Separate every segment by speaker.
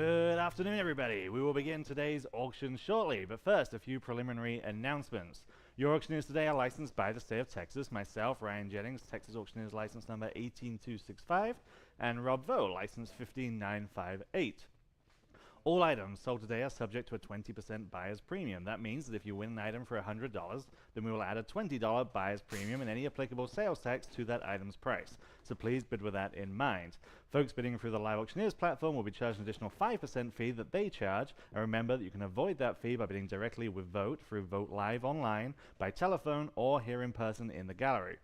Speaker 1: Good afternoon, everybody. We will begin today's auction shortly, but first, a few preliminary announcements. Your auctioneers today are licensed by the state of Texas. Myself, Ryan Jennings, Texas Auctioneers license number 18265, and Rob Vogt, license 15958. All items sold today are subject to a 20% buyer's premium. That means that if you win an item for $100, then we will add a $20 buyer's premium and any applicable sales tax to that item's price. So please bid with that in mind. Folks bidding through the Live Auctioneers platform will be charged an additional 5% fee that they charge. And remember that you can avoid that fee by bidding directly with Vogt through Vogt Live online, by telephone, or here in person in the gallery.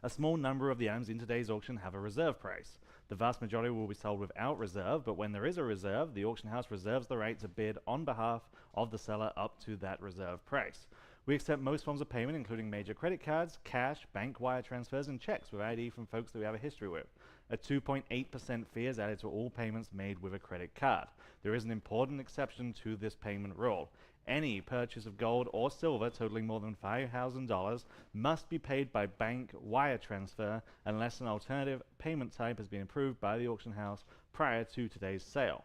Speaker 1: A small number of the items in today's auction have a reserve price. The vast majority will be sold without reserve, but when there is a reserve, the auction house reserves the right to bid on behalf of the seller up to that reserve price. We accept most forms of payment, including major credit cards, cash, bank wire transfers, and checks with ID from folks that we have a history with. A 2.8% fee is added to all payments made with a credit card. There is an important exception to this payment rule. Any purchase of gold or silver totaling more than $5,000 must be paid by bank wire transfer unless an alternative payment type has been approved by the auction house prior to today's sale.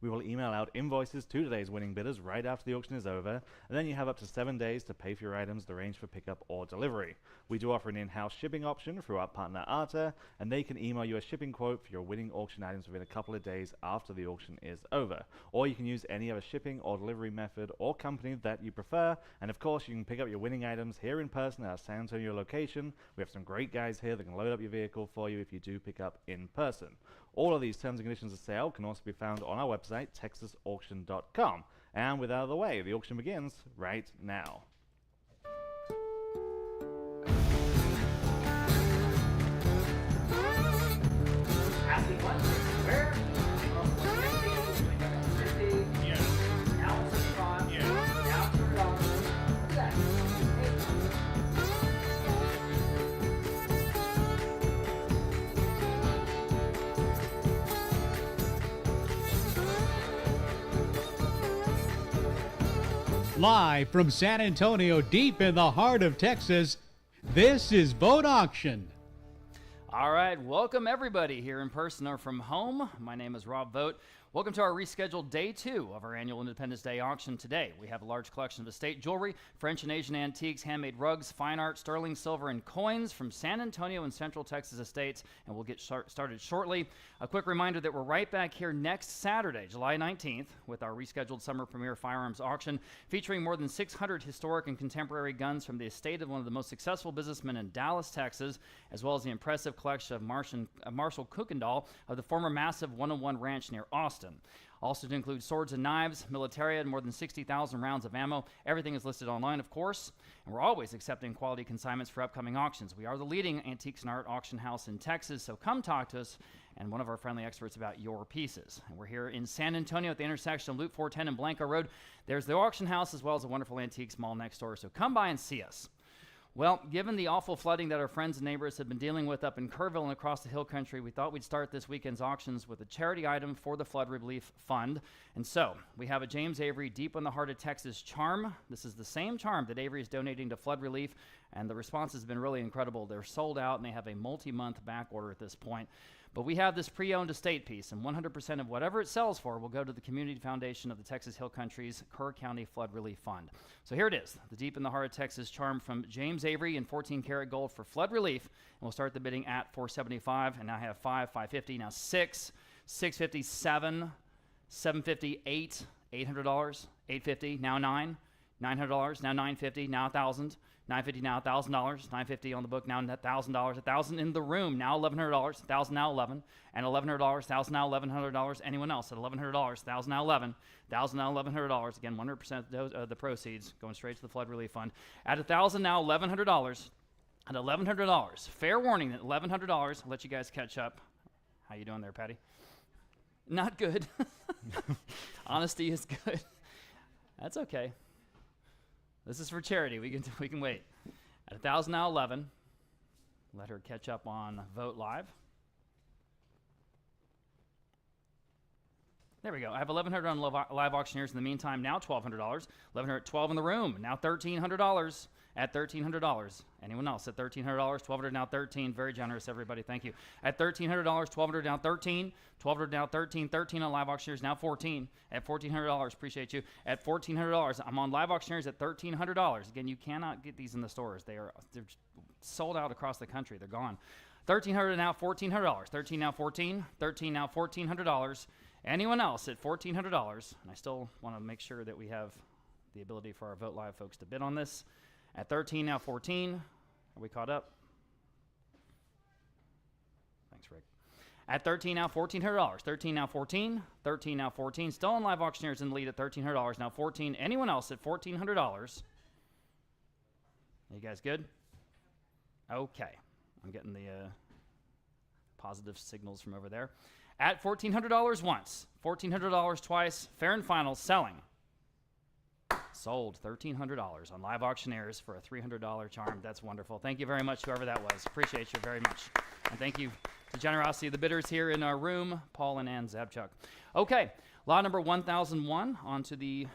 Speaker 1: We will email out invoices to today's winning bidders right after the auction is over, and then you have up to 7 days to pay for your items arranged for pickup or delivery. We do offer an in-house shipping option through our partner Arta, and they can email you a shipping quote for your winning auction items within a couple of days after the auction is over. Or you can use any other shipping or delivery method or company that you prefer, and of course you can pick up your winning items here in person at our San Antonio location. We have some great guys here that can load up your vehicle for you if you do pick up in person. All of these terms and conditions of sale can also be found on our website, texasauction.com. And with that out of the way, the auction begins right now.
Speaker 2: Asking questions. Where? From 150, 150.
Speaker 3: Yeah.
Speaker 2: Now it's 65.
Speaker 3: Yeah.
Speaker 2: Now it's $100. Exactly.
Speaker 4: Live from San Antonio, deep in the heart of Texas, this is Vogt Auction.
Speaker 5: All right, welcome everybody here in person or from home. My name is Rob Vogt. Welcome to our rescheduled day 2 of our annual Independence Day auction today. We have a large collection of estate jewelry, French and Asian antiques, handmade rugs, fine art, sterling silver, and coins from San Antonio and Central Texas estates, and we'll get started shortly. A quick reminder that we're right back here next Saturday, July 19th, with our rescheduled summer premiere firearms auction featuring more than 600 historic and contemporary guns from the estate of one of the most successful businessmen in Dallas, Texas, as well as the impressive collection of Marshall Kuykendall of the former massive 101 Ranch near Austin. Also to include swords and knives, militaria, and more than 60,000 rounds of ammo. Everything is listed online, of course, and we're always accepting quality consignments for upcoming auctions. We are the leading antiques and art auction house in Texas, so come talk to us and one of our friendly experts about your pieces. And we're here in San Antonio at the intersection of Loop 410 and Blanco Road. There's the auction house as well as a wonderful antiques mall next door, so come by and see us. Well, given the awful flooding that our friends and neighbors have been dealing with up in Kerrville and across the hill country, we thought we'd start this weekend's auctions with a charity item for the Flood Relief Fund. And so, we have a James Avery Deep in the Heart of Texas charm. This is the same charm that Avery is donating to flood relief, and the response has been really incredible. They're sold out, and they have a multi-month back order at this point. But we have this pre-owned estate piece, and 100% of whatever it sells for will go to the Community Foundation of the Texas Hill Country's Kerr County Flood Relief Fund. So here it is, the Deep in the Heart of Texas charm from James Avery in 14 karat gold for flood relief. And we'll start the bidding at $475, and now I have $5, $550, now $6, $650, $7, $750, $8, $800, $850, now $9, $900, now $950, now $1,000, $950, now $1,000, $950 on the book, now $1,000, $1,000 in the room, now $1,100, $1,000 now $11, and $1,100, $1,000 now $1,100. Anyone else at $1,100, $1,000 now $11, $1,000 now $1,100. Again, 100% of the proceeds going straight to the Flood Relief Fund. At $1,000 now $1,100. At $1,100, fair warning that $1,100. I'll let you guys catch up. How you doing there, Patty? Not good. Honesty is good. That's okay. This is for charity. We can wait. At $1,000 now 11. Let her catch up on Vogt Live. There we go. I have 1,100 on live auctioneers in the meantime. Now $1,200. 1,100 at 12 in the room. Now $1,300 at $1,300. Anyone else at $1,300? 1,200 now 13. Very generous, everybody. Thank you. At $1,300, 1,200 now 13. 1,200 now 13. 13 on live auctioneers. Now 14 at $1,400. Appreciate you. At $1,400, I'm on live auctioneers at $1,300. Again, you cannot get these in the stores. They're sold out across the country. They're gone. 1,300 now $1,400. 13 now 14. 13 now $1,400. Anyone else at $1,400? And I still want to make sure that we have the ability for our Vote Live folks to bid on this. At 13 now 14. Are we caught up? Thanks, Rick. At 13 now $1,400. 13 now 14. 13 now 14. Still on live auctioneers in the lead at $1,300. Now 14. Anyone else at $1,400? You guys good? Okay. I'm getting the positive signals from over there. At $1,400 once, $1,400 twice, fair and final, selling. Sold $1,300 on live auctioneers for a $300 charm. That's wonderful. Thank you very much, whoever that was. Appreciate you very much. And thank you to the generosity of the bidders here in our room, Paul and Ann Zabchuk. Okay, lot number 1001, on to the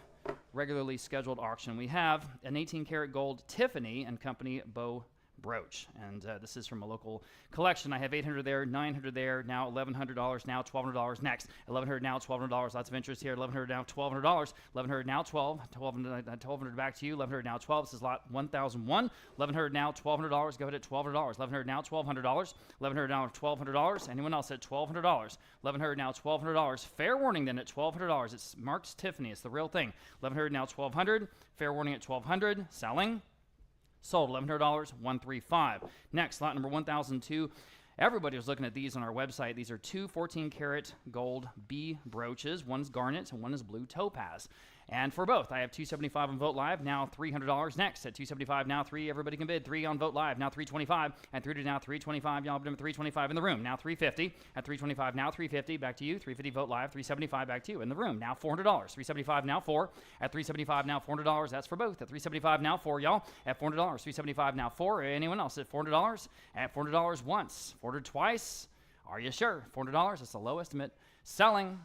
Speaker 5: regularly scheduled auction. We have an 18-karat gold Tiffany and Company bow brooch, and this is from a local collection. I have $800 there, $900 there, now $1,100, now $1,200 next. $1,100 now, $1,200. Lots of interest here. $1,100 now, $1,200. $1,100 now, $1,200 back to you. $1,100 now, $12. This is lot 1001. $1,100 now, $1,200. Go ahead at $1,200. $1,100 now, $1,200. $1,100 now, $1,200. Anyone else at $1,200? $1,100 now, $1,200. Fair warning then at $1,200. It's marked Tiffany. It's the real thing. $1,100 now, $1,200. Fair warning at $1,200. Selling. Sold $1,100, $135. Next, lot number 1002. Everybody was looking at these on our website. These are two 14-karat gold B brooches. One's garnet and one is blue topaz. And for both, I have $275 on Vote Live, now $300 next. At $275 now 3, everybody can bid. 3 on Vote Live, now $325. At 3 now $325, y'all bid $325 in the room, now $350. At $325 now $350, back to you. $350 Vote Live, $375 back to you in the room, now $400. $375 now 4. At $375 now $400, that's for both. At $375 now 4, y'all. At $400, $375 now 4. Anyone else at $400? At $400 once, $400 twice. Are you sure? $400, that's the low estimate. Selling.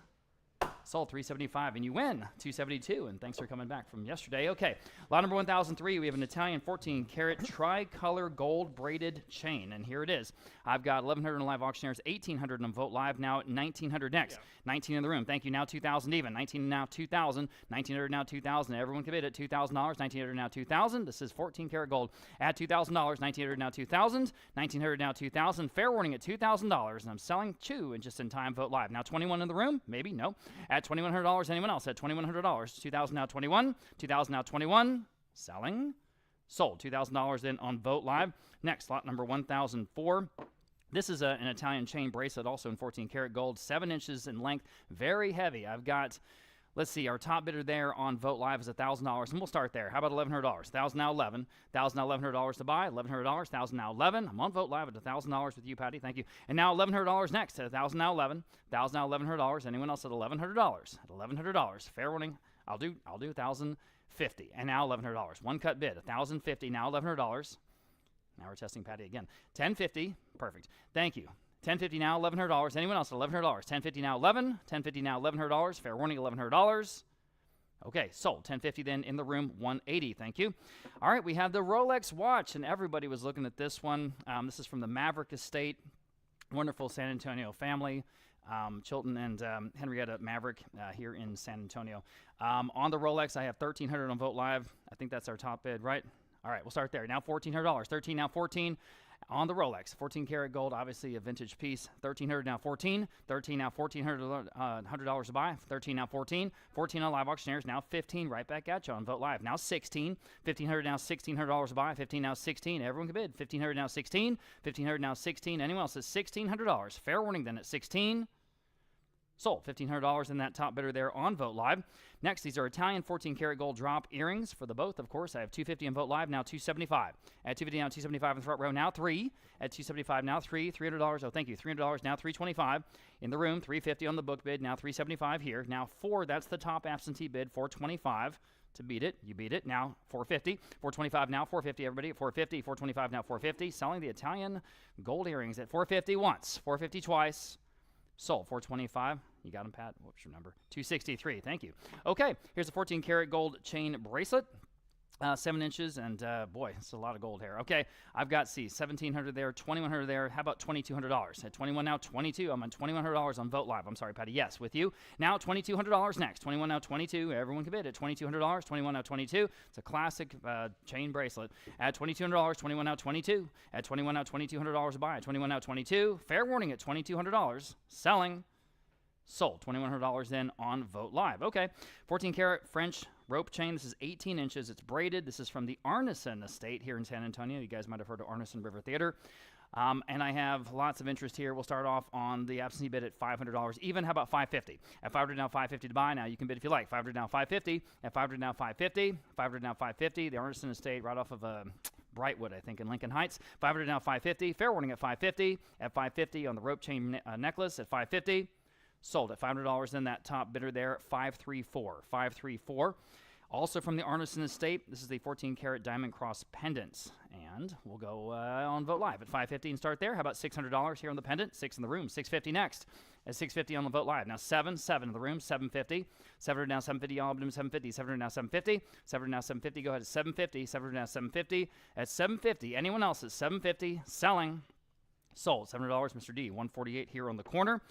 Speaker 5: Sold $375, and you win $272. And thanks for coming back from yesterday. Okay, lot number 1003. We have an Italian 14-karat tricolor gold braided chain, and here it is. I've got 1,100 on live auctioneers, 1,800 on Vote Live, now 1,900 next. 19 in the room. Thank you. Now 2,000 even. 19 now 2,000. 1,900 now 2,000. Everyone can bid at $2,000. 1,900 now 2,000. This is 14-karat gold at $2,000. 1,900 now 2,000. 1,900 now 2,000. Fair warning at $2,000, and I'm selling two and just in time. Vote Live. Now 21 in the room. Maybe no. At $2,100. Anyone else at $2,100? 2,000 now 21. 2,000 now 21. Selling. Sold. $2,000 then on Vote Live. Next, lot number 1004. This is an Italian chain bracelet, also in 14-karat gold, 7 inches in length, very heavy. I've got, let's see, our top bidder there on Vote Live is $1,000, and we'll start there. How about $1,100? $1,000 now 11. $1,000 now $1,100 to buy. $1,100. $1,000 now 11. I'm on Vote Live at $1,000 with you, Patty. Thank you. And now $1,100 next at $1,000 now 11. $1,000 now $1,100. Anyone else at $1,100? At $1,100. Fair warning. I'll do $1,050. And now $1,100. One cut bid. $1,050 now $1,100. Now we're testing Patty again. $1,050. Perfect. Thank you. $1,050 now, $1,100. Anyone else at $1,100? $1,050 now 11. $1,050 now $1,100. Fair warning, $1,100. Okay, sold. $1,050 then in the room, $180. Thank you. All right, we have the Rolex watch, and everybody was looking at this one. This is from the Maverick Estate. Wonderful San Antonio family. Chilton and Henrietta Maverick here in San Antonio. On the Rolex, I have $1,300 on Vote Live. I think that's our top bid, right? All right, we'll start there. Now $1,400. 13 now 14 on the Rolex. 14-karat gold, obviously a vintage piece. $1,300 now 14. 13 now $1,400 $100 to buy. 13 now 14. 14 on live auctioneers. Now 15 right back at you on Vote Live. Now 16. 1,500 now $1,600 to buy. 15 now 16. Everyone can bid. 1,500 now 16. 1,500 now 16. Anyone else is $1,600. Fair warning then at 16. Sold. $1,500 in that top bidder there on Vote Live. Next, these are Italian 14-karat gold drop earrings for the both, of course. I have $250 on Vote Live, now $275. At $250 now $275 in the front row, now 3. At $275 now 3. $300. Oh, thank you. $300 now $325 in the room. $350 on the book bid, now $375 here. Now 4. That's the top absentee bid. $425 to beat it. You beat it. Now $450. $425 now $450. Everybody at $450. $425 now $450. Selling the Italian gold earrings at $450 once. $450 twice. Sold. 425. You got him, Pat? What's your number? 263. Thank you. Okay, here's a 14 karat gold chain bracelet. 7 inches, and boy, it's a lot of gold here. Okay, I've got, see, 1,700 there, 2,100 there. How about $2,200? At 21 now, 22. I'm on $2,100 on Vote Live. I'm sorry, Patty. Yes, with you. Now, $2,200 next. 21 now, 22. Everyone can bid at $2,200. 21 now, 22. It's a classic chain bracelet. At $2,200, 21 now, 22. At 21 now, $2,200 to buy. At 21 now, 22. Fair warning at $2,200. Selling. Sold. $2,100 then on Vote Live. Okay, 14 karat French rope chain. This is 18 inches. It's braided. This is from the Arneson Estate here in San Antonio. You guys might have heard of Arneson River Theater. And I have lots of interest here. We'll start off on the absentee bid at $500. Even, how about $550? At $500 now, $550 to buy. Now you can bid if you like. $500 now, $550. At $500 now, $550. $500 now, $550. The Arneson Estate right off of Brightwood, I think, in Lincoln Heights. $500 now, $550. Fair warning at $550. At $550 on the rope chain necklace at $550. Sold at $500. Then that top bidder there, $534. $534. Also from the Arneson Estate, this is the 14 karat diamond cross pendants. And we'll go on Vote Live at $550 and start there. How about $600 here on the pendant? 6 in the room. $650 next. At $650 on the Vote Live. Now 7 in the room. $750. $700 now, $750. All of them $750. $700 now, $750. $700 now, $750. Go ahead at $750. $700 now, $750. At $750. Anyone else at $750? Selling. Sold. $700, Mr. D. $148 here on the corner.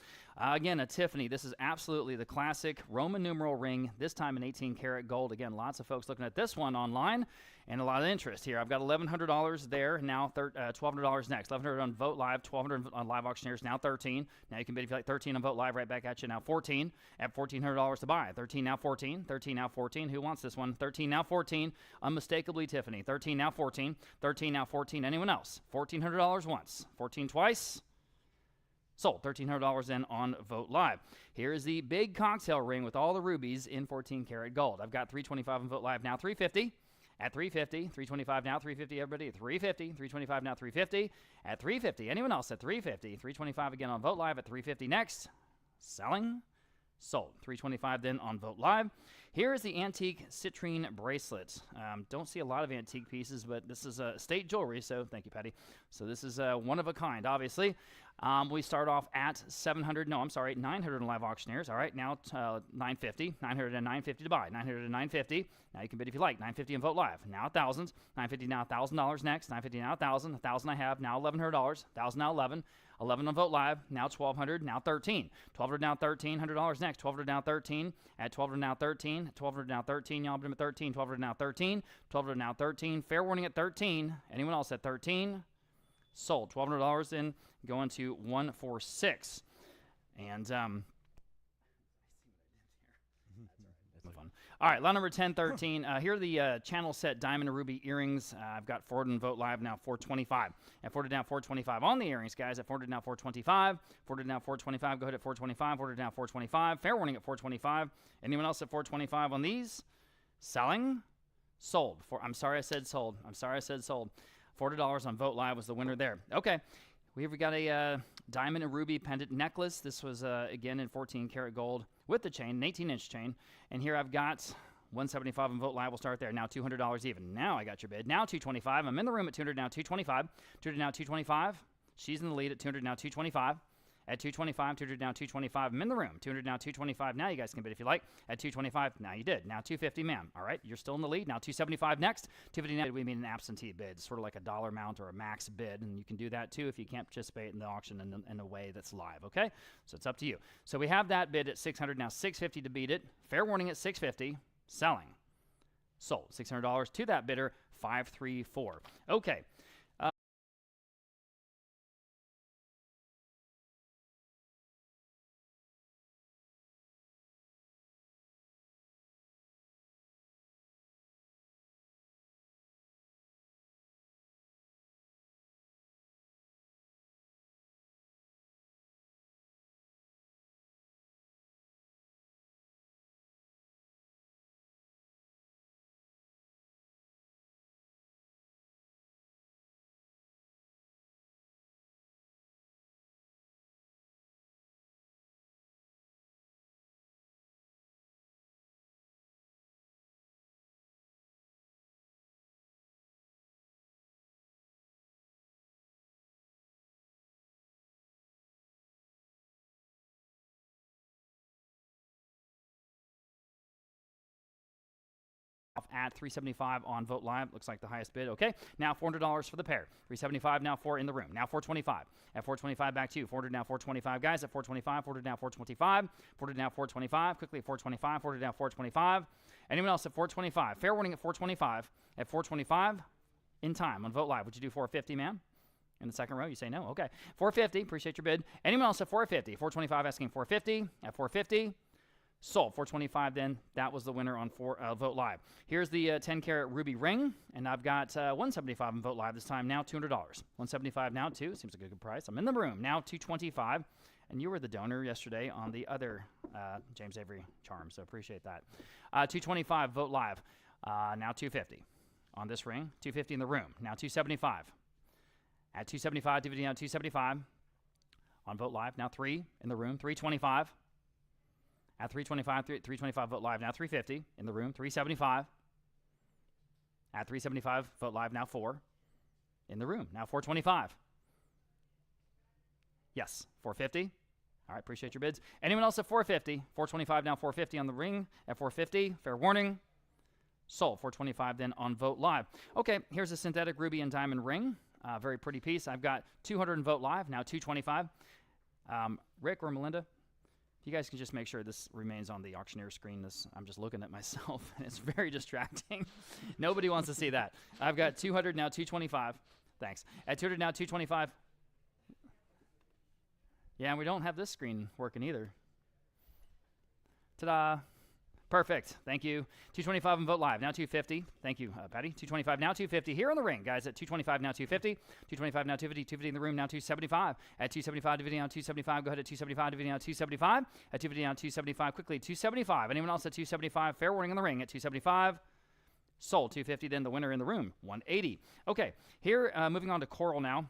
Speaker 5: Again, a Tiffany. This is absolutely the classic Roman numeral ring, this time in 18 karat gold. Again, lots of folks looking at this one online and a lot of interest here. I've got $1,100 there, now $1,200 next. $1,100 on Vote Live, $1,200 on Live Auctioneers, now $13. Now you can bid if you like. $13 on Vote Live, right back at you, now $14. At $1,400 to buy. $13 now, $14. $13 now, $14. Who wants this one? $13 now, $14. Unmistakably Tiffany. $13 now, $14. $13 now, $14. Anyone else? $1,400 once. $14 twice. Sold. $1,300 then on Vote Live. Here is the big cocktail ring with all the rubies in 14 karat gold. I've got $325 on Vote Live, now $350. At $350, $325 now, $350 everybody at $350, $325 now, $350. At $350, anyone else at $350, $325 again on Vote Live at $350 next. Selling. Sold. $325 then on Vote Live. Here is the antique citrine bracelet. Don't see a lot of antique pieces, but this is estate jewelry, so thank you, Patty. So this is one of a kind, obviously. We start off at $900 in Live Auctioneers. All right, now $950. $900 and $950 to buy. $900 and $950. Now you can bid if you like. $950 on Vote Live. Now $1,000. $950 now, $1,000 next. $950 now, $1,000. $1,000 I have. Now $1,100. $1,000 now, $11. $11 on Vote Live. Now $1,200. Now $13. $1,200 now, $1,300 next. $1,200 now, $13. At $1,200 now, $13. $1,200 now, $13. Y'all bid him at $13. $1,200 now, $13. $1,200 now, $13. Fair warning at $13. Anyone else at $13? Sold. $1,200 in, going to $146. And fun. All right, lot number 1013. Here are the channel set diamond and ruby earrings. I've got Ford and Vote Live now $425. At Ford now $425 on the earrings, guys. At Ford now $425. Ford now $425. Go ahead at $425. Ford now $425. Fair warning at $425. Anyone else at $425 on these? Selling. Sold. I'm sorry I said sold. I'm sorry I said sold. $40 on Vote Live was the winner there. Okay, we've got a diamond and ruby pendant necklace. This was, again, in 14 karat gold with the chain, an 18-inch chain. And here I've got $175 on Vote Live. We'll start there. Now $200 even. Now I got your bid. Now $225. I'm in the room at $200 now, $225. $200 now, $225. She's in the lead at $200 now, $225. At $225, $200 now, $225. I'm in the room. $200 now, $225. Now you guys can bid if you like. At $225, now you did. Now $250, ma'am. All right, you're still in the lead. Now $275 next. $250 now, we mean an absentee bid, sort of like a dollar amount or a max bid, and you can do that too if you can't participate in the auction in a way that's live. Okay, so it's up to you. So we have that bid at $600 now, $650 to beat it. Fair warning at $650. Selling. Sold. $600 to that bidder. $534. Okay. at $375 on Vote Live. Looks like the highest bid. Okay, now $400 for the pair. $375 now, 4 in the room. Now $425. At $425 back to you. $400 now, $425. Guys, at $425. $400 now, $425. $400 now, $425. Quickly at $425. $400 now, $425. Anyone else at $425? Fair warning at $425. At $425 in time on Vote Live. Would you do $450, man? In the second row, you say no. Okay. $450. Appreciate your bid. Anyone else at $450? $425 asking $450. At $450. Sold. $425 then. That was the winner on Vote Live. Here's the 10-carat ruby ring, and I've got $175 on Vote Live this time. Now $200. $175 now, too. Seems like a good price. I'm in the room. Now $225. And you were the donor yesterday on the other James Avery charm, so appreciate that. $225 Vote Live. Now $250 on this ring. $250 in the room. Now $275. At $275, DVD now $275 on Vote Live. Now 3 in the room. $325. At $325, $325 Vote Live. Now $350 in the room. $375. At $375 Vote Live. Now 4 in the room. Now $425. Yes, $450. All right, appreciate your bids. Anyone else at $450? $425 now, $450 on the ring at $450. Fair warning. Sold. $425 then on Vote Live. Okay, here's a synthetic ruby and diamond ring. Very pretty piece. I've got $200 in Vote Live, now $225. Rick or Melinda, if you guys can just make sure this remains on the auctioneer screen. I'm just looking at myself, and it's very distracting. Nobody wants to see that. I've got $200 now, $225. Thanks. At $200 now, $225. Yeah, and we don't have this screen working either. Ta-da. Perfect. Thank you. $225 on Vote Live. Now $250. Thank you, Patty. $225 now $250 here on the ring, guys. At $225 now $250. $225 now $250. $250 in the room now $275. At $275 DVD now $275. Go ahead at $275 DVD now $275. At $250 now $275. Quickly $275. Anyone else at $275? Fair warning in the ring at $275. Sold. $250. Then the winner in the room $180. Okay. Here, moving on to coral now.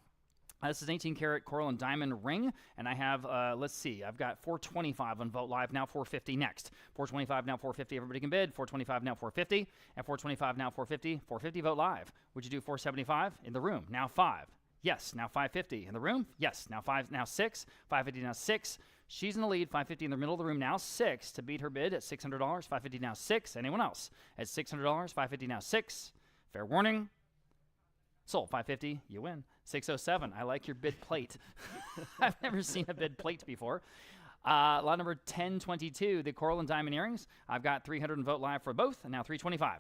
Speaker 5: This is an 18-karat coral and diamond ring, and I have, let's see, I've got $425 on Vote Live, now $450 next. $425 now $450, everybody can bid. $425 now $450, and $425 now $450. $450 Vote Live. Would you do $475 in the room? Now 5. Yes, now $550 in the room. Yes, now 5, now 6. $550 now 6. She's in the lead. $550 in the middle of the room. Now 6 to beat her bid at $600. $550 now 6. Anyone else at $600? $550 now 6. Fair warning. Sold. $550. You win. $607. I like your bid plate. I've never seen a bid plate before. Lot number 1022, the coral and diamond earrings. I've got $300 in Vote Live for both, and now $325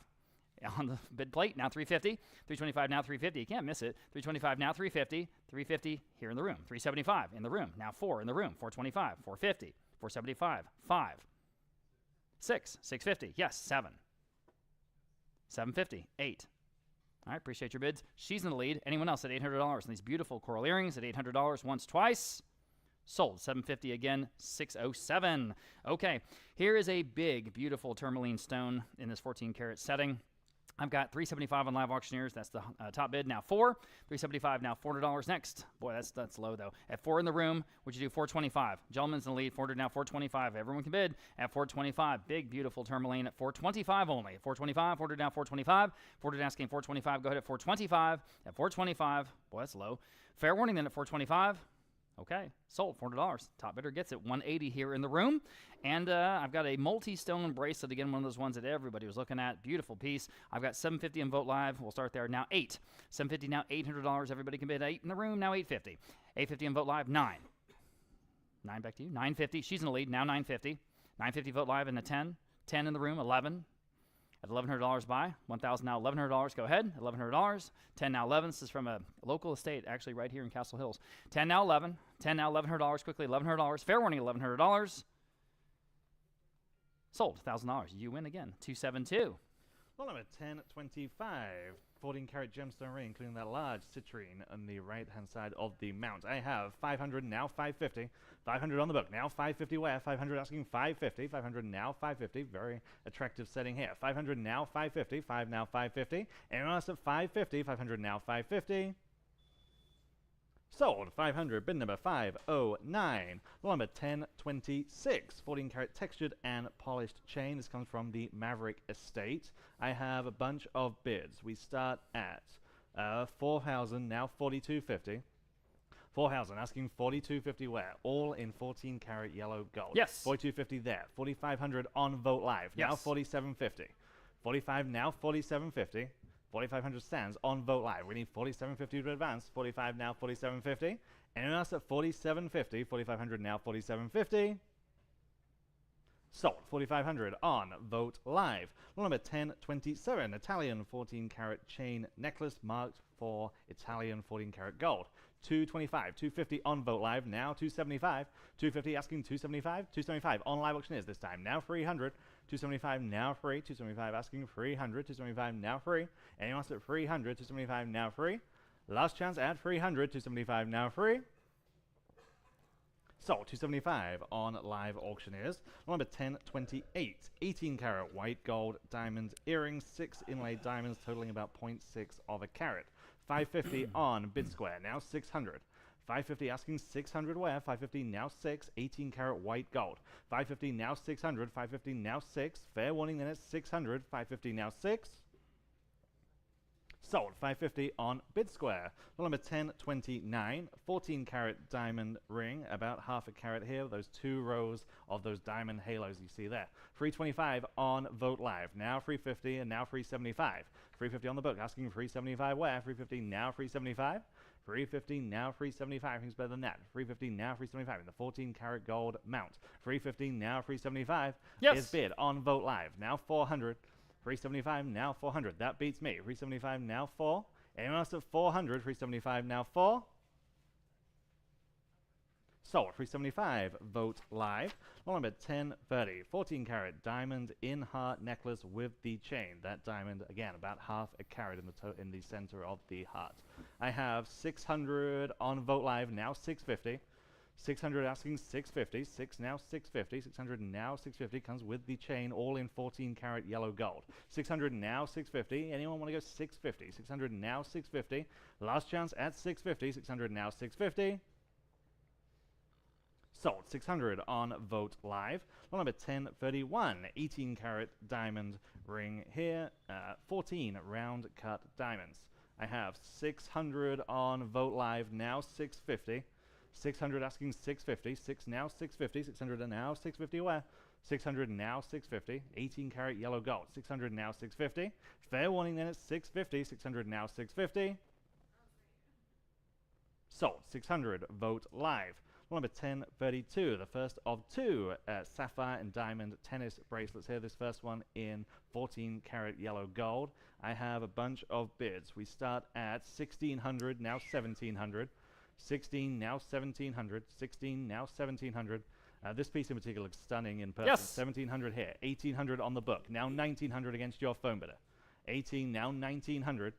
Speaker 5: on the bid plate. Now $350. $325 now $350. You can't miss it. $325 now $350. $350 here in the room. $375 in the room. Now 4 in the room. $425. $450. $475. 5. 6. $650. Yes. 7. $750. 8. All right, appreciate your bids. She's in the lead. Anyone else at $800? And these beautiful coral earrings at $800 once, twice. Sold. $750 again. $607. Okay, here is a big, beautiful tourmaline stone in this 14-karat setting. I've got $375 on Live Auctioneers. That's the top bid. Now 4. $375 now $400 next. Boy, that's low though. At 4 in the room, would you do $425? Gentleman's in the lead. $400 now $425. Everyone can bid at $425. Big, beautiful tourmaline at $425 only. At $425. $400 now $425. $400 asking $425. Go ahead at $425. At $425. Boy, that's low. Fair warning then at $425. Okay, sold. $400. Top bidder gets it. $180 here in the room. And I've got a multi-stone bracelet. Again, one of those ones that everybody was looking at. Beautiful piece. I've got $750 in Vote Live. We'll start there. Now 8. $750 now $800. Everybody can bid 8 in the room. Now $850. $850 in Vote Live. 9. 9 back to you. $950. She's in the lead. Now $950. $950 Vote Live in the 10. 10 in the room. 11. At $1,100 buy. $1,000 now $1,100. Go ahead. $1,100. 10 now 11. This is from a local estate, actually right here in Castle Hills. 10 now 11. 10 now $1,100. Quickly $1,100. Fair warning $1,100. Sold. $1,000. You win again. 272.
Speaker 1: Well, number 1025. 14-karat gemstone ring, including that large citrine on the right-hand side of the mount. I have $500 now $550. $500 on the book. Now $550 where? $500 asking $550. $500 now $550. Very attractive setting here. $500 now $550. 5 now $550. Anyone else at $550? $500 now $550. Sold. $500. Bid number 509. Number 1026. 14-karat textured and polished chain. This comes from the Maverick Estate. I have a bunch of bids. We start at $4,000, now $4,250. $4,000, asking $4,250 where? All in 14-karat yellow gold.
Speaker 5: Yes.
Speaker 1: $4,250 there. $4,500 on Vote Live. Now
Speaker 5: Yes.
Speaker 1: $4,750. 45 now 4750. 4500 stands on Vote Live. We need 4750 to advance. 45 now 4750. Anyone else at 4750? 4500 now 4750. Sold. 4500 on Vote Live. Number 1027, Italian 14 carat chain necklace marked for Italian 14 carat gold. 225, 250 on Vote Live, now 275, 250 asking 275, 275 on live auctioneers this time, now 300, 275 now free, 275 asking 300, 275 now free, anyone else at 300, 275 now free, last chance at 300, 275 now free. Sold. 275 on live auctioneers. Number 1028, 18 carat white gold diamond earrings, 6 inlaid diamonds totaling about 0.6 of a carat. 550 on bid square, now 600. 550 asking 600 where, 550 now 6, 18 carat white gold. 550 now 600, 550 now 6, fair warning then it's 600, 550 now 6. Sold. 550 on bid square. Number 1029, 14 carat diamond ring, about half a carat here, those 2 rows of those diamond halos you see there. 325 on Vote Live, now 350 and now 375. 350 on the book, asking 375 where, 350 now 375. 350 now 375, who's better than that? 350 now 375 in the 14 karat gold mount. 350 now 375 is bid on Vote Live, now 400. 375 now 400. That beats me. 375 now 4. Anyone else at 400? 375 now 4. Sold. 375. Vote Live. Number 1030. 14 carat diamond in heart necklace with the chain. That diamond again about half a carat in the center of the heart. I have 600 on Vote Live, now 650. 600 asking 650, 6 now 650, 600 now 650 comes with the chain, all in 14 karat yellow gold. 600 now 650, anyone want to go 650? 600 now 650, last chance at 650, 600 now 650. Sold. 600 on Vote Live. Number 1031, 18 carat diamond ring here, 14 round cut diamonds. I have 600 on Vote Live, now 650. 600 asking 650, 6 now 650, 600 and now 650 where? 600 now 650, 18 karat yellow gold, 600 now 650, fair warning then it's 650, 600 now 650. Sold. 600, Vote Live. Number 1032, the first of 2 sapphire and diamond tennis bracelets here, this first one in 14 karat yellow gold. I have a bunch of bids. We start at 1600, now 1700. 16 now 1700, 16 now 1700. This piece in particular looks stunning in person. 1700 here, 1800 on the book, now 1900 against your phone bidder. 18 now 1900.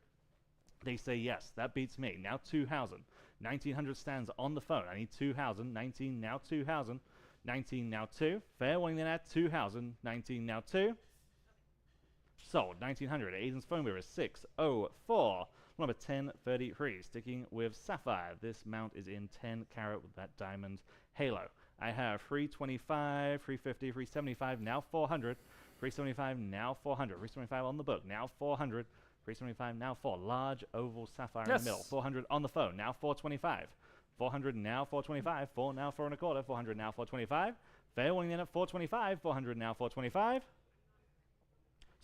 Speaker 1: They say yes, that beats me. Now 2000. 1900 stands on the phone. I need 2000. 19 now 2000. 19 now 2. Fair warning then at 2000. 19 now 2. Sold. 1900. Aiden's phone bidder is 604. Number 1033, sticking with sapphire. This mount is in 10 carat with that diamond halo. I have 325, 350, 375, now 400. 375, now 400. 375 on the book, now 400. 375, now 4. Large oval sapphire in the middle. 400 on the phone, now 425. 400 now 425. 4 now 4 1/4. 400 now 425. Fair warning then at 425. 400 now 425.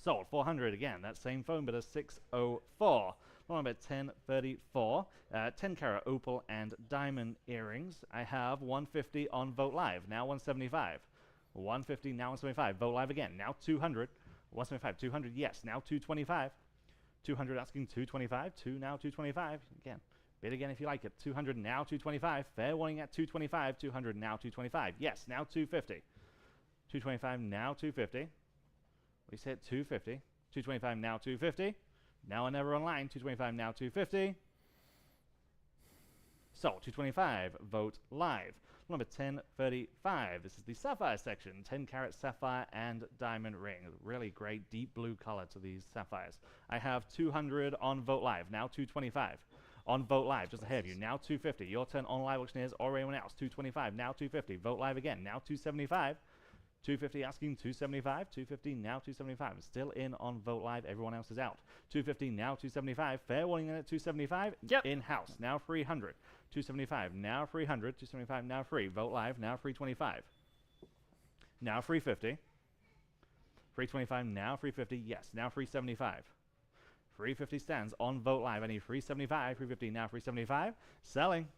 Speaker 1: Sold. 400 again. That same phone bidder 604. Number 1034, 10 carat opal and diamond earrings. I have 150 on Vote Live, now 175. 150 now 175. Vote Live again, now 200. 175, 200, yes, now 225. 200 asking 225, 2 now 225. Again, bid again if you like it. 200 now 225. Fair warning at 225. 200 now 225. Yes, now 250. 225 now 250. We said 250. 225 now 250. Now or never online. 225 now 250. Sold. 225. Vote Live. Number 1035. This is the sapphire section. 10 carat sapphire and diamond ring. Really great deep blue color to these sapphires. I have 200 on Vote Live. Now 225. On Vote Live, just ahead of you. Now 250. Your turn on live auctioneers or anyone else. 225. Now 250. Vote Live again. Now 275. 250 asking 275, 250 now 275. Still in on Vote Live. Everyone else is out. 250 now 275. Fair warning then at 275. In-house now 300. 275 now 300. 275 now free. Vote Live now 325. Now 350. 325 now, 350, yes, now 375. 350 stands on Vote Live. I need 375, 350 now, 375. Selling.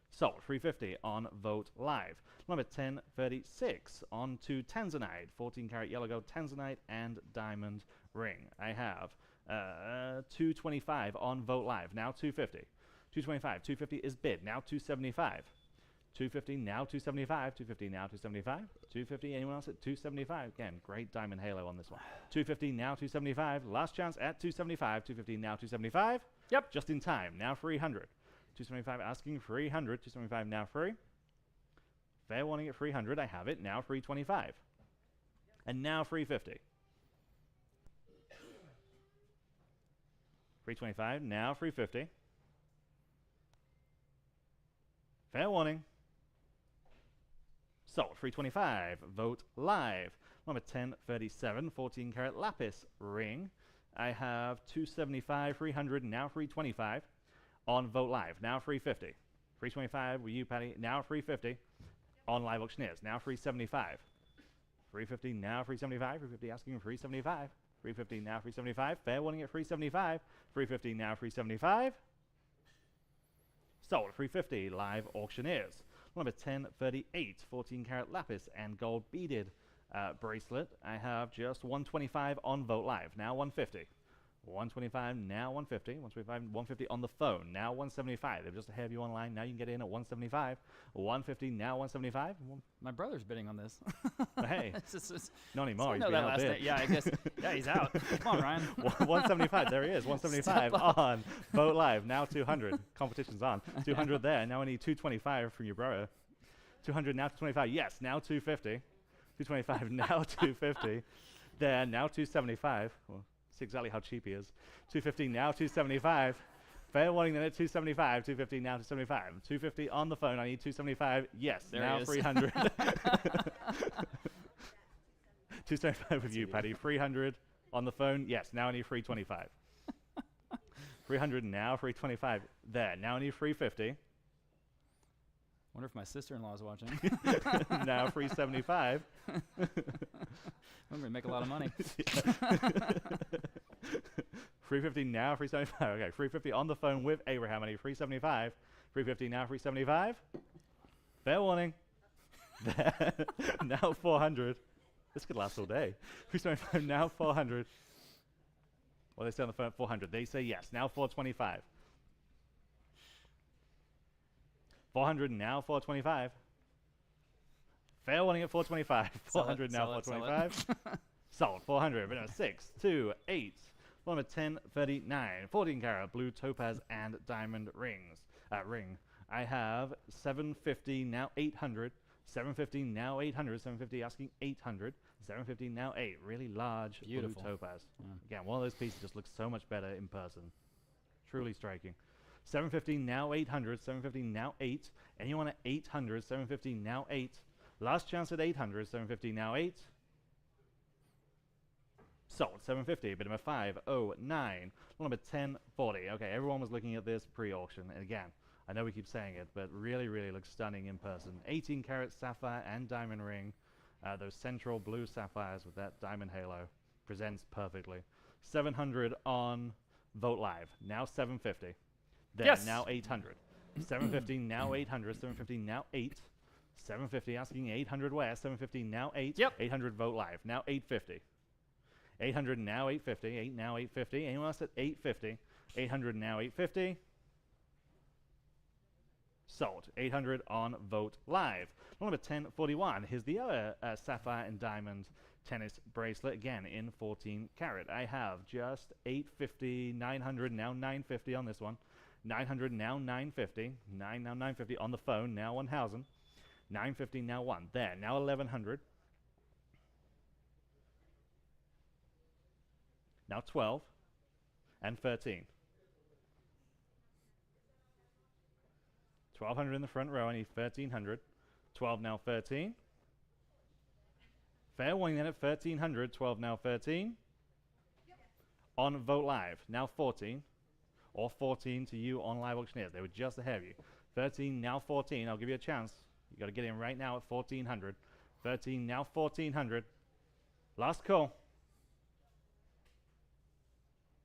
Speaker 1: Sold. 350 on Vote Live. Number 1036 on to Tanzanite, 14 karat yellow gold Tanzanite and diamond ring. I have 225 on Vote Live. Now 250. 225. 250 is bid. Now 275. 250 now 275. 250 now 275. 250. Anyone else at 275? Again, great diamond halo on this one. 250 now 275. Last chance at 275. 250 now 275.
Speaker 5: Yep.
Speaker 1: Just in time. Now 300. 275 asking 300. 275 now free. Fair warning at 300. I have it. Now 325. And now 350. 325. Now 350. Fair warning. Sold. 325. Vote Live. Number 1037. 14 karat lapis ring. I have 275, 300, now 325 on Vote Live. Now 350. 325 with you, Patty. Now 350 on Live Auctioneers. Now 375. 350 now 375. 350 asking 375. 350 now 375. Fair warning at 375. 350 now 375. Sold. 350 Live Auctioneers. Number 1038. 14 karat lapis and gold beaded bracelet. I have just 125 on Vote Live. Now 150. 125 now 150. 125 150 on the phone. Now 175. They've just have you online. Now you can get in at 175. 150 now 175.
Speaker 5: My brother's bidding on this.
Speaker 1: Hey,
Speaker 5: It's
Speaker 1: not anymore. He's
Speaker 5: know
Speaker 1: been
Speaker 5: that last
Speaker 1: outbid.
Speaker 5: night. Yeah, I guess. Yeah, he's out. Come on, Ryan.
Speaker 1: 175. There he is. 175
Speaker 5: Step
Speaker 1: on Vote Live. Now 200. Competition's on. 200 there. Now I need 225 from your brother. 200 now 225. Yes. Now 250. 225 now 250. There. Now 275. Well, see exactly how cheap he is. 250 now 275. Fair warning then at 275. 250 now 275. 250 on the phone. I need 275. Yes.
Speaker 5: There
Speaker 1: now
Speaker 5: he is.
Speaker 1: 300. 275 with you, Patty. 300 on the phone. Yes. Now I need 325. 300 now 325. There. Now I need 350.
Speaker 5: Wonder if my sister-in-law is watching.
Speaker 1: Now 375.
Speaker 5: I'm gonna make a lot of money.
Speaker 1: 350 now 375. Okay, 350 on the phone with Abraham. I need 375. 350 now 375. Fair warning. There. Now 400. This could last all day. 375 now 400. Well, they say on the phone 400. They say yes. Now 425. 400 now 425. Fair warning at 425. 400 now
Speaker 5: sell it.
Speaker 1: 425. Sold. 400. But 6, 2, 8. Number 1039. 14 karat blue topaz and diamond rings. Ring. I have 750 now 800. 750 now 800. 750 asking 800. 750 now 8. Really large
Speaker 5: Beautiful.
Speaker 1: blue topaz.
Speaker 5: Yeah.
Speaker 1: Again, one of those pieces just looks so much better in person. Truly striking. 750 now 800. 750 now 8. Anyone at 800. 750 now 8. Last chance at 800. 750 now 8. Sold. 750. Bid number 509. Number 1040. Okay, everyone was looking at this pre-auction. And again, I know we keep saying it, but really, really looks stunning in person. 18 karat sapphire and diamond ring. Those central blue sapphires with that diamond halo presents perfectly. 700 on Vote Live. Now 750. There.
Speaker 5: Yes.
Speaker 1: Now 800. 750 now 800. 750 now 8. 750 asking 800 where? 750 now 8.
Speaker 5: Yep.
Speaker 1: 800 Vote Live. Now 850. 800 now 850. 8 now 850. Anyone else at 850? 800 now 850. Sold. 800 on Vote Live. Number 1041. Here's the other sapphire and diamond tennis bracelet, again in 14 karat. I have just 850, 900, now 950 on this one. 900 now 950. 9 now 950 on the phone. Now 1000. 950 now 1. There. Now 1100. Now 12 and 13. 1200 in the front row. I need 1300. 12 now 13. Fair warning then at 1300. 12 now 13. On Vote Live. Now 14. Or 14 to you on Live Auctioneers. They were just ahead of you. 13 now 14. I'll give you a chance. You got to get in right now at 1400. 13 now 1400. Last call.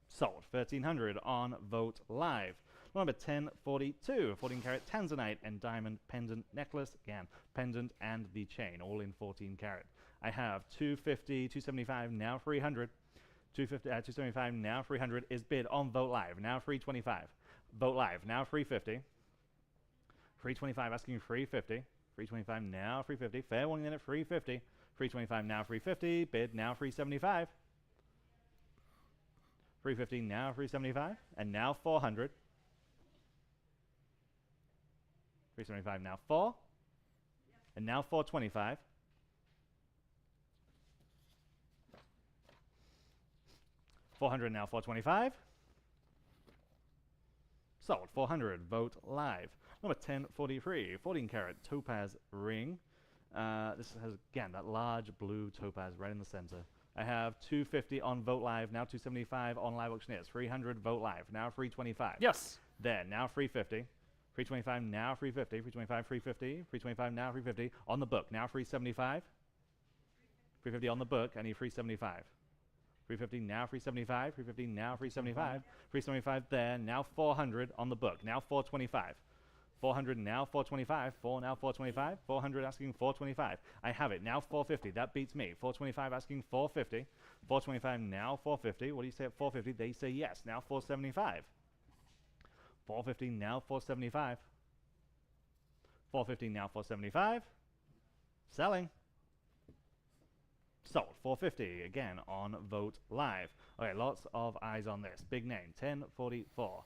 Speaker 1: Sold. 1300 on Vogt Live. Number 1042, 14 karat tanzanite and diamond pendant necklace. Again, pendant and the chain, all in 14 karat. I have 250, 275, now 300. 250, 275, now 300 is bid on Vogt Live, now 325. Vogt Live, now 350. 325 asking 350. 325 now 350. Fair warning then at 350. 325 now 350. Bid now 375. 350 now 375. And now 400. 375 now 4. And now 425. $400 now 425. Sold. 400. Vogt Live. Number 1043, 14 karat topaz ring. This has again that large blue topaz right in the center. I have 250 on Vogt Live, now 275 on Live Auctioneers. 300 Vogt Live, now 325.
Speaker 5: Yes.
Speaker 1: There, now 350. 325 now 350. 325 350. 325 now 350 on the book. Now 375. 350 on the book. I need 375. 350 now 375. 350 now 375. 375 there. Now 400 on the book. Now 425. 400 now 425. 4 now 425. 400 asking 425. I have it now 450. That beats me. 425 asking 450. 425 now 450. What do you say at 450? They say yes. Now 475. 450 now 475. 450 now 475. Selling. Sold. 450 again on Vogt Live. Okay, lots of eyes on this. Big name. 1044.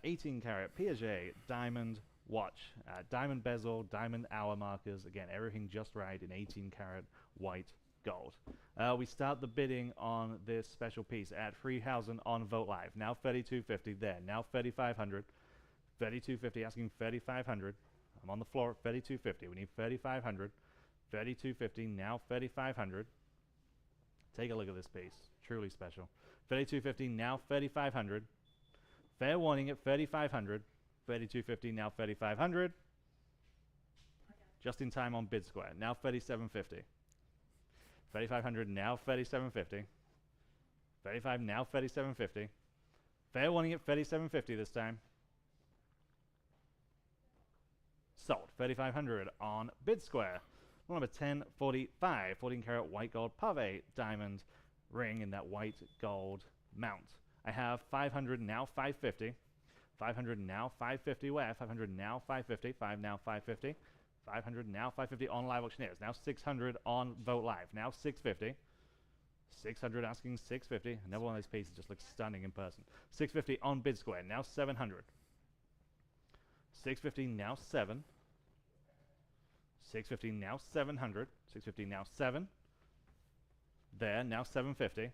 Speaker 1: 18 karat Piaget diamond watch. Diamond bezel, diamond hour markers. Again, everything just right in 18 karat white gold. We start the bidding on this special piece at 3,000 on Vogt Live. Now 3250 there. Now 3,500. 3250 asking 3,500. I'm on the floor at 3250. We need 3,500. 3250 now 3,500. Take a look at this piece. Truly special. 3250 now 3,500. Fair warning at 3,500. 3250 now 3,500. Just in time on bid square. Now 3,750. 3,500 now 3,750. 35 now 3,750. Fair warning at 3,750 this time. Sold. 3,500 on bid square. Number 1045, 14 karat white gold pave diamond ring in that white gold mount. I have 500 now 550. 500 now 550 where? 500 now 550. 5 now 550. 500 now 550 on Live Auctioneers. Now 600 on Vogt Live. Now 650. 600 asking 650. Another one of these pieces just looks stunning in person. 650 on bid square. Now 700. 650 now 7. 650 now 700. 650 now 7. There, now 750.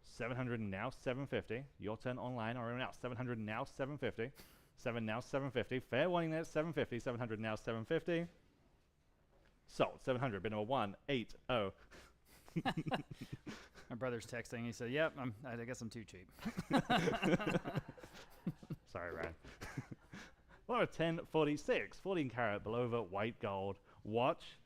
Speaker 1: 700 now 750. Your turn online or now. 700 now 750. 7 now 750. Fair warning there, 750. 700 now 750. Sold. 700. Bid number 180.
Speaker 5: My brother's texting. He said, "Yep, I guess I'm too cheap."
Speaker 1: Sorry, Ryan. Number 1046, 14 karat below white gold watch.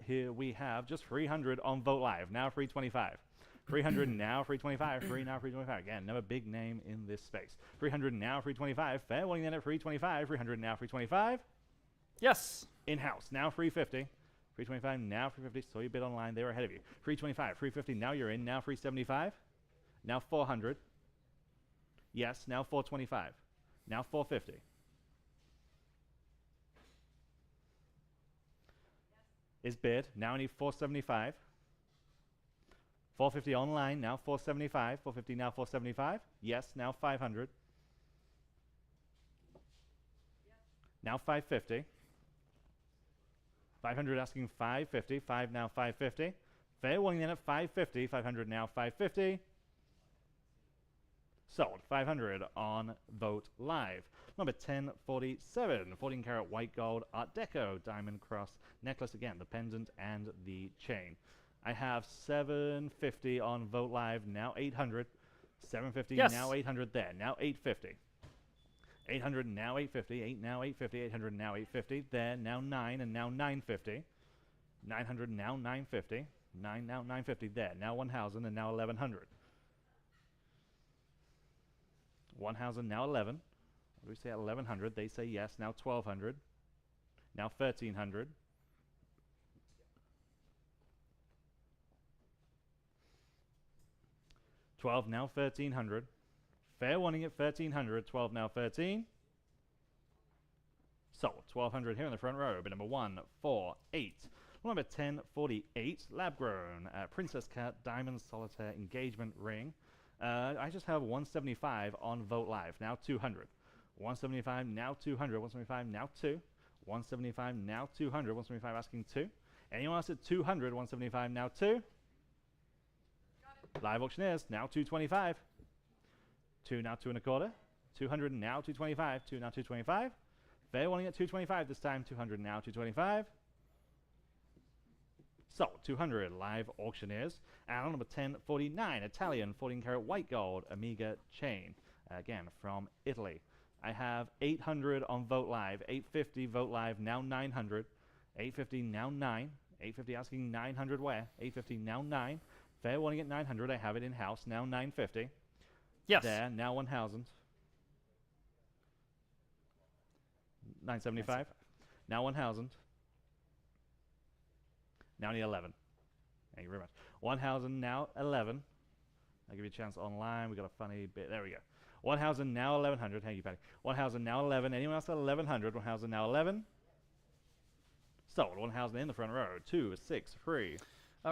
Speaker 1: Here we have just 300 on Vogt Live. Now 325. 300 now 325. 3 now 325. Again, another big name in this space. 300 now 325. Fair warning then at 325. 300 now 325.
Speaker 5: Yes.
Speaker 1: In-house now 350. 325 now 350. So you bid online. They were ahead of you. 325. 350. Now you're in. Now 375. Now 400. Yes. Now 425. Now 450. Is bid. Now I need 475. 450 online. Now 475. 450 now 475. Yes. Now 500. Now 550. 500 asking 550. 5 now 550. Fair warning then at 550. 500 now 550. Sold. 500 on Vogt Live. Number 1047, 14 karat white gold Art Deco diamond cross necklace. Again, the pendant and the chain. I have 750 on Vogt Live. Now 800. 750
Speaker 5: yes.
Speaker 1: Now 800 there. Now 850. 800 now 850. 8 now 850. 800 now 850 there. Now 9 and now 950. 900 now 950. 9, now 950 there. Now 1,000 and now 1,100. 1,000, now 11. What do we say at 1,100? They say yes. Now 1,200. Now 1,300. $12, now 1,300. Fair warning at 1,300. 12, now 13. So 1,200 here in the front row. Bit number 1, 4, 8. Number 10, 48. Lab grown. Princess Cat, Diamond Solitaire Engagement Ring. I just have 175 on Vote Live. Now 200. 175, now 200. 175, now 2. 175, now 200. 175 asking 2. Anyone else at 200? 175, now 2. Live auctioneers, now 225. 2, now 2 1/4. 200, now 225. 2, now 225. Fair warning at 225 this time. 200, now 225. So, 200 live auctioneers. And on number 1049, Italian 14-karat white gold Amiga chain. Again, from Italy. I have 800 on Vote Live. 850 Vote Live, now 900. 850, now 9. 850 asking 900 where? 850, now 9. Fair warning at 900. I have it in-house. Now 950.
Speaker 5: Yes.
Speaker 1: There, now 1,000. 975. Now 1,000. Now only 11. Thank you very much. 1,000, now 11. I'll give you a chance online. We got a funny bit. There we go. 1,000, now 1,100. Thank you, Patty. 1,000, now 11. Anyone else at 1,100? 1,000, now 11. Sold. 1,000 in the front row. 2, 6, 3.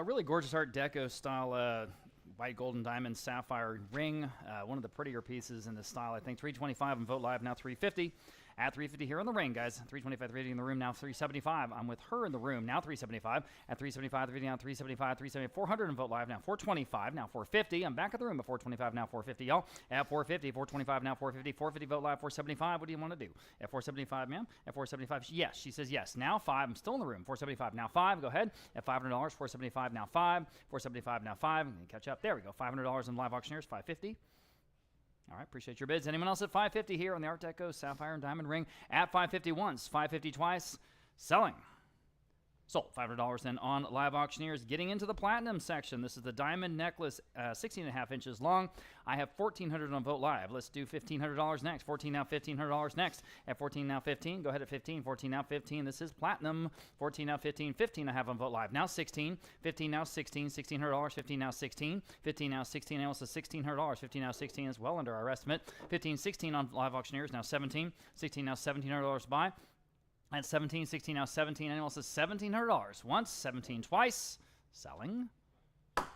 Speaker 5: Really gorgeous Art Deco style white, gold, and diamond sapphire ring. One of the prettier pieces in this style, I think. 325 on Vote Live, now 350. At 350 here in the ring, guys. 325, 380 in the room, now 375. I'm with her in the room, now 375. At 375, 380 now 375, 370, 400 in Vote Live, now 425, now 450. I'm back at the room at 425, now 450, y'all. At 450, 425, now 450, 450 Vote Live, 475. What do you want to do? At 475, ma'am? At 475, yes. She says yes. Now 5. I'm still in the room. 475, now 5. Go ahead. At $500, 475, now 5. 475, now 5. I'm going to catch up. There we go. $500 in live auctioneers, 550. All right, appreciate your bids. Anyone else at 550 here on the Art Deco Sapphire and Diamond Ring? At 550 once, 550 twice, selling. Sold. $500 then on live auctioneers. Getting into the platinum section. This is the diamond necklace, 16.5 inches long. I have $1,400 on Vote Live. Let's do $1,500 next. 14 now, $1,500 next. At 14 now, 15. Go ahead at 15. 14 now, 15. This is platinum. 14 now, 15. 15 I have on Vote Live. Now 16. 15 now, 16. $1,600. 15 now, 16. 15 now, 16. I also $1,600. 15 now, 16 is well under our estimate. 15, 16 on live auctioneers. Now 17. 16 now, $1,700 buy. At 17, 16 now, 17. Anyone else is $1,700 once, 17 twice. Selling.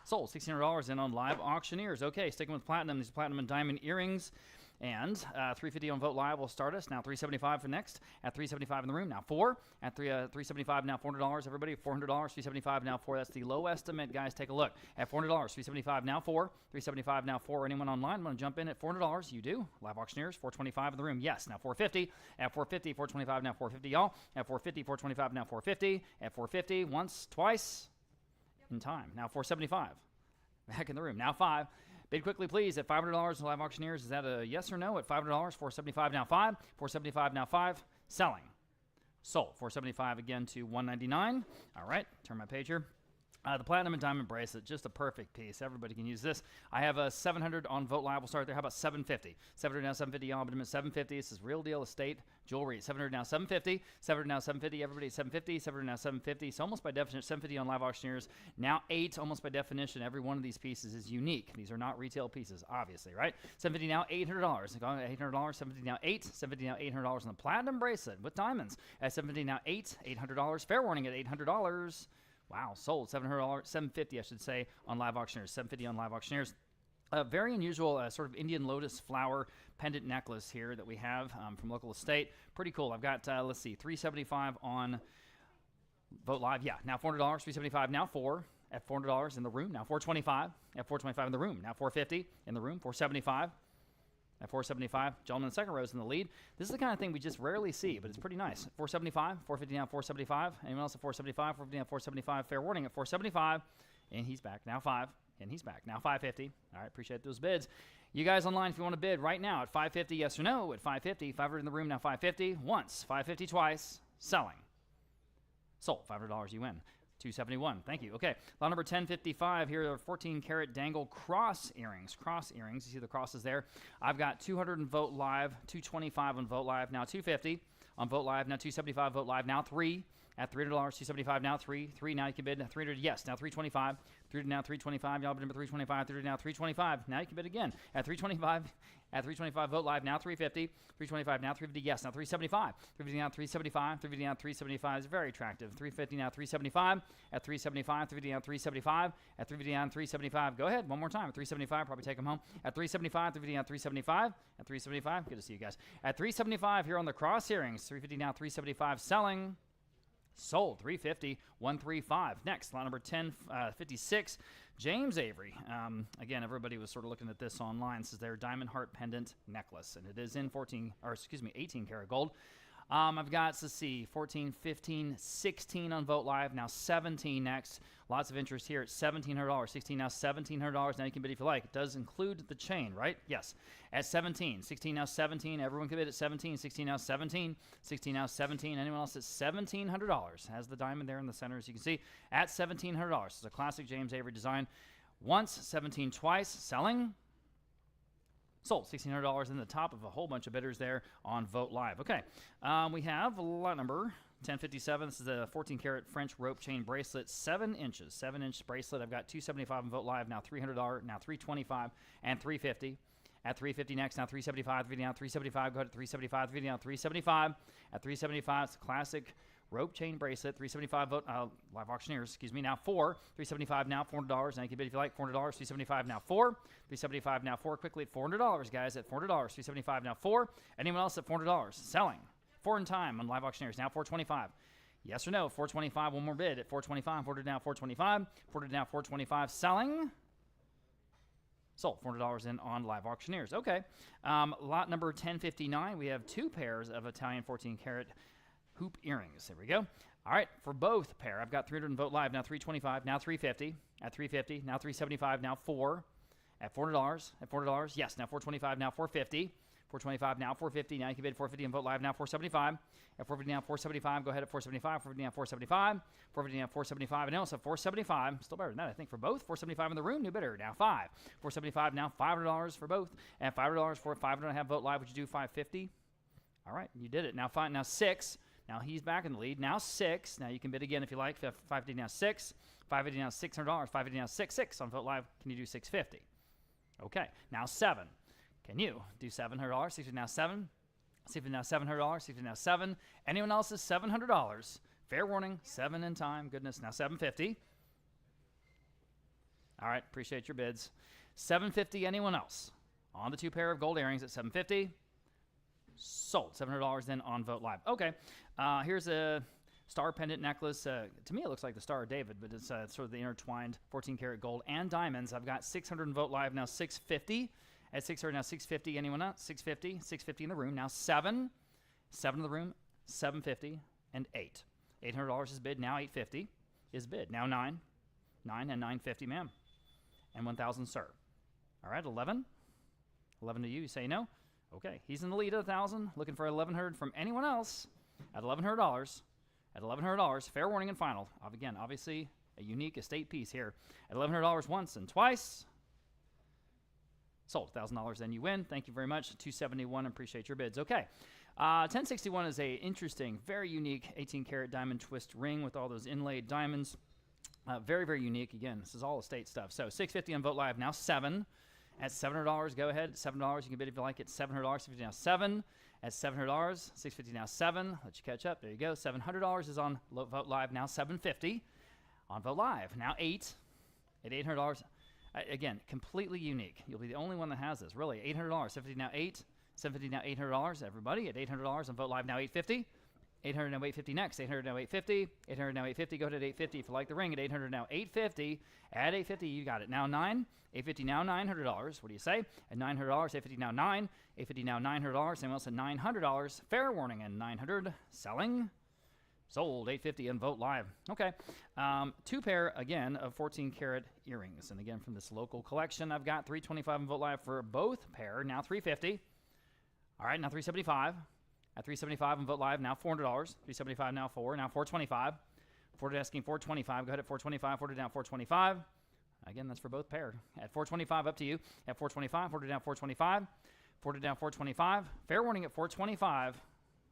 Speaker 5: Sold. $1,600 in on live auctioneers. Okay, sticking with platinum. These platinum and diamond earrings. And 350 on Vote Live will start us. Now 375 for next. At 375 in the room. Now 4. At 375 now $400. Everybody, $400. 375 now 4. That's the low estimate, guys. Take a look. At $400. 375 now 4. 375 now 4. Anyone online want to jump in at $400? You do. Live auctioneers. 425 in the room. Yes. Now 450. At 450. 425 now 450. Y'all. At 450. 425 now 450. At 450. Once, twice. In time. Now 475. Back in the room. Now 5. Bid quickly, please. At $500 live auctioneers, is that a yes or no? At $500, 475 now 5, 475 now 5, selling. Sold. 475 again to 199. All right, turn my page here. The platinum and diamond bracelet, just a perfect piece. Everybody can use this. I have a 700 on Vote Live. We'll start there. How about 750? 700 now 750. Y'all, but 750. This is real deal estate jewelry. 700 now 750. 700 now 750. Everybody 750. 700 now 750. So almost by definition, 750 on live auctioneers. Now 8. Almost by definition, every one of these pieces is unique. These are not retail pieces, obviously, right? 750 now $800. $800. 750 now 8. 750 now $800 on the platinum bracelet with diamonds. At 750 now 8. $800. Fair warning at $800. Wow, sold. $700, $750, I should say, on live auctioneers. $750 on live auctioneers. A very unusual sort of Indian lotus flower pendant necklace here that we have from local estate. Pretty cool. I've got, let's see, $375 on Vote Live. Yeah, now $400, $375, now 4 at $400 in the room. Now $425 at $425 in the room. Now $450 in the room. $475 at $475. Gentleman in the second row is in the lead. This is the kind of thing we just rarely see, but it's pretty nice. $475, $450 now $475. Anyone else at $475? $450 now $475. Fair warning at $475. And he's back. Now 5. And he's back. Now $550. All right, appreciate those bids. You guys online, if you want to bid right now at $550, yes or no, at $550. $500 in the room, now $550. Once. $550 twice. Selling. Sold. $500 you win. 271. Thank you. Okay. Lot number 1055. Here are 14 karat dangle cross earrings. Cross earrings. You see the crosses there. I've got 200 on Vogt Live, 225 on Vogt Live, now 250 on Vogt Live, now 275 Vogt Live, now 3 at $300, 275 now 3 now you can bid 300, yes, now 325, 300 now 325, y'all bid number 325, 300 now 325, now you can bid again at 325, at 325 Vogt Live, now 350, 325 now 350, yes, now 375, 350 now 375, 350 now 375 is very attractive, 350 now 375, at 375, 350 now 375, at 350 now 375, go ahead, one more time, at 375, probably take them home, at 375, 350 now 375, at 375, good to see you guys, at 375 here on the cross earrings, 350 now 375, selling. Sold, 350, 135. Next, lot number 1056, James Avery. Again, everybody was sort of looking at this online. This is their diamond heart pendant necklace, and it is in 18 karat gold. I've got, let's see, 14, 15, 16 on Vogt Live, now 17 next. Lots of interest here at $1,700. 16 now $1,700. Now you can bid if you like. It does include the chain, right? Yes. At 17. 16 now 17. Everyone can bid at 17. 16 now 17. 16 now 17. Anyone else at $1,700. Has the diamond there in the center, as you can see, at $1,700. It's a classic James Avery design. Once, 17 twice. Selling. Sold, $1,600 in the top of a whole bunch of bidders there on Vogt Live. Okay, we have lot number 1057. This is a 14 karat French rope chain bracelet, 7 inches, 7-inch bracelet. I've got 275 on Vogt Live, now $300, now $325, and $350. At $350 next, now $375, 350 now $375. Go ahead at $375, 350 now $375. At $375, it's a classic rope chain bracelet, $375 Vogt Live auctioneers, excuse me, now 4, $375 now $400. Now you can bid if you like, $400, $375 now 4, $375 now 4, quickly at $400, guys, at $400, $375 now 4. Anyone else at $400? Selling. 4 in time on Live auctioneers, now $425. Yes or no? $425, one more bid at $425. $400 now $425. $400 now $425. Selling. Sold, $400 in on Live auctioneers. Okay, lot number 1059. We have 2 pairs of Italian 14 karat hoop earrings. There we go. All right, for both pair, I've got 300 in Vogt Live, now $325, now $350, at $350, now $375, now 4, at $400, at $400, yes, now $425, now $450, $425, now $450, now you can bid $450 in Vogt Live, now $475, at $450, now $475, go ahead at $475, $450, now $475, $450, now $475, and also $475, still better than that, I think, for both, $475 in the room, new bidder, now 5, $475, now $500 for both, and $500 for $500, have Vogt Live, would you do $550? All right, you did it, now 5, now 6, now he's back in the lead. Now 6. Now you can bid again if you like. 550 now 6. 550 now $600. 550 now 6 on Vogt Live. Can you do 650? Okay. Now 7. Can you do $700? 650 now 7. 650 now $700. 650 now 7. Anyone else is $700? Fair warning. 7 in time. Goodness. Now 750. All right. Appreciate your bids. 750. Anyone else? On the 2 pair of gold earrings at 750. Sold. $700 then on Vogt Live. Okay. Here's a star pendant necklace. To me, it looks like the Star of David, but it's sort of the intertwined 14 karat gold and diamonds. I've got 600 in Vogt Live, now 650. At 600, now 650. Anyone else? 650. 650 in the room. Now 7. 7 in the room. 750 and 8. $800 is bid. Now 850 is bid. Now 9. 9 and 950, ma'am. And 1,000, sir. All right, 11. 11 to you. You say no? Okay, he's in the lead at 1,000. Looking for 1,100 from anyone else at $1,100. At $1,100, fair warning and final. Again, obviously a unique estate piece here. At $1,100 once and twice. Sold. $1,000, then you win. Thank you very much. 271. Appreciate your bids. Okay. 1061 is a interesting, very unique 18 karat diamond twist ring with all those inlaid diamonds. Very, very unique. Again, this is all estate stuff. So 650 on Vogt Live, now 7. At $700, go ahead. At $7, you can bid if you like it. $700, 650 now 7. At $700, 650 now 7. Let you catch up. There you go. $700 is on Vogt Live, now 750. On Vogt Live, now 8. At $800, again, completely unique. You'll be the only one that has this, really. $800, 750 now 8. 750 now $800. Everybody at $800 on Vogt Live, now 850. 800 now 850 next. 800 now 850. 800 now 850. Go ahead at 850 if you like the ring. At 800 now 850. At 850, you got it. Now 9. 850 now $900. What do you say? At $900, 850 now 9. 850 now $900. Anyone else at $900? Fair warning and 900. Selling. Sold. 850 and Vogt Live. Okay. 2 pair again of 14 karat earrings. And again from this local collection, I've got 325 and Vogt Live for both pair. Now 350. All right. Now 375. At $375 on Vogt Live, now $400. $375 now 4. Now $425. Ford asking 425. Go ahead at 425. Ford down 425. Again, that's for both pair. At 425, up to you. At 425, Ford down 425. Ford down 425. Fair warning at 425.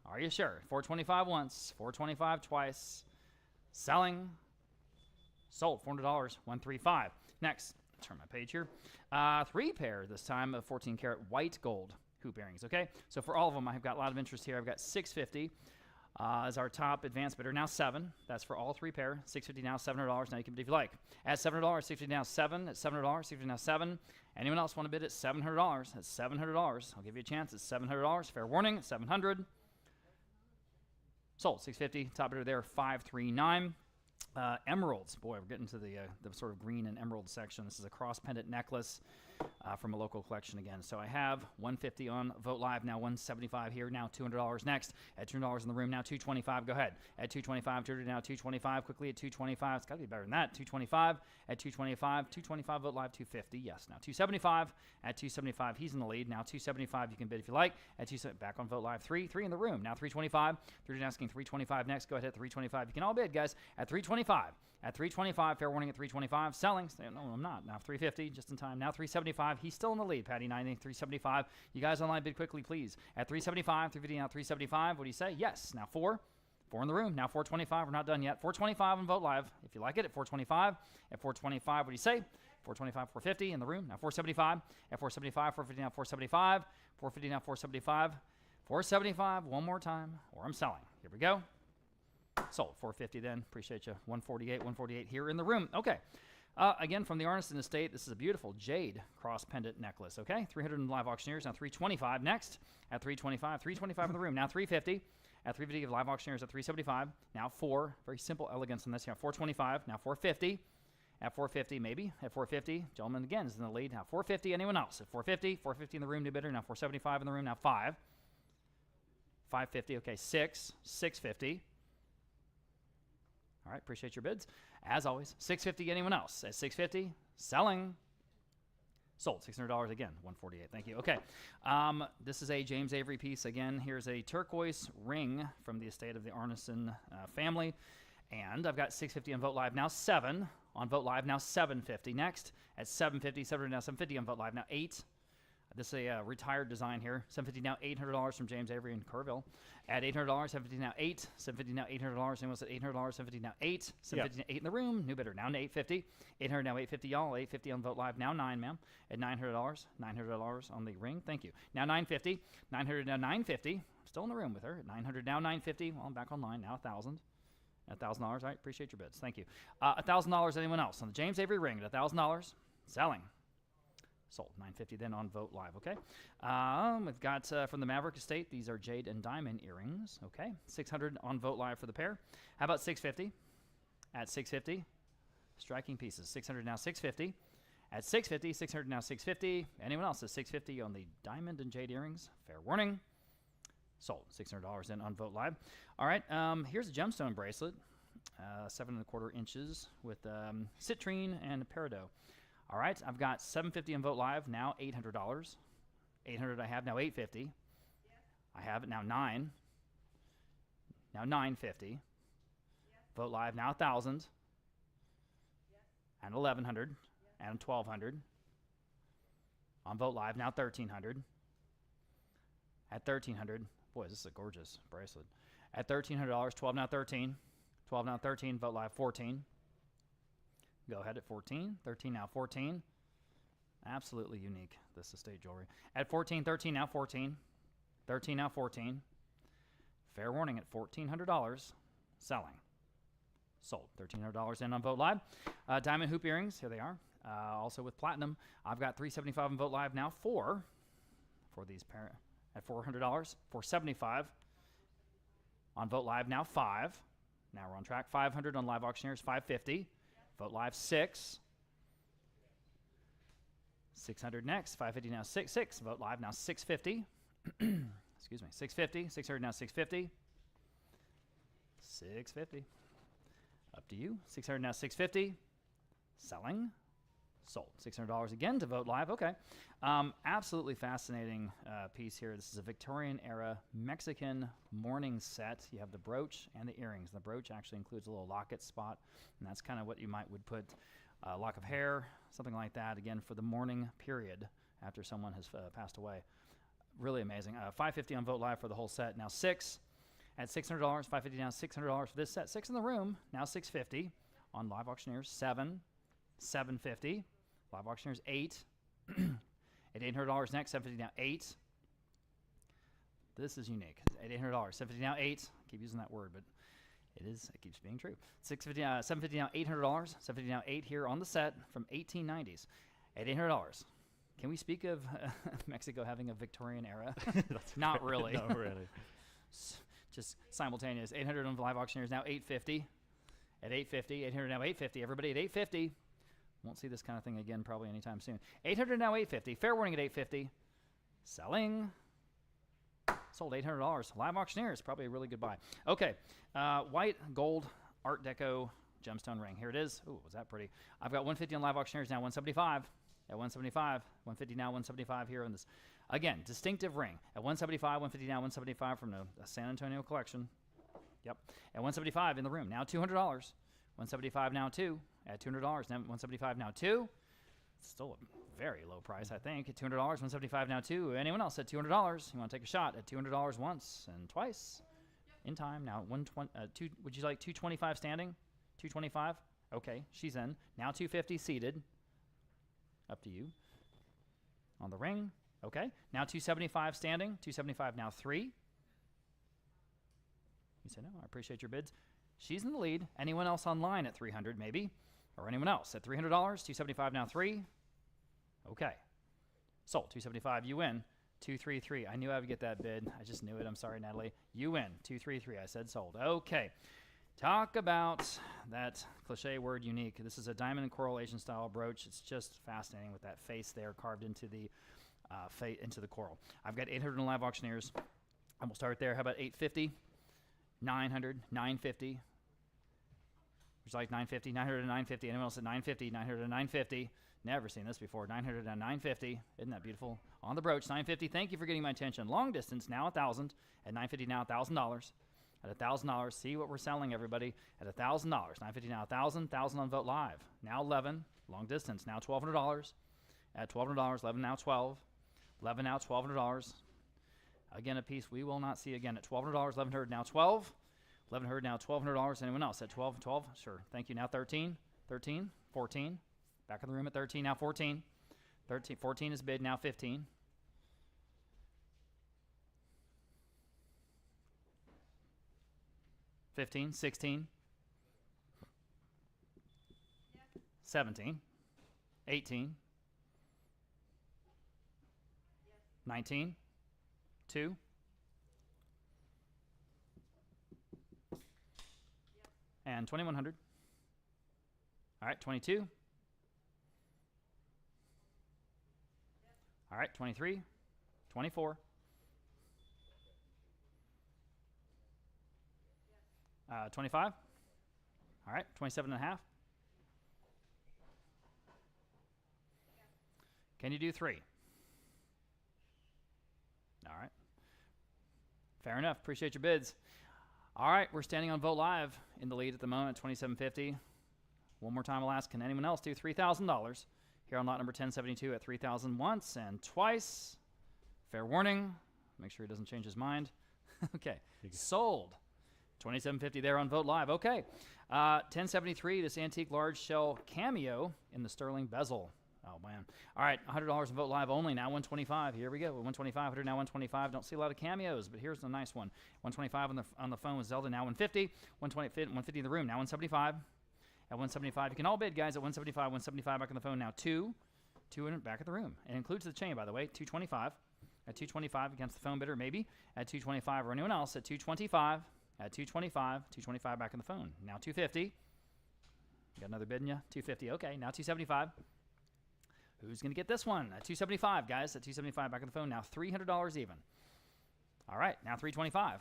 Speaker 5: Are you sure? 425 once, 425 twice. Selling. Sold. $400. 135. Next, turn my page here. 3 pair this time of 14 karat white gold hoop earrings. Okay, so for all of them, I've got a lot of interest here. I've got 650 as our top advanced bidder. Now 7. That's for all 3 pair. 650 now, $700. Now you can bid if you like. At $700, 650 now 7. At $700, 650 now 7. Anyone else want to bid at $700? At $700. I'll give you a chance. It's $700. Fair warning. 700. Sold. 650. Top bidder there. 539. Emeralds. Boy, we're getting to the sort of green and emerald section. This is a cross pendant necklace from a local collection again. So I have 150 on Vote Live, now 175 here, now $200 next. At $200 in the room, now 225. Go ahead. At 225, now 225. Quickly at 225. It's got to be better than that. 225. At 225. 225 Vote Live, 250. Yes. Now 275. At 275, he's in the lead. Now 275, you can bid if you like. At 275, back on Vote Live, 3 in the room. Now 325. 3 asking 325 next. Go ahead at 325. You can all bid, guys. At 325. At 325, fair warning at 325. Selling. No, I'm not. Now 350, just in time. Now 375. He's still in the lead. Patty 90, 375. You guys online, bid quickly, please. At 375, 350 now 375. What do you say? Yes. Now 4 in the room. Now 425. We're not done yet. 425 on Vote Live. If you like it, at 425. At 425, what do you say? 425, 450 in the room. Now 475. At 475, 450 now 475. 450 now 475. 475 one more time, or I'm selling. Here we go. Sold. 450 then. Appreciate you. 148 here in the room. Okay. Again, from the Arneson Estate, this is a beautiful jade cross pendant necklace. Okay. 300 in live auctioneers. Now 325 next. At 325. 325 in the room. Now 350. At 350 of live auctioneers at 375. Now 4. Very simple elegance on this. Now 425. Now 450. At 450, maybe. At 450. Gentleman again is in the lead. Now 450. Anyone else? At 450. 450 in the room. New bidder. Now 475 in the room. Now 5. 550. Okay. 6. 650. All right, appreciate your bids. As always, 650. Anyone else? At 650, selling. Sold. $600 again. 148. Thank you. Okay, this is a James Avery piece again. Here's a turquoise ring from the estate of the Arneson family, and I've got 650 on Vote Live now 7 on Vote Live now 750 next. At 750, 700 now 750 on Vote Live now 8. This is a retired design here. 750 now $800 from James Avery in Kerrville. At $800, 750 now 8. 750 now $800. Anyone said $800? 750 now 8. 750 now 8 in the room. New bidder now 850. 800 now 850 y'all. 850 on Vote Live now 9, ma'am. At $900. $900 on the ring. Thank you. Now 950. 900 now 950. Still in the room with her. At 900 now 950. Well, I'm back online now 1,000. At $1,000. All right. Appreciate your bids. Thank you. $1,000. Anyone else on the James Avery ring at $1,000? Selling. Sold. $950 then on Vote Live. Okay. We've got from the Maverick Estate. These are jade and diamond earrings. Okay. $600 on Vote Live for the pair. How about $650? At $650, striking pieces. $600 now $650. At $650, $600 now $650. Anyone else at $650 on the diamond and jade earrings? Fair warning. Sold. $600 then on Vote Live. All right. Here's a gemstone bracelet. 7 1/4 inches with citrine and peridot. All right, I've got $750 on Vote Live, now $800. $800 I have, now $850. Yes. I have it now 9. Now $950. Yes. Vote Live, now 1,000. Yes. And 1,100. Yes. And 1,200. On Vote Live, now 1,300. At 1,300, boy, this is a gorgeous bracelet. At $1,300, 12 now 13. 12 now 13, Vote Live 14. Go ahead at 14. 13 now 14. Absolutely unique, this estate jewelry. At 14, 13 now 14. 13 now 14. Fair warning at $1,400. Selling. Sold. $1,300 in on Vote Live. Diamond hoop earrings. Here they are. Also with platinum. I've got $375 on Vote Live now. 4 for these pair at $400. $475 on Vote Live now. 5. Now we're on track. $500 on Live Auctioneers. $550. Vote Live 6. $600 next. $550 now 6. Vote Live now $650. Excuse me. $650. $600 now $650. $650. Up to you. $600 now $650. Selling. Sold. $600 again to Vote Live. Okay. Absolutely fascinating piece here. This is a Victorian era Mexican mourning set. You have the brooch and the earrings. The brooch actually includes a little locket spot, and that's kind of what you would put a lock of hair, something like that, again, for the mourning period after someone has passed away. Really amazing. $550 on Vote Live for the whole set. Now 6 at $600. $550 now, $600 for this set. 6 in the room. Now $650 on Live Auctioneers. 7, $750. Live Auctioneers 8 at $800 next. $750 now 8. This is unique. At $800. $750 now 8. I keep using that word, but it keeps being true. $750 now $800. $750 now 8 here on the set from 1890s at $800. Can we speak of Mexico having a Victorian era? Not really.
Speaker 1: Not really.
Speaker 5: Just simultaneous. 800 on Live Auctioneers now 850 at 850. 800 now 850. Everybody at 850. Won't see this kind of thing again probably anytime soon. 800 now 850. Fair warning at 850. Selling. Sold $800. Live Auctioneers, probably a really good buy. Okay, white gold Art Deco gemstone ring. Here it is. Ooh, was that pretty? I've got 150 on Live Auctioneers now 175. At 175. 150 now 175 here on this. Again, distinctive ring. At 175, 150 now 175 from the San Antonio collection. Yep. At 175 in the room. Now $200. 175 now 2. At $200, now 175 now 2. Still a very low price, I think. At $200, 175 now 2. Anyone else at $200? You want to take a shot at $200 once and twice? In time. Now 120. Would you like 225 standing? 225. Okay, she's in. Now 250 seated. Up to you. On the ring. Okay. Now 275 standing. 275 now 3. You say no. I appreciate your bids. She's in the lead. Anyone else online at 300 maybe? Or anyone else at $300? 275 now 3. Okay. Sold. 275. You win. 233. I knew I would get that bid. I just knew it. I'm sorry, Natalie. You win. 233. I said sold. Okay. Talk about that cliche word unique. This is a diamond and coral Asian style brooch. It's just fascinating with that face there carved into the coral. I've got 800 on Live Auctioneers. And we'll start there. How about 850? 900, 950. Would you like 950? 900 and 950. Anyone else at 950? 900 and 950. Never seen this before. 900 and 950. Isn't that beautiful? On the brooch, 950. Thank you for getting my attention. Long distance, now 1,000. At 950 now $1,000. At $1,000, see what we're selling, everybody. At $1,000, 950 now 1,000. 1,000 on Vote Live. Now 11. Long distance, now $1,200. At $1,200, 11 now 12. 11 now $1,200. Again, a piece we will not see again at $1,200. 1,100 now 12. 1,100 now $1,200. Anyone else at 12? 12? Sure. Thank you. Now 13. 13. 14. Back in the room at 13. Now 14. 13. 14 is bid. Now 15. 15. 16. 17. 18. 19. 2. And 2,100. All right, 22. All right, 23. 24. 25. All right, 27 and a half. Can you do 3? All right. Fair enough. Appreciate your bids. All right, we're standing on Vote Live in the lead at the moment, $2,750. One more time, I'll ask, can anyone else do $3,000? Here on lot number 1072 at $3,000 once and twice. Fair warning. Make sure he doesn't change his mind. Okay, sold. $2,750 there on Vote Live. Okay, 1073, this antique large shell cameo in the sterling bezel. Oh, man. All right, $100 on Vote Live only. Now $125. Here we go. 125, 100 now $125. Don't see a lot of cameos, but here's the nice one. 125 on the phone with Zelda. Now $150. 150 in the room. Now $175. At $175, you can all bid, guys. At $175. $175 back on the phone. Now $2 back at the room. It includes the chain, by the way. $225. At $225 against the phone bidder, maybe. At $225 or anyone else. At $225. At $225. $225 back on the phone. Now $250. Got another bid in you? $250. Okay. Now $275. Who's going to get this one? At $275, guys. At $275 back on the phone. Now $300 even. All right. Now $325.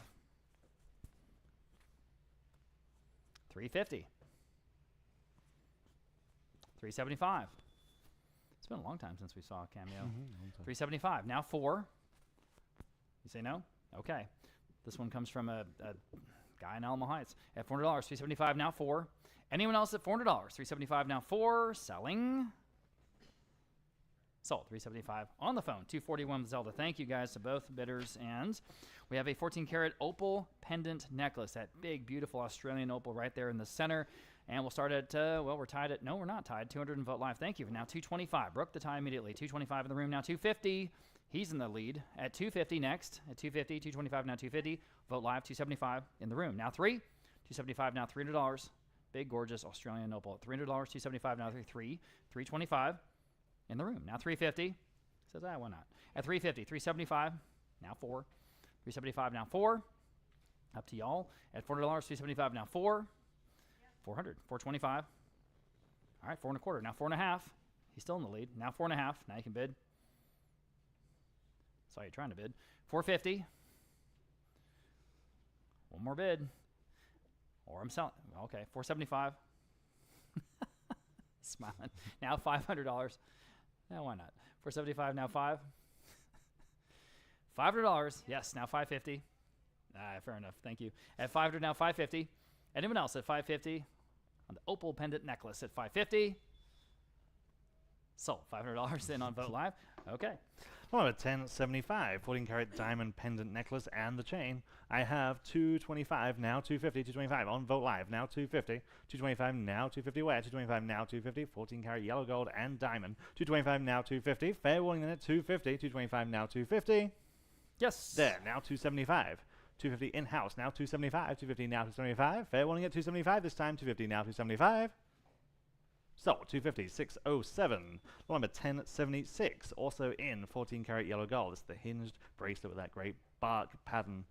Speaker 5: $350. $375. been a long time since we saw a cameo. 375. Now 4. You say no? Okay. This one comes from a guy in Alamo Heights. At $400, 375. Now 4. Anyone else at $400? 375. Now 4. Selling. Sold. 375 on the phone. 241 with Zelda. Thank you guys to both bidders. And we have a 14-karat opal pendant necklace. That big, beautiful Australian opal right there in the center. And we'll start at, well, we're tied at, no, we're not tied. 200 and Vote Live. Thank you. Now 225. Broke the tie immediately. 225 in the room. Now 250. He's in the lead. At 250 next. At 250. 225 now 250. Vote Live. 275 in the room. Now 3. 275 now $300. Big, gorgeous Australian opal. At $300. 275 now 3. 325 in the room. Now 350. Says, why not? At 350. 375. Now 4. 375 now 4. Up to y'all. At $400. 375 now 4. 400, 425. All right, 4 and a quarter. Now 4 and a half. He's still in the lead. Now 4 and a half. Now you can bid. Saw you trying to bid. 450. One more bid. Or I'm selling. Okay, 475. Smiling. Now $500. Now why not? 475. Now 5. $500. Yes. Now 550. Fair enough. Thank you. At 500. Now 550. Anyone else at 550 on the opal pendant necklace at 550? Sold. $500 in on Vote Live. Okay.
Speaker 1: Well, at 1075, 14-karat diamond pendant necklace and the chain. I have 225 now 250, 225 on Vote Live now 250, 225 now 250 where 225 now 250, 14-karat yellow gold and diamond. 225 now 250. Fair warning at 250, 225 now 250.
Speaker 5: Yes.
Speaker 1: There now 275. 250 in-house, now 275, 250 now 275. Fair warning at 275 this time, 250 now 275. So, 250, 607. Number 1076, also in 14-karat yellow gold. It's the hinged bracelet with that great bark pattern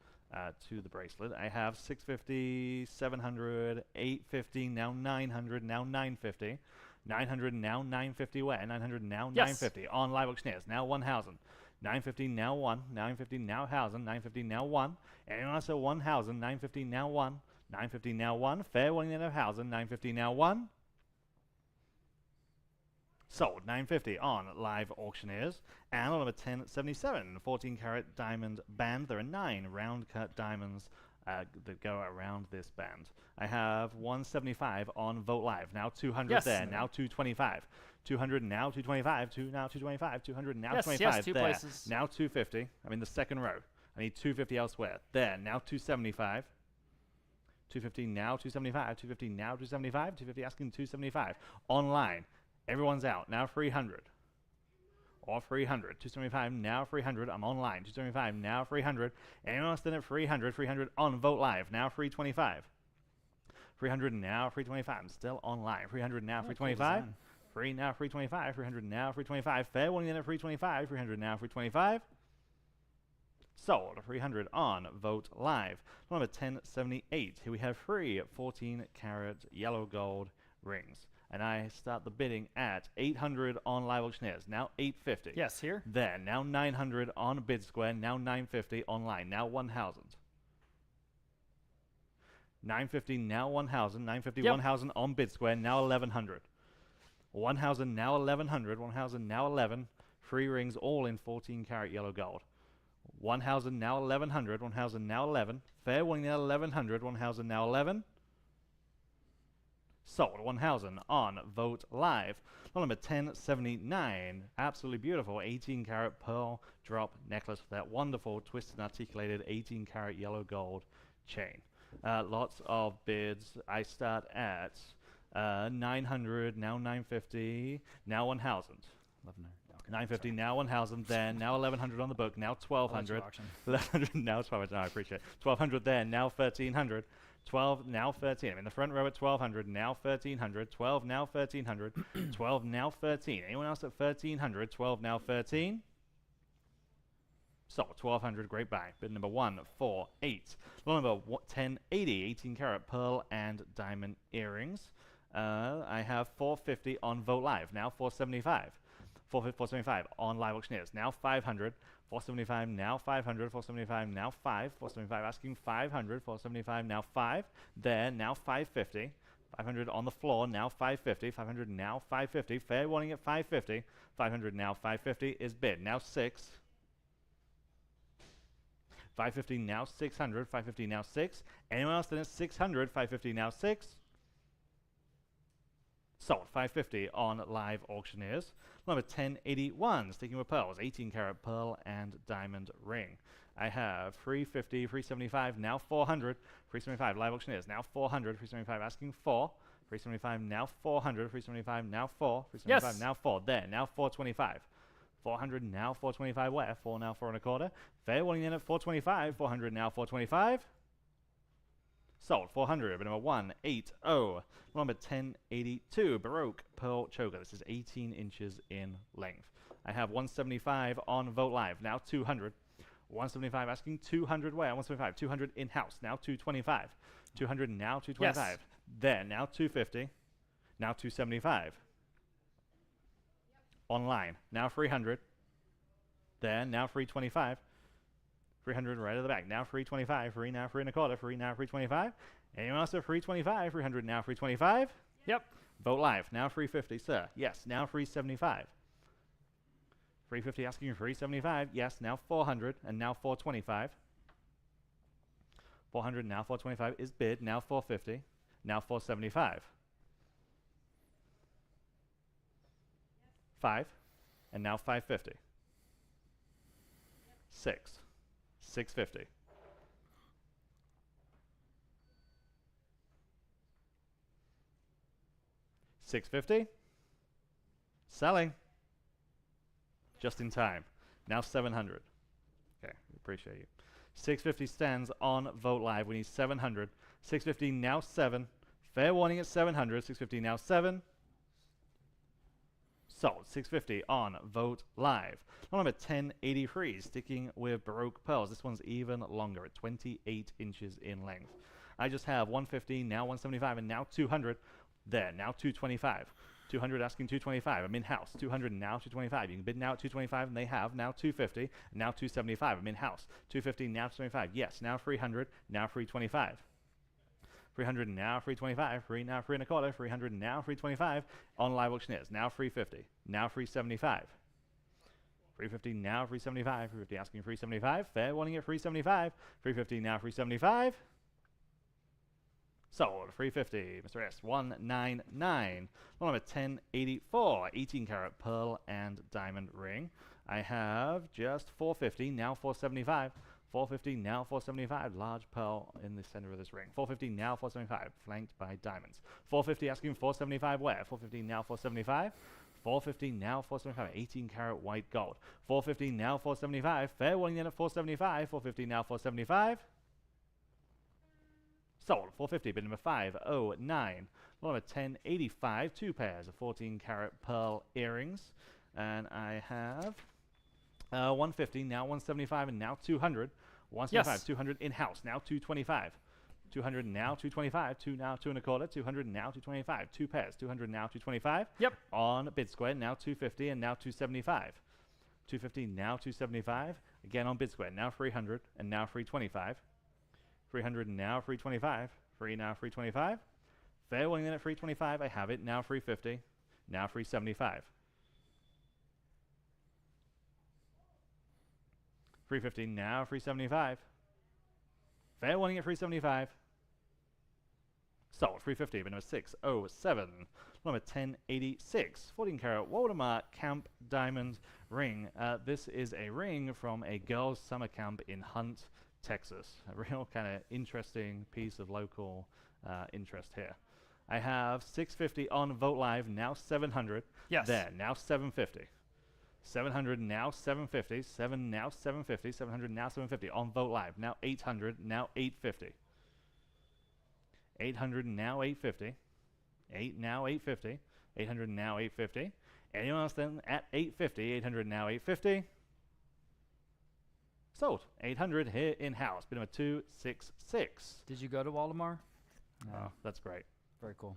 Speaker 1: to the bracelet. I have 650, 700, 850, now 900, now 950. 900 now 950 where? 900 now 950 on Live Auctioneers, now 1,000. 950 now 1, 950 now 1,000, 950 now 1, and also 1,000, 950 now 1, 950 now 1, fair warning at 1,000, 950 now 1. Sold 950 on Live Auctioneers. And on number 1077, 14-karat diamond band. There are 9 round cut diamonds that go around this band. I have 175 on Vote Live. Now 200 there. Now 225. 200 now 225. Now 225. 200 now 25
Speaker 5: yes, two
Speaker 1: there.
Speaker 5: Places.
Speaker 1: Now 250. I'm in the second row. I need 250 elsewhere. There. Now 275. 250 now 275. 250 now 275. 250 asking 275. Online. Everyone's out. Now 300. Or 300. 275 now 300. I'm online. 275 now 300. Anyone else then at 300? 300 on Vote Live. Now 325. 300 now 325. I'm still online. 300 now 325. Free now 325. 300 now 325. Fair warning then at 325. 300 now 325. Sold. 300 on Vote Live. Number 1078. Here we have 3 14-karat yellow gold rings. And I start the bidding at 800 on Live Auctioneers. Now 850.
Speaker 5: Yes, here.
Speaker 1: There. Now 900 on Bid Square. Now 950 online. Now 1,000. 950 now 1,000. 950 1,000 on Bid Square. Now 1,100. 1,000 now 1,100. 1,000 now 11. 3 rings all in 14-karat yellow gold. 1,000 now 1,100. 1,000 now 11. Fair warning now 1,100. 1,000 now 11. Sold. 1,000 on Vote Live. Number 1079. Absolutely beautiful 18-karat pearl drop necklace with that wonderful twisted and articulated 18-karat yellow gold chain. Lots of bids. I start at 900, now 950, now 1,000. 950, now 1,000, then now 1,100 on the book, now 1,200. 1,100, now 1,200. I appreciate it. 1,200 there, now 1,300. 12, now 13. I'm in the front row at 1,200, now 1,300. 12, now 1,300. 12, now 13. Anyone else at 1,300? 12, now 13. So, 1,200, great buy. Bid number 148. Number 1080, 18-karat pearl and diamond earrings. I have 450 on Vote Live, now 475. 475 on Live Auctioneers, now 500. 475 now 500. 475 now 5. 475 asking 500. 475 now 5. There, now 550. 500 on the floor, now 550. 500 now 550. Fair warning at 550. 500 now 550 is bid. Now 6. 550 now 600. 550 now 6. Anyone else then at 600. 550 now 6. Sold. 550 on live auctioneers. Number 1081, sticking with pearls, 18 karat pearl and diamond ring. I have 350, 375, now 400, 375 live auctioneers, now 400, 375 asking 4, 375 now 400, 375 now 4, 375
Speaker 5: Yes.
Speaker 1: now 4, there, now 425. 400 now 425 where? 4 now 4 and a quarter. Fair warning in at 425, 400 now 425. Sold. 400, but number 180. Number 1082, Baroque Pearl Choker. This is 18 inches in length. I have 175 on Vote Live, now 200. 175 asking 200 where? 175. 200 in-house, now 225. 200 now 225.
Speaker 5: Yes.
Speaker 1: There, now 250. Now 275. Online, now 300. There, now 325. 300 right at the back. Now 325. 3 now 3 and a quarter. 3 now 325. Anyone else at 325? 300 now 325.
Speaker 5: Yep.
Speaker 1: Vote live. Now 350, sir. Yes. Now 375. 350 asking 375. Yes. Now 400 and now 425. 400 now 425 is bid. Now 450. Now 475. 5 and now 550. 6. 650. 650. Selling. Just in time. Now 700. Okay, appreciate you. 650 stands on Vote Live. We need 700. 650 now 7. Fair warning at 700. 650 now 7. Sold. 650 on Vote Live. Number 1083, sticking with Baroque Pearls. This one's even longer at 28 inches in length. I just have 150, now 175, and now 200. There, now 225. 200 asking 225. I'm in-house. 200 now 225. You can bid now at 225, and they have. Now 250, now 275. I'm in-house. 250 now 225. Yes, now 300, now 325. 300 now 325. 3 now 3 and a quarter. 300 now 325. On live auctioneers. Now 350. Now 375. 350 now 375. 350 asking 375. Fair warning at 375. 350 now 375. Sold. 350. Mr. S. 199. Number 1084. 18 karat pearl and diamond ring. I have just 450. Now 475. 450 now 475. Large pearl in the center of this ring. 450 now 475. Flanked by diamonds. 450 asking 475 where? 450 now 475. 450 now 475. 18 karat white gold. 450 now 475. Fair warning then at 475. 450 now 475. Sold. 450. Bid number 509. Number 1085. 2 pairs of 14 karat pearl earrings. And I have 150, now 175, and now 200. 175,
Speaker 5: Yes.
Speaker 1: 200 in-house, now 225. 200 now 225, 2 now 2 and a quarter, 200 now 225, 2 pairs, 200 now 225.
Speaker 5: Yep.
Speaker 1: On bid square, now 250 and now 275. 250 now 275, again on bid square, now 300 and now 325. 300 now 325, 3 now 325. Fair warning then at 325, I have it, now 350, now 375. 350 now 375. Fair warning at 375. Sold. 350, but number 607. Number 1086. 14 karat Waldemar Camp Diamond ring. This is a ring from a girls' summer camp in Hunt, Texas. A real kind of interesting piece of local interest here. I have 650 on Vote Live, now 700.
Speaker 5: Yes.
Speaker 1: There, now 750. 700 now 750, 7 now 750, 700 now 750 on Vote Live, now 800, now 850. 800 now 850. 8 now 850. 800 now 850. Anyone else then at 850, 800 now 850. Sold. 800 here in-house. Bid number 266.
Speaker 5: Did you go to Waldemar?
Speaker 1: Oh, that's great.
Speaker 5: Very cool.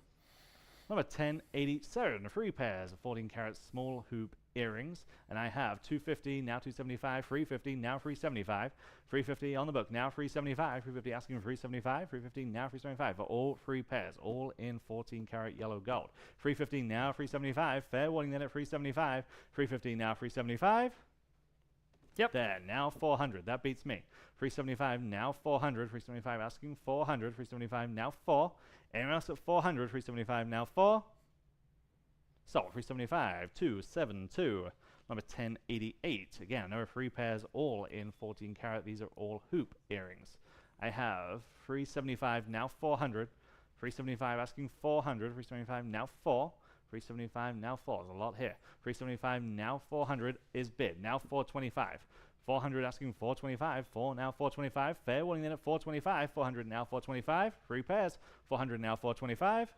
Speaker 1: Number 1087, 3 pairs of 14 karat small hoop earrings, and I have 250, now 275, 350, now 375, 350 on the book, now 375, 350 asking for 375, 350 now 375 for all 3 pairs, all in 14 karat yellow gold. 350 now 375, fair warning then at 375, 350 now 375.
Speaker 5: Yep.
Speaker 1: There, now 400. That beats me. 375 now 400. 375 asking 400. 375 now 4. Anyone else at 400? 375 now 4. Sold. 375. 272. Number 1088. Again, there are 3 pairs, all in 14 karat. These are all hoop earrings. I have 375 now 400. 375 asking 400. 375 now 4. 375 now 4. There's a lot here. 375 now 400 is bid. Now 425. 400 asking 425. 4 now 425. Fair warning then at 425. 400 now 425. 3 pairs. 400 now 425.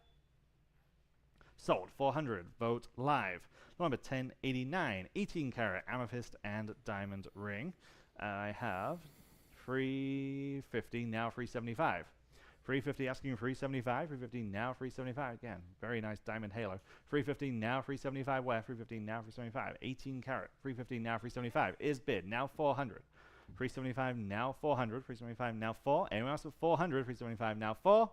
Speaker 1: Sold. 400. Vote live. Number 1089. 18 karat amethyst and diamond ring. I have 350 now 375. 350 asking 375, 350 now 375. Again, very nice diamond halo. 350 now 375 where? 350 now 375. 18 karat. 350 now 375 is bid. Now 400. 375 now 400. 375 now 4. Anyone else at 400? 375 now 4.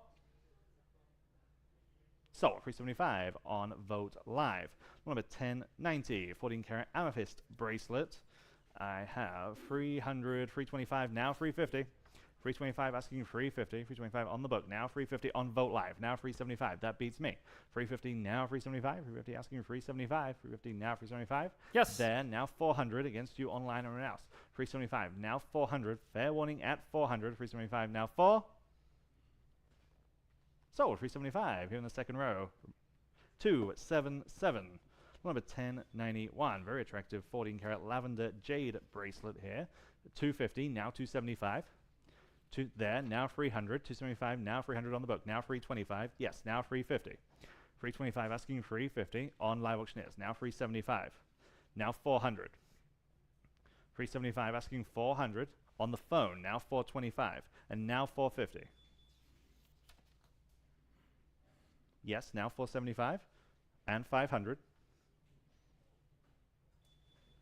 Speaker 1: Sold. 375 on Vote Live. Number 1090, 14 karat amethyst bracelet. I have 300, 325 now 350. 325 asking 350, 325 on the book, now 350 on Vote Live, now 375, that beats me. 350 now 375, 350 asking 375, 350 now 375.
Speaker 5: Yes.
Speaker 1: There, now 400 against you online or anyone else. 375 now 400, fair warning at 400, 375 now 4. Sold. 375 here in the second row. 277. Number 1091, very attractive 14 karat lavender jade bracelet here. 250 now 275. There, now 300, 275, now 300 on the book, now 325, yes, now 350. 325 asking 350 on live auctioneers, now 375, now 400. 375 asking 400 on the phone, now 425, and now 450. Yes, now 475, and 500.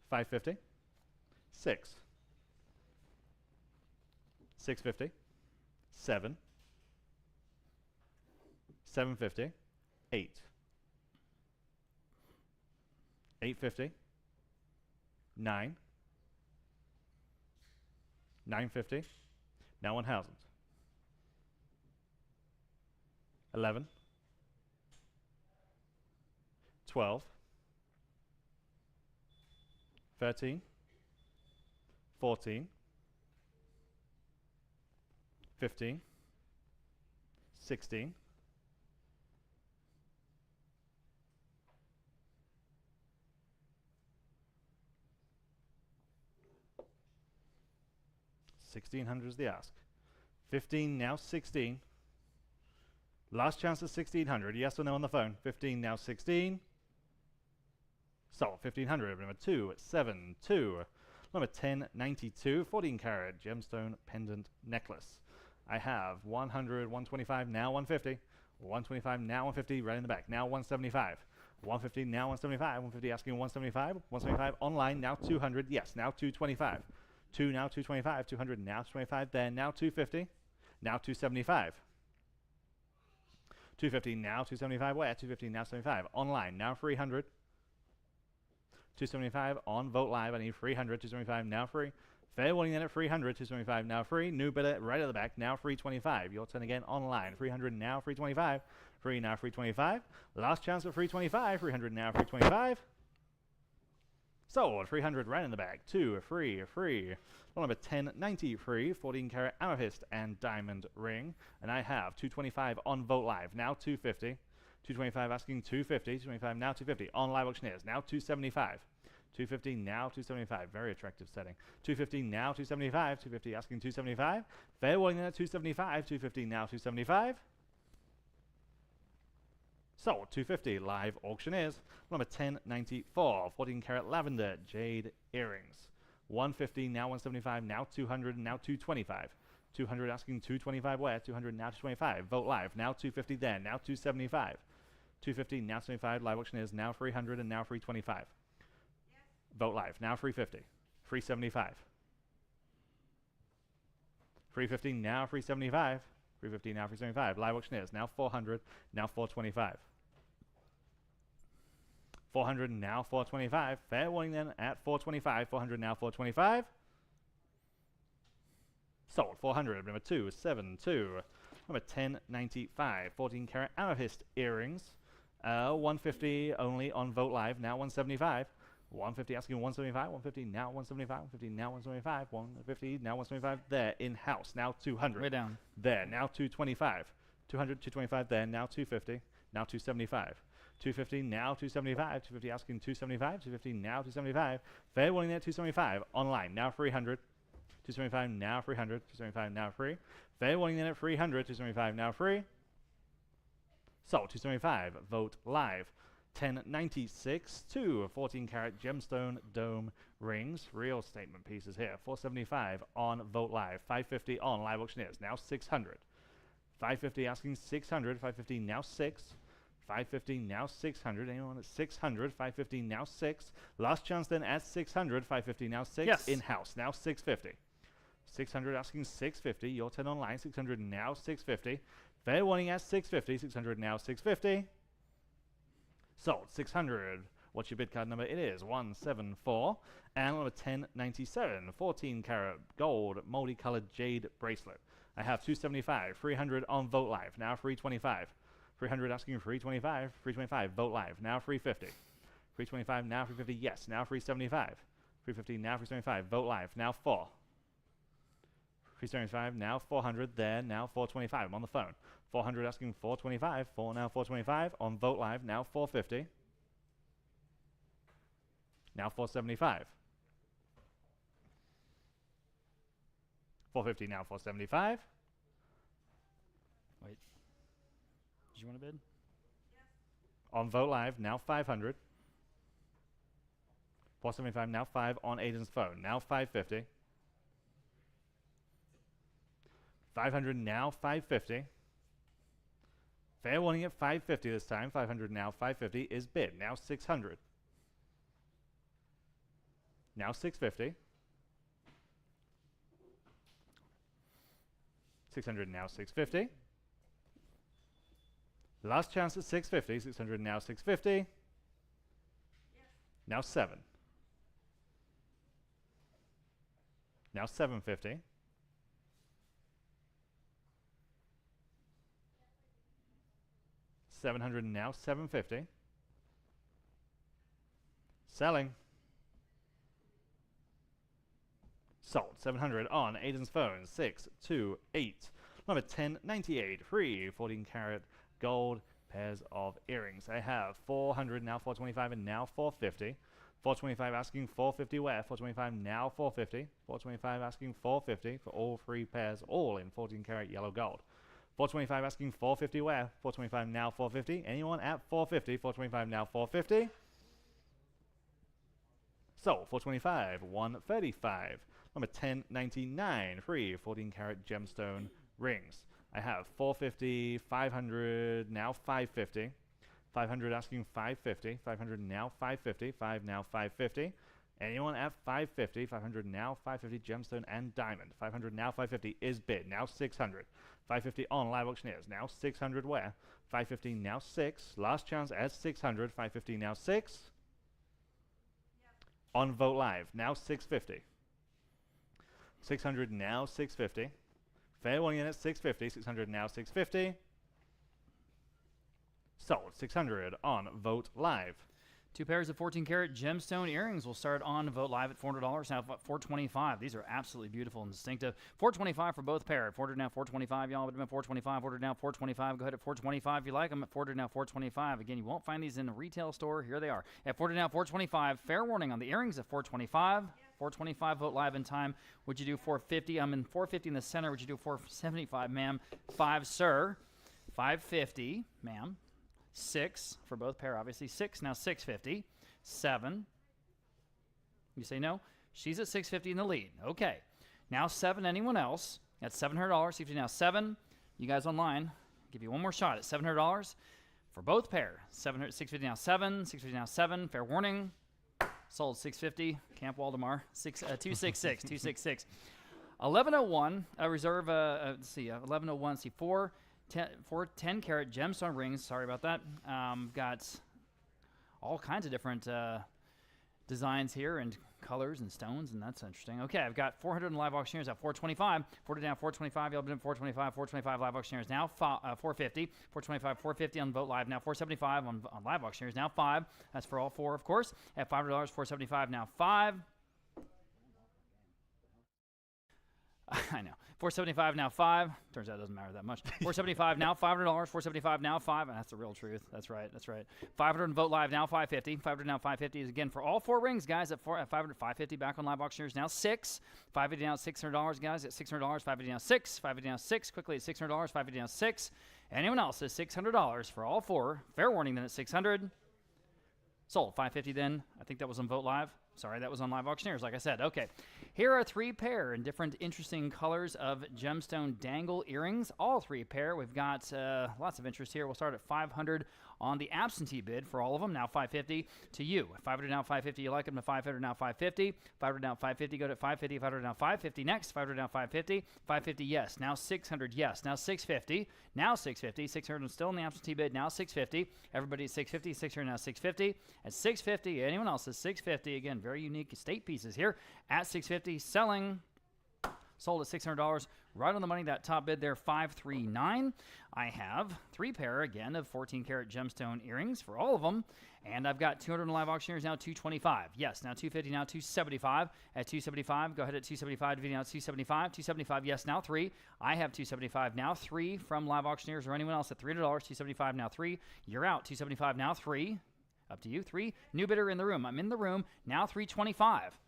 Speaker 1: 550, 6. 650, 7, 750, 8, 850, 9, 950, now 1000, 11, 12, 13, 14, 15, 16, 1600 is the ask. 15 now 16. Last chance at 1600. Yes or no on the phone. 15 now 16. Sold. 1500. Number 272. Number 1092. 14 karat gemstone pendant necklace. I have 100, 125, now 150, 125, now 150, right in the back, now 175, 150, now 175, 150 asking 175, 175 online, now 200, yes, now 225, 2 now 225, 200 now 225, then now 250, now 275, 250 now 275, where? 250 now 75, online, now 300, 275 on Vote Live, I need 300, 275 now free. Fair warning then at 300, 275 now free. New bidder right at the back, now 325. Your turn again online. 300 now 325. Free now 325. Last chance at 325. 300 now 325. Sold. 300 right in the back. 2 free. Well, number 1090 free. 14 karat amethyst and diamond ring. And I have 225 on Vote Live. Now 250. 225 asking 250. 225 now 250. On live auctioneers. Now 275. 250 now 275, very attractive setting. 250 now 275, 250 asking 275. Fair warning at 275, 250 now 275. Sold. 250 live auctioneers. Number 1094, 14 karat lavender jade earrings. 150 now 175, now 200, now 225. 200 asking 225 where? 200 now 225. Vote Live. Now 250 there, now 275. 250, now 75. Live auction is now 300 and now 325. Vote live, now 350. 375. 350, now 375. 350, now 375. Live auction is now 400, now 425. 400, now 425. Fair warning then at 425. 400, now 425. Sold. 400. Number 272. Number 1095. 14 karat amethyst earrings. 150 only on Vote Live. Now 175. 150 asking 175. 150 now 175. 150 now 175. 150 now 175. There in house. Now 200.
Speaker 5: Way down.
Speaker 1: There now 225. 200, 225. There now 250. Now 275. 250 now 275. 250 asking 275. 250 now 275. Fair warning there 275. Online now 300. 275 now 300. 275 now free. Fair warning then at 300. 275 now free. Sold. 275. Vote live. 1096 to 14 karat gemstone dome rings. Real statement pieces here. 475 on Vote Live. 550 on Live Auctioneers. Now 600. 550 asking 600. 550 now 6. 550 now 600. Anyone at 600? 550 now 6. Last chance then at 600. 550 now 6.
Speaker 5: Yes.
Speaker 1: In-house now 650. 600 asking 650. Your 10 online. 600 now 650. Fair warning at 650. 600 now 650. Sold. 600. What's your bid card number? It is 174. And number 1097. 14 karat gold multicolored jade bracelet. I have 275. 300 on Vote Live. Now 325. 300 asking 325. 325. Vote Live. Now 350. 325. Now 350. Yes. Now 375. 350. Now 375. Vote Live. Now 4. 375. Now 400. There. Now 425. I'm on the phone. 400 asking 425. 4 now 425 on Vote Live. Now 450. Now 475. 450 now 475.
Speaker 5: Wait. Did you want to bid?
Speaker 1: On Vote Live, now 500. 475 now 5 on Aiden's phone. Now 550. 500 now 550. Fair warning at 550 this time. 500 now 550 is bid. Now 600. Now 650. 600 now 650. Last chance at 650. 600 now 650. Now 7. Now 750. 700 now 750. Selling. Sold. 700 on Aiden's phone. 628. Number 1098. Free 14 karat gold pairs of earrings. I have 400 now 425 and now 450. 425 asking 450 where? 425 now 450. 425 asking 450 for all three pairs, all in 14 karat yellow gold. 425 asking 450 where? 425 now 450. Anyone at 450? 425 now 450. So 425, 135. Number 1099, free 14 karat gemstone rings. I have 450, 500, now 550. 500 asking 550. 500 now 550. 5 now 550. Anyone at 550? 500 now 550. Gemstone and diamond. 500 now 550 is bid. Now 600. 550 on Live Auctioneers. Now 600 where? 550 now 6. Last chance at 600. 550 now 6. On Vote Live. Now 650. 600 now 650. Fair warning in at 650. 600 now 650. Sold. 600 on Vote Live.
Speaker 5: 2 pairs of 14 karat gemstone earrings will start on Vote Live at $400. Now at $425. These are absolutely beautiful and distinctive. $425 for both pair. $400 now $425. Y'all would have been $425. $400 now $425. Go ahead at $425 if you like them. At $400 now $425. Again, you won't find these in a retail store. Here they are. At $400 now $425. Fair warning on the earrings at $425. $425. Vote Live in time. Would you do $450? I'm in $450 in the center. Would you do $475, ma'am? 5, sir. $550, ma'am. 6 for both pair, obviously. 6, now 650. 7. You say no? She's at 650 in the lead. Okay. Now 7, anyone else? At $700. See if you now 7. You guys online, give you one more shot at $700. for both pair. 700, 650 now 7, 650 now 7. Fair warning. Sold 650. Camp Waldemar 266, 266. 1101 reserve. Let's see, 1101. See 4 10 carat gemstone rings. Sorry about that. Got all kinds of different designs here and colors and stones, and that's interesting. Okay, I've got 400 in live auctioneers at 425. 40 down 425. Y'all been 425. 425 live auctioneers now 450. 425, 450 on Vote Live now 475 on live auctioneers now 5. That's for all 4, of course. At $500, 475 now 5. I know. 475 now 5. Turns out it doesn't matter that much. 475 now $500. 475 now 5. And that's the real truth. That's right. That's right. 500 and Vote Live now 550. 500 now 550 is again for all 4 rings, guys. At 500, 550 back on live auctioneers now 6. 550 now $600, guys. At $600. 550 now 6. 550 now 6. Quickly at $600. 550 now 6. Anyone else is $600 for all 4. Fair warning then at 600. Sold 550 then. I think that was on Vote Live. Sorry, that was on live auctioneers, like I said. Okay, here are 3 pair in different interesting colors of gemstone dangle earrings. All 3 pair. We've got lots of interest here. We'll start at 500 on the absentee bid for all of them. Now 550 to you. 500 now 550. You like them to 500 now 550. 500 now 550. Go to 550. 500 now 550 next. 500 now 550. 550 yes. Now 600 yes. Now 650. Now 650. 600 still in the absentee bid. Now 650. Everybody at 650. 600 now 650. At 650. Anyone else is 650. Again, very unique estate pieces here. At 650. Selling. Sold at $600. Right on the money, that top bid there, 539. I have 3 pair, again, of 14 karat gemstone earrings for all of them. And I've got 200 in live auctioneers, now 225. Yes, now 250, now 275. At 275, go ahead at 275, now 275. 275, yes, now 3. I have 275, now 3 from live auctioneers or anyone else at $300. 275, now 3. You're out. 275, now 3. Up to you. 3. New bidder in the room. I'm in the room. Now 325.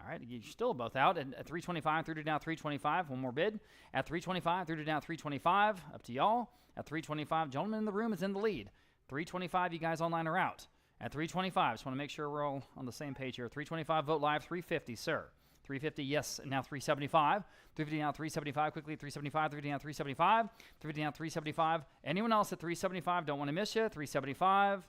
Speaker 5: All right, you're still both out. At 325, through to now 325. One more bid. At 325, through to now 325. Up to y'all. At 325, gentleman in the room is in the lead. 325, you guys online are out. At 325, just want to make sure we're all on the same page here. 325, Vote Live, 350, sir. 350, yes, now 375. 350 now 375, quickly 375, 350 now 375. 350 now 375. Anyone else at 375, don't want to miss you. 375.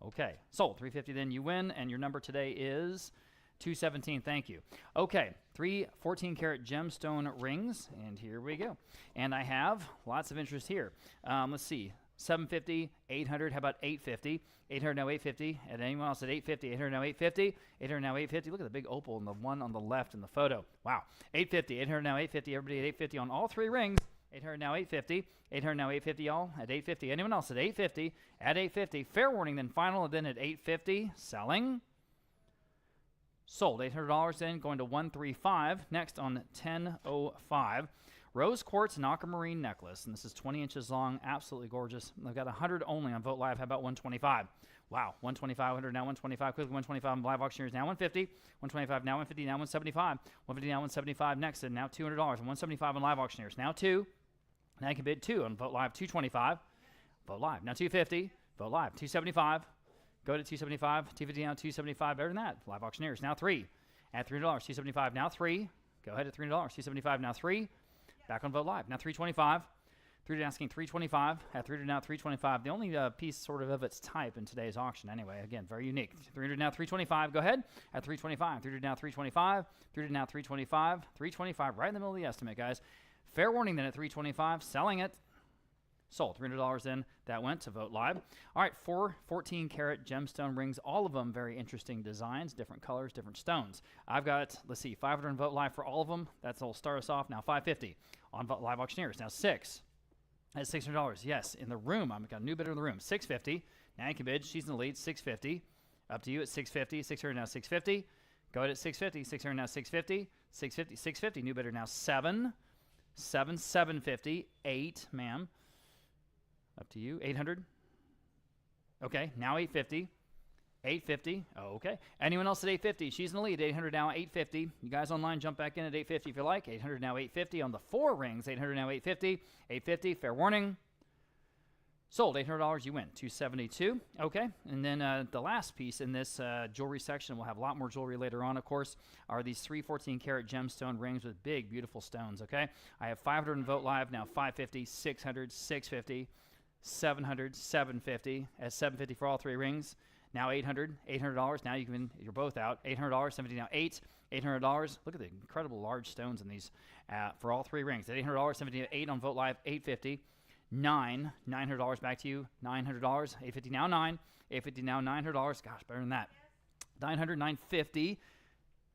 Speaker 5: Okay, sold. 350, then you win, and your number today is 217, thank you. Okay, 3 14 karat gemstone rings, and here we go. And I have lots of interest here. Let's see, 750, 800, how about 850? 800 now 850, and anyone else at 850? 800 now 850, 800 now 850. Look at the big opal and the one on the left in the photo. Wow, 850, 800 now 850, everybody at 850 on all 3 rings. 800 now 850, 800 now 850, y'all at 850. Anyone else at 850? At 850, fair warning, then final, and then at 850, selling. Sold. $800 then, going to 135. Next on 1005. Rose quartz aquamarine necklace. And this is 20 inches long. Absolutely gorgeous. I've got 100 only on Vote Live. How about 125? Wow. 125, 100 now 125. Quickly 125 on live auctioneers. Now 150. 125 now 150. Now 175. 150 now 175 next. And now $200. And 175 on live auctioneers. Now 2. Now you can bid 2 on Vote Live. 225. Vote Live. Now 250. Vote Live. 275. Go to 275, 250 now, 275, better than that. Live auctioneers, now 3. At $300, 275, now 3. Go ahead at $300, 275, now 3. Back on Vote Live, now 325. 300 asking 325, at 300 now 325. The only piece sort of its type in today's auction anyway. Again, very unique. 300 now 325, go ahead. At 325, 300 now 325, 300 now 325, 325, right in the middle of the estimate, guys. Fair warning then at 325, selling it. Sold. $300 in. That went to Vote Live. All right, 4 14 karat gemstone rings. All of them very interesting designs, different colors, different stones. I've got, let's see, 500 in Vote Live for all of them. That'll start us off. Now 550 on Vote Live auctioneers. Now 6 at $600. Yes, in the room. I've got a new bidder in the room. 650. Now you can bid. She's in the lead. 650. Up to you at 650. 600 now 650. Go ahead at 650. 600 now 650. 650. 650. New bidder now 7. 750. 8, ma'am. Up to you. 800. Okay, now 850. 850. Oh, okay. Anyone else at 850? She's in the lead. 800 now 850. You guys online, jump back in at 850 if you like. 800 now 850 on the 4 rings. 800 now 850. 850. Fair warning. Sold. $800. You win. 272. Okay. And then the last piece in this jewelry section, we'll have a lot more jewelry later on, of course, are these 3 14 karat gemstone rings with big, beautiful stones. Okay. I have 500 in Vote Live. Now 550, 600, 650. $700, $750, at $750 for all three rings. Now $800. Now you're both out. $800, $750 now $800. Look at the incredible large stones in these for all three rings. At $800, $750 8 on Vote Live, $850. $900 back to you. $900, $850 now $850 now $900. Gosh, better than that. $900, $950.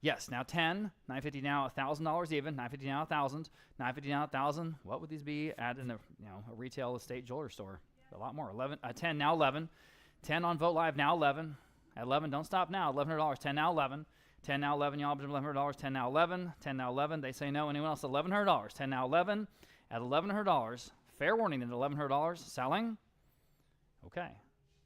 Speaker 5: Yes, now $10, $950 now $1,000 even. $950 now $1,000. $950 now $1,000. What would these be at in a retail estate jeweler store? A lot more. 10 now 11. 10 on Vote Live now 11. At 11, don't stop now. $1,100. 10 now 11. 10 now 11. Y'all $1,100. 10 now 11. 10 now 11. They say no. Anyone else? $1,100. 10 now 11. At $1,100. Fair warning then $1,100. Selling. Okay.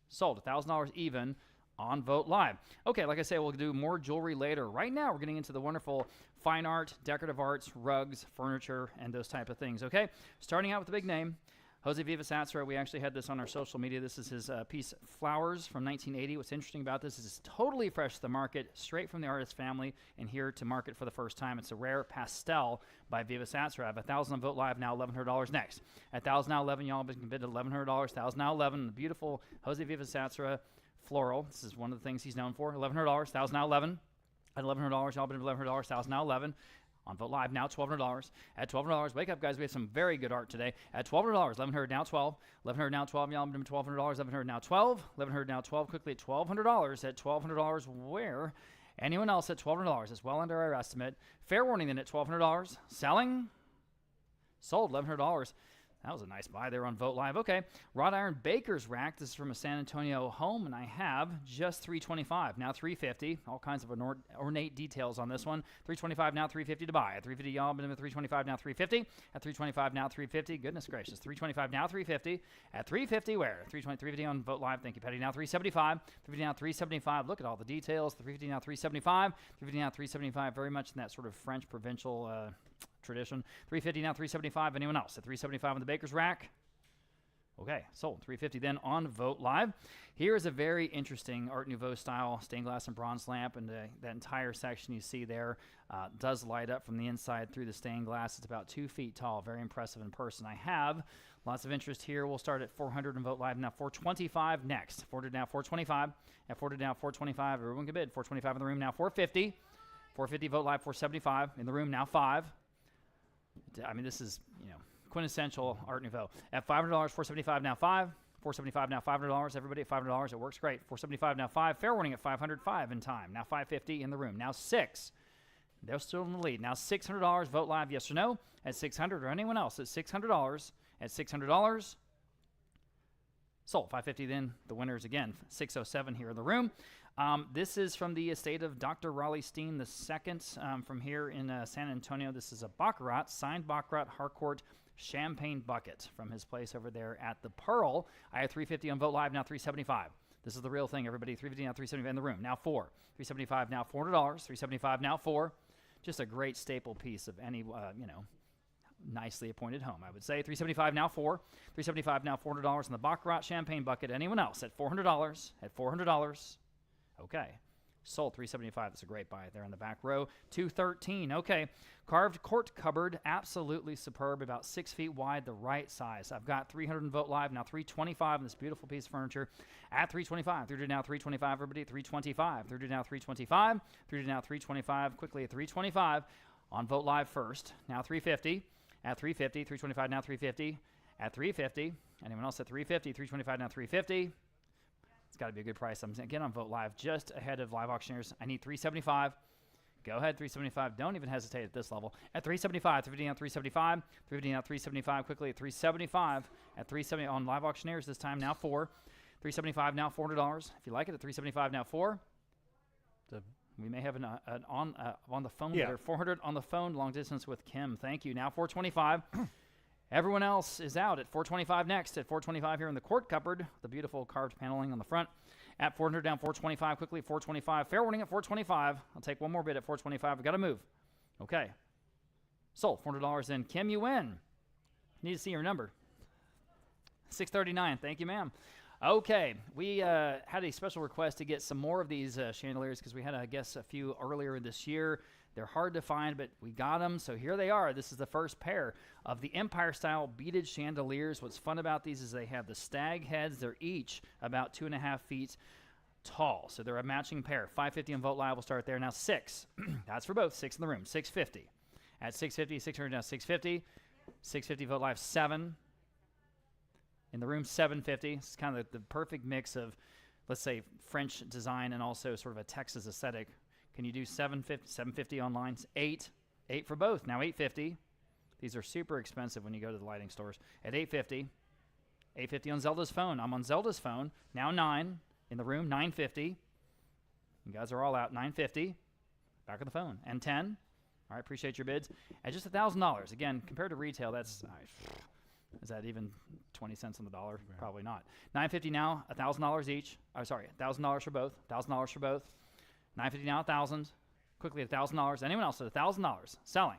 Speaker 5: Sold. $1,000 even on Vote Live. Okay, like I say, we'll do more jewelry later. Right now, we're getting into the wonderful fine art, decorative arts, rugs, furniture, and those type of things. Okay, starting out with the big name. Jose Vivasatzra, we actually had this on our social media. This is his piece, Flowers, from 1980. What's interesting about this is it's totally fresh to the market, straight from the artist family, and here to market for the first time. It's a rare pastel by Vivasatzra. I have $1,000 on Vote Live, now $1,100 next. At $1,000 now 11, y'all been bid at $1,100. $1,000 now 11, the beautiful Jose Vivasatzra floral. This is one of the things he's known for. $1,100, $1,000 now 11. At $1,100, y'all been $1,100. $1,000 now 11. On Vote Live, now $1,200. At $1,200, wake up, guys. We have some very good art today. At $1,200, $1,100 now 12. $1,100 now 12. Y'all been $1,200. $1,100 now 12. $1,100 now 12. Quickly at $1,200. At $1,200, where? Anyone else at $1,200 is well under our estimate. Fair warning then at $1,200. Selling. Sold. $1,100. That was a nice buy there on Vote Live. Okay, wrought iron baker's rack. This is from a San Antonio home, and I have just $325. Now $350. All kinds of ornate details on this one. $325 now $350 to buy. At $350, y'all been at $325 now $350. At $325 now $350. Goodness gracious. $325 now $350. At $350, where? $350 on Vote Live. Thank you, Patty. Now $375. $350 now $375. Look at all the details. $350 now $375. $350 now $375. Very much in that sort of French provincial tradition. $350 now $375. Anyone else at $375 on the baker's rack? Okay, sold. $350 then on Vote Live. Here is a very interesting Art Nouveau style stained glass and bronze lamp, and that entire section you see there does light up from the inside through the stained glass. It's about 2 feet tall. Very impressive in person. I have lots of interest here. We'll start at $400 and Vote Live. Now $425 next. $400 now $425. At $400 now $425. Everyone can bid. $425 in the room now $450. $450 Vote Live $475 in the room now $5. I mean, this is, quintessential Art Nouveau. At $500, $475 now $5. $475 now $500. Everybody at $500. It works great. $475 now $5. Fair warning at $505 in time. Now $550 in the room. Now $6. They're still in the lead. Now $600. Vote Live, yes or no. At $600 or anyone else at $600. At $600. Sold. $550 then. The winners again. $607 here in the room. This is from the estate of Dr. Raleigh Steen II from here in San Antonio. This is a Baccarat, signed Baccarat Harcourt champagne bucket from his place over there at the Pearl. I have $350 on Vote Live, now $375. This is the real thing, everybody. $350 now $375 in the room. Now $4. $375 now $400. $375 now $4. Just a great staple piece of any, nicely appointed home, I would say. $375 now $4. $375 now $400 on the Baccarat champagne bucket. Anyone else at $400? At $400. Okay. Sold. $375. That's a great buy there in the back row. $213. Okay. Carved court cupboard. Absolutely superb. About 6 feet wide. The right size. I've got $300 in Vote Live. Now $325 in this beautiful piece of furniture at $325. $300 now $325. Everybody $325. $300 now $325. $300 now $325. Quickly at $325 on Vote Live first. Now $350. At $350. $325 now $350. At $350. Anyone else at $350? $325 now $350. It's got to be a good price. I'm again on Vote Live, just ahead of live auctioneers. I need $375. Go ahead, $375. Don't even hesitate at this level. At $375, $350 now $375. $350 now $375. Quickly at $375. At $370 on live auctioneers this time. Now $4. $375 now $400. If you like it at $375 now $4. We may have an on the phone there. $400 on the phone, long distance with Kim. Thank you. Now $425. Everyone else is out at $425 next. At $425 here in the court cupboard, the beautiful carved paneling on the front. At $400 down $425 quickly. $425. Fair warning at $425. I'll take one more bid at $425. We've got to move. Okay. Sold. $400 in. Kim, you win. Need to see your number. $639. Thank you, ma'am. Okay, we had a special request to get some more of these chandeliers because we had, I guess, a few earlier this year. They're hard to find, but we got them, so here they are. This is the first pair of the Empire-style beaded chandeliers. What's fun about these is they have the stag heads. They're each about 2.5 feet tall, so they're a matching pair. $550 on Vogt Live. We'll start there. Now 6. That's for both. 6 in the room. $650. At $650, 600 now $650. $650 Vogt Live. 7. In the room, $750. It's kind of the perfect mix of, let's say, French design and also sort of a Texas aesthetic. Can you do $750 online? 8 for both. Now $850. These are super expensive when you go to the lighting stores. At $850. $850 on Zelda's phone. I'm on Zelda's phone. Now 9 in the room. $950. You guys are all out. $950. Back on the phone. And 10. All right, appreciate your bids. At just $1,000. Again, compared to retail, that's is that even 20 cents on the dollar? Right. Probably not. $950 now, $1,000 each. Oh, sorry, $1,000 for both. $1,000 for both. $950 now, $1,000. Quickly, $1,000. Anyone else at $1,000? Selling.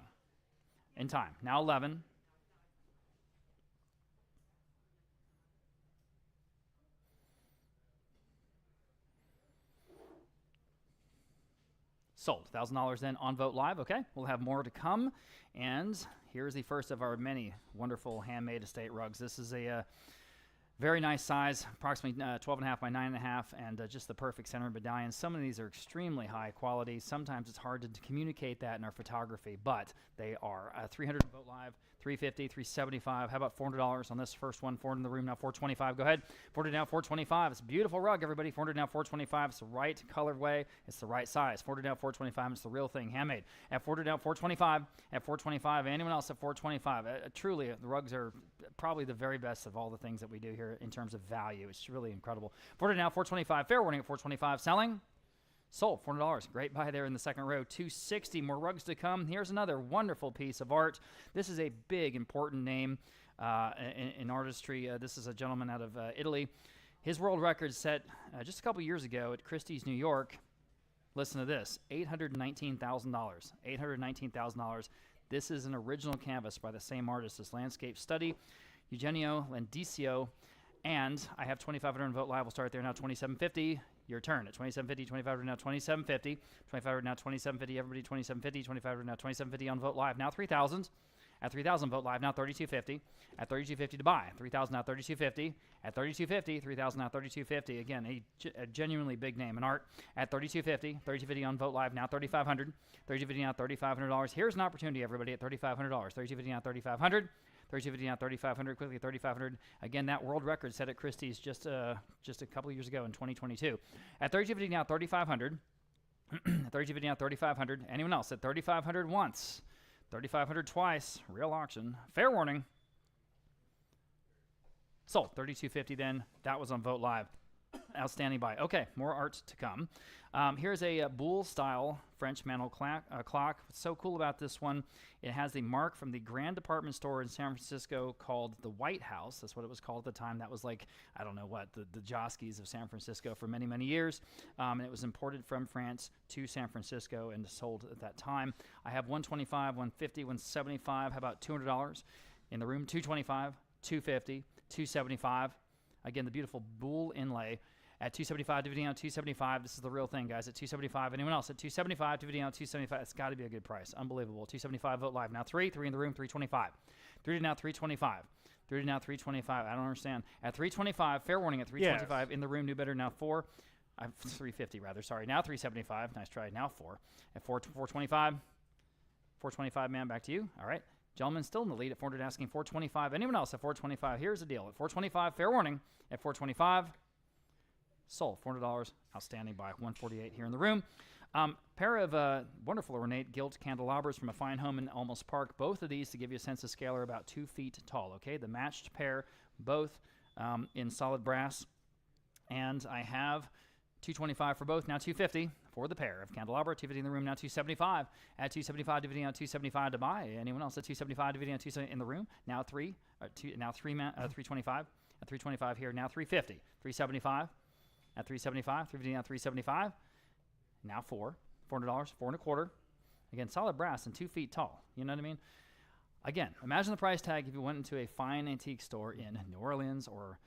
Speaker 5: In time. Now 11. Sold. $1,000 then on Vogt Live. Okay, we'll have more to come. And here's the first of our many wonderful handmade estate rugs. This is a very nice size, approximately 12.5 by 9.5, and just the perfect center medallion. Some of these are extremely high quality. Sometimes it's hard to communicate that in our photography, but they are. 300 Vogt Live, $350, $375. How about $400 on this first one? 400 in the room now, $425. Go ahead. 400 now, $425. It's a beautiful rug, everybody. 400 now, $425. It's the right colorway. It's the right size. 400 now, $425. It's the real thing, handmade. At 400 now, $425. At $425. Anyone else at $425? Truly, the rugs are probably the very best of all the things that we do here in terms of value. It's really incredible. 400 now, $425. Fair warning at $425. Selling. Sold. $400. Great buy there in the second row. $260. More rugs to come. Here's another wonderful piece of art. This is a big, important name in artistry. This is a gentleman out of Italy. His world record set just a couple years ago at Christie's, New York. Listen to this. $819,000. $819,000. This is an original canvas by the same artist, this landscape study, Eugenio Landicio. And I have $2,500 on Vogt Live. We'll start there now. $2,750. Your turn at $2,750. $2,500 now. $2,750. $2,500 now. $2,750. Everybody $2,750. $2,500 now. $2,750 on Vogt Live. Now $3,000. At $3,000 Vogt Live now. $3,250. At $3,250 to buy. $3,000 now. $3,250. At $3,250. $3,000 now. $3,250. Again, a genuinely big name in art. At $3,250. $3,250 on Vogt Live now. $3,500. $3,250 now. $3,500. Here's an opportunity, everybody, at $3,500. $3,250 now. $3,500. $3,250 now, $3,500, quickly $3,500. Again, that world record set at Christie's just a couple of years ago in 2022. At $3,250 now, $3,500. $3,250 now, $3,500. Anyone else at $3,500 once? $3,500 twice. Real auction. Fair warning. Sold. $3,250 then. That was on Vogt Live. Outstanding buy. Okay, more art to come. Here's a Boule-style French mantel clock. What's so cool about this one, it has the mark from the grand department store in San Francisco called the White House. That's what it was called at the time. That was like, I don't know what, the Joskies of San Francisco for many, many years. And it was imported from France to San Francisco and sold at that time. I have $125, $150, $175. How about $200 in the room? $225, $250, $275. Again, the beautiful Boule inlay at $275, dividing out $275. This is the real thing, guys. At $275. Anyone else at $275, dividing out $275? It's got to be a good price. Unbelievable. $275 Vogt Live. Now three in the room. $325. $3 to now. $325. $3 to now. $325. I don't understand. At $325. Fair warning. At $325 yes. In the room. New better now. $350 rather. Sorry. Now $375. Nice try. Now $4 at $425. $425. Man, back to you. All right. Gentlemen still in the lead at $400, asking $425. Anyone else at $425? Here's the deal. At $425, fair warning. At $425, sold. $400, outstanding buy. $148 here in the room. Pair of wonderful ornate gilt candelabras from a fine home in Almost Park. Both of these, to give you a sense of scale, are about 2 feet tall. Okay, the matched pair, both in solid brass. And I have $225 for both. Now $250 for the pair of candelabra. $250 in the room. Now $275. At $275, dividing out $275 to buy. Anyone else at $275, dividing out $275 in the room? Now $325. At $325 here. Now $350. $375. At $375. $350 now $375. Now $400. $425. Again, solid brass and 2 feet tall. You know what I mean? Again, imagine the price tag if you went into a fine antique store in New Orleans or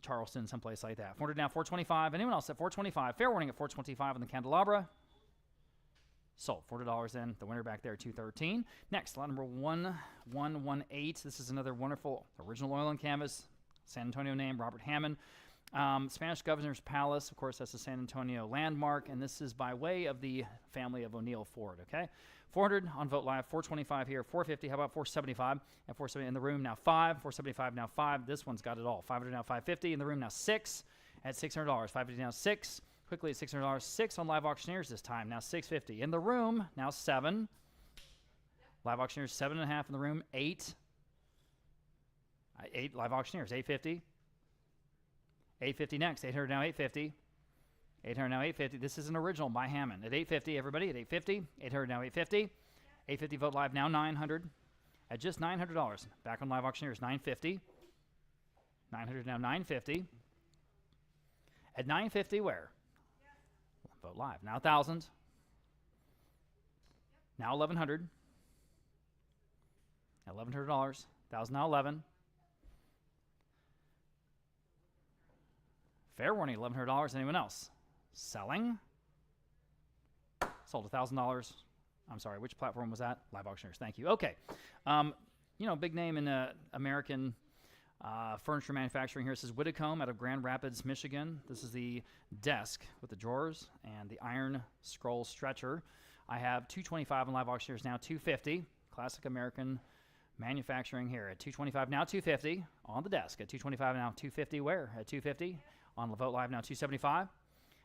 Speaker 5: Charleston, someplace like that. 400 now, 425. Anyone else at 425? Fair warning at 425 on the candelabra. Sold. $40 in. The winner back there, 213. Next, lot number 1118. This is another wonderful original oil and canvas. San Antonio name, Robert Hammond. Spanish Governor's Palace. Of course, that's the San Antonio landmark. And this is by way of the family of O'Neill Ford, okay? 400 on Vote Live. 425 here. 450. How about 475? At 470 in the room now 5. 475 now 5. This one's got it all. 500 now 550. In the room now 6. At $600. 550 now 6. Quickly at $600, 6 on Live Auctioneers this time. Now $650 in the room. Now 7. Live Auctioneers 7.5 in the room. 8. 8 Live Auctioneers. 850. 850 next. 800 now 850. 800 now 850. This is an original by Hammond at 850. Everybody at 850. 800 now 850. 850 Vote Live now 900. At just $900. Back on Live Auctioneers 950. 900 now 950. At 950 where? Vote Live. Now 1,000. Now 1,100. $1,100. 1,000 now 11. Fair warning, $1,100. Anyone else? Selling. Sold $1,000. I'm sorry, which platform was that? Live Auctioneers. Thank you. Okay. Big name in American furniture manufacturing here. This is Whitacombe out of Grand Rapids, Michigan. This is the desk with the drawers and the iron scroll stretcher. I have 225 on Live Auctioneers now 250. Classic American manufacturing here at 225 now 250 on the desk. At 225 now 250 where? At 250 on Vote Live now 275.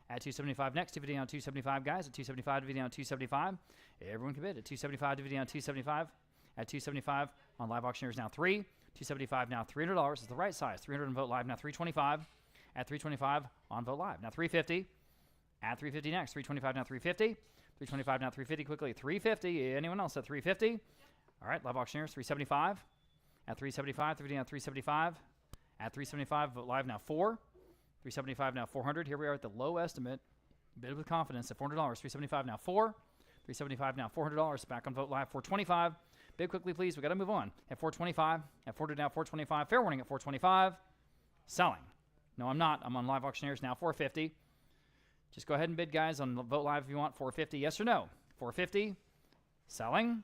Speaker 5: At 275 next, 250 now 275 guys. At 275 DVD now 275. Everyone can bid at 275 DVD now 275. At 275 on Live Auctioneers now 3. 275 now $300 is the right size. 300 on Vote Live now 325. At 325 on Vote Live now 350. At 350 next. 325 now 350. 325 now 350 quickly. 350. Anyone else at 350? All right, Live Auctioneers 375. At 375, 350 now 375. At 375 Vote Live now 4. 375 now 400. Here we are at the low estimate. Bid with confidence at $400. 375 now 4. 375 now $400. Back on Vote Live 425. Bid quickly, please. We got to move on. At 425. At 400 now 425. Fair warning at 425. Selling. No, I'm not. I'm on Live Auctioneers now 450. Just go ahead and bid, guys, on Vote Live if you want. 450. Yes or no? 450. Selling.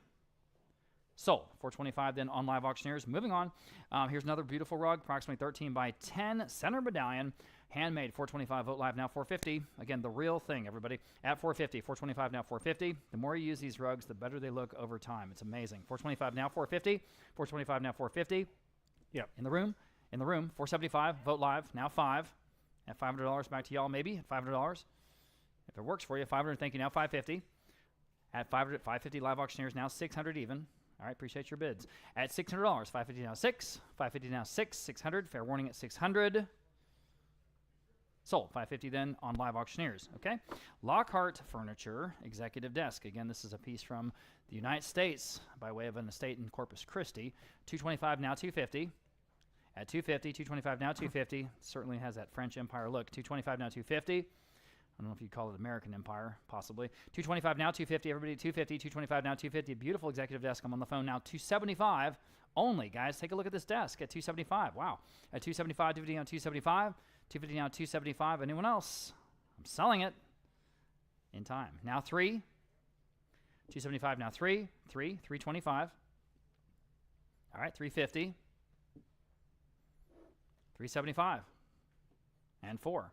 Speaker 5: Sold. 425 then on Live Auctioneers. Moving on. Here's another beautiful rug, approximately 13 by 10 center medallion. Handmade. 425 Vote Live now 450. Again, the real thing, everybody. At 450. 425 now 450. The more you use these rugs, the better they look over time. It's amazing. 425 now 450. 425 now 450.
Speaker 1: Yep.
Speaker 5: In the room. 475 Vote Live now 5. At $500 back to y'all maybe. At $500. If it works for you, 500. Thank you. Now 550. At 500, 550 Live Auctioneers now 600 even. All right, appreciate your bids. At $600, 550 now 6, 550 now 6, 600. Fair warning at 600. Sold. 550 then on Live Auctioneers. Okay. Lockhart Furniture Executive Desk. Again, this is a piece from the United States by way of an estate in Corpus Christi. 225 now 250. At 250, 225 now 250. Certainly has that French Empire look. 225 now 250. I don't know if you'd call it American Empire, possibly. 225 now 250. Everybody 250. 225 now 250. Beautiful executive desk. I'm on the phone now. 275 only, guys. Take a look at this desk at 275. Wow. At 275, DVD on 275. 250 now 275. Anyone else? I'm selling it in time. Now 3. 275 now 3. 325. All right, 350. 375. And 4.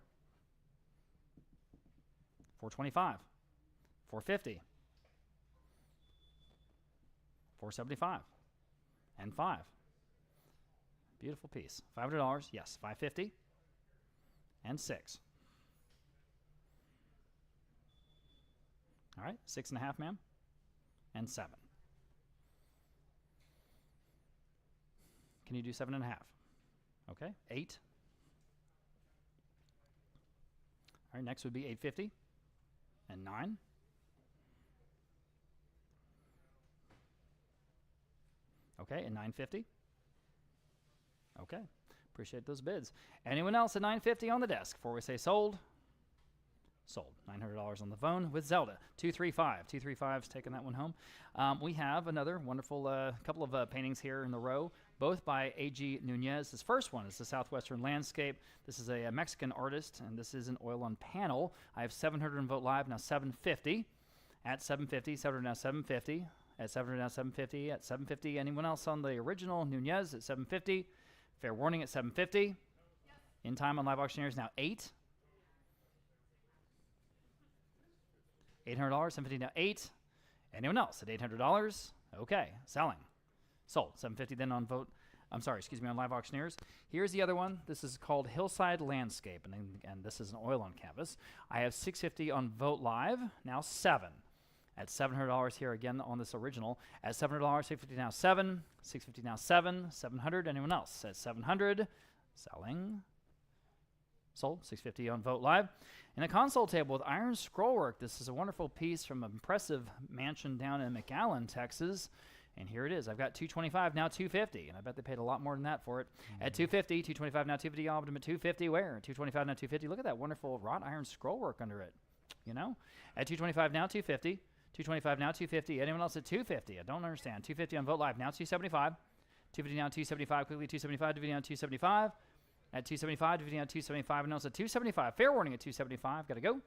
Speaker 5: 425, 450, 475, and 5. Beautiful piece. $500, yes, 550, and 6. All right, 6.5, ma'am, and 7. Can you do 7.5? Okay, 8. All right, next would be 850. And 9. Okay, and 950. Okay, appreciate those bids. Anyone else at 950 on the desk before we say sold? Sold. $900 on the phone with Zelda. 235. 235's taking that one home. We have another wonderful couple of paintings here in the row both by A.G. Nunez. This first one is the Southwestern Landscape. This is a Mexican artist, and this is an oil on panel. I have 700 on Vote Live, now 750. At 750, 700 now 750. At 700 now 750. At 750, anyone else on the original? Nunez at 750. Fair warning at 750. In time on Live Auctioneers now 8. $800, 750 now 8. Anyone else at $800? Okay, selling. Sold. 750 then on Vote. I'm sorry, excuse me, on Live Auctioneers. Here's the other one. This is called Hillside Landscape, and this is an oil on canvas. I have 650 on Vote Live, now 7. At $700 here again on this original. At $700, 650 now 7. 650 now 7. 700. Anyone else at 700? Selling. Sold. 650 on Vote Live. And a console table with iron scrollwork. This is a wonderful piece from an impressive mansion down in McAllen, Texas. And here it is. I've got 225 now 250, and I bet they paid a lot more than that for it. At 250, 225 now 250, Optimum 250. Where? 225 now 250. Look at that wonderful wrought iron scrollwork under it. You know? At 225 now 250. 225 now 250. Anyone else at 250? I don't understand. 250 on Vote Live now 275. 250 now 275. Quickly 275. 250 now 275. At 275. 250 now 275. And else at 275. Fair warning at 275. Got to go.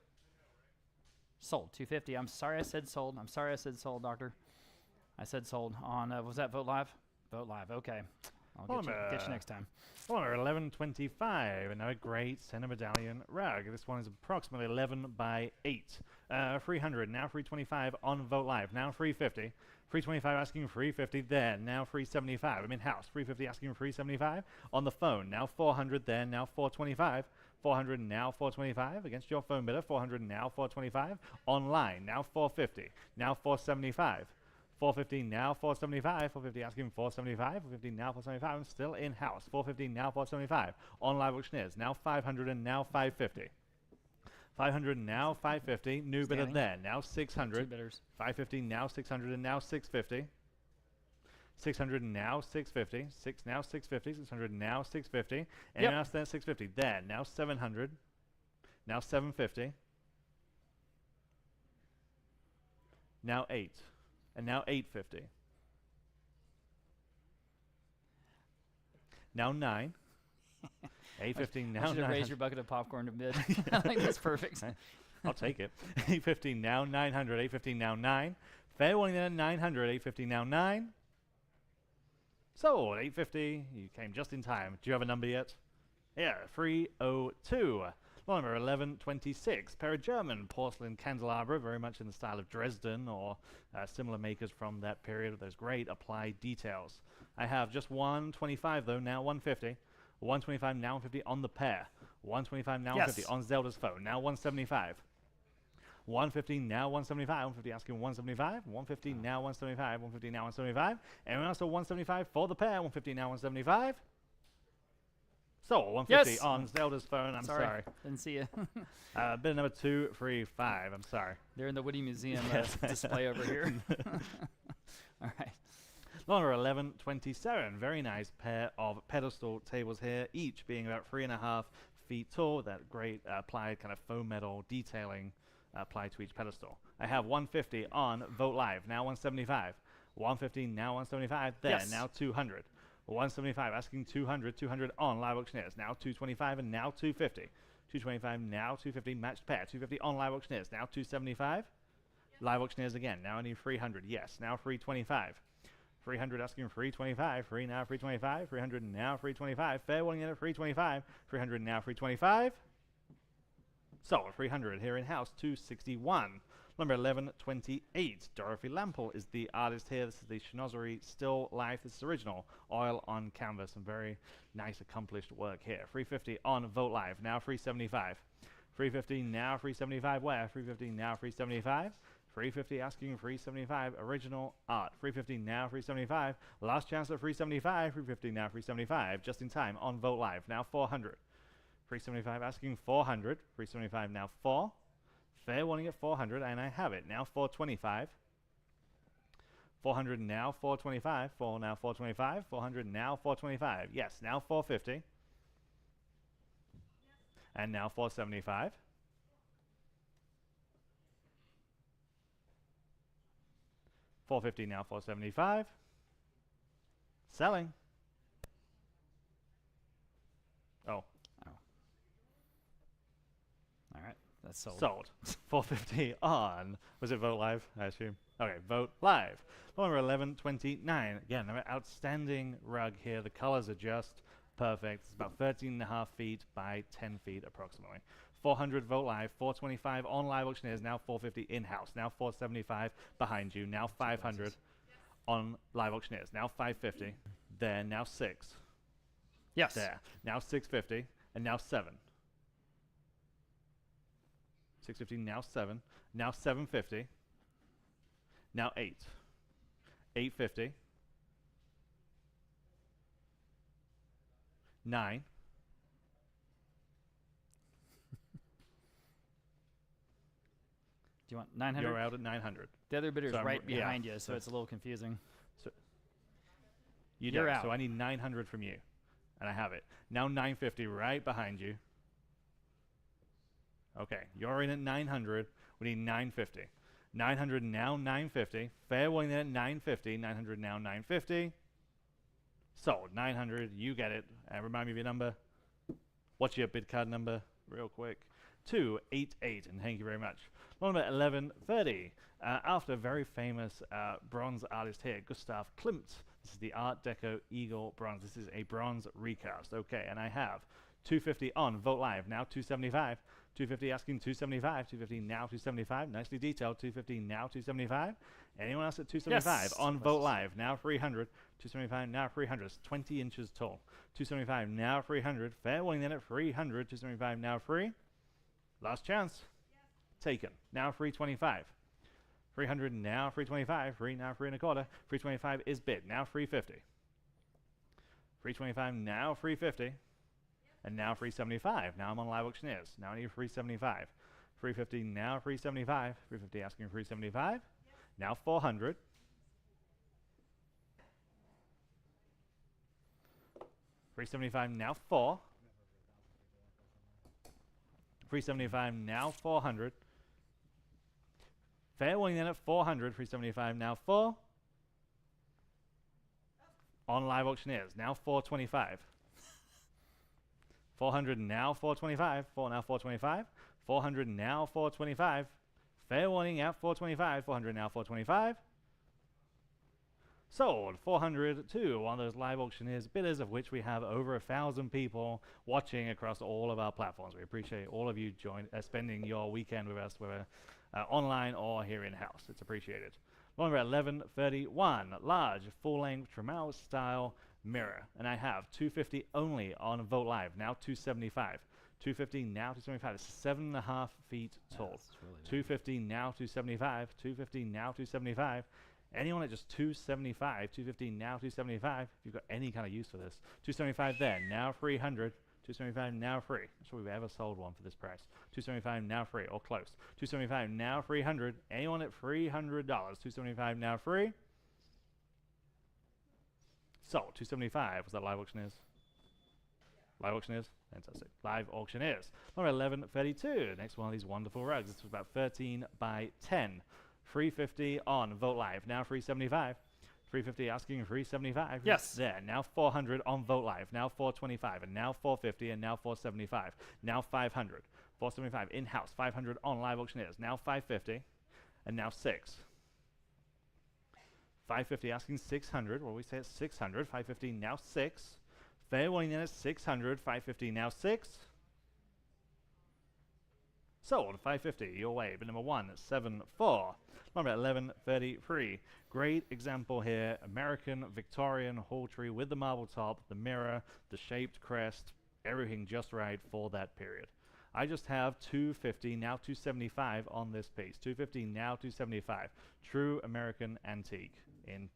Speaker 5: Sold. 250. I'm sorry I said sold. I'm sorry I said sold, doctor. I said sold on, was that Vote Live? Vote Live, okay. I'll get you next time.
Speaker 1: Order 1125, another great center medallion rug. This one is approximately 11 by 8. 300, now 325 on Vote Live, now 350. 325 asking 350 there, now 375. I'm in house, 350 asking 375. On the phone, now 400 there, now 425. 400 now 425 against your phone bidder, 400 now 425. Online, now 450, now 475. 450 now 475. 450 asking 475. 450 now 475. I'm still in house. 450 now 475. On Live Auctioneers now 500 and now 550. 500 now 550. New bidder there now 600.
Speaker 5: 2 bidders.
Speaker 1: 550 now 600 and now 650. 600 now 650. 6 now 650. 600 now 650. And now 650. There now 700. Now 750. Now 8. And now 850. Now 9. 850 now.
Speaker 5: You should have raised your bucket of popcorn to bid. I think that's perfect.
Speaker 1: I'll take it. 850 now 900. 850 now 9. Fair warning then 900. 850 now 9. Sold. 850. You came just in time. Do you have a number yet? Yeah, 302. Number 1126, pair of German porcelain candelabra, very much in the style of Dresden or similar makers from that period with those great applied details. I have just 125 though, now 150. 125 now 150 on the pair. 125 now 150 on Zelda's phone, now 175. 150 now 175. 150 asking 175. 150 now 175. 150 now 175. And also 175 for the pair. 150 now 175. So 150 on Zelda's phone. I'm sorry.
Speaker 5: Didn't see you.
Speaker 1: Bid number 235. I'm sorry.
Speaker 5: They're in the Woody Museum display over here. All right.
Speaker 1: Number 1127. Very nice pair of pedestal tables here, each being about 3.5 feet tall. That great applied kind of faux metal detailing applied to each pedestal. I have 150 on Vote Live. Now 175. 150 now 175. There now 200. 175 asking 200. 200 on Live Auctioneers. Now 225 and now 250. 225 now 250 matched pair. 250 on Live Auctioneers. Now 275. Live Auctioneers again. Now I need 300. Yes. Now 325. 300 asking 325. 3 now 325. 300 now 325. Fair warning at 325. 300 now 325. So 300 here in house 261. Number 1128. Dorothy Lampel is the artist here. This is the Chinoiserie Still Life. This is original oil on canvas and very nice accomplished work here. 350 on Vote Live. Now 375. 350 now 375. Where? 350 now 375. 350 asking 375. Original art. 350 now 375. Last chance at 375. 350 now 375. Just in time on Vote Live. Now 400. 375 asking 400. 375 now 4. Fair warning at 400, and I have it. Now 425. 400 now 425. 4 now 425. 400 now 425. Yes, now 450. And now 475. 450 now 475. Selling.
Speaker 5: That's sold.
Speaker 1: Sold. 450 on. Was it Vote Live? I assume. Okay, Vote Live. Number 1129. Again, another outstanding rug here. The colors are just perfect. It's about 13.5 feet by 10 feet approximately. 400 Vote Live. 425 on Live Auctioneers. Now 450 in-house. Now 475 behind you. Now 500 on Live Auctioneers. Now 550. There. Now 6.
Speaker 5: Yes.
Speaker 1: There. Now 650. And now 7. 650, now 7, now 750, now 8, 850, 9,
Speaker 5: Do you want 900?
Speaker 1: you're out at 900.
Speaker 5: The other bidder's
Speaker 1: So I'm
Speaker 5: right
Speaker 1: yeah,
Speaker 5: behind you, so
Speaker 1: so-
Speaker 5: it's a little confusing.
Speaker 1: You're
Speaker 5: out.
Speaker 1: So I need 900 from you, and I have it. Now 950 right behind you. Okay, you're in at 900. We need 950. 900 now 950. Fair warning then at 950. 900 now 950. Sold. 900. You get it. Remind me of your number. What's your bid card number? Real quick. 288. And thank you very much. Number 1130. After a very famous bronze artist here, Gustav Klimt. This is the Art Deco Eagle bronze. This is a bronze recast. Okay, and I have 250 on Vote Live. Now 275. 250 asking 275. 250 now 275. Nicely detailed. 250 now 275. Anyone else at 275
Speaker 5: Yes.
Speaker 1: on Vote Live? Now 300. 275 now 300. It's 20 inches tall. 275 now 300. Fair warning then at 300. 275 now free. Last chance. Taken. Now 325. 300 now 325. Free now 3.25. 325 is bid. Now 350. 325 now 350. And now 375. Now I'm on Live Auctioneers. Now I need 375. 350 now 375. 350 asking 375. Now 400. 375 now 4. 375 now 400. Fair warning then at 400. 375 now 4. On Live Auctioneers. Now 425. 400 now 425. Now 425. 400 now 425. Fair warning at 425. 400 now 425. Sold. 400 to one of those Live Auctioneers bidders, of which we have over 1,000 people watching across all of our platforms. We appreciate all of you spending your weekend with us, whether online or here in-house. It's appreciated. Number 1131, large full-length Tremel style mirror, and I have 250 only on Vote Live. Now 275. 250 now 275. It's 7.5 feet tall.
Speaker 5: That's really big.
Speaker 1: 250 now 275. 250 now 275. Anyone at just 275, 250 now 275, if you've got any kind of use for this. 275 there, now 300. 275 now free. Not sure we've ever sold one for this price. 275 now free, or close. 275 now 300. Anyone at $300. 275 now free. Sold. 275. Was that Live Auctioneers? Live Auctioneers? Fantastic. Live Auctioneers. Number 1132. Next one of these wonderful rugs. This was about 13 by 10. 350 on Vote Live. Now 375. 350 asking 375.
Speaker 5: Yes.
Speaker 1: There. Now 400 on Vote Live. Now 425. And now 450. And now 475. Now 500. 475 in-house. 500 on Live Auctioneers. Now 550. And now 6. 550 asking 600. What do we say at 600? 550 now 6. Fair warning then at 600. 550 now 6. Sold. 550 your way. But number 174. Number 1133. Great example here. American Victorian hall tree with the marble top, the mirror, the shaped crest, everything just right for that period. I just have 250 now 275 on this piece. 250 now 275. True American antique in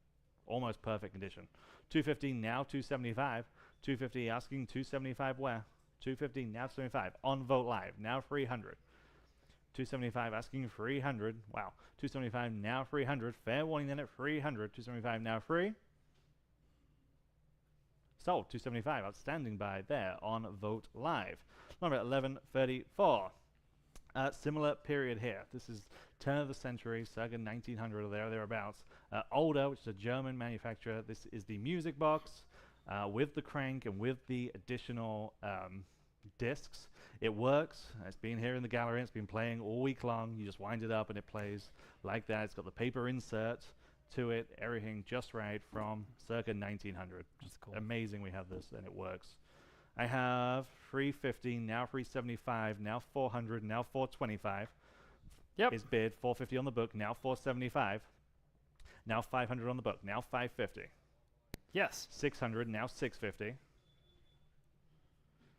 Speaker 1: almost perfect condition. 250 now 275. 250 asking 275 where? 250 now 275 on Vote Live. Now 300. 275 asking 300. Wow. 275 now 300. Fair warning then at 300. 275 now free. Sold. 275. Outstanding buy there on Vote Live. Number 1134. Similar period here. This is turn of the century, circa 1900 or thereabouts. Older, which is a German manufacturer. This is the music box with the crank and with the additional discs. It works. It's been here in the gallery. It's been playing all week long. You just wind it up and it plays like that. It's got the paper insert to it, everything just right from circa 1900.
Speaker 5: That's cool.
Speaker 1: Amazing we have this and it works. I have 350, now 375, now 400, now 425.
Speaker 5: Yep.
Speaker 1: Is bid 450 on the book, now 475. Now 500 on the book, now 550.
Speaker 5: Yes.
Speaker 1: 600, now 650.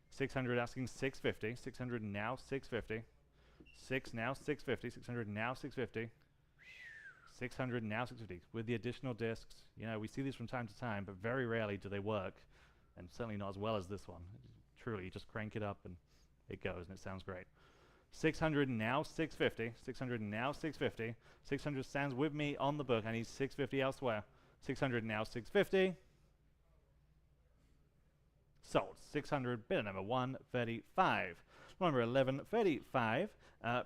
Speaker 1: 600 asking 650. 600 now 650. 6 now 650. 600 now 650. 600 now 650. With the additional discs, you know, we see these from time to time, but very rarely do they work, and certainly not as well as this one. Truly, you just crank it up and it goes, and it sounds great. 600 now 650. 600 now 650. 600 stands with me on the book. I need 650 elsewhere. 600 now 650. Sold. 600, bidder number 135. Number 1135,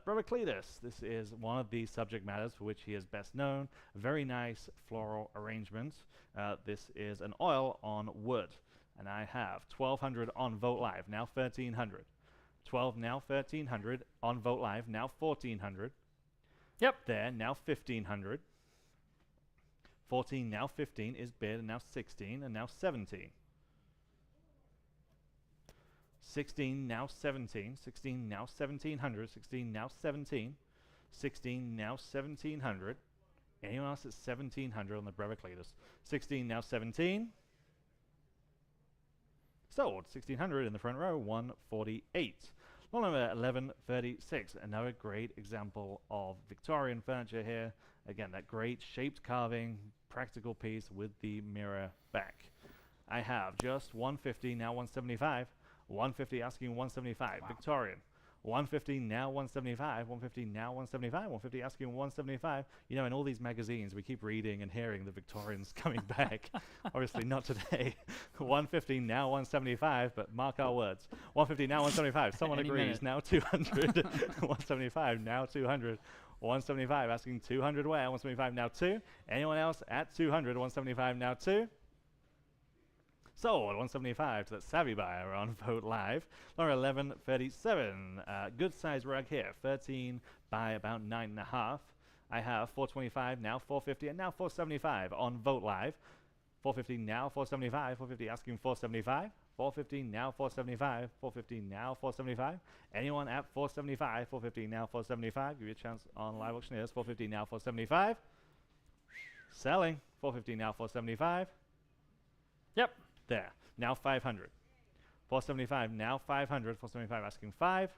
Speaker 1: Brother Cletus. This is one of the subject matters for which he is best known. Very nice floral arrangement. This is an oil on wood. And I have 1200 on Vogt Live, now 1300. 12 now 1300 on Vogt Live, now 1400.
Speaker 5: Yep.
Speaker 1: There, now 1500. 14 now 15 is bid, and now 16, and now 17. 16 now 17. 16 now 1700. 16 now 17. 16 now 1700. Anyone else at 1700 on the Brother Cletus? 16 now 17. Sold. 1600 in the front row, 148. Lot number 1136. Another great example of Victorian furniture here. Again, that great shaped carving, practical piece with the mirror back. I have just 150, now 175. 150 asking 175.
Speaker 5: Wow.
Speaker 1: Victorian. 150 now 175. 150 now 175. 150 asking 175. You know, in all these magazines, we keep reading and hearing the Victorians coming back. Obviously not today. 150 now 175, but mark our words. 150 now 175. Someone
Speaker 5: Any
Speaker 1: agrees.
Speaker 5: minute.
Speaker 1: Now 200. 175 now 200. 175 asking 200 where? 175 now 2. Anyone else at 200? 175 now 2. Sold 175 to that savvy buyer on Vogt Live. Number 1137. Good size rug here. 13 by about 9.5. I have 425, now 450, and now 475 on Vogt Live. 450 now 475. 450 asking 475. 450 now 475. 450 now 475. Anyone at 475? 450 now 475. Give you a chance on Live Auctioneers. 450 now 475. Selling. 450 now 475.
Speaker 5: Yep.
Speaker 1: There. Now 500. 475 now 500. 475 asking 5.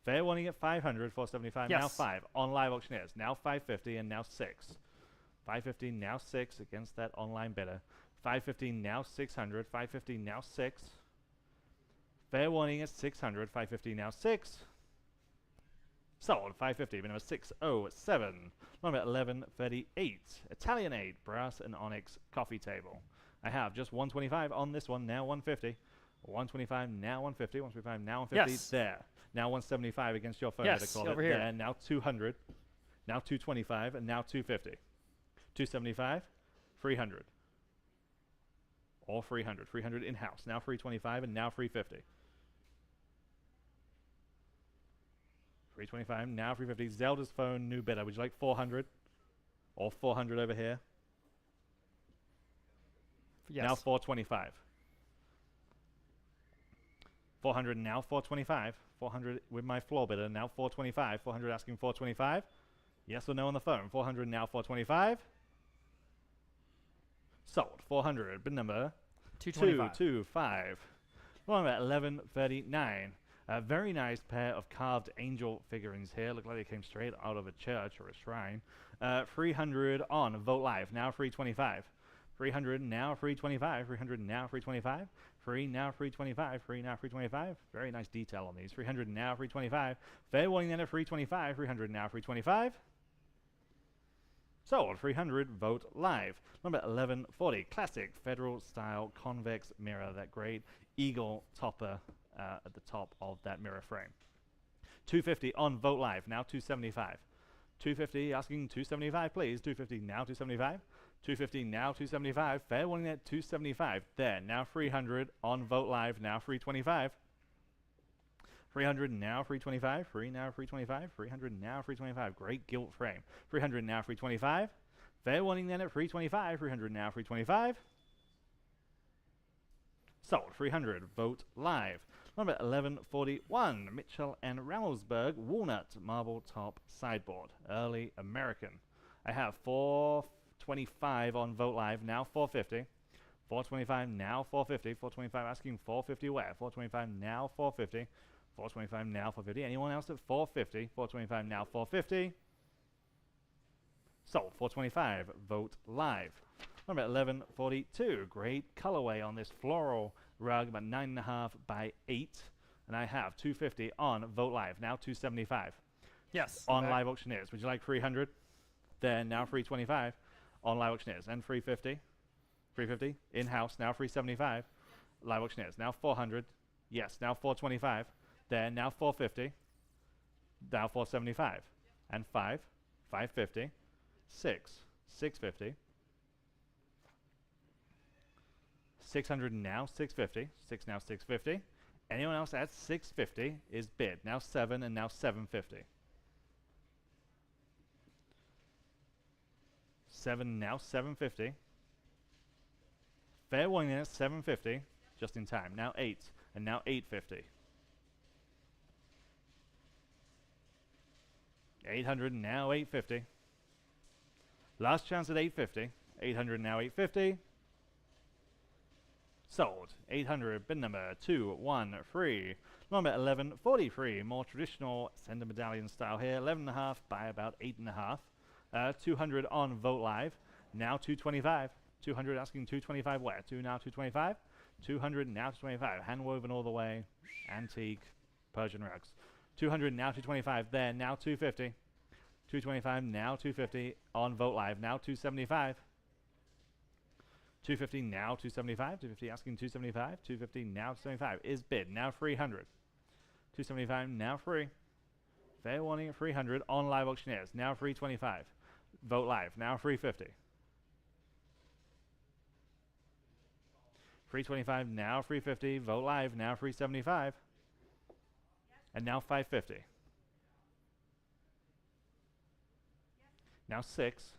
Speaker 1: Fair warning at 500. 475 now
Speaker 5: Yes.
Speaker 1: 5 on Live Auctioneers. Now 550 and now 6. 550 now 6 against that online bidder. 550 now 600. 550 now 6. Fair warning at 600. 550 now 6. Sold. 550. Number 607. Number 1138. Italianate brass and onyx coffee table. I have just 125 on this one, now 150. 125, now 150. 125, now 150.
Speaker 5: Yes.
Speaker 1: There. Now 175 against your phone.
Speaker 5: Yes,
Speaker 1: call
Speaker 5: over
Speaker 1: it.
Speaker 5: here.
Speaker 1: There. Now 200. Now 225, and now 250. 275, 300. All 300. 300 in-house. Now 325, and now 350. 325, now 350. Zelda's phone, new bidder. Would you like 400? Or 400 over here?
Speaker 5: Yes.
Speaker 1: Now 425. 400 now 425. 400 with my floor bidder. Now 425. 400 asking 425. Yes or no on the phone. 400 now 425. Sold. 400. Bid number
Speaker 5: 225.
Speaker 1: 225. Number 1139. A very nice pair of carved angel figurines here. Look like they came straight out of a church or a shrine. 300 on Vogt Live. Now 325. 300 now 325. 300 now 325. Free now 325. Free now 325. Very nice detail on these. 300 now 325. Fair warning then at 325. 300 now 325. Sold. 300 Vogt Live. Number 1140. Classic federal style convex mirror. That great eagle topper at the top of that mirror frame. 250 on Vogt Live. Now 275. 250 asking 275 please. 250 now 275. 250 now 275. Fair warning at 275. There. Now 300 on Vogt Live. Now 325. 300 now, 325. Free now, 325. 300 now, 325. Great gilt frame. 300 now, 325. Fair warning then at 325. 300 now, 325. Sold. 300. Vote live. Number 1141. Mitchell and Ramelsberg Walnut Marble Top Sideboard. Early American. I have 425 on Vote Live. Now 450. 425 now 450. 425 asking 450 where? 425 now 450. 425 now 450. Anyone else at 450? 425 now 450. Sold. 425. Vote live. Number 1142. Great colorway on this floral rug, about 9.5 by 8. And I have 250 on Vote Live. Now 275.
Speaker 5: Yes.
Speaker 1: On Live Auctioneers. Would you like 300? Then now 325 on Live Auctioneers. And 350. 350. In-house. Now 375. Live Auctioneers. Now 400. Yes. Now 425. Then now 450. Now 475. And 5. 550. 6. 650. 600 now 650. 6 now 650. Anyone else at 650 is bid. Now 7 and now 750. 7 now 750. Fair warning at 750. Just in time. Now 8 and now 850. 800 now 850. Last chance at 850. 800 now 850. Sold. 800, bid number 213. Number 1143, more traditional Sender medallion style here. 11.5 by about 8.5. 200 on Vote Live. Now 225. 200 asking 225 where? 2 now 225. 200 now 225. Hand woven all the way. Antique Persian rugs. 200 now 225. There. Now 250. 225 now 250 on Vote Live. Now 275. 250 now 275. 250 asking 275. 250 now 275 is bid. Now 300. 275 now free. Fair warning at 300 on Live Auctioneers. Now 325. Vote Live. Now 350. 325 now 350. Vote Live. Now 375. And now 550. Now 6.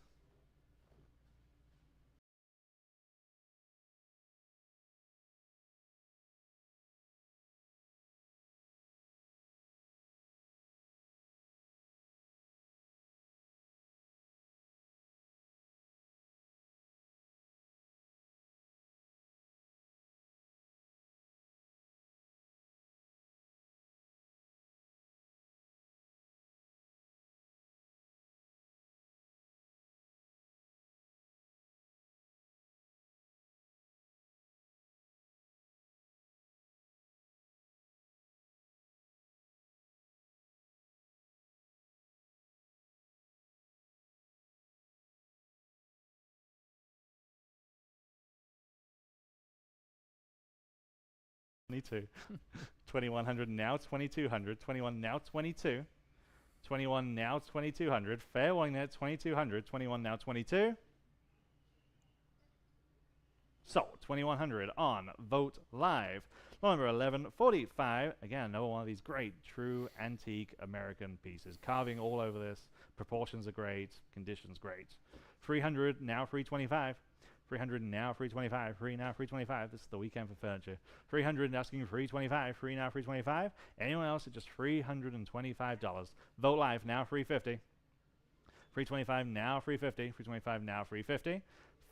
Speaker 1: Two. 2100 now 2200. 21 now 22. 21 now 2200. Fair warning there 2200. 21 now 22. Sold. 2100 on Vote Live. Number 1145. Again, another one of these great true antique American pieces. Carving all over this. Proportions are great. Conditions great. 300 now 325. 300 now 325. Free now 325. This is the weekend for furniture. 300 asking 325. Free now 325. Anyone else at just $325. Vote Live now 350. 325 now 350. 325 now 350.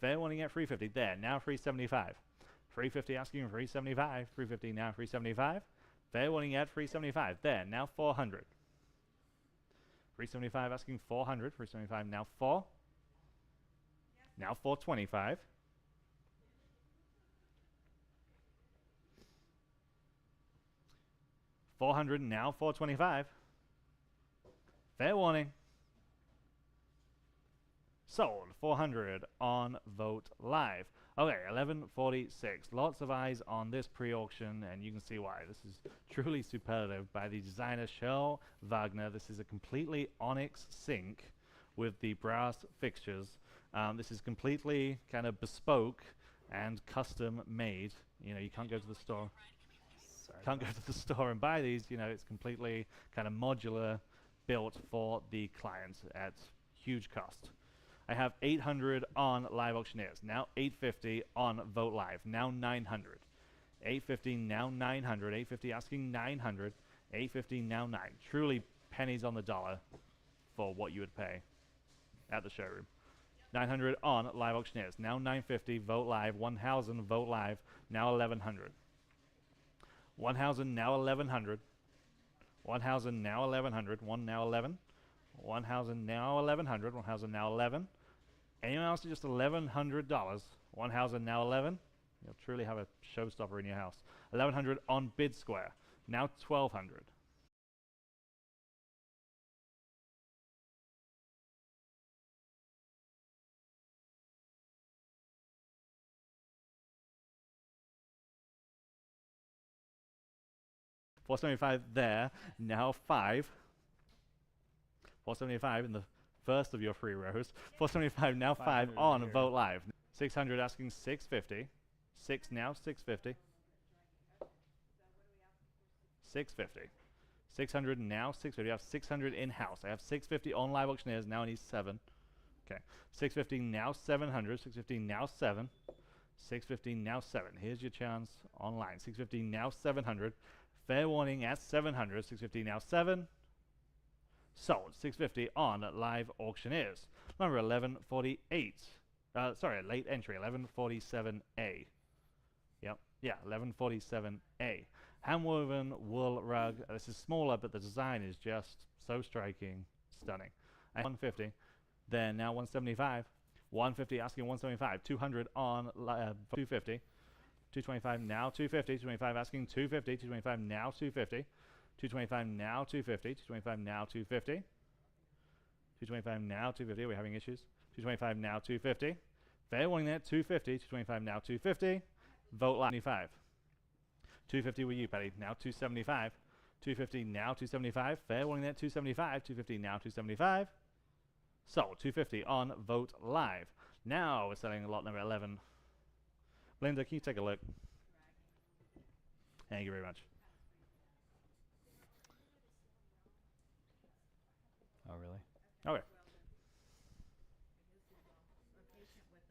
Speaker 1: Fair warning at 350. There now 375. 350 asking 375. 350 now 375. Fair warning at 375. There now 400. 375 asking 400. 375 now 4. Now 425. 400 now 425. Fair warning. Sold. 400 on Vote Live. Okay, 1146. Lots of eyes on this pre-auction, and you can see why. This is truly superlative by the designer Shell Wagner. This is a completely onyx sink with the brass fixtures. This is completely kind of bespoke and custom made. You know, you can't go to the store.
Speaker 5: Sorry.
Speaker 1: Can't go to the store and buy these. You know, it's completely kind of modular, built for the client at huge cost. I have 800 on Live Auctioneers, now 850 on Vote Live, now 900. 850 now 900, 850 asking 900, 850 now 9. Truly pennies on the dollar for what you would pay at the showroom. 900 on Live Auctioneers, now 950, Vote Live, 1000, Vote Live, now 1100. 1000 now 1100. 1000 now 1100, 1 now 11. 1000 now 1100, 1000 now 11. Anyone else just $1,100? 1000 now 11. You'll truly have a showstopper in your house. 1100 on Bid Square, now 1200. $475 there, now 5. 475 in the first of your 3 rows. 475 now 5 on
Speaker 5: here.
Speaker 1: Vote Live. 600 asking 650. 6 now 650. 650. 600 now 650. I have 600 in house. I have 650 on Live Auctioneers. Now I need 7. Okay. 650 now 700. 650 now 7. 650 now 7. Here's your chance online. 650 now 700. Fair warning at 700. 650 now 7. Sold. 650 on Live Auctioneers. Number 1148. Sorry, late entry. 1147A. Yep. Yeah, 1147A. Handwoven wool rug. This is smaller, but the design is just so striking, stunning. 150. Then now 175. 150 asking 175. 200 on 250. 225 now 250. 225 asking 250. 225 now 250. 225 now 250. 225 now 250. 225 now 250. We're having issues. 225 now 250. Fair warning there 250. 225 now 250. Vote Live 95. 250 with you, Patty. Now 275. 250 now 275. Fair warning there 275. 250 now 275. Sold. 250 on Vote Live. Now we're selling lot number 11. Linda, can you take a look? Thank you very much.
Speaker 5: Oh, really?
Speaker 1: Okay.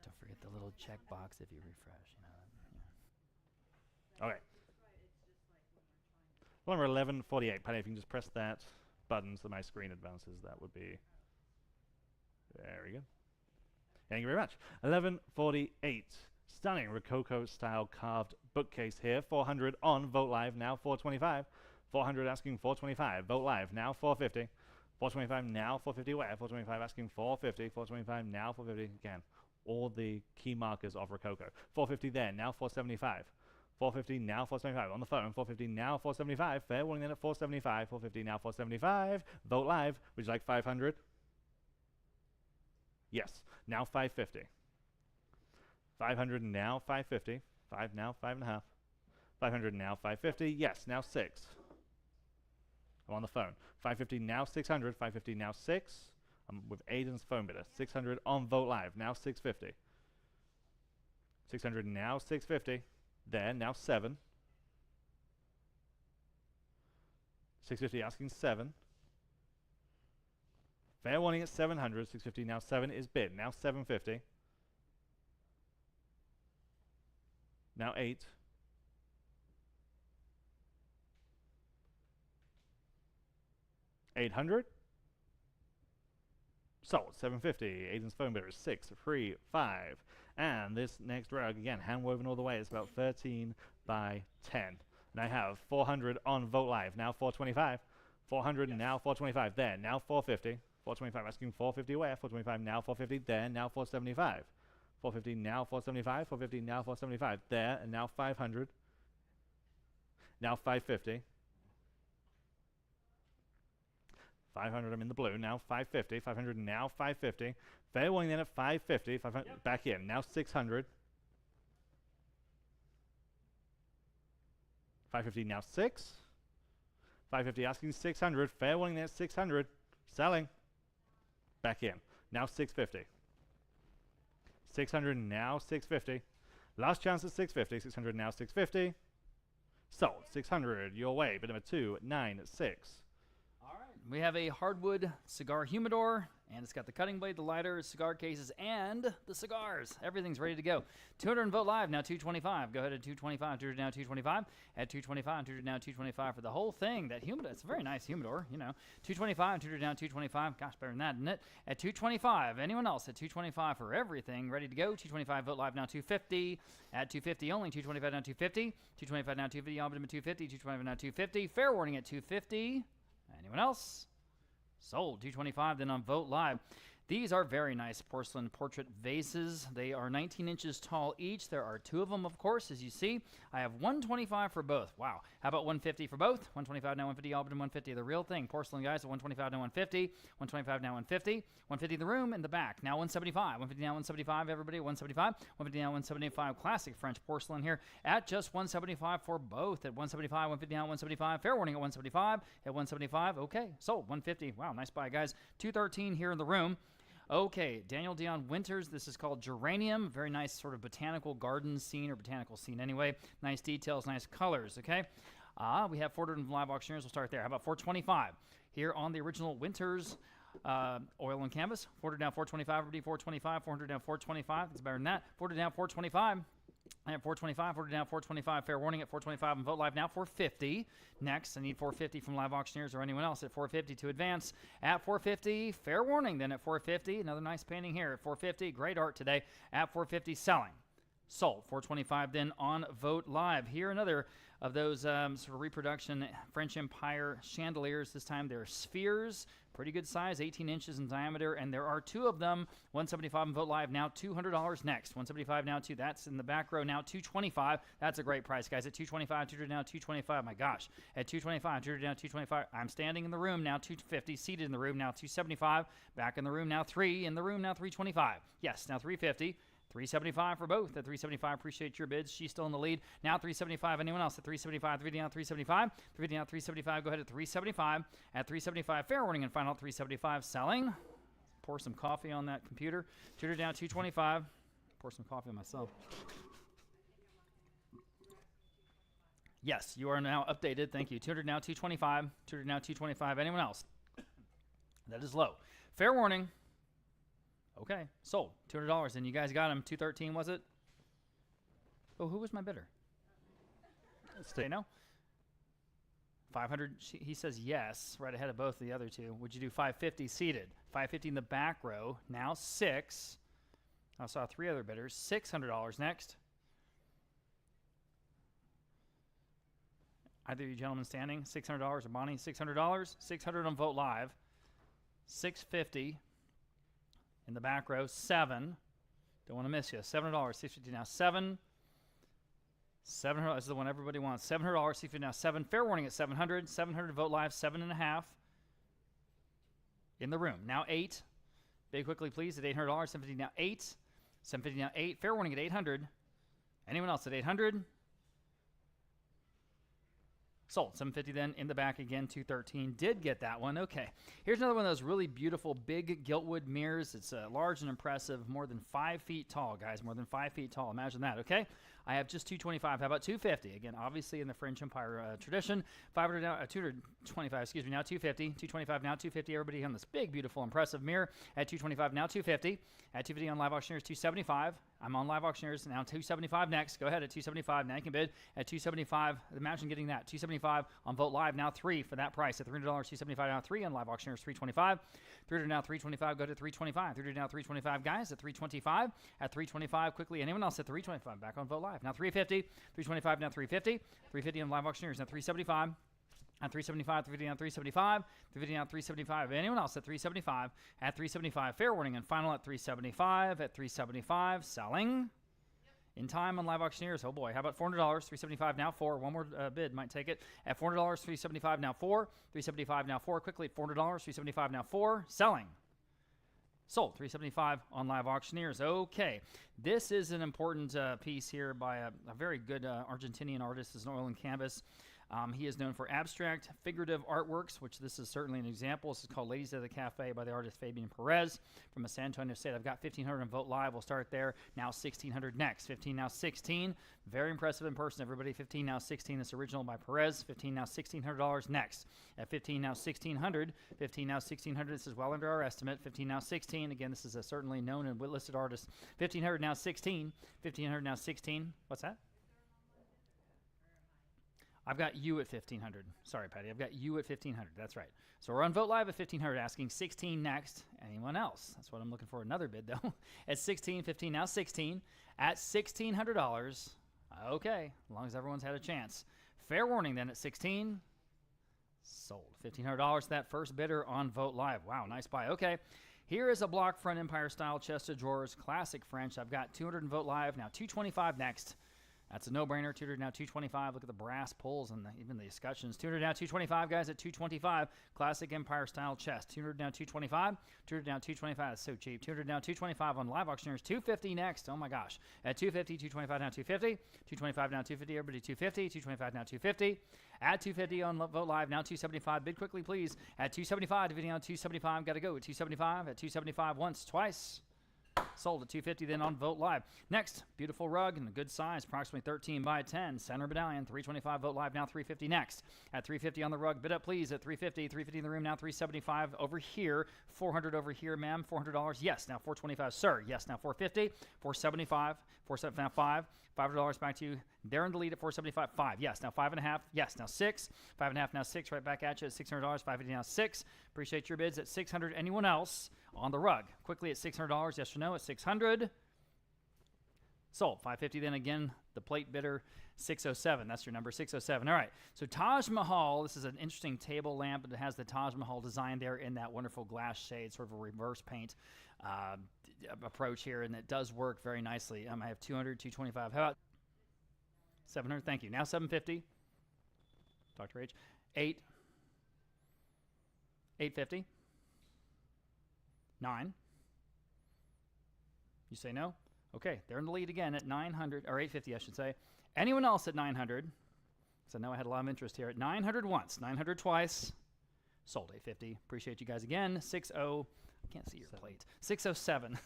Speaker 5: Don't forget the little checkbox if you refresh. You know.
Speaker 1: Okay. Lot number 1148. Patty, if you can just press that button so my screen advances, that would be very good. Thank you very much. 1148. Stunning Rococo style carved bookcase here. 400 on Vote Live, now 425. 400 asking 425. Vote Live, now 450. 425 now 450 where? 425 asking 450. 425 now 450 again. All the key markers of Rococo. 450 there, now 475. 450 now 475 on the phone. 450 now 475. Fair warning then at 475. 450 now 475. Vote Live. Would you like 500? Yes. Now 550. 500 now 550. 5 now 5.5. 500 now 550. Yes. Now 6. I'm on the phone. 550 now 600. 550 now 6. I'm with Aiden's phone bidder. 600 on Vote Live. Now 650. 600 now 650. There. Now 7. 650 asking 7. Fair warning at 700. 650 now 7 is bid. Now 750. Now 8. 800. Sold. 750. Aiden's phone bidder is 6, 3, 5. And this next rug, again, hand woven all the way, it's about 13 by 10. And I have 400 on Vote Live. Now 425. 400 now 425. There. Now 450. 425 asking 450 where? 425 now 450. There. Now 475. 450 now 475. 450 now 475. There. And now 500. Now 550. 500, I'm in the blue. Now 550. 500 now 550. Fair warning then at 550. 500 back in. Now 600. 550 now 6. 550 asking 600. Fair warning there at 600. Selling. Back in. Now 650. 600 now 650. Last chance at 650. 600 now 650. Sold. 600 your way. Bid number 296.
Speaker 5: All right. We have a hardwood cigar humidor, and it's got the cutting blade, the lighter, cigar cases, and the cigars. Everything's ready to go. 200 and vote live, now 225. Go ahead at 225, 200 now 225. At 225, 200 now 225 for the whole thing. That humidor, it's a very nice humidor, you know. 225, 200 now 225. Gosh, better than that, isn't it? At 225, anyone else at 225 for everything, ready to go. 225 vote live, now 250. At 250 only, 225 now 250. 225 now 250, all but 250. 225 now 250. Fair warning at 250. Anyone else? Sold. 225 then on Vote Live. These are very nice porcelain portrait vases. They are 19 inches tall each. There are 2 of them, of course, as you see. I have 125 for both. Wow. How about 150 for both? 125 now 150, all but 150. The real thing. Porcelain guys at 125 now 150. 125 now 150. 150 in the room, in the back. Now 175. 150 now 175, everybody. 175. 150 now 175. Classic French porcelain here at just 175 for both. At 175, 150 now 175. Fair warning at 175. At 175, okay. Sold. 150. Wow, nice buy, guys. 213 here in the room. Okay, Daniel Dion Winters. This is called Geranium. Very nice sort of botanical garden scene, or botanical scene anyway. Nice details, nice colors, okay? We have 400 live auctioneers. We'll start there. How about 425? Here on the original Winters oil and canvas. 400 down 425, everybody. 425, 400 down 425. That's better than that. 400 down 425. I have 425, 400 down 425. Fair warning at 425 and vote live now 450. Next, I need 450 from live auctioneers or anyone else at 450 to advance. At 450, fair warning then at 450. Another nice painting here at 450. Great art today at 450 selling. Sold. 425 then on Vote Live. Here another of those sort of reproduction French Empire chandeliers. This time they're spheres. Pretty good size, 18 inches in diameter, and there are 2 of them. 175 and Vote Live now $200 next. 175 now 2. That's in the back row now 225. That's a great price, guys. At 225, 200 now 225. My gosh. At 225, 200 now 225. I'm standing in the room now 250. Seated in the room now 275. Back in the room now 3. In the room now 325. Yes, now 350. 375 for both. At 375, appreciate your bids. She's still in the lead. Now 375. Anyone else at 375? 350 now 375. 350 now 375. Go ahead at 375. At 375, fair warning and final 375 selling. Pour some coffee on that computer. 200 down 225. Pour some coffee on myself. Yes, you are now updated. Thank you. 200 now 225. 200 now 225. Anyone else? That is low. Fair warning. Okay, sold. $200, and you guys got him. 213 was it? Oh, who was my bidder? Stay no. 500. He says yes, right ahead of both of the other 2. Would you do 550 seated? 550 in the back row. Now 6. I saw 3 other bidders. $600 next. Either of you gentlemen standing. $600 or Bonnie. $600. 600 on Vote Live. 650. In the back row, 7. Don't want to miss you. $7. 650 now 7. $700. This is the one everybody wants. $700. 650 now 7. Fair warning at 700. 700 Vote Live. 7.5. In the room now 8. Big quickly, please. At $800. 750 now 8. 750 now 8. Fair warning at 800. Anyone else at 800? Sold. 750 then in the back again. 213. Did get that one. Okay. Here's another one of those really beautiful big giltwood mirrors. It's large and impressive. More than 5 feet tall, guys. More than 5 feet tall. Imagine that. Okay. I have just 225. How about 250? Again, obviously in the French Empire tradition. 500 now, 225. Excuse me. Now 250. 225 now 250. Everybody on this big, beautiful, impressive mirror at 225. Now 250. At 250 on live auctioneers. 275. I'm on live auctioneers now. 275 next. Go ahead at 275. Now you can bid at 275. Imagine getting that. 275 on Vote Live. Now 3 for that price at $300. 275 now 3 on live auctioneers. 325. 300 now 325. Go to 325. 300 now 325. Guys at 325. At 325 quickly. Anyone else at 325? Back on Vote Live. Now 350. 325 now 350. 350 on live auctioneers. Now 375. At 375, 350 down 375, 350 down 375. Anyone else at 375? At 375, fair warning and final at 375. At 375, selling. In time on live auctioneers. Oh boy, how about $400? 375 now 4. One more bid might take it. At $400, 375 now 4. 375 now 4. Quickly at $400, 375 now 4. Selling. Sold. 375 on live auctioneers. Okay, this is an important piece here by a very good Argentinian artist. It's an oil and canvas. He is known for abstract, figurative artworks, which this is certainly an example. This is called Ladies of the Cafe by the artist Fabian Perez from San Antonio State. I've got 1,500 on Vote Live. We'll start there. Now 1,600 next. 15 now 16. Very impressive in person, everybody. 15 now 16. This original by Perez. 15 now $1,600 next. At 15 now 1,600. 15 now 1,600. This is well under our estimate. 15 now 16. Again, this is a certainly known and listed artist. 1,500 now 16. 1,500 now 16. What's that? I've got you at 1,500. Sorry, Patty. I've got you at 1,500. That's right. So we're on Vote Live at 1,500, asking 16 next. Anyone else? That's what I'm looking for. Another bid, though. At 16, 15, now 16. At $1,600. Okay, as long as everyone's had a chance. Fair warning then at 16. Sold. $1,500 to that first bidder on Vote Live. Wow, nice buy. Okay. Here is a block front Empire style chest of drawers, classic French. I've got 200 in Vote Live. Now 225 next. That's a no-brainer. 200 now 225. Look at the brass pulls and even the escutcheons. 200 now 225, guys, at 225. Classic Empire style chest. 200 now 225. 200 now 225. That's so cheap. 200 now 225 on live auctioneers. 250 next. Oh my gosh. At 250, 225 now 250. 225 now 250. Everybody 250. 225 now 250. At 250 on Vote Live. Now 275. Bid quickly, please. At 275. Video on 275. Got to go at 275. At 275 once, twice. Sold at 250 then on Vote Live. Next, beautiful rug and a good size, approximately 13 by 10. Center medallion, 325 Vote Live, now 350 next. At 350 on the rug, bid up please at 350. 350 in the room, now 375 over here. 400 over here, ma'am. $400. Yes, now 425, sir. Yes, now 450. 475. 475. $500 back to you. They're in the lead at 475. 5. Yes, now 5.5. Yes, now 6. 5.5 now 6. Right back at you at $600. 550 now 6. Appreciate your bids at 600. Anyone else on the rug? Quickly at $600. Yes or no at 600. Sold. 550 then again. The plate bidder 607. That's your number, 607. All right. So Taj Mahal. This is an interesting table lamp. It has the Taj Mahal design there in that wonderful glass shade, sort of a reverse paint approach here, and it does work very nicely. I have 200, 225. How about 700? Thank you. Now 750. Dr. H. 8. 850. 9. You say no? Okay, they're in the lead again at 900, or 850, I should say. Anyone else at 900? Because I know I had a lot of interest here. At 900 once, 900 twice. Sold 850. Appreciate you guys again. 60. I can't see your plate. 607.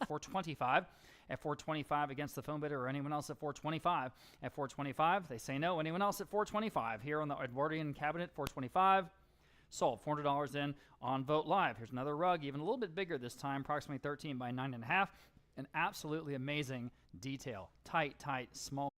Speaker 5: 425. At 425 against the phone bidder, or anyone else at 425. At 425, they say no. Anyone else at 425? Here on the Edwardian cabinet, 425. Sold. $400 in on Vote Live. Here's another rug, even a little bit bigger this time, approximately 13 by 9.5. An absolutely amazing detail. Tight, small.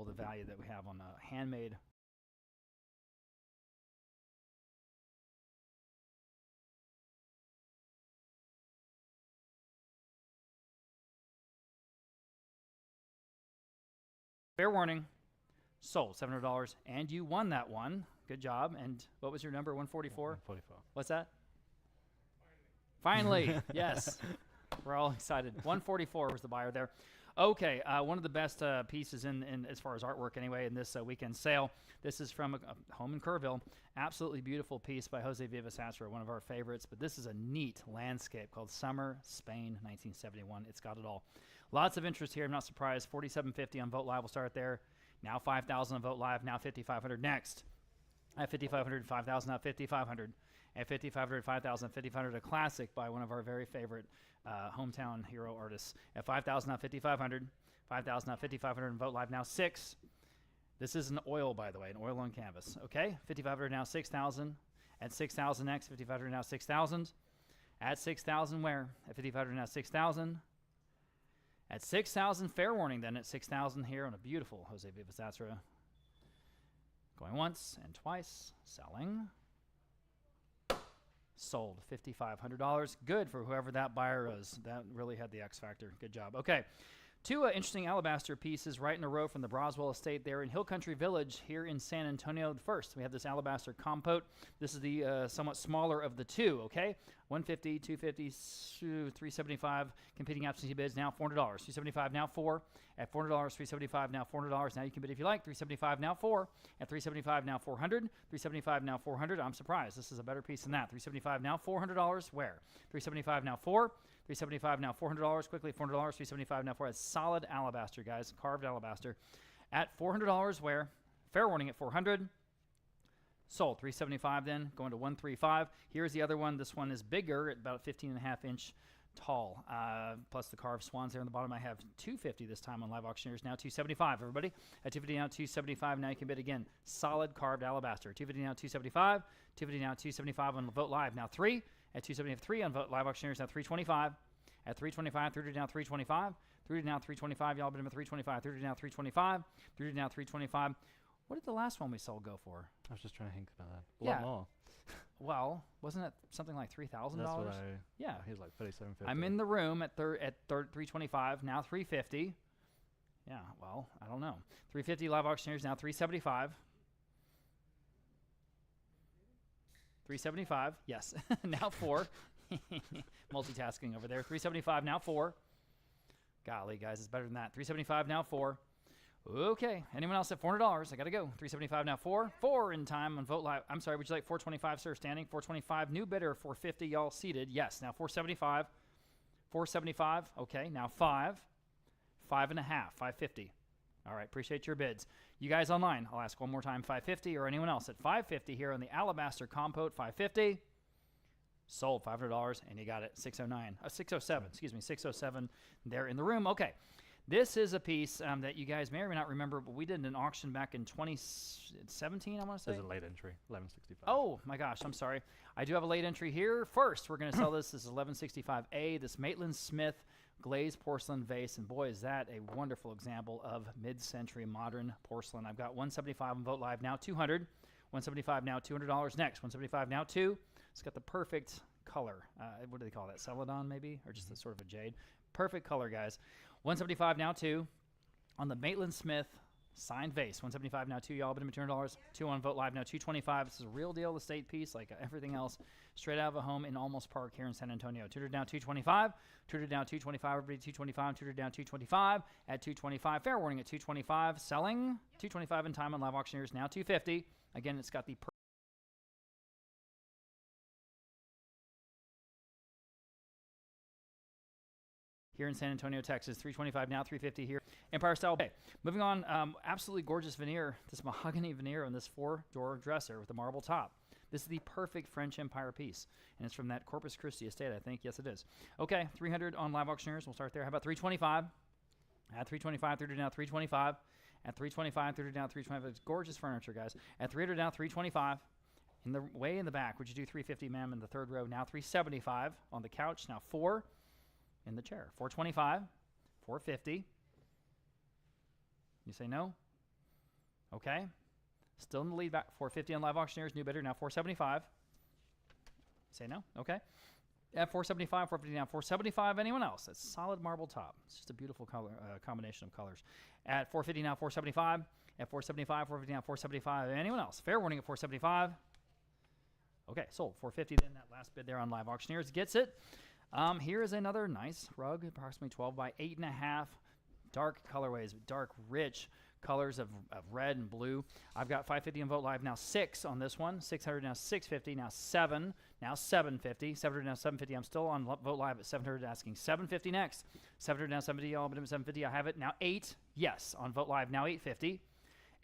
Speaker 5: The value that we have on a handmade fair warning, sold $700, and you won that one. Good job. And what was your number? 144.
Speaker 1: 144.
Speaker 5: What's that? Finally. Yes, we're all excited. 144 was the buyer there. Okay, one of the best pieces in as far as artwork anyway in this weekend sale. This is from a home in Kerrville. Absolutely beautiful piece by Jose Vivasasra, one of our favorites. But this is a neat landscape called Summer, Spain, 1971. It's got it all. Lots of interest here. I'm not surprised. $4,750 on Vote Live. We'll start there. Now $5,000 on Vote Live. Now $5,500 next. At $5,500, $5,000. Now $5,500. At $5,500, $5,000, $5,500. A classic by one of our very favorite hometown hero artists. At $5,000, now $5,500. $5,000, now $5,500 and Vote Live. Now 6. This is an oil, by the way, an oil on canvas. Okay, $5,500 now $6,000. At $6,000 next, $5,500 now $6,000. At $6,000 where? At $5,500 now $6,000. At $6,000, fair warning then at $6,000 here on a beautiful Jose Vivasasra. Going once and twice, selling. Sold. $5,500. Good for whoever that buyer is. That really had the X factor. Good job. Okay. Two interesting alabaster pieces right in a row from the Braswell estate there in Hill Country Village here in San Antonio. First, we have this alabaster compote. This is the somewhat smaller of the two, okay? $150, $250, $375. Competing absentee bids now $400. $375 now $4. At $400, $375 now $400. Now you can bid if you like. $375 now $4. At $375 now $400. $375 now $400. I'm surprised. This is a better piece than that. $375 now $400. Where? $375 now $4. $375 now $400. Quickly $400. $375 now $4. That's solid alabaster, guys. Carved alabaster. At $400, where? Fair warning at $400. Sold. $375 then, going to $135. Here's the other one. This one is bigger, at about 15.5 inch tall. Plus the carved swans there on the bottom. I have $250 this time on Live Auctioneers. Now $275, everybody. At $250 now $275. Now you can bid again. Solid carved alabaster. $250 now $275. $250 now $275 on Vote Live. Now $3. At $273 on Vote Live Auctioneers. Now $325. At $325, $300 now $325. $300 now $325. Y'all bid him at $325. $300 now $325. $300 now $325. What did the last one we sold go for?
Speaker 1: I was just trying to think about that. A
Speaker 5: Yeah.
Speaker 1: lot more.
Speaker 5: Well, wasn't it something like $3,000?
Speaker 1: That's what I.
Speaker 5: Yeah.
Speaker 1: He was like 37.50.
Speaker 5: I'm in the room at $325, now $350. Yeah, well, I don't know. $350 Live Auctioneers, now $375. $375, yes. Now $4. Multitasking over there. $375, now $4. Golly, guys, it's better than that. $375, now $4. Okay, anyone else at $400? I gotta go. $375 now $4. $4 in time on Vote Live. I'm sorry, would you like $425, sir? Standing. $425. New bidder. $450. Y'all seated. Yes. Now $475. $475. Okay. Now $5. $5.5. $550. All right. Appreciate your bids. You guys online. I'll ask one more time. $550 or anyone else at $550 here on the alabaster compote. $550. Sold. $500 and you got it. 609. 607. Excuse me. 607. There in the room. Okay. This is a piece that you guys may or may not remember, but we did an auction back in 2017, I want to say.
Speaker 1: There's a late entry, 1165.
Speaker 5: Oh, my gosh, I'm sorry. I do have a late entry here. First, we're going to sell this. This is 1165A, this Maitland Smith glazed porcelain vase. And boy, is that a wonderful example of mid-century modern porcelain. I've got $175 on Vote Live, now $200. $175 now $200 next. $175 now $2. It's got the perfect color. What do they call that? Celadon, maybe? Or just a sort of a jade? Perfect color, guys. $175 now $2 on the Maitland Smith signed vase. $175 now $2. Y'all bid him at $200. $2 on Vote Live now $225. This is a real deal estate piece, like everything else, straight out of a home in Almost Park here in San Antonio. $200 now $225. $200 now $225. Everybody $225. $200 down $225 at $225. Fair warning at $225. Selling $225 in time on Live Auctioneers now $250. Again, it's got the here in San Antonio, Texas. $325 now, $350 here. Empire Style. Okay, moving on. Absolutely gorgeous veneer. This mahogany veneer on this 4-door dresser with a marble top. This is the perfect French Empire piece, and it's from that Corpus Christi estate, I think. Yes, it is. Okay, $300 on Live Auctioneers. We'll start there. How about $325? At $325, $300 now, $325. At $325, $300 now, $325. It's gorgeous furniture, guys. At $300 now, $325. In the way in the back, would you do $350, ma'am, in the third row? Now $375 on the couch. Now $4 in the chair. $425, $450. You say no? Okay. Still in the lead back. $450 on Live Auctioneers. New bidder now $475. Say no? Okay. At $475, $450 now $475. Anyone else? That's solid marble top. It's just a beautiful color combination of colors. At $450 now $475. At $475, $450 now $475. Anyone else? Fair warning at $475. Okay, sold. $450 then. That last bid there on Live Auctioneers gets it. Here is another nice rug, approximately 12 by 8.5. Dark colorways, dark, rich colors of red and blue. I've got $550 on Vote Live, now $6 on this one. $600 now $650, now $7, now $750. $700 now $750. I'm still on Vote Live at $700, asking $750 next. $700 now $750. Y'all bid him at $750. I have it now $8. Yes, on Vote Live now $850.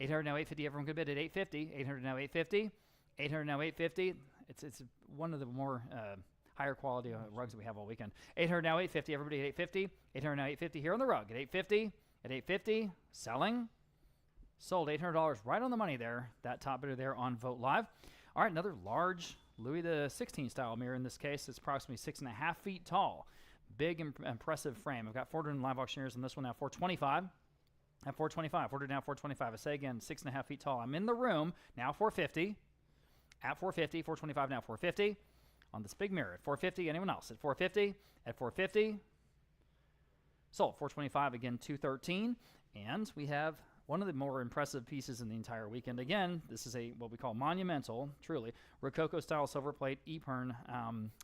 Speaker 5: $800 now $850. Everyone could bid at $850. $800 now $850. $800 now $850. It's one of the more higher quality rugs that we have all weekend. $800 now $850. Everybody at $850. $800 now $850 here on the rug at $850. At $850. Selling. Sold. $800 right on the money there. That top bidder there on Vote Live. All right, another large Louis XVI style mirror in this case. It's approximately 6.5 feet tall. Big, impressive frame. I've got $400 in Live Auctioneers on this one now $425. At $425. $400 now $425. I say again, 6.5 feet tall. I'm in the room now $450. At $450. $425 now $450. on this big mirror at 450. Anyone else at 450? At 450. Sold. 425 again, 213. And we have one of the more impressive pieces in the entire weekend. Again, this is what we call monumental, truly, Rococo style silver plate Epergne,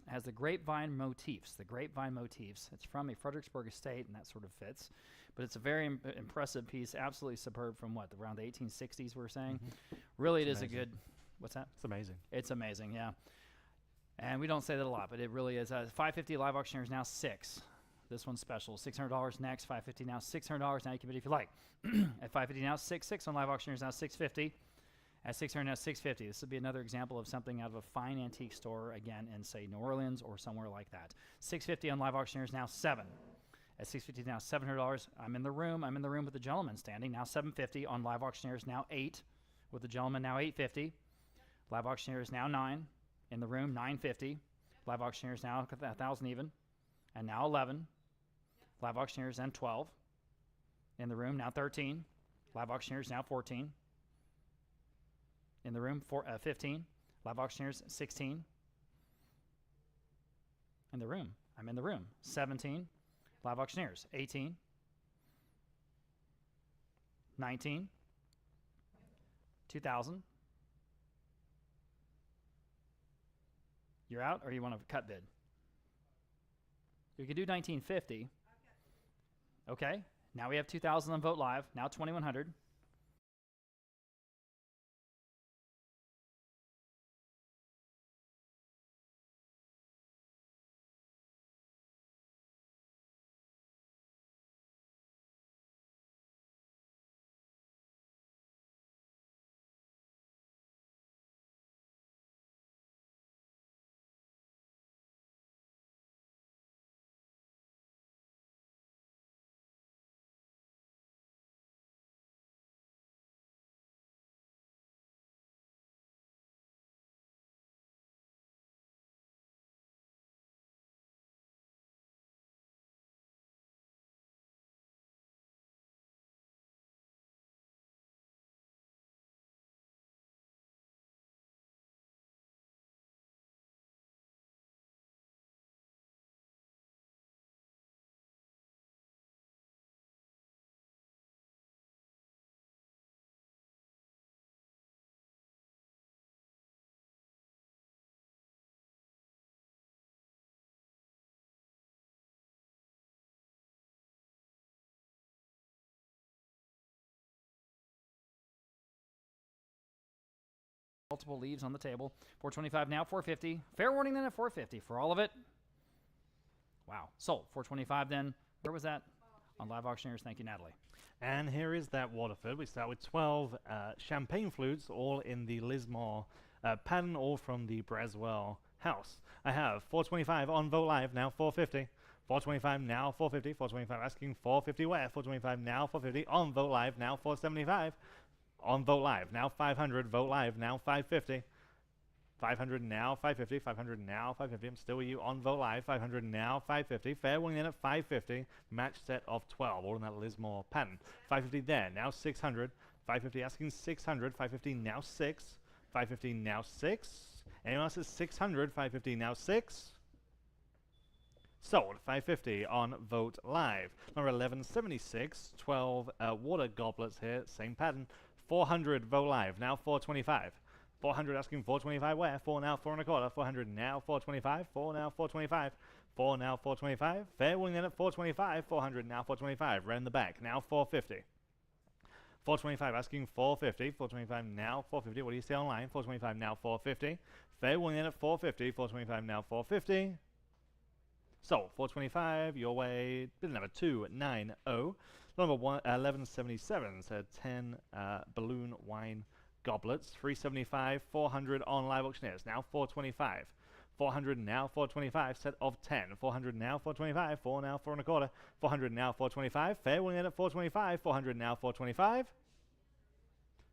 Speaker 5: has the grapevine motifs. The grapevine motifs. It's from a Fredericksburg estate, and that sort of fits. But it's a very impressive piece, absolutely superb from around the 1860s, we're saying. Really,
Speaker 1: It's
Speaker 5: it is
Speaker 1: amazing.
Speaker 5: a good, what's that?
Speaker 1: It's amazing.
Speaker 5: It's amazing, yeah. And we don't say that a lot, but it really is. 550 live auctioneers now 6. This one's special. $600 next, $550 now, $600 now. You can bid if you like. At $550 now, 6 on live auctioneers now, $650. At $600 now, $650. This would be another example of something out of a fine antique store, again, in, say, New Orleans or somewhere like that. $650 on live auctioneers now, 7. At $650 now, $700. I'm in the room with the gentleman standing. Now $750 on live auctioneers now 8. With the gentleman now $850. Live auctioneers now 9. In the room, $950. Live auctioneers now 1,000 even. And now 11. Live auctioneers then 12. In the room, now 13. Live auctioneers now 14. In the room, 15. Live auctioneers 16. In the room, I'm in the room, 17. Live auctioneers 18. 19. 2,000. You're out, or you want to cut bid? You could do 1950. Okay. Now we have 2,000 on Vote Live. Now 2,100. Multiple leaves on the table. 425 now, 450. Fair warning then at 450 for all of it. Wow. Sold. 425 then. Where was that? On live auctioneers. Thank you, Natalie.
Speaker 1: And here is that Waterford. We start with 12 champagne flutes, all in the Lismore pattern, all from the Braswell house. I have 425 on Vote Live, now 450. 425 now 450. 425 asking 450 where? 425 now 450 on Vote Live, now 475. On Vote Live, now 500. Vote Live, now 550. 500 now 550. 500 now 550. I'm still with you on Vote Live. 500 now 550. Fair winning in at 550. Match set of 12, all in that Lismore pattern. 550 there, now 600. 550 asking 600. 550 now 6. 550 now 6. Anyone else is 600? 550 now 6. Sold. 550 on Vote Live. Number 1176. 12 water goblets here, same pattern. 400 Vote Live, now 425. 400 asking 425 where? 4 now 4 and a quarter. 400 now 425. 4 now 425. 4 now 425. Fair winning then at 425. 400 now 425. Round the back, now 450. 425 asking 450. 425 now 450. What do you say online? 425 now 450. Fair winning then at 450. 425 now 450. So 425 your way. Bid number 290. Number 1177 said 10 balloon wine goblets. 375. 400 on live auctioneers. Now 425. 400 now 425. Set of 10. 400 now 425. 4 now 4 and a quarter. 400 now 425. Fair winning at 425. 400 now 425.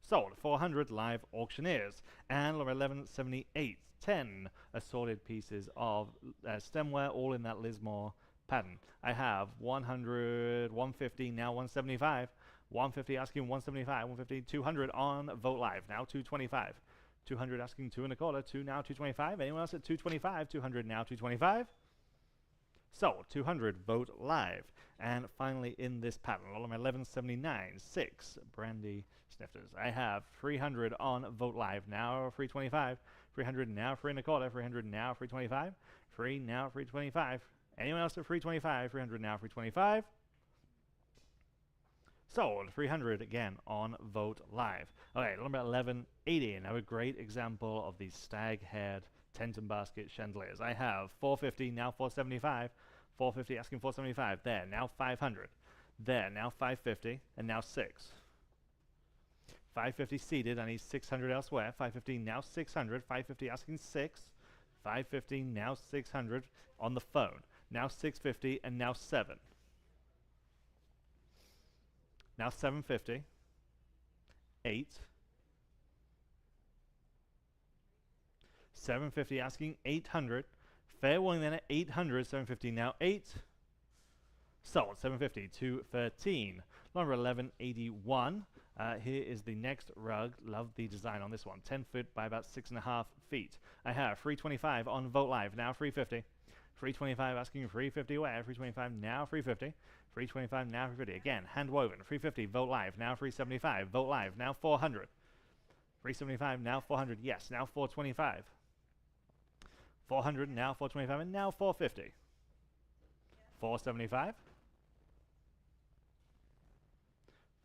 Speaker 1: Sold. 400 live auctioneers. And number 1178. 10 assorted pieces of stemware, all in that Lismore pattern. I have 100, 150, now 175. 150 asking 175, 150, 200 on Vote Live, now 225. 200 asking 2.25, 2 now 225. Anyone else at 225? 200 now 225. Sold. 200 Vogt live. And finally in this pattern, roll on 1179, 6 brandy snifters. I have 300 on Vogt live, now 325. 300 now 3.25, 300 now 325. 3 now 325. Anyone else at 325? 300 now 325. Sold. 300 again on Vogt live. Okay, number 1180. And now a great example of these stag-haired tent and basket chandeliers. I have 450, now 475. 450 asking 475. There, now 500. There, now 550, and now 6. 550 seated. I need 600 elsewhere. 550 now 600. 550 asking 6. 550 now 600 on the phone. Now 650 and now 7. Now 750. 8. 750 asking 800. Fair warning then at 800. 750 now 8. Sold. 750 to 13. Number 1181. Here is the next rug. Love the design on this one. 10 foot by about 6.5 feet. I have 325 on Vogt live. Now 350. 325 asking 350 where? 325 now 350. 325 now 350. Again, hand woven. 350 Vogt live. Now 375. Vogt live. Now 400. 375 now 400. Yes. Now 425. 400 now 425 and now 450. 475.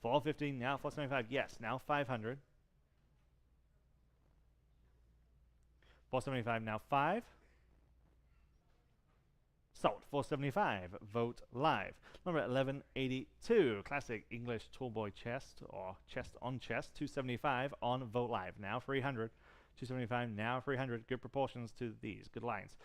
Speaker 1: 450 now 475. Yes. Now 500. 475 now 5. Sold. 475 Vogt live. Number 1182. Classic English tallboy chest or chest on chest. 275 on Vogt live. Now 300. 275 now 300. Good proportions to these. Good lines.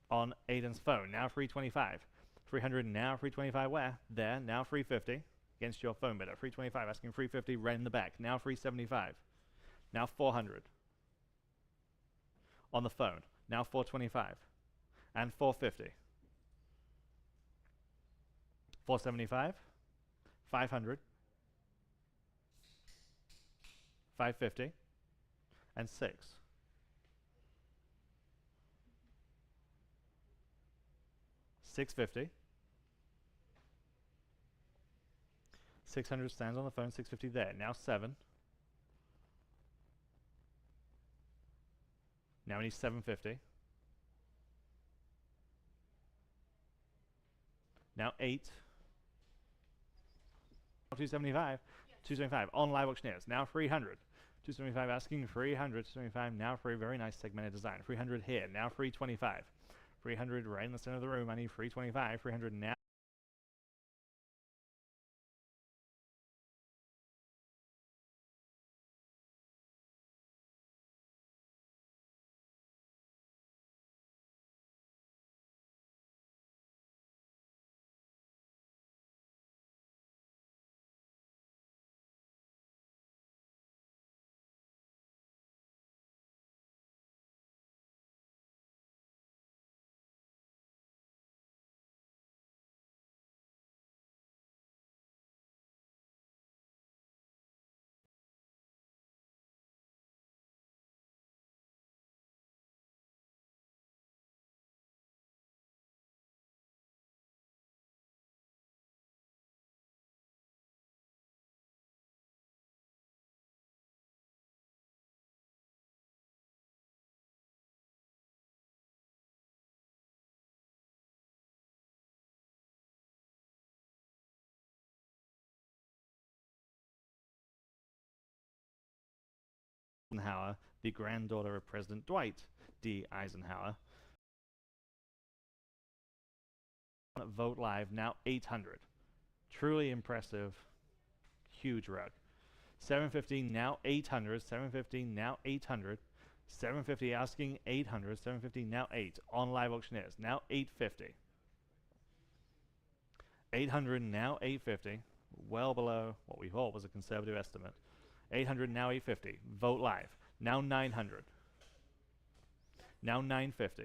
Speaker 1: On Aiden's phone. Now 325. 300 now 325 where? There. Now 350. Against your phone bidder. 325 asking 350 right in the back. Now 375. Now 400. On the phone. Now 425. And 450. 475. 500. 550. And 6. 650. 600 stands on the phone. 650 there. Now 7. Now we need 750. Now 8. 275. 275 on live auctioneers. Now 300. 275 asking 300. 275 now for a very nice segmented design. 300 here. Now 325. 300 right in the center of the room. I need 325. 300 now. Eisenhower, the granddaughter of President Dwight D. Eisenhower. Vogt live now 800. Truly impressive, huge rug. 750 now 800. 750 now 800. 750 asking 800. 750 now 8 on live auctioneers. Now 850. 800 now 850. Well below what we thought was a conservative estimate. 800 now 850. Vogt live. Now 900. Now 950.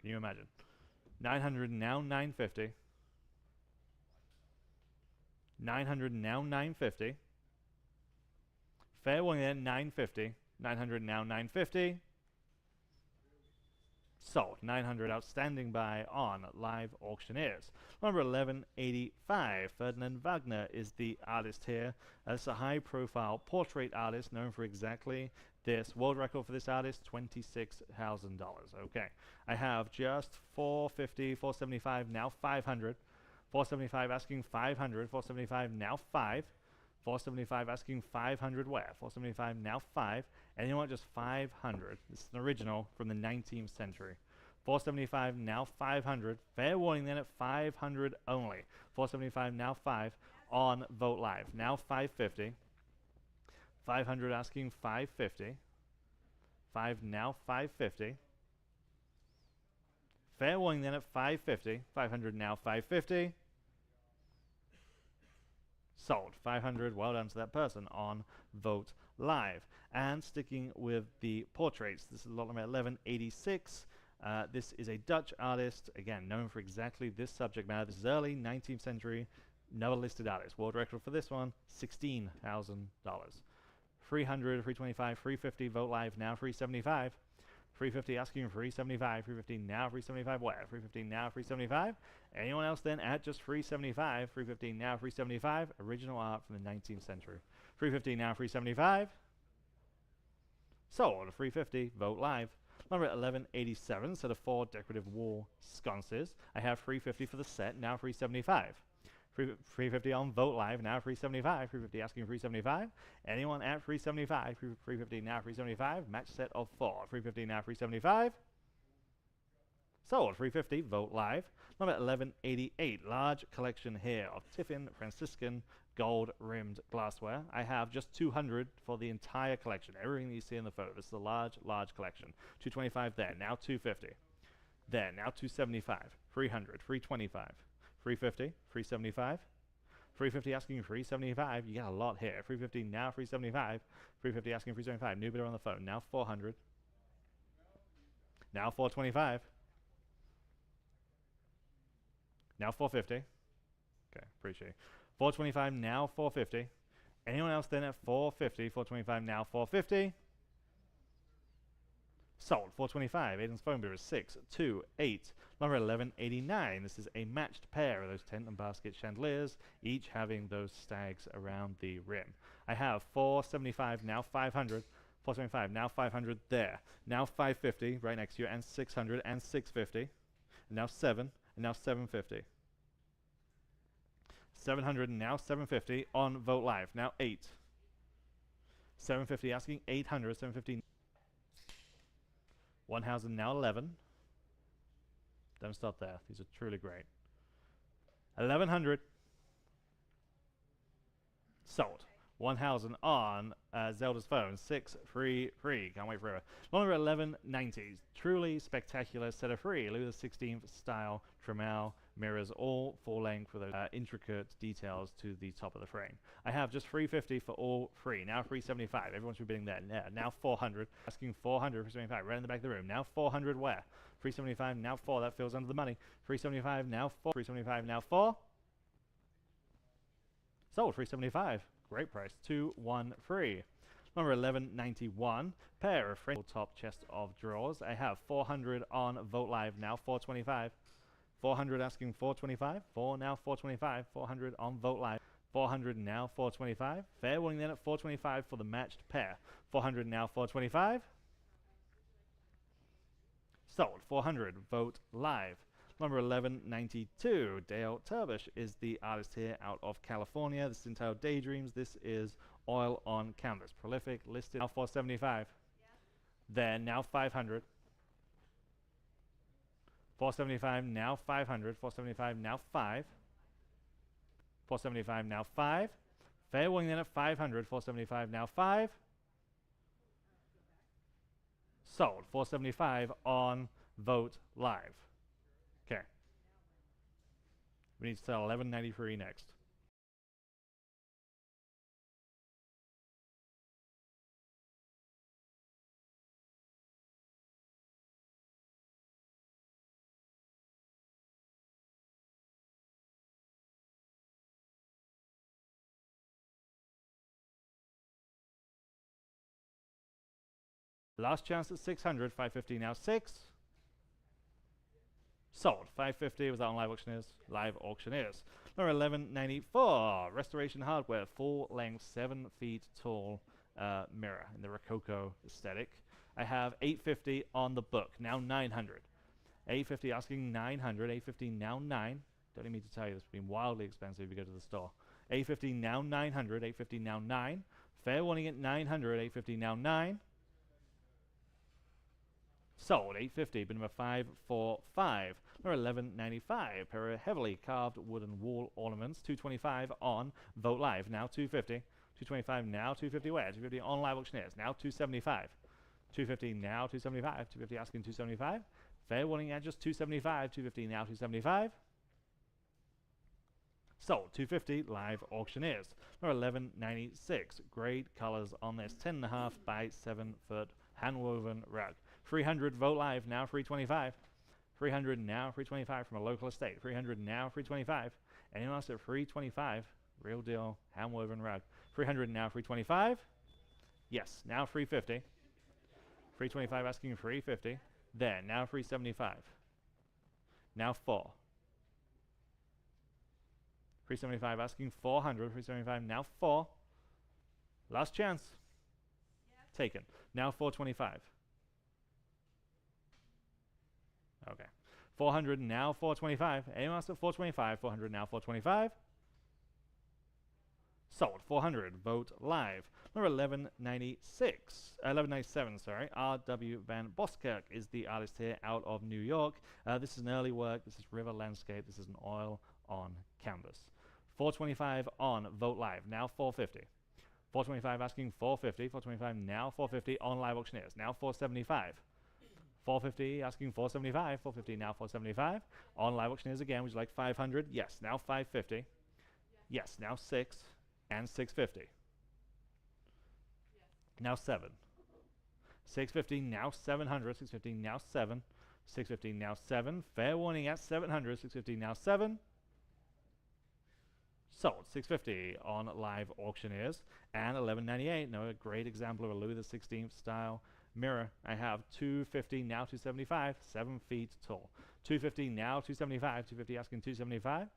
Speaker 1: Can you imagine? 900 now 950. 900 now 950. Fair warning then, 950. 900 now, 950. Sold. 900 outstanding buy on Live Auctioneers. Number 1185. Ferdinand Wagner is the artist here. This is a high-profile portrait artist known for exactly this. World record for this artist, $26,000. Okay. I have just 450, 475, now 500. 475 asking 500. 475 now 5. 475 asking 500 where? 475 now 5. And you want just 500. This is an original from the 19th century. 475 now 500. Fair warning then at 500 only. 475 now 5 on Vote Live. Now 550. 500 asking 550. 5 now 550. Fair warning then at 550. 500 now 550. Sold. 500. Well done to that person on Vote Live. And sticking with the portraits, this is lot number 1186. This is a Dutch artist, again, known for exactly this subject matter. This is early 19th century, no listed artist. World record for this one, $16,000. 300, 325, 350, Vote Live, now 375. 350 asking 375, 350 now 375 where? 350 now 375. Anyone else then at just 375, 350 now 375. Original art from the 19th century. 350 now 375. Sold. 350, Vote Live. Number 1187, set of 4 decorative wall sconces. I have 350 for the set, now 375. 350 on Vote Live, now 375. 350 asking 375. Anyone at 375? 350 now 375. Match set of 4. 350 now 375. Sold. 350. Vote Live. Number 1188. Large collection here of Tiffin Franciscan gold rimmed glassware. I have just 200 for the entire collection. Everything that you see in the photo. This is a large collection. 225 there. Now 250. There. Now 275. 300. 325. 350, 375, 350 asking 375. You get a lot here. 350 now 375, 350 asking 375. New bidder on the phone. Now 400. Now 425. Now 450. Okay, appreciate it. 425 now 450. Anyone else then at 450? 425 now 450. Sold. 425. Aiden's phone bidder is 628. Number 1189. This is a matched pair of those tent and basket chandeliers, each having those stags around the rim. I have 475 now 500. 475 now 500 there. Now 550 right next to you, and 600 and 650. And now 7 and now 750. 700 and now 750 on Vote Live. Now 8. 750 asking 800. 750. 1000 now 11. Don't stop there. These are truly great. 1100. Sold. 1000 on Zelda's phone. 633. Can't wait forever. Number 1190. Truly spectacular set of 3. Louis XVI style Tremel mirrors, all full length with those intricate details to the top of the frame. I have just 350 for all 3. Now 375. Everyone's bidding there. Now 400. Asking 400 for 75. Right in the back of the room. Now 400 where? 375 now 4. That feels under the money. 375 now 4. 375 now 4. Sold. 375. Great price. 213. Number 1191. Pair of French top chest of drawers. I have 400 on Vote Live. Now 425. 400 asking 425. 4 now 425. 400 on Vote Live. 400 now 425. Fair warning then at 425 for the matched pair. 400 now 425. Sold. 400. Vote Live. Number 1192. Dale Turbish is the artist here out of California. This is entitled Daydreams. This is oil on canvas. Prolific. Listed now 475. There. Now 500. 475 now 500. 475 now 5. 475 now 5. Fair warning then at 500. 475 now 5. Sold. 475 on Vote Live. Okay. We need to sell 1193 next. Last chance at 600, 550 now 6. Sold. 550 was that on Live Auctioneers? Live Auctioneers. Number 1194. Restoration Hardware. Full length, 7 feet tall mirror in the Rococo aesthetic. I have 850 on the book. Now 900. 850 asking 900. 850 now 9. Don't need me to tell you this has been wildly expensive if you go to the store. 850 now 900. 850 now 9. Fair warning at 900. 850 now 9. Sold. 850. Bid number 545. Number 1195. Pair of heavily carved wooden wall ornaments. 225 on Vote Live. Now 250. 225 now 250 where? 250 on Live Auctioneers. Now 275. 250 now 275. 250 asking 275. Fair warning at just 275. 250 now 275. Sold. 250 Live Auctioneers. Number 1196. Great colors on this. 10.5 by 7 foot hand-woven rug. 300 Vote Live. Now 325. 300 now 325 from a local estate. 300 now 325. Anyone else at 325? Real deal hand-woven rug. 300 now 325. Yes. Now 350. 325 asking 350. There. Now 375. Now 4. 375 asking 400. 375 now 4. Last chance. Taken. Now 425. Okay. 400 now 425. Anyone else at 425? 400 now 425. Sold. 400. Vote Live. Number 1197, sorry. R.W. Van Boskirk is the artist here out of New York. This is an early work. This is river landscape. This is an oil on canvas. 425 on Vote Live. Now 450. 425 asking 450. 425 now 450 on Live Auctioneers. Now 475. 450 asking 475. 450 now 475 on Live Auctioneers again. Would you like 500? Yes. Now 550. Yes. Now 6 and 650. Now 7. 650 now 700. 650 now 7. 650 now 7. Fair warning at 700. 650 now 7. Sold. 650 on Live Auctioneers. And 1198. No, a great example of a Louis XVI style mirror. I have 250 now 275. 7 feet tall. 250 now 275. 250 asking 275.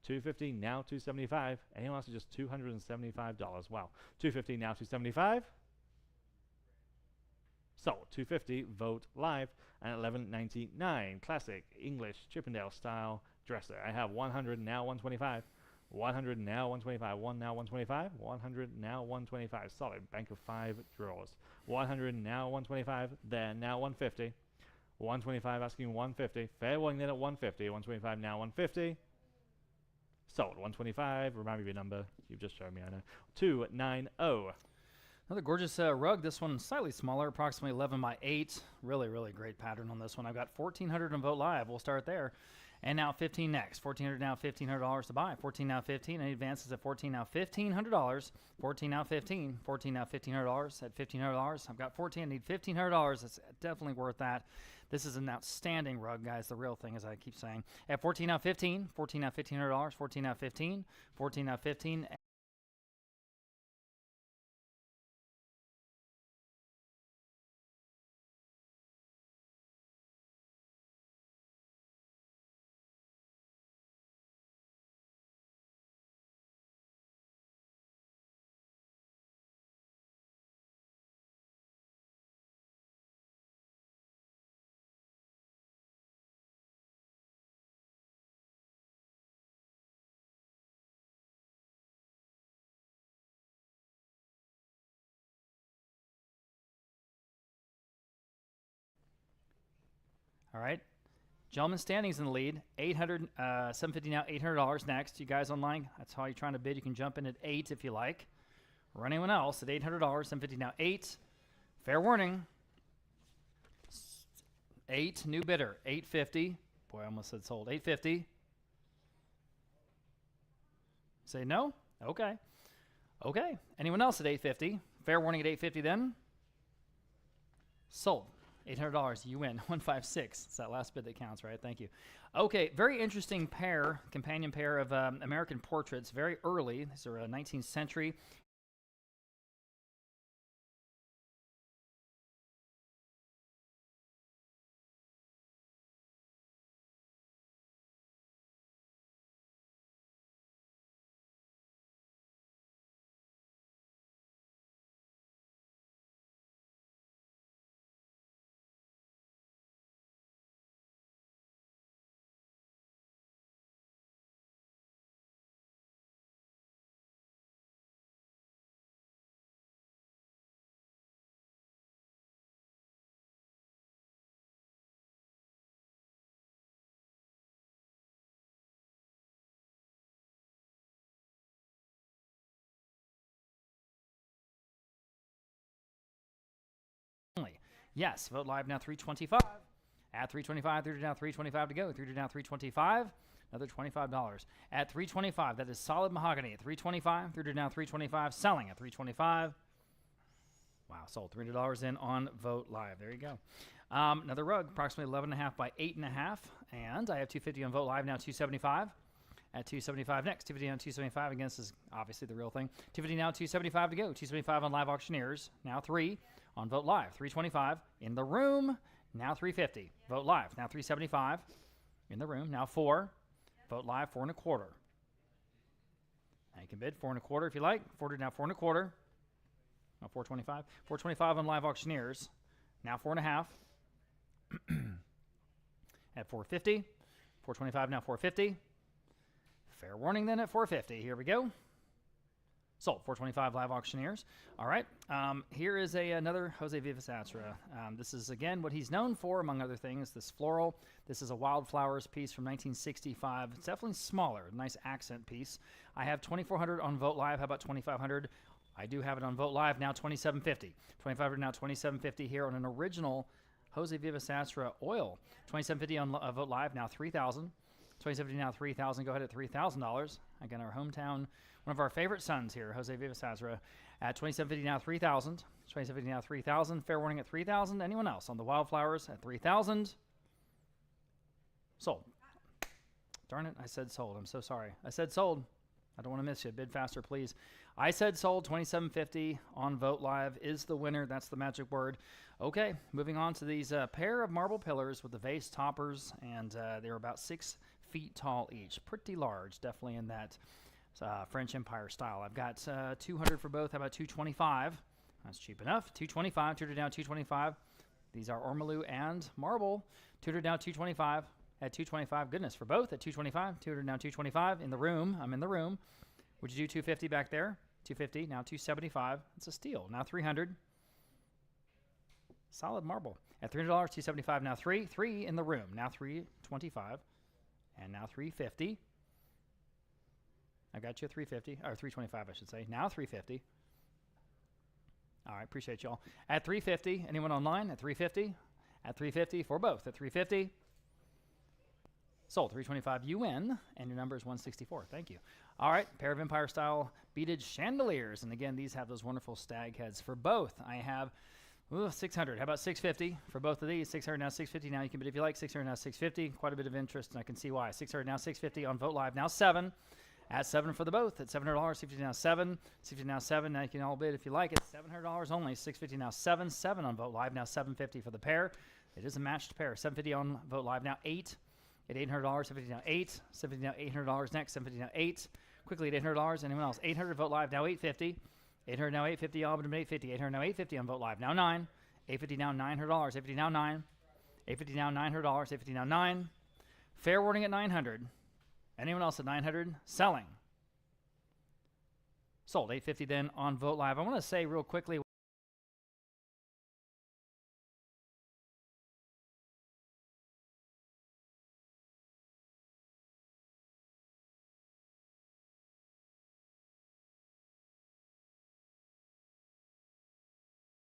Speaker 1: 250 now 275. Anyone else is just $275. Wow. 250 now 275. Sold. 250 Vote Live. And 1199 classic English Chippendale style dresser. I have 100 now 125. 100 now 125. 1 now 125. 100 now 125. Solid. Bank of 5 drawers. 100 now 125. There now 150. 125 asking 150. Fair warning then at 150. 125 now 150. Sold. 125. Remind me of your number. You've just shown me, I know. 290.
Speaker 5: Another gorgeous rug. This one slightly smaller, approximately 11 by 8. Really, really great pattern on this one. I've got 1,400 on Vote Live. We'll start there. And now 15 next. 1,400 now, $1,500 to buy. 14 now 15. Any advances at 14 now $1,500. 14 now 15. 14 now $1,500. At $1,500, I've got 14. I need $1,500. It's definitely worth that. This is an outstanding rug, guys. The real thing, as I keep saying. At 14 now 15. 14 now $1,500. 14 now 15. 14 now 15. All right. Gentleman standing's in the lead. 800, 750 now, $800 next. You guys online, that's how you're trying to bid. You can jump in at 8 if you like. Or anyone else at $800, 750 now, 8. Fair warning. 8, new bidder, 850. Boy, I almost said sold. 850. Say no? Okay. Okay. Anyone else at 850? Fair warning at 850 then. Sold. $800, you win. 156. It's that last bid that counts, right? Thank you. Okay, very interesting pair, companion pair of American portraits, very early. These are 19th century. Yes. Vote live now 325. At 325, through to now 325 to go. Through to now 325. Another $25. At 325, that is solid mahogany. At 325, through to now 325. Selling at 325. Wow, sold $300 in on Vote Live. There you go. Another rug, approximately 11.5 by 8.5. And I have 250 on Vote Live now 275. At 275 next. 250 on 275. Again, this is obviously the real thing. 250 now 275 to go. 275 on Live Auctioneers. Now 3 on Vote Live. 325 in the room. Now 350. Vote Live. Now 375 in the room. Now 4. Vote Live 4 1/4. Now you can bid 4 1/4 if you like. 4 4 1/4. Now 425. 425 on Live Auctioneers. Now 4 1/2. At 450. 425 now 450. Fair warning then at 450. Here we go. Sold. 425 Live Auctioneers. All right. Here is another Jose Vivasatra. This is, again, what he's known for, among other things, this floral. This is a wildflowers piece from 1965. It's definitely smaller. Nice accent piece. I have 2,400 on Vote Live. How about 2,500? I do have it on Vote Live now, 2,750. 2,500 now, 2,750 here on an original Jose Vivasatra oil. 2,750 on Vote Live now, 3,000. 2,750 now, 3,000. Go ahead at $3,000. Again, our hometown, one of our favorite sons here, Jose Vivasatra, at 2,750 now, 3,000. 2,750 now, 3,000. Fair warning at 3,000. Anyone else on the wildflowers at 3,000? Sold. Darn it, I said sold. I'm so sorry. I said sold. I don't want to miss you. Bid faster, please. I said sold. 2,750 on Vote Live is the winner. That's the magic word. Okay, moving on to these pair of marble pillars with the vase toppers, and they're about 6 feet tall each. Pretty large, definitely in that French Empire style. I've got 200 for both. How about 225? That's cheap enough. 225, tutored down 225. These are ormolu and marble. Tutored down 225 at 225. Goodness, for both at 225. Tutored down 225 in the room. I'm in the room. Would you do 250 back there? 250, now 275. It's a steal. Now 300. Solid marble. At $300, 275, now 3. 3 in the room. Now 325. And now 350. I got you at 350, or 325, I should say. Now 350. All right, appreciate y'all. At 350, anyone online? At 350? At 350 for both. At 350. Sold. 325 UN, and your number is 164. Thank you. All right, pair of Empire style beaded chandeliers, and again, these have those wonderful stag heads for both. I have 600. How about 650 for both of these? 600 now, 650 now. You can bid if you like. 600 now, 650. Quite a bit of interest, and I can see why. 600 now, 650 on Vote Live. Now 7. At 7 for the both. At $700, 650 now 7. 650 now 7. Now you can all bid if you like. It's $700 only. 650 now 7. 7 on Vote Live. Now 750 for the pair. It is a matched pair. 750 on Vote Live. Now 8. At $800, 750 now 8. 750 now $800 next. 750 now 8. Quickly at $800. Anyone else? 800 Vote Live. Now 850. 800 now 850. All but 850. 800 now 850 on Vote Live. Now 9. 850 now $900. 850 now 9. 850 now $900. 850 now 9. Fair warning at 900. Anyone else at 900? Selling. Sold. 850 then on Vote Live. I want to say real quickly.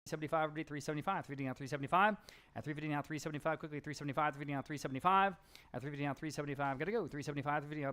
Speaker 5: $75, 375, 350 now 375, at 350 now 375, quickly 375, 350 now 375, at 350 now 375, gotta go, 375, 350 now.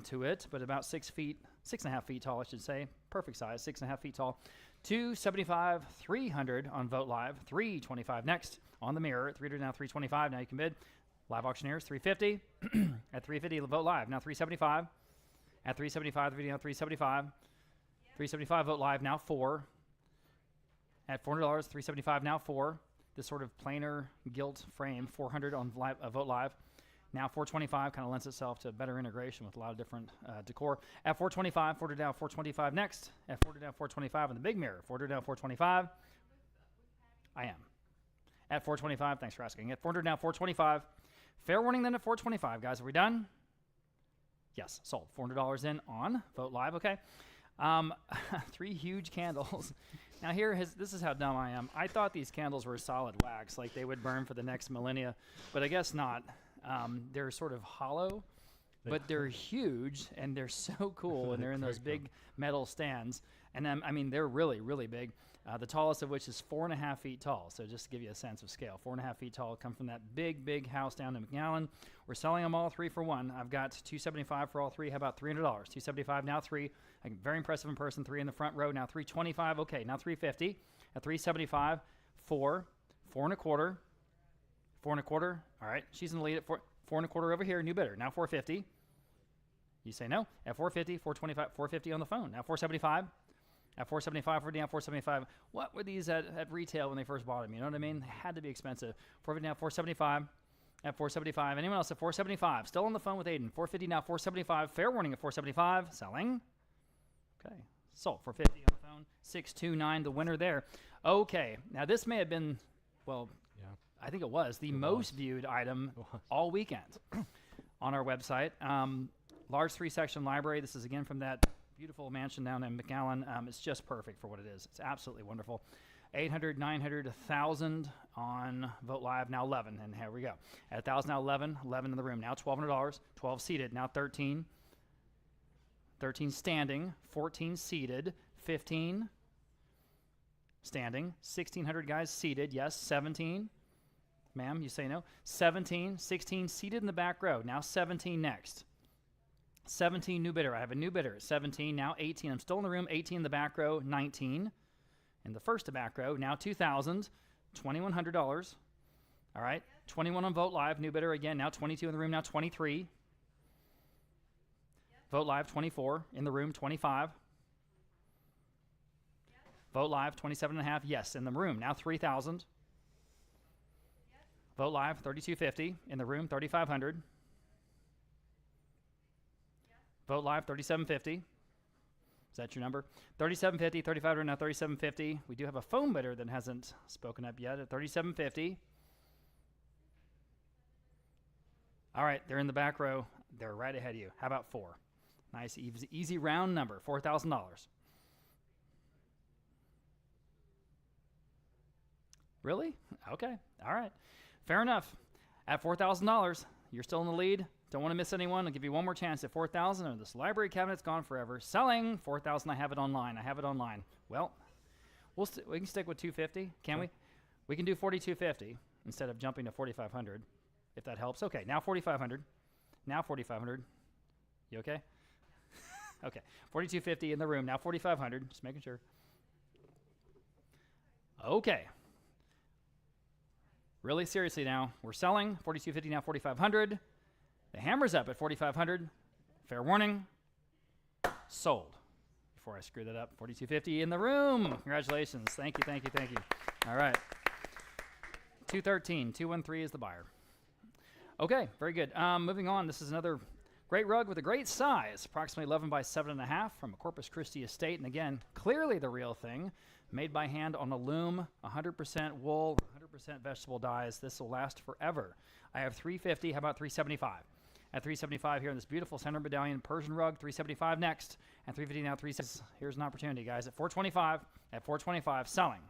Speaker 5: To it, but about 6.5 feet tall, I should say. Perfect size, 6.5 feet tall. 275, 300 on Vote Live. 325 next on the mirror. 300 now, 325. Now you can bid. Live Auctioneers, 350. At 350, Vote Live. Now 375. At 375, 350 now 375. 375 Vote Live. Now 4. At $400, 375 now 4. this sort of planar gilt frame, 400 on Vote Live. Now 425 kind of lends itself to better integration with a lot of different decor. At 425, 400 down, 425 next. At 400 down, 425 on the big mirror. 400 down, 425. I am. At 425, thanks for asking. At 400 down, 425. Fair warning then at 425, guys. Are we done? Yes, sold. $400 in on Vote Live, okay. 3 huge candles. Now this is how dumb I am. I thought these candles were solid wax, like they would burn for the next millennia, but I guess not. They're sort of hollow, but they're huge, and they're so cool, and they're in those big metal stands. And I mean, they're really, really big. The tallest of which is 4.5 feet tall. So just to give you a sense of scale, 4.5 feet tall, come from that big, big house down in McAllen. We're selling them all 3 for 1. I've got $275 for all 3. How about $300? $275 now 3. Very impressive in person. 3 in the front row. Now $325. Okay, now $350. At $375, 4, 4.25, 4.25. All right, she's in the lead at 4.25 over here. New bidder. Now $450. You say no. At $450, $425, $450 on the phone. Now $475. At $475 for down, $475. What were these at retail when they first bought them? You know what I mean? They had to be expensive. $450 now, $475. At $475. Anyone else at $475? Still on the phone with Aiden. $450 now, $475. Fair warning at $475. Selling. Okay. Sold. $450 on the phone. $629. The winner there. Okay. Now this may have been, well, yeah, I think it was the most viewed item all weekend on our website. Large 3-section library. This is again from that beautiful mansion down in McAllen. It's just perfect for what it is. It's absolutely wonderful. 800, 900, 1,000 on Vote Live. Now 11, and here we go. At 1,000 now 11, 11 in the room. Now $1,200, 12 seated. Now 13, 13 standing, 14 seated, 15 standing, 1,600 guys seated. Yes, 17. Ma'am, you say no. 17, 16 seated in the back row. Now 17 next. 17 new bidder. I have a new bidder at 17. Now 18. I'm still in the room. 18 in the back row. 19 in the first to back row. Now 2,000. $2,100. All right. 21 on Vote Live. New bidder again. Now 22 in the room. Now 23. Vote Live 24 in the room. 25. Vote Live 27.5. Yes, in the room. Now 3,000. Vote Live 3250 in the room. 3,500. Vote Live, 3750. Is that your number? 3750, 3,500, now 3750. We do have a phone bidder that hasn't spoken up yet at 3750. All right, they're in the back row. They're right ahead of you. How about 4? Nice, easy round number, $4,000. Really? Okay, all right. Fair enough. At $4,000, you're still in the lead. Don't want to miss anyone. I'll give you one more chance at $4,000. This library cabinet's gone forever. Selling $4,000. I have it online. Well, we can stick with $250. Can we? We can do $4,250 instead of jumping to $4,500, if that helps. Okay, now $4,500. Now $4,500. You okay? Okay, $4,250 in the room. Now $4,500. Just making sure. Okay. Really seriously now, we're selling $4,250. Now $4,500. The hammer's up at $4,500. Fair warning. Sold. Before I screw that up, $4,250 in the room. Congratulations. Thank you, thank you, thank you. All right. 213. 213 is the buyer. Okay, very good. Moving on. This is another great rug with a great size, approximately 11 by 7.5 from a Corpus Christi estate. And again, clearly the real thing. Made by hand on a loom, 100% wool, 100% vegetable dyes. This will last forever. I have $350. How about $375? At $375 here in this beautiful center medallion Persian rug. $375 next. And $350 now. $360. Here's an opportunity, guys. At $425. At $425. Selling.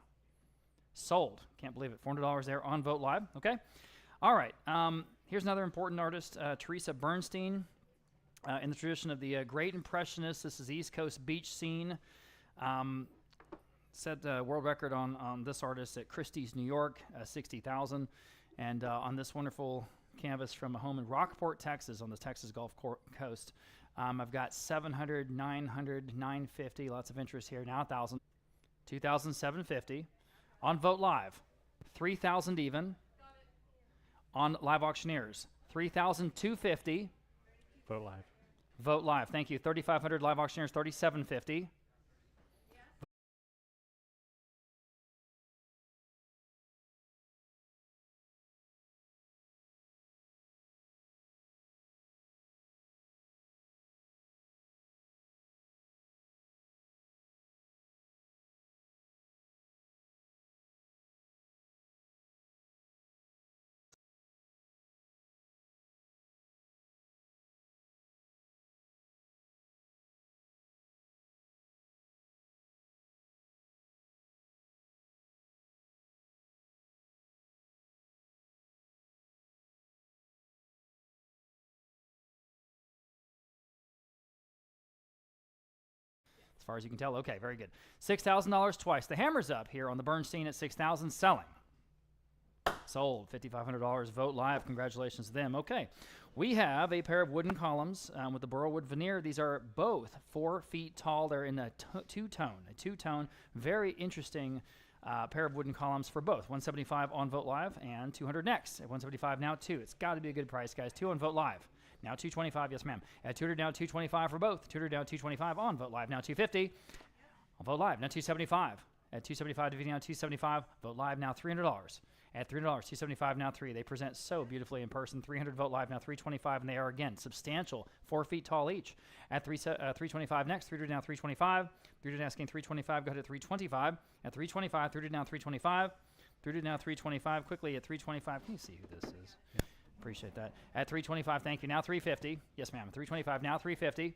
Speaker 5: Sold. Can't believe it. $400 there on Vote Live. Okay. All right. Here's another important artist, Teresa Bernstein. In the tradition of the Great Impressionists, this is East Coast beach scene. Set the world record on this artist at Christie's, New York, 60,000. And on this wonderful canvas from a home in Rockport, Texas, on the Texas Gulf Coast, I've got 700, 900, 950, lots of interest here. Now 1,000, 2,750. On Vote Live, 3,000 even. On Live Auctioneers, 3,250.
Speaker 1: Vote Live.
Speaker 5: Vote Live, thank you. 3,500 Live Auctioneers, 3,750. far as you can tell. Okay, very good. $6,000 twice. The hammer's up here on the Bernstein at $6,000, selling. Sold. $5,500. Vote live. Congratulations to them. Okay. We have a pair of wooden columns with the burl wood veneer. These are both 4 feet tall. They're in a two-tone. Very interesting pair of wooden columns for both. $175 on Vote Live and $200 next. At $175 now, 2. It's got to be a good price, guys. 2 on Vote Live. Now $225. Yes, ma'am. At $200 now, $225 for both. $200 now, $225 on Vote Live. Now $250 on Vote Live. Now $275. At $275 DVD now, $275. Vote Live now $300. At $300, $275 now 3. They present so beautifully in person. $300 Vote Live now $325, and they are again substantial, 4 feet tall each. At $325 next, $300 now $325. $300 asking $325. Go ahead at $325. At $325, $300 now $325. $300 now $325. Quickly at $325. Can you see who this is? Yeah. Appreciate that. At $325, thank you. Now $350. Yes, ma'am. $325 now $350.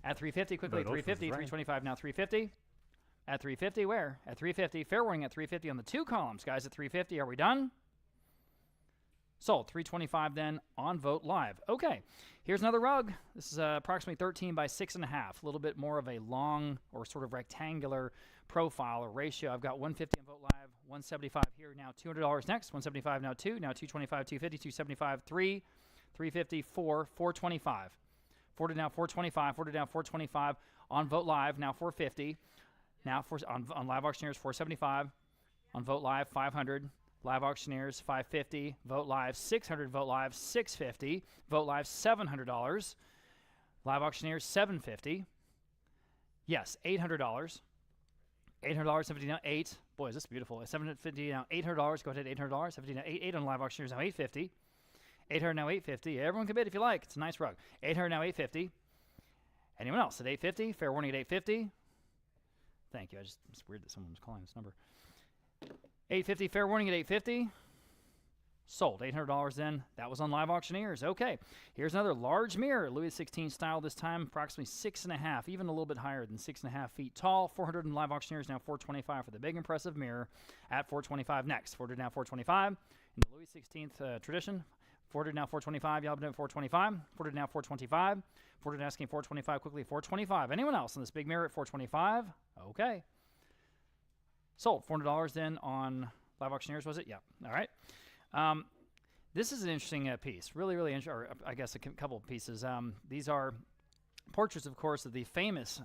Speaker 5: At $350, quickly $350. $325 now $350. At $350, where? At $350. Fair warning at $350 on the 2 columns, guys. At $350, are we done? Sold. $325 then on Vote Live. Okay, here's another rug. This is approximately 13 by 6.5. A little bit more of a long or sort of rectangular profile or ratio. I've got $150 on Vote Live, $175 here. Now $200 next. $175 now 2. Now $225, $250, $275, 3, $350, 4, $425. $400 now $425. $400 now $425 on Vote Live. Now $450. Now on Live Auctioneers, $475. On Vote Live, $500. Live Auctioneers, $550. Vote Live, $600. Vote Live, $650. Vote Live, $700. Live Auctioneers, $750. Yes, $800. $800, 50 now 8. Boy, is this beautiful. $750 now $800. Go ahead, $800. 50 now 8 on Live Auctioneers now $850. $800 now $850. Everyone can bid if you like. It's a nice rug. $800 now $850. Anyone else at $850? Fair warning at $850. Thank you. It's weird that someone was calling this number. $850. Fair warning at $850. Sold. $800 then. That was on Live Auctioneers. Okay. Here's another large mirror. Louis XVI style this time. Approximately 6.5, even a little bit higher than 6.5 feet tall. $400 in Live Auctioneers. Now $425 for the big impressive mirror at $425 next. $400 now $425. In the Louis XVI tradition. $400 now $425. Y'all been at $425. $400 now $425. $400 asking $425 quickly. $425. Anyone else on this big mirror at $425? Okay. Sold. $400 then on Live Auctioneers, was it? Yeah. All right. This is an interesting piece. Really, really interesting. Or I guess a couple of pieces. These are portraits, of course, of the famous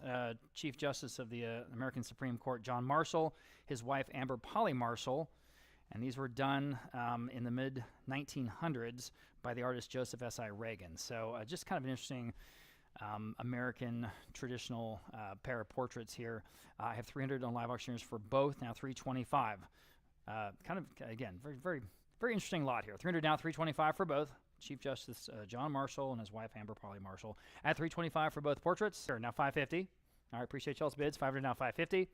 Speaker 5: Chief Justice of the American Supreme Court, John Marshall, his wife, Amber Polly Marshall. And these were done in the mid-1900s by the artist Joseph S.I. Reagan. So just kind of an interesting American traditional pair of portraits here. I have $300 on Live Auctioneers for both, now $325. Kind of, again, very, very, very interesting lot here. $300 now, $325 for both. Chief Justice John Marshall and his wife Amber Polly Marshall at $325 for both portraits. Sure, now $550. All right, appreciate y'all's bids. $500 now, $550.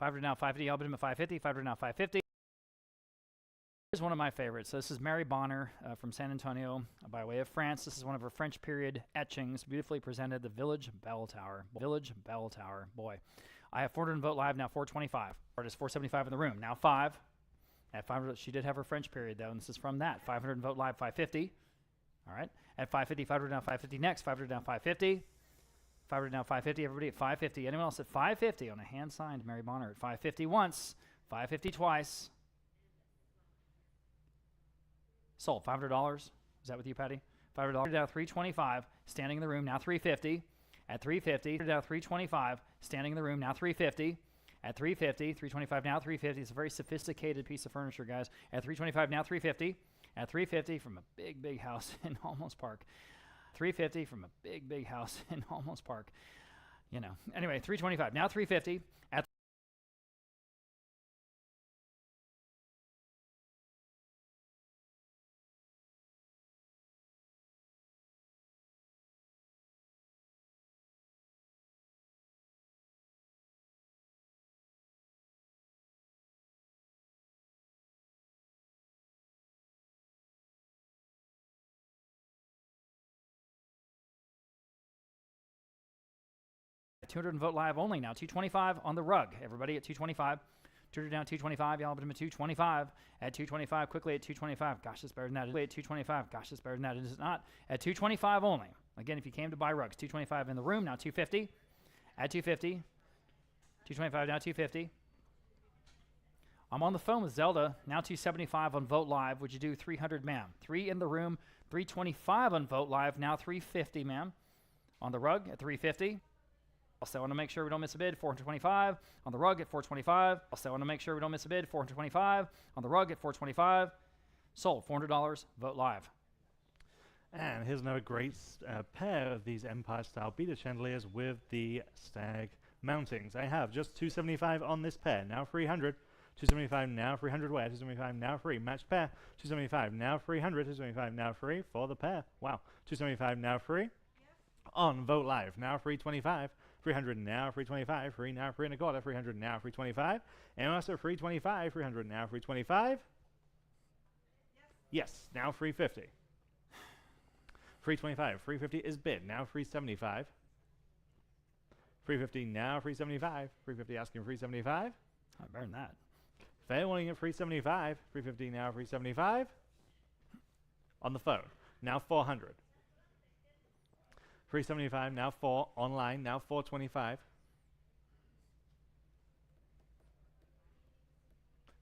Speaker 5: $500 now, $550. I'll bid him at $550. $500 now, $550. Here's one of my favorites. So this is Mary Bonner from San Antonio by way of France. This is one of her French period etchings, beautifully presented, the Village Bell Tower. Village Bell Tower. Boy, I have $400 Vote Live, now $425. Artist $475 in the room, now $5. At $500, she did have her French period though, and this is from that. $500 Vote Live, $550. All right, at $550, $500 now $550 next. $500 now $550. $500 now $550. Everybody at $550. Anyone else at $550 on a hand signed Mary Bonner at $550 once, $550 twice. Sold. $500. Is that with you, Patty? $500 now $325. Standing in the room now $350. At $350 now $325. Standing in the room now $350. At $350. $325 now $350. It's a very sophisticated piece of furniture, guys. At $325 now $350. At $350 from a big, big house in Almost Park. $350 from a big, big house in Almost Park. You know. Anyway, $325 now $350. At $200 Vote Live only now. $225 on the rug. Everybody at $225. $200 down $225. Y'all put him at $225. At $225 quickly at $225. Gosh, it's better than that. At $225. Gosh, it's better than that. It is not. At $225 only. Again, if you came to buy rugs, $225 in the room now. $250. At 250. 225, now 250. I'm on the phone with Zelda, now 275 on Vote Live. Would you do 300, ma'am? 3 in the room, 325 on Vote Live, now 350, ma'am. On the rug at 350. Also, I want to make sure we don't miss a bid, 425. On the rug at 425. Also, I want to make sure we don't miss a bid, 425. On the rug at 425. Sold, $400, Vote Live.
Speaker 1: And here's another great pair of these Empire-style beater chandeliers with the stag mountings. I have just 275 on this pair, now 300. 275 now 300 where? 275 now free. Matched pair. 275 now 300. 275 now free for the pair. Wow. 275 now free. On Vote Live now 325. 300 now 325. Free now 3 and a quarter. 300 now 325. And also 325. 300 now 325. Yes. Now 350. 325. 350 is bid. Now 375. 350 now 375. 350 asking 375.
Speaker 5: I burned that.
Speaker 1: Fair warning at 375. 350 now 375. On the phone. Now 400. 375 now 4. Online now 425.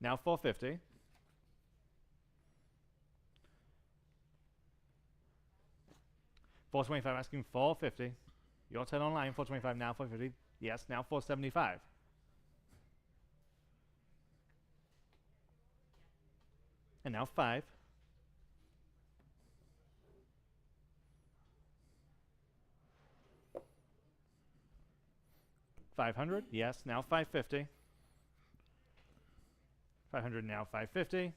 Speaker 1: Now 450. $425 asking 450. Your turn online. 425 now 450. Yes, now 475. And now 5. 500. Yes, now 550. 500 now 550.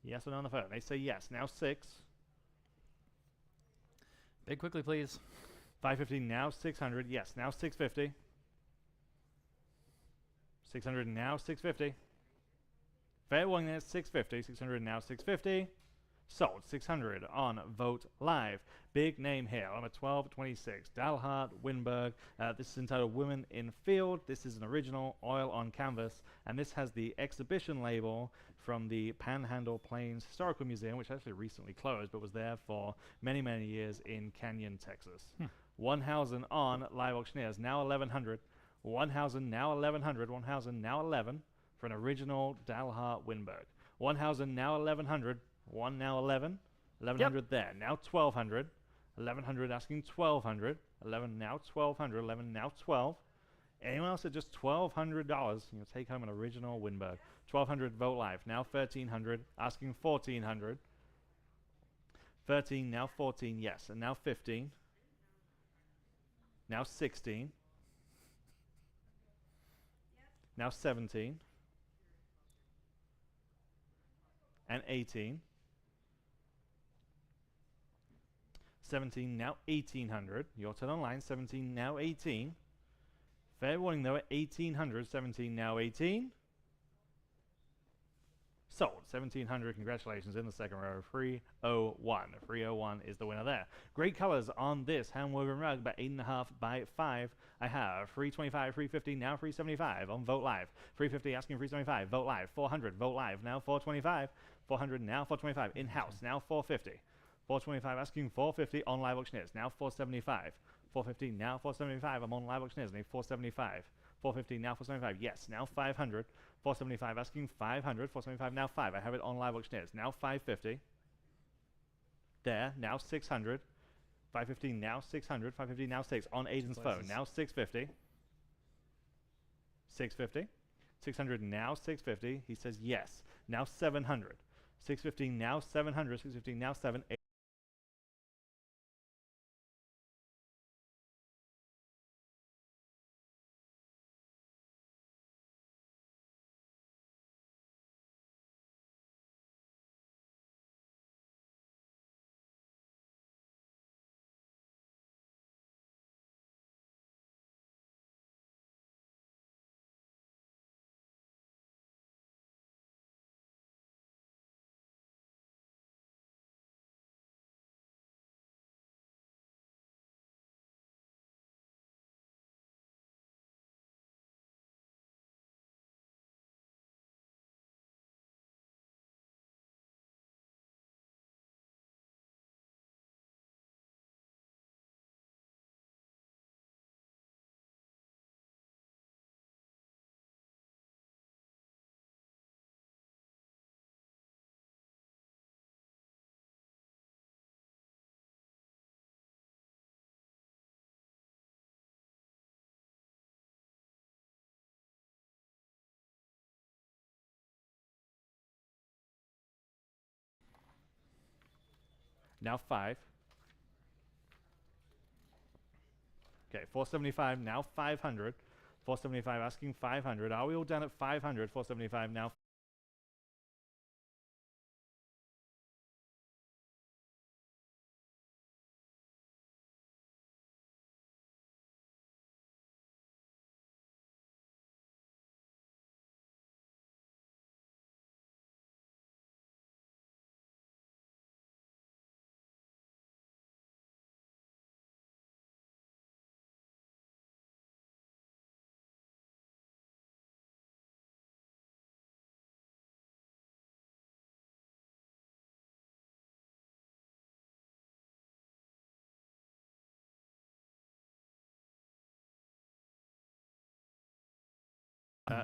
Speaker 1: Yes or no on the phone. They say yes. Now 6.
Speaker 5: Bid quickly, please.
Speaker 1: 550 now 600. Yes, now 650. 600 now 650. Fair warning there, 650. 600 now 650. Sold 600 on Vote Live. Big name here, number 1226. Dalhart, Winberg. This is entitled Women in Field. This is an original oil on canvas, and this has the exhibition label from the Panhandle Plains Historical Museum, which actually recently closed, but was there for many, many years in Canyon, Texas. One thousand on Live Auctioneers, now 1100. 1,000 now 1100. 1,000 now 11 for an original Dalhart Winberg. 1,000 now 1100. 1 now 11. 1100 there. Now 1200. 1100 asking 1200. 11 now 1200. 11 now 12. Anyone else at just $1,200? You'll take home an original Winberg. 1200 Vote Live. Now 1300 asking 1400. 13 now 14. Yes, and now 15. Now 16. Now 17. And 18. 17 now 1800. Your turn online. 17 now 18. Fair warning though at 1800. 17 now 18. Sold. 1700. Congratulations in the second row. 301. 301 is the winner there. Great colors on this hand-woven rug, about 8.5 by 5. I have 325, 350, now 375 on Vote Live. 350 asking 375. Vote Live. 400. Vote Live. Now 425. 400 now 425. In-house. Now 450. 425 asking 450 on Live Auctioneers. Now 475. 450 now 475. I'm on Live Auctioneers. Need 475. 450 now 475. Yes. Now 500. 475 asking 500. 475 now 5. I have it on Live Auctioneers. Now 550. There. Now 600. 550 now 600. 550 now 6 on Aiden's phone. Now 650. 650. 600 now 650. He says yes. Now 700. 650 now 700. 650 now 7. now 5. Okay, 475, now 500. 475 asking 500. Are we all done at 500? 475 now.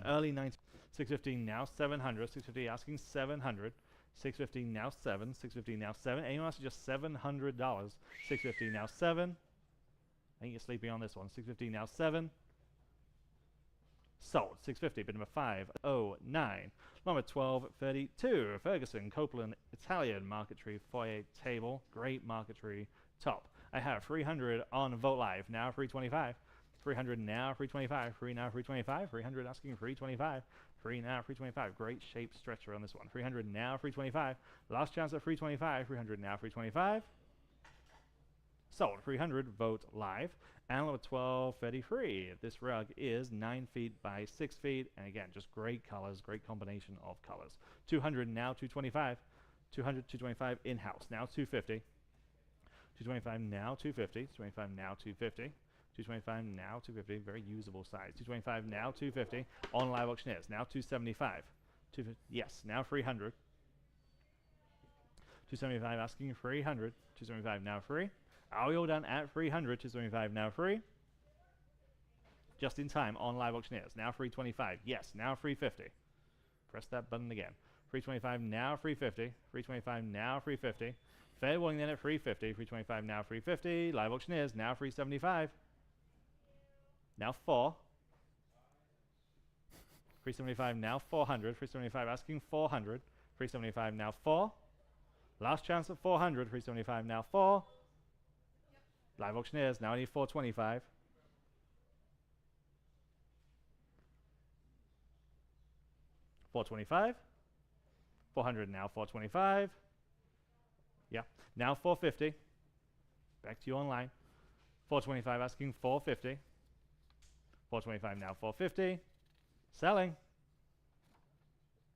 Speaker 1: Early 90s. 650 now 700. 650 asking 700. 650 now 7. 650 now 7. Anyone else just $700? 650 now 7. I think you're sleeping on this one. 650 now 7. Sold. 650, bid number 509. Number 1232. Ferguson, Copeland, Italian, marquetry, foyer table. Great marquetry top. I have 300 on Vote Live. Now 325. 300 now, 325. 3 now, 325. 300 asking 325. 3 now, 325. Great shape stretcher on this one. 300 now, 325. Last chance at 325. 300 now, 325. Sold. 300. Vote Live. And number 1233. This rug is 9 feet by 6 feet. And again, just great colors, great combination of colors. 200 now, 225. 200, 225 in-house. Now 250. 225 now, 250. 225 now, 250. 225 now, 250. Very usable size. 225 now, 250. On live auctioneers. Now 275. Yes, now 300. 275 asking 300. 275 now free. Are we all done at 300? 275 now free. Just in time on live auctioneers. Now 325. Yes, now 350. Press that button again. 325 now 350. 325 now 350. Fair warning then at 350. 325 now 350. Live auctioneers now 375. Now 4. 375 now 400. 375 asking 400. 375 now 4. Last chance at 400. 375 now 4. Live auctioneers now need 425. 425. 400 now 425. Yeah. Now 450. Back to you online. 425 asking 450. 425 now 450. Selling.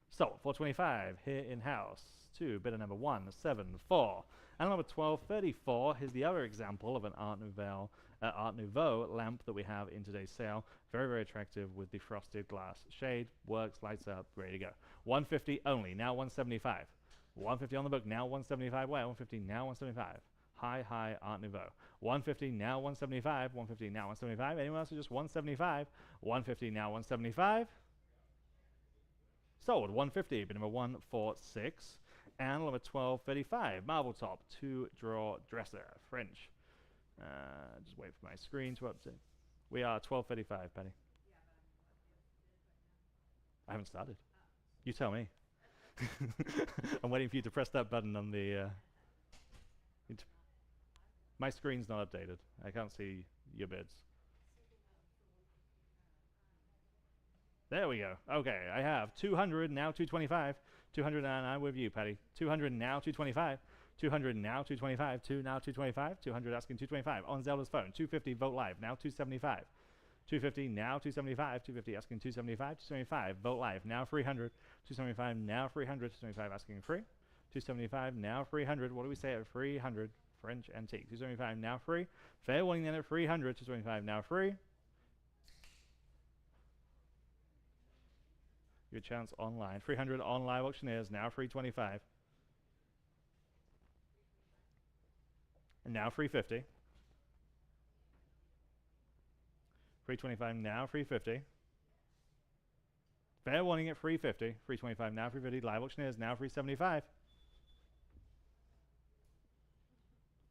Speaker 1: Sold. 425 here in-house. To bidder number 174. And number 1234. Here's the other example of an Art Nouveau lamp that we have in today's sale. Very, very attractive with the frosted glass shade. Works, lights up, ready to go. 150 only. Now 175. 150 on the book. Now 175. Wait, 150 now 175. High Art Nouveau. 150 now 175. 150 now 175. Anyone else? Just 175. 150 now 175. Sold. 150. Bid number 146. And number 1235. Marble top. 2-drawer dresser. French. Just wait for my screen to update. We are 1235, Patty. I haven't started. You tell me. I'm waiting for you to press that button on the... my screen's not updated. I can't see your bids. There we go. Okay, I have 200, now 225. 200, and I'm with you, Patty. 200, now 225. 200, now 225. 2 now 225. 200 asking 225. On Zelda's phone. 250, Vote Live. Now 275. 250, now 275. 250 asking 275. 275, Vote Live. Now 300. 275, now 300. 275 asking free. 275, now 300. What do we say at 300? French antique. 275, now free. Fair warning then at 300. 225, now free. Your chance online. 300 on live auctioneers. Now 325. And now 350. 325 now 350. Fair warning at 350. 325 now 350. Live auctioneers now 375.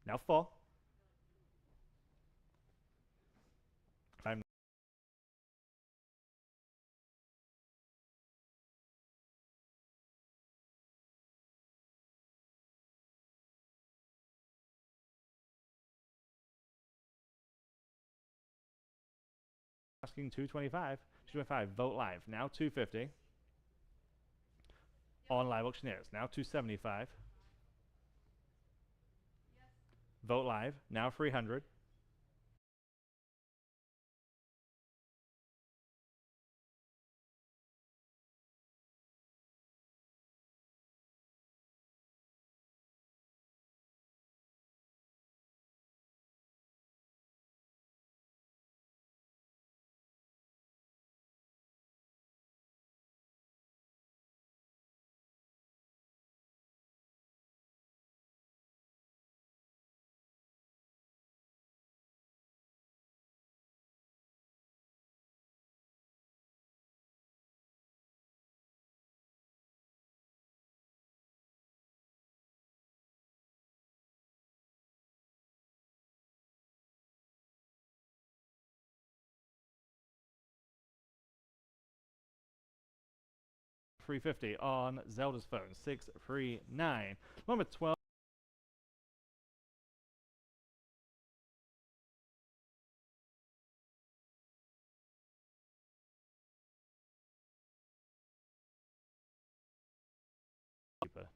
Speaker 1: Now 4. asking 225. 225. Vote live. Now 250. On live auctioneers. Now 275. Vote live. Now 300. $350 on Zelda's phone. 639. Number 12.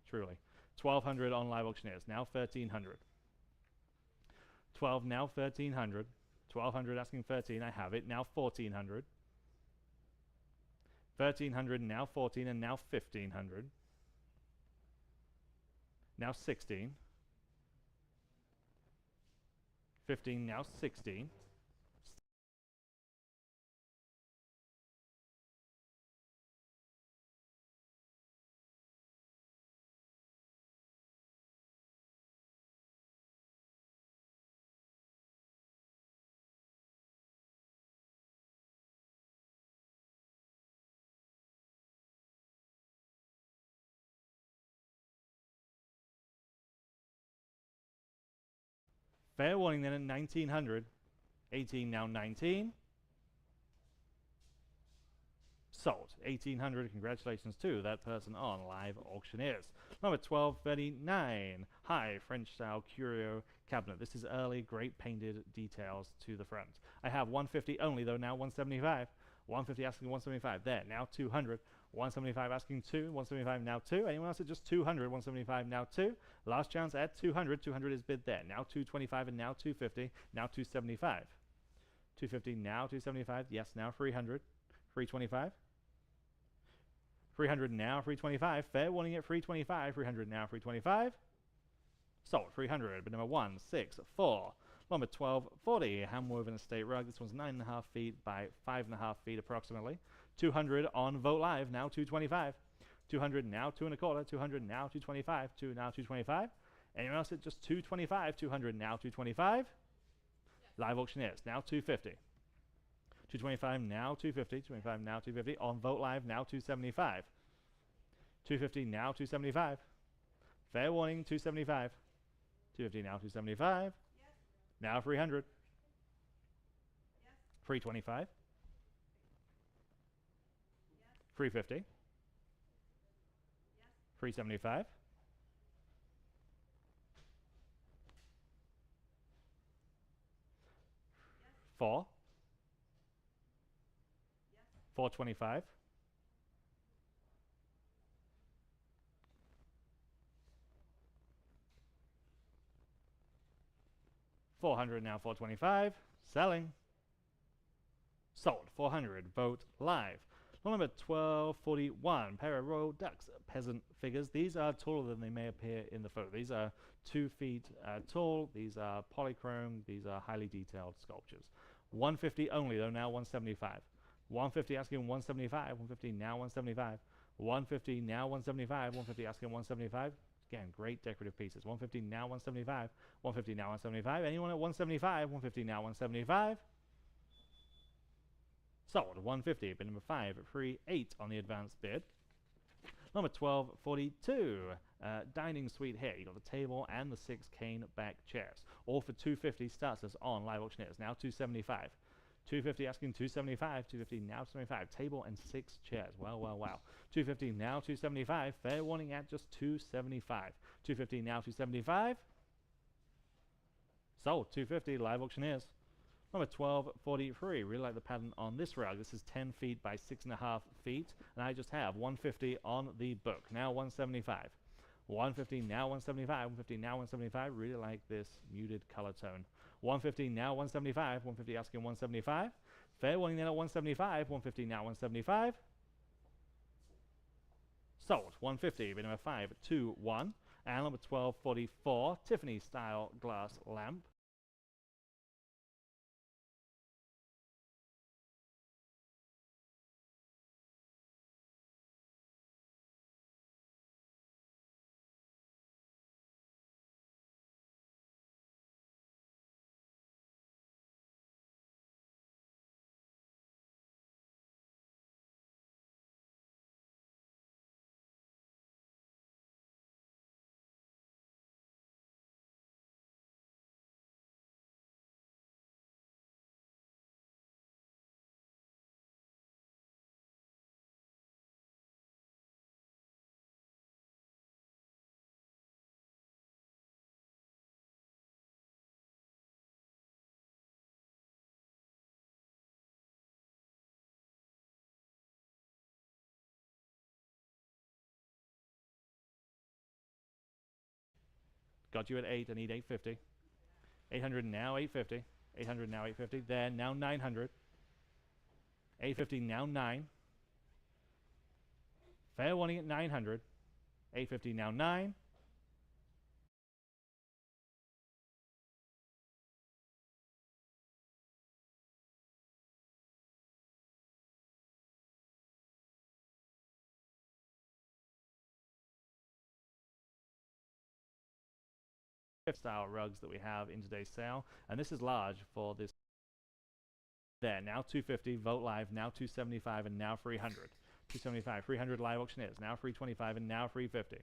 Speaker 1: Truly. 1200 on live auctioneers. Now 1300. 12 now 1300. 1200 asking 13. I have it. Now 1400. 1300 now 14 and now 1500. Now 16. 15 now 16. Fair warning then at 1900. 18 now 19. Sold. 1800. Congratulations to that person on live auctioneers. Number 1239. Hi, French style curio cabinet. This is early, great painted details to the front. I have 150 only though, now 175. 150 asking 175. There, now 200. 175 asking 2. 175 now 2. Anyone else at just 200? 175 now 2. Last chance at 200. 200 is bid there. Now 225 and now 250. Now 275. 250 now 275. Yes, now 300. 325. 300 now 325. Fair warning at 325. 300 now 325. Sold. 300. But number 164. Number 1240. Hand-woven estate rug. This one's 9.5 feet by 5.5 feet approximately. 200 on Vote Live. Now 225. 200 now 2 1/4. 200 now 225. 2 now 225. Anyone else at just 225? 200 now 225. Live auctioneers. Now 250. 225 now 250. 225 now 250. On Vote Live. Now 275. 250 now 275. Fair warning 275. 250 now 275. Now 300. 325. 350. 375. 4. 425. 400 now 425. Selling. Sold. 400. Vote live. Number 1241. Pair of royal ducks. Peasant figures. These are taller than they may appear in the photo. These are 2 feet tall. These are polychrome. These are highly detailed sculptures. 150 only though. Now 175. 150 asking 175. 150 now 175. 150 now 175. 150 asking 175. Again, great decorative pieces. 150 now 175. 150 now 175. Anyone at 175? 150 now 175. Sold. 150. Bid number 538 on the advanced bid. Number 1242. Dining suite here. You got the table and the 6 cane back chairs. All for 250. Starts us on live auctioneers. Now 275. 250 asking 275. 250 now 75. Table and 6 chairs. Wow, wow, wow. 250 now 275. Fair warning at just 275. 250 now 275. Sold. 250 live auctioneers. Number 1243. Really like the pattern on this rug. This is 10 feet by 6.5 feet, and I just have 150 on the book. Now 175. 150, now 175. 150, now 175. Really like this muted color tone. 150, now 175. 150 asking 175. Fair warning then at 175. 150, now 175. Sold. 150. Bid number 521. And number 1244. Tiffany style glass lamp. Got you at 8. I need 850. 800 now 850. 800 now 850. Then now 900. 850 now 9. Fair warning at 900. 850 now 9. Style rugs that we have in today's sale, and this is large for this. There now 250. Vote live now 275 and now 300. 275 300 live auctioneers now 325 and now 350.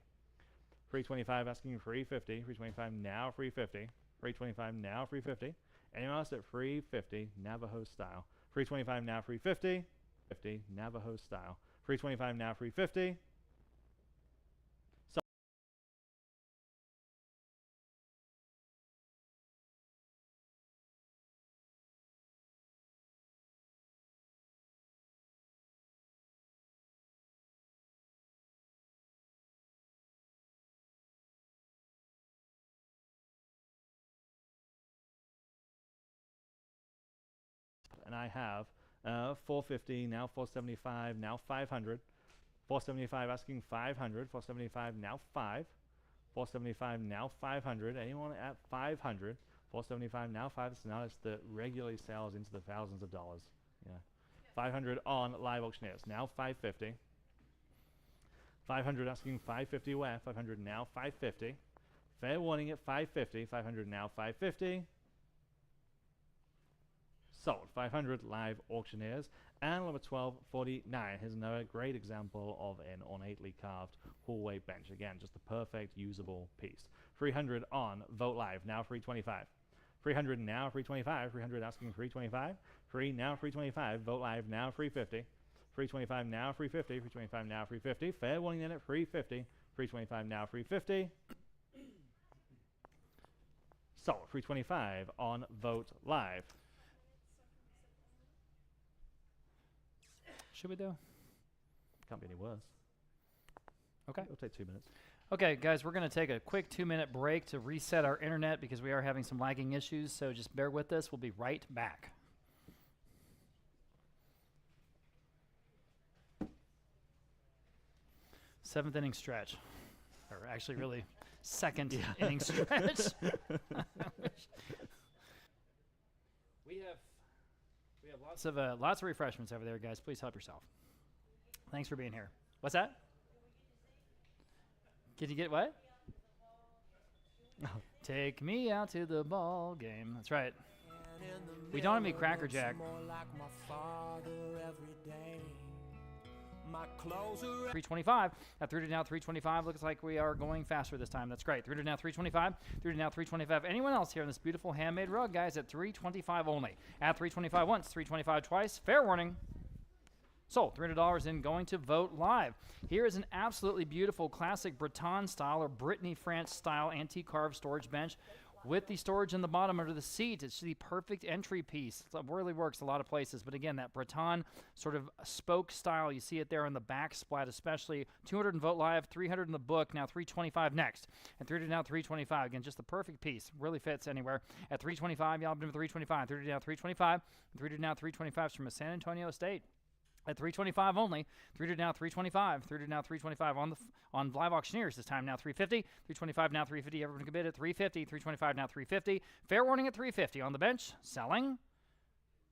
Speaker 1: 325 asking 350. 325 now 350. 325 now 350. Anyone else at 350 Navajo style? 325 now 350. 50 Navajo style. 325 now 350. And I have 450, now 475, now 500. 475 asking 500. 475 now 5. 475 now 500. Anyone at 500? 475 now 5. So now it's the regularly sells into the thousands of dollars. Yeah. 500 on live auctioneers. Now 550. 500 asking 550 where? 500 now 550. Fair warning at 550. 500 now 550. Sold. 500 live auctioneers. And number 1249. Here's another great example of an ornately carved hallway bench. Again, just the perfect usable piece. 300 on Vote Live. Now 325. 300 now 325. 300 asking 325. 3 now 325. Vote Live now 350. 325 now 350. 325 now 350. Fair warning then at 350. 325 now 350. Sold. 325 on Vote Live.
Speaker 5: Should we do?
Speaker 1: Can't be any worse.
Speaker 5: Okay.
Speaker 1: It'll take 2 minutes.
Speaker 5: Okay, guys, we're going to take a quick 2-minute break to reset our internet because we are having some lagging issues, so just bear with us. We'll be right back. Seventh inning stretch. Or actually, really, second inning stretch. We have lots of refreshments over there, guys. Please help yourself. Thanks for being here. What's that? Did you get what? Take me out to the ball game. That's right. We don't have any Cracker Jack. 325. At 3 to now 325. Looks like we are going faster this time. That's great. 3 to now 325. 3 to now 325. Anyone else here on this beautiful handmade rug, guys, at 325 only. At 325 once, 325 twice. Fair warning. Sold. $300 in going to Vote Live. Here is an absolutely beautiful classic Breton style or Brittany France style antique carved storage bench with the storage in the bottom under the seat. It's the perfect entry piece. It really works a lot of places. But again, that Breton sort of spoke style, you see it there on the back splat especially. 200 in Vote Live, 300 in the book, now 325 next. And 300 now 325. Again, just the perfect piece. Really fits anywhere. At 325, y'all been 325. 300 now 325. 300 now 325 from a San Antonio State. At 325 only, 300 now 325, 300 now 325 on Live Auctioneers this time now 350, 325 now 350, everyone can bid at 350, 325 now 350, fair warning at 350 on the bench, selling,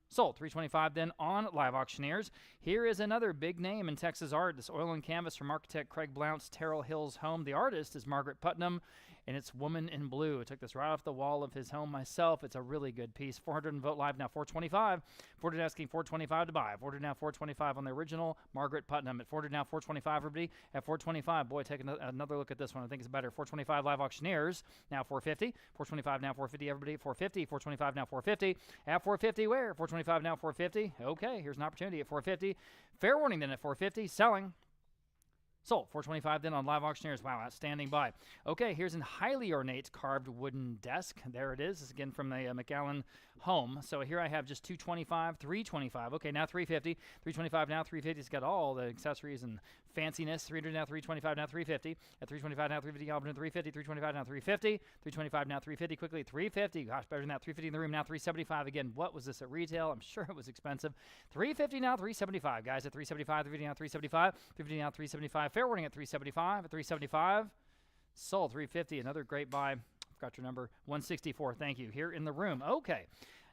Speaker 5: sold, 325 then on Live Auctioneers. Here is another big name in Texas art, this oil and canvas from architect Craig Blount's Terrell Hills home. The artist is Margaret Putnam, and it's Woman in Blue. I took this right off the wall of his home myself. It's a really good piece. 400 in Vote Live now 425. 400 asking 425 to buy. 400 now 425 on the original Margaret Putnam. At 400 now 425, everybody. At 425, boy, take another look at this one. I think it's better. 425 Live Auctioneers now 450. 425 now 450, everybody. 450. 425 now 450. At 450, where? 425 now 450. Okay, here's an opportunity at 450. Fair warning then at 450. Selling. Sold. 425 then on Live Auctioneers. Wow, outstanding buy. Okay, here's a highly ornate carved wooden desk. There it is. This is again from the McAllen home. So here I have just 225, 325. Okay, now 350. 325 now 350. It's got all the accessories and fanciness. 300 now 325 now 350. At 325 now 350. Albert 350. 325 now 350. 325 now 350. Quickly 350. Gosh, better than that. 350 in the room now 375. Again, what was this at retail? I'm sure it was expensive. 350 now 375. Guys at 375. 350 now 375. 350 now 375. Fair warning at 375. At 375. Sold 350. Another great buy. Forgot your number. 164. Thank you. Here in the room. Okay.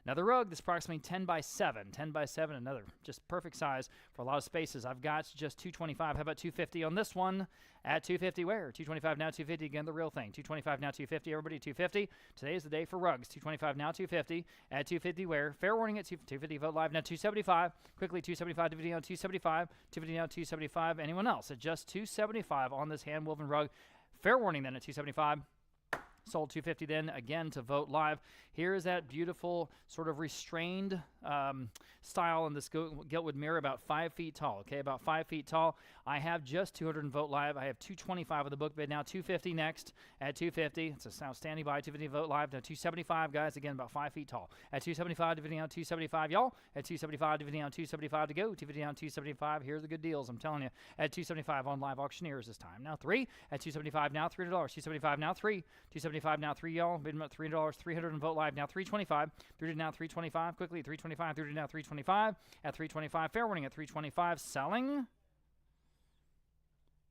Speaker 5: Another rug. This is approximately 10 by 7. 10 by 7. Another just perfect size for a lot of spaces. I've got just 225. How about 250 on this one? At 250 where? 225 now 250. Again, the real thing. 225 now 250. Everybody 250. Today is the day for rugs. 225 now 250. At 250 where? Fair warning at 250. Vote Live now 275. Quickly 275 to video on 275. 250 now 275. Anyone else at just 275 on this hand-woven rug? Fair warning then at 275. Sold 250 then again to Vote Live. Here is that beautiful sort of restrained style in this giltwood mirror, about 5 feet tall. Okay, about 5 feet tall. I have just 200 in Vote Live. I have 225 of the book bid now. 250 next at 250. It's a outstanding buy. 250 Vote Live now 275, guys. Again, about 5 feet tall. At 275, dividing out 275, y'all. At 275, dividing out 275 to go. 250 down 275. Here's the good deals. I'm telling you. At 275 on Live Auctioneers this time. Now 3. At 275 now $300. 275 now 3. 275 now 3, y'all. Bid about $300. 300 in Vote Live now 325. 300 now 325. Quickly 325. 300 now 325. At 325. Fair warning at 325. Selling.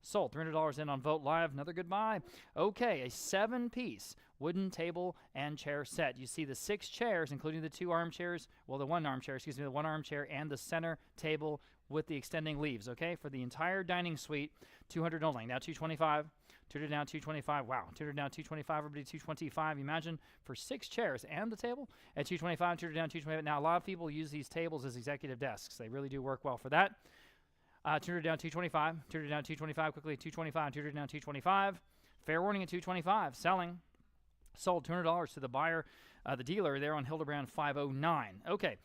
Speaker 5: Sold. $300 in on Vote Live. Another good buy. Okay, a 7-piece wooden table and chair set. You see the 6 chairs, including the 2 armchairs. Well, the 1 armchair, excuse me, the 1 armchair and the center table with the extending leaves, okay? For the entire dining suite, 200 only. Now 225. 200 now 225. Wow. 200 now 225. Everybody 225. Imagine for 6 chairs and the table at 225. 200 down 225. Now, a lot of people use these tables as executive desks. They really do work well for that. 200 down 225. 200 down 225. Quickly 225. 200 down 225. Fair warning at 225. Selling. Sold $200 to the buyer, the dealer there on Hildebrand 509. Okay.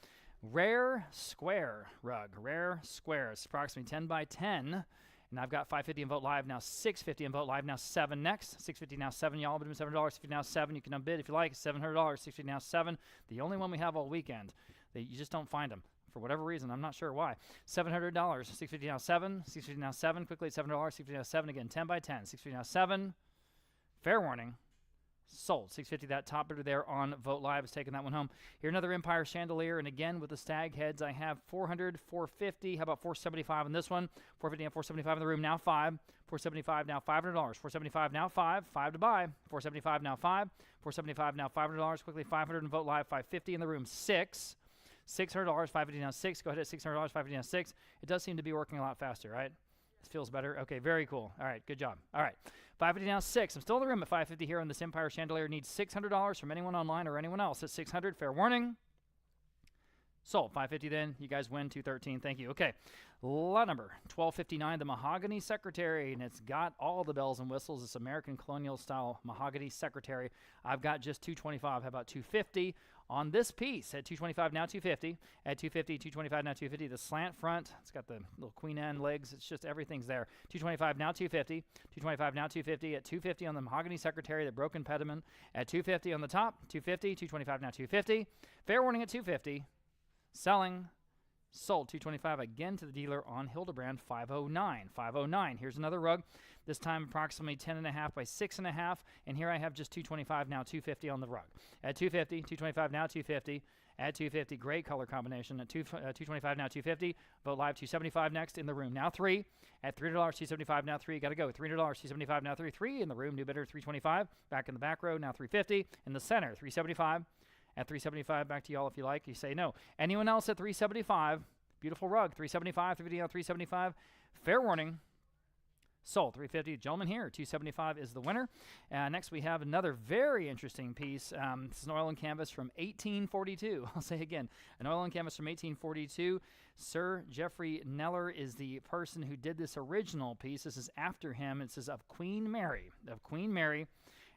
Speaker 5: Rare square rug. Rare square. It's approximately 10 by 10. And I've got 550 in Vote Live now, 650 in Vote Live now, 7 next. 650 now 7, y'all. Bid $7. 650 now 7. You can bid if you like. $700. 650 now 7. The only one we have all weekend. You just don't find them for whatever reason. I'm not sure why. $700. 650 now 7. 650 now 7. Quickly $7. 650 now 7 again. 10 by 10. 650 now 7. Fair warning. Sold. 650, that top bidder there on Vote Live is taking that one home. Here another Empire chandelier, and again with the stag heads, I have 400, 450. How about 475 in this one? 450 and 475 in the room, now 5. 475 now $500. 475 now 5. 5 to buy. 475 now 5. 475 now $500. Quickly 500 in Vote Live. 550 in the room, 6. $600. 550 now 6. Go ahead at $600. 550 now 6. It does seem to be working a lot faster, right? This feels better. Okay, very cool. All right, good job. All right, 550 now 6. I'm still in the room at 550 here on this Empire chandelier. Needs $600 from anyone online or anyone else at 600. Fair warning. Sold. 550 then. You guys win. 213. Thank you. Okay. Lot number 1259, the mahogany secretary, and it's got all the bells and whistles. It's American colonial style mahogany secretary. I've got just 225. How about 250 on this piece? At 225 now 250. At 250, 225 now 250. The slant front. It's got the little queen anne legs. It's just everything's there. 225 now 250. 225 now 250. At 250 on the mahogany secretary, the broken pediment. At 250 on the top. 250. 225 now 250. Fair warning at 250. Selling. Sold. 225 again to the dealer on Hildebrand. 509. 509. Here's another rug. This time approximately 10.5 by 6.5. And here I have just 225 now 250 on the rug. At 250, 225 now 250. At 250, great color combination. At 225 now 250. Vote live 275 next in the room. Now 3. At $3, 275 now 3. Got to go. $3, 275 now 3. 3 in the room. New bidder 325. Back in the back row now 350. In the center 375. At 375, back to y'all if you like. You say no. Anyone else at 375? Beautiful rug. 375, 350 on 375. Fair warning. Sold. 350. Gentleman here. 275 is the winner. Next we have another very interesting piece. This is an oil and canvas from 1842. I'll say again, an oil and canvas from 1842. Sir Geoffrey Kneller is the person who did this original piece. This is after him. It says of Queen Mary. Of Queen Mary.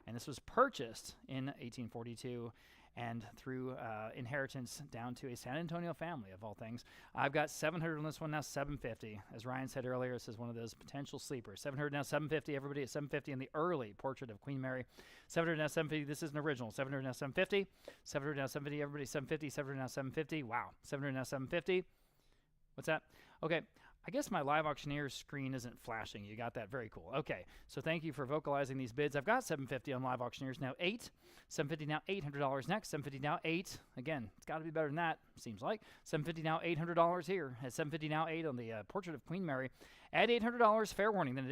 Speaker 5: And this was purchased in 1842. And through inheritance down to a San Antonio family, of all things. I've got 700 on this one now, 750. As Ryan said earlier, this is one of those potential sleepers. 700 now, 750. Everybody at 750 in the early portrait of Queen Mary. 700 now, 750. This is an original. 700 now, 750. 700 now, 750. Everybody 750. 700 now, 750. Wow. 700 now, 750. What's that? Okay. I guess my live auctioneer screen isn't flashing. You got that? Very cool. Okay, so thank you for vocalizing these bids. I've got 750 on live auctioneers now 8. 750 now $800 next. 750 now 8. Again, it's got to be better than that, seems like. 750 now $800 here. At 750 now 8 on the portrait of Queen Mary. At $800, fair warning. Then at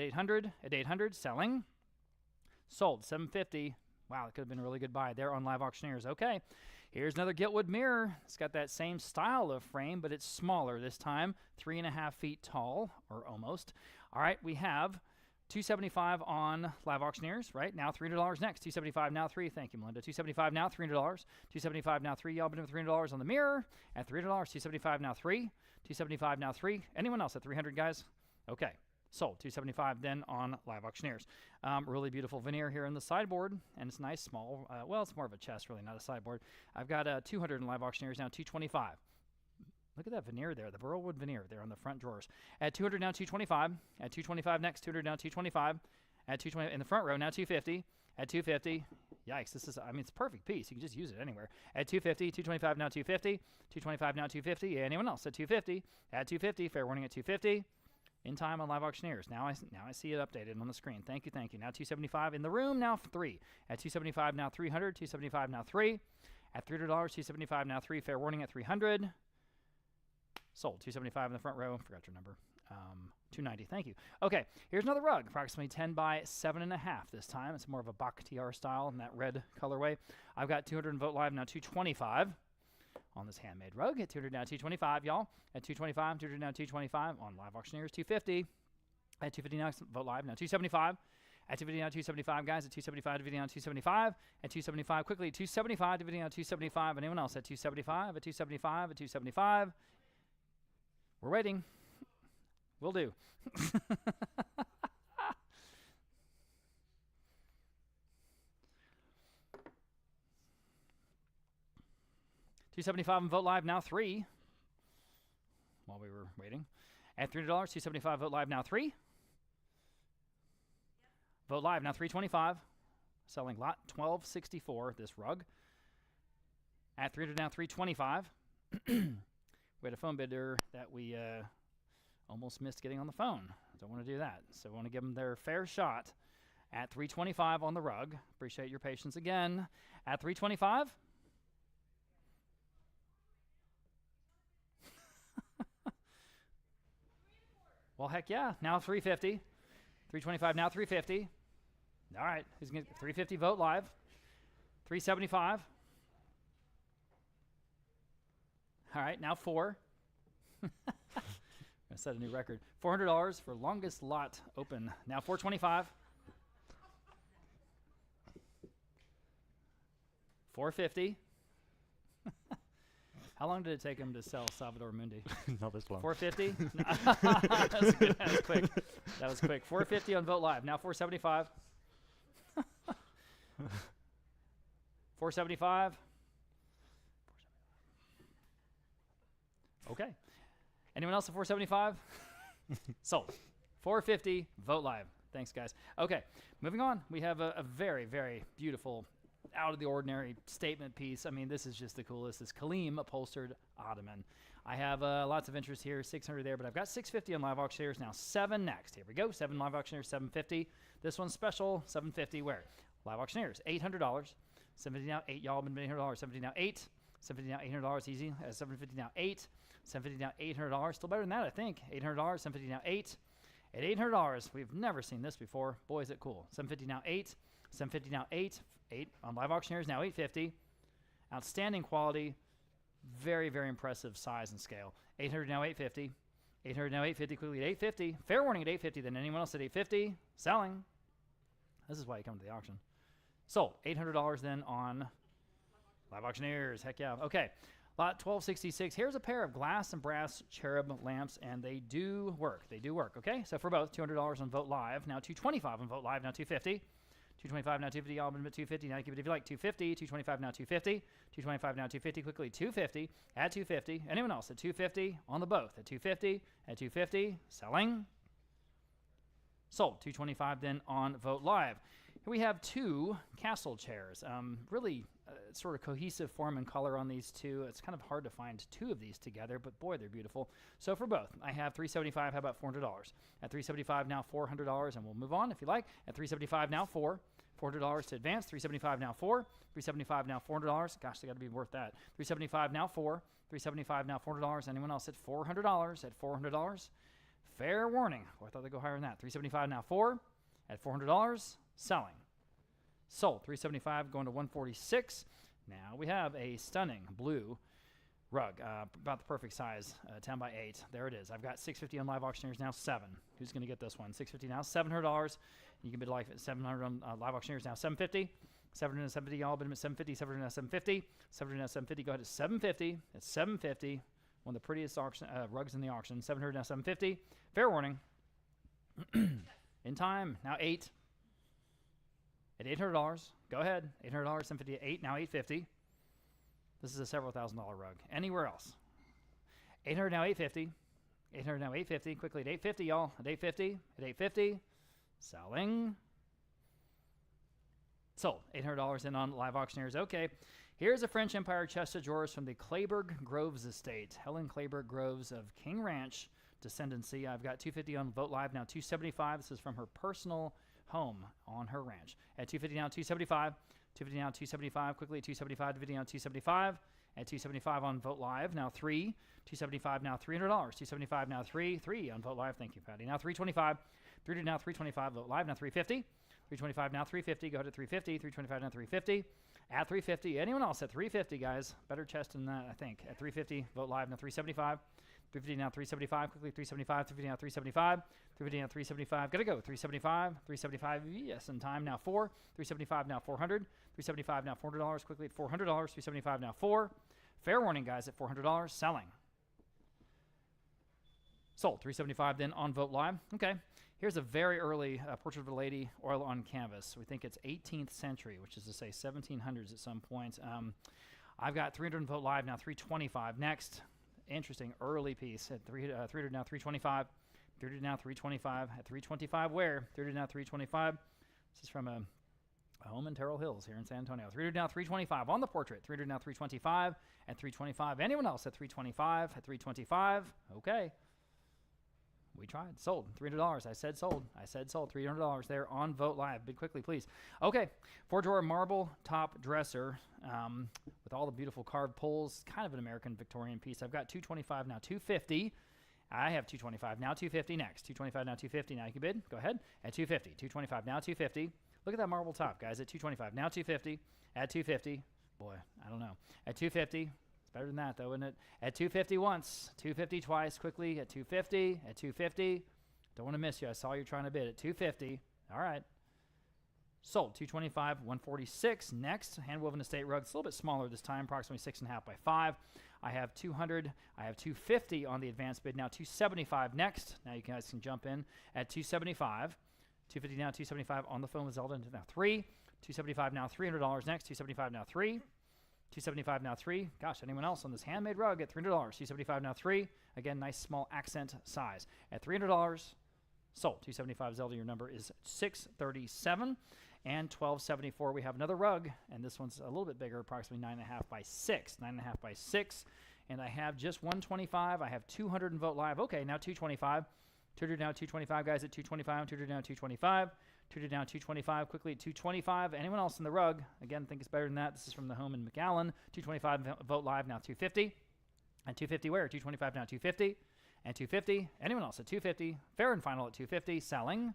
Speaker 5: 800, selling. Sold. 750. Wow, it could have been a really good buy there on live auctioneers. Okay. Here's another Giltwood mirror. It's got that same style of frame, but it's smaller this time, 3.5 feet tall, or almost. All right, we have 275 on live auctioneers, right? Now $300 next. 275 now 3. Thank you, Melinda. 275 now $300. 275 now 3. Y'all been with $300 on the mirror. At $300, 275 now 3. 275 now 3. Anyone else at 300, guys? Okay. Sold. 275 then on live auctioneers. Really beautiful veneer here in the sideboard, and it's nice, small. Well, it's more of a chest, really, not a sideboard. I've got 200 in live auctioneers now, 225. Look at that veneer there, the burlwood veneer there on the front drawers. At 200 now, 225. At 225 next, 200 now, 225. At 220 in the front row now, 250. At 250. Yikes, this is, I mean, it's a perfect piece. You can just use it anywhere. At 250, 225 now, 250. 225 now, 250. Anyone else at 250? At 250, fair warning at 250. In time on live auctioneers. Now I see it updated on the screen. Thank you, thank you. Now 275 in the room. Now 3. At 275 now 300. 275 now 3. At $300, 275 now 3. Fair warning at 300. Sold. 275 in the front row. Forgot your number. 290. Thank you. Okay, here's another rug. Approximately 10 by 7.5 this time. It's more of a Bakhtiar style in that red colorway. I've got 200 in vote live now 225. On this handmade rug. At 200 now 225, y'all. At 225, 200 now 225 on live auctioneers 250. At 250 now, vote live now 275. At 250 now 275, guys. At 275, dividing now 275. At 275, quickly 275, dividing now 275. Anyone else at 275? At 275, at 275. We're waiting. Will do. 275 and vote live now 3. While we were waiting. At $300, 275 vote live now 3. Vote live now 325. Selling lot 1264, this rug. At $300 now 325. We had a phone bidder that we almost missed getting on the phone. Don't want to do that. So we want to give them their fair shot. At 325 on the rug. Appreciate your patience again. At 325. Well, heck yeah. Now 350. 325, now 350. All right. Who's going to 350 vote live? 375. All right. Now 4. I'm going to set a new record. $400 for longest lot open. Now 425. 450. How long did it take him to sell Salvador Mundi?
Speaker 1: Not this long.
Speaker 5: 450? That's good. That was quick. That was quick. 450 on Vote Live. Now 475. 475. Okay. Anyone else at 475? Sold. 450. Vote Live. Thanks, guys. Okay. Moving on. We have a very, very beautiful, out of the ordinary statement piece. I mean, this is just the coolest. This Kaleem upholstered ottoman. I have lots of interest here, 600 there, but I've got 650 on live auctioneers. Now 7 next. Here we go. 7 live auctioneers, 750. This one's special, 750. Where? Live auctioneers, $800. 750 now, 8. Y'all been $800. 750 now, 8. 750 now, $800 easy. 750 now, 8. 750 now, $800. Still better than that, I think. $800. 750 now, 8. At $800, we've never seen this before. Boy, is it cool. 750 now, 8. 750 now, 8. 8 on live auctioneers, now 850. Outstanding quality. Very, very impressive size and scale. 800 now, 850. 800 now, 850. Quickly at 850. Fair warning at 850. Then anyone else at 850. Selling. This is why you come to the auction. Sold. $800 then on live auctioneers. Heck yeah. Okay. Lot 1266. Here's a pair of glass and brass cherub lamps, and they do work. They do work. Okay. So for both, $200 on Vote Live. Now $225 on Vote Live. Now $250. $225 now $250. Y'all been at $250. Now you keep it if you like. $250. $225 now $250. $225 now $250. Quickly $250. At $250. Anyone else at $250 on the both? At $250. At $250. Selling. Sold. $225 then on Vote Live. Here we have 2 castle chairs. Really sort of cohesive form and color on these two. It's kind of hard to find 2 of these together, but boy, they're beautiful. So for both, I have $375. How about $400? At $375 now $400, and we'll move on if you like. At $375 now $400 to advance. $375 now $375 now $400. Gosh, they got to be worth that. $375 now $375 now $400. Anyone else at $400? At $400. Fair warning. Oh, I thought they'd go higher than that. $375 now at $400. Selling. Sold. $375 going to $146. Now we have a stunning blue rug, about the perfect size, 10 by 8. There it is. I've got $650 on live auctioneers now. 7. Who's going to get this one? $650 now. $700. You can bid like $700 on live auctioneers now. $750. $750. Y'all bid them at $750. $700 now. $750. $700 now. $750. Go ahead to $750. It's $750. One of the prettiest auction rugs in the auction. $700 now. $750. Fair warning. In time. Now 8. At $800, go ahead. $800, $750 at 8, now $850. This is a several $1,000 rug. Anywhere else? $800 now $850. $800 now $850. Quickly at $850, y'all. At $850. At $850. Selling. Sold. $800 in on live auctioneers. Okay. Here's a French Empire chest of drawers from the Clayburgh Groves estate. Helen Clayburgh Groves of King Ranch descendancy. I've got $250 on Vote Live now. $275. This is from her personal home on her ranch. At $250 now, $275. $250 now, $275. Quickly, $275. $250 now, $275. At $275 on Vote Live. Now 3. $275 now, $300. $275 now, 3. 3 on Vote Live. Thank you, Patty. Now $325. $300 now, $325. Vote Live now, $350. $325 now, $350. Go ahead to $350. $325 now, $350. At $350. Anyone else at $350, guys? Better chest than that, I think. At $350. Vote Live now, $375. $350 now, $375. Quickly, $375. $350 now, $375. $350 now, $375. Gotta go. $375. $375. Yes, in time. Now 4. $375 now, $400. $375 now, $400. Quickly at $400. $375 now, 4. Fair warning, guys, at $400. Selling. Sold. $375 then on Vote Live. Okay. Here's a very early portrait of a lady, oil on canvas. We think it's 18th century, which is to say 1700s at some point. I've got $300 on Vote Live now, $325. Next. Interesting early piece at $300 now, $325. $300 now, $325. At $325 where? $300 now, $325. This is from a home in Terrell Hills here in San Antonio. $300 now, $325 on the portrait. $300 now, $325. At $325. Anyone else at $325? At $325. Okay. We tried. Sold. $300. I said sold. I said sold. $300 there on Vote Live. Bid quickly, please. Okay. 4-drawer marble top dresser with all the beautiful carved pulls. Kind of an American Victorian piece. I've got $225 now, $250. I have $225 now, $250 next. $225 now, $250. Now you can bid. Go ahead. At $250. $225 now, $250. Look at that marble top, guys. At $225 now, $250. At $250. Boy, I don't know. At $250. Better than that, though, isn't it? At $250 once, $250 twice, quickly at $250, at $250. Don't want to miss you. I saw you trying to bid at $250. All right. Sold. $225, $146. Next, hand-woven estate rug. It's a little bit smaller this time, approximately 6.5 by 5. I have 200. I have 250 on the advanced bid. Now 275 next. Now you guys can jump in at 275. 250 now, 275 on the phone with Zelda. Now 3. 275 now, $300 next. 275 now, 3. 275 now, 3. Gosh, anyone else on this handmade rug at $300? 275 now, 3. Again, nice small accent size. At $300, sold. 275 Zelda, your number is 637. And 1274, we have another rug, and this one's a little bit bigger, approximately 9.5 by 6. 9.5 by 6. And I have just 125. I have 200 in Vote Live. Okay, now 225. 200 now, 225, guys, at 225. 200 now, 225. 200 now, 225. Quickly at 225. Anyone else in the rug? Again, think it's better than that. This is from the home in McAllen. 225 Vote Live now, 250. And 250 where? 225 now, 250. And 250. Anyone else at 250? Fair and final at 250. Selling.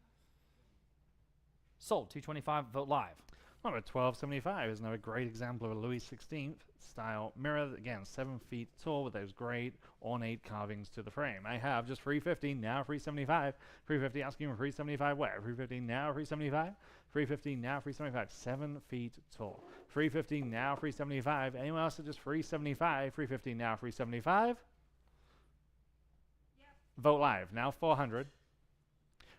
Speaker 5: Sold. 225 Vote Live.
Speaker 1: Number 1275 is another great example of a Louis XVI style mirror. Again, 7 feet tall with those great ornate carvings to the frame. I have just 350 now, 375. 350 asking for 375 where? 350 now, 375. 350 now, 375. 7 feet tall. 350 now, 375. Anyone else at just 375? 350 now, 375. Yep. Vote Live now 400.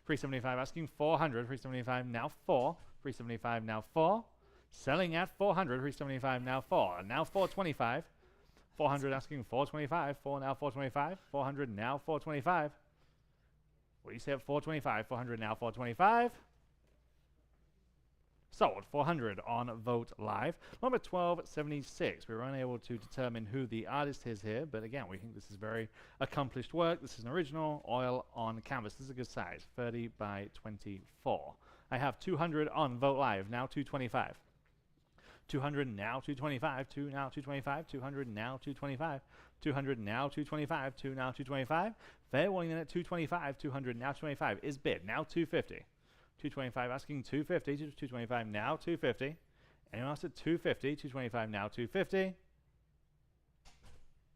Speaker 1: 375 asking 400. 375 now 4. 375 now 4. Selling at 400. 375 now 4. Now 425. 400 asking 425. 4 now 425. 400 now 425. What do you say at 425? 400 now 425. Sold. 400 on Vote Live. Number 1276. We were unable to determine who the artist is here, but again, we think this is very accomplished work. This is an original oil on canvas. This is a good size, 30 by 24. I have 200 on Vote Live. Now 225. 200 now 225. 2 now 225. 200 now 225. 200 now 225. 2 now 225. Fair warning then at 225. 200 now 225 is bid. Now 250. 225 asking 250. 225 now 250. Anyone else at 250? 225 now 250.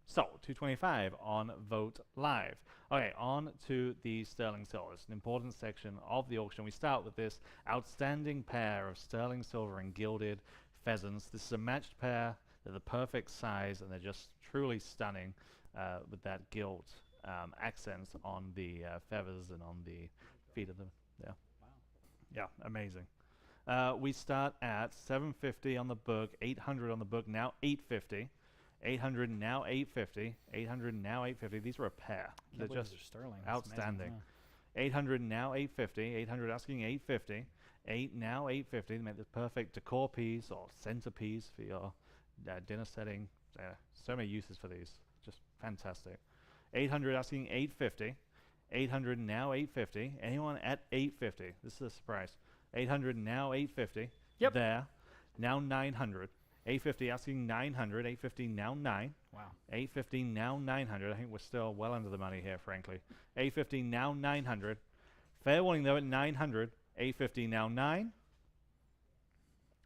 Speaker 1: Sold. 225 on Vote Live. Okay, on to the sterling silver. It's an important section of the auction. We start with this outstanding pair of sterling silver and gilded pheasants. This is a matched pair. They're the perfect size, and they're just truly stunning with that gilt accents on the feathers and on the feet of them. Yeah. Wow. Yeah, amazing. We start at 750 on the book, 800 on the book, now 850. 800 now 850. 800 now 850. These are a pair. They're just
Speaker 5: sterling.
Speaker 1: outstanding. 800 now 850. 800 asking 850. 8 now 850. They make the perfect decor piece or centerpiece for your dinner setting. So many uses for these. Just fantastic. 800 asking 850. 800 now 850. Anyone at 850? This is a surprise. 800 now 850.
Speaker 5: Yep.
Speaker 1: There. Now 900. 850 asking 900. 850 now 9.
Speaker 5: Wow.
Speaker 1: 850 now 900. I think we're still well under the money here, frankly. 850 now 900. Fair warning though at 900. 850 now 9.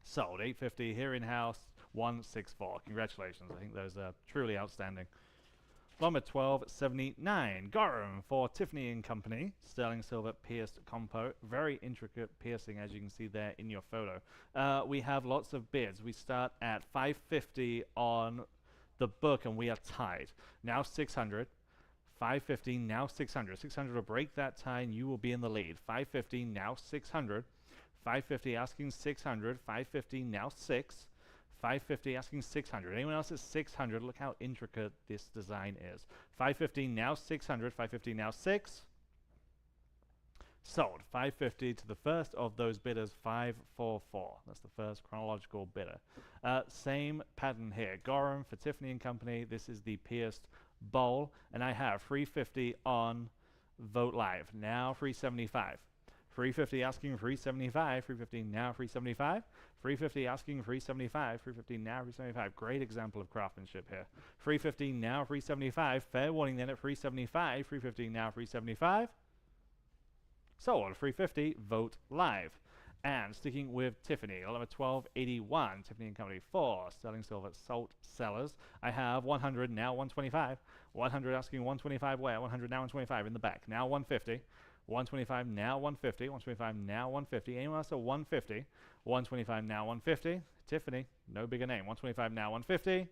Speaker 1: Sold. 850 here in house. 164. Congratulations. I think those are truly outstanding. Number 1279. Gorham for Tiffany and Company. Sterling silver pierced compo. Very intricate piercing, as you can see there in your photo. We have lots of bids. We start at 550 on the book, and we are tied. Now 600. 550, now 600. 600 will break that tie, and you will be in the lead. 550, now 600. 550 asking 600. 550, now 6. 550 asking 600. Anyone else at 600? Look how intricate this design is. 550 now 600. 550 now 6. Sold. 550 to the first of those bidders. 544. That's the first chronological bidder. Same pattern here. Gorham for Tiffany and Company. This is the pierced bowl, and I have 350 on Vote Live. Now 375. 350 asking 375. 350 now 375. 350 asking 375. 350 now 375. Great example of craftsmanship here. 350 now 375. Fair warning then at 375. 350 now 375. Sold. 350. Vote Live. And sticking with Tiffany, number 1281. Tiffany and Company 4. Sterling silver salt sellers. I have 100 now 125. 100 asking 125 where? 100 now 125 in the back. Now 150. 125 now 150. 125 now 150. Anyone else at 150? 125 now 150. Tiffany, no bigger name. 125 now 150.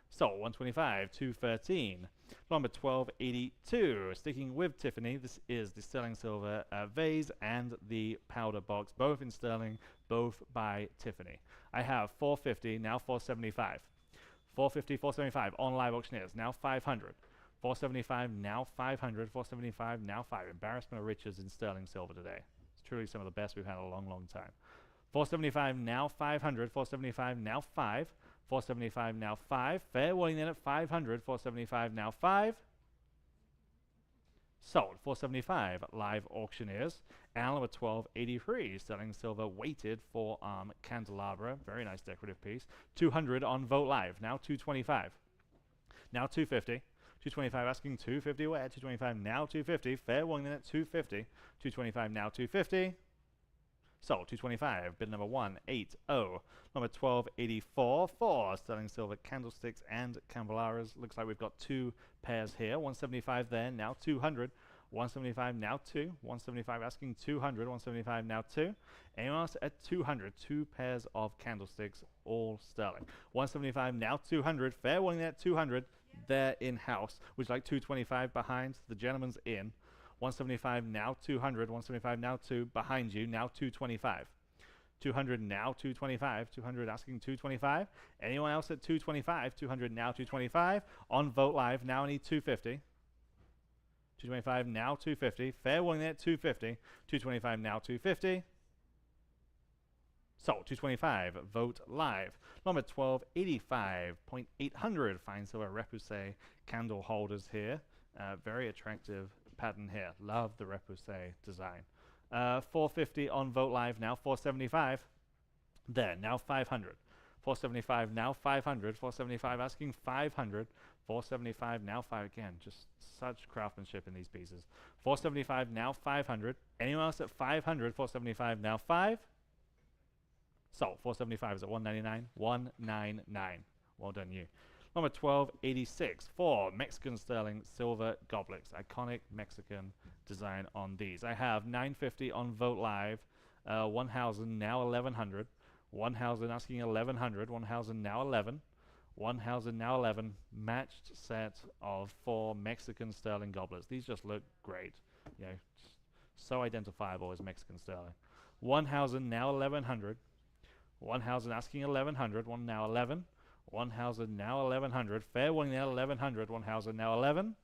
Speaker 1: Sold. 125, 213. Number 1282. Sticking with Tiffany, this is the sterling silver vase and the powder box, both in sterling, both by Tiffany. I have 450, now 475. 450, 475 on live auctioneers, now 500. 475, now 500. 475, now 5. Embarrassment of riches in sterling silver today. It's truly some of the best we've had in a long, long time. 475, now 500. 475, now 5. 475, now 5. Fair warning then at 500. 475, now 5. Sold. 475 live auctioneers. And number 1283, sterling silver weighted forearm candelabra. Very nice decorative piece. 200 on Vogt Live. Now 225. Now 250. 225 asking 250 where? 225 now 250. Fair warning then at 250. 225 now 250. Sold. 225. Bid number 180. Number 1284 for sterling silver candlesticks and candelabras. Looks like we've got two pairs here. 175 there, now 200. 175 now 2. 175 asking 200. 175 now 2. Anyone else at 200? Two pairs of candlesticks, all sterling. 175 now 200. Fair warning at 200. They're in-house. Would you like 225 behind? The gentleman's in. 175 now 200. 175 now 2. Behind you, now 225. 200 now 225. 200 asking 225. Anyone else at 225? 200 now 225. On Vogt Live, now I need 250. 225 now 250. Fair warning there at 250. 225 now 250. Sold. 225. Vogt Live. Number 1285.800. Fine silver repoussé candle holders here. Very attractive pattern here. Love the repoussé design. 450 on Vogt Live. Now 475. There. Now 500. 475 now 500. 475 asking 500. 475 now 5 again. Just such craftsmanship in these pieces. 475 now 500. Anyone else at 500? 475 now 5. Sold. 475 is at 199. 199. Well done, you. Number 1286 for Mexican sterling silver goblets. Iconic Mexican design on these. I have 950 on Vogt Live. 1000 now 1100. 1000 asking 1100. 1000 now 11. 1000 now 11. Matched set of 4 Mexican sterling goblets. These just look great. You know, so identifiable as Mexican sterling. 1000 now 1100. 1000 asking 1100. 1 now 11. 1000 now 1100. Fair warning now 1100. 1000 now 11.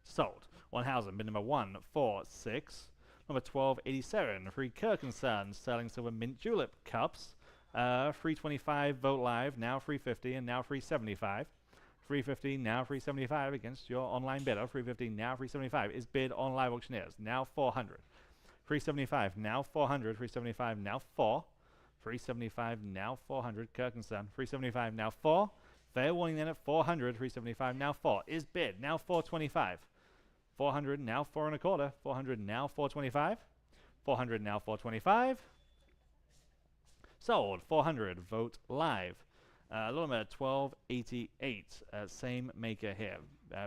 Speaker 1: Sold. 1000. Bid number 146. Number 1287. Free Kirkensan sterling silver mint julep cups. 325 Vogt Live. Now 350 and now 375. 350 now 375 against your online bidder. 350 now 375 is bid on live auctioneers. Now 400. 375 now 400. 375 now 4. 375 now 400. Kirkensan. 375 now 4. Fair warning then at 400. 375 now 4 is bid. Now 425. 400 now 4 and a quarter. 400 now 425. 400 now 425. Sold. 400 Vogt Live. Little number 1288. Same maker here.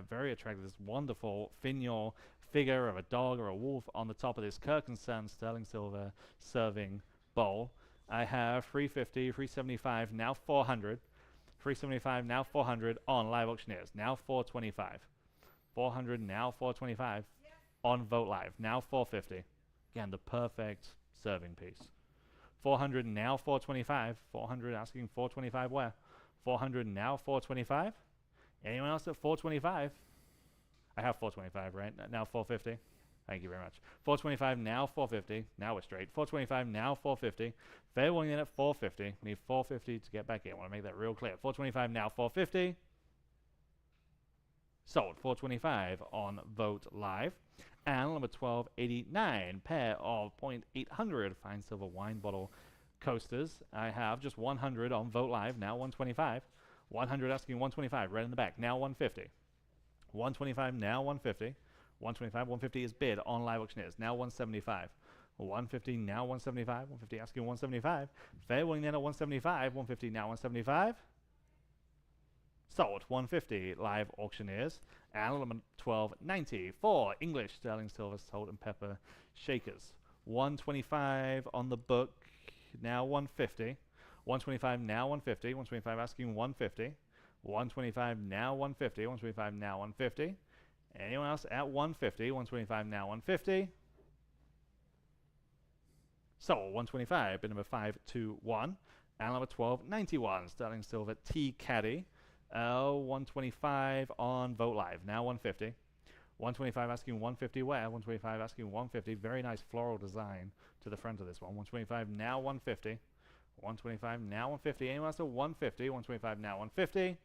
Speaker 1: Very attractive. This wonderful finial figure of a dog or a wolf on the top of this Kirkensan sterling silver serving bowl. I have 350, 375, now 400. 375, now 400 on live auctioneers. Now 425. 400, now 425 on Vogt Live. Now 450. Again, the perfect serving piece. 400 now 425. 400 asking 425 where? 400 now 425. Anyone else at 425? I have 425, right? Now 450. Thank you very much. 425 now 450. Now we're straight. 425 now 450. Fair warning in at 450. We need 450 to get back in. I want to make that real clear. 425 now 450. Sold. 425 on Vogt Live. And number 1289, pair of .800 fine silver wine bottle coasters. I have just 100 on Vogt Live. Now 125. 100 asking 125. Right in the back. Now 150. 125 now 150. 125, 150 is bid on live auctioneers. Now 175. 150 now 175. 150 asking 175. Fair warning then at 175. 150 now 175. Sold. 150 live auctioneers. And element 1290 for English sterling silver salt and pepper shakers. 125 on the book. Now 150. 125 now 150. 125 asking 150. 125 now 150. 125 now 150. Anyone else at 150? 125 now 150. So 125, bid number 521. And number 1291, sterling silver T Caddy. 125 on Vote Live, now 150. 125 asking 150 where? 125 asking 150. Very nice floral design to the front of this one. 125 now 150. 125 now 150. Anyone else at 150? 125 now 150.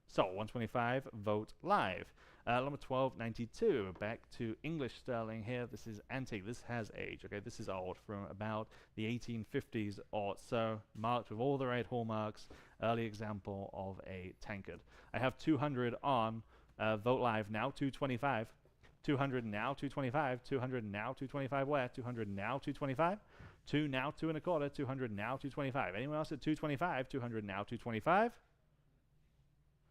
Speaker 1: So 125 Vote Live. Number 1292, back to English sterling here. This is antique. This has age. Okay, this is old, from about the 1850s or so, marked with all the right hallmarks. Early example of a tankard. I have 200 on Vote Live now 225. 200 now 225. 200 now 225 where? 200 now 225. 2 now 2 and a quarter. 200 now 225. Anyone else at 225? 200 now 225.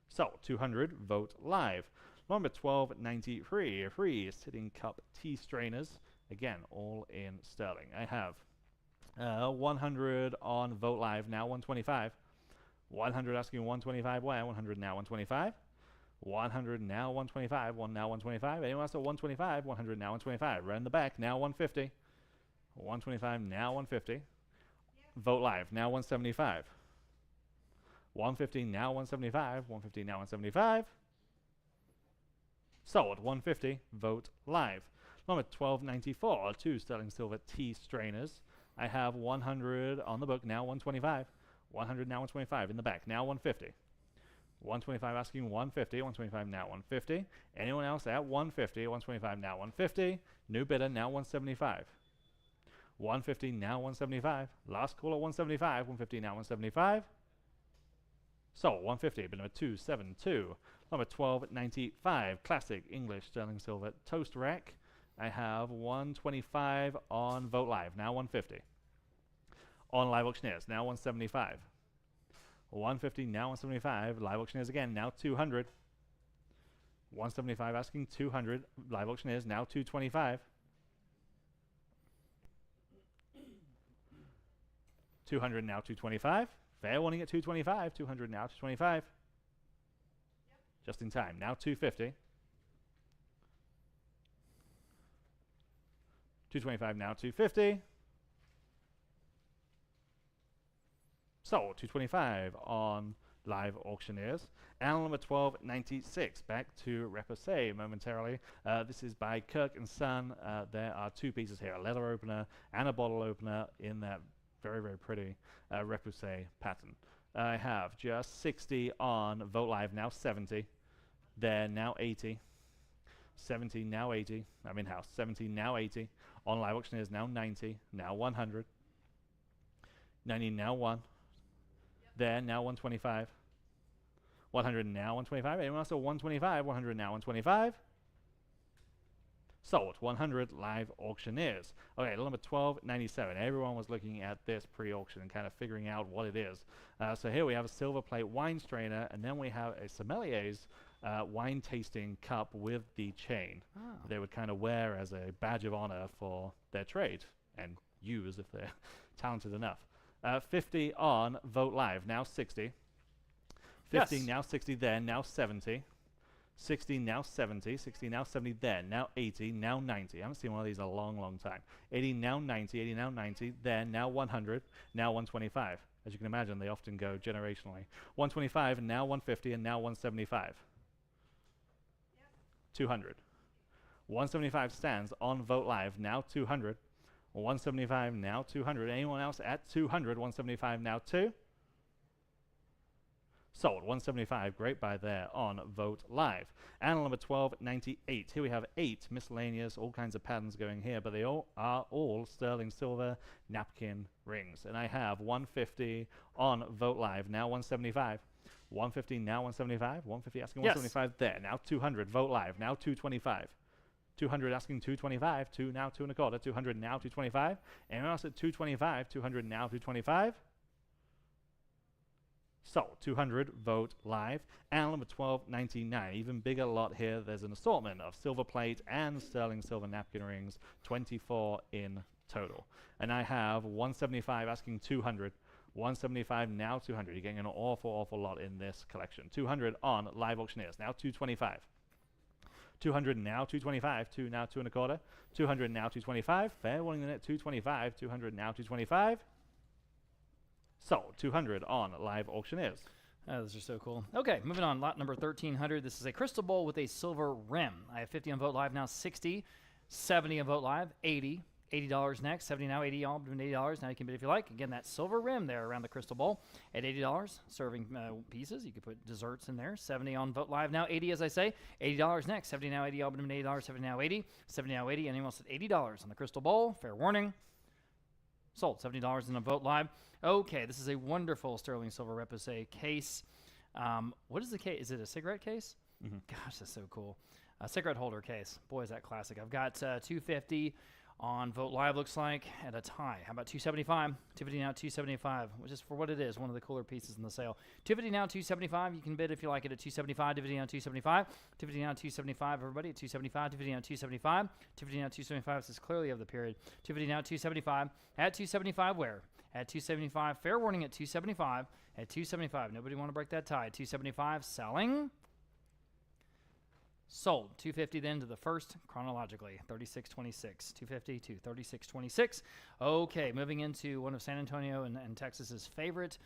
Speaker 1: So 200 Vote Live. Number 1293, free sitting cup tea strainers. Again, all in sterling. I have 100 on Vote Live, now 125. 100 asking 125 where? 100 now 125. 100 now 125. 1 now 125. Anyone else at 125? 100 now 125. Right in the back, now 150. 125 now 150. Vote Live, now 175. 150 now 175. 150 now 175. Sold 150. Vote Live. Number 1294, 2 sterling silver tea strainers. I have 100 on the book, now 125. 100 now 125 in the back, now 150. 125 asking 150. 125 now 150. Anyone else at 150? 125 now 150. New bidder now 175. 150 now 175. Last call at 175. 150 now 175. So 150, bid number 272. Number 1295, classic English sterling silver toast rack. I have 125 on Vote Live, now 150. On Live Auctioneers, now 175. 150, now 175. Live Auctioneers again, now 200. 175 asking 200. Live Auctioneers, now 225. 200 now 225. Fair warning at 225. 200 now 225. Just in time. Now 250. 225 now 250. So 225 on Live Auctioneers. And number 1296. Back to Repoussé momentarily. This is by Kirk and Son. There are 2 pieces here, a leather opener and a bottle opener in that very, very pretty Repoussé pattern. I have just 60 on Vote Live, now 70. There, now 80. 70, now 80. I'm in house. 70, now 80. On Live Auctioneers, now 90. Now 100. 90, now 1. There, now 125. 100, now 125. Anyone else at 125? 100, now 125. Sold 100 Live Auctioneers. Okay, number 1297. Everyone was looking at this pre-auction and kind of figuring out what it is. So here we have a silver plate wine strainer, and then we have a sommelier's wine tasting cup with the chain. They would kind of wear as a badge of honor for their trade and use if they're talented enough. 50 on Vote Live, now 60. 50,
Speaker 5: Yes.
Speaker 1: now 60 there, now 70. 60, now 70. 60, now 70 there, now 80, now 90. I haven't seen one of these in a long, long time. 80, now 90. 80, now 90. There, now 100. Now 125. As you can imagine, they often go generationally. 125, and now 150, and now 175. 200. 175 stands on Vote Live, now 200. 175, now 200. Anyone else at 200? 175, now 2. Sold 175, great buy there on Vote Live. And number 1298. Here we have 8 miscellaneous, all kinds of patterns going here, but they all are all sterling silver napkin rings. And I have 150 on Vote Live, now 175. 150, now 175. 150 asking 175 there, now 200. Vote Live, now 225. 200 asking 225. 2 now 2 and a quarter. 200 now 225. Anyone else at 225? 200 now 225. So 200 Vote Live. And number 1299, even bigger lot here. There's an assortment of silver plate and sterling silver napkin rings, 24 in total. And I have 175 asking 200. 175 now 200. You're getting an awful lot in this collection. 200 on live auctioneers. Now 225. 200 now 225. Two now 2 1/4. 200 now 225. Fair warning at 225. 200 now 225. Sold. 200 on live auctioneers.
Speaker 5: Those are so cool. Okay, moving on. Lot number 1300. This is a crystal bowl with a silver rim. I have 50 on Vote Live now, 60, 70 on Vote Live, 80, $80 next, 70 now, 80 all, doing $80. Now you can bid if you like. Again, that silver rim there around the crystal bowl at $80. Serving pieces. You could put desserts in there. 70 on Vote Live now, 80 as I say, $80 next, 70 now, 80 all, doing $80, 70 now, 80, 70 now, 80. Anyone else at $80 on the crystal bowl? Fair warning. Sold. $70 in a Vote Live. Okay, this is a wonderful sterling silver repoussé case. What is the case? Is it a cigarette case?
Speaker 1: Mm-hmm.
Speaker 5: Gosh, that's so cool. A cigarette holder case. Boy, is that classic. I've got 250 on Vote Live, looks like, at a tie. How about 275? 250 now, 275, which is for what it is, one of the cooler pieces in the sale. 250 now, 275. You can bid if you like it at 275. 250 now, 275. 250 now, 275. Everybody at 275. 250 now, 275. 250 now, 275. This is clearly of the period. 250 now, 275. At 275, where? At 275. Fair warning at 275. At 275. Nobody want to break that tie. 275. Selling. Sold. 250 then to the first chronologically. 3626. 250 to 3626. Okay, moving into one of San Antonio and Texas's favorite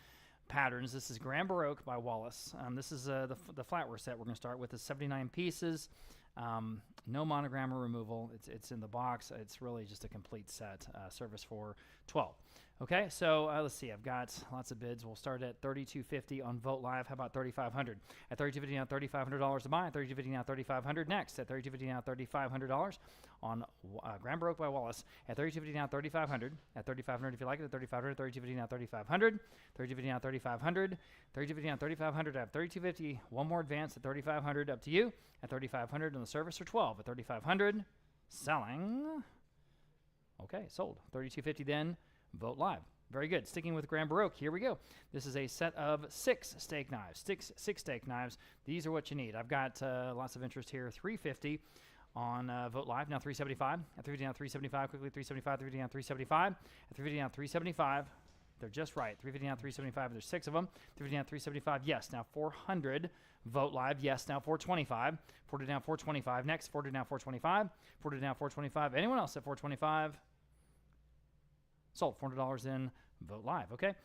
Speaker 5: patterns. This is Grand Baroque by Wallace. This is the flatware set we're going to start with. Is 79 pieces. No monogram or removal. It's in the box. It's really just a complete set. Service for 12. Okay, so let's see. I've got lots of bids. We'll start at $3,250 on Vote Live. How about $3,500? At $3,250 now, $3,500 to buy. At $3,250 now, $3,500 next. At $3,250 now, $3,500 on Grand Baroque by Wallace. At $3,250 now, $3,500. At $3,500 if you like it. At $3,500. $3,250 now, $3,500. $3,250 now, $3,500. $3,250 now, $3,500. I have $3,250. One more advance at $3,500. Up to you. At $3,500 on the service for 12. At $3,500. Selling. Okay, sold. $3,250 then. Vote Live. Very good. Sticking with Grand Baroque, here we go. This is a set of 6 steak knives. Six steak knives. These are what you need. I've got lots of interest here. $350 on Vote Live. Now $375. At $350 now, $375. Quickly $375. $350 now, $375. At $350 now, $375. They're just right. $350 now, $375. There's 6 of them. $350 now, $375. Yes. Now $400. Vote Live. Yes. Now $425. $400 down, $425. Next. $400 down, $425. $400 down, $425. Anyone else at $425? Sold. $400 in Vote Live. Okay.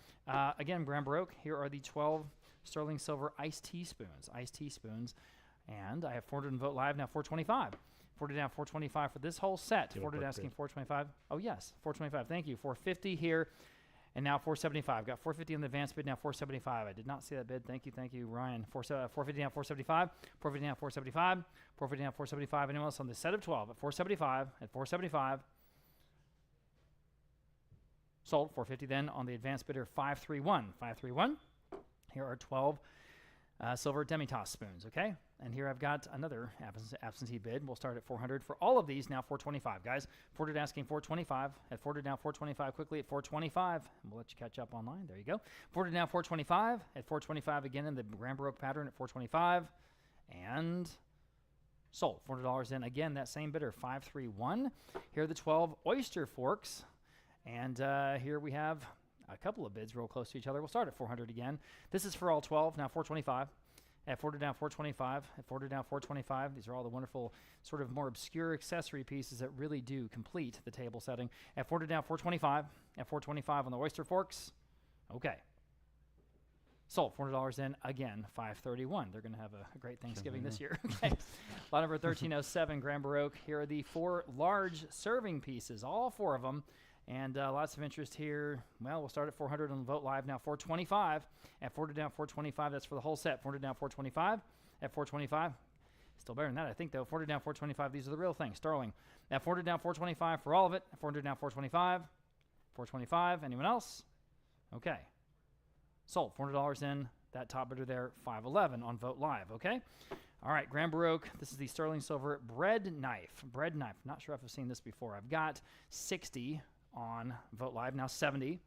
Speaker 5: Again, Grand Baroque. Here are the 12 sterling silver iced teaspoons. And I have 400 in Vote Live. Now $425. 400 down, $425 for this whole set. 400 asking $425. Oh, yes. $425. Thank you. $450 here. And now $475. Got $450 in the advance bid. Now $475. I did not see that bid. Thank you, Ryan. $450 now, $475. $450 now, $475. $450 now, $475. Anyone else on the set of 12 at $475? At $475. Sold. $450 then on the advanced bidder. $531. $531. Here are 12 silver demi-tasse spoons, okay? And here I've got another absentee bid. We'll start at $400 for all of these. Now $425, guys. $400 asking $425. At $400 now, $425 quickly at $425. And we'll let you catch up online. There you go. $400 now, $425. At $425 again in the Grand Baroque pattern at $425. And sold. $400 in. Again, that same bidder, $531. Here are the 12 oyster forks. And here we have a couple of bids real close to each other. We'll start at $400 again. This is for all 12. Now $425. At $400 down, $425. At $400 down, $425. These are all the wonderful sort of more obscure accessory pieces that really do complete the table setting. At $400 down, $425. At $425 on the oyster forks. Okay. Sold. $400 in. Again, $531. They're going to have a great Thanksgiving this year. Okay. Lot number 1307, Grand Baroque. Here are the 4 large serving pieces, all 4 of them. And lots of interest here. Well, we'll start at $400 on Vote Live. Now $425. At $400 down, $425. That's for the whole set. $400 down, $425. At $425. Still better than that, I think, though. $400 down, $425. These are the real things. Sterling. At $400 down, $425 for all of it. At $400 down, $425. $425. Anyone else? Okay. Sold. $400 in. That top bidder there. $511 on Vote Live. Okay. All right, Grand Baroque. This is the sterling silver bread knife. Bread knife. Not sure if I've seen this before. I've got 60 on Vote Live. Now 70.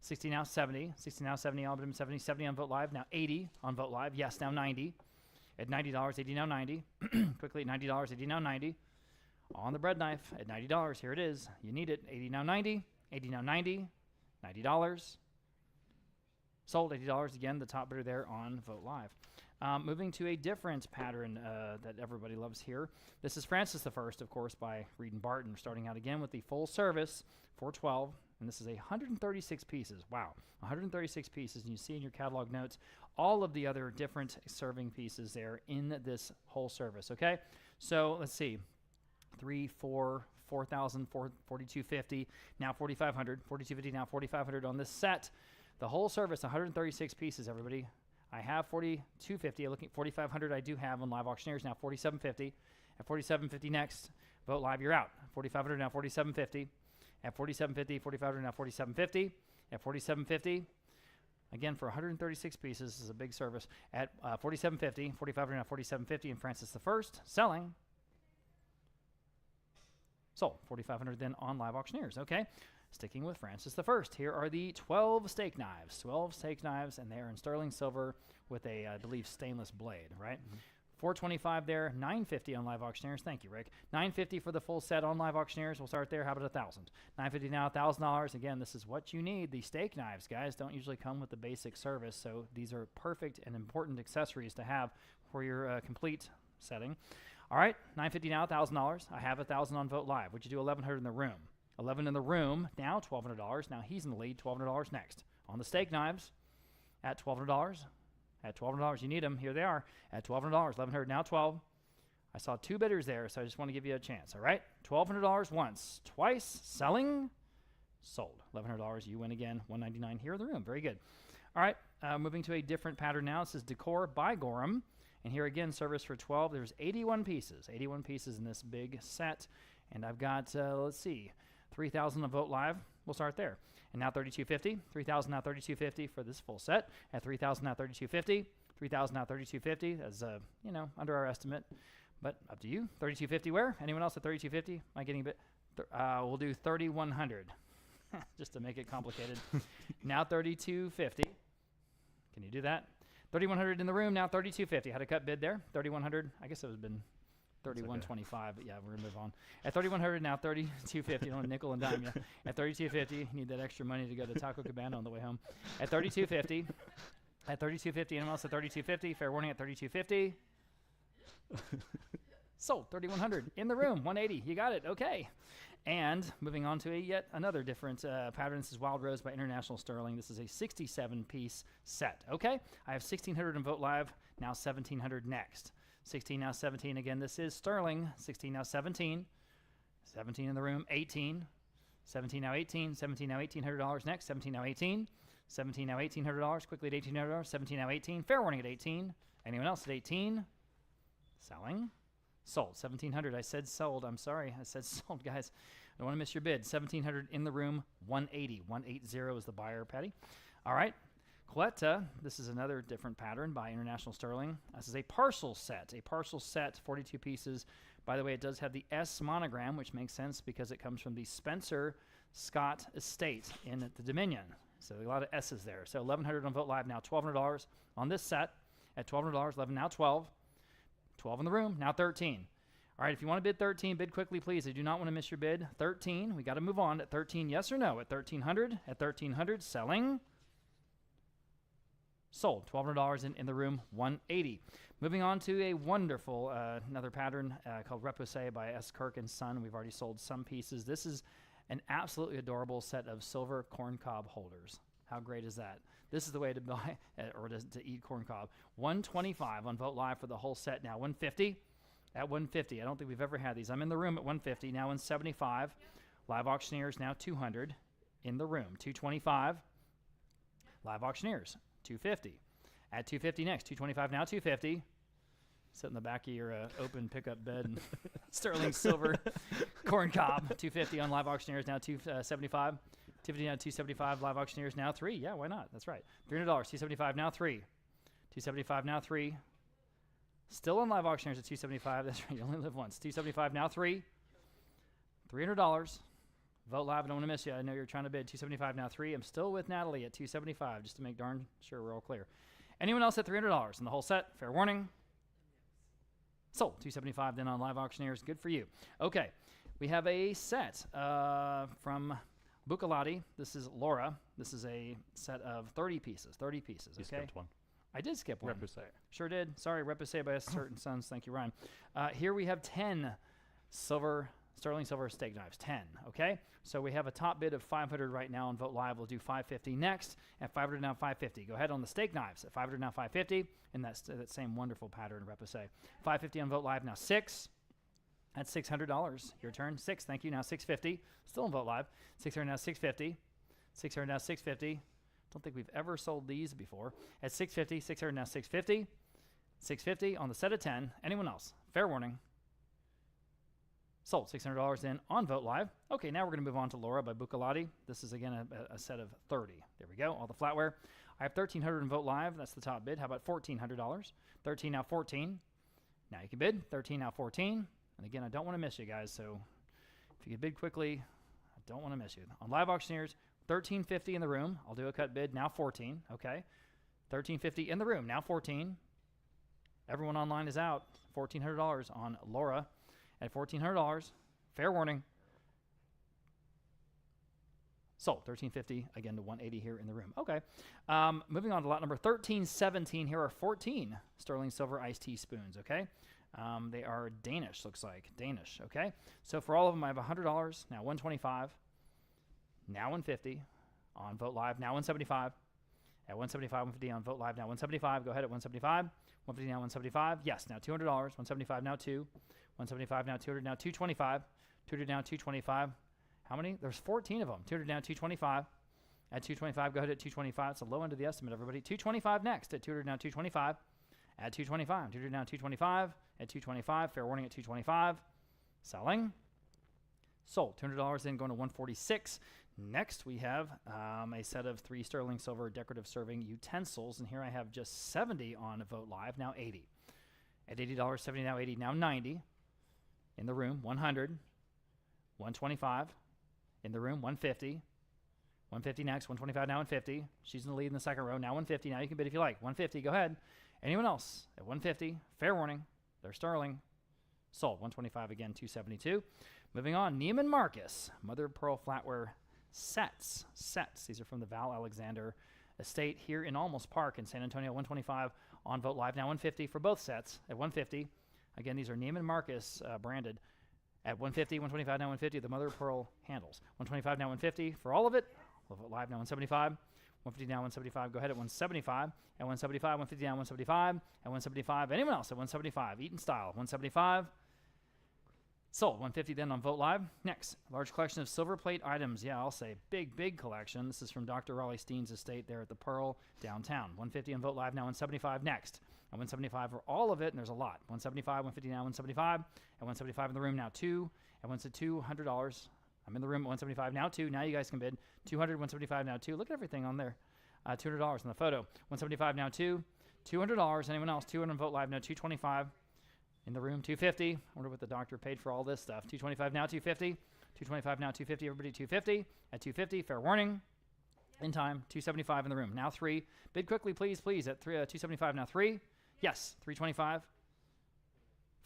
Speaker 5: 60 now 70. 60 now 70. All but 70. 70 on Vote Live. Now 80 on Vote Live. Yes, now 90. At $90. 80 now 90. Quickly at $90. 80 now 90. on the bread knife at $90. Here it is. You need it. $80 now 90. $80 now 90. $90. Sold. $80 again. The top bidder there on Vote Live. Moving to a different pattern that everybody loves here. This is Francis I, of course, by Reed and Barton. Starting out again with the full service, 412, and this is 136 pieces. Wow, 136 pieces. And you see in your catalog notes all of the other different serving pieces there in this whole service. Okay, so let's see, 4,000, 4,250, now 4,500, 4,250, now 4,500 on this set. The whole service, 136 pieces, everybody. I have 4,250. Looking at 4,500. I do have on Live Auctioneers now 4,750. At 4,750 next, Vote Live, you're out. 4,500 now 4,750. At 4,750, 4,500 now 4,750. At 4,750, again for 136 pieces, this is a big service. At 4,750, 4,500 now 4,750, and Francis I selling. Sold. 4,500 then on Live Auctioneers. Okay. Sticking with Francis I, here are the 12 steak knives. 12 steak knives, and they are in sterling silver with a, I believe, stainless blade, right? $425 there, $950 on Live Auctioneers. Thank you, Rick. $950 for the full set on Live Auctioneers. We'll start there. How about $1,000? $950 now, $1,000. Again, this is what you need. The steak knives, guys, don't usually come with the basic service, so these are perfect and important accessories to have for your complete setting. All right, $950 now, $1,000. I have $1,000 on Vote Live. Would you do $1,100 in the room? 11 in the room, now $1,200. Now he's in the lead, $1,200 next. On the steak knives, at $1,200. At $1,200, you need them. Here they are. At $1,200, $1,100, now $1,200. I saw two bidders there, so I just want to give you a chance, all right? $1,200 once, twice, selling, sold. $1,100, you win again, $199 here in the room. Very good. All right, moving to a different pattern now. This is Decor by Gorham. And here again, service for 12. There's 81 pieces. 81 pieces in this big set. And I've got, let's see, 3,000 on Vote Live. We'll start there. And now 3,250. 3,000 now 3,250 for this full set. At 3,000 now 3,250. 3,000 now 3,250. That's you know, under our estimate, but up to you. 3,250 where? Anyone else at 3,250? Am I getting a bit? We'll do 3,100 just to make it complicated. Now 3,250. Can you do that? 3,100 in the room. Now 3,250. Had a cut bid there. 3,100. I guess it would have been 31.25, but yeah, we're gonna move on. At 3,100 now, 3,250 on nickel and dime. Yeah. At 3,250, need that extra money to go to Taco Cabana on the way home. At 3,250, at 3,250, anyone else at 3,250? Fair warning at 3,250. Sold. 3,100 in the room. 180. You got it. Okay. And moving on to yet another different pattern. This is Wild Rose by International Sterling. This is a 67-piece set. Okay. I have 1,600 in Vote Live. Now 1,700 next. 16 now 17 again. This is sterling. 16 now 17. 17 in the room. 18. 17 now 18. 17 now $1,800 next. 17 now 18. 17 now $1,800. Quickly at $1,800. 17 now 18. Fair warning at 18. Anyone else at 18? Selling. Sold. 1,700. I said sold. I'm sorry. I said sold, guys. I don't want to miss your bid. 1,700 in the room. 180. 180 is the buyer, Patty. All right. Coletta, this is another different pattern by International Sterling. This is a parcel set. A parcel set, 42 pieces. By the way, it does have the S monogram, which makes sense because it comes from the Spencer Scott estate in the Dominion. So a lot of S's there. So 1,100 on Vote Live, now $1,200 on this set. At $1,200, 11 now 12. 12 in the room, now 13. All right, if you want to bid 13, bid quickly, please. I do not want to miss your bid. 13, we got to move on. At 13, yes or no? At 1,300, at 1,300, selling. Sold. $1,200 in the room, 180. Moving on to a wonderful another pattern called Repoussé by S. Kirk and Son. We've already sold some pieces. This is an absolutely adorable set of silver corncob holders. How great is that? This is the way to buy or to eat corncob. $125 on Vote Live for the whole set. Now $150. At $150, I don't think we've ever had these. I'm in the room at $150. Now $175. Live Auctioneers now $200 in the room. $225. Live Auctioneers. $250. At $250 next. $225 now $250. Sit in the back of your open pickup bed and sterling silver corncob. $250 on Live Auctioneers now $275. $250 now $275. Live Auctioneers now $3. Yeah, why not? That's right. $300. $275 now $3. $275 now $3. Still on Live Auctioneers at $275. That's right. You only live once. $275 now $3. $300. Vote Live. I don't want to miss you. I know you're trying to bid. $275 now $3. I'm still with Natalie at $275 just to make darn sure we're all clear. Anyone else at $300 in the whole set? Fair warning. Sold. 275 then on live auctioneers. Good for you. Okay. We have a set from Bucalati. This is Laura. This is a set of 30 pieces. 30 pieces.
Speaker 1: You
Speaker 5: Okay.
Speaker 1: skipped one.
Speaker 5: I did skip one.
Speaker 1: Repoussé.
Speaker 5: Sure did. Sorry, repoussé by a certain sons. Thank you, Ryan. Here we have 10 sterling silver steak knives. 10. Okay. So we have a top bid of 500 right now on Vote Live. We'll do 550 next. At 500 now 550. Go ahead on the steak knives. At 500 now 550. And that's that same wonderful pattern repoussé. 550 on Vote Live now 6. That's $600. Your turn. 6. Thank you. Now 650. Still on Vote Live. 600 now 650. 600 now 650. Don't think we've ever sold these before. At 650. 600 now 650. 650 on the set of 10. Anyone else? Fair warning. Sold. $600 in on Vote Live. Okay, now we're going to move on to Laura by Bucalati. This is again a set of 30. There we go. All the flatware. I have $1,300 in Vote Live. That's the top bid. How about $1,400? 13 now 14. Now you can bid. 13 now 14. And again, I don't want to miss you guys, so if you can bid quickly, I don't want to miss you. On live auctioneers, $1,350 in the room. I'll do a cut bid. Now 14. Okay. $1,350 in the room. Now 14. Everyone online is out. $1,400 on Laura at $1,400. Fair warning. Sold. $1,350 again to $180 here in the room. Okay. Moving on to lot number 1317. Here are 14 sterling silver iced tea spoons. Okay. They are Danish, looks like. Danish, okay? So for all of them, I have $100, now $125, now $150 on Vote Live, now $175. At $175, $150 on Vote Live, now $175. Go ahead at $175. $150 now $175. Yes, now $200. $175 now $2. $175 now $200 now $225. $200 now $225. How many? There's 14 of them. $200 now $225. At $225, go ahead at $225. It's the low end of the estimate, everybody. $225 next. At $200 now $225. At $225. $200 now $225. At $225. Fair warning at $225. Selling. Sold. $200 in, going to $146. Next, we have a set of 3 sterling silver decorative serving utensils. And here I have just 70 on Vote Live, now 80. At $80, 70 now 80, now 90. In the room, 100. 125. In the room, 150. 150 next, 125 now 150. She's in the lead in the second row, now 150. Now you can bid if you like. 150, go ahead. Anyone else at 150? Fair warning. They're sterling. Sold. 125 again, 272. Moving on, Neiman Marcus. Mother of Pearl flatware sets. These are from the Val Alexander estate here in Almost Park in San Antonio. 125 on Vote Live. Now 150 for both sets at 150. Again, these are Neiman Marcus branded at 150. 125 now 150. The Mother of Pearl handles. 125 now 150 for all of it. Vote Live now 175. 150 now 175. Go ahead at 175. At 175. 150 now 175. At 175. Anyone else at 175? Eaton Style. 175. Sold. 150 then on Vote Live. Next, large collection of silver plate items. Yeah, I'll say big collection. This is from Dr. Raleigh Steen's estate there at the Pearl downtown. 150 on Vote Live now 175 next. At 175 for all of it, and there's a lot. 175, 150 now 175. At 175 in the room now 2. At $200. I'm in the room at 175 now 2. Now you guys can bid. 200, 175 now 2. Look at everything on there. $200 in the photo. 175 now 2. $200. Anyone else? 200 on Vote Live now 225. In the room, 250. I wonder what the doctor paid for all this stuff. 225 now 250. 225 now 250. Everybody 250. At 250, fair warning. In time, 275 in the room. Now 3. Bid quickly, please. At 275 now 3. Yes, 325.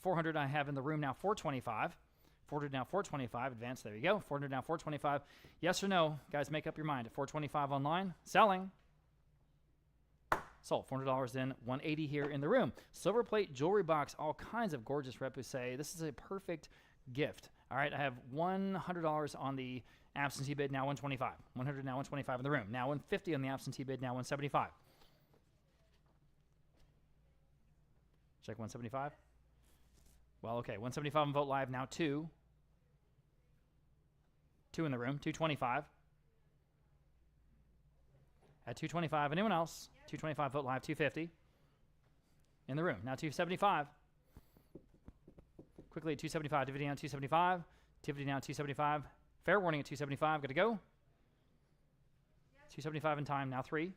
Speaker 5: 400 I have in the room now 425. 400 now 425. Advance, there you go. 400 now 425. Yes or no? Guys, make up your mind. At 425 online. Selling. Sold. $400 in, 180 here in the room. Silver plate jewelry box, all kinds of gorgeous repoussé. This is a perfect gift. All right, I have $100 on the absentee bid, now 125. 100 now 125 in the room. Now 150 on the absentee bid, now 175. Check 175. Well, okay, 175 on Vote Live, now 2. 2 in the room, 225. At 225, anyone else? 225 Vote Live, 250. In the room. Now 275. Quickly at 275. Dividend down 275. Dividend down 275. Fair warning at 275. Got to go. 275 in time. Now 3.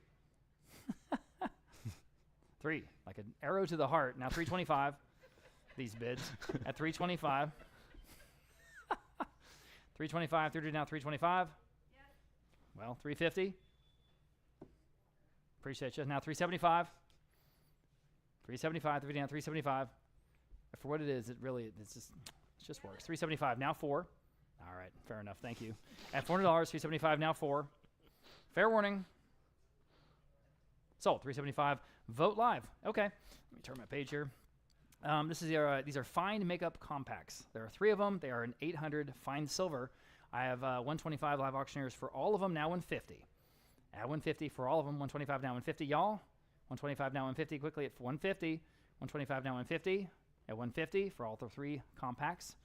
Speaker 5: 3. Like an arrow to the heart. Now 325. These bids. At 325. 325. 30 now 325. Well, 350. Appreciate you. Now 375. 375, 3 down, 375. For what it is, it just works. $375 now 4. All right, fair enough. Thank you. At $400, $375 now 4. Fair warning. Sold. $375. Vote live. Okay. Let me turn my page here. These are fine makeup compacts. There are 3 of them. They are an 800 fine silver. I have 125 live auctioneers for all of them, now 150. At 150 for all of them, 125 now 150, y'all. 125 now 150 quickly at 150. 125 now 150 at 150 for all the 3 compacts.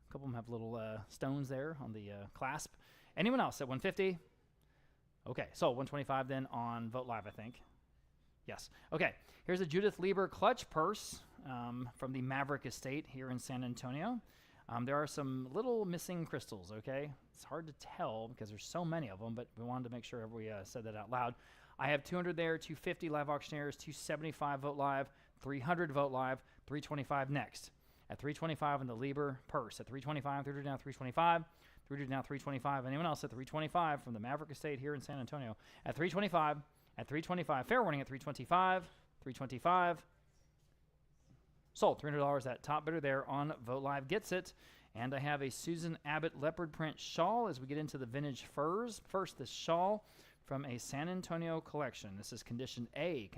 Speaker 5: A couple of them have little stones there on the clasp. Anyone else at 150? Okay, so 125 then on Vote Live, I think. Yes. Okay, here's a Judith Lieber clutch purse from the Maverick Estate here in San Antonio. There are some little missing crystals, okay? It's hard to tell because there's so many of them, but we wanted to make sure we said that out loud. I have 200 there, 250 live auctioneers, 275 Vote Live, 300 Vote Live, 325 next. At 325 in the Lieber purse. At 325, 300 now 325, 300 now 325. Anyone else at 325 from the Maverick Estate here in San Antonio? At 325, at 325. Fair warning at 325, 325. Sold. $300. That top bidder there on Vote Live gets it. And I have a Susan Abbott leopard print shawl as we get into the vintage furs. First, this shawl from a San Antonio collection. This is condition A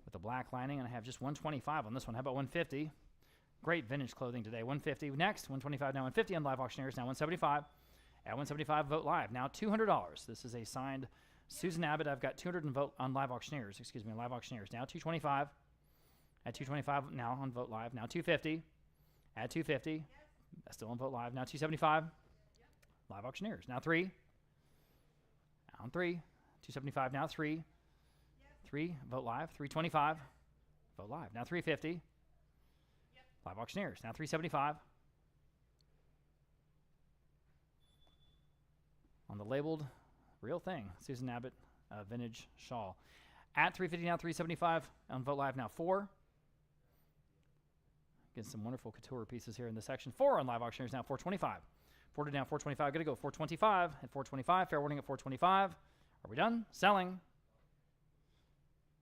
Speaker 5: with a black lining, and I have just 125 on this one. How about 150? Great vintage clothing today. 150 next. 125 now 150 on live auctioneers. Now 175. At 175, Vote Live. Now $200. This is a signed Susan Abbott. I've got 200 on live auctioneers. Excuse me, live auctioneers. Now 225. At 225 now on Vote Live. Now 250. At 250. That's still on Vote Live. Now 275. Live auctioneers. Now 3. Down 3. 275 now 3. 3. Vote Live. 325. Vote Live. Now 350. Live auctioneers. Now 375. On the labeled real thing, Susan Abbott vintage shawl. At 350 now 375 on Vote Live. Now 4. Getting some wonderful couture pieces here in this section. 4 on live auctioneers. Now 425. 40 down 425. Gonna go 425 at 425. Fair warning at 425. Are we done? Selling.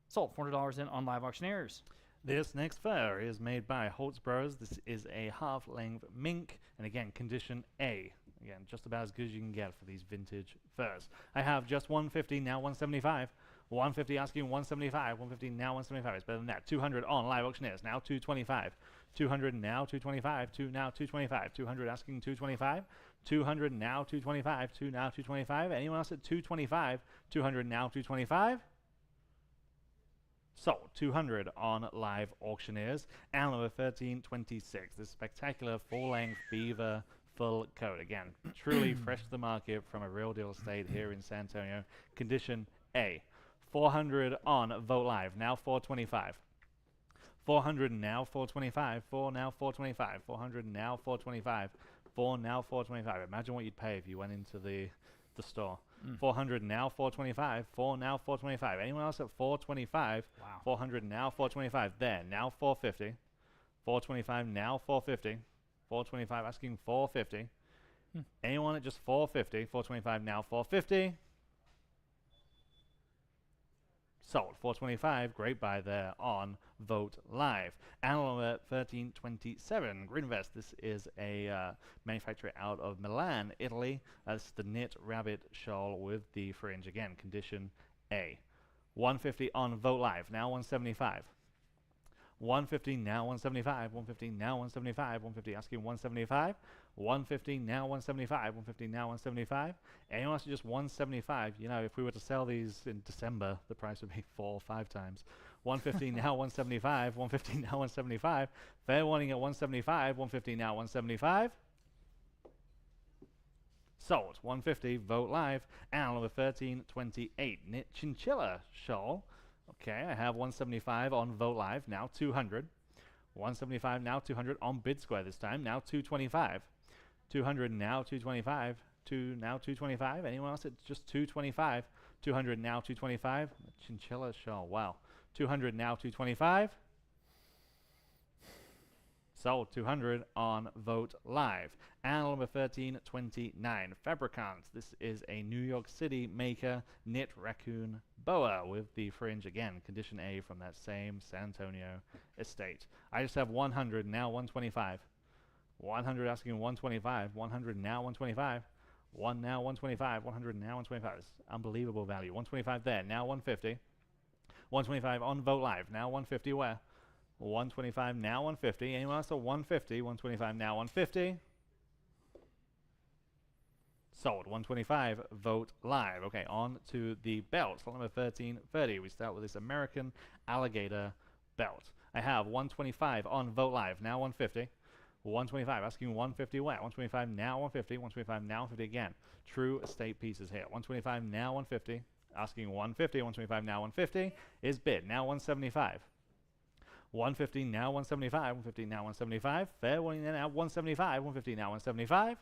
Speaker 5: Sold. $400 in on live auctioneers.
Speaker 1: This next fur is made by Holtz Bros. This is a half-length mink, and again, condition A. Again, just about as good as you can get for these vintage furs. I have just 150, now 175. 150 asking 175, 150 now 175. It's better than that. 200 on live auctioneers, now 225. 200 now 225, now 225. 200 asking 225. 200 now 225, 2 now 225. Anyone else at 225? 200 now 225. Sold. 200 on live auctioneers. And number 1326. This spectacular full-length beaver full coat. Again, truly fresh to the market from a real deal estate here in San Antonio. Condition A. 400 on Vote Live. Now 425. 400 now 425. 4 now 425. 400 now 425. 4 now 425. Imagine what you'd pay if you went into the store. 400 now 425. 4 now 425. Anyone else at 425?
Speaker 5: Wow.
Speaker 1: 400 now 425. There. Now 450. 425 now 450. 425 asking 450. Anyone at just 450? 425 now 450. Sold. 425. Great buy there on Vote Live. Animal at 1327. Greenvest. This is a manufacturer out of Milan, Italy. That's the knit rabbit shawl with the fringe. Again, condition A. 150 on Vote Live. Now 175. 150 now 175. 150 now 175. 150 asking 175. 150 now 175. 150 now 175. Anyone else just 175? You know, if we were to sell these in December, the price would be 4 or 5 times. 150 now 175. 150 now 175. Fair warning at 175. 150 now 175. Sold. 150. Vote Live. And number 1328. Knit chinchilla shawl. Okay, I have 175 on Vote Live. Now 200. 175 now 200 on Bid Square this time. Now 225. 200 now 225. 2 now 225. Anyone else at just 225? 200 now 225. Chinchilla shawl. Wow. 200 now 225. Sold. 200 on Vogt Live. And number 1329, Fabricant. This is a New York City maker, knit raccoon boa with the fringe, again, condition A from that same San Antonio estate. I just have 100, now 125. 100 asking 125, 100 now 125. 1 now 125, 100 now 125. It's unbelievable value. 125 there, now 150. 125 on Vote Live, now 150 where? 125 now 150. Anyone else? So 150, 125 now 150. Sold. 125 Vote Live. Okay, on to the belt. Slot number 1330. We start with this American alligator belt. I have 125 on Vote Live, now 150. 125, asking 150 where? 125 now 150, 125 now 150 again. True estate pieces here. 125 now 150, asking 150, 125 now 150 is bid. Now 175. 150 now 175, 150 now 175. Fair warning then now 175, 150 now 175.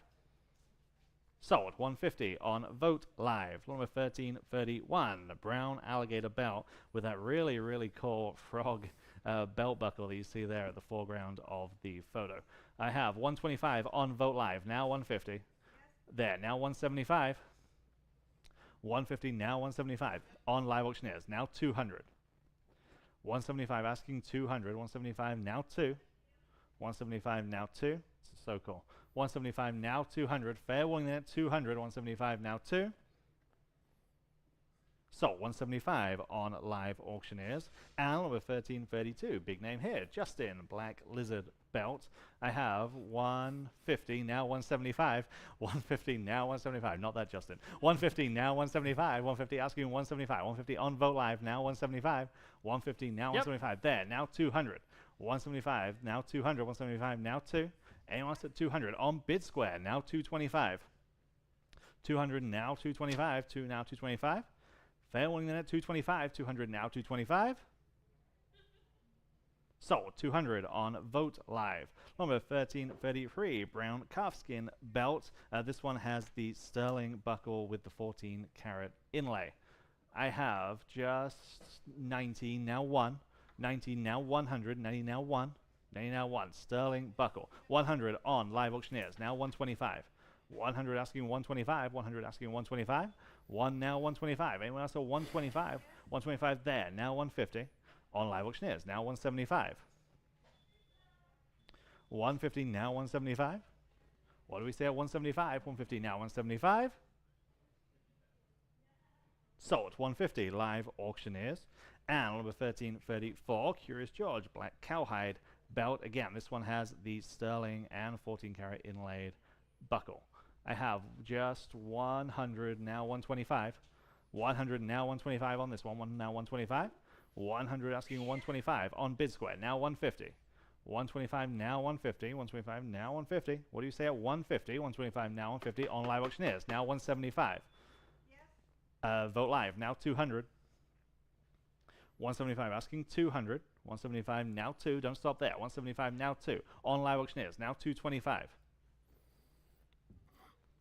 Speaker 1: Sold. 150 on Vote Live. Number 1331, the brown alligator belt with that really, really cool frog belt buckle that you see there at the foreground of the photo. I have 125 on Vote Live, now 150. There, now 175. 150, now 175. On Live Auctioneers, now 200. 175 asking 200. 175 now 2. 175 now 2. This is so cool. 175 now 200. Fair warning there, 200. 175 now 2. So 175 on Live Auctioneers. And number 1332, big name here, Justin, black lizard belt. I have 150, now 175. 150, now 175. Not that Justin. 150, now 175. 150 asking 175. 150 on Vote Live, now 175. 150, now 175. There, now 200. 175, now 200. 175, now 2. Anyone else at 200 on Bid Square, now 225. 200 now 225. 2 now 225. Fair warning then at 225, 200 now 225. Sold. 200 on Vote Live. Number 1333, brown calfskin belt. This one has the sterling buckle with the 14 karat inlay. I have just 90 now 1, 90 now 100, 90 now 1, 90 now 1. Sterling buckle. 100 on Live Auctioneers, now 125. 100 asking 125, 100 asking 125. 1 now 125. Anyone else at 125? 125 there, now 150. On Live Auctioneers, now 175. 150 now 175. What do we say at 175? 150 now 175. Sold. 150 Live Auctioneers. And number 1334, Curious George, black cowhide belt. Again, this one has the sterling and 14 karat inlaid buckle. I have just 100 now 125. 100 now 125 on this one. 1 now 125. 100 asking 125 on Bid Square, now 150. 125 now 150. 125 now 150. What do you say at 150? 125 now 150 on Live Auctioneers, now 175. Vote Live, now 200. 175 asking 200. 175 now 2. Don't stop there. 175 now 2 on Live Auctioneers, now 225.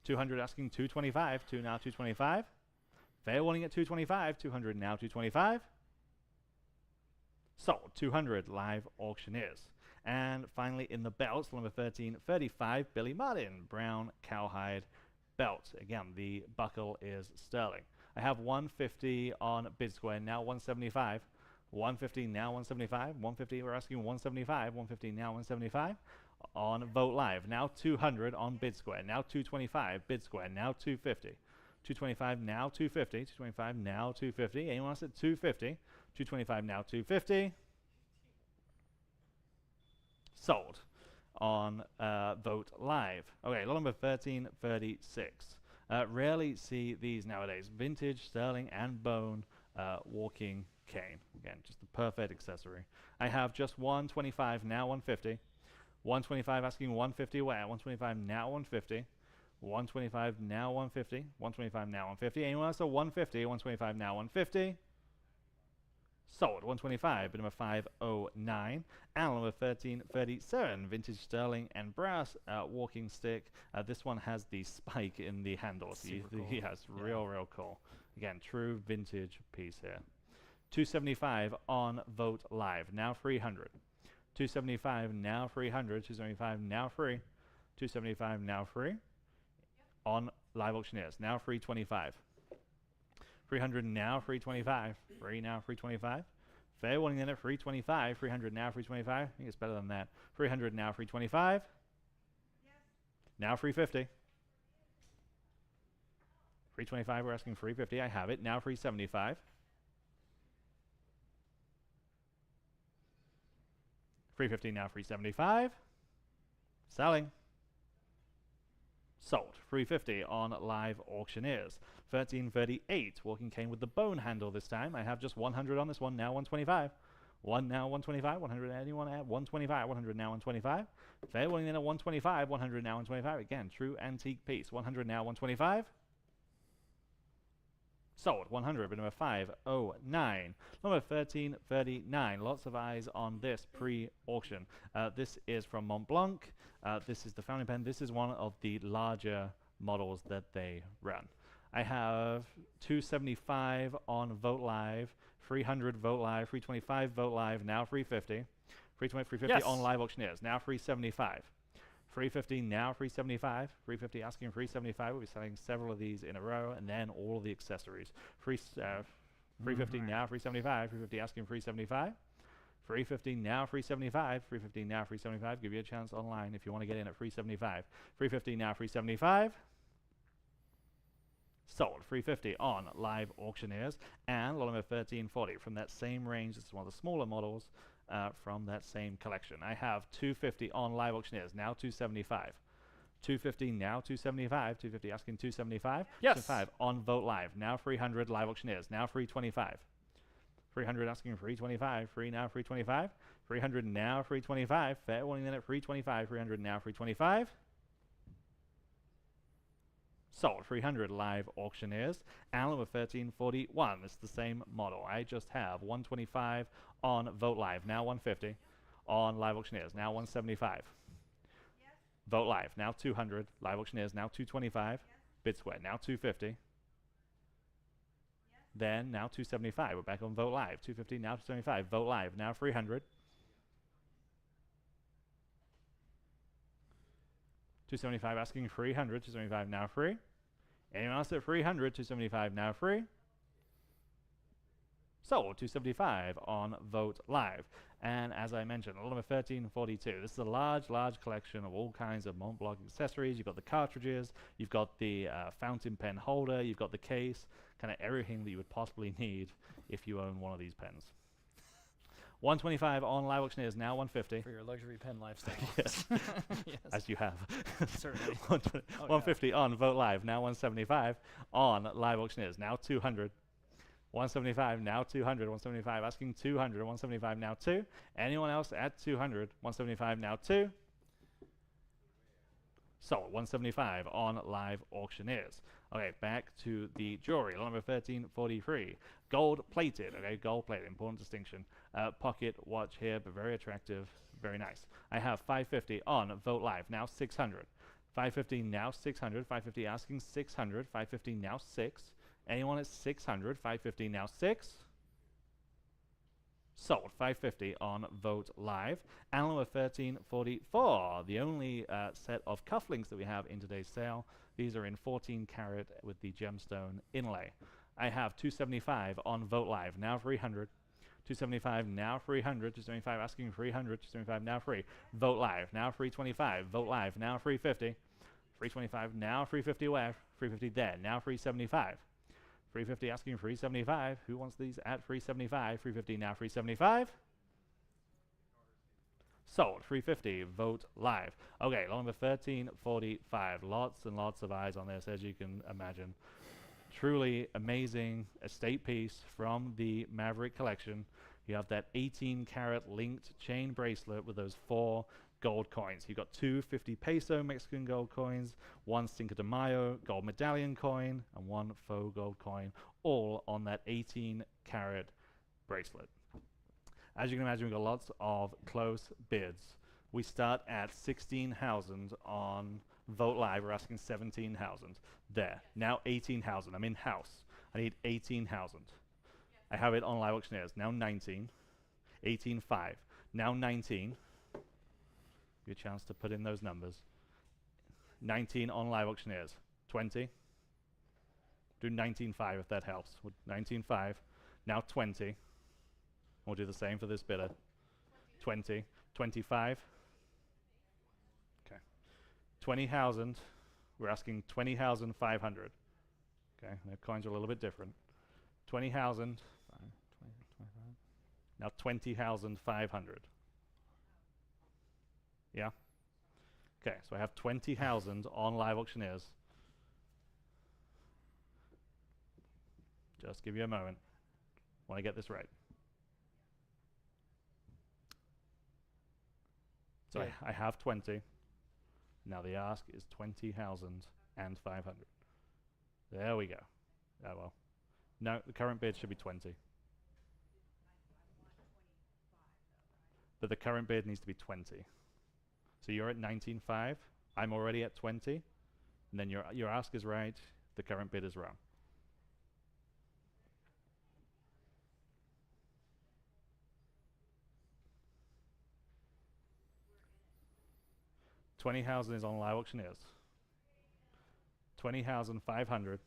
Speaker 1: 200 asking 225. 2 now 225. Fair warning at 225. 200 now 225. Sold. 200 Live Auctioneers. And finally in the belts, number 1335, Billy Martin, brown cowhide belt. Again, the buckle is sterling. I have 150 on Bid Square, now 175. 150 now 175. 150, we're asking 175. 150 now 175. On Vote Live, now 200 on Bid Square, now 225. Bid Square, now 250. 225 now 250. 225 now 250. Anyone else at 250? 225 now 250. Sold on Vote Live. Okay, lot number 1336. Rarely see these nowadays. Vintage sterling and bone walking cane. Again, just the perfect accessory. I have just 125 now 150. 125 asking 150 where? 125 now 150. 125 now 150. 125 now 150. Anyone else at 150? 125 now 150. Sold. 125, bid number 509. And number 1337, vintage sterling and brass walking stick. This one has the spike in the handle.
Speaker 5: Cool.
Speaker 1: Yes, real cool. Again, true vintage piece here. 275 on Vote Live, now 300. 275 now 300, 275 now free, 275 now free on live auctioneers. Now 325. 300 now 325. Free now 325. Fair warning then at 325. 300 now 325. I think it's better than that. 300 now 325. Now 350. 325, we're asking 350. I have it. Now 375. 350 now 375. Selling. Sold. 350 on live auctioneers. 1338. Walking cane with the bone handle this time. I have just 100 on this one. Now 125. One now 125. 100. Anyone at 125? 100 now 125. Fair warning then at 125. 100 now 125. Again, true antique piece. 100 now 125. Sold. 100. Bid number 509. Number 1339. Lots of eyes on this pre-auction. This is from Mont Blanc. This is the fountain pen. This is one of the larger models that they run. I have 275 on Vogt Live, 300 Vogt Live, 325 Vogt Live, now 350. 350
Speaker 5: Yes.
Speaker 1: on live auctioneers, now 375. 350 now 375. 350 asking 375. We'll be selling several of these in a row, and then all of the accessories. 350 now 375. 350 asking 375. 350 now 375. 350 now 375. Give you a chance online if you want to get in at 375. 350 now 375. Sold. 350 on live auctioneers. And lot number 1340 from that same range. This is one of the smaller models from that same collection. I have 250 on live auctioneers. Now 275. 250 now 275. 250 asking 275.
Speaker 5: Yes.
Speaker 1: 275 on Vogt Live. Now 300 live auctioneers. Now 325. 300 asking 325. Free now 325. 300 now 325. Fair warning then at 325. 300 now 325. Sold. 300 live auctioneers. And number 1341. It's the same model. I just have 125 on Vogt Live. Now 150 on live auctioneers. Now 175. Vogt Live. Now 200. Live auctioneers. Now 225. Bid square. Now 250. Then now 275. We're back on Vogt Live. 250 now 275. Vogt Live. Now 300. 275 asking 300. 275 now free. Anyone else at 300? 275 now free. Sold. 275 on Vogt Live. And as I mentioned, lot number 1342. This is a large collection of all kinds of Mont Blanc accessories. You've got the cartridges, you've got the fountain pen holder, you've got the case, kind of everything that you would possibly need if you own one of these pens. 125 on live auctioneers. Now 150.
Speaker 5: For your luxury pen lifestyle.
Speaker 1: Yes.
Speaker 5: Yes.
Speaker 1: As you have.
Speaker 5: Certainly.
Speaker 1: 150 on Vogt Live. Now 175 on live auctioneers. Now 200. 175 now 200. 175 asking 200. 175 now 2. Anyone else at 200? 175 now 2. Sold. 175 on live auctioneers. Okay, back to the jewelry. Lot number 1343. Gold plated. Okay, gold plated. Important distinction. Pocket watch here, but very attractive. Very nice. I have 550 on Vogt Live. Now 600. 550 now 600. 550 asking 600. 550 now 6. Anyone at 600? 550 now 6. Sold. 550 on Vogt Live. And number 1344. The only set of cufflinks that we have in today's sale. These are in 14 karat with the gemstone inlay. I have 275 on Vogt Live. Now 300. 275 now 300. 275 asking 300. 275 now free. Vogt Live. Now 325. Vogt Live. Now 350. 325 now 350 where? 350 there. Now 375. 350 asking 375. Who wants these at 375? 350 now 375. Sold. 350. Vogt Live. Okay, lot number 1345. Lots and lots of eyes on this, as you can imagine. Truly amazing estate piece from the Maverick collection. You have that 18 karat linked chain bracelet with those 4 gold coins. You've got 2 50 peso Mexican gold coins, 1 Cinco de Mayo gold medallion coin, and 1 faux gold coin, all on that 18 karat bracelet. As you can imagine, we've got lots of close bids. We start at 16,000 on Vogt Live. We're asking 17,000. There. Now 18,000. I'm in house. I need 18,000. I have it on live auctioneers. Now 19. 18.5. Now 19. Give you a chance to put in those numbers. 19 on live auctioneers. 20. Do 19.5 if that helps. 19.5. Now 20. We'll do the same for this bidder. 20. 25. Okay. 20,000. We're asking 20,500. Okay, the coins are a little bit different. 20,000. Now 20,500. Yeah? Okay, so I have 20,000 on live auctioneers. Just give you a moment. Want to get this right. So
Speaker 5: Yeah.
Speaker 1: I have 20. Now the ask is 20,500. There we go. Oh well. No, the current bid should be 20. But the current bid needs to be 20. So you're at 19.5. I'm already at 20. And then your ask is right. The current bid is wrong. $20,000 is on live auctioneers. 20,500.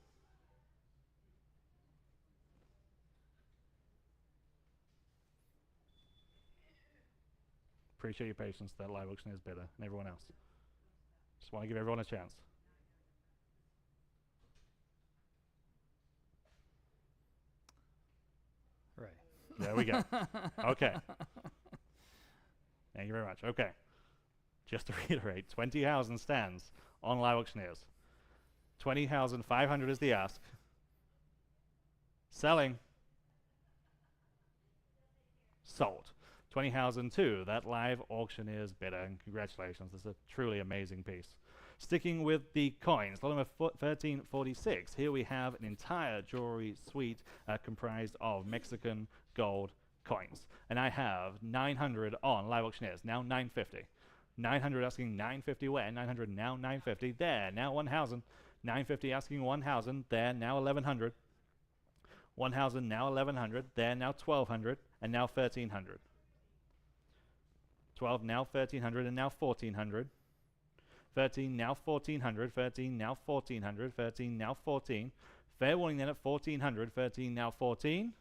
Speaker 1: Appreciate your patience, that live auctioneers bidder and everyone else. Just want to give everyone a chance.
Speaker 5: Right.
Speaker 1: There we go. Okay. Thank you very much. Okay. Just to reiterate, 20,000 stands on live auctioneers. 20,500 is the ask. Selling. Sold. 20,002, that live auctioneer's bidder, and congratulations, this is a truly amazing piece. Sticking with the coins, lot number 1346, here we have an entire jewelry suite comprised of Mexican gold coins. And I have 900 on live auctioneers, now 950. 900 asking 950 where, 900 now 950, there, now 1,000. 950 asking 1,000, there, now 1,100. 1,000 now 1,100, there, now 1,200, and now 1,300. 12 now 1,300 and now 1,400. 13 now 1,400, 13 now 1,400, 13 now 14. Fair warning then at 1,400, 13 now 14.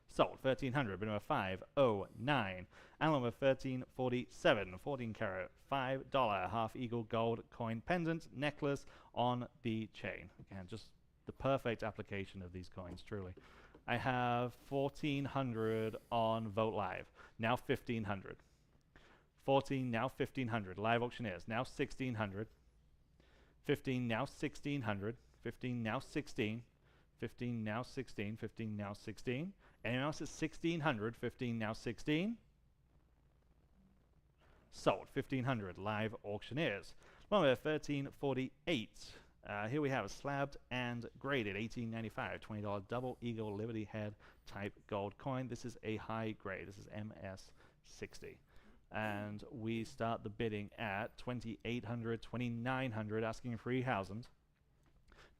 Speaker 1: Sold 1,300, bid number 509. And number 1347, 14 carat, $5 half eagle gold coin pendant necklace on the chain. Again, just the perfect application of these coins, truly. I have 1,400 on Vote Live, now 1,500. 14 now 1,500, live auctioneers, now 1,600. 15 now 1,600, 15 now 16, 15 now 16, 15 now 16. Anyone else at 1,600, 15 now 16. Sold, 1,500, live auctioneers. Number 1348. Here we have a slabbed and graded $18.95, $20 double eagle Liberty head type gold coin. This is a high grade. This is MS60. And we start the bidding at 2,800, 2,900, asking 3,000.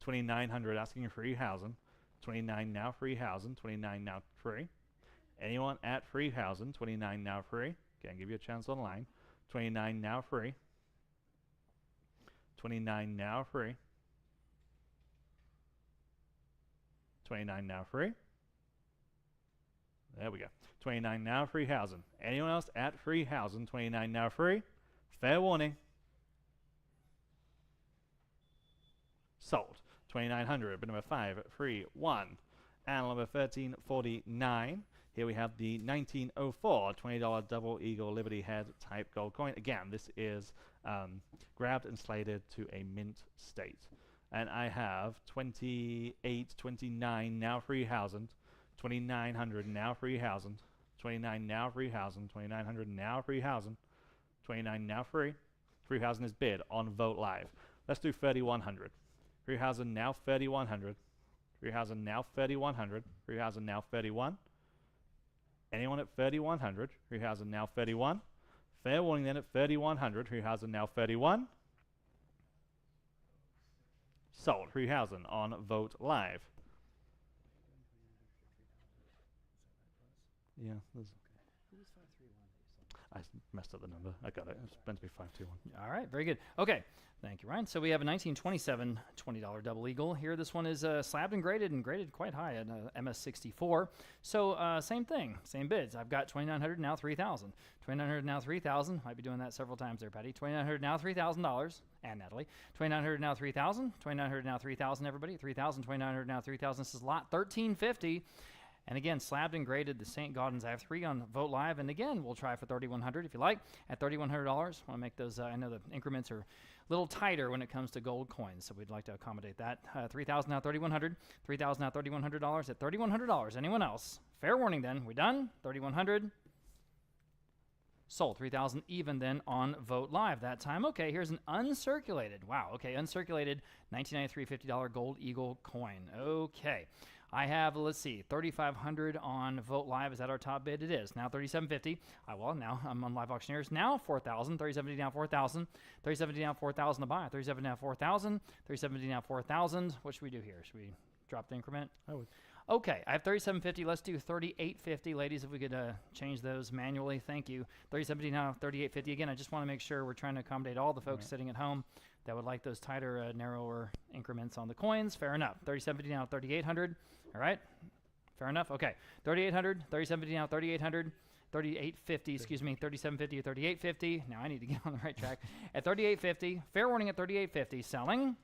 Speaker 1: 2,900, asking 3,000. 29 now 3,000. 29 now 3. Anyone at 3,000? 29 now 3. Can't give you a chance online. 29 now 3. 29 now 3. 29 now 3. There we go. 29 now 3,000. Anyone else at 3,000? 29 now 3. Fair warning. Sold. 2,900. Bid number 531. And number 1349. Here we have the 1904 $20 double eagle Liberty head type gold coin. Again, this is grabbed and slated to a mint state. And I have 28, 29 now 3,000. 2,900 now 3,000. 29 now 3,000. 2,900 now 3,000. 29 now 3. 3,000 is bid on Vote Live. Let's do 3,100. 3,000 now 3,100. 3,000 now 3,100. 3,000 now 31. Anyone at 3,100? 3,000 now 31. Fair warning then at 3,100. 3,000 now 31. Sold. 3,000 on Vote Live. Yeah. messed up the number. I got it. It's meant to be 521.
Speaker 5: All right, very good. Okay, thank you, Ryan. So we have a 1927 $20 double eagle here. This one is slabbed and graded quite high at MS64. So same thing, same bids. I've got 2,900 now 3,000. 2,900 now 3,000. Might be doing that several times there, Patty. 2,900 now $3,000, and Natalie. 2,900 now 3,000. 2,900 now 3,000. Everybody, 3,000. 2,900 now 3,000. This is lot 1350. And again, slabbed and graded the St. Gaudens. I have 3 on Vote Live. And again, we'll try for $3,100 if you like. At $3,100, want to make those, I know the increments are a little tighter when it comes to gold coins, so we'd like to accommodate that. 3,000 now $3,100. 3,000 now $3,100 at $3,100. Anyone else? Fair warning then. We done? $3,100. Sold. 3,000 even then on Vote Live that time. Okay, here's an uncirculated. Wow, okay, uncirculated 1993 $50 gold eagle coin. Okay. I have, let's see, 3,500 on Vote Live. Is that our top bid? It is. Now 3,750. Well, now I'm on Live Auctioneers. Now 4,000. 3,750 down 4,000. 3,750 down 4,000 to buy. 3,750 down 4,000. 3,750 down 4,000. What should we do here? Should we drop the increment?
Speaker 1: I would.
Speaker 5: Okay, I have 3,750. Let's do 3,850, ladies, if we could change those manually. Thank you. 3,750 now 3,850. Again, I just want to make sure we're trying to accommodate all the folks sitting at home that would like those tighter, narrower increments on the coins. Fair enough. 3,750 now 3,800. All right. Fair enough. Okay. 3,800. 3,750 now 3,800. 3,850, excuse me, 3,750 or 3,850. Now I need to get on the right track. At 3,850. Fair warning at 3,850. Selling.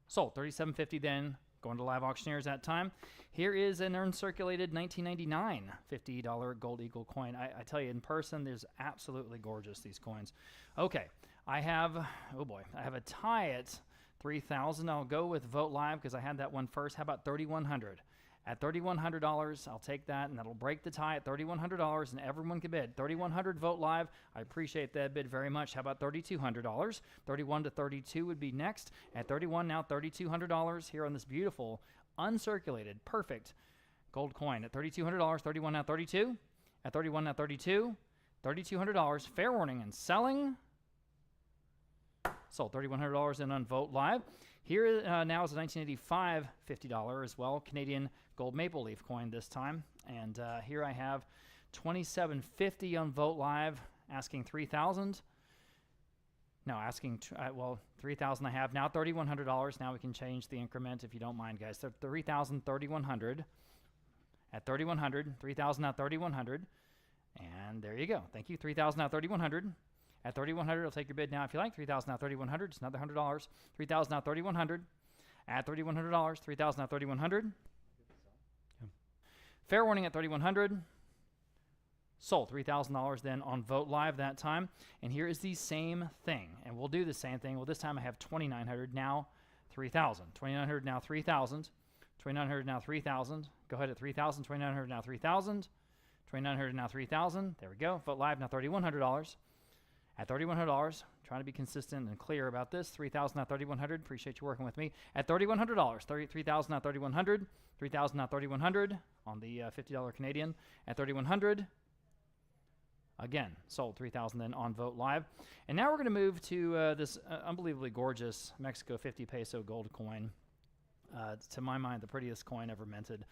Speaker 5: Sold. 3,750 then. Going to Live Auctioneers that time. Here is an uncirculated 1999 $50 gold eagle coin. I tell you, in person, there's absolutely gorgeous, these coins. Okay. I have, oh boy, I have a tie at 3,000. I'll go with Vote Live because I had that one first. How about 3,100? At $3,100, I'll take that, and that'll break the tie at $3,100, and everyone can bid. 3,100 Vote Live. I appreciate that bid very much. How about $3,200? 31 to 32 would be next. At 31 now, $3,200 here on this beautiful, uncirculated, perfect gold coin. At $3,200, 31 now 32. At 31 now 32. $3,200. Fair warning and selling. Sold. $3,100 in on Vote Live. Here now is a 1985 $50 as well, Canadian gold maple leaf coin this time. And here I have 2750 on Vote Live, asking 3,000. No, asking, well, 3,000 I have. Now $3,100. Now we can change the increment if you don't mind, guys. So 3,000, 3,100. At 3,100, 3,000 now 3,100. And there you go. Thank you. 3,000 now 3,100. At 3,100, I'll take your bid now if you like. 3,000 now 3,100. It's another $100. 3,000 now 3,100. At $3,100. 3,000 now 3,100.
Speaker 1: Yeah.
Speaker 5: Fair warning at 3,100. Sold. $3,000 then on Vote Live that time. And here is the same thing. And we'll do the same thing. Well, this time I have 2,900 now 3,000. 2,900 now 3,000. 2,900 now 3,000. Go ahead at 3,000. 2,900 now 3,000. 2,900 now 3,000. There we go. Vote Live now $3,100. At $3,100, trying to be consistent and clear about this. 3,000 now 3,100. Appreciate you working with me. At $3,100, 3,000 now 3,100. 3,000 now 3,100 on the $50 Canadian. At 3,100, again, sold 3,000 then on Vote Live. And now we're going to move to this unbelievably gorgeous Mexico 50 peso gold coin. To my mind, the prettiest coin ever minted.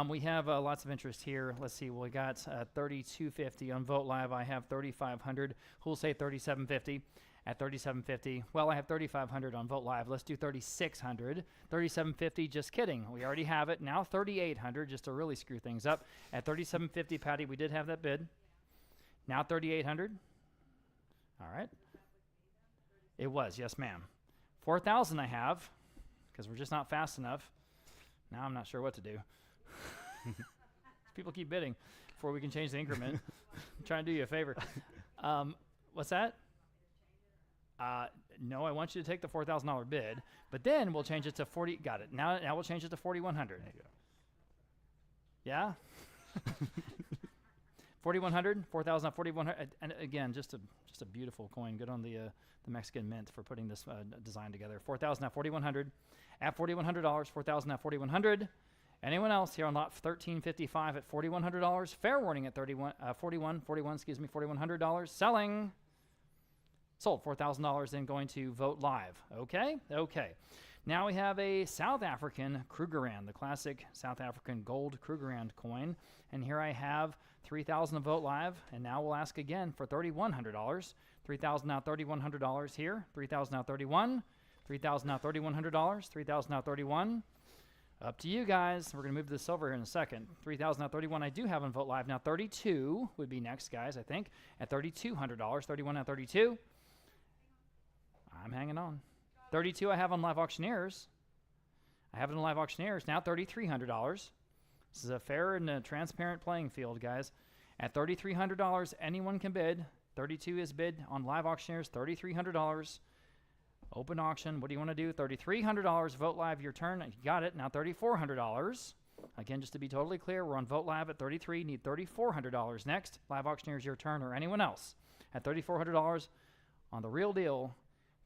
Speaker 5: We have lots of interest here. Let's see. We got 3,250 on Vote Live. I have 3,500. Who'll say 3,750? At 3,750. Well, I have 3,500 on Vote Live. Let's do 3,600. 3,750. Just kidding. We already have it. Now 3,800, just to really screw things up. At 3,750, Patty, we did have that bid. Now 3,800. All right. It was, yes, ma'am. 4,000 I have, because we're just not fast enough. Now I'm not sure what to do. People keep bidding before we can change the increment. I'm trying to do you a favor. What's that? No, I want you to take the $4,000 bid, but then we'll change it to 40. Got it. Now we'll change it to 4,100. Yeah? 4,100, 4,000, 4,100. And again, just a beautiful coin. Good on the Mexican Mint for putting this design together. 4,000 now 4,100. At $4,100, 4,000 now 4,100. Anyone else here on lot 1355 at $4,100? Fair warning at $4,100. Selling. Sold. $4,000 then going to Vote Live. Okay. Now we have a South African Krugerrand, the classic South African gold Krugerrand coin. And here I have 3,000 of Vote Live, and now we'll ask again for $3,100. 3,000 now, $3,100 here. 3,000 now, 31. 3,000 now, $3,100. 3,000 now, 31. Up to you guys. We're going to move to the silver here in a second. 3,000 now, 31. I do have on Vote Live now. 32 would be next, guys, I think, at $3,200. 31 now, 32. I'm hanging on. 32 I have on Live Auctioneers. I have it on Live Auctioneers. Now $3,300. This is a fair and a transparent playing field, guys. At $3,300, anyone can bid. 32 is bid on Live Auctioneers. $3,300. Open auction. What do you want to do? $3,300. Vote Live, your turn. You got it. Now $3,400. Again, just to be totally clear, we're on Vote Live at 33. Need $3,400 next. Live Auctioneers, your turn, or anyone else. At $3,400 on the real deal.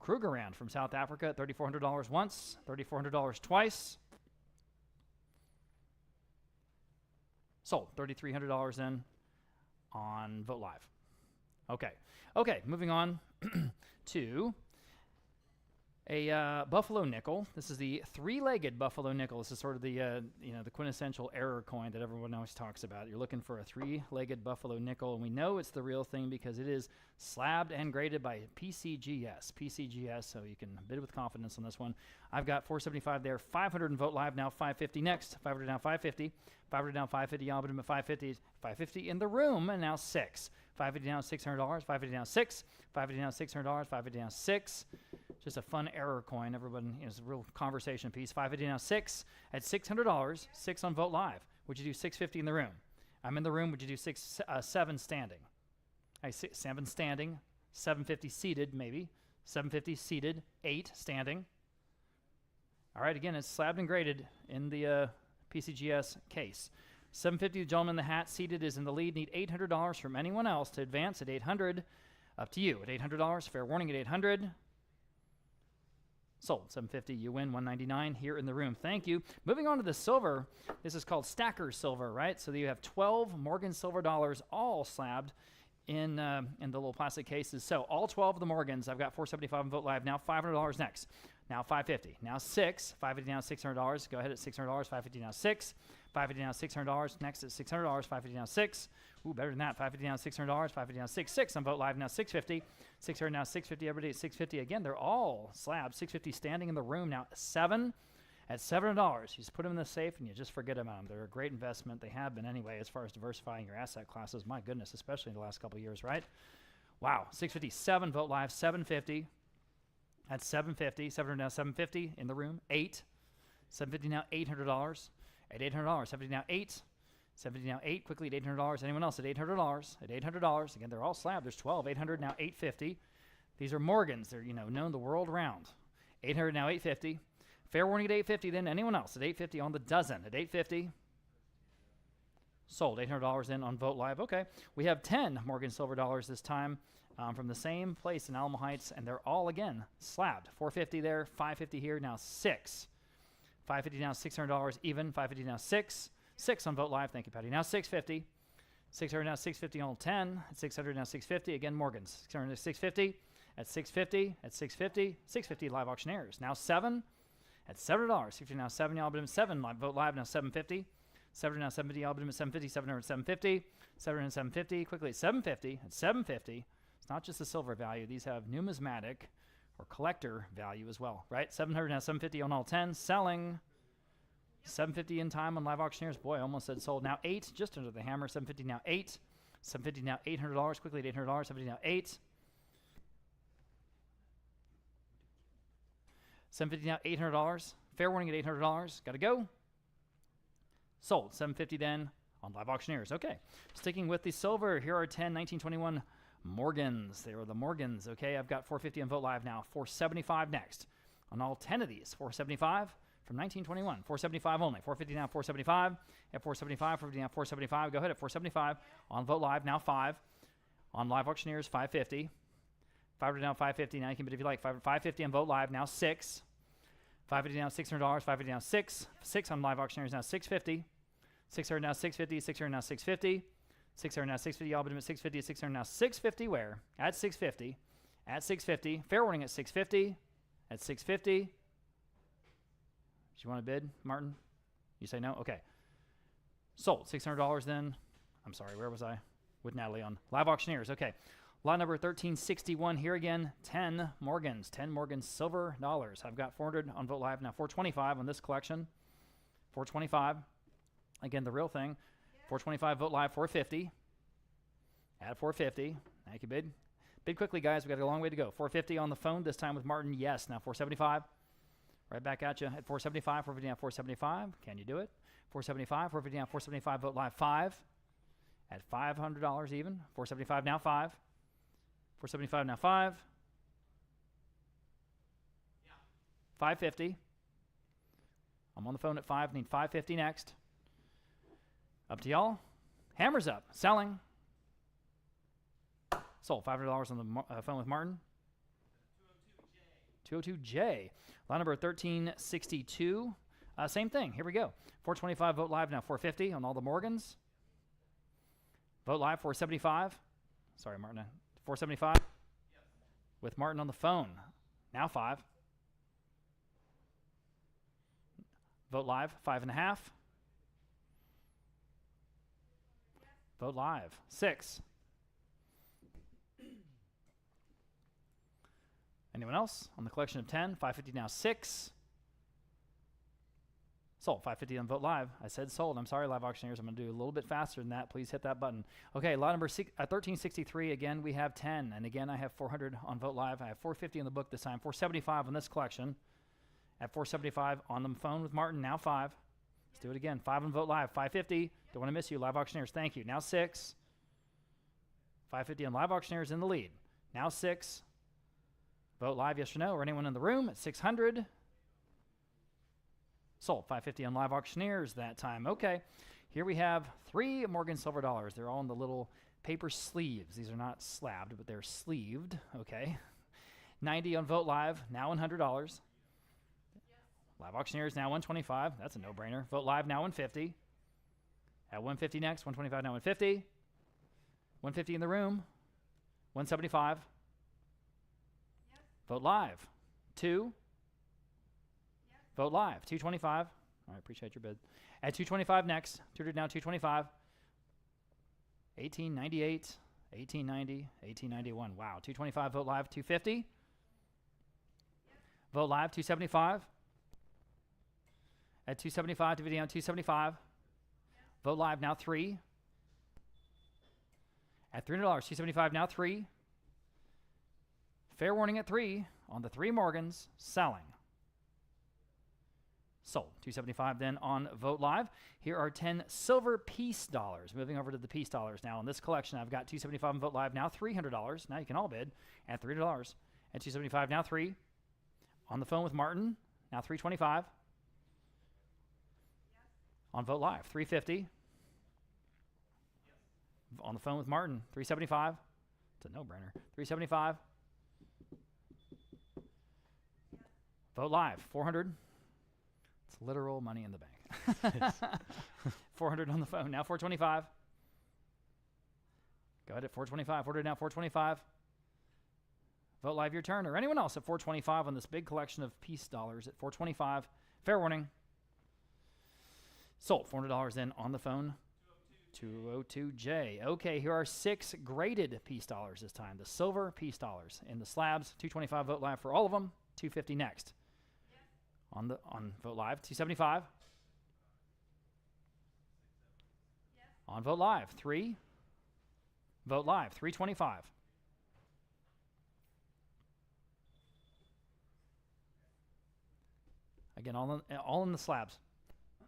Speaker 5: Krugerrand from South Africa at $3,400 once, $3,400 twice. Sold. $3,300 then on Vote Live. Okay, moving on to a buffalo nickel. This is the three-legged buffalo nickel. This is sort of the the quintessential error coin that everyone always talks about. You're looking for a three-legged buffalo nickel, and we know it's the real thing because it is slabbed and graded by PCGS, so you can bid with confidence on this one. I've got $475 there, $500 in Vote Live, now $550 next, $500 now $550, $500 now $550, I'll bid him at $550, $550 in the room, and now $600. $550 now $600, $550 now $600, $550 now $600, $550 now $600. Just a fun error coin. Everyone, it's a real conversation piece. $550 now $600 at $600, $600 on Vote Live. Would you do $650 in the room? I'm in the room. Would you do $7 standing? 7 standing, $750 seated, maybe. $750 seated, 8 standing. All right, again, it's slabbed and graded in the PCGS case. $750, the gentleman in the hat seated is in the lead. Need $800 from anyone else to advance at $800. Up to you at $800. Fair warning at $800. Sold. $750. You win. $199 here in the room. Thank you. Moving on to the silver. This is called stacker silver, right? So you have 12 Morgan silver dollars all slabbed in the little plastic cases. So all 12 of the Morgans. I've got $475 on Vote Live. Now $500 next. Now $550. Now $600. $550 now $600. Go ahead at $600. $550 now $600. $550 now $600. Next at $600. $550 now $600. Ooh, better than that. $550 now $600. $550 now $600 on Vote Live. Now $650. $600 now $650. Everybody at $650 again. They're all slabs. $650 standing in the room now. $700. At $700, you just put them in the safe and you just forget about them. They're a great investment. They have been anyway as far as diversifying your asset classes. My goodness, especially in the last couple of years, right? Wow. $657 Vote Live. $750. At $750. $700 now $750 in the room. $800. $750 now $800. At $800. $750 now $800. $750 now $800. Quickly at $800. Anyone else at $800? At $800. Again, they're all slabbed. There's 12. $800 now $850. These are Morgans. They're known the world around. $800 now $850. Fair warning at $850. Then anyone else at $850 on the dozen at $850. Sold. $800 in on Vote Live. Okay, we have 10 Morgan silver dollars this time from the same place in Alamo Heights, and they're all again slabbed. $450 there, $550 here. Now $600. $550 now $600 even. $550 now $600 on Vote Live. Thank you, Patty. Now $650. $600 now $650 on 10. At $600 now $650 again. Morgans. $600 now $650. At $650. At $650. $650 Live Auctioneers. Now $700. At $700. $650 now $700. Y'all bid him $700. Vote Live now $750. $700 now $750. Y'all bid him at $750. $700 $750. $700 $750. Quickly at $750. At $750. It's not just the silver value. These have numismatic or collector value as well, right? $700 now $750 on all 10. Selling. $750 in time on Live Auctioneers. Boy, I almost said sold. Now $800. Just under the hammer. $750 now $800. $750 now $800. Quickly at $800. $750 now $800. $750 now $800. Fair warning at $800. Got to go. Sold. $750 then on Live Auctioneers. Okay. Sticking with the silver, here are 10 1921 Morgans. They were the Morgans. Okay. I've got $450 on Vote Live now. $475 next on all 10 of these. $475 from 1921. $475 only. $450 now $475. At $475. $450 now $475. Go ahead at $475 on Vote Live now $500. On Live Auctioneers $550. $500 now $550. Now you can bid if you like. $550 on Vote Live now $600. $550 now $600. $550 now $600 on Live Auctioneers now $650. $600 now $650. $600 now $650. $600 now $650. Y'all bid him at $650. $600 now $650. Where? At $650. At $650. Fair warning at $650. At $650. Did you want to bid, Martin? You say no? Okay. Sold. $600 then. I'm sorry, where was I? With Natalie on Live Auctioneers. Okay. Lot number 1361 here again. 10 Morgans. 10 Morgan silver dollars. I've got 400 on Vote Live. Now 425 on this collection. 425. Again, the real thing. 425 Vote Live. 450. At 450. Now you can bid. Bid quickly, guys. We've got a long way to go. 450 on the phone. This time with Martin. Yes. Now 475. Right back at you at 475. 450 now 475. Can you do it? 475. 450 now 475. Vote Live. 5. At $500 even. 475 now 5. 475 now 5. 550. I'm on the phone at 5. Need 550 next. Up to y'all. Hammers up. Selling. Sold. $500 on the phone with Martin. 202J. Lot number 1362. Same thing. Here we go. 425 Vote Live now 450 on all the Morgans. Vote Live 475. Sorry, Martin. 475. Yes. With Martin on the phone. Now 5. Vote Live 5.5. Yes. Vote Live 6. Anyone else on the collection of 10? 550 now 6. Sold. 550 on Vote Live. I said sold. I'm sorry, Live Auctioneers. I'm going to do a little bit faster than that. Please hit that button. Okay, lot number 1363. Again, we have 10. And again, I have 400 on Vote Live. I have 450 in the book this time. 475 on this collection. At 475 on the phone with Martin. Now 5. Let's do it again. 5 on Vote Live. 550. Don't want to miss you, Live Auctioneers. Thank you. Now 6. 550 on Live Auctioneers in the lead. Now 6. Vote Live, yes or no, or anyone in the room at 600. Sold. 550 on Live Auctioneers that time. Okay, here we have 3 Morgan silver dollars. They're all in the little paper sleeves. These are not slabbed, but they're sleeved. Okay. 90 on Vote Live, now $100. Yes. Live Auctioneers now 125. That's a no-brainer. Vote Live now 150. At 150 next. 125 now 150. 150 in the room. 175. Yes. Vote Live 2. Vote Live, 225. All right, appreciate your bid. At 225 next, 200 now 225. 1898, 1890, 1891. Wow, 225 Vote Live, 250. Yep. Vote Live, 275. At 275, to video 275. Yep. Vote Live now 3. At $300, 275 now 3. Fair warning at 3 on the 3 Morgans, selling. Sold. 275 then on Vote Live. Here are 10 silver piece dollars. Moving over to the piece dollars now. In this collection, I've got 275 on Vote Live, now $300. Now you can all bid at $300. At 275, now 3. On the phone with Martin, now 325. Yes. On Vote Live, 350. Yes. On the phone with Martin, 375. It's a no-brainer. 375. Yes. Vote Live, 400. It's literal money in the bank. 400 on the phone. Now 425. Go ahead at 425. 400 now 425. Vote Live, your turn. Or anyone else at 425 on this big collection of piece dollars at 425. Fair warning. Sold. $400 then on the phone. 202J. Okay, here are 6 graded piece dollars this time. The silver piece dollars in the slabs. 225 Vote Live for all of them. 250 next. On Vote Live, 275. Yes. On Vote Live, 3. Vote Live, 325. Again, all in the slabs.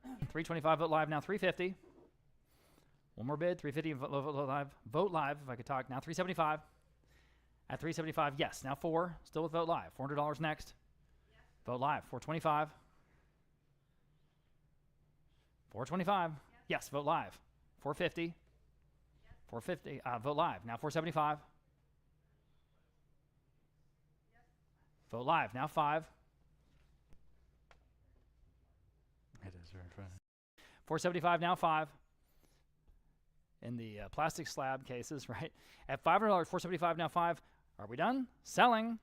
Speaker 5: 325 Vote Live, now 350. One more bid, 350 Vote Live. Vote Live, if I could talk, now 375. At 375, yes, now 4. Still with Vote Live, $400 next. Vote Live, 425. 425. Yes, Vote Live. 450. 450. Vote Live, now 475. Vote Live, now 5.
Speaker 1: It is very funny.
Speaker 5: 475, now 5. In the plastic slab cases, right? At $500, 475, now 5. Are we done? Selling.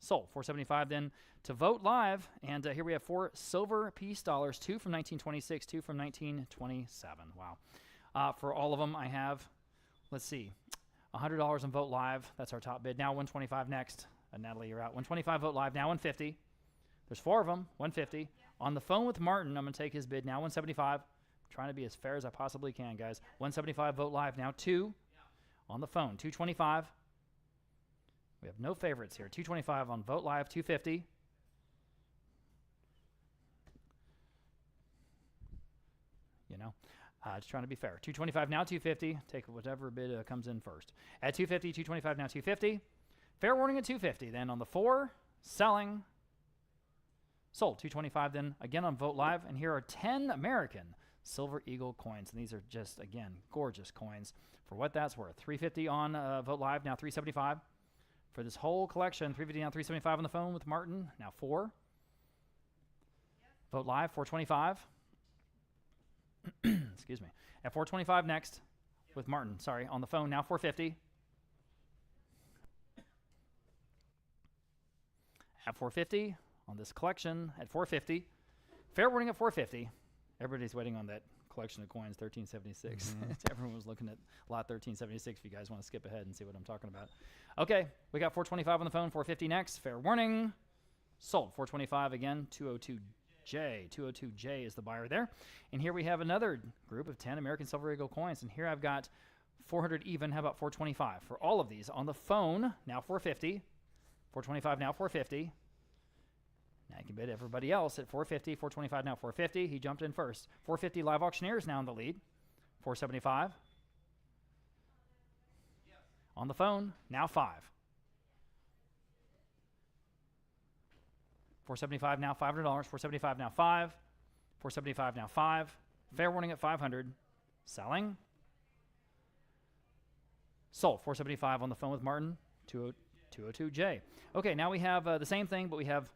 Speaker 5: Sold. $4.75 then to Vogt Live. And here we have 4 silver piece dollars, 2 from 1926, 2 from 1927. Wow. For all of them, I have, let's see, $100 on Vogt Live. That's our top bid. Now $125 next. Natalie, you're out. $125 Vogt Live. Now $150. There's 4 of them. $150. On the phone with Martin, I'm going to take his bid. Now $175. Trying to be as fair as I possibly can, guys. $175 Vogt Live. Now 2. On the phone. $225. We have no favorites here. $225 on Vogt Live. $250. You know, just trying to be fair. $225 now. $250. Take whatever bid comes in first. At $250. $225 now. $250. Fair warning at $250. Then on the 4, selling. Sold. $225 then again on Vogt Live. And here are 10 American Silver Eagle coins. And these are just, again, gorgeous coins for what that's worth. $350 on Vogt Live. Now $375. For this whole collection, $350 now, $375 on the phone with Martin. Now 4. Vogt Live, $425. Excuse me. At $425 next with Martin. Sorry, on the phone. Now $450. At $450 on this collection. At $450. Fair warning at $450. Everybody's waiting on that collection of coins, 1376. Everyone was looking at lot 1376 if you guys want to skip ahead and see what I'm talking about. Okay, we got 425 on the phone, 450 next. Fair warning. Sold. 425 again, 202J. 202J is the buyer there. And here we have another group of 10 American Silver Eagle coins. And here I've got 400 even. How about 425 for all of these? On the phone, now 450. 425 now 450. Now you can bid everybody else at 450, 425 now 450. He jumped in first. 450 live auctioneers now in the lead. 475. On the phone, now 5. 475 now $500. 475 now 5. 475 now 5. Fair warning at 500. Selling. Sold. 475 on the phone with Martin. 202J. Okay, now we have the same thing, but we have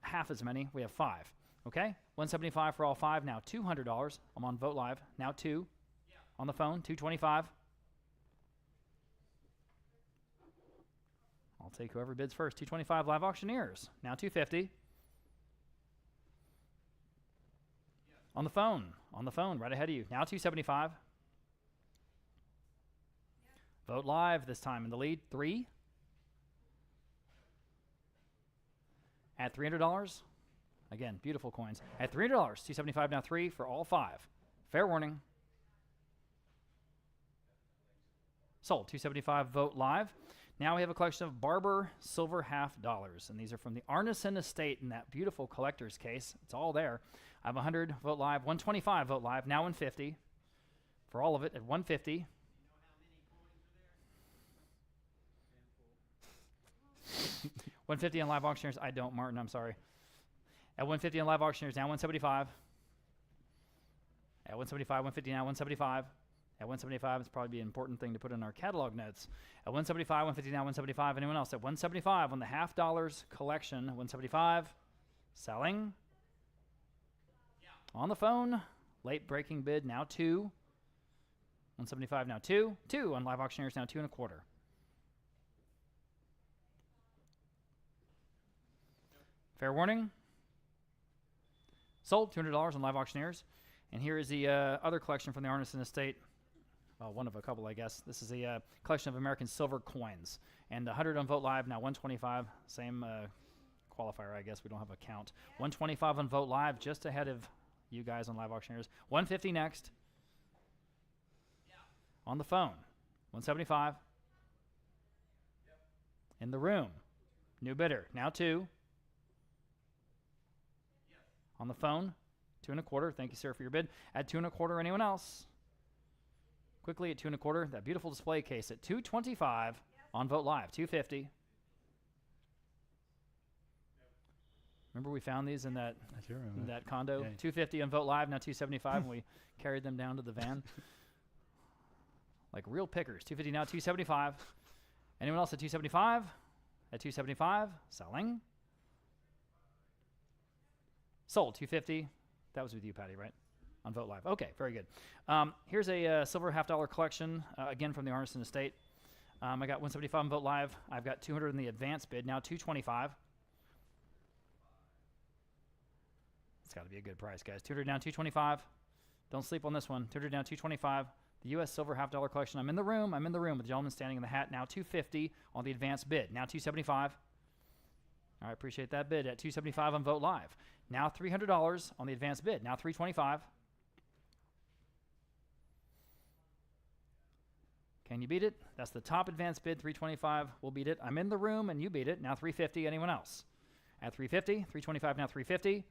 Speaker 5: half as many. We have 5. Okay? 175 for all 5. Now $200. I'm on Vogt Live. Now 2. On the phone. 225. I'll take whoever bids first. 225 live auctioneers. Now 250. On the phone. On the phone. Right ahead of you. Now 275. Vogt Live this time in the lead. 3. At $300. Again, beautiful coins. At $300. 275 now 3 for all 5. Fair warning. Sold. 275 Vogt Live. Now we have a collection of Barber silver half dollars, and these are from the Arneson estate in that beautiful collector's case. It's all there. I have 100 Vogt Live, 125 Vogt Live, now 150 for all of it at 150. $150 on live auctioneers. I don't, Martin. I'm sorry. At 150 on live auctioneers, now 175. At 175, 150 now 175. At 175, it's probably an important thing to put in our catalog notes. At 175, 150 now 175. Anyone else? At 175 on the half dollars collection. 175. Selling. On the phone. Late breaking bid. Now 2. 175 now 2. 2 on live auctioneers. Now 2 1/4. Fair warning. Sold. $200 on live auctioneers. And here is the other collection from the Arneson estate. Well, one of a couple, I guess. This is a collection of American silver coins. And 100 on Vogt Live, now 125. Same qualifier, I guess. We don't have a count. 125 on Vogt Live, just ahead of you guys on live auctioneers. 150 next. On the phone. 175. In the room. New bidder. Now 2. On the phone. 2 1/4. Thank you, sir, for your bid. At 2 1/4. Anyone else? Quickly at 2 1/4. That beautiful display case at 225 on Vogt Live. 250. Remember we found these in that condo? Yeah. 250 on Vogt Live. Now 275. And we carried them down to the van. Like real pickers. 250 now 275. Anyone else at 275? At 275. Selling. Sold. 250. That was with you, Patty, right? On Vogt Live. Okay, very good. Here's a silver half dollar collection, again from the Arneson estate. I got 175 on Vote Live. I've got 200 in the advance bid. Now 225. It's got to be a good price, guys. 200 down, 225. Don't sleep on this one. 200 down, 225. The U.S. Silver $half collection. I'm in the room. I'm in the room with the gentleman standing in the hat. Now 250 on the advance bid. Now 275. All right, appreciate that bid at 275 on Vote Live. Now $300 on the advance bid. Now 325. Can you beat it? That's the top advance bid, 325. We'll beat it. I'm in the room and you beat it. Now 350. Anyone else? At 350, 325, now 350.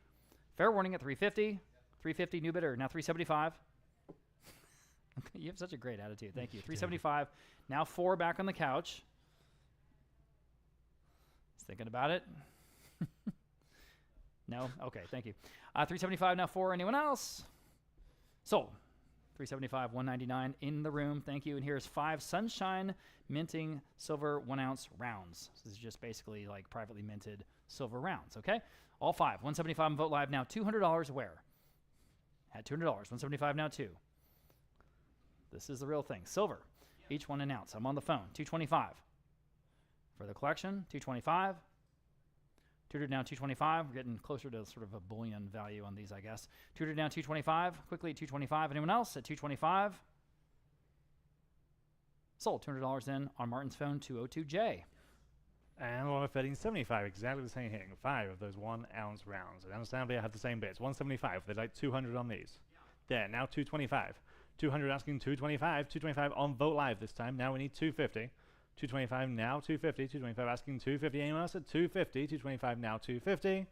Speaker 5: Fair warning at 350. 350 new bidder. Now 375. You have such a great attitude. Thank you. 375. Now 4 back on the couch. Just thinking about it. No? Okay, thank you. 375 now 4. Anyone else? Sold. 375, 199 in the room. Thank you. And here's 5 Sunshine Minting Silver 1 ounce rounds. So this is just basically like privately minted silver rounds, okay? All 5. 175 on Vote Live now. $200 where? At $200. 175 now 2. This is the real thing. Silver. Each 1 an ounce. I'm on the phone. 225. For the collection, 225. 200 down, 225. We're getting closer to sort of a bullion value on these, I guess. 200 down, 225. Quickly, 225. Anyone else at 225? Sold. $200 in on Martin's phone, 202J.
Speaker 1: And a lot of 1375, exactly the same thing. 5 of those 1 ounce rounds. And understandably, I have the same bits. 175. They'd like 200 on these. There, now 225. 200 asking 225. 225 on Vote Live this time. Now we need 250. 225 now 250. 225 asking 250. Anyone else at 250? 225 now 250.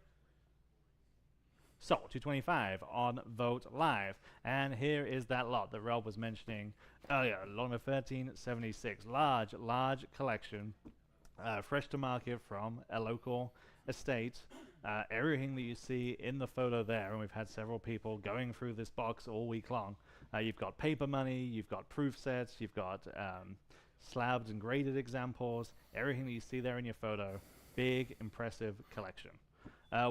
Speaker 1: Sold. 225 on Vote Live. And here is that lot that Rob was mentioning earlier. Lot number 1376. Large collection. Fresh to market from a local estate. Everything that you see in the photo there, and we've had several people going through this box all week long. You've got paper money, you've got proof sets, you've got slabbed and graded examples, everything that you see there in your photo. Big, impressive collection.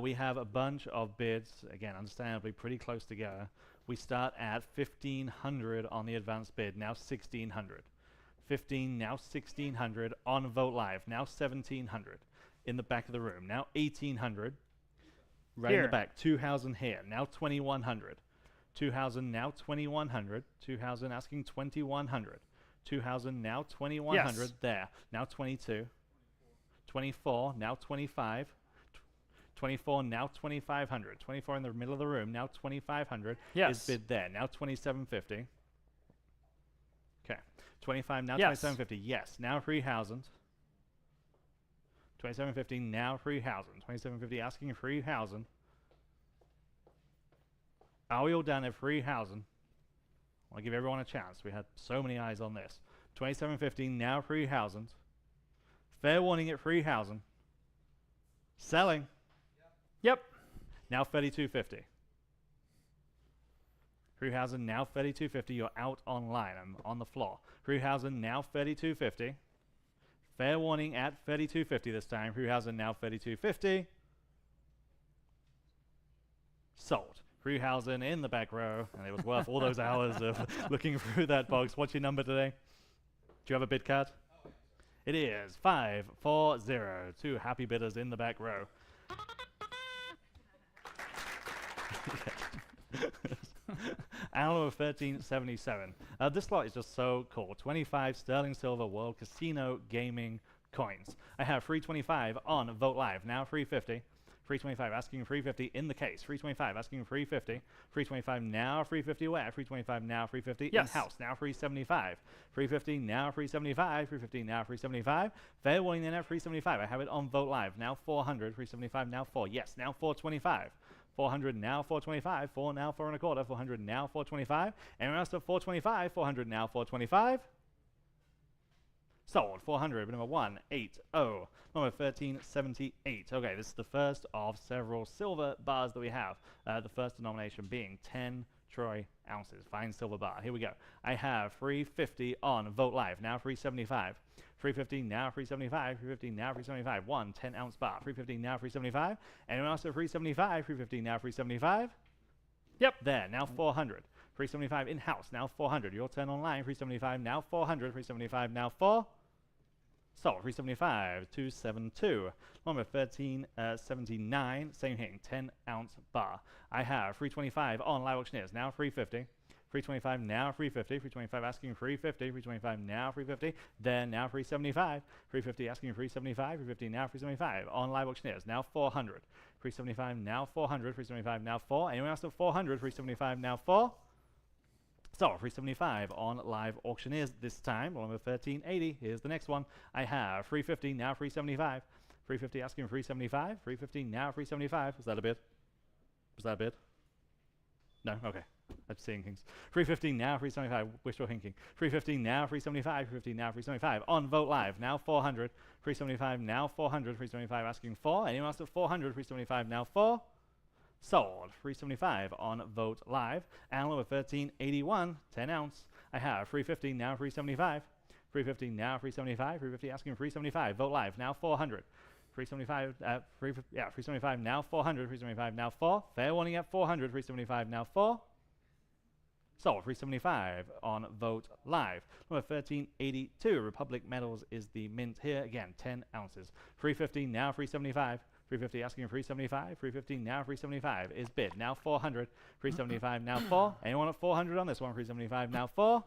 Speaker 1: We have a bunch of bids, again, understandably pretty close together. We start at 1,500 on the advanced bid, now 1,600. 15, now 1,600 on Vote Live, now 1,700 in the back of the room, now 1,800 right in the back, 2,000 here, now 2,100. 2,000 now 2,100. 2,000 asking 2,100. 2,000 now 2,100
Speaker 5: Yes.
Speaker 1: there, now 22. 24 now 25. 24 now 2,500. 24 in the middle of the room, now 2,500
Speaker 5: Yes.
Speaker 1: is bid there, now 2,750. Okay, 25 now
Speaker 5: Yes.
Speaker 1: 2,750. Yes, now 3,000. 2,750 now 3,000. 2,750 asking 3,000. Are we all done at 3,000? I'll give everyone a chance. We had so many eyes on this. 2,750 now 3,000. Fair warning at 3,000. Selling.
Speaker 5: Yep.
Speaker 1: Now 3,250. 3,000 now 3,250. You're out online. I'm on the floor. 3,000 now 3,250. Fair warning at 3,250 this time. 3,000 now 3,250. Sold. 3,000 in the back row, and it was worth all those hours of looking through that box. What's your number today? Do you have a bid card? It is 540. 2 happy bidders in the back row. Animal of 1377. This lot is just so cool. 25 sterling silver World Casino Gaming coins. I have 325 on Vote Live. Now 350. 325 asking 350 in the case. 325 asking 350. 325 now 350 where? 325 now 350
Speaker 5: Yes.
Speaker 1: in house. Now 375. 350 now 375. 350 now 375. Fair warning then at 375. I have it on Vote Live. Now 400. 375 now 4. Yes. Now 425. 400 now 425. 4 now 4 and a quarter. 400 now 425. Anyone else at 425? 400 now 425. Sold. 400. Number 180. Number 1378. Okay, this is the first of several silver bars that we have. The first denomination being 10 troy ounces. Fine silver bar. Here we go. I have 350 on Vote Live. Now 375. 350 now 375. 350 now 375. 1 10 ounce bar. 350 now 375. Anyone else at 375? 350 now 375.
Speaker 5: Yep.
Speaker 1: There. Now 400. 375 in house. Now 400. Your turn online. 375 now 400. 375 now 4. Sold. 375. 272. Number 1379. Same thing. 10-ounce bar. I have 325 on live auctioneers. Now 350. 325 now 350. 325 asking 350. 325 now 350. Then now 375. 350 asking 375. 350 now 375 on live auctioneers. Now 400. 375 now 400. 375 now 4. Anyone else at 400? 375 now 4. So 375 on live auctioneers this time. Number 1380. Here's the next one. I have 350 now 375. 350 asking 375. 350 now 375. Was that a bid? Was that a bid? No? Okay. I'm seeing things. 350 now 375. Wishful thinking. 350 now 375. 350 now 375. On Vote Live. Now 400. 375 now 400. 375 asking 4. Anyone else at 400? 375 now 4. Sold. 375 on Vote Live. And number 1381, 10 ounce. I have 350 now 375. 350 now 375. 350 asking 375. Vote Live. Now 400. 375. 375 now 400. 375 now 4. Fair warning at 400. 375 now 4. Sold. 375 on Vote Live. Number 1382, Republic Metals is the mint here. Again, 10 ounces. 350 now 375. 350 asking 375. 350 now 375 is bid. Now 400. 375 now 4. Anyone at 400 on this one? 375 now 4.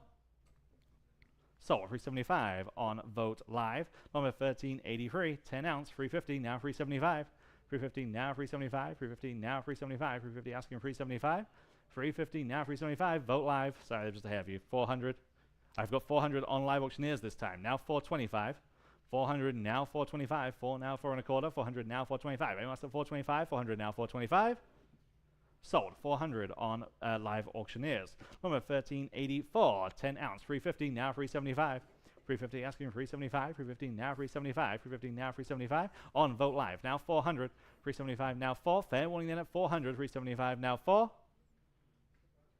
Speaker 1: Sold. 375 on Vote Live. Number 1383, 10 ounce. 350 now 375. 350 now 375. 350 now 375. 350 asking 375. 350 now 375. Vote Live. Sorry, just to have you. 400. I've got 400 on live auctioneers this time. Now 425. 400 now 425. 4 now 4 and a quarter. 400 now 425. Anyone else at 425? 400 now 425. Sold. 400 on live auctioneers. Number 1384, 10 ounce. 350 now 375. 350 asking 375. 350 now 375. 350 now 375 on Vote Live. Now 400. 375 now 4. Fair warning then at 400. 375 now 4.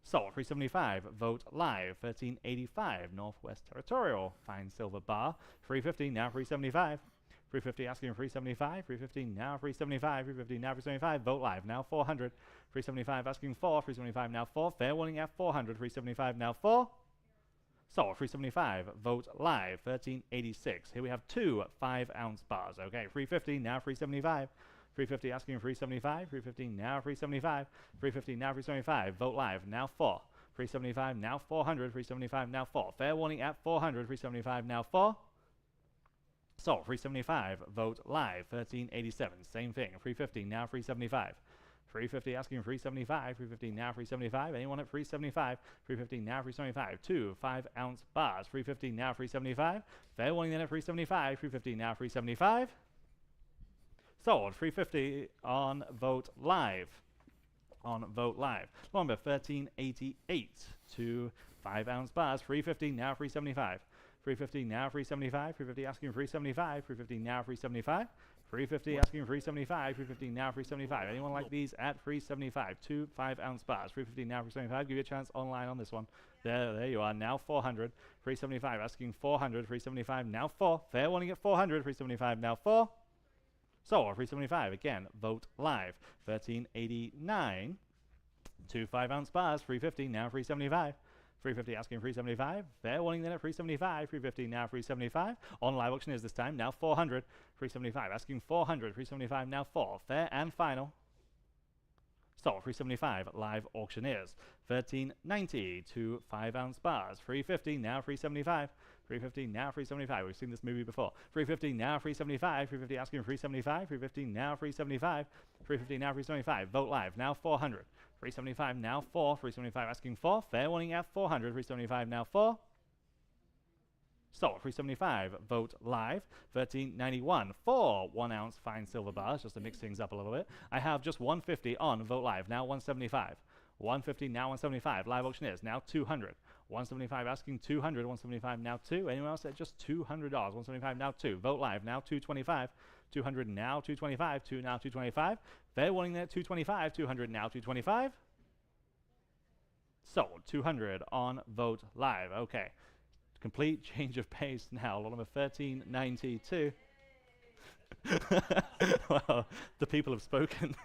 Speaker 1: Sold. 375 Vote Live. 1385 Northwest Territorial fine silver bar. 350 now 375. 350 asking 375. 350 now 375. 350 now 375. Vote Live. Now 400. 375 asking 4. 375 now 4. Fair warning at 400. 375 now 4. Sold. 375 Vote Live. 1386. Here we have two 5-ounce bars. Okay. 350 now 375. 350 asking 375. 350 now 375. 350 now 375. Vote Live. Now 4. 375 now 400. 375 now 4. Fair warning at 400. 375 now 4. Sold. 375 Vote Live. 1387. Same thing. 350 now 375. 350 asking 375. 350 now 375. Anyone at 375? 350 now 375. Two 5-ounce bars. 350 now 375. Fair warning then at 375. 350 now 375. Sold. 350 on Vote Live. On Vote Live. Number 1388. Two 5-ounce bars. 350 now 375. 350 now 375. 350 asking 375. 350 now 375. 350 asking 375. 350 now 375. Anyone like these at 375? Two 5-ounce bars. 350 now 375. Give you a chance online on this one. There you are. Now 400. 375 asking 400. 375 now 4. Fair warning at 400. 375 now 4. So 375 again. Vote Live. 1389. Two 5-ounce bars. 350 now 375. 350 asking 375. Fair warning then at 375. 350 now 375. On live auctioneers this time. Now 400. 375 asking 400. 375 now 4. Fair and final. So 375 live auctioneers. 1390. Two 5-ounce bars. 350 now 375. 350 now 375. We've seen this movie before. 350 now 375. 350 asking 375. 350 now 375. 350 now 375. Vote Live. Now 400. 375 now 4. 375 asking 4. Fair warning at 400. 375 now 4. So 375 Vote Live. 1391. 4 1-ounce fine silver bars, just to mix things up a little bit. I have just 150 on Vote Live. Now 175. 150 now 175. Live auctioneers. Now 200. 175 asking 200. 175 now 2. Anyone else at just $200? 175 now 2. Vote Live. Now 225. 200 now 225. 2 now 225. Fair warning there 225. 200 now 225. Sold. 200 on Vote Live. Okay. Complete change of pace now. Lot number 1392. Well, the people have spoken.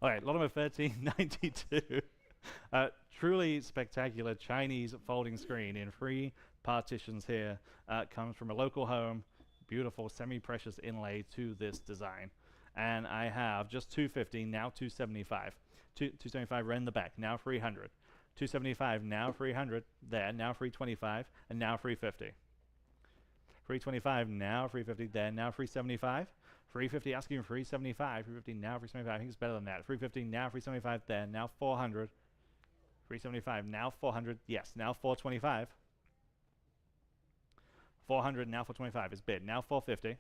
Speaker 1: All right, lot number 1392. Truly spectacular Chinese folding screen in 3 partitions here. Comes from a local home. Beautiful semi-precious inlay to this design. And I have just 250, now 275. 275 right in the back, now 300. 275, now 300, there, now 325, and now 350. 325, now 350, there, now 375. 350 asking 375, 350 now 375, I think it's better than that. 350 now 375, there, now 400. 375, now 400, yes, now 425. 400, now 425 is bid, now 450.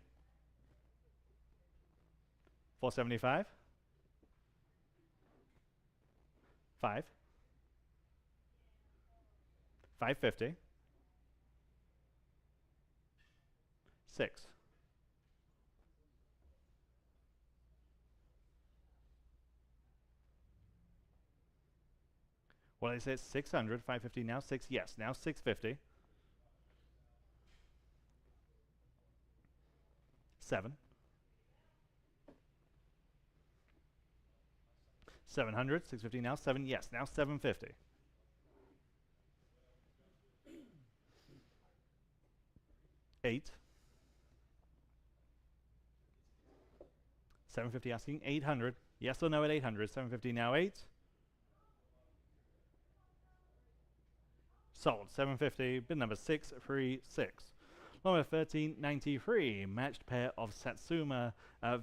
Speaker 1: 475. 5. 550. 6. What did I say? 600. 550 now 6. Yes, now 650. 7. 700. 650 now 7. Yes, now 750. 8. 750 asking 800. Yes or no at 800. 750 now 8. Sold. 750. Bid number 636. Number 1393. Matched pair of Satsuma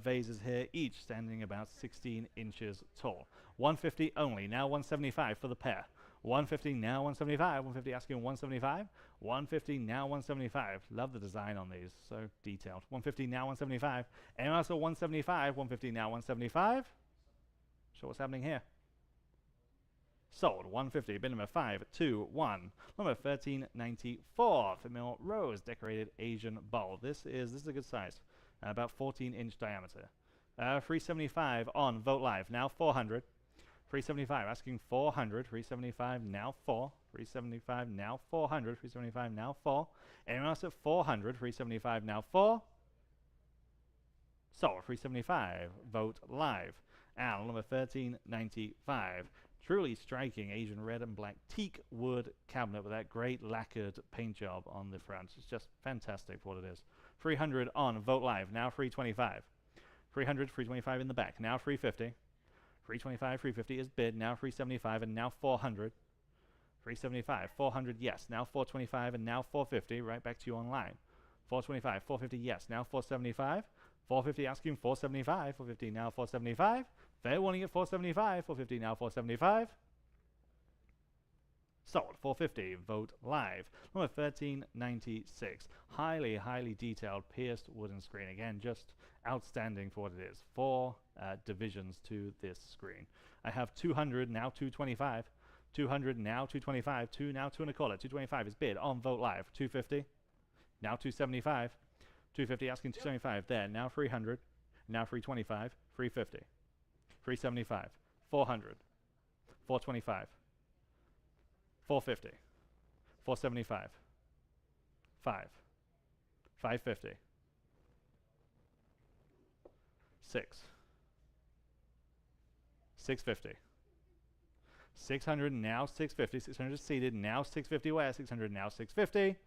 Speaker 1: vases here, each standing about 16 inches tall. 150 only. Now 175 for the pair. 150 now 175. 150 asking 175. 150 now 175. Love the design on these, so detailed. 150 now 175. And also 175. 150 now 175. So what's happening here? Sold. 150. Bid number 521. Number 1394. Female rose decorated Asian bowl. This is a good size. About 14-inch diameter. 375 on Vote Live. Now 400. 375 asking 400. 375 now 4. 375 now 400. 375 now 4. Anyone else at 400? 375 now 4. Sold. 375. Vote Live. And number 1395. Truly striking Asian red and black teak wood cabinet with that great lacquered paint job on the front. It's just fantastic for what it is. 300 on Vote Live. Now 325. 300, 325 in the back. Now 350. 325, 350 is bid. Now 375 and now 400. 375, 400, yes. Now 425 and now 450. Right back to you online. 425, 450, yes. Now 475. 450 asking 475. 450 now 475. Fair warning at 475. 450 now 475. Sold. 450. Vote Live. Number 1396. Highly detailed pierced wooden screen. Again, just outstanding for what it is. 4 divisions to this screen. I have 200 now 225. 200 now 225. 2 now 2 and a quarter. 225 is bid on Vote Live. 250. Now 275. 250 asking 275. There. Now 300. Now 325. 350. 375. 400. 425. 450. 475. 5. 550. 6. 650. 600 now 650. 600 seated. Now 650 where? 600 now 650.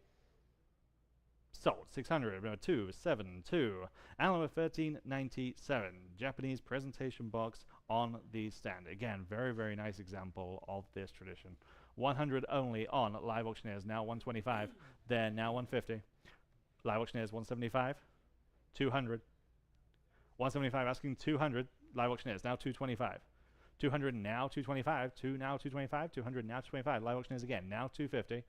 Speaker 1: Sold. 600. Number 272. And number 1397. Japanese presentation box on the stand. Again, very nice example of this tradition. 100 only on Live Auctioneers. Now 125. There. Now 150. Live Auctioneers 175. 200. 175 asking 200. Live Auctioneers now 225. 200 now 225. 2 now 225. 200 now 225. Live Auctioneers again. Now 250.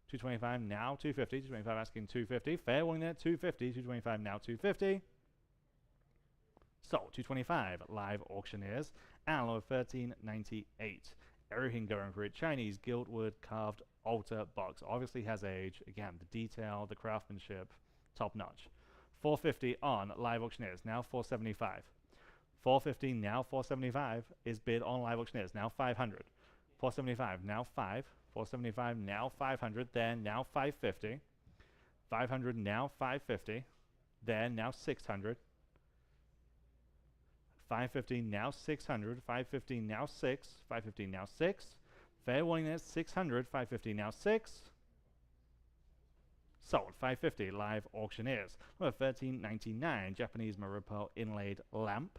Speaker 1: 225 now 250. 225 asking 250. Fair warning there 250. 225 now 250. Sold. 225 Live Auctioneers. And number 1398. Everything going for it. Chinese gilt wood carved altar box. Obviously has age. Again, the detail, the craftsmanship, top notch. 450 on Live Auctioneers. Now 475. 450 now 475 is bid on Live Auctioneers. Now 500. 475 now 5. 475 now 500. Then now 550. 500 now 550. Then now 600. 550 now 600. 550 now 6. 550 now 6. Fair warning there 600. 550 now 6. Sold. 550. Live auctioneers. Number 1399. Japanese Maripo inlaid lamp.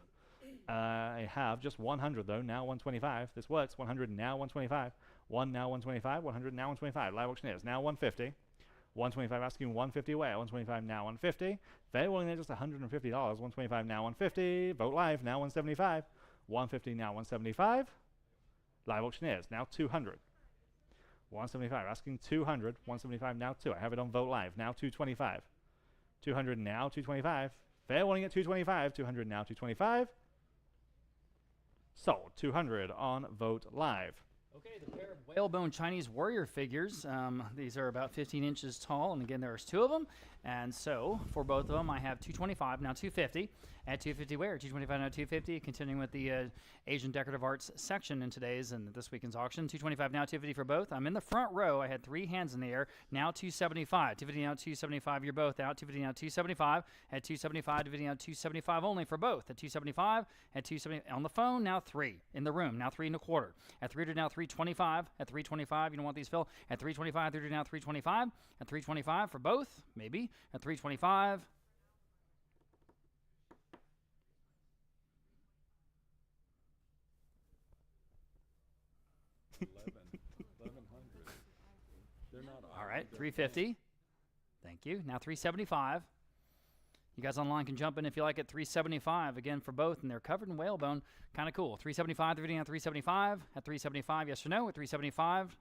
Speaker 1: I have just 100 though. Now 125. This works. 100 now 125. 1 now 125. 100 now 125. Live auctioneers. Now 150. 125 asking 150 away. 125 now 150. Fair willing there just $150. 125 now 150. Vote live now 175. 150 now 175. Live auctioneers now 200. 175 asking 200. 175 now 2. I have it on Vote Live now 225. 200 now 225. Fair warning at 225. 200 now 225. Sold. 200 on Vote Live.
Speaker 5: Okay, the pair of whalebone Chinese warrior figures. These are about 15 inches tall, and again, there's 2 of them. And so, for both of them, I have 225, now 250. At 250 where? 225, now 250. Continuing with the Asian decorative arts section in today's and this weekend's auction. 225, now 250 for both. I'm in the front row. I had 3 hands in the air. Now 275. 250, now 275. You're both out. 250, now 275. At 275, 250, now 275 only for both. At 275, at 270 on the phone. Now 3 in the room. Now 3 1/4. At 300, now 325. At 325, you don't want these, Phil. At 325, 300, now 325. At 325 for both, maybe. At 325. All right, 350. Thank you. Now 375. You guys online can jump in if you like at 375 again for both, and they're covered in whalebone. Kind of cool. 375. They're at 375. At 375, yes or no? At 375.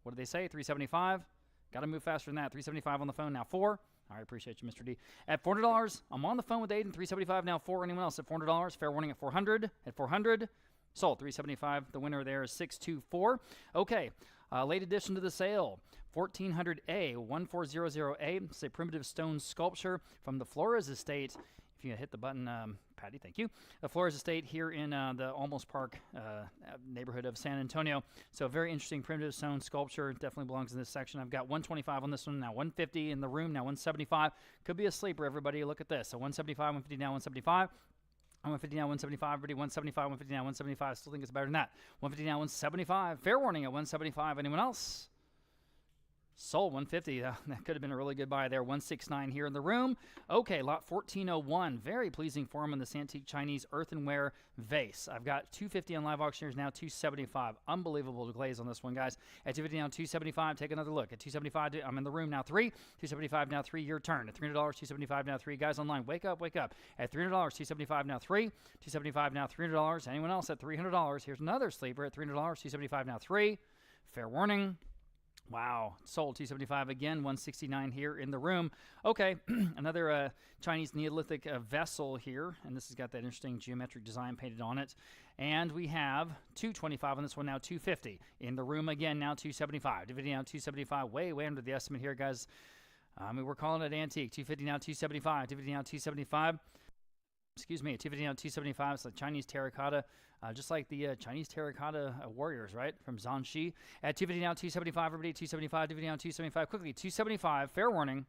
Speaker 5: What did they say? 375. Got to move faster than that. 375 on the phone. Now 4. All right, appreciate you, Mr. D. At $400, I'm on the phone with Aiden. 375 now 4. Anyone else at $400? Fair warning at 400. At 400. Sold. 375. The winner there is 624. Okay. Late addition to the sale. 1400A, 1400A. It's a primitive stone sculpture from the Flores Estate. If you hit the button, Patty, thank you. The Flores Estate here in the Almost Park neighborhood of San Antonio. So a very interesting primitive stone sculpture. Definitely belongs in this section. I've got 125 on this one, now 150 in the room, now 175. Could be a sleeper, everybody. Look at this. So 175, 150, now 175. 150 now, 175, everybody. 175, 150 now, 175. Still think it's better than that. 150 now, 175. Fair warning at 175. Anyone else? Sold. 150. That could have been a really good buy there. 169 here in the room. Okay, lot 1401. Very pleasing for him in this antique Chinese earthenware vase. I've got 250 on live auctioneers now, 275. Unbelievable glaze on this one, guys. At 250 now, 275. Take another look. At 275, I'm in the room now, 3. 275 now, 3. Your turn. At $300, 275 now, 3. Guys online, wake up, wake up. At $300, 275 now, 3. 275 now, $300. Anyone else at $300? Here's another sleeper at $300, 275 now, 3. Fair warning. Wow, sold. 275 again, 169 here in the room. Okay, another Chinese Neolithic vessel here, and this has got that interesting geometric design painted on it. And we have 225 on this one now, 250 in the room again, now 275. 250 now, 275, way under the estimate here, guys. We're calling it antique. 250 now, 275. 250 now, 275. Excuse me, 250 now, 275. It's like Chinese terracotta, just like the Chinese terracotta warriors, right, from Zhanxi. At 250 now, 275, everybody, 275, 250 now, 275, quickly, 275, fair warning.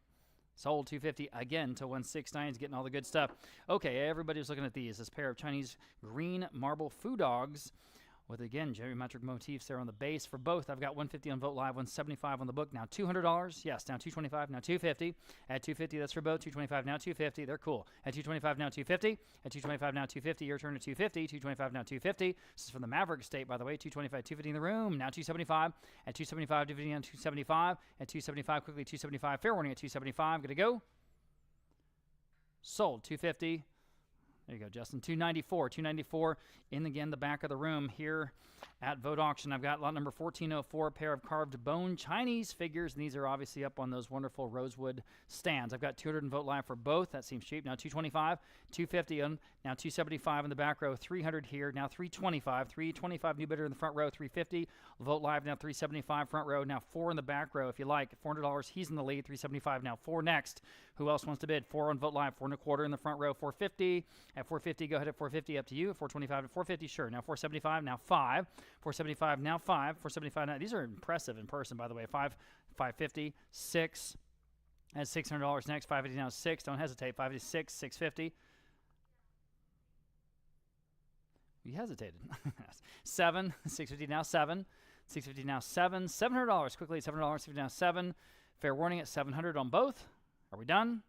Speaker 5: Sold. 250 again to 169. Is getting all the good stuff. Okay, everybody was looking at these. This pair of Chinese green marble foo dogs with, again, geometric motifs there on the base. For both, I've got 150 on Vote Live, 175 on the book. Now $200. Yes, now 225, now 250. At 250, that's for both. 225, now 250. They're cool. At 225, now 250. At 225, now 250. Your turn at 250. 225, now 250. This is from the Maverick Estate, by the way. 225, 250 in the room. Now 275. At 275, 250 on 275. At 275, quickly 275. Fair warning at 275. Gonna go. Sold. 250. There you go, Justin. 294. 294 in, again, the back of the room here at Vote Auction. I've got lot number 1404, a pair of carved bone Chinese figures, and these are obviously up on those wonderful rosewood stands. I've got 200 in Vote Live for both. That seems cheap. Now 225, 250 on, now 275 in the back row, 300 here, now 325. 325 new bidder in the front row, 350. Vote Live now 375 front row, now 4 in the back row if you like. $400, he's in the lead. 375 now, 4 next. Who else wants to bid? 4 on Vote Live, 4 1/4 in the front row, 450. At 450, go ahead at 450, up to you. 425 to 450, sure. Now 475, now 5. 475, now 5. 475, now. These are impressive in person, by the way. 5, 550, 6. That's $600 next. 550 now 6. Don't hesitate. 556, 650. You hesitated. 7, 650 now 7. 650 now 7. $700 quickly. $750 now 7. Fair warning at 700 on both. Are we done?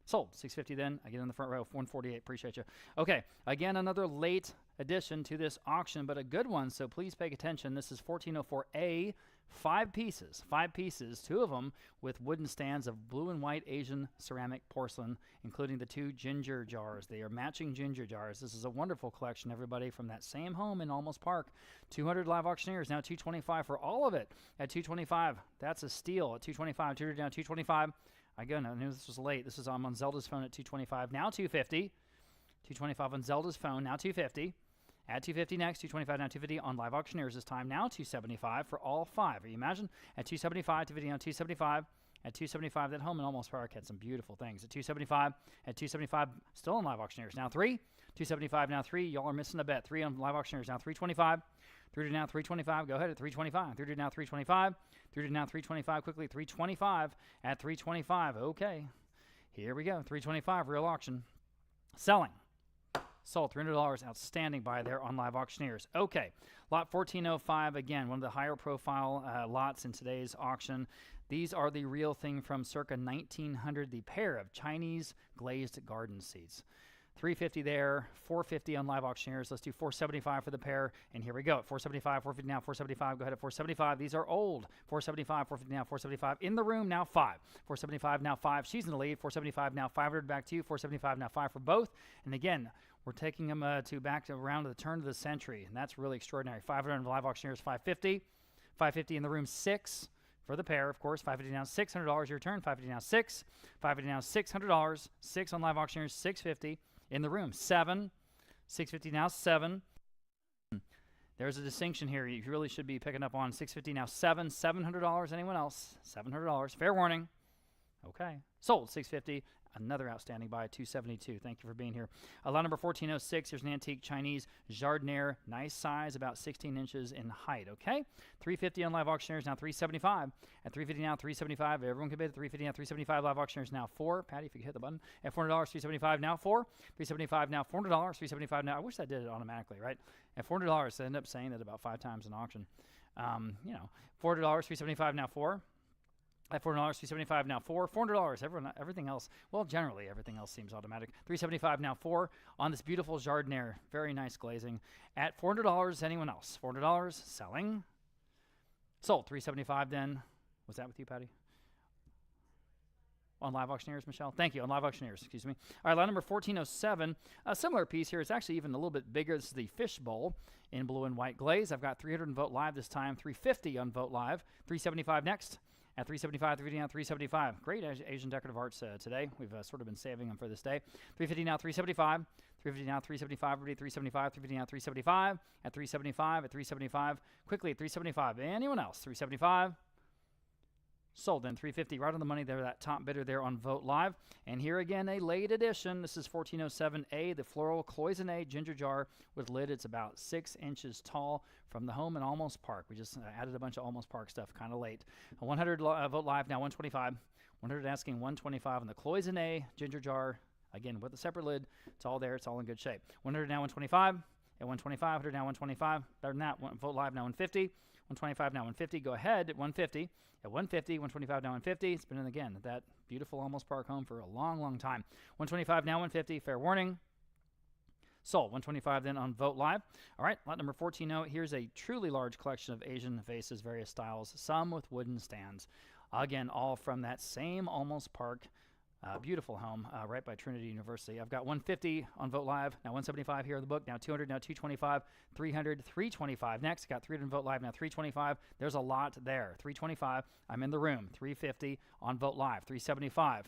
Speaker 5: Sold. 650 then. I get in the front row. 148. Appreciate you. Okay. Again, another late addition to this auction, but a good one, so please pay attention. This is 1404A. 5 pieces. 5 pieces. 2 of them with wooden stands of blue and white Asian ceramic porcelain, including the 2 ginger jars. They are matching ginger jars. This is a wonderful collection, everybody, from that same home in Almost Park. 200 live auctioneers. Now 225 for all of it at 225. That's a steal at 225. 200 down 225. Again, I knew this was late. This is on Zelda's phone at 225. Now 250. 225 on Zelda's phone. Now 250. Add 250 next. 225 now 250 on live auctioneers this time. Now 275 for all 5. You imagine? At 275, 250 on 275. At 275, that home in Almost Park had some beautiful things. At 275, still on live auctioneers. Now 3. 275 now 3. Y'all are missing a bet. 3 on live auctioneers. Now 325. 3 to now 325. Go ahead at 325. 3 to now 325. 3 to now 325. Quickly 325 at 325. Okay. Here we go. 325 real auction. Selling. Sold. $300. Outstanding buy there on live auctioneers. Okay. Lot 1405. Again, one of the higher profile lots in today's auction. These are the real thing from circa 1900. The pair of Chinese glazed garden seats. 350 there, 450 on live auctioneers. Let's do 475 for the pair, and here we go. 475, 450 now, 475. Go ahead at 475. These are old. 475, 450 now, 475. In the room now, 5. 475 now, 5. She's in the lead. 475 now, 500 back to you. 475 now, 5 for both. And again, we're taking them back to around the turn of the century, and that's really extraordinary. 500 on live auctioneers, 550. 550 in the room, 6. For the pair, of course, $550 now, $600 your turn. $550 now, 6. $550 now, $600. 6 on live auctioneers, $650. In the room, 7. $650 now, 7. There's a distinction here you really should be picking up on. $650 now, 7. $700. Anyone else? $700. Fair warning. Okay. Sold. $650. Another outstanding buy, $272. Thank you for being here. Lot number 1406. Here's an antique Chinese jardiniere. Nice size, about 16 inches in height. Okay. $350 on live auctioneers, now $375. At $350 now, $375. Everyone can bid at $350 now, $375. Live auctioneers now 4. Patty, if you could hit the button. At $400, $375 now 4. $375 now $400. $375 now. I wish I did it automatically, right? At $400, I end up saying that about 5 times in auction. $400, $375 now 4. At $400, $375 now 4. $400. Everything else. Well, generally everything else seems automatic. $375 now 4 on this beautiful jardiniere. Very nice glazing. At $400. Anyone else? $400. Selling. Sold. $375 then. Was that with you, Patty? On live auctioneers, Michelle? Thank you. On live auctioneers, excuse me. All right, lot number 1407. A similar piece here. It's actually even a little bit bigger. This is the fish bowl in blue and white glaze. I've got 300 on Vote Live this time. 350 on Vote Live. 375 next. At 375, 350 now, 375. Great Asian decorative arts today. We've sort of been saving them for this day. 350 now, 375. 350 now, 375. 375. 350 now, 375. At 375, at 375. Quickly at 375. Anyone else? 375. Sold then. 350 right on the money there, that top bidder there on Vote Live. And here again, a late edition. This is 1407A, the floral cloisonne ginger jar with lid. It's about 6 inches tall from the home in Almost Park. We just added a bunch of Almost Park stuff, kind of late. 100 Vote Live now, 125. 100 asking 125 on the cloisonne ginger jar. Again, with a separate lid. It's all there. It's all in good shape. 100 now, 125. At 125, 100 now, 125. Better than that. Vote Live now, 150. 125 now, 150. Go ahead at 150. At 150, 125 now, 150. It's been in again that beautiful Almost Park home for a long, long time. 125 now, 150. Fair warning. Sold. 125 then on Vote Live. All right, lot number 14. Here's a truly large collection of Asian vases, various styles, some with wooden stands. Again, all from that same Almost Park. Beautiful home right by Trinity University. I've got 150 on Vote Live. Now 175 here in the book. Now 200, now 225, 300, 325. Next, got 300 on Vote Live. Now 325. There's a lot there. 325. I'm in the room. 350 on Vote Live. 375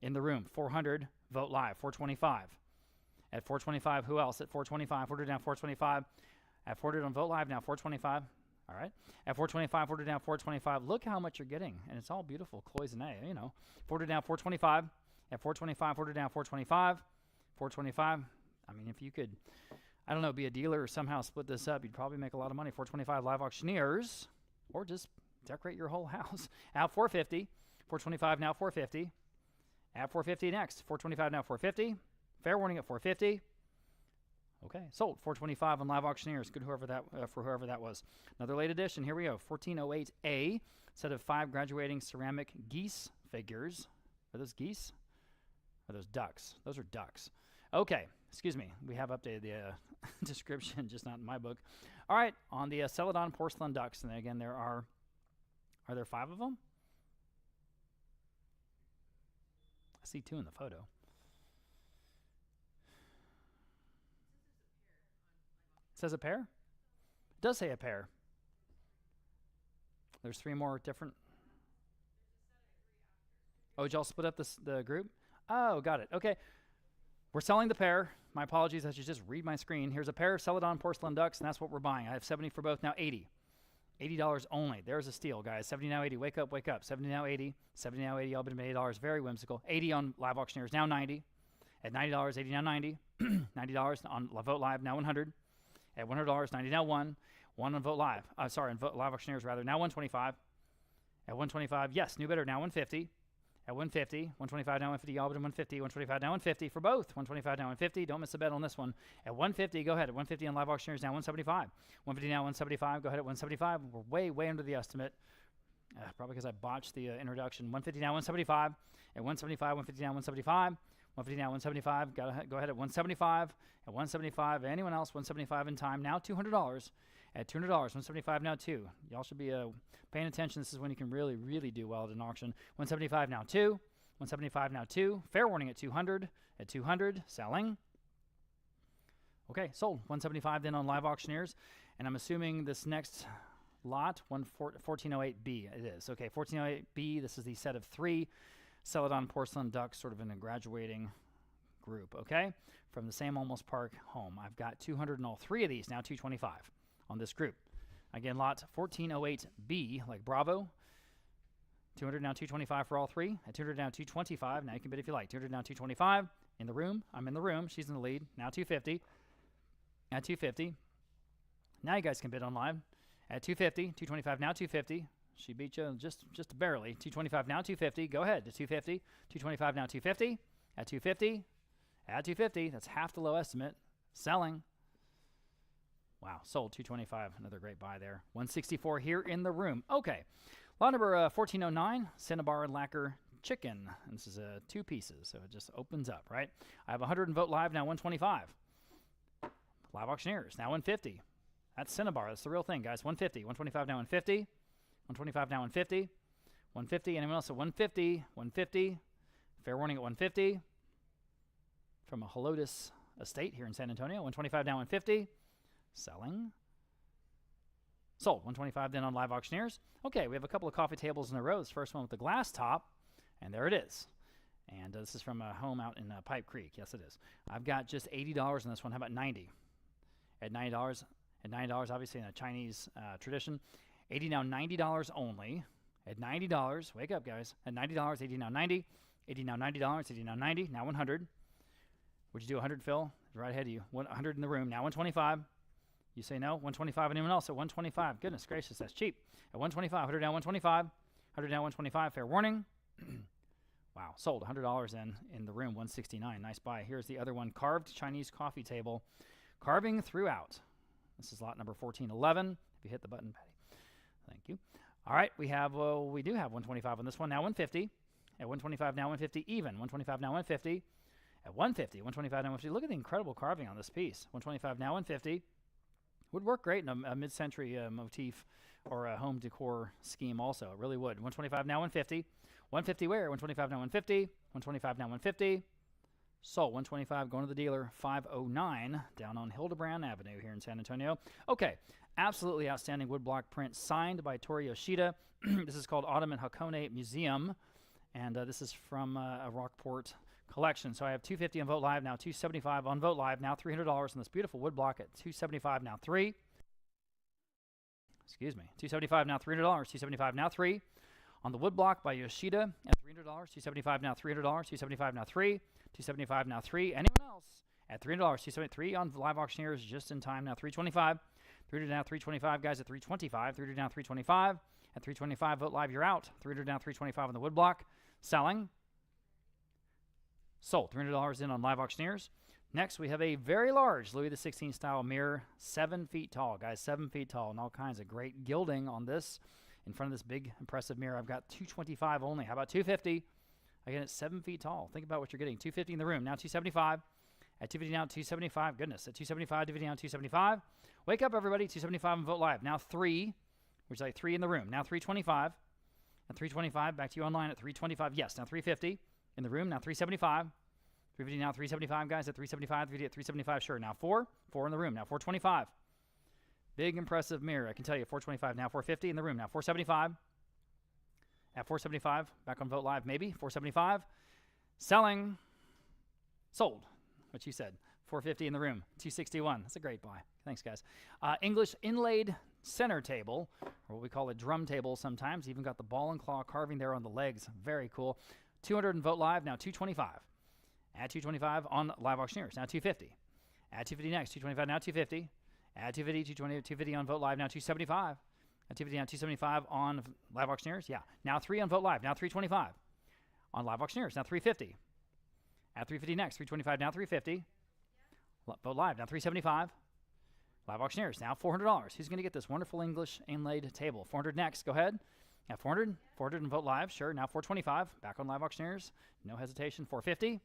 Speaker 5: in the room. 400 Vote Live. 425. At 425, who else? At 425. 400 down 425. At 400 on Vote Live. Now 425. All right. At 425, 400 down 425. Look how much you're getting. And it's all beautiful cloisonne, 400 down 425. At 425, 400 down 425. 425. I mean, if you could, I don't know, be a dealer or somehow split this up, you'd probably make a lot of money. 425 live auctioneers. Or just decorate your whole house. At 450. 425 now 450. At 450 next. 425 now 450. Fair warning at 450. Okay, sold. 425 on live auctioneers. Good for whoever that was. Another late edition. Here we go. 1408A. Set of 5 graduating ceramic geese figures. Are those geese? Or are those ducks? Those are ducks. Okay, excuse me. We have updated the description, just not in my book. All right, on the Celadon porcelain ducks, and then again, are there 5 of them? I see 2 in the photo. It says a pair? It does say a pair. There's 3 more different. Oh, did y'all split up the group? Oh, got it. Okay. We're selling the pair. My apologies. I should just read my screen. Here's a pair of Celadon porcelain ducks, and that's what we're buying. I have 70 for both, now 80. $80 only. There's a steal, guys. 70 now 80. Wake up, wake up. 70 now 80. 70 now 80. All but $80. Very whimsical. 80 on Live Auctioneers, now 90. At $90, 80 now 90. $90 on Vote Live, now 100. At $100, 90 now 1. 1 on Vote Live. On Live Auctioneers, rather, now 125. At 125, yes, new bidder, now 150. At 150, 125 now 150, all but 150, 125 now 150 for both. 125 now 150, don't miss a bet on this one. At 150, go ahead. At 150 on Live Auctioneers, now 175. 150 now 175, go ahead at 175. We're way under the estimate. Probably because I botched the introduction. 150 now 175. At 175, 150 now 175. 150 now 175, go ahead at 175. At 175, anyone else, 175 in time, now $200. At $200, 175 now 2. Y'all should be paying attention. This is when you can really, really do well at an auction. 175 now 2. 175 now 2. Fair warning at 200. At 200, selling. Okay, sold. 175 then on Live Auctioneers. And I'm assuming this next lot, 1408B, it is. Okay, 1408B, this is the set of 3 Celadon porcelain ducks, sort of in a graduating group, okay? From the same Almost Park home. I've got 200 in all 3 of these, now 225 on this group. Again, lot 1408B, like Bravo. 200 now 225 for all 3. At 200 now 225. Now you can bid if you like. 200 now 225. In the room. I'm in the room. She's in the lead. Now 250. At 250. Now you guys can bid on live. At 250. 225 now 250. She beat you just barely. 225 now 250. Go ahead to 250. 225 now 250. At 250. At 250. That's half the low estimate. Selling. Wow, sold 225. Another great buy there. 164 here in the room. Okay, lot number 1409, Cinnabar Lacquer Chicken. And this is 2 pieces, so it just opens up, right? I have 100 in Vote Live, now 125. Live Auctioneers, now 150. That's Cinnabar. That's the real thing, guys. 150. 125 now 150. 125 now 150. 150. Anyone else at 150? 150. Fair warning at 150. From a Helotus estate here in San Antonio. 125 now 150. Selling. Sold. 125 then on Live Auctioneers. Okay, we have a couple of coffee tables in a row. This first one with the glass top, and there it is. And this is from a home out in Pipe Creek. Yes, it is. I've got just $80 on this one. How about 90? At $90, obviously in a Chinese tradition. 80 now $90 only. At $90, wake up, guys. At $90, 80 now 90. 80 now $90, 80 now 90. Now 100. Would you do 100, Phil? Right ahead of you. 100 in the room. Now 125. You say no? 125. Anyone else at 125? Goodness gracious, that's cheap. At 125, 100 down 125. 100 down 125. Fair warning. Wow, sold. $100 in the room. 169. Nice buy. Here's the other one. Carved Chinese coffee table. Carving throughout. This is lot number 1411. If you hit the button, Patty. Thank you. All right, we do have 125 on this one. Now 150. At 125, now 150 even. 125 now 150. At 150, 125 now 150. Look at the incredible carving on this piece. 125 now 150. Would work great in a mid-century motif or a home decor scheme also. It really would. 125 now 150. 150 where? 125 now 150. 125 now 150. Sold. 125 going to the dealer. 509 down on Hildebrand Avenue here in San Antonio. Okay. Absolutely outstanding woodblock print signed by Tori Yoshida. This is called Autumn in Hakone Museum. And this is from a Rockport collection. So I have 250 on Vote Live, now 275 on Vote Live, now $300 on this beautiful woodblock at 275 now 3. Excuse me. 275 now $300, 275 now 3. On the woodblock by Yoshida at $300, 275 now $300, 275 now 3, 275 now 3. Anyone else at $300, 273 on Live Auctioneers just in time now 325. 300 now 325 guys at 325. 300 now 325. At 325 Vote Live, you're out. 300 now 325 on the woodblock. Selling. Sold. $300 in on Live Auctioneers. Next, we have a very large Louis XVI style mirror, 7 feet tall, guys, 7 feet tall, and all kinds of great gilding on this. in front of this big, impressive mirror. I've got 225 only. How about 250? Again, it's 7 feet tall. Think about what you're getting. 250 in the room. Now 275. At 250 now, 275. Goodness, at 275, 250 now, 275. Wake up, everybody. 275 and Vote Live. Now 3, which is like 3 in the room. Now 325. At 325, back to you online at 325. Yes, now 350 in the room. Now 375. 350 now, 375, guys. At 375, 350 at 375. Sure. Now 4 in the room. Now 425. Big, impressive mirror. I can tell you, 425. Now 450 in the room. Now 475. At 475, back on Vote Live, maybe. 475. Selling. Sold. What you said. 450 in the room. 261. That's a great buy. Thanks, guys. English inlaid center table, or what we call a drum table sometimes. Even got the ball and claw carving there on the legs. Very cool. 200 in Vote Live. Now 225. Add 225 on Live Auctioneers. Now 250. Add 250 next. 225 now 250. Add 250, 220, 250 on Vote Live. Now 275. Add 250 now 275 on Live Auctioneers. Yeah. Now 3 on Vote Live. Now 325 on Live Auctioneers. Now 350. Add 350 next. 325 now 350. Vote Live. Now 375. Live Auctioneers. Now $400. Who's going to get this wonderful English inlaid table? 400 next. Go ahead. Yeah, 400. 400 and Vote Live. Sure. Now 425. Back on Live Auctioneers. No hesitation. 450.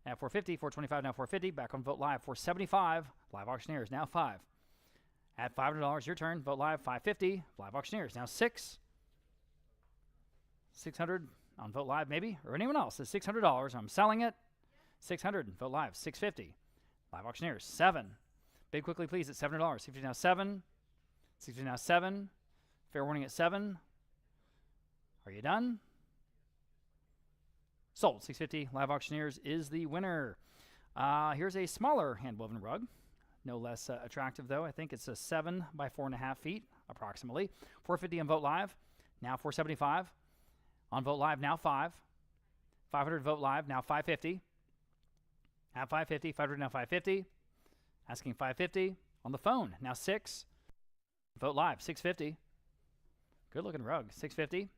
Speaker 5: At 450, 425, now 450. Back on Vote Live, 475. Live Auctioneers, now 5. At $500, your turn. Vote Live, 550. Live Auctioneers, now 6. 600 on Vote Live, maybe, or anyone else. It's $600. I'm selling it. 600. Vote Live, 650. Live Auctioneers, 7. Bid quickly, please, at $700. 650 now 7. 650 now 7. Fair warning at 7. Are you done? Sold. 650. Live Auctioneers is the winner. Here's a smaller hand-woven rug. No less attractive, though. I think it's a 7 by 4.5 feet, approximately. 450 on Vote Live. Now 475. On Vote Live, now 5. 500 Vote Live, now 550. At 550. 500 now 550. Asking 550. On the phone, now 6. Vote Live, 650. Good-looking rug. 650.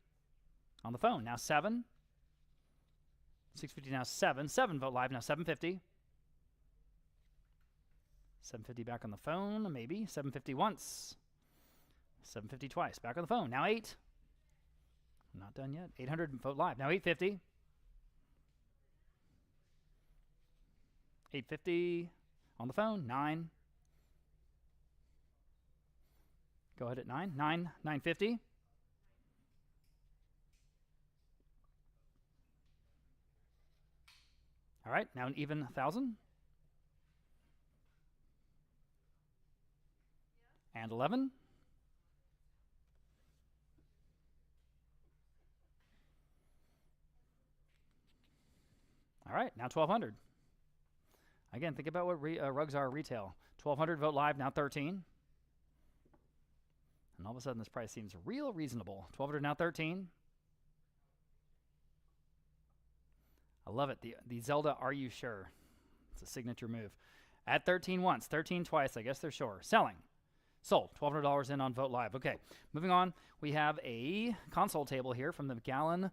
Speaker 5: On the phone, now 7. 650 now 7. 7 Vote Live now 750. 750 back on the phone, maybe. 750 once. 750 twice. Back on the phone. Now 8. Not done yet. 800 Vote Live. Now 850. 850 on the phone. 9. Go ahead at 9. 950. All right, now an even 1,000. And 11. All right, now 1,200. Again, think about what rugs are retail. 1,200 Vote Live, now 13. And all of a sudden, this price seems real reasonable. 1,200 now 13. I love it. The Zelda Are You Sure? It's a signature move. At 13 once, 13 twice. I guess they're sure. Selling. Sold. $1,200 in on Vote Live. Okay, moving on. We have a console table here from the McAllen,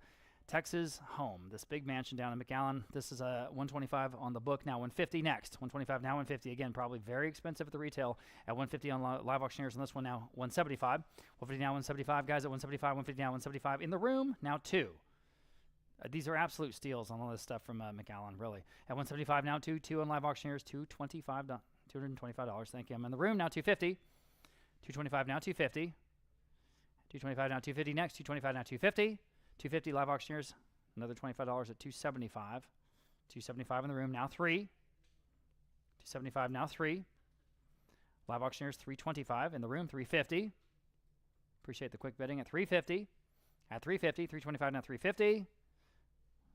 Speaker 5: Texas home. This big mansion down in McAllen. This is a $125 on the book. Now 150 next. 125 now 150. Again, probably very expensive at the retail. At 150 on Live Auctioneers on this one now 175. 150 now 175. Guys at 175. 150 now 175. In the room now 2. These are absolute steals on all this stuff from McAllen, really. At 175 now, 2 on Live Auctioneers, $225. Thank you. I'm in the room now, 250. 225 now, 250. 225 now, 250 next. 225 now, 250. 250 Live Auctioneers, another $25 at 275. 275 in the room now, 3. 275 now, 3. Live Auctioneers, 325 in the room, 350. Appreciate the quick bidding at 350. At 350, 325 now, 350.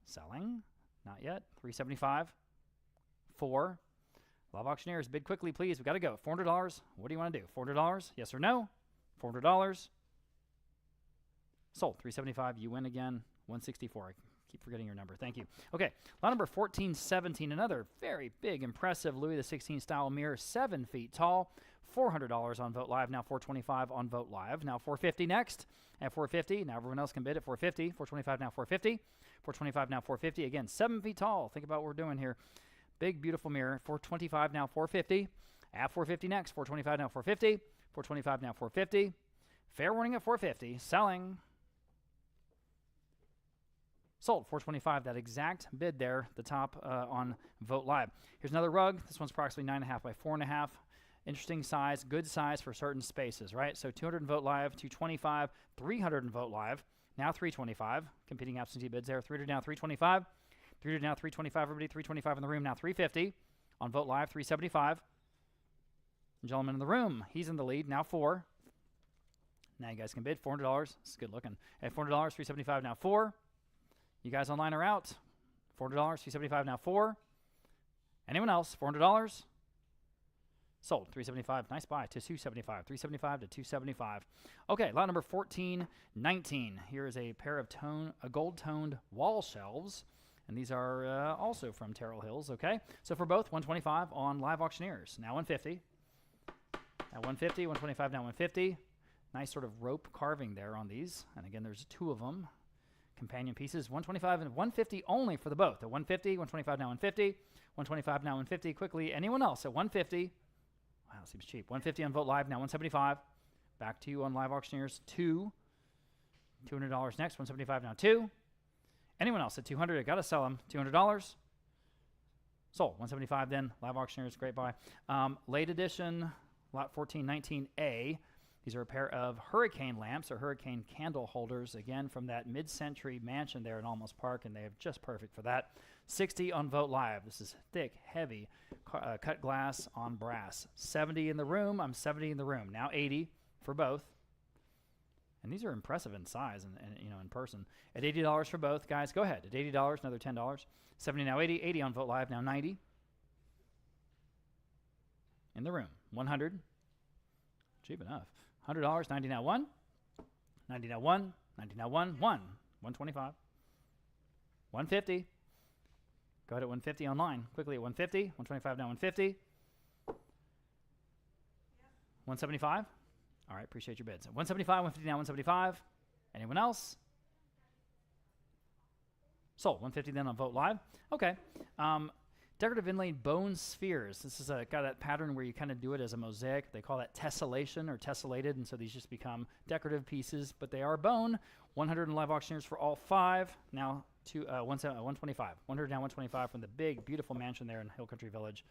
Speaker 5: Selling. Not yet. 375. 4. Live Auctioneers, bid quickly, please. We've got to go. $400. What do you want to do? $400? Yes or no? $400. Sold. 375. You win again. 164. I keep forgetting your number. Thank you. Okay. Lot number 1417. Another very big, impressive Louis XVI style mirror. 7 feet tall. $400 on Vote Live. Now 425 on Vote Live. Now 450 next. At 450. Now everyone else can bid at 450. 425 now 450. 425 now 450. Again, 7 feet tall. Think about what we're doing here. Big, beautiful mirror. 425 now 450. At 450 next. 425 now 450. 425 now 450. Fair warning at 450. Selling. Sold. 425. That exact bid there, the top on Vogt Live. Here's another rug. This one's approximately 9.5 by 4.5. Interesting size, good size for certain spaces, right? So 200 in Vogt Live, 225, 300 in Vogt Live, now 325. Competing absentee bids there. 300 now, 325. 300 now, 325. Everybody, 325 in the room now, 350. On Vogt Live, 375. Gentleman in the room, he's in the lead, now 4. Now you guys can bid $400. This is good looking. At $400, 375 now 4. You guys online are out. $400, 375 now 4. Anyone else? $400. Sold. 375. Nice buy to 275. 375 to 275. Okay, lot number 1419. Here is a pair of gold-toned wall shelves. And these are also from Terrell Hills, okay? So for both, 125 on Live Auctioneers. Now 150. At 150, 125, now 150. Nice sort of rope carving there on these. And again, there's 2 of them. Companion pieces, 125 and 150 only for the both. At 150, 125, now 150. 125, now 150. Quickly, anyone else at 150? Wow, seems cheap. 150 on Vogt Live, now 175. Back to you on Live Auctioneers, 2. $200 next, 175, now 2. Anyone else at 200? I got to sell them. $200. Sold. 175 then. Live Auctioneers, great buy. Late edition, lot 1419A. These are a pair of hurricane lamps or hurricane candle holders, again, from that mid-century mansion there in Almost Park, and they are just perfect for that. 60 on Vogt Live. This is thick, heavy, cut glass on brass. 70 in the room. I'm 70 in the room. Now 80 for both. And these are impressive in size and in person. At $80 for both, guys, go ahead. At $80, another $10. 70 now 80. 80 on Vogt Live, now 90. In the room. 100. Cheap enough. $100, 90 now 1. 90 now 1. 90 now 1. 125. 150. Go ahead at 150 online. Quickly at 150. 125 now 150. 175. All right, appreciate your bids. 175, 150 now 175. Anyone else? Sold. 150 then on Vogt Live. Okay. Decorative inlaid bone spheres. This is got that pattern where you kind of do it as a mosaic. They call that tessellation or tessellated, and so these just become decorative pieces, but they are bone. 100 in Live Auctioneers for all 5. Now 125. 100 now 125 from the big, beautiful mansion there in Hill Country Village.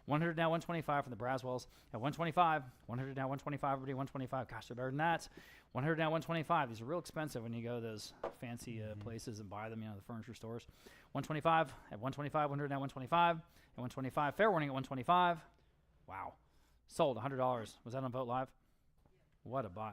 Speaker 5: 100 now 125 from the Braswells. At 125. 100 now 125. Everybody 125. Gosh, they're better than that. 100 now 125. These are real expensive when you go to those fancy places and buy them, the furniture stores. 125. At 125. 100 now 125. At 125. Fair warning at 125. Wow. Sold. $100. Was that on Vogt Live? What a buy.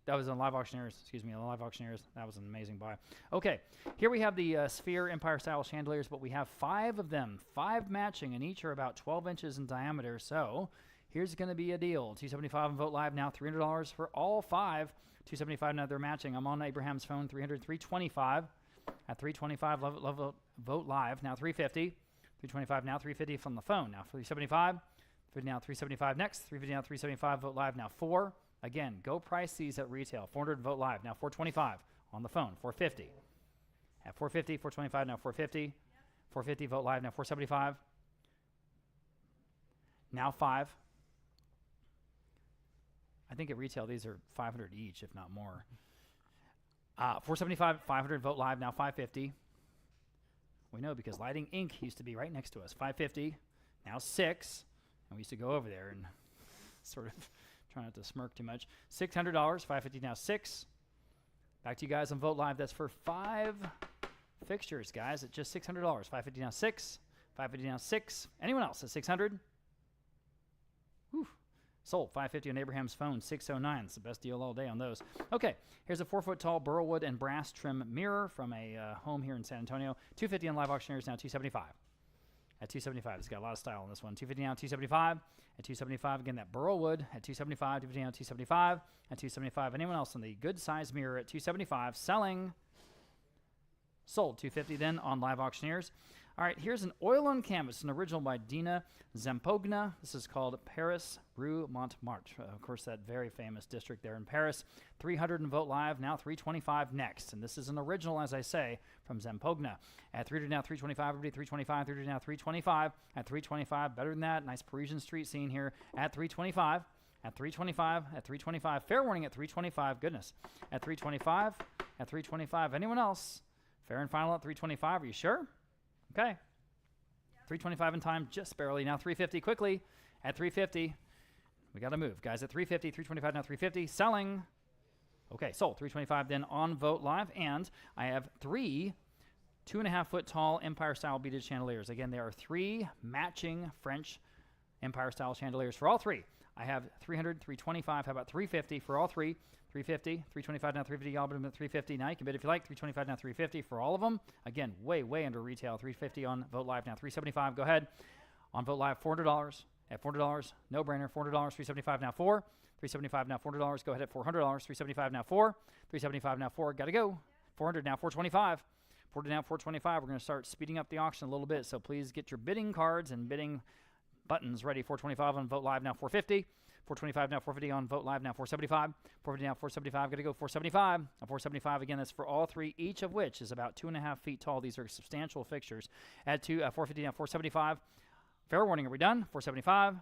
Speaker 5: That was on Live Auctioneers. Excuse me, on Live Auctioneers. That was an amazing buy. Okay, here we have the Sphere Empire-style chandeliers, but we have 5 of them, 5 matching, and each are about 12 inches in diameter. So here's going to be a deal. $275 on Vogt Live now, $300 for all 5. $275 now they're matching. I'm on Abraham's phone, $300, $325. At $325, love Vogt Live now, $350. $325 now, $350 from the phone now, $375. $350 now, $375 next. $350 now, $375. Vogt Live now, $4. Again, go price these at retail. $400 Vogt Live now, $425 on the phone. $450 at $450. $425 now, $450. $450 Vogt Live now, $475. Now 5. I think at retail these are $500 each, if not more. $475, $500 Vogt Live now, $550. We know because Lighting Inc. used to be right next to us. $550 now, $6. And we used to go over there and sort of try not to smirk too much. $600, $550 now, $6. Back to you guys on Vogt Live. That's for 5 fixtures, guys, at just $600. $550 now, $6. $550 now, $6. Anyone else at $600? Whew. Sold. $550 on Abraham's phone, $609. It's the best deal all day on those. Okay, here's a 4-foot-tall burlwood and brass trim mirror from a home here in San Antonio. $250 on Live Auctioneers now, $275. At $275, it's got a lot of style on this one. $250 now, $275. At $275, again, that burlwood at $275. $250 now, $275. At $275. Anyone else on the good size mirror at $275? Selling. Sold. $250 then on Live Auctioneers. All right, here's an oil on canvas, an original by Dina Zampogna. This is called Paris Rue Montmartre. Of course, that very famous district there in Paris. $300 in Vogt Live, now $325 next. And this is an original, as I say, from Zampogna. At $300 now, $325, everybody, $325, $300 now, $325. At $325, better than that. Nice Parisian street scene here at $325. at 325, at 325. Fair warning at 325. Goodness. At 325, at 325. Anyone else? Fair and final at 325. Are you sure? Okay. 325 in time, just barely. Now 350 quickly. At 350. We got to move. Guys, at 350, 325, now 350. Selling. Okay, sold. 325 then on Vote Live. And I have 3 2.5 foot tall Empire style beaded chandeliers. Again, there are 3 matching French Empire style chandeliers for all 3. I have 300, 325. How about 350 for all 3? 350, 325 now 350. Y'all bid at 350. Now you can bid if you like. 325 now 350 for all of them. Again, way under retail. 350 on Vote Live now 375. Go ahead. On Vote Live, $400. At $400, no brainer. $400, 375 now 4. 375 now $400. Go ahead at $400. 375 now 4. 375 now 4. Got to go. 400 now 425. 400 now 425. We're going to start speeding up the auction a little bit. So please get your bidding cards and bidding buttons ready. 425 on Vote Live now 450. 425 now 450 on Vote Live now 475. 450 now 475. Got to go 475. 475 again. That's for all 3, each of which is about 2.5 feet tall. These are substantial fixtures. Add to 450 now 475. Fair warning. Are we done? 475.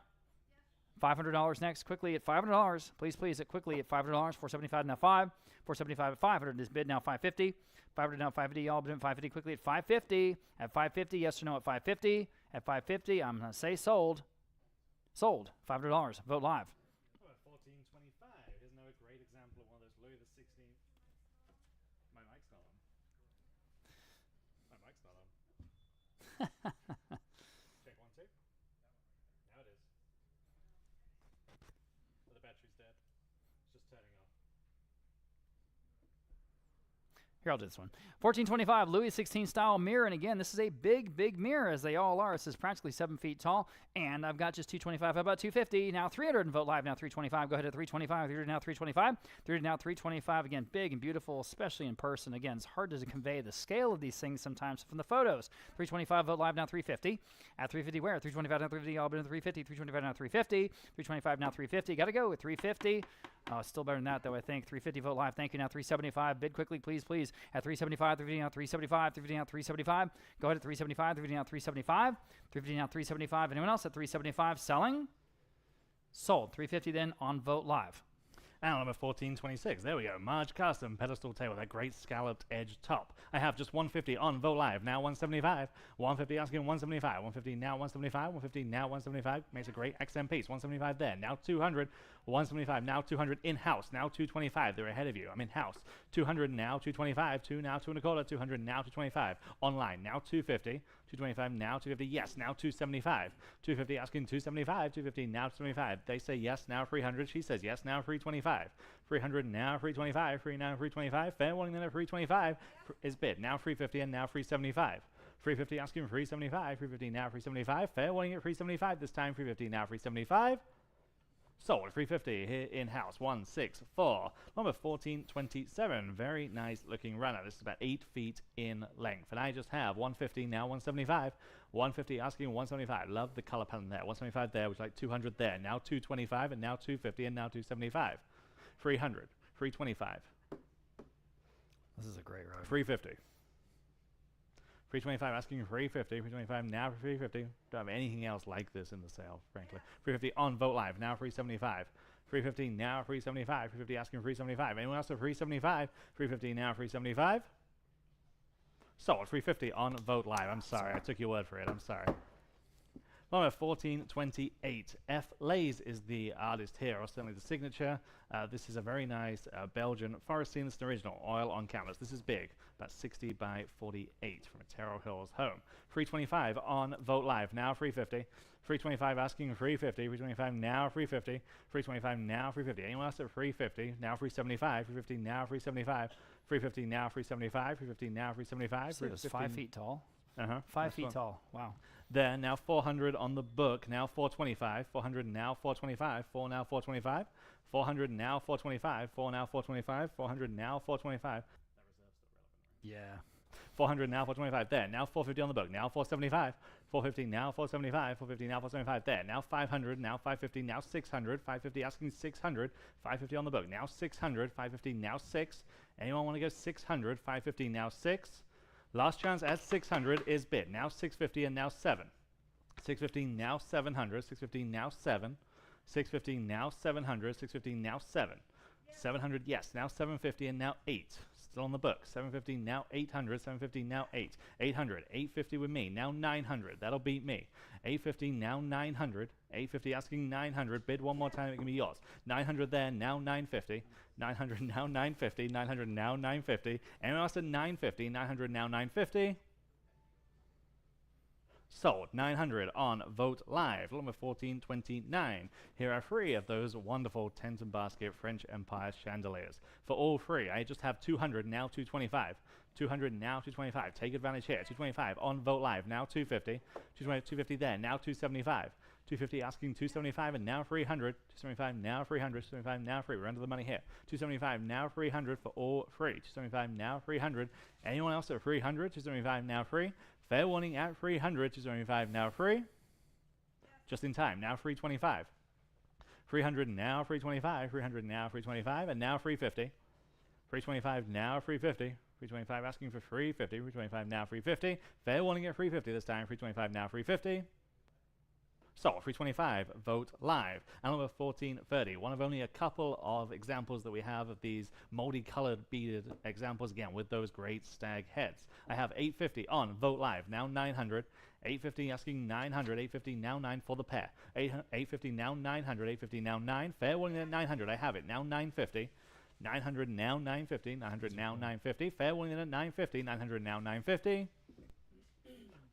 Speaker 5: $500 next. Quickly at $500. Please at quickly at $500. 475 now 5. 475 at 500 is bid now 550. 500 now 550. Y'all bid at 550 quickly at 550. At 550. Yes or no at 550. At 550. I'm going to say sold. Sold. $500. Vote Live.
Speaker 1: Oh, at 1425. Isn't that a great example of one of those Louis the 16th? My mic's not on. My mic's not on. Check 1, 2. Now it is. But the battery's dead. It's just turning off.
Speaker 5: Here, I'll do this one. 1425 Louis 16 style mirror. And again, this is a big mirror, as they all are. This is practically 7 feet tall. And I've got just 225. How about 250? Now 300 and Vote Live. Now 325. Go ahead at 325. 300 now 325. 300 now 325. Again, big and beautiful, especially in person. Again, it's hard to convey the scale of these things sometimes from the photos. 325. Vote Live. Now 350. At 350 where? 325 now 350. All bid at 350. 325 now 350. 325 now 350. Got to go with 350. Oh, it's still better than that, though, I think. 350 Vote Live. Thank you. Now 375. Bid quickly, please. At 375, 350 now 375, 350 now 375. Go ahead at 375, 350 now 375. 350 now 375. Anyone else at 375? Selling? Sold. 350 then on Vote Live.
Speaker 1: And number 1426. There we go. Marge Custom pedestal table. That great scalloped edge top. I have just 150 on Vote Live. Now 175. 150 asking 175. 150 now 175. 150 now 175. Makes a great accent piece. 175 there. Now 200. 175 now 200 in-house. Now 225. They're ahead of you. I'm in-house. 200 now 225. 2 now 2.25. 200 now 225. Online now 250. 225 now 250. Yes, now 275. 250 asking 275. 250 now 275. They say yes, now 300. She says yes, now 325. 300 now 325. 3 now 325. Fair warning then at 325 is bid. Now 350 and now 375. 350 asking 375. 350 now 375. Fair warning at 375. This time 350 now 375. Sold at 350 here in-house. 164. Number 1427. Very nice looking runner. This is about 8 feet in length. And I just have 150 now 175. 150 asking 175. Love the color pattern there. 175 there, which is like 200 there. Now 225 and now 250 and now 275. 300. 325.
Speaker 5: This is a great ride.
Speaker 1: 350. 325 asking 350. 325 now for 350. Don't have anything else like this in the sale, frankly. 350 on Vote Live. Now 375. 350 now 375. 350 asking 375. Anyone else at 375? 350 now 375. Sold. 350 on Vote Live. I'm sorry. I took your word for it. I'm sorry. Number 1428. F. Lays is the artist here, or certainly the signature. This is a very nice Belgian Forest Scenes original, oil on canvas. This is big, about 60 by 48 from a Terrell Hills home. 325 on Vote Live. Now 350. 325 asking 350. 325 now 350. 325 now 350. Anyone else at 350? Now 375. 350 now 375. 350 now 375. 350 now 375.
Speaker 5: So it was 5 feet tall.
Speaker 1: 5
Speaker 5: feet tall. Wow.
Speaker 1: There, now 400 on the book, now 425, 400 now 425, 4 now 425, 400 now 425, 4 now 425, 400 now 425.
Speaker 5: Yeah.
Speaker 1: 400 now 425 there, now 450 on the book, now 475, 450 now 475, 450 now 475 there, now 500, now 550, now 600, 550 asking 600, 550 on the book, now 600, 550 now 6. Anyone want to go 600, 550 now 6? Last chance at 600 is bid. Now 650 and now 7. 650 now 700. 650 now 7. 650, now 700, 650, now 7. 700, yes, now 750 and now 8. Still on the book. 750, now 800, 750, now 8. 800, 850 with me, now 900. That'll beat me. 850, now 900. 850 asking 900. Bid one more time, it can be yours. 900 there, now 950. 900 now 950. 900 now 950. Anyone else at 950? 900 now 950. Sold. 900 on Vogt Live. Lot number 1429. Here are 3 of those wonderful tent and basket French Empire chandeliers. For all 3, I just have 200, now 225. 200, now 225. Take advantage here. 225 on Vogt Live, now 250. 250 there, now 275. 250 asking 275 and now 300. 275 now 300. 275 now free. We're under the money here. 275 now 300 for all 3. 275 now 300. Anyone else at 300? 275 now free. Fair warning at 300, 275 now free. Just in time, now 325. 300 now 325, 300 now 325, and now 350. 325 now 350. 325 asking for 350, 325 now 350. Fair warning at 350 this time, 325 now 350. So, 325, Vogt Live. And number 1430, one of only a couple of examples that we have of these multicolored beaded examples, again, with those great stag heads. I have 850 on Vogt Live, now 900. 850 asking 900, 850 now 9 for the pair. 850 now 900, 850 now 9. Fair warning at 900, I have it, now 950. 900 now 950, 900 now 950. Fair warning at 950, 900 now 950.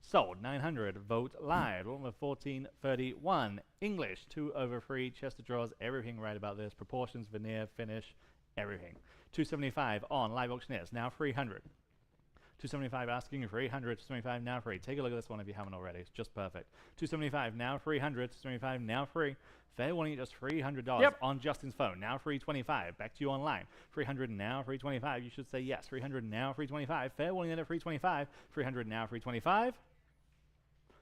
Speaker 1: Sold. 900, Vogt Live. Lot number 1431. English, 2/3, chest of drawers, everything right about this. Proportions, veneer, finish, everything. 275 on Live Auctioneers, now 300. 275 asking 300, 275 now free. Take a look at this one if you haven't already. It's just perfect. 275 now 300, 275 now free. Fair warning, just $300 on Justin's phone. Now 325. Back to you online. 300 now 325. You should say yes. 300 now 325. Fair warning at 325. 300 now 325.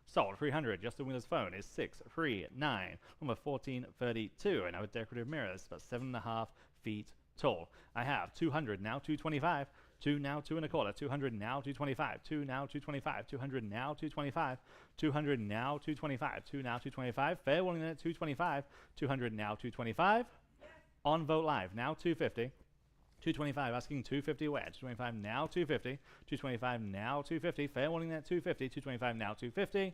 Speaker 1: Sold. 300. Justin Wheeler's phone is 639. Number 1432. And now with decorative mirrors, about 7.5 feet tall. I have 200 now 225. 2 now 2 1/4. 200 now 225. 2 now 225. 200 now 225. 200 now 225. 2 now 225. Fair warning at 225. 200 now 225. On Vogt Live now 250. 225 asking 250 wedge. 225 now 250. 225 now 250. Fair warning at 250. 225 now 250.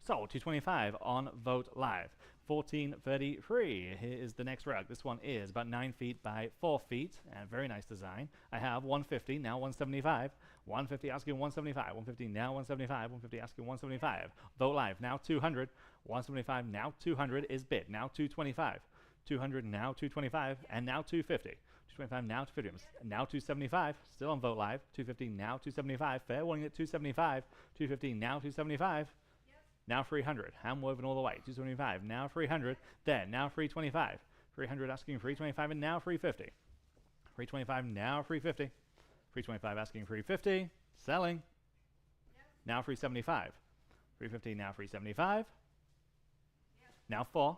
Speaker 1: Sold. 225 on Vogt Live. 1433. Here is the next rug. This one is about 9 feet by 4 feet, and very nice design. I have 150 now 175. 150 asking 175. 150 now 175. 150 asking 175. Vogt Live now 200. 175 now 200 is bid. Now 225. 200 now 225, and now 250. 225 now 250. Now 275. Still on Vogt Live. 250 now 275. Fair warning at 275. 250 now 275. Now 300. Hand woven all the way. 275. Now 300. Then now 325. 300 asking 325 and now 350. 325 now 350. 325 asking 350. Selling. Now 375. 350 now 375. Now 4.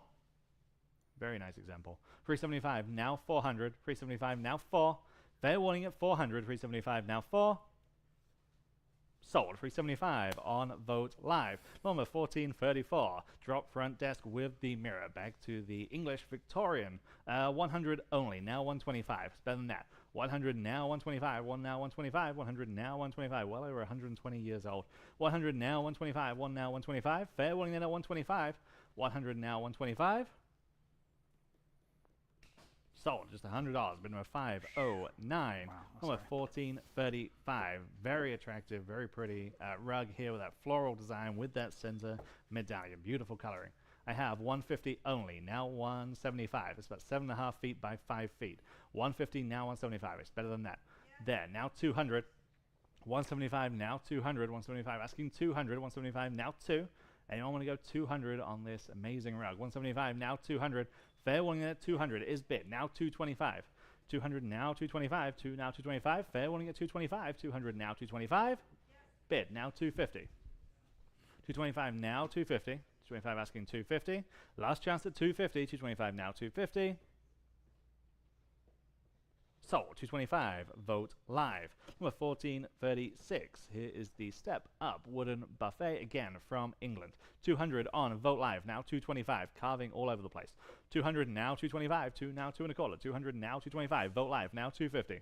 Speaker 1: Very nice example. 375 now 400. 375 now 4. Fair warning at 400. 375 now 4. Sold. 375 on Vogt Live. Number 1434. Drop front desk with the mirror. Back to the English Victorian. 100 only. Now 125. It's better than that. 100 now 125. 1 now 125. 100 now 125. Well over 120 years old. 100 now 125. 1 now 125. Fair warning then at 125. 100 now 125. Sold. Just $100. Bid number 509. Number 1435. Very attractive, very pretty rug here with that floral design with that center medallion. Beautiful coloring. I have 150 only. Now 175. It's about 7.5 feet by 5 feet. 150 now 175. It's better than that. There. Now 200. 175 now 200. 175 asking 200. 175 now 2. Anyone want to go 200 on this amazing rug? 175 now 200. Fair warning at 200 is bid. Now 225. 200 now 225. 2 now 225. Fair warning at 225. 200 now 225. Bid now 250. 225 now 250. 225 asking 250. Last chance at 250. 225 now 250. Sold. 225. Vote live. Number 1436. Here is the step up wooden buffet again from England. 200 on Vote live. Now 225. Carving all over the place. 200 now 225. Now 2.25. 200 now 225. Vote live. Now 250.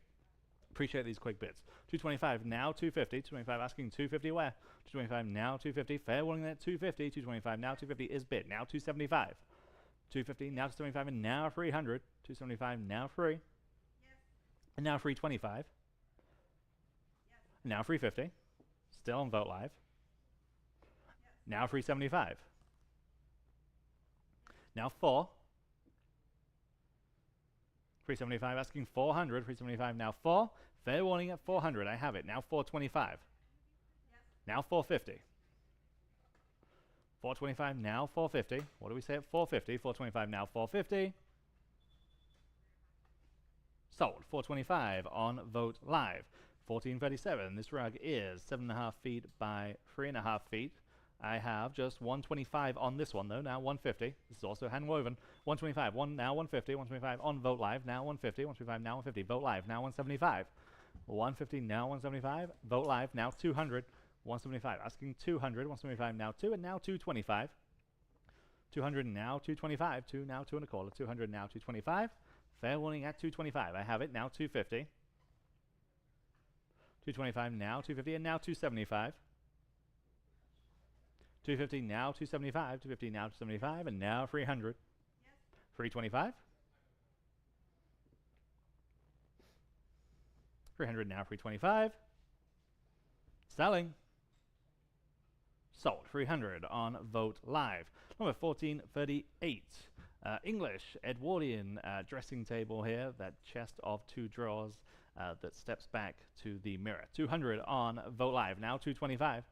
Speaker 1: Appreciate these quick bits. 225 now 250. 225 asking 250 where? 225 now 250. Fair warning that 250. 225 now 250 is bid. Now 275. 250 now 275 and now 300. 275 now free. And now 325. Now 350. Still on Vote live. Now 375. Now 4. 375 asking 400. 375 now 4. Fair warning at 400. I have it. Now 425. Now 450. 425 now 450. What do we say at 450? 425 now 450. Sold. 425 on Vote live. 1437. This rug is 7.5 feet by 3.5 feet. I have just 125 on this one though. Now 150. This is also hand woven. 125. Now 150. 125 on Vote live. Now 150. 125 now 150. Vote live. Now 175. 150 now 175. Vote live. Now 200. 175 asking 200. 175 now 2 and now 225. 200 now 225. 2 now 2.25. 200 now 225. Fair warning at 225. I have it. Now 250. 225 now 250 and now 275. 250 now 275. 250 now 275 and now 300. 325. 300 now 325. Selling. Sold. 300 on Vote live. Number 1438. English Edwardian dressing table here. That chest of 2 drawers that steps back to the mirror. 200 on Vote live. Now 225.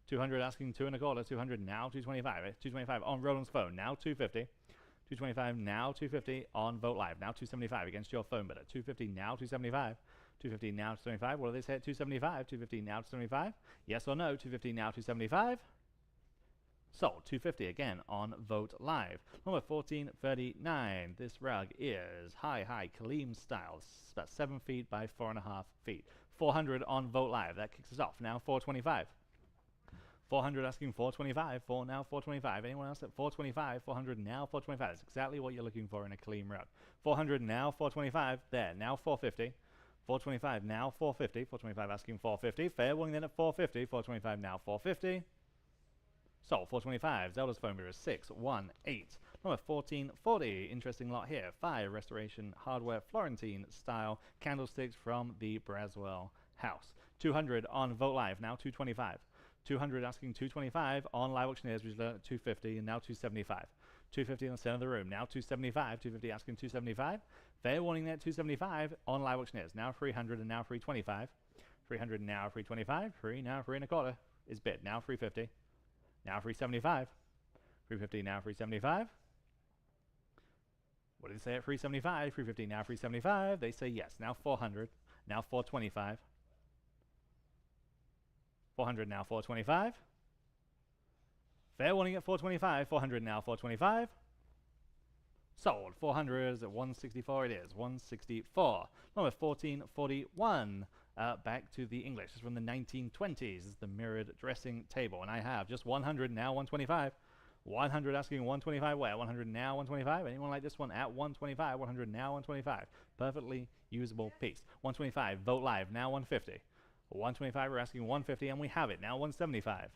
Speaker 1: 200 asking 2.25. 200 now 225. 225 on Roland's phone. Now 250. 225 now 250 on Vote live. Now 275 against your phone bidder. 250 now 275. 250 now 275. What do they say at 275? 250 now 275. Yes or no? 250 now 275. Sold. 250 again on Vote live. Number 1439. This rug is high Kaleem style. It's about 7 feet by 4.5 feet. 400 on Vote live. That kicks us off. Now 425. 400 asking 425. 4 now 425. Anyone else at 425? 400 now 425. That's exactly what you're looking for in a Kaleem rug. 400 now 425. There. Now 450. 425 now 450. 425 asking 450. Fair warning then at 450. 425 now 450. Sold. 425. Zelda's phone mirror is 618. Number 1440. Interesting lot here. 5 restoration hardware Florentine style candlesticks from the Braswell house. 200 on Vote live. Now 225. 200 asking 225 on live auctioneers, which is at 250 and now 275. 250 in the center of the room. Now 275. 250 asking 275. Fair warning there at 275 on live auctioneers. Now 300 and now 325. 300 now 325. 3 now 3.25 is bid. Now 350. Now 375. 350 now 375. What did they say at 375? 350 now 375. They say yes. Now 400. Now 425. 400 now 425. Fair warning at 425. 400 now 425. Sold. 400 is at 164. It is 164. Number 1441. Back to the English. This is from the 1920s. This is the mirrored dressing table. And I have just 100 now 125. 100 asking 125 where? 100 now 125. Anyone like this one at 125? 100 now 125. Perfectly usable piece. 125. Vote live. Now 150. 125, we're asking 150, and we have it. Now 175.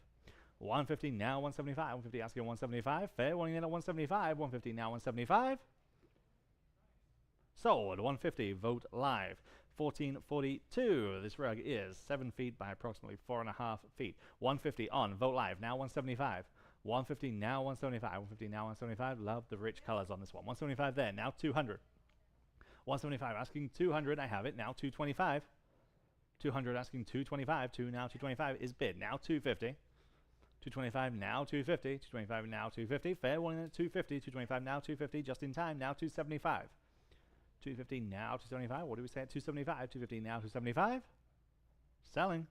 Speaker 1: 150, now 175. 150 asking 175. Fair warning in at 175. 150, now 175. Sold. 150, Vote live. 1442. This rug is 7 feet by approximately 4.5 feet. 150 on Vote live. Now 175. 150, now 175. 150, now 175. Love the rich colors on this one. 175 there. Now 200. 175 asking 200. I have it. Now 225. 200 asking 225. 2 now 225 is bid. Now 250. 225 now 250. 225 now 250. Fair warning at 250. 225 now 250. Just in time. Now 275. 250 now 275. What do we say at 275? 250 now 275. Selling.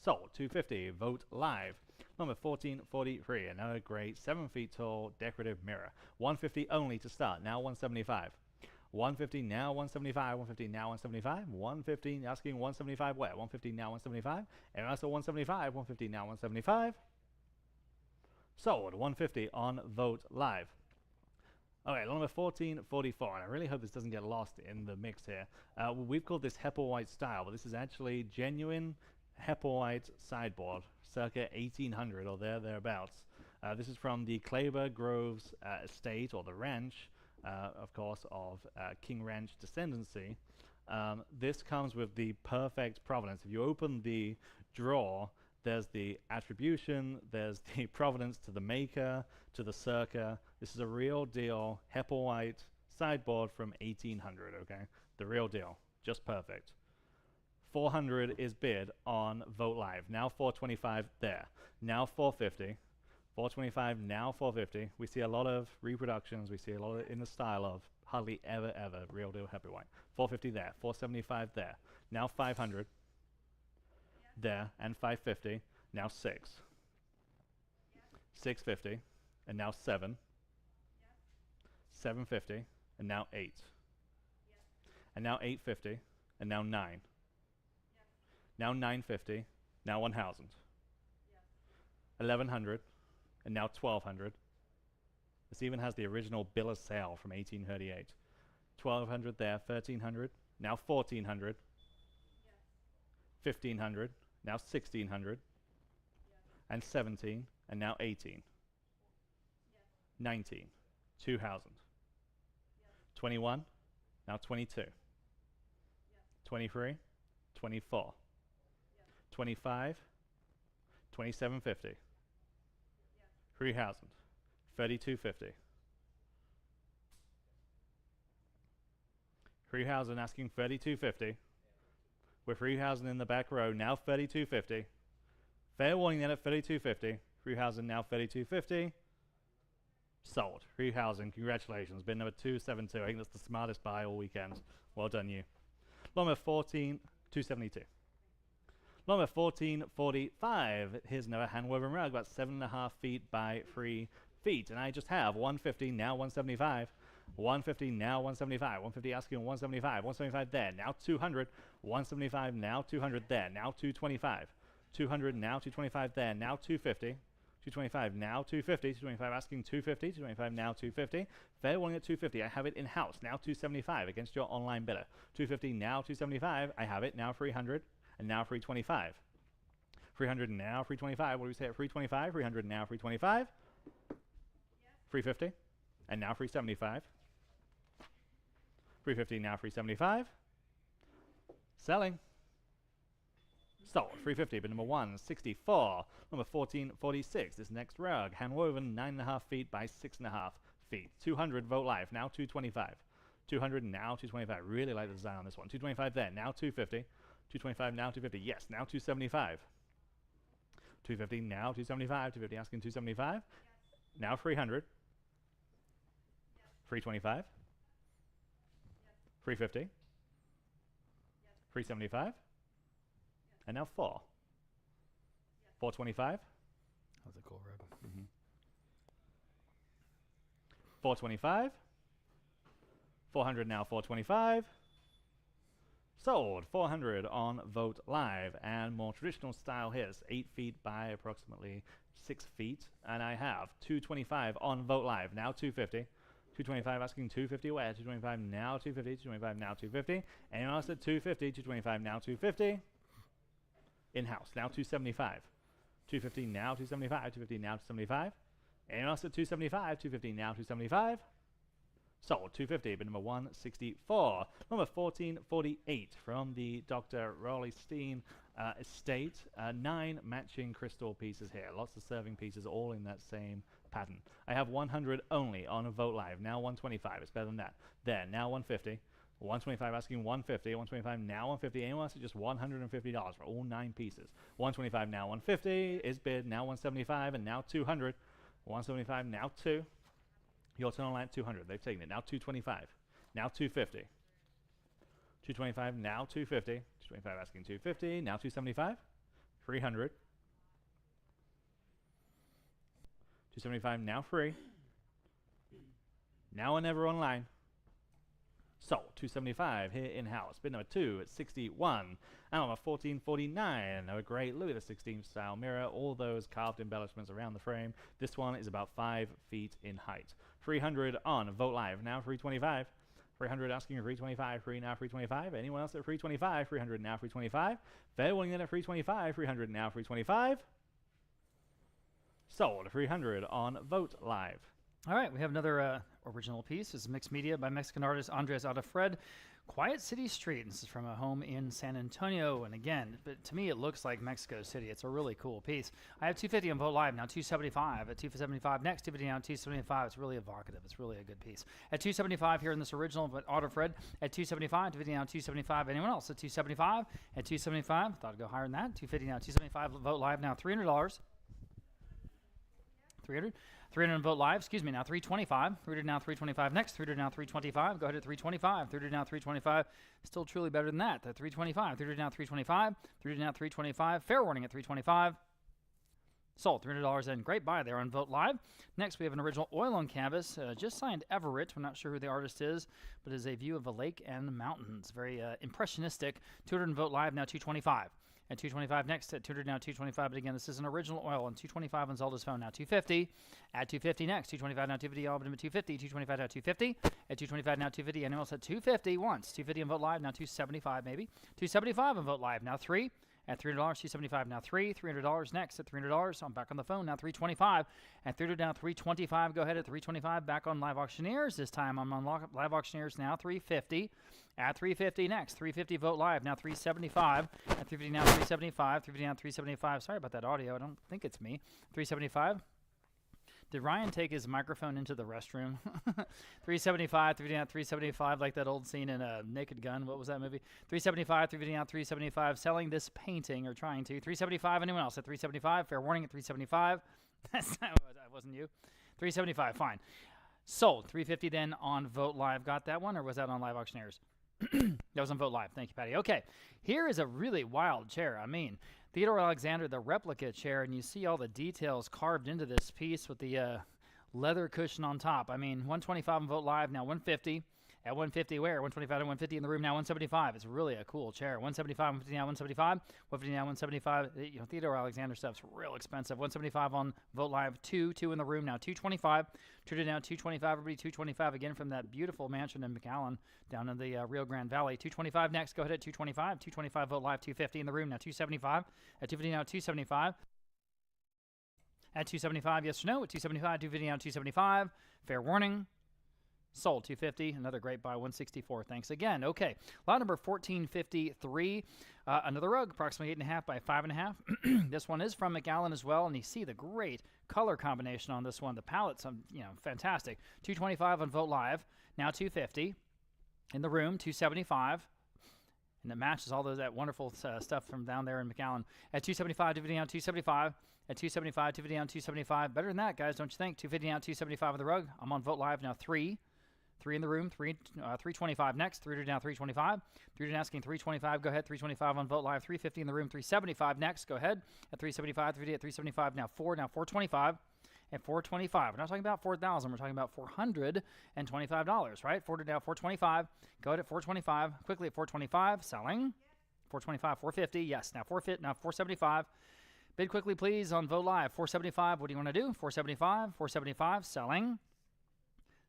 Speaker 1: Sold. 250. Vote live. Number 1443. Another great 7 feet tall decorative mirror. 150 only to start. Now 175. 150 now 175, 150 now 175, 150 asking 175 where? 150 now 175, and also 175, 150 now 175. Sold. 150 on Vogt Live. Okay, number 1444, and I really hope this doesn't get lost in the mix here. We've called this Hepplewhite style, but this is actually genuine Hepplewhite sideboard, circa 1800 or thereabouts. This is from the Claver Groves estate, or the ranch, of course, of King Ranch descendancy. This comes with the perfect provenance. If you open the drawer, there's the attribution, there's the provenance to the maker, to the circa. This is a real deal Hepplewhite sideboard from 1800, okay? The real deal, just perfect. 400 is bid on Vogt Live. Now 425 there. Now 450. 425, now 450. We see a lot of reproductions. We see a lot of in the style of hardly ever real deal Hepplewhite. 450 there. 475 there. Now 500 there, and 550. Now 6. 650, and now 7. 750, and now 8. And now 850, and now 9. Now 950, now 1000. 1100, and now 1200. This even has the original bill of sale from 1838. 1200 there, 1300, now 1400. 1500, now 1600. And 17, and now 18. 19, 2000. 21, now 22. 23, 24. 25, 2750. 3000, 3250. 3000 asking 3250. With 3000 in the back row, now 3250. Fair warning then at 3250. 3000 now 3250. Sold. 3000, congratulations. Bid number 272. I think that's the smartest buy all weekend. Well done, you. Lot number 272. Lot number 1445. Here's another hand-woven rug, about 7.5 feet by 3 feet. And I just have 150, now 175. 150, now 175. 150 asking 175. 175 there, now 200. 175, now 200 there, now 225. 200, now 225 there, now 250. 225, now 250. 225 asking 250. 225, now 250. Fair warning at 250. I have it in-house, now 275 against your online bidder. 250, now 275. I have it, now 300. And now 325. 300 now 325. What do we say at 325? 300 now 325. 350. And now 375. 350 now 375. Selling. Sold. 350, but number 164. Number 1446. This next rug, hand woven 9.5 feet by 6.5 feet. 200 Vogt Live. Now 225. 200 now 225. Really like the design on this one. 225 there. Now 250. 225 now 250. Yes, now 275. 250 now 275. 250 asking 275. Now 300. 325. 350. 375. And now 4. 425.
Speaker 5: That's a cool rug.
Speaker 1: 425. 400 now 425. Sold. 400 on Vogt Live. And more traditional style here. It's 8 feet by approximately 6 feet. And I have 225 on Vogt Live. Now 250. 225 asking 250 where? 225 now 250. 225 now 250. Anyone else at 250? 225 now 250. In-house. Now 275. 250 now 275. 250 now 275. Anyone else at 275? 250 now 275. Sold. 250, bid number 164. Number 1448 from the Dr. Raleigh Steen estate. 9 matching crystal pieces here. Lots of serving pieces all in that same pattern. I have 100 only on a Vogt Live. Now 125. It's better than that. There. Now 150. 125 asking 150. 125 now 150. Anyone else at just $150 for all 9 pieces. 125 now 150 is bid. Now 175 and now 200. 175 now 2. Your turn online at 200. They've taken it. Now 225. Now 250. 225. Now 250. 225 asking 250. Now 275. 300. 275. Now free. Now and never online. Sold. 275 here in-house. Bid number 2 at 61. And on a 1449, a great Louis XVI style mirror, all those carved embellishments around the frame. This one is about 5 feet in height. 300 on Vote Live, now 325. 300 asking for 325, free now 325. Anyone else at 325? 300 now 325. Fair warning then at 325, 300 now 325. Sold. 300 on Vote Live.
Speaker 5: All right, we have another original piece. This is mixed media by Mexican artist Andres Adafred. Quiet City Street. This is from a home in San Antonio. And again, but to me, it looks like Mexico City. It's a really cool piece. I have 250 on Vote Live, now 275. At 275 next, 250 now 275. It's really evocative. It's really a good piece. At 275 here in this original, but Adafred at 275, 250 now 275. Anyone else at 275? At 275, thought I'd go higher than that. 250 now 275. Vote Live now $300. 300. 300 on Vote Live, excuse me, now 325. 300 now 325 next. 300 now 325. Go ahead at 325. 300 now 325. Still truly better than that. 325. 300 now 325. 300 now 325. Fair warning at 325. Sold. $300 in. Great buy there on Vote Live. Next, we have an original oil on canvas. Just signed Everett. We're not sure who the artist is, but is a view of a lake and mountains. Very impressionistic. 200 on Vote Live, now 225. At 225 next, at 200 now 225. But again, this is an original oil on 225 on Zelda's phone, now 250. At 250 next, 225 now 250, all but 250. 225 now 250. At 225 now 250. Anyone else at 250 once? 250 on Vote Live, now 275 maybe. 275 on Vote Live, now 3. At $300, 275 now 3. $300 next at $300. I'm back on the phone now 325. At 300 now 325. Go ahead at 325. Back on Live Auctioneers. This time I'm on Live Auctioneers now 350. At 350 next 350 Vote Live now 375. At 350 now 375. 350 now 375. Sorry about that audio. I don't think it's me. 375. Did Ryan take his microphone into the restroom? 375, 350 out 375, like that old scene in Naked Gun. What was that movie? 375, 350 out 375, selling this painting or trying to. 375, anyone else at 375? Fair warning at 375. That wasn't you. 375, fine. Sold. 350 then on Vote Live. Got that one, or was that on Live Auctioneers? That was on Vote Live. Thank you, Patty. Okay, here is a really wild chair. I mean, Theodore Alexander, the replica chair, and you see all the details carved into this piece with the leather cushion on top. I mean, 125 on Vote Live, now 150. At 150 where? 125 to 150 in the room, now 175. It's really a cool chair. 175, 150 now 175. 150 now 175. You know, Theodore Alexander stuff's real expensive. 175 on Vote Live, 2 in the room, now 225. 2 now 225, everybody 225 again from that beautiful mansion in McAllen down in the Rio Grande Valley. 225 next, go ahead at 225. 225 Vote Live, 250 in the room, now 275. At 250 now 275. At 275, yes or no? At 275, 250 now 275. Fair warning. Sold. 250. Another great buy. 164. Thanks again. Okay. Lot number 1453. Another rug, approximately 8.5 by 5.5. This one is from McAllen as well, and you see the great color combination on this one. The palette's, fantastic. 225 on Vote Live. Now 250. In the room, 275. And it matches all that wonderful stuff from down there in McAllen. At 275, 250 down 275. At 275, 250 down 275. Better than that, guys, don't you think? 250 down 275 on the rug. I'm on Vote Live now 3. 3 in the room, 325 next, 300 down 325. 300 asking 325, go ahead, 325 on Vote Live, 350 in the room, 375 next, go ahead, at 375, 350 at 375, now 425, at 425. We're not talking about 4,000, we're talking about $425, right? 400 now 425, go ahead at 425, quickly at 425, selling, 425, 450, yes, now 450, now 475. Bid quickly, please, on Vote Live, 475, what do you want to do? 475, 475, selling.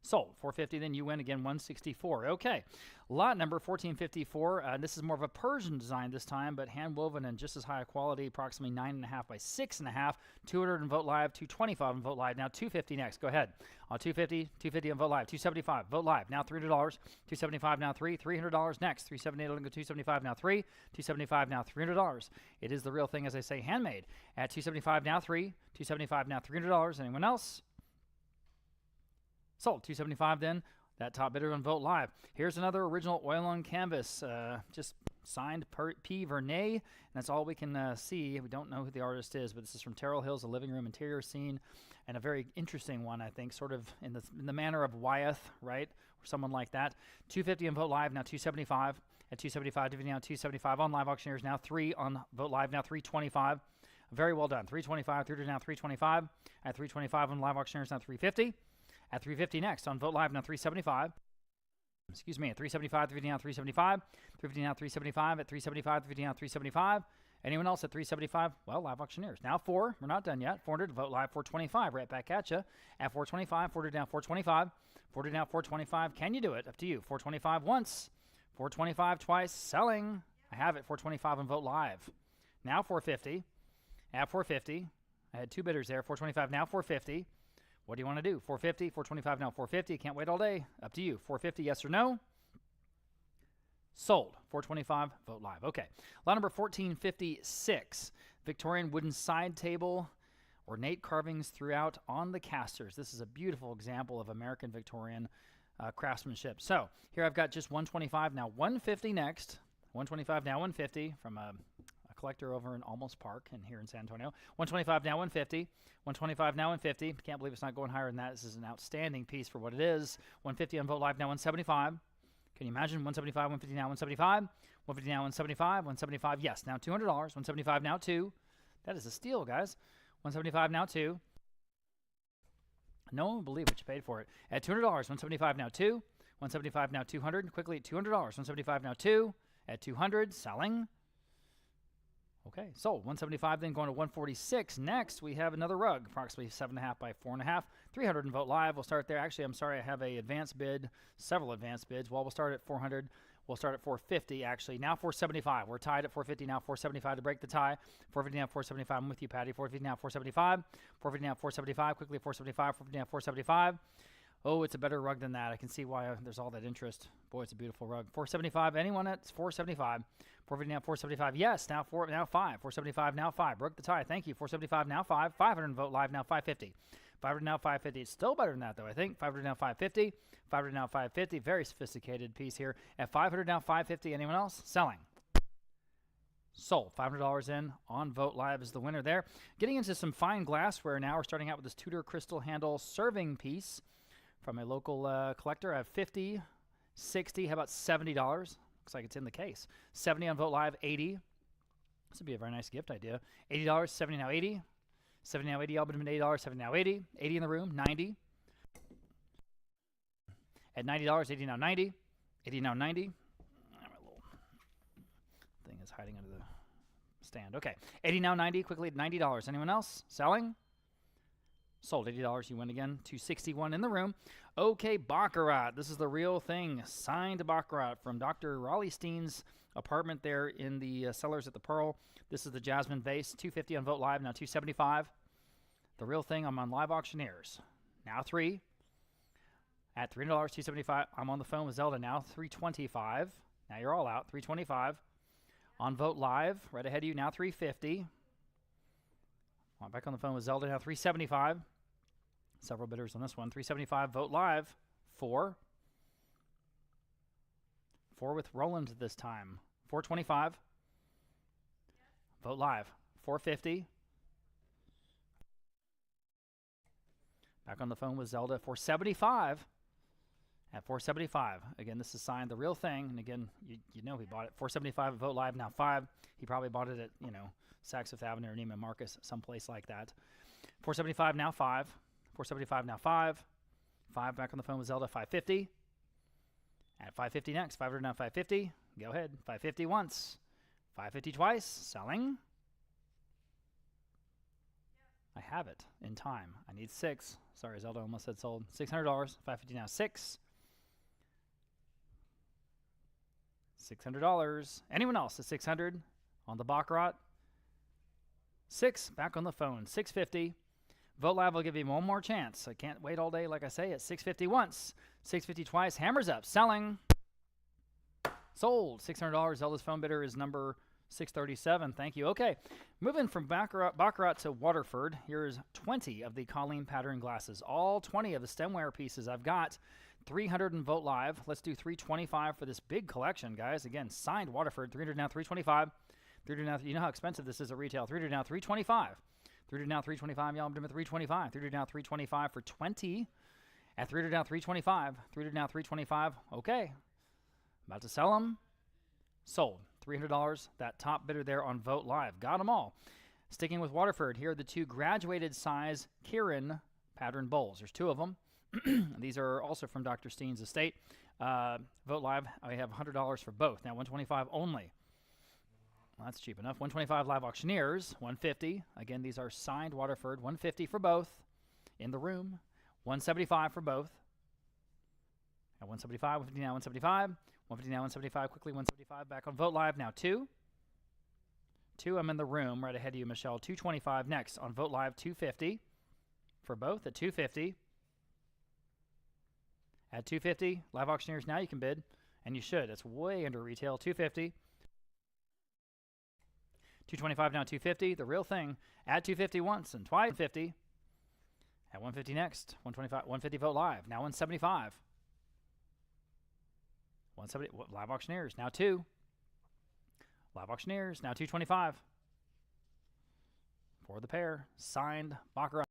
Speaker 5: Sold. 450, then you win again, 164. Okay. Lot number 1454. This is more of a Persian design this time, but hand woven and just as high a quality, approximately 9.5 by 6.5. 200 on Vote Live, 225 on Vote Live. Now 250 next. Go ahead. 250 on Vote Live. 275. Vote Live. Now $300. 275 now 3. $300 next. 378 on 275 now 3. 275 now $300. It is the real thing, as I say, handmade. At 275 now 3. 275 now $300. Anyone else? Sold. 275 then. That top bidder on Vote Live. Here's another original oil on canvas, just signed P. Vernay, and that's all we can see. We don't know who the artist is, but this is from Terrell Hills, a living room interior scene, and a very interesting one, I think, sort of in the manner of Wyeth, right, or someone like that. 250 on Vote Live, now 275. At 275, now 275 on Live Auctioneers, now 3 on Vote Live, now 325. Very well done. 325, 300 now 325. At 325 on Live Auctioneers, now 350. At 350 next on Vote Live, now 375. Excuse me, at 375, 350 now, 375. 350 now, 375. At 375, 350 now, 375. Anyone else at 375? Well, live auctioneers. Now 4. We're not done yet. 400. Vote live 425. Right back at you. At 425. 400 down 425. 400 down 425. Can you do it? Up to you. 425 once. 425 twice. Selling. I have it. 425 on Vote Live. Now 450. At 450. I had 2 bidders there. 425 now 450. What do you want to do? 450. 425 now 450. Can't wait all day. Up to you. 450 yes or no? Sold. 425. Vote live. Okay. Lot number 1456. Victorian wooden side table. Ornate carvings throughout on the casters. This is a beautiful example of American Victorian craftsmanship. So here I've got just 125 now 150 next. 125 now 150 from a collector over in Almost Park and here in San Antonio. 125 now 150. 125 now 150. Can't believe it's not going higher than that. This is an outstanding piece for what it is. 150 on Vote Live now 175. Can you imagine? 175, 150 now 175. 150 now 175. 175, yes. Now $200. 175 now 2. That is a steal, guys. 175 now 2. No one will believe what you paid for it. At $200, 175 now 2. 175 now 200. Quickly at $200. 175 now 2. At 200, selling. Okay, sold. 175 then going to 146. Next, we have another rug, approximately 7.5 by 4.5. 300 and Vote Live. We'll start there. Actually, I'm sorry, I have a advanced bid, several advanced bids. Well, we'll start at 400. We'll start at 450, actually. Now 475. We're tied at 450, now 475 to break the tie. 450 now 475. I'm with you, Patty. 450 now 475. 450 now 475. Quickly 475. 450 now 475. Oh, it's a better rug than that. I can see why there's all that interest. Boy, it's a beautiful rug. 475. Anyone at 475? 450 now 475. Yes, now 5. 475 now 5. Broke the tie. Thank you. 475 now 5. 500 Vote Live now 550. 500 now 550. It's still better than that, though, I think. 500 now 550. 500 now 550. Very sophisticated piece here. At 500 now 550. Anyone else? Selling. Sold. $500 in on Vote Live is the winner there. Getting into some fine glassware now. We're starting out with this Tudor crystal handle serving piece from a local collector. I have 50, 60, how about $70? Looks like it's in the case. 70 on Vote Live, 80. This would be a very nice gift idea. $80, 70 now 80. 70 now 80, all but $80, 70 now 80. 80 in the room, 90. At $90, 80 now 90. 80 now 90. My little thing is hiding under the stand. Okay, 80 now 90, quickly at $90. Anyone else? Selling? Sold. $80, you win again. 261 in the room. Okay, Baccarat. This is the real thing. Signed Baccarat from Dr. Raleigh Steen's apartment there in the cellars at the Pearl. This is the Jasmine vase. 250 on Vote Live, now 275. The real thing, I'm on Live Auctioneers. Now 3. At $300, 275. I'm on the phone with Zelda now. 325. Now you're all out. 325. On Vote Live, right ahead of you now. 350. I'm back on the phone with Zelda now. 375. Several bidders on this one. 375. Vote Live. 4. 4 with Roland this time. 425. Vote Live. 450. Back on the phone with Zelda. 475. At 475. Again, this is signed the real thing. And again, you know he bought it. 475 Vote Live, now 5. He probably bought it at, Saks Fifth Avenue or Neiman Marcus, someplace like that. 475 now 5. 475 now 5. 5 back on the phone with Zelda. 550. At 550 next. 500 now 550. Go ahead. 550 once. 550 twice. Selling. I have it in time. I need 6. Sorry, Zelda almost said sold. $600. 550 now 6. $600. Anyone else at 600 on the Baccarat? 6 back on the phone. 650. Vote Live will give you one more chance. I can't wait all day, like I say, at 650 once. 650 twice. Hammers up. Selling. Sold. $600. Zelda's phone bidder is number 637. Thank you. Okay. Moving from Baccarat to Waterford. Here's 20 of the Colleen pattern glasses. All 20 of the stemware pieces I've got. 300 in Vote Live. Let's do 325 for this big collection, guys. Again, signed Waterford. 300 now 325. 300 now. You know how expensive this is at retail. 300 now 325. 300 now 325. Y'all, I'm doing 325. 300 now 325 for 20. At 300 now 325. 300 now 325. Okay. About to sell them. Sold. $300. That top bidder there on Vote Live. Got them all. Sticking with Waterford, here are the 2 graduated size Kieran pattern bowls. There's 2 of them. These are also from Dr. Steen's estate. Vote live. I have $100 for both. Now 125 only. Well, that's cheap enough. 125 live auctioneers. 150. Again, these are signed Waterford. 150 for both in the room. 175 for both. At 175, 150 now, 175. 150 now, 175. Quickly, 175. Back on Vote Live now. 2. 2, I'm in the room right ahead of you, Michelle. 225 next on Vote Live. 250 for both at 250. At 250, live auctioneers, now you can bid, and you should. It's way under retail. 250. 225 now, 250. The real thing. At 250 once and twice. 150. At 150 next. 125. 150 Vote Live. Now 175. 170. Live auctioneers. Now 2. Live auctioneers. Now 225. For the pair. Signed Baccarat.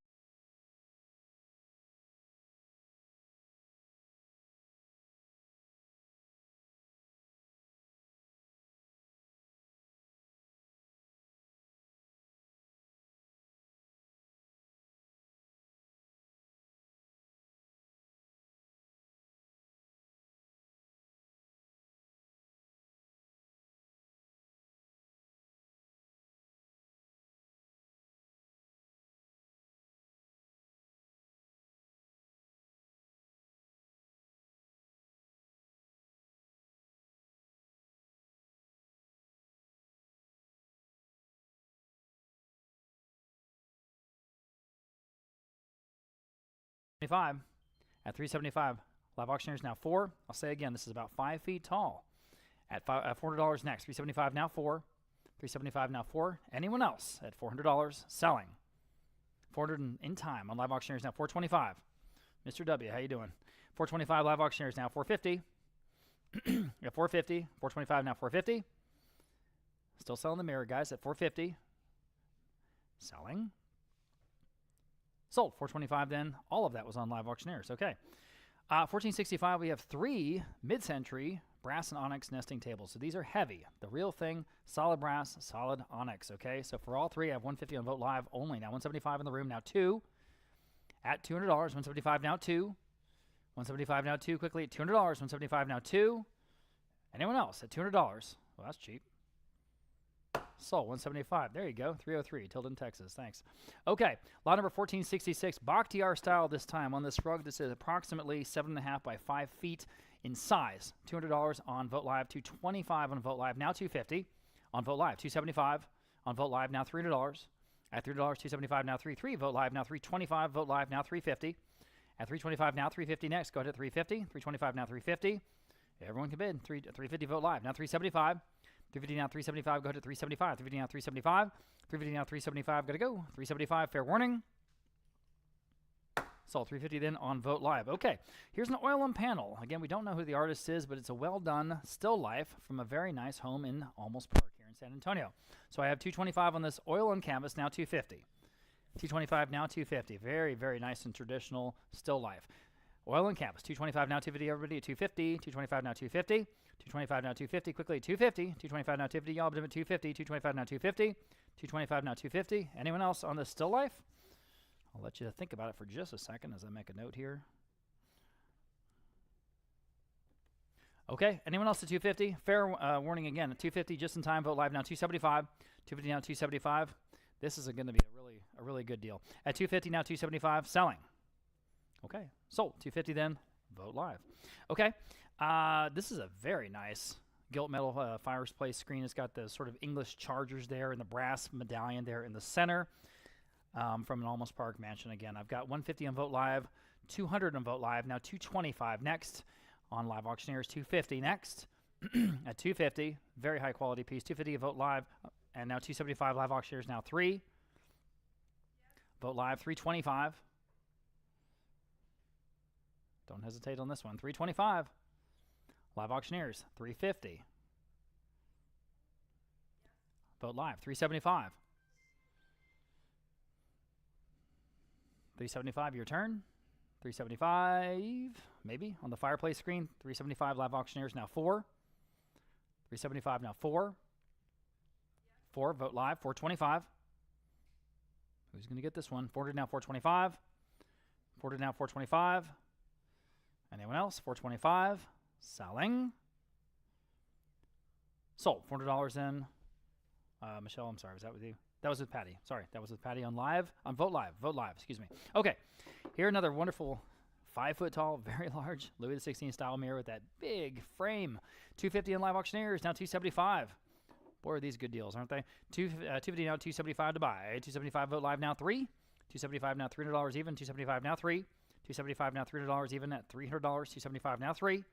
Speaker 5: At 375, live auctioneers now 4. I'll say again, this is about 5 feet tall. At $400 next, 375 now 4. 375 now 4. Anyone else at $400 selling? 400 in time on live auctioneers now 425. Mr. W, how you doing? 425 live auctioneers now 450. At 450, 425 now 450. Still selling the mirror, guys, at 450. Selling. Sold. 425 then. All of that was on live auctioneers. Okay. 1465, we have 3 mid-century brass and onyx nesting tables. So these are heavy. The real thing, solid brass, solid onyx. Okay. So for all 3, I have 150 on Vote Live only. Now 175 in the room. Now 2. At $200. 175 now 2. 175 now 2. Quickly at $200. 175 now 2. Anyone else at $200? Well, that's cheap. Sold. 175. There you go. 303. Tilden, Texas. Thanks. Okay. Lot number 1466. Bakhtiar style this time on this rug. This is approximately 7.5 by 5 feet in size. $200 on Vote Live. $225 on Vote Live. Now $250 on Vote Live. $275 on Vote Live. Now $300. At $300, $275 now $3.3. Vote Live now $325. Vote Live now $350. At $325 now $350 next. Go ahead at $350. $325 now $350. Everyone can bid. $350 Vote Live. Now $375. $350 now $375. Go ahead at $375. $350 now $375. $350 now $375. Gotta go. $375. Fair warning. Sold. $350 then on Vote Live. Okay. Here's an oil and panel. Again, we don't know who the artist is, but it's a well done still life from a very nice home in Almost Park here in San Antonio. So I have $225 on this oil and canvas. Now $250. $225 now $250. Very, very nice and traditional still life. Oil and canvas. $225 now $250. Everybody at $250. $225 now $250. $225 now $250. Quickly at $250. $225 now $250. Y'all bid at $250. $225 now $250. $225 now $250. Anyone else on this still life? I'll let you think about it for just a second as I make a note here. Okay. Anyone else at $250? Fair warning again. At $250 just in time. Vote Live now $275. $250 now $275. This is going to be a really good deal. At $250 now $275. Selling. Okay. Sold. $250 then. Vote Live. Okay. This is a very nice gilt metal fireplace screen. It's got the sort of English chargers there and the brass medallion there in the center from an Almost Park mansion. Again, I've got 150 on Vote Live, 200 on Vote Live. Now 225 next on Live Auctioneers. 250 next at 250. Very high quality piece. 250 Vote Live, and now 275 Live Auctioneers. Now 3. Vote Live 325. Don't hesitate on this one. 325. Live Auctioneers, 350. Vote Live, 375. 375, your turn. 375, maybe, on the fireplace screen. 375 Live Auctioneers, now 4. 375, now 4. 4, Vote Live, 425. Who's going to get this one? 400 now, 425. 400 now, 425. Anyone else? 425. Selling. Sold. $400 in. Michelle, I'm sorry. Was that with you? That was with Patty. Sorry. That was with Patty on live. On Vote Live. Vote Live. Excuse me. Okay. Here another wonderful 5 foot tall, very large Louis XVI style mirror with that big frame. $250 in live auctioneers. Now $275. Boy, are these good deals, aren't they? $250 now, $275 to buy. $275 Vote Live now 3. $275 now $300 even. $275 now 3. $275 now $300 even at $300. $275 now 3.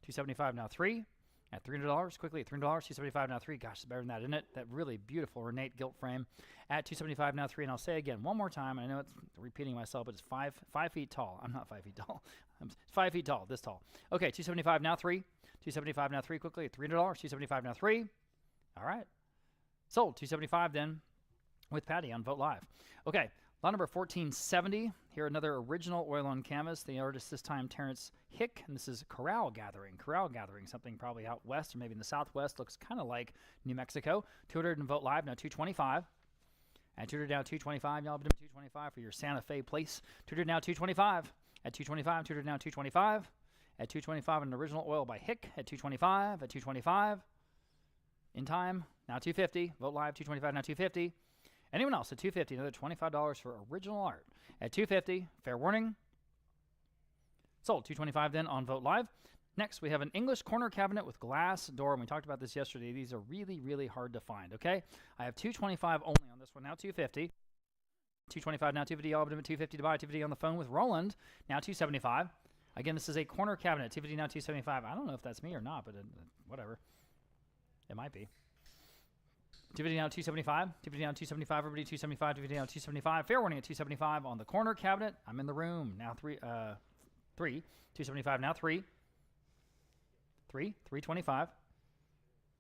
Speaker 5: $275 now 3 at $300. Quickly at $300. $275 now 3. Gosh, it's better than that, isn't it? That really beautiful ornate gilt frame at $275 now 3. And I'll say again one more time. I know it's repeating myself, but it's 5 feet tall. I'm not 5 feet tall. I'm 5 feet tall. This tall. Okay, $275 now 3. $275 now 3. Quickly at $300. $275 now 3. All right. Sold. $275 then with Patty on Vote Live. Okay. Lot number 1470. Here another original oil on canvas. The artist this time Terrence Hick, and this is Corral Gathering. Corral Gathering, something probably out west or maybe in the southwest. Looks kind of like New Mexico. 200 and Vote Live now 225. At 200 now 225. Y'all been 225 for your Santa Fe place. 200 now 225. At 225. 200 now 225. At 225 an original oil by Hick. At 225. At 225. In time now 250. Vote Live 225 now 250. Anyone else at $250, another $25 for original art. At $250, fair warning. Sold. $225 then on Vote Live. Next, we have an English corner cabinet with glass door, and we talked about this yesterday. These are really, really hard to find, okay? I have $225 only on this one, now $250. $225 now $250, all but $250 to buy. $250 on the phone with Roland, now $275. Again, this is a corner cabinet, $250 now $275. I don't know if that's me or not, but whatever. It might be. $250 now $275. $250 now $275. Everybody $275. $250 now $275. Fair warning at $275 on the corner cabinet. I'm in the room now. 3. $275 now 3. 3. $325. All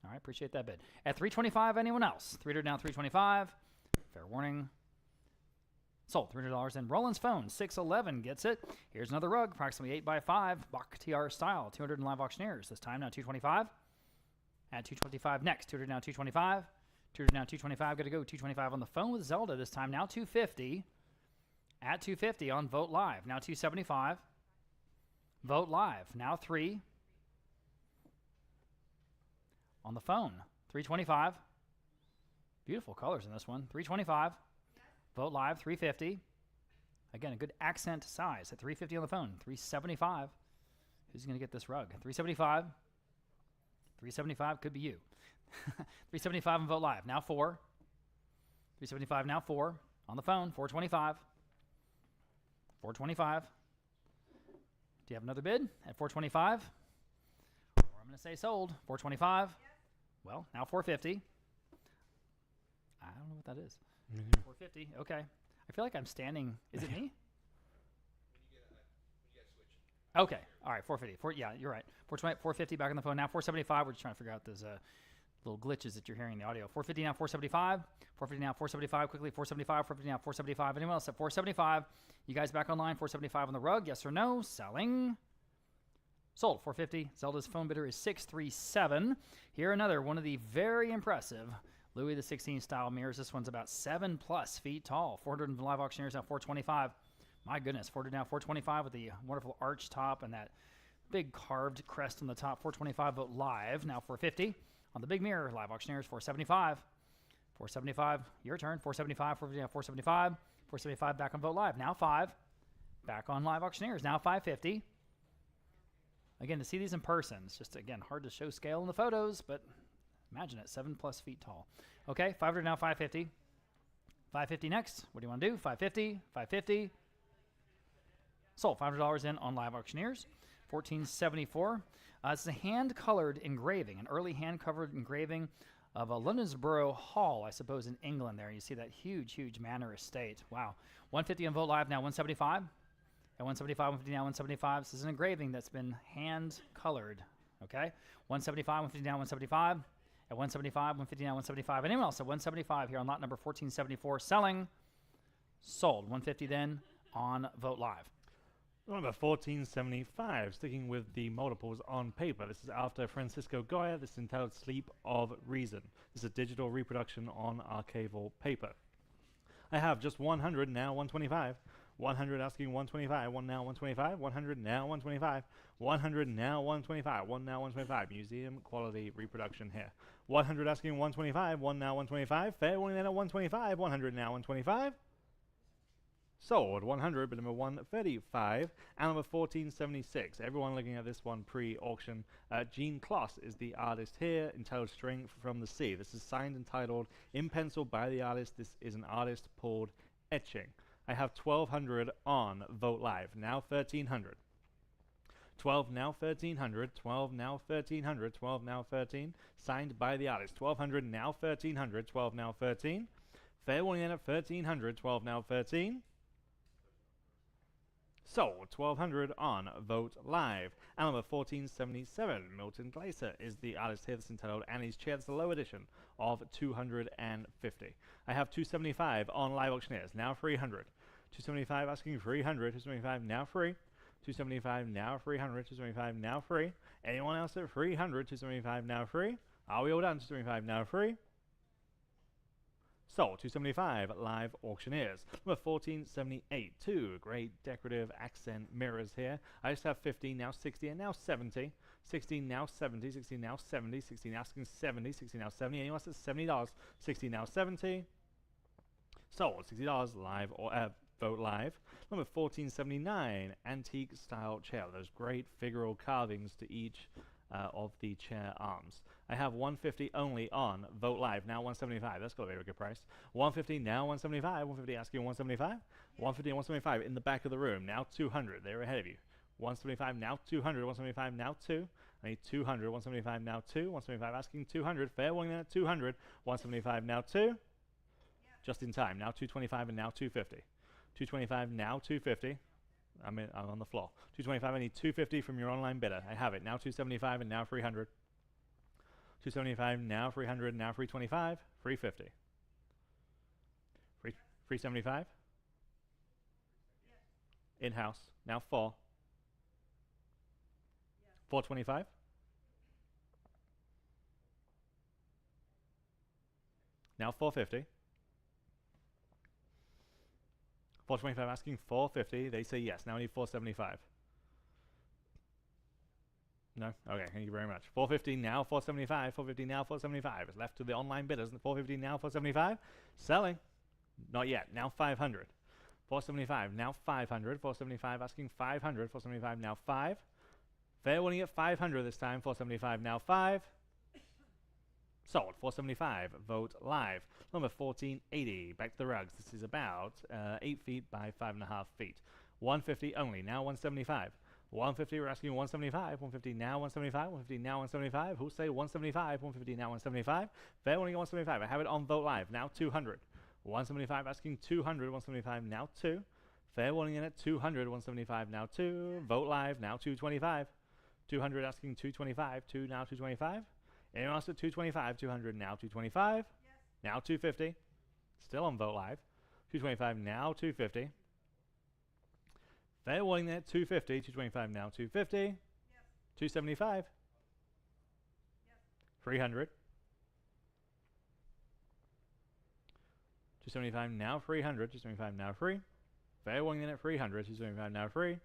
Speaker 5: right, appreciate that bid. At $325, anyone else? $300 now $325. Fair warning. Sold. $300 in Roland's phone. 611 gets it. Here's another rug, approximately 8x5. Bach TR style. 200 in live auctioneers. This time now $225. At $225 next. $200 now $225. $200 now $225. Got to go. $225 on the phone with Zelda. This time now $250. At $250 on Vote Live. Now $275. Vote Live. Now 3. On the phone. $325. Beautiful colors in this one. $325. Vote Live. $350. Again, a good accent size at $350 on the phone. $375. Who's going to get this rug? $375. $375 could be you. $375 on Vote Live. Now 4. $375 now 4. On the phone. $425. $425. Do you have another bid at $425? Or I'm going to say sold. $425. Yes. Well, now $450. I don't know what that is. $450. Okay. I feel like I'm standing. Is it me? Okay. All right. $450. Yeah, you're right. $450 back on the phone. Now $475. We're just trying to figure out those little glitches that you're hearing in the audio. $450 now $475. $450 now $475. Quickly $475. $450 now $475. Anyone else at $475? You guys back online? $475 on the rug. Yes or no? Selling. Sold. $450. Zelda's phone bidder is 637. Here another one of the very impressive Louis XVI style mirrors. This one's about 7+ feet tall. 400 live auctioneers now $425. My goodness, 400 now $425 with the wonderful arch top and that big carved crest on the top. $425 Vote Live now $450 on the big mirror. Live auctioneers $475. $475. Your turn. $475. $450 now $475. $475 back on Vote Live. Now 5. Back on live auctioneers. Now $550. Again, to see these in person, it's just again hard to show scale in the photos, but imagine it, 7+ feet tall. Okay, 500 now $550. $550 next. What do you want to do? $550. $550. Sold. $500 in on live auctioneers. $1474. It's a hand-colored engraving, an early hand-covered engraving of a Londonsborough Hall, I suppose, in England there. You see that huge, huge manor estate. Wow. $150 on Vote Live, now $175. At $175, $150 now $175. This is an engraving that's been hand-colored. Okay? $175, $150 now $175. At $175, $150 now $175. Anyone else at $175 here on lot number 1474? Selling. Sold. $150 then on Vote Live.
Speaker 1: Number 1475, sticking with the multiples on paper. This is after Francisco Goya. This is entitled Sleep of Reason. This is a digital reproduction on archival paper. I have just 100 now, 125. 100 asking 125. 1 now 125. 100 now 125. 100 now 125. 1 now 125. Museum quality reproduction here. 100 asking 125. 1 now 125. Fair warning then at 125. 100 now 125. Sold. 100, but number 135 and number 1476. Everyone looking at this one pre-auction. Gene Kloss is the artist here, entitled String from the Sea. This is signed and titled in pencil by the artist. This is an artist pulled etching. I have 1200 on Vote Live. Now 1300. 12 now 1300. 12 now 1300. 12 now 13. Signed by the artist. 1200 now 1300. 12 now 13. Fair warning then at 1300. 12 now 13. Sold. 1200 on Vote Live. And number 1477, Milton Glaser is the artist here. That's entitled Annie's Chair. That's the low edition of 250. I have 275 on Live Auctioneers. Now 300. 275 asking 300. 275 now free. 275 now 300. 275 now free. Anyone else at 300? 275 now free. Are we all done? 275 now free. Sold. 275 Live Auctioneers. Number 1478. Two great decorative accent mirrors here. I just have 50, now 60, and now 70. 60 now 70, 60 now 70, 60 now asking 70, 60 now 70. Anyone else at $70? 60 now 70. Sold. $60 live or Vote Live. Number 1479 antique style chair. Those great figural carvings to each of the chair arms. I have 150 only on Vote Live. Now 175. That's got to be a good price. 150 now 175. 150 asking 175. 150 and 175 in the back of the room. Now 200. They're ahead of you. 175 now 200. 175 now 2. I need 200. 175 now 2. 175 asking 200. Fair warning then at 200. 175 now 2. Just in time. Now 225 and now 250. 225 now 250. I'm on the floor. 225. I need 250 from your online bidder. I have it. Now 275 and now 300. 275 now 300. Now 325. 350. 375. In-house. Now 4. 425. Now 450. 425 asking 450. They say yes. Now I need 475. No? Okay, thank you very much. 450 now 475. 450 now 475. It's left to the online bidders. 450 now 475. Selling. Not yet. Now 500. 475 now 500. 475 asking 500. 475 now 5. Fair warning at 500 this time. 475 now 5. Sold. 475. Vote Live. Number 1480. Back to the rugs. This is about 8 feet by 5.5 feet. 150 only. Now 175. 150. We're asking 175. 150 now 175. 150 now 175. Who'll say 175? 150 now 175. Fair warning at 175. I have it on Vote Live. Now 200. 175 asking 200. 175 now 2. Fair warning in at 200. 175 now 2. Vote Live. Now 225. 200 asking 225. 2 now 225. Anyone else at 225? 200 now 225. Yes. Now 250. Still on Vote Live. 225 now 250. Fair warning there 250. 225 now 250. Yes. 275. Yes. 300. 275 now 300. 275 now free. Fair warning then at 300. 275 now free.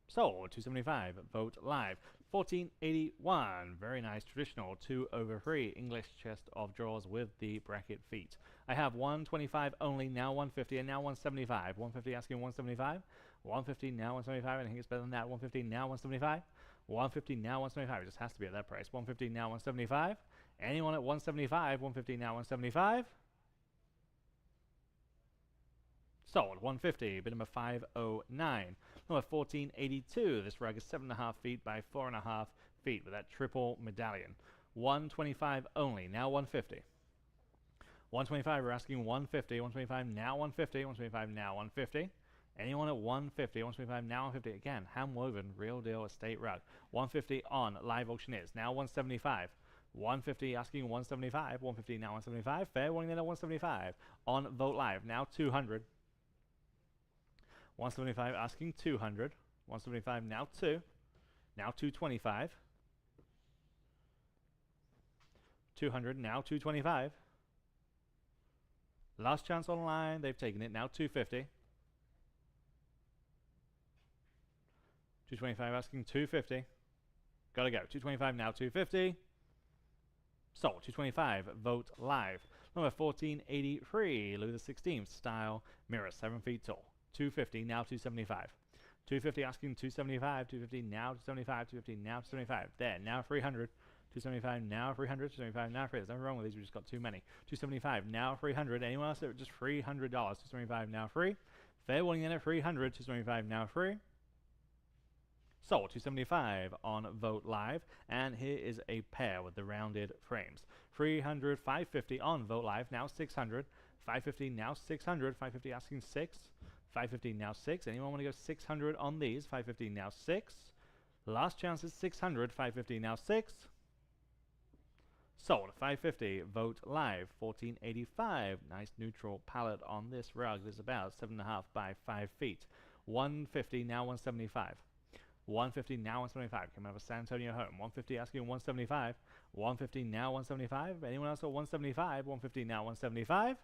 Speaker 1: Sold. 275. Vote Live. 1481. Very nice traditional 2/3 English chest of drawers with the bracket feet. I have 125 only. Now 150 and now 175. 150 asking 175. 150 now 175. I think it's better than that. 150 now 175. 150 now 175. It just has to be at that price. 150 now 175. Anyone at 175? 150 now 175. Sold. 150. Bid number 509. Number 1482. This rug is 7.5 feet by 4.5 feet with that triple medallion. 125 only. Now 150. 125. We're asking 150. 125 now 150. 125 now 150. Anyone at 150? 125 now 150. Again, hand woven, real deal estate rug. 150 on Live Auctioneers. Now 175. 150 asking 175. 150 now 175. Fair warning then at 175. On Vote Live. Now 200. 175 asking 200. 175 now 2. Now 225. 200 now 225. Last chance online. They've taken it. Now 250. 225 asking 250. Gotta go. 225 now 250. Sold. 225. Vote live. Number 1483. Louis the 16th style mirror, 7 feet tall. 250 now 275. 250 asking 275. 250 now 275. 250 now 275. There. Now 300. 275 now 300. 275 now 300. There's nothing wrong with these. We just got too many. 275 now 300. Anyone else? Just $300. 275 now free. Fair warning then at 300. 275 now free. Sold. 275 on Vote Live, and here is a pair with the rounded frames. 300, 550 on Vote Live, now 600. 550 now 600. 550 asking 6. 550 now 6. Anyone want to go 600 on these? 550 now 6. Last chance is 600. 550 now 6. Sold. 550. Vote Live. 1485. Nice neutral palette on this rug. This is about 7.5 by 5 feet. 150 now 175. 150 now 175. Coming out of San Antonio home. 150 asking 175. 150 now 175. Anyone else at 175? 150 now 175.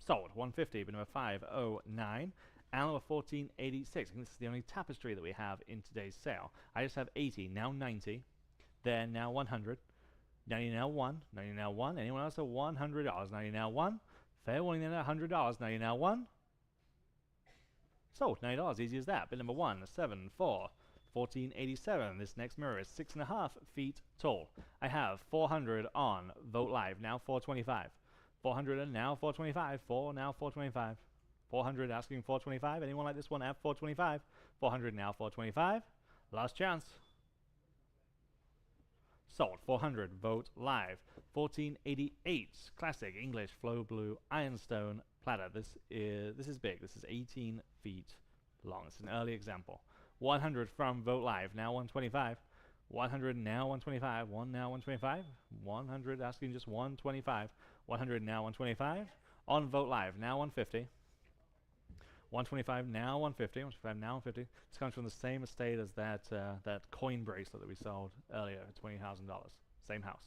Speaker 1: Sold. 150. But number 509. And number 1486. And this is the only tapestry that we have in today's sale. I just have 80. Now 90. There now 100. 90 now 1. 90 now 1. Anyone else at $100? 90 now 1. Fair warning then at $100. 90 now 1. Sold. $90, easy as that. Bid number 174. 1487. This next mirror is 6.5 feet tall. I have 400 on Vote Live, now 425. 400 and now 425. 4 now 425. 400 asking 425. Anyone like this one at 425? 400 now 425. Last chance. Sold. 400. Vote Live. 1488. Classic English Flow Blue Ironstone platter. This is big. This is 18 feet long. It's an early example. 100 from Vote Live. Now 125. 100 now 125. 1 now 125. 100 asking just 125. 100 now 125. On Vote Live. Now 150. 125 now 150. 125 now 150. This comes from the same estate as that coin bracelet that we sold earlier at $20,000. Same house.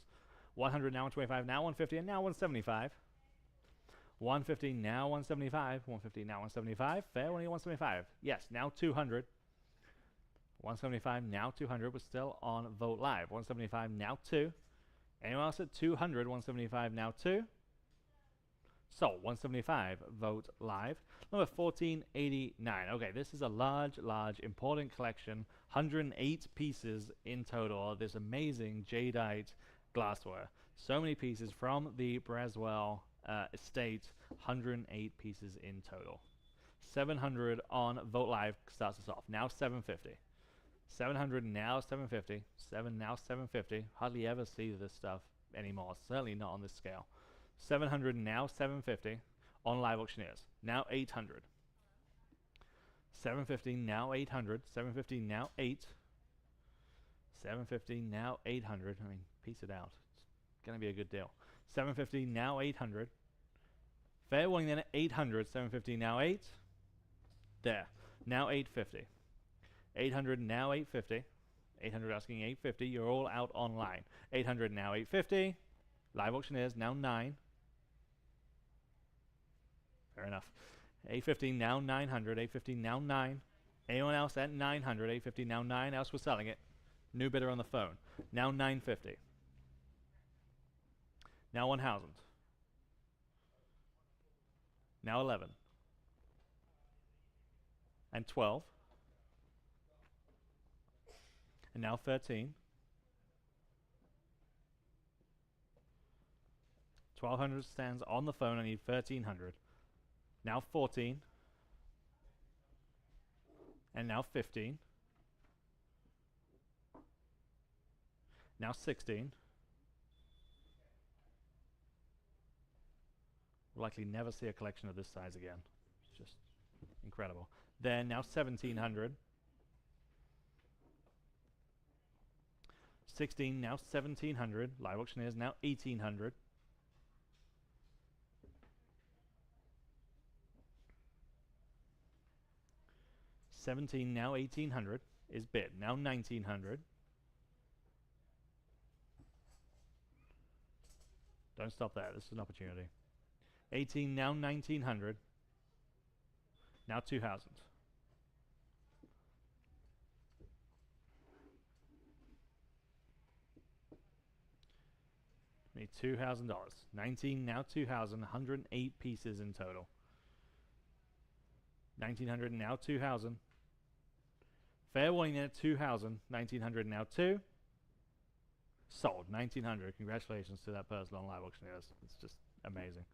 Speaker 1: 100 now 125. Now 150 and now 175. 150 now 175. 150 now 175. Fair when you 175. Yes, now 200. 175 now 200. We're still on Vote Live. 175 now 2. Anyone else at 200? 175 now 2. So 175. Vote Live. Number 1489. Okay, this is a large, important collection. 108 pieces in total of this amazing jadeite glassware. So many pieces from the Braswell estate. 108 pieces in total. 700 on Vote Live starts us off. Now 750. 700 now 750. 7 now 750. Hardly ever see this stuff anymore. Certainly not on this scale. 700 now 750 on Live Auctioneers. Now 800. 750 now 800. 750 now 8. 750 now 800. I mean, piece it out. It's going to be a good deal. 750 now 800. Fair warning then at 800. 750 now 8. There. Now 850. 800 now 850. 800 asking 850. You're all out online. 800 now 850. Live Auctioneers now 9. Fair enough. 850 now 900. 850 now 9. Anyone else at 900? 850 now 9. Else we're selling it. New bidder on the phone. Now 950. Now 1000. Now 11. And 12. And now 13. 1200 stands on the phone. I need 1300. Now 14. And now 15. Now 16. We'll likely never see a collection of this size again. It's just incredible. Then now 1700. 16 now 1700. Live Auctioneers now 1800. 17 now 1800 is bid. Now 1900. Don't stop there. This is an opportunity. 18 now 1900. Now 2000. Need $2,000. 19, now 2,000. 108 pieces in total. 1,900, now 2,000. Fair warning there, 2,000. 1,900, now 2. Sold. 1,900. Congratulations to that person on Live Auctioneers. It's just amazing.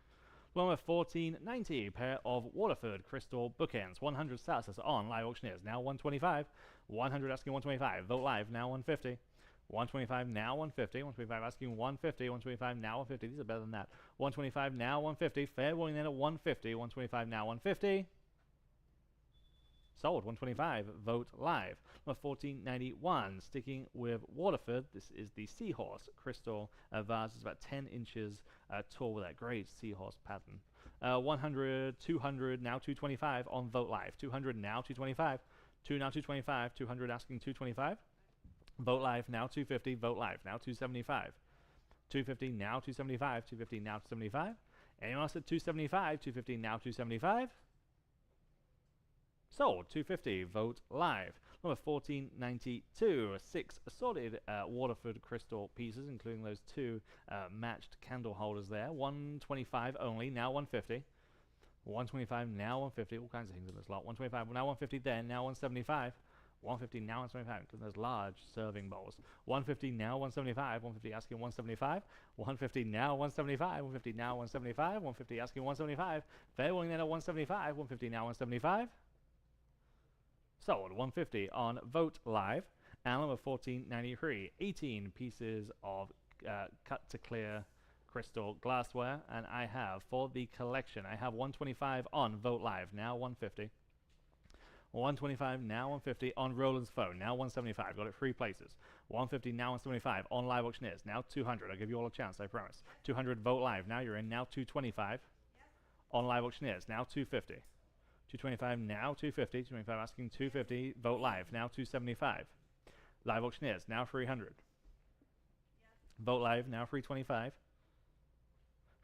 Speaker 1: Number 1490, pair of Waterford crystal bookends. 100 starts on Live Auctioneers. Now 125. 100 asking 125. Vote live. Now 150. 125 now 150. 125 asking 150. 125 now 150. These are better than that. 125 now 150. Fair warning then at 150. 125 now 150. Sold. 125. Vote live. Number 1491. Sticking with Waterford. This is the Seahorse crystal vase. It's about 10 inches tall with that great seahorse pattern. 100, 200, now 225 on Vote Live. 200 now 225. 2 now 225. 200 asking 225. Vote Live now 250. Vote Live now 275. 250 now 275. 250 now 275. Anyone else at 275? 250 now 275. Sold. 250. Vote live. Number 1492. 6 assorted Waterford crystal pieces, including those 2 matched candle holders there. 125 only. Now 150. 125 now 150. All kinds of things in this lot. 125 now 150. Then now 175. 150 now 175, including those large serving bowls. 150 now 175. 150 asking 175. 150 now 175. 150 now 175. 150 asking 175. Fair warning then at 175. 150 now 175. Sold. 150 on Vote Live. And number 1493. 18 pieces of cut to clear crystal glassware. And I have, for the collection, I have 125 on Vote Live. Now 150. 125 now 150 on Roland's phone. Now 175. Got it 3 places. 150 now 175 on Live Auctioneers. Now 200. I'll give you all a chance, I promise. 200 Vote Live. Now you're in. Now 225 on Live Auctioneers. Now 250. 225 now 250. 225 asking 250. Vote Live. Now 275. Live Auctioneers. Now 300. Vote Live. Now 325.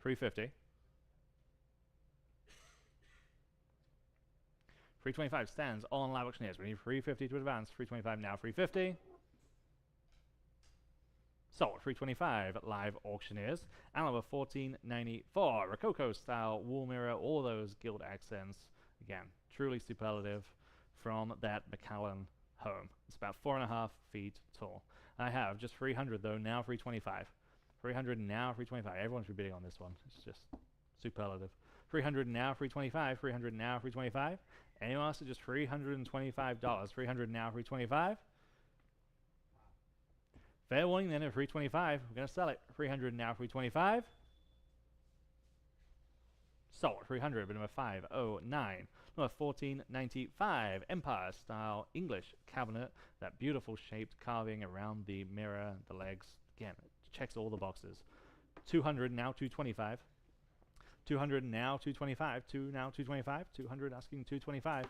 Speaker 1: 350. 325 stands on Live Auctioneers. We need 350 to advance. 325 now 350. Sold. 325 Live Auctioneers. And number 1494. Rococo style wall mirror. All those gilt accents. Again, truly superlative from that McAllen home. It's about 4.5 feet tall. I have just 300 though. Now 325. 300 now 325. Everyone's bidding on this one. It's just superlative. 300 now 325. 300 now 325. Anyone else at just $325? 300 now 325. Fair warning then at 325. We're going to sell it. 300 now 325. Sold. 300, but number 509. Number 1495. Empire style English cabinet. That beautiful shaped carving around the mirror, the legs. Again, it checks all the boxes. 200 now 225. 200 now 225. 2 now 225. 200 asking 225.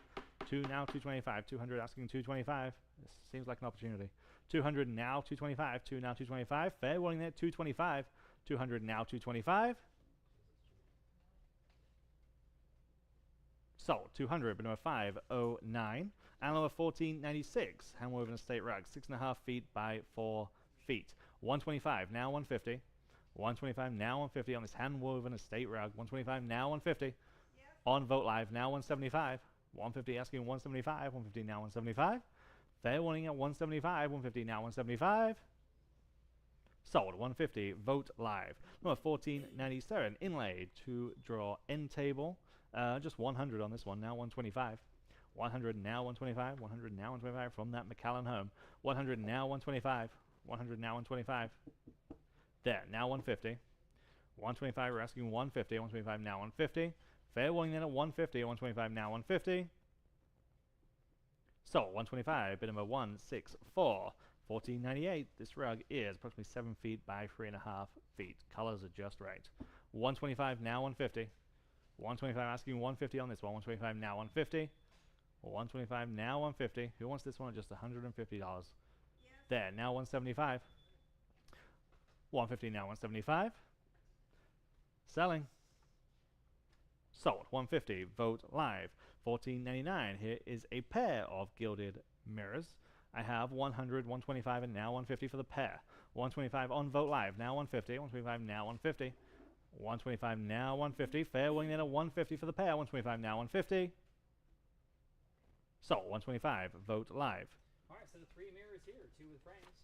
Speaker 1: 2 now 225. 200 asking 225. This seems like an opportunity. 200 now 225. 2 now 225. Fair warning there 225. 200 now 225. Sold. 200, but number 509. And number 1496. Handwoven estate rug. 6.5 feet by 4 feet. 125 now 150. 125 now 150 on this hand-woven estate rug. 125 now 150 on Vote Live. Now 175. 150 asking 175. 150 now 175. Fair warning at 175. 150 now 175. Sold. 150. Vote Live. Number 1497. Inlaid to draw end table. Just 100 on this one. Now 125. 100 now 125. 100 now 125 from that McAllen home. 100 now 125. 100 now 125. There, now 150. 125, we're asking 150. 125 now 150. Fair warning then at 150. 125 now 150. So, 125, bid number 164. 1498. This rug is approximately 7 feet by 3.5 feet. Colors are just right. 125 now 150. 125 asking 150 on this one. 125 now 150. 125 now 150. Who wants this one at just $150? There, now 175. 150 now 175. Selling. Sold. 150. Vote Live. 14.99. Here is a pair of gilded mirrors. I have 100, 125, and now 150 for the pair. 125 on Vote Live, now 150. 125, now 150. 125, now 150. Fair winning in at 150 for the pair. 125, now 150. Sold. 125. Vote Live.
Speaker 5: All right, so the 3 mirrors here, 2 with frames,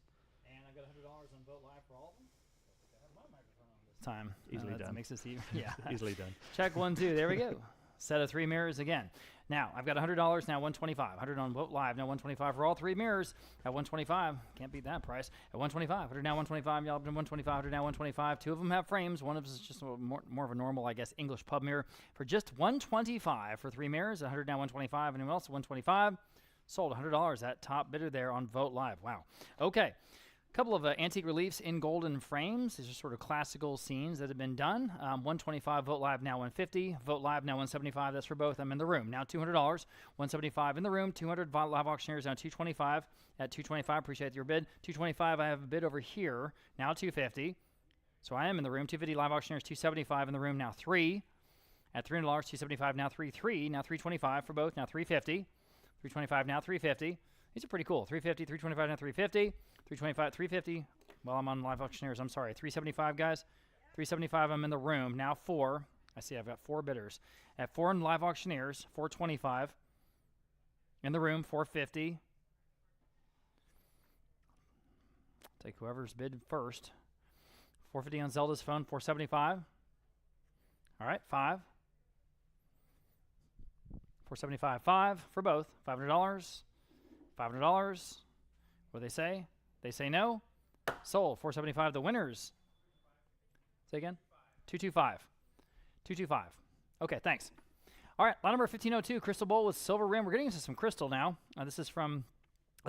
Speaker 5: and I've got $100 on Vote Live for all of them. I have my microphone on this time.
Speaker 1: Easily
Speaker 5: that
Speaker 1: done.
Speaker 5: Makes this even. Yeah.
Speaker 1: Easily done.
Speaker 5: Check 1, 2. There we go. Set of 3 mirrors again. Now, I've got $100, now 125. 100 on Vote Live, now 125 for all 3 mirrors. At 125, can't beat that price. At 125, 100 now 125, y'all up to 125, 100 now 125. 2 of them have frames. One of them is just more of a normal, I guess, English pub mirror. For just 125 for 3 mirrors, 100 now 125. Anyone else? 125. Sold $100. That top bidder there on Vote Live. Wow. Okay. A couple of antique reliefs in golden frames. These are sort of classical scenes that have been done. 125 Vote Live, now 150. Vote Live, now 175. That's for both. I'm in the room. Now $200. 175 in the room. 200 live auctioneers, now 225. At 225, appreciate your bid. 225, I have a bid over here. Now 250. So I am in the room. 250 live auctioneers, 275 in the room. Now 3. At $300, 275. Now 3. Now 325 for both. Now 350. 325 now 350. These are pretty cool. 350, 325 now 350. 325, 350. Well, I'm on live auctioneers. I'm sorry. 375, guys. 375, I'm in the room. Now 4. I see I've got 4 bidders. At 4 in live auctioneers, 425. In the room, 450. Take whoever's bid first. 450 on Zelda's phone, 475. All right, 5. 475, 5 for both. $500. $500. What do they say? They say no. Sold. 475. The winners. Say again? 225. 225. Okay, thanks. All right, lot number 1502, crystal bowl with silver rim. We're getting into some crystal now. This is from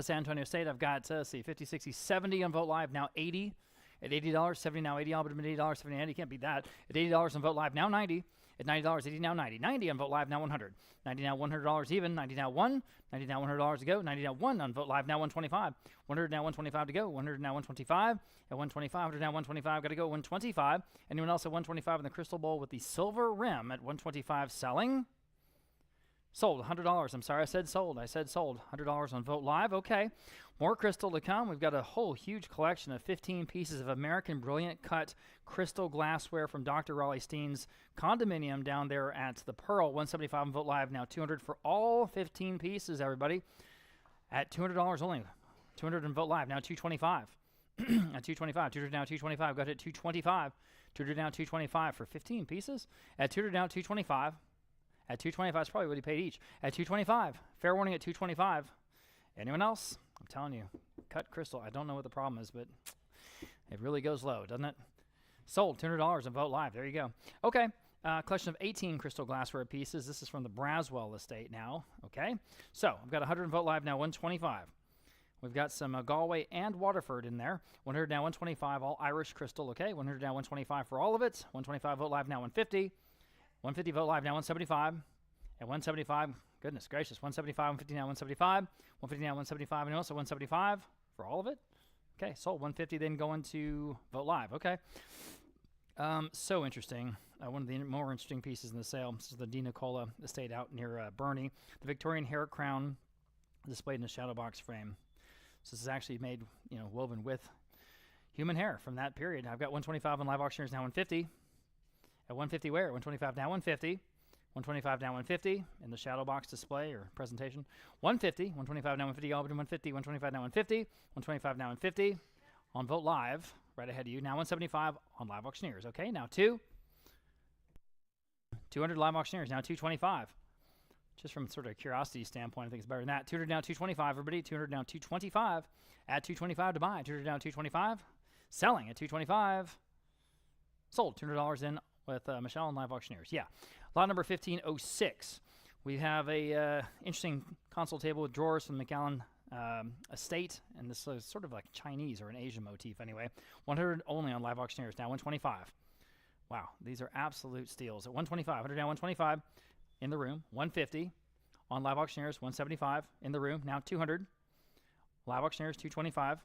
Speaker 5: San Antonio State. I've got, let's see, 50, 60, 70 on Vote Live, now 80. At $80, 70 now 80, all but $80, 70 90, can't beat that. At $80 on Vote Live, now 90. At $90, 80 now 90. 90 on Vote Live, now 100. 90 now $100 even. 90 now 1. 90 now $100 to go. 90 now 1 on Vote Live, now 125. 100 now 125 to go. 100 now 125. At 125, 100 now 125, got to go 125. Anyone else at 125 in the crystal bowl with the silver rim at 125 selling? Sold. $100. I'm sorry, I said sold. I said sold. $100 on Vote Live. Okay. More crystal to come. We've got a whole huge collection of 15 pieces of American Brilliant Cut crystal glassware from Dr. Raleigh Steen's condominium down there at the Pearl. 175 on Vote Live. Now 200 for all 15 pieces, everybody. At $200 only. 200 on Vote Live. Now 225. At 225. 200 now 225. Got it at 225. 200 now 225 for 15 pieces. At 200 now 225. At 225 is probably what he paid each. At 225. Fair warning at 225. Anyone else? I'm telling you, cut crystal. I don't know what the problem is, but it really goes low, doesn't it? Sold. $200 on Vote Live. There you go. Okay. Collection of 18 crystal glassware pieces. This is from the Braswell estate now. Okay. So I've got 100 on Vote Live now, 125. We've got some Galway and Waterford in there. 100 now, 125, all Irish crystal. Okay. 100 now, 125 for all of it. 125 Vote Live now, 150. 150 Vote Live now, 175. At 175, goodness gracious, 175, 150 now, 175. 150 now, 175, and also 175 for all of it. Okay, sold. 150 then going to Vote Live. Okay. So interesting. One of the more interesting pieces in the sale. This is the Di Nicola estate out near Burney. The Victorian hair crown displayed in a shadow box frame. So this is actually made, woven with human hair from that period. I've got 125 on live auctioneers now 150. At 150 where? 125 now 150. 125 now 150 in the shadow box display or presentation. 150, 125 now 150, all but 150, 125 now 150, 125 now 150 on Vote Live, right ahead of you. Now 175 on live auctioneers. Okay, now 200 live auctioneers, now 225. Just from sort of a curiosity standpoint, I think it's better than that. 200 now 225, everybody. 200 now 225. At 225 to buy. 200 now 225. Selling at 225. Sold. $200 in with Michelle and live auctioneers. Yeah. Lot number 1506. We have a interesting console table with drawers from the McAllen estate, and this is sort of like Chinese or an Asian motif anyway. 100 only on live auctioneers, now 125. Wow, these are absolute steals. At 125, 100 now 125 in the room, 150 on live auctioneers, 175 in the room, now 200. Live auctioneers, 225.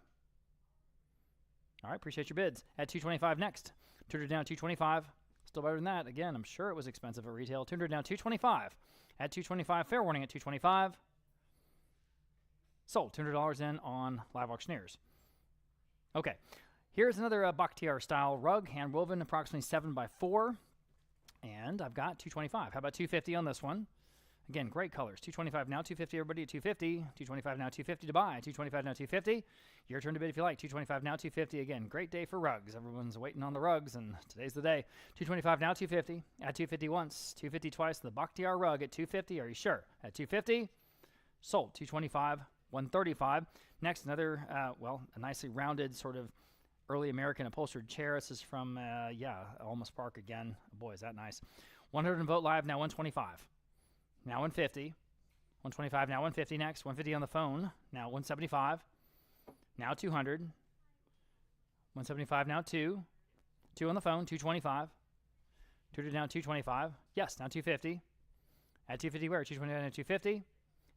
Speaker 5: All right, appreciate your bids. At 225 next. 200 down, 225. Still better than that. Again, I'm sure it was expensive at retail. 200 down, 225. At 225, fair warning at 225. Sold. $200 in on Live Auctioneers. Okay. Here's another Bakhtiar style rug, hand woven, approximately 7 by 4. And I've got $225. How about $250 on this one? Again, great colors. $225 now, $250 everybody at $250. $225 now, $250 to buy. $225 now, $250. Your turn to bid if you like. $225 now, $250. Again, great day for rugs. Everyone's waiting on the rugs, and today's the day. $225 now, $250. At $250 once, $250 twice. The Bakhtiar rug at $250. Are you sure? At $250. Sold. $225. $135. Next, another, a nicely rounded sort of early American upholstered chair. This is from, Almost Park again. Boy, is that nice. 100 and Vote Live, now $125. Now $150. $125, now $150 next. $150 on the phone, now $175. Now $200. $175, now $2. $2 on the phone, $225. $200 now, $225. Yes, now $250. At $250 where? $229 now, $250.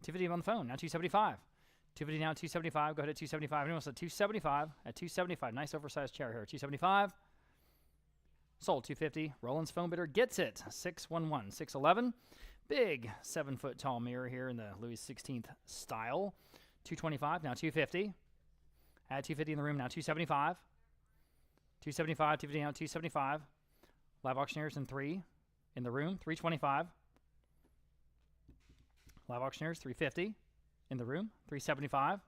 Speaker 5: $250 on the phone, now $275. $250 now, $275. Go ahead at $275. Anyone else at $275? At $275. Nice oversized chair here. $275. Sold. $250. Roland's phone bidder gets it. 611. 611. Big 7-foot tall mirror here in the Louis XVI style. $225. Now $250. At $250 in the room. Now $275. $275. $250 now $275. Live Auctioneers in 3 in the room. $325. Live Auctioneers $350 in the room. $375.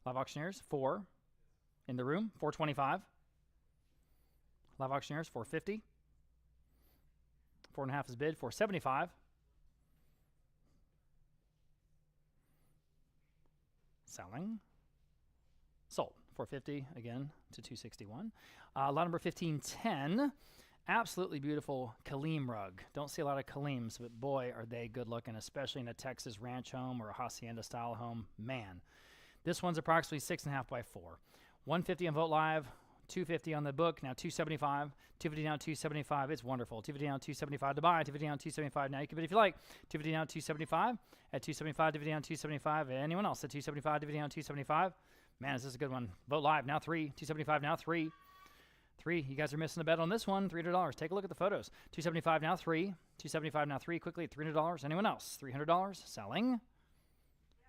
Speaker 5: Live Auctioneers 4 in the room. $425. Live Auctioneers $450. 4.5 is bid. $475. Selling. Sold. $450 again to $261. Lot number 1510. Absolutely beautiful Kaleem rug. Don't see a lot of Kaleems, but boy, are they good looking, especially in a Texas ranch home or a hacienda style home. Man, this one's approximately 6.5 by 4. $150 on Vote Live, $250 on the book. Now $275. $250 now, $275. It's wonderful. $250 now, $275 to buy. $250 now, $275. Now you can bid if you like. $250 now, $275. At $275, $250 now, $275. Anyone else at $275? $250 now, $275. Man, is this a good one? Vote Live now 3. $275 now 3. 3. You guys are missing a bet on this one. $300. Take a look at the photos. $275 now 3. $275 now 3. Quickly at $300. Anyone else? $300. Selling.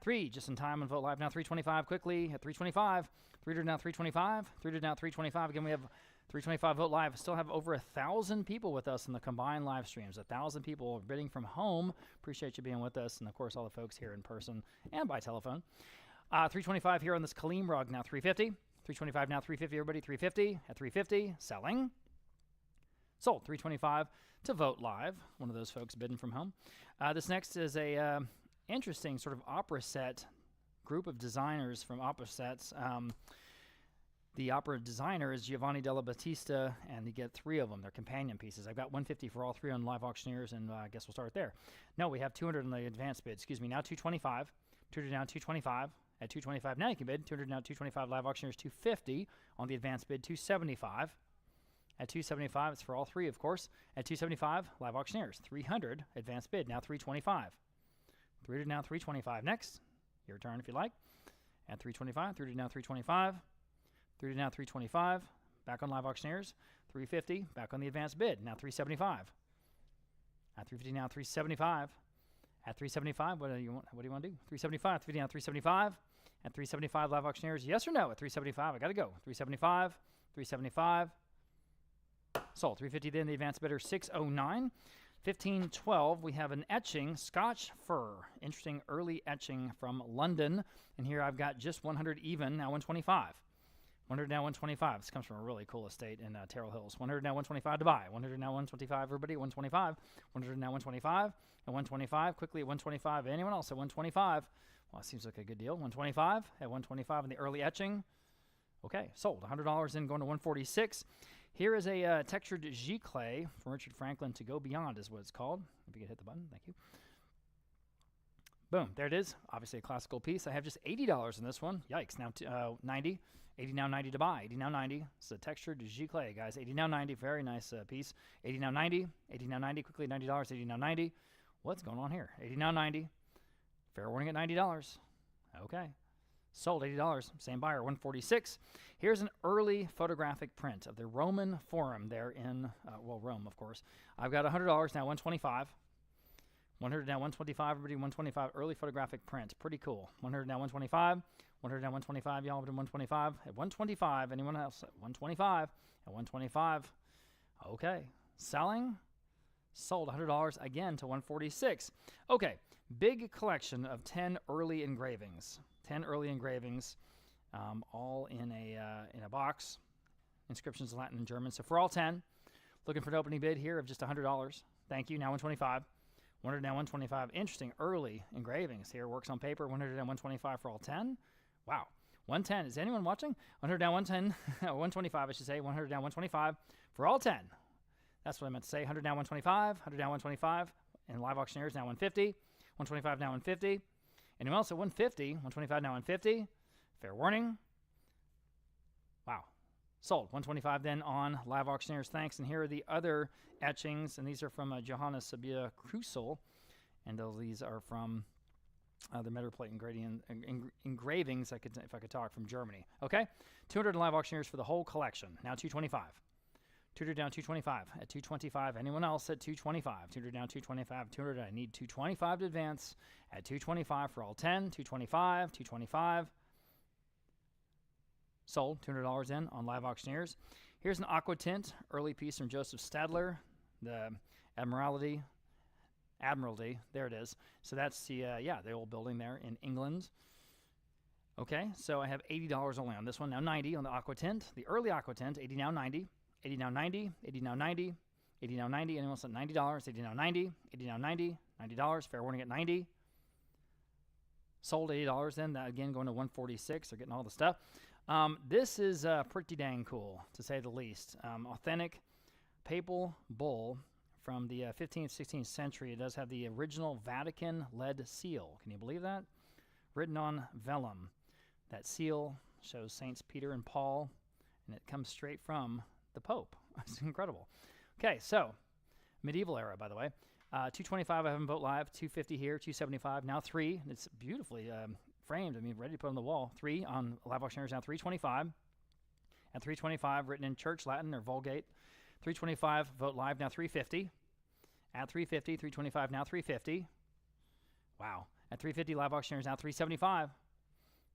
Speaker 5: 3. Just in time on Vote Live now. $325. Quickly at $325. $300 now $325. $300 now $325. Again, we have $325 Vote Live. Still have over 1,000 people with us in the combined live streams. 1,000 people bidding from home. Appreciate you being with us, and of course all the folks here in person and by telephone. $325 here on this Kaleem rug. Now $350. $325 now $350. Everybody $350 at $350. Selling. Sold. $325 to Vote Live. One of those folks bidding from home. This next is a interesting sort of opera set group of designers from opera sets. The opera designer is Giovanni Della Battista, and you get 3 of them. They're companion pieces. I've got $150 for all 3 on Live Auctioneers, and I guess we'll start there. No, we have $200 in the advance bid. Excuse me. Now $225. $200 now $225. At $225 now you can bid. $200 now $225. Live Auctioneers $250 on the advance bid. $275. At $275, it's for all 3, of course. At $275, Live Auctioneers $300 advance bid. Now $325. $300 now $325. Next, your turn if you like. At $325. $300 now $325. $300 now $325. Back on Live Auctioneers $350. Back on the advance bid. Now $375. At $350 now $375. At $375, what do you want to do? $375. $350 now $375. At $375, Live Auctioneers, yes or no? At $375, I got to go. $375. $375. Sold. $350 then the advance bidder. $609. $1512. We have an etching, Scotch fir. Interesting early etching from London. And here I've got just 100 even. Now $125. $100 now $125. This comes from a really cool estate in Terrell Hills. $100 now $125 to buy. $100 now $125. Everybody $125. $100 now $125. At $125. Quickly at $125. Anyone else at $125? Well, it seems like a good deal. $125 at $125 in the early etching. Okay, sold. $100 in, going to $146. Here is a textured giclée from Richard Franklin. To Go Beyond is what it's called. If you could hit the button, thank you. Boom, there it is. Obviously a classical piece. I have just $80 in this one. Yikes, now $90. $80 now $90 to buy. $80 now $90. It's a textured giclée, guys. $80 now $90. Very nice piece. $80 now $90. $80 now $90. Quickly $90. $80 now $90. What's going on here? $80 now $90. Fair warning at $90. Okay. Sold $80. Same buyer, $146. Here's an early photographic print of the Roman Forum there in, Rome, of course. I've got $100 now, $125. 100 down, 125. Everybody, 125. Early photographic print. Pretty cool. 100 down, 125. 100 down, 125. Y'all, 125. At 125. Anyone else? At 125. At 125. Okay. Selling. Sold $100 again to 146. Okay. Big collection of 10 early engravings. 10 early engravings, all in a box. Inscriptions in Latin and German. So for all 10, looking for an opening bid here of just $100. Thank you. Now 125. 100 down, 125. Interesting early engravings here. Works on paper. 100 down, 125 for all 10. Wow. 110. Is anyone watching? 100 down, 110. 125, I should say. 100 down, 125 for all 10. That's what I meant to say. 100 down, 125. 100 down, 125. And live auctioneers now 150. 125 now 150. Anyone else at 150? 125 now 150. Fair warning. Wow. Sold. 125 then on live auctioneers. Thanks. And here are the other etchings, and these are from Johannes Sabia Krusel, and these are from the metal plate engravings. If I could talk, from Germany. Okay, 200 live auctioneers for the whole collection. Now 225. 200 down, 225 at 225. Anyone else at 225? 200 down, 225. 200. I need 225 to advance at 225 for all 10. 225. 225. Sold. $200 in on live auctioneers. Here's an aqua tint early piece from Joseph Stadler, the Admiralty. There it is. So that's the old building there in England. Okay, so I have $80 only on this one. Now 90 on the aqua tint. The early aqua tint, 80 now 90. 80 now 90. 80 now 90. 80 now 90. Anyone else at $90? 80 now 90. 80 now 90. $90. Fair warning at 90. Sold $80 then. That again going to 146. They're getting all the stuff. This is pretty dang cool, to say the least. Authentic papal bull from the 15th, 16th century. It does have the original Vatican lead seal. Can you believe that? Written on vellum. That seal shows Saints Peter and Paul, and it comes straight from the Pope. It's incredible. Okay, so medieval era, by the way. 225 I have in Vogt Live. 250 here. 275 now 3. It's beautifully framed. I mean, ready to put on the wall. 3 on live auctioneers now. 325. At 325, written in Church Latin or Vulgate. 325 Vogt Live now 350. At 350, 325 now 350. Wow. At 350 live auctioneers now 375.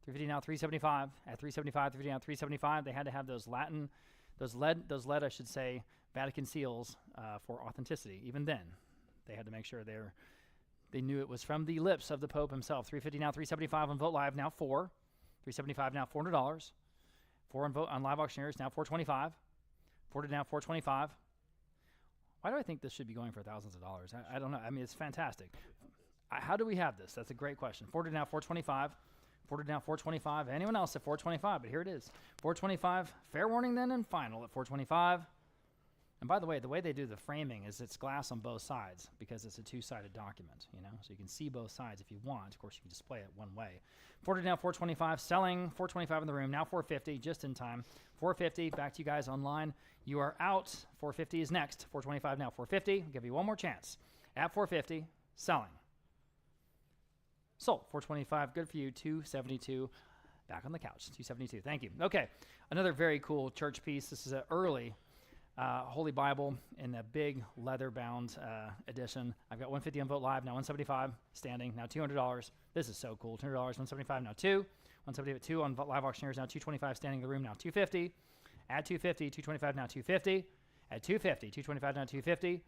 Speaker 5: 350 now 375. At 375, 350 now 375. They had to have those lead, I should say, Vatican seals for authenticity. Even then, they had to make sure they knew it was from the lips of the Pope himself. 350 now 375 on Vogt Live now 4. 375 now $400. 4 on live auctioneers now 425. 400 now 425. Why do I think this should be going for thousands of dollars? I don't know. I mean, it's fantastic. How do we have this? That's a great question. 400 now 425. 400 now 425. Anyone else at 425? But here it is. 425. Fair warning then and final at 425. And by the way they do the framing is it's glass on both sides because it's a two-sided document, so you can see both sides if you want. Of course, you can display it one way. 400 now 425. Selling 425 in the room. Now 450, just in time. 450. Back to you guys online. You are out. 450 is next. 425 now 450. I'll give you one more chance. At 450, selling. Sold. 425. Good for you. 272. Back on the couch. 272. Thank you. Okay. Another very cool church piece. This is an early Holy Bible in a big leather-bound edition. I've got 150 on Vogt Live, now 175 standing, now $200. This is so cool. $200, 175 now 2. 172 on live auctioneers, now 225 standing in the room, now 250. At 250, 225 now 250. At 250, 225 now 250.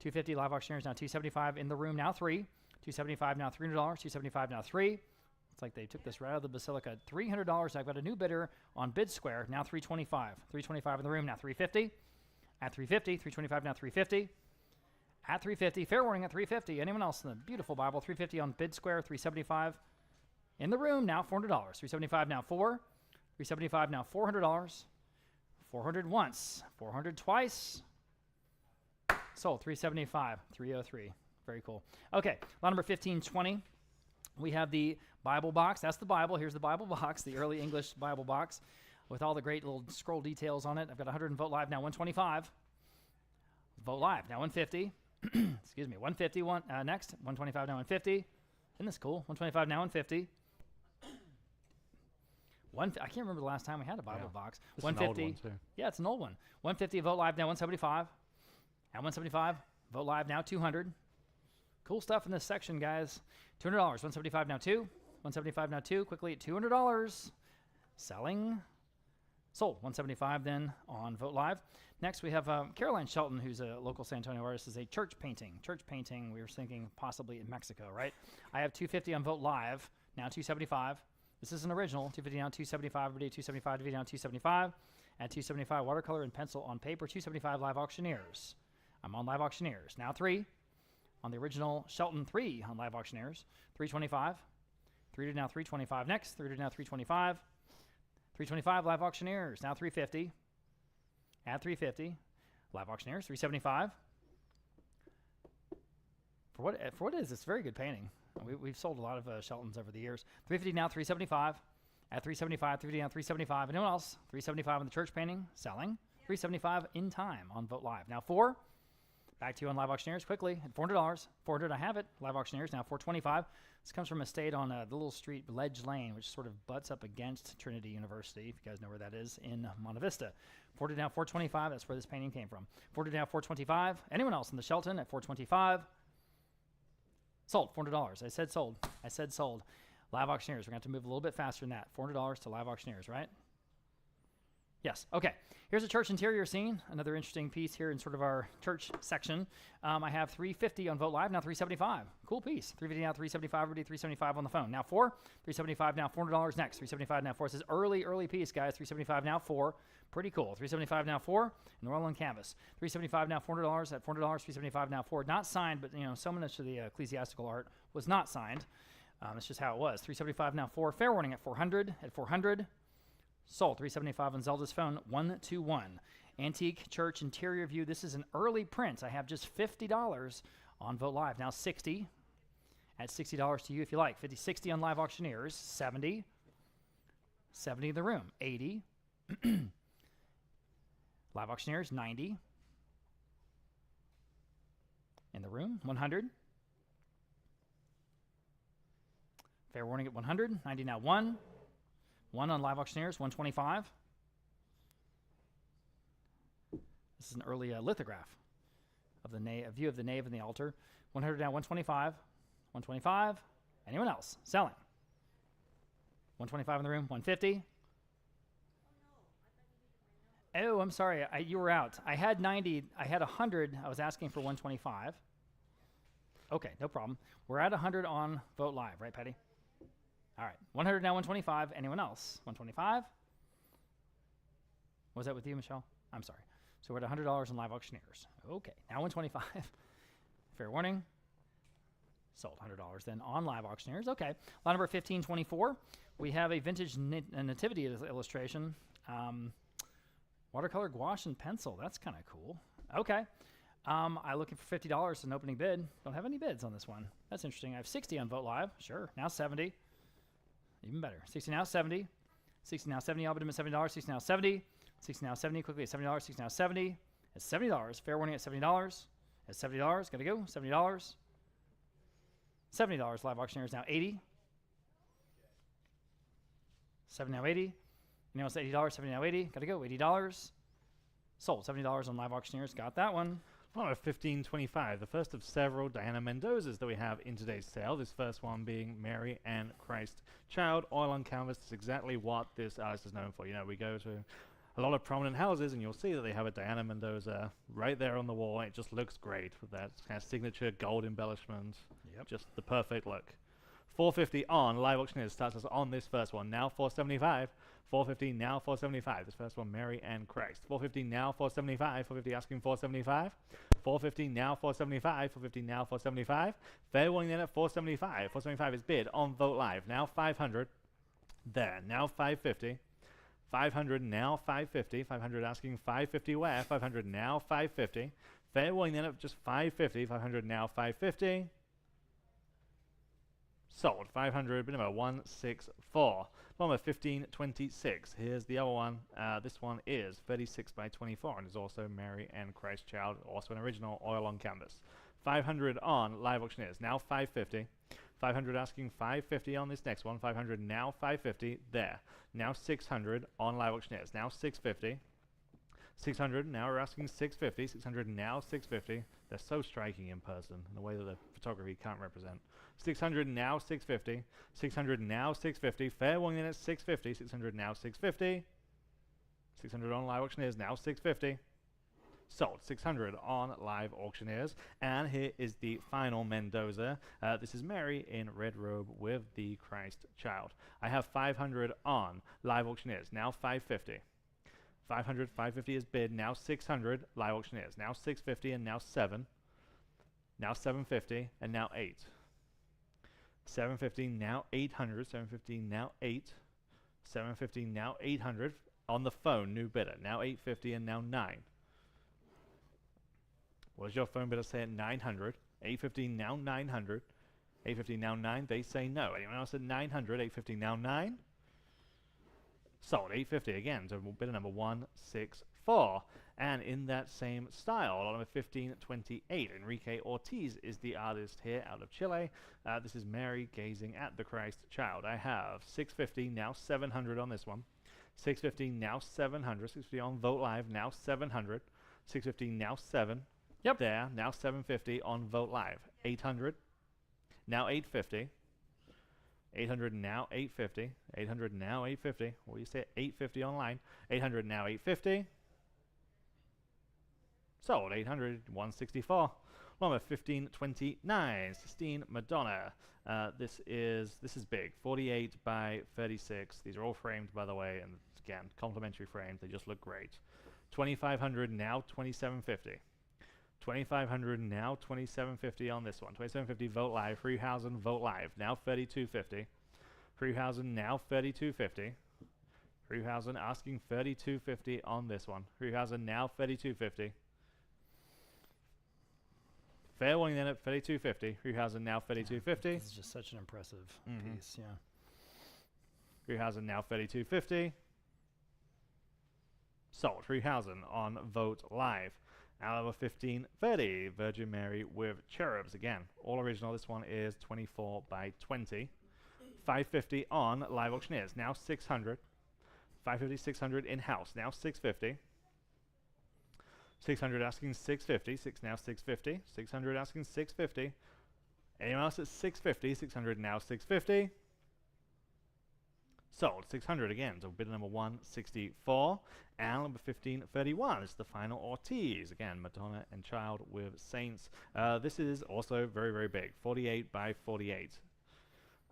Speaker 5: 250 live auctioneers, now 275 in the room, now 3. 275 now $300. 275 now 3. It's like they took this right out of the Basilica. $300. I've got a new bidder on Bid Square, now 325. 325 in the room, now 350. At 350, 325 now 350. At 350, fair warning at 350. Anyone else in the beautiful Bible? 350 on Bid Square, 375 in the room, now $400. 375 now 4. 375 now $400. 400 once, 400 twice. Sold. 375, 303. Very cool. Okay, lot number 1520. We have the Bible box. That's the Bible. Here's the Bible box, the early English Bible box with all the great little scroll details on it. I've got 100 in Vogt Live, now 125. Vogt Live, now 150. Excuse me, 150 next. 125 now 150. Isn't this cool? 125 now 150. I can't remember the last time we had a Bible box.
Speaker 1: It's
Speaker 5: 150.
Speaker 1: an old one too.
Speaker 5: Yeah, it's an old one. 150 Vogt Live, now 175. At 175, Vogt Live, now 200. Cool stuff in this section, guys. $200, 175 now 2. 175 now 2. Quickly at $200. Selling. Sold. 175 then on Vote Live. Next, we have Caroline Shelton, who's a local San Antonio artist, is a church painting. Church painting, we were thinking possibly in Mexico, right? I have 250 on Vote Live, now 275. This is an original, 250 down, 275, everybody 275, DVD down, 275. At 275, watercolor and pencil on paper, 275 Live Auctioneers. I'm on Live Auctioneers. Now 3 on the original Shelton, 3 on Live Auctioneers, 325. 3 to now 325 next, 3 to now 325. 325 Live Auctioneers, now 350. At 350, Live Auctioneers, 375. For what it is, it's a very good painting. We've sold a lot of Sheltons over the years. 350 now, 375. At 375, 350 now, 375. Anyone else? 375 on the church painting, selling. 375 in time on Vote Live. Now 4. Back to you on Live Auctioneers quickly at $400. 400, I have it. Live Auctioneers now 425. This comes from a estate on the little street Ledge Lane, which sort of butts up against Trinity University, if you guys know where that is, in Monte Vista. 400 now 425. That's where this painting came from. 400 now 425. Anyone else in the Shelton at 425? Sold. $400. I said sold. I said sold. Live Auctioneers. We're going to have to move a little bit faster than that. $400 to Live Auctioneers, right? Yes. Okay. Here's a church interior scene. Another interesting piece here in sort of our church section. I have 350 on Vote Live, now 375. Cool piece. 350 now 375. Everybody 375 on the phone. Now 4. 375 now $400 next. 375 now 4. This is early piece, guys. 375 now 4. Pretty cool. 375 now 4. And roll on canvas. 375 now $400 at $400. 375 now 4. Not signed, but so much of the ecclesiastical art was not signed. That's just how it was. 375 now 4. Fair warning at 400. At 400. Sold. 375 on Zelda's phone. 121. Antique church interior view. This is an early print. I have just $50 on Vote Live. Now 60. At $60 to you if you like. 50, 60 on Live Auctioneers. 70. 70 in the room. 80. Live Auctioneers. 90. In the room. 100. Fair warning at 100. 90 now 1. 1 on Live Auctioneers, 125. This is an early lithograph of the a view of the nave and the altar. 100 now, 125. 125. Anyone else? Selling. 125 in the room, 150. Oh, I'm sorry. You were out. I had 90. I had 100. I was asking for 125. Okay, no problem. We're at 100 on Vote Live, right, Patty? All right, 100 now, 125. Anyone else? 125? Was that with you, Michelle? I'm sorry. So we're at $100 in Live Auctioneers. Okay, now 125. Fair warning. Sold $100 then on Live Auctioneers. Okay, lot number 1524. We have a vintage nativity illustration. Watercolor gouache and pencil. That's kind of cool. Okay. I'm looking for $50 as an opening bid. Don't have any bids on this one. That's interesting. I have 60 on Vote Live. Sure. Now 70. Even better. 60 now, 70. 60 now, 70. I'll bid him at $70. 60 now, 70. 60 now, 70. Quickly at $70. 60 now, 70. At $70. Fair warning at $70. At $70. Gotta go. $70. $70. Live Auctioneers now 80. 70 now 80. Anyone else $80? 70 now 80. Gotta go. $80. Sold. $70 on Live Auctioneers. Got that one.
Speaker 1: Well, 1525, the first of several Diana Mendozas that we have in today's sale. This first one being Mary and Christ Child, oil on canvas. Is exactly what this artist is known for. We go to a lot of prominent houses and you'll see that they have a Diana Mendoza right there on the wall. It just looks great with that kind of signature gold embellishment.
Speaker 5: Yep.
Speaker 1: Just the perfect look. 450 on Live Auctioneers starts us on this first one. Now 475. 450 now 475. This first one, Mary and Christ. 450 now 475. 450 asking 475. 450 now 475. 450 now 475. Fair warning then at 475. 475 is bid on Vote Live. Now 500. There. Now 550. 500 now 550. 500 asking 550 where? 500 now 550. Fair warning then at just 550. 500 now 550. Sold. 500, bid number 164. Number 1526. Here's the other one. This one is 36 by 24 and is also Mary and Christ Child, also an original oil on canvas. 500 on Live Auctioneers. Now 550. 500 asking 550 on this next one. 500 now 550. There. Now 600 on Live Auctioneers. Now 650. 600, now we're asking 650. 600, now 650. They're so striking in person in a way that the photography can't represent. 600, now 650. 600, now 650. Fair warning at 650. 600, now 650. 600 on live auctioneers, now 650. Sold. 600 on live auctioneers. And here is the final Mendoza. This is Mary in red robe with the Christ child. I have 500 on live auctioneers, now 550. 500, 550 is bid, now 600 live auctioneers, now 650 and now 7. Now 750 and now 8. 750, now 800. 750, now 8. 750, now 800. On the phone, new bidder, now 850 and now 9. What does your phone bidder say at 900? 850, now 900. 850, now 9. They say no. Anyone else at 900? 850, now 9. Sold. 850 again. So bidder number 164. And in that same style, lot number 1528. Enrique Ortiz is the artist here out of Chile. This is Mary gazing at the Christ child. I have 650, now 700 on this one. 650, now 700. 650 on Vote Live, now 700. 650, now 7.
Speaker 5: Yep.
Speaker 1: There, now 750 on Vote Live. 800, now 850. 800, now 850. 800, now 850. What do you say? 850 online. 800, now 850. Sold. 800, 164. Number 1529, Sistine Madonna. This is big. 48 by 36. These are all framed, by the way, and again, complimentary frames. They just look great. 2500, now 2750. 2500, now 2750 on this one. 2750 Vote Live. Freehausen Vote Live, now 3250. Freehausen, now 3250. Freehausen asking 3250 on this one. Freehausen, now 3250. Fair warning then at 3250. Freehausen, now 3250.
Speaker 5: This is just such an impressive piece, yeah.
Speaker 1: Freehausen, now 3250. Sold. Freehausen on Vote Live. Now number 1530, Virgin Mary with cherubs. Again, all original. This one is 24 by 20. 550 on live auctioneers. Now 600. 550, 600 in-house. Now 650. 600 asking 650. Now 650. 600 asking 650. Anyone else at 650? 600 now 650. Sold. 600 again. So bidder number 164. And number 1531 is the final Ortiz. Again, Madonna and Child with Saints. This is also very, very big. 48 by 48.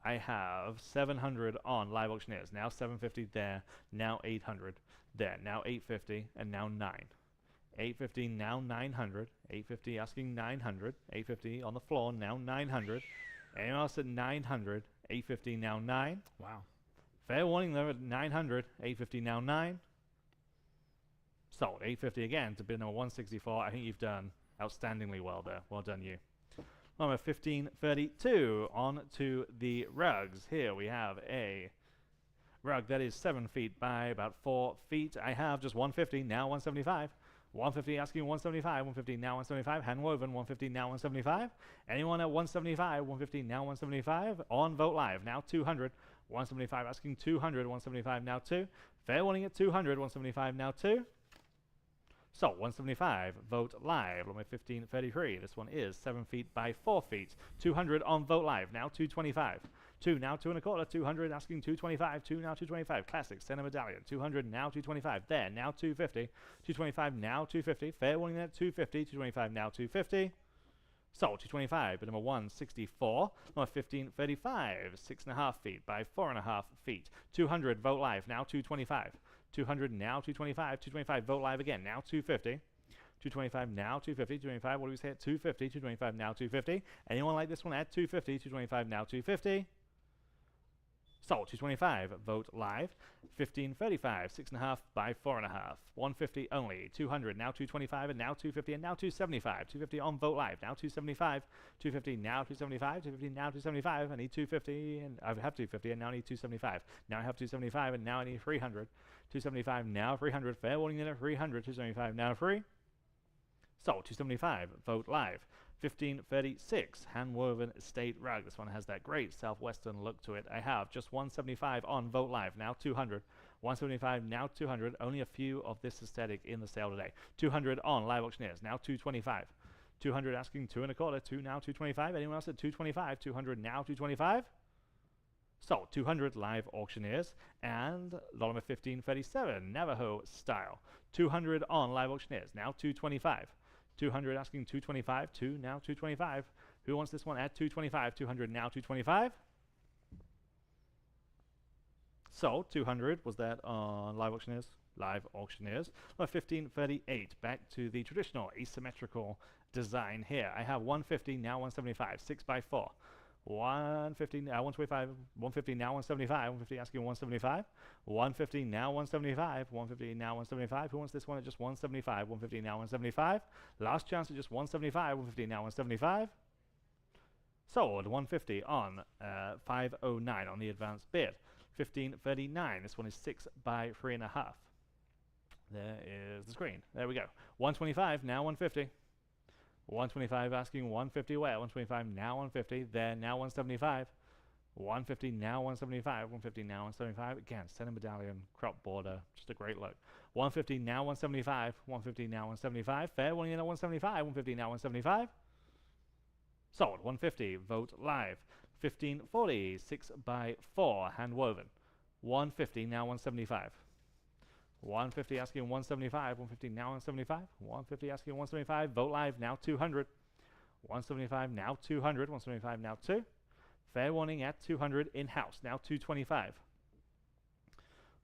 Speaker 1: I have 700 on live auctioneers. Now 750 there. Now 800 there. Now 850 and now 9. 850 now 900. 850 asking 900. 850 on the floor. Now 900. Anyone else at 900? 850 now 9.
Speaker 5: Wow.
Speaker 1: Fair warning though at 900. 850 now 9. Sold. 850 again to bid number 164. I think you've done outstandingly well there. Well done you. Number 1532. On to the rugs. Here we have a rug that is 7 feet by about 4 feet. I have just 150, now 175. 150 asking 175, 150 now 175. Hand woven, 150 now 175. Anyone at 175, 150 now 175. On Vote Live, now 200. 175 asking 200, 175 now 2. Fair warning at 200, 175 now 2. So 175, Vote Live, number 1533. This one is 7 feet by 4 feet. 200 on Vote Live, now 225. 2 now 2 1/4. 200 asking 225. 2 now 225. Classic center medallion. 200 now 225. There now 250. 225 now 250. Fair warning at 250. 225 now 250. So 225, but number 164. Number 1535, 6.5 feet by 4.5 feet. 200 Vote Live, now 225. 200 now 225. 225 Vote Live again, now 250. 225 now 250. 225, what do we say at 250? 225 now 250. Anyone like this one at 250? 225 now 250. So 225 Vote Live. 1535, 6.5 by 4.5. 150 only. 200 now 225 and now 250 and now 275. 250 on Vote Live, now 275. 250 now 275. 250 now 275. I need 250 and I have 250 and now I need 275. Now I have 275 and now I need 300. 275 now 300. Fair warning at 300. 275 now free. So 275 Vote Live. 1536, hand-woven estate rug. This one has that great southwestern look to it. I have just 175 on Vote Live, now 200. 175, now 200. Only a few of this aesthetic in the sale today. 200 on Live Auctioneers, now 225. 200 asking 2 1/4, 2 now 225. Anyone else at 225? 200 now 225. So 200 Live Auctioneers and lot number 1537, Navajo style. 200 on Live Auctioneers, now 225. 200 asking 225, 2 now 225. Who wants this one at 225? 200 now 225. So 200 was that on Live Auctioneers. Live Auctioneers. Number 1538, back to the traditional asymmetrical design here. I have 150 now 175, 6 by 4. 150 now 125, 150 now 175, 150 asking 175, 150 now 175, 150 now 175. Who wants this one at just 175? 150 now 175. Last chance at just 175, 150 now 175. Sold 150 on 509 on the advanced bid. 1539. This one is 6 by 3.5. There is the screen. There we go. 125 now 150. 125 asking 150 where? 125 now 150. There now 175. 150 now 175. 150 now 175. Again, center medallion, crop border, just a great look. 150 now 175. 150 now 175. Fair warning at 175. 150 now 175. Sold 150. Vote Live. 1540. 6 by 4 hand woven. 150 now 175. 150 asking 175, 150 now 175, 150 asking 175, Vote Live now 200, 175 now 200, 175 now 2, fair warning at 200 in-house, now 225,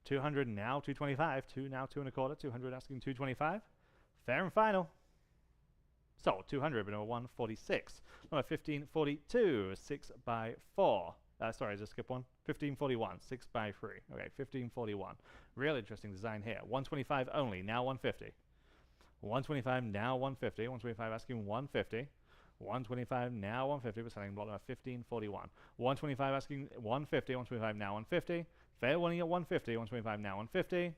Speaker 1: 200 now 225, 2 now 2 1/4, 200 asking 225, fair and final. So 200, but number 146, number 1542, 6 by 4. Sorry, I just skipped one. 1541, 6 by 3. Okay, 1541. Real interesting design here. 125 only, now 150. 125 now 150. 125 asking 150. 125 now 150. We're selling block number 1541. 125 asking 150. 125 now 150. Fair warning at 150. 125 now 150.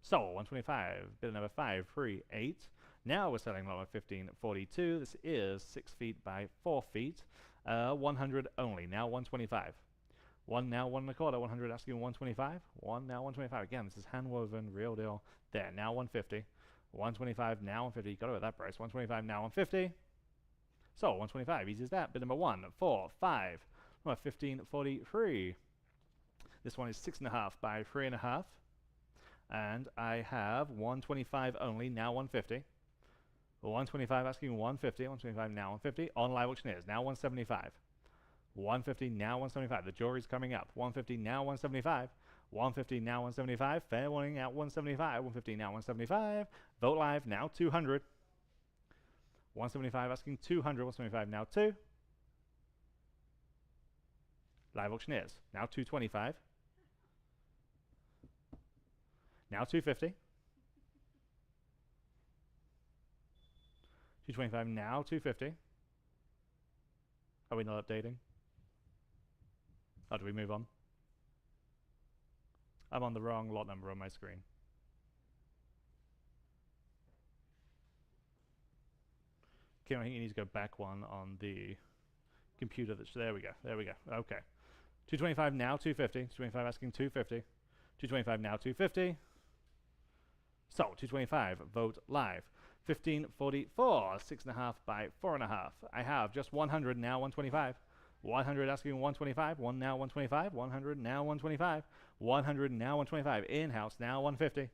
Speaker 1: So 125, bid number 538. Now we're selling lot number 1542. This is 6 feet by 4 feet. 100 only, now 125. 1 now 1 1/4, 100 asking 125. 1 now 125. Again, this is hand woven, real deal. There, now 150. 125 now 150. You got it at that price. 125 now 150. So 125, easy as that. Bid number 1, 4, 5. Number 1543. This one is 6.5 by 3.5. And I have 125 only, now 150. 125 asking 150, 125 now 150. On Live Auctioneers, now 175. 150 now 175. The jewelry's coming up. 150 now 175. 150 now 175. Fair warning at 175. 150 now 175. Vote Live now 200. 175 asking 200. 175 now 2. Live Auctioneers, now 225. Now 250. 225 now 250. Are we not updating? Or do we move on? I'm on the wrong lot number on my screen. Kim, I think you need to go back one on the computer. That's there we go. There we go. Okay. 225 now 250. 225 asking 250. 225 now 250. So 225. Vote Live. 1544, 6.5 by 4.5. I have just 100 now 125. 100 asking 125. 1 now 125. 100 now 125. 100 now 125. In-house now 150.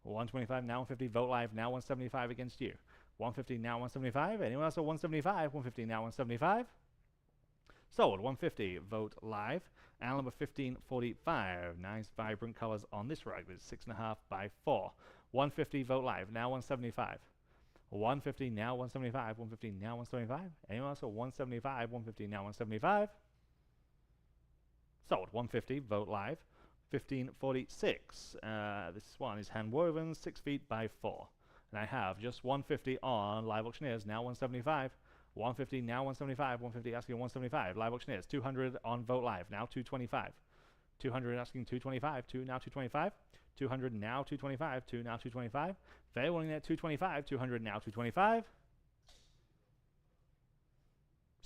Speaker 1: 125 now 150. Vote Live now 175 against you. 150 now 175. Anyone else at 175? 150 now 175. Sold 150. Vote Live. And number 1545. Nice vibrant colors on this rug. It's 6.5 by 4. 150. Vote Live now 175. 150 now 175. 150 now 175. Anyone else at 175? 150 now 175. Sold 150. Vote Live. 1546. This one is hand woven, 6 feet by 4. And I have just 150 on Live Auctioneers, now 175. 150 now 175. 150 asking 175. Live Auctioneers, 200 on Vote Live, now 225. 200 asking 225. 2 now 225. 200 now 225. 2 now 225. Fair warning at 225. 200 now 225.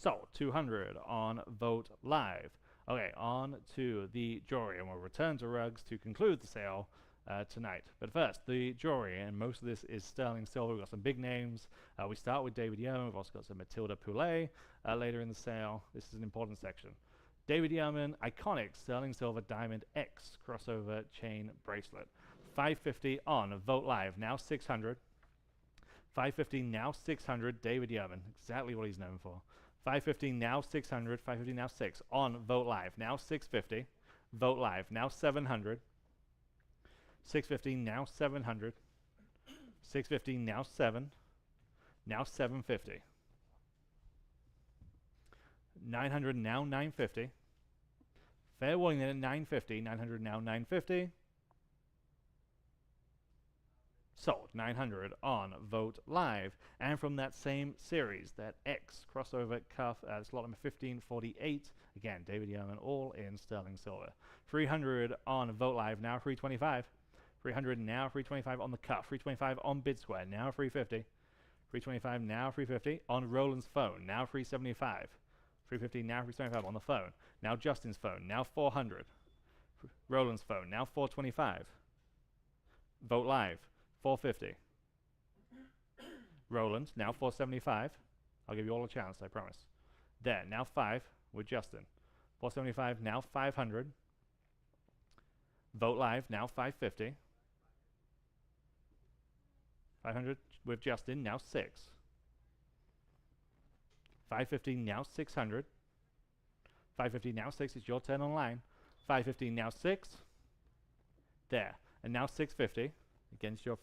Speaker 1: Sold. 200 on Vote Live. Okay, on to the jewelry, and we'll return to rugs to conclude the sale tonight. But first, the jewelry, and most of this is sterling silver. We've got some big names. We start with David Yeoman. We've also got some Matilda Poulet later in the sale. This is an important section. David Yeoman, iconic sterling silver diamond X crossover chain bracelet. $550 on Vote Live, now $600. $550 now $600. David Yeoman, exactly what he's known for. $550 now $600. $550 now $6 on Vote Live, now $650. Vote Live, now $700. $650 now $700. $650 now $7. Now $750. $900 now $950. Fair warning at $950. $900 now $950. Sold. $900 on Vote Live. And from that same series, that X crossover cuff, it's lot number 1548. Again, David Yeoman, all in sterling silver. $300 on Vote Live, now $325. $300 now $325 on the cuff. $325 on Bid Square, now $350. $325 now $350 on Roland's phone, now $375. $350 now $375 on the phone. Now Justin's phone, now $400. Roland's phone, now $425. Vote Live, $450. Roland, now $475. I'll give you all a chance, I promise. There, now $5 with Justin. $475, now $500. Vote Live, now $550. $500 with Justin, now $6. $550, now $600. $550, now $6. It's your turn online. $550, now $6. There. And now $650 against your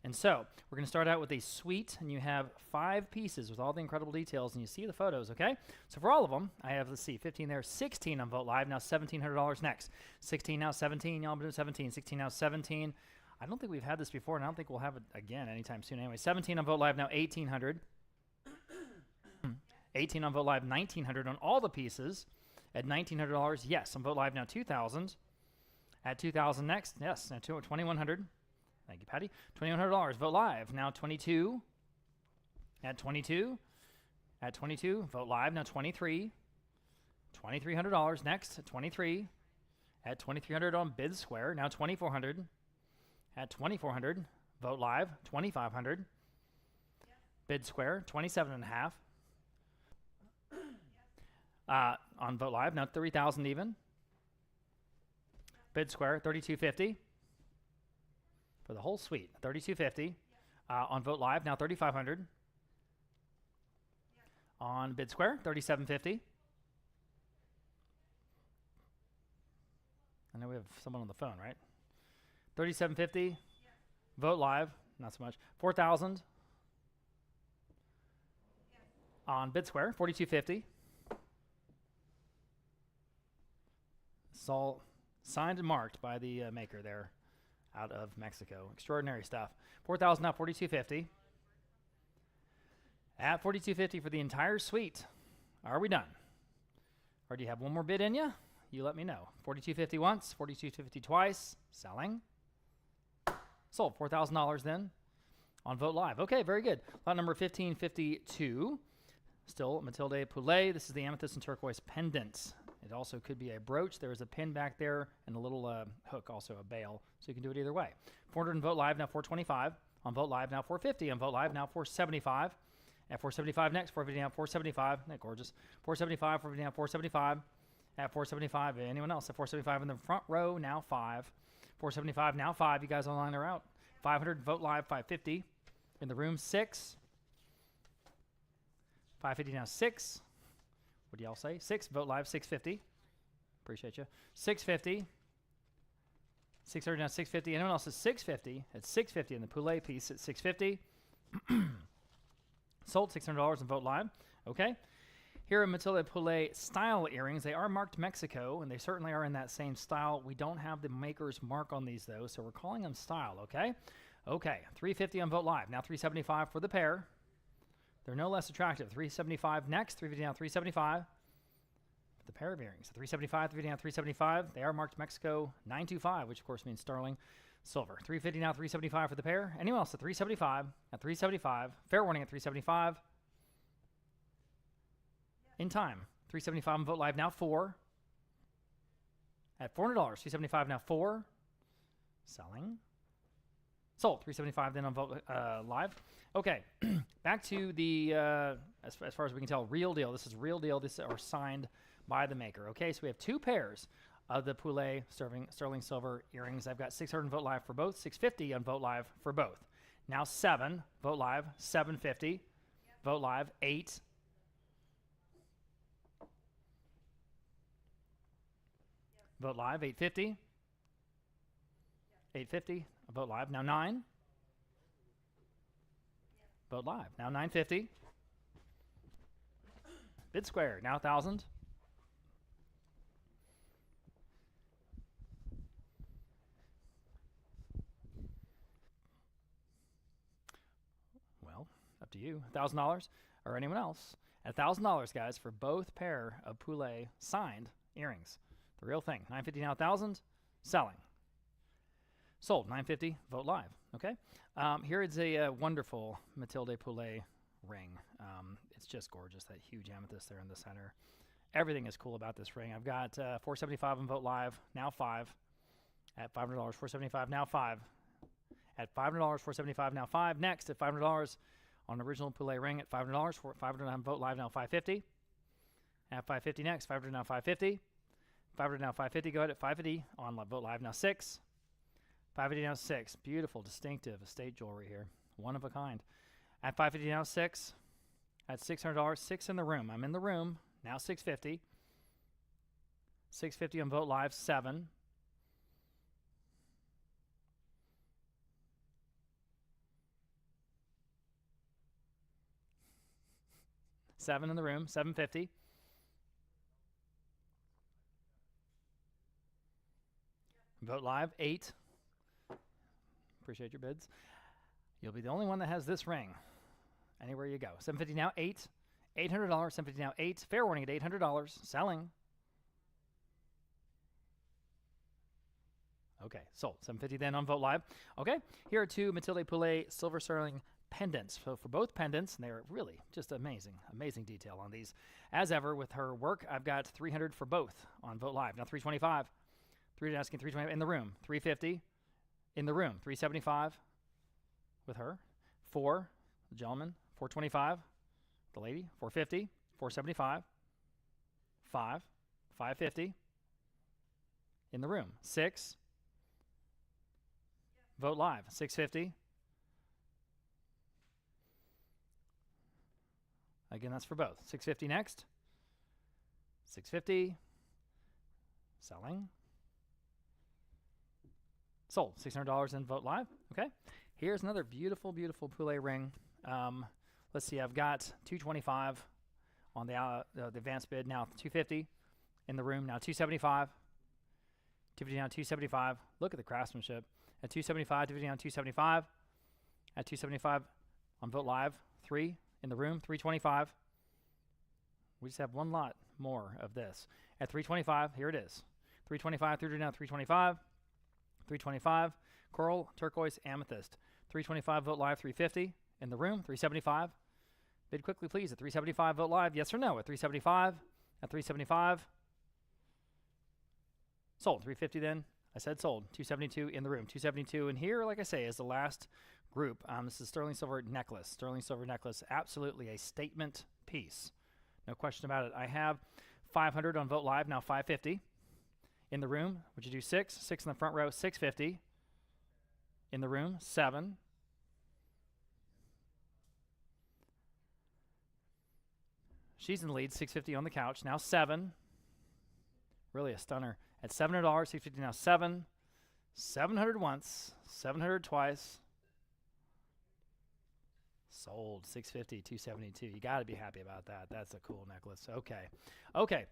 Speaker 5: And so we're going to start out with a suite, and you have 5 pieces with all the incredible details, and you see the photos, okay? So for all of them, I have, let's see, 15 there, 16 on Vote Live, now $1,700 next. 16 now 17, y'all been doing 17, 16 now 17. I don't think we've had this before, and I don't think we'll have it again anytime soon. Anyway, 17 on Vote Live, now 1,800. 18 on Vote Live, 1,900 on all the pieces. At $1,900, yes, on Vote Live now 2,000. At 2,000 next, yes, now 2,100. Thank you, Patty. $2,100. Vote Live. Now 22. At 22. At 22. Vote Live. Now 23. $2,300. Next. At 23. At 2,300 on Bid Square. Now 2,400. At 2,400. Vote Live. 2,500. Bid Square. 27.5. On Vote Live. Now 3,000 even. Bid Square. 3,250. For the whole suite, $3,250. On Vote Live, now $3,500. On Bid Square, $3,750. I know we have someone on the phone, right? $3,750. Vote Live, not so much. $4,000. On Bid Square, $4,250. This is all signed and marked by the maker there out of Mexico. Extraordinary stuff. 4,000 now, 4,250. At 4,250 for the entire suite. Are we done? Or do you have one more bid in you? You let me know. 4,250 once, 4,250 twice. Selling. Sold. $4,000 then on Vote Live. Okay, very good. Lot number 1552. Still Matilde Poulet. This is the amethyst and turquoise pendant. It also could be a brooch. There is a pin back there and a little hook, also a bail. So you can do it either way. 400 on Vote Live, now 425. On Vote Live, now 450. On Vote Live, now 475. At 475 next, 450 now 475. Isn't that gorgeous? 475, 450 now 475. At 475, anyone else? At 475 in the front row, now 5. 475, now 5. You guys online are out. 500, Vote Live, 550. In the room, 6. 550 now 6. What do y'all say? 6, Vote Live, 650. Appreciate you. 650. 600 now 650. Anyone else is 650? At 650 in the Poulet piece at 650. Sold $600 in Vote Live. Okay. Here are Matilde Poulet style earrings. They are marked Mexico, and they certainly are in that same style. We don't have the maker's mark on these, though, so we're calling them style, okay? Okay, $350 on Vote Live. Now $375 for the pair. They're no less attractive. $375 next. $350 now $375. The pair of earrings. $375, $350 now $375. They are marked Mexico 925, which of course means sterling silver. $350 now $375 for the pair. Anyone else at $375? At $375. Fair warning at $375. In time. $375 on Vote Live now 4. At $400. $375 now 4. Selling. Sold. $375 then on Vote Live. Okay. Back to the as far as we can tell, real deal. This is real deal. This are signed by the maker. Okay, so we have 2 pairs of the Poulet sterling silver earrings. I've got 600 on Vote Live for both, 650 on Vote Live for both. Now 7, Vote Live, 750. Yep. Vote Live, 8. Yep. Vote Live, 850. Yep. 850, Vote Live, now 9. Yep. Vote Live, now 950. Bid square, now 1,000. Up to you. $1,000 or anyone else. At $1,000, guys, for both pair of Poulet signed earrings. The real thing. $950 now 1,000. Selling. Sold. $950. Vote Live. Okay. Here is a wonderful Matilde Poulet ring. It's just gorgeous. That huge amethyst there in the center. Everything is cool about this ring. I've got $475 on Vote Live. Now 5. At $500. $475 now 5. At $500. $475 now 5. Next at $500. On original Poulet ring at $500. $500 on Vote Live now 550. At 550 next. 500 now 550. 500 now 550. Go ahead at 550 on Vote Live now 6. 550 now 6. Beautiful, distinctive estate jewelry here. One of a kind. At 550 now 6. At $600. 6 in the room. I'm in the room. Now 650. 650 on Vote Live 7. $7 in the room, $750. Vote Live, 8. Appreciate your bids. You'll be the only one that has this ring. Anywhere you go. $750 now, 8. $800, $750 now, 8. Fair warning at $800. Selling. Okay, sold. $750 then on Vote Live. Okay, here are 2 Matilde Poulet silver sterling pendants. So for both pendants, and they're really just amazing detail on these. As ever with her work, I've got $300 for both on Vote Live. Now $325. 3 asking $325 in the room. $350 in the room. $375 with her. 4, the gentleman. $425, the lady. $450. $475. 5. $550 in the room. 6. Vote Live. $650. Again, that's for both. $650 next. $650. Selling. Sold. $600 in Vote Live. Okay. Here's another beautiful, beautiful Poulet ring. Let's see. I've got $225 on the advanced bid. Now $250 in the room. Now $275. 250 down, 275. Look at the craftsmanship. At 275, 250 down, 275. At 275 on Vote Live, 3 in the room, 325. We just have one lot more of this. At 325, here it is. 325, 300 down, 325. 325, coral, turquoise, amethyst. 325, Vote Live, 350 in the room, 375. Bid quickly, please. At 375, Vote Live, yes or no? At 375, at 375. Sold. 350 then. I said sold. 272 in the room. 272. And here, like I say, is the last group. This is sterling silver necklace. Sterling silver necklace. Absolutely a statement piece. No question about it. I have 500 on Vote Live. Now 550 in the room. Would you do 6? 6 in the front row. 650 in the room. 7. She's in the lead. 650 on the couch. Now 7. Really a stunner. At $700, 650 now 7. 700 once. 700 twice. Sold. 650, 272. You got to be happy about that. That's a cool necklace. Okay. Okay.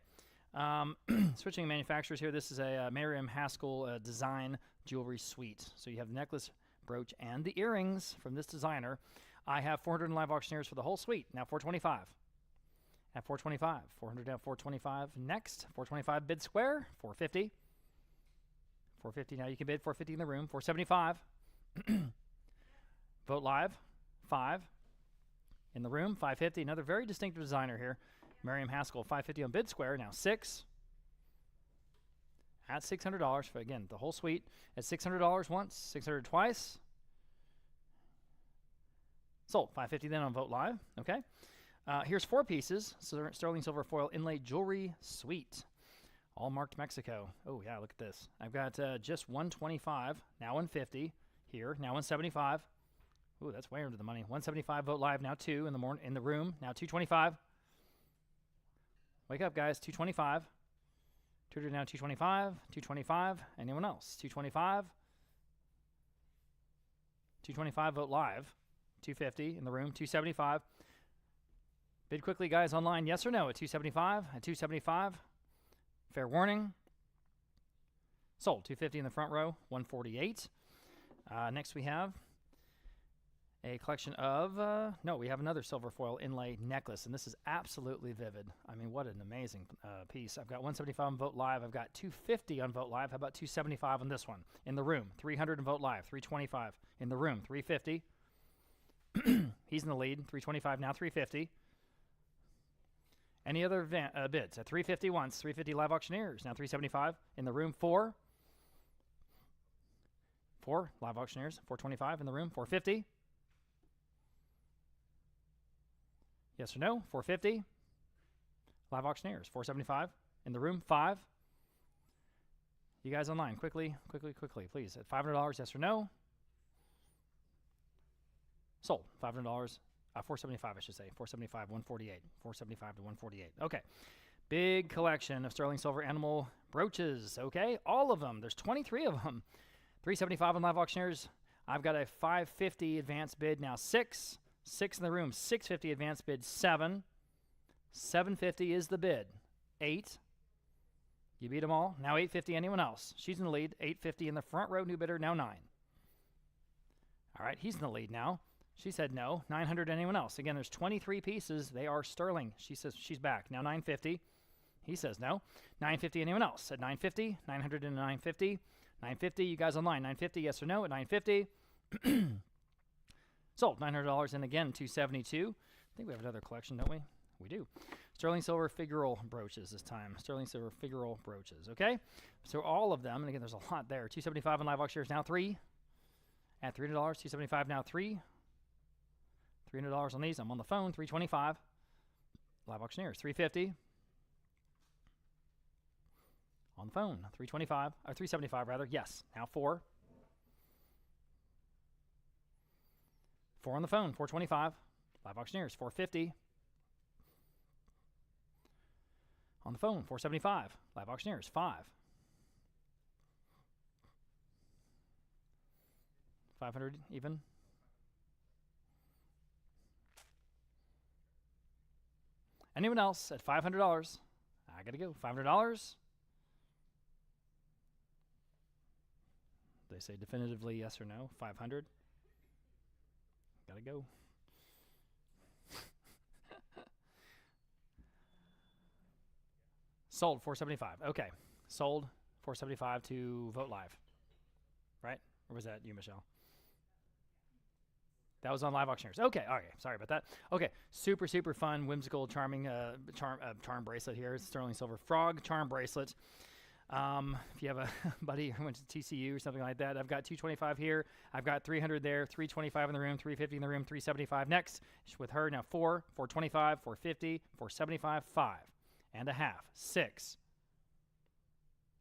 Speaker 5: Switching manufacturers here. This is a Miriam Haskell design jewelry suite. So you have the necklace, brooch, and the earrings from this designer. I have 400 in live auctioneers for the whole suite. Now 425. At 425. 400 down, 425. Next, 425 bid square, 450. 450 now you can bid 450 in the room. 475. Vote Live, 5 in the room. 550. Another very distinctive designer here. Miriam Haskell, 550 on bid square. Now 6 at $600 for, again, the whole suite. At $600 once, 600 twice. Sold. 550 then on Vote Live. Okay. Here's 4 pieces. Sterling silver foil inlaid jewelry suite. All marked Mexico. Oh, yeah, look at this. I've got just 125, now 150 here, now 175. Ooh, that's way under the money. 175 Vote Live, now 2 in the room, now 225. Wake up, guys. 225. 200 now 225. 225. Anyone else? 225. 225 Vote Live. 250 in the room. 275. Bid quickly, guys, online. Yes or no at 275. At 275. Fair warning. Sold. 250 in the front row. 148. Next we have a collection of, no, we have another silver foil inlay necklace, and this is absolutely vivid. I mean, what an amazing piece. I've got 175 on Vote Live. I've got 250 on Vote Live. How about 275 on this one? In the room. 300 on Vote Live. 325 in the room. 350. He's in the lead. 325 now 350. Any other bids? At 350 once. 350 live auctioneers. Now 375 in the room. 4 live auctioneers. 425 in the room. 450. Yes or no? 450. Live auctioneers. 475 in the room. 5. You guys online, quickly, please. At $500, yes or no? Sold. $500. 475, I should say. 475, 148. 475 to 148. Okay. Big collection of sterling silver animal brooches. Okay. All of them. There's 23 of them. 375 on live auctioneers. I've got a 550 advance bid now. 6 in the room. 650 advance bid. 7. 750 is the bid. 8. You beat them all. Now 850. Anyone else? She's in the lead. 850 in the front row. New bidder. Now 9. All right. He's in the lead now. She said no. 900. Anyone else? Again, there's 23 pieces. They are sterling. She says she's back. Now 950. He says no. 950. Anyone else? At 950. 900 and 950. 950. You guys online. 950. Yes or no? At 950. Sold. $900. And again, 272. I think we have another collection, don't we? We do. Sterling silver figural brooches this time. Sterling silver figural brooches. Okay? So all of them, and again, there's a lot there. 275 on live auctioneers. Now 3. At $300. 275 now 3. $300 on these. I'm on the phone. 325. Live auctioneers. 350. On the phone. 325. Or 375 rather. Yes. Now 4. 4 on the phone. 425. Live auctioneers. 450. On the phone. 475. Live auctioneers. 5. 500 even. Anyone else at $500? I got to go. $500. say definitively yes or no. 500. Gotta go. Sold 475. Okay. Sold 475 to Vote Live. Right? Or was that you, Michelle? That was on Live Auctioneers. Okay, all right. Sorry about that. Okay, super, super fun, whimsical, charming charm bracelet here. It's sterling silver frog charm bracelet. If you have a buddy who went to TCU or something like that, I've got 225 here. I've got 300 there, 325 in the room, 350 in the room, 375 next. With her now 425, 450, 475, 5 and a half, 6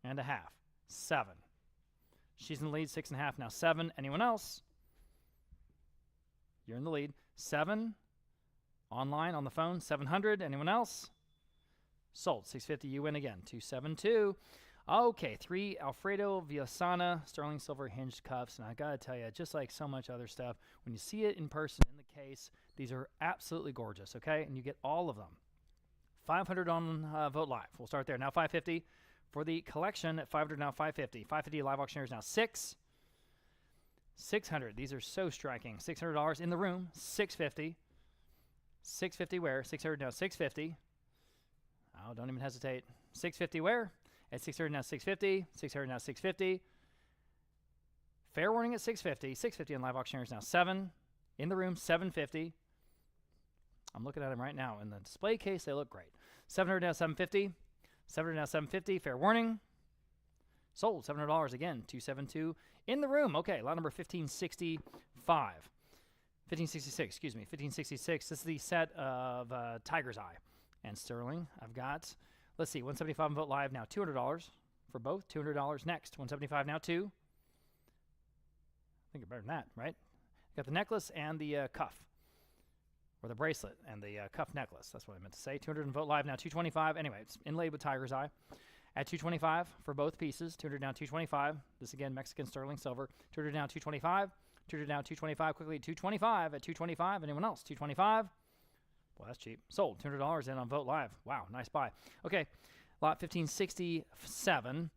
Speaker 5: and a half, 7. She's in the lead, 6.5 now, 7. Anyone else? You're in the lead. 7. Online, on the phone, 700. Anyone else? Sold. 650. You win again. 272. Okay, 3 Alfredo Villasana sterling silver hinged cuffs. And I got to tell you, just like so much other stuff, when you see it in person in the case, these are absolutely gorgeous, okay? And you get all of them. 500 on Vote Live. We'll start there. Now 550 for the collection at 500, now 550. 550 Live Auctioneers now 6. 600. These are so striking. $600 in the room. 650. 650 where? 600 now 650. Oh, don't even hesitate. 650 where? At 600 now 650. 600 now 650. Fair warning at 650. 650 on Live Auctioneers now 7. In the room 750. I'm looking at them right now. In the display case, they look great. 700 now 750. 700 now 750. Fair warning. Sold. $700 again. 272 in the room. Okay, lot number 1565. 1566, excuse me. 1566. This is the set of Tiger's Eye and sterling. I've got, let's see, 175 on Vote Live now. $200 for both. $200 next. 175 now 2. I think you're better than that, right? Got the necklace and the cuff. Or the bracelet and the cuff necklace. That's what I meant to say. 200 on Vote Live now. 225. Anyway, it's inlaid with Tiger's Eye. At 225 for both pieces. 200 now 225. This again, Mexican sterling silver. 200 now 225. 200 now 225. Quickly 225 at 225. Anyone else? 225. Well, that's cheap. Sold. $200 in on Vote Live. Wow, nice buy. Okay, lot 1567.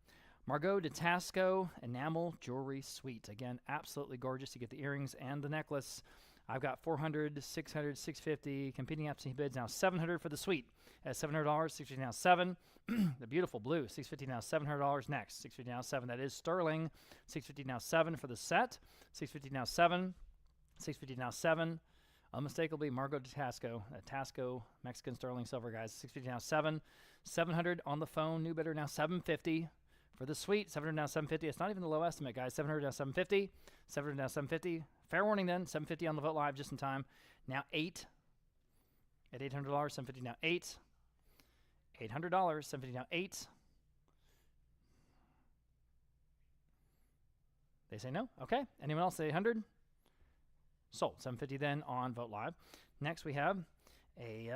Speaker 5: Margot de Tasco enamel jewelry suite. Again, absolutely gorgeous. You get the earrings and the necklace. I've got 400, 600, 650. Competing absentee bids now 700 for the suite. At $700, 650 now 7. The beautiful blue, 650 now $700 next. 650 now 7. That is sterling. 650 now 7 for the set. 650 now 7. 650 now 7. Unmistakably Margot de Tasco. Tasco Mexican sterling silver, guys. 650 now 7. 700 on the phone. New bidder now 750 for the suite. 700 now 750. It's not even the low estimate, guys. 700 now 750. 700 now 750. Fair warning then. 750 on the Vote Live just in time. Now 8. At $800, 750 now 8. $800, 750 now 8. They say no. Okay. Anyone else say 800? Sold. 750 then on Vote Live. Next we have a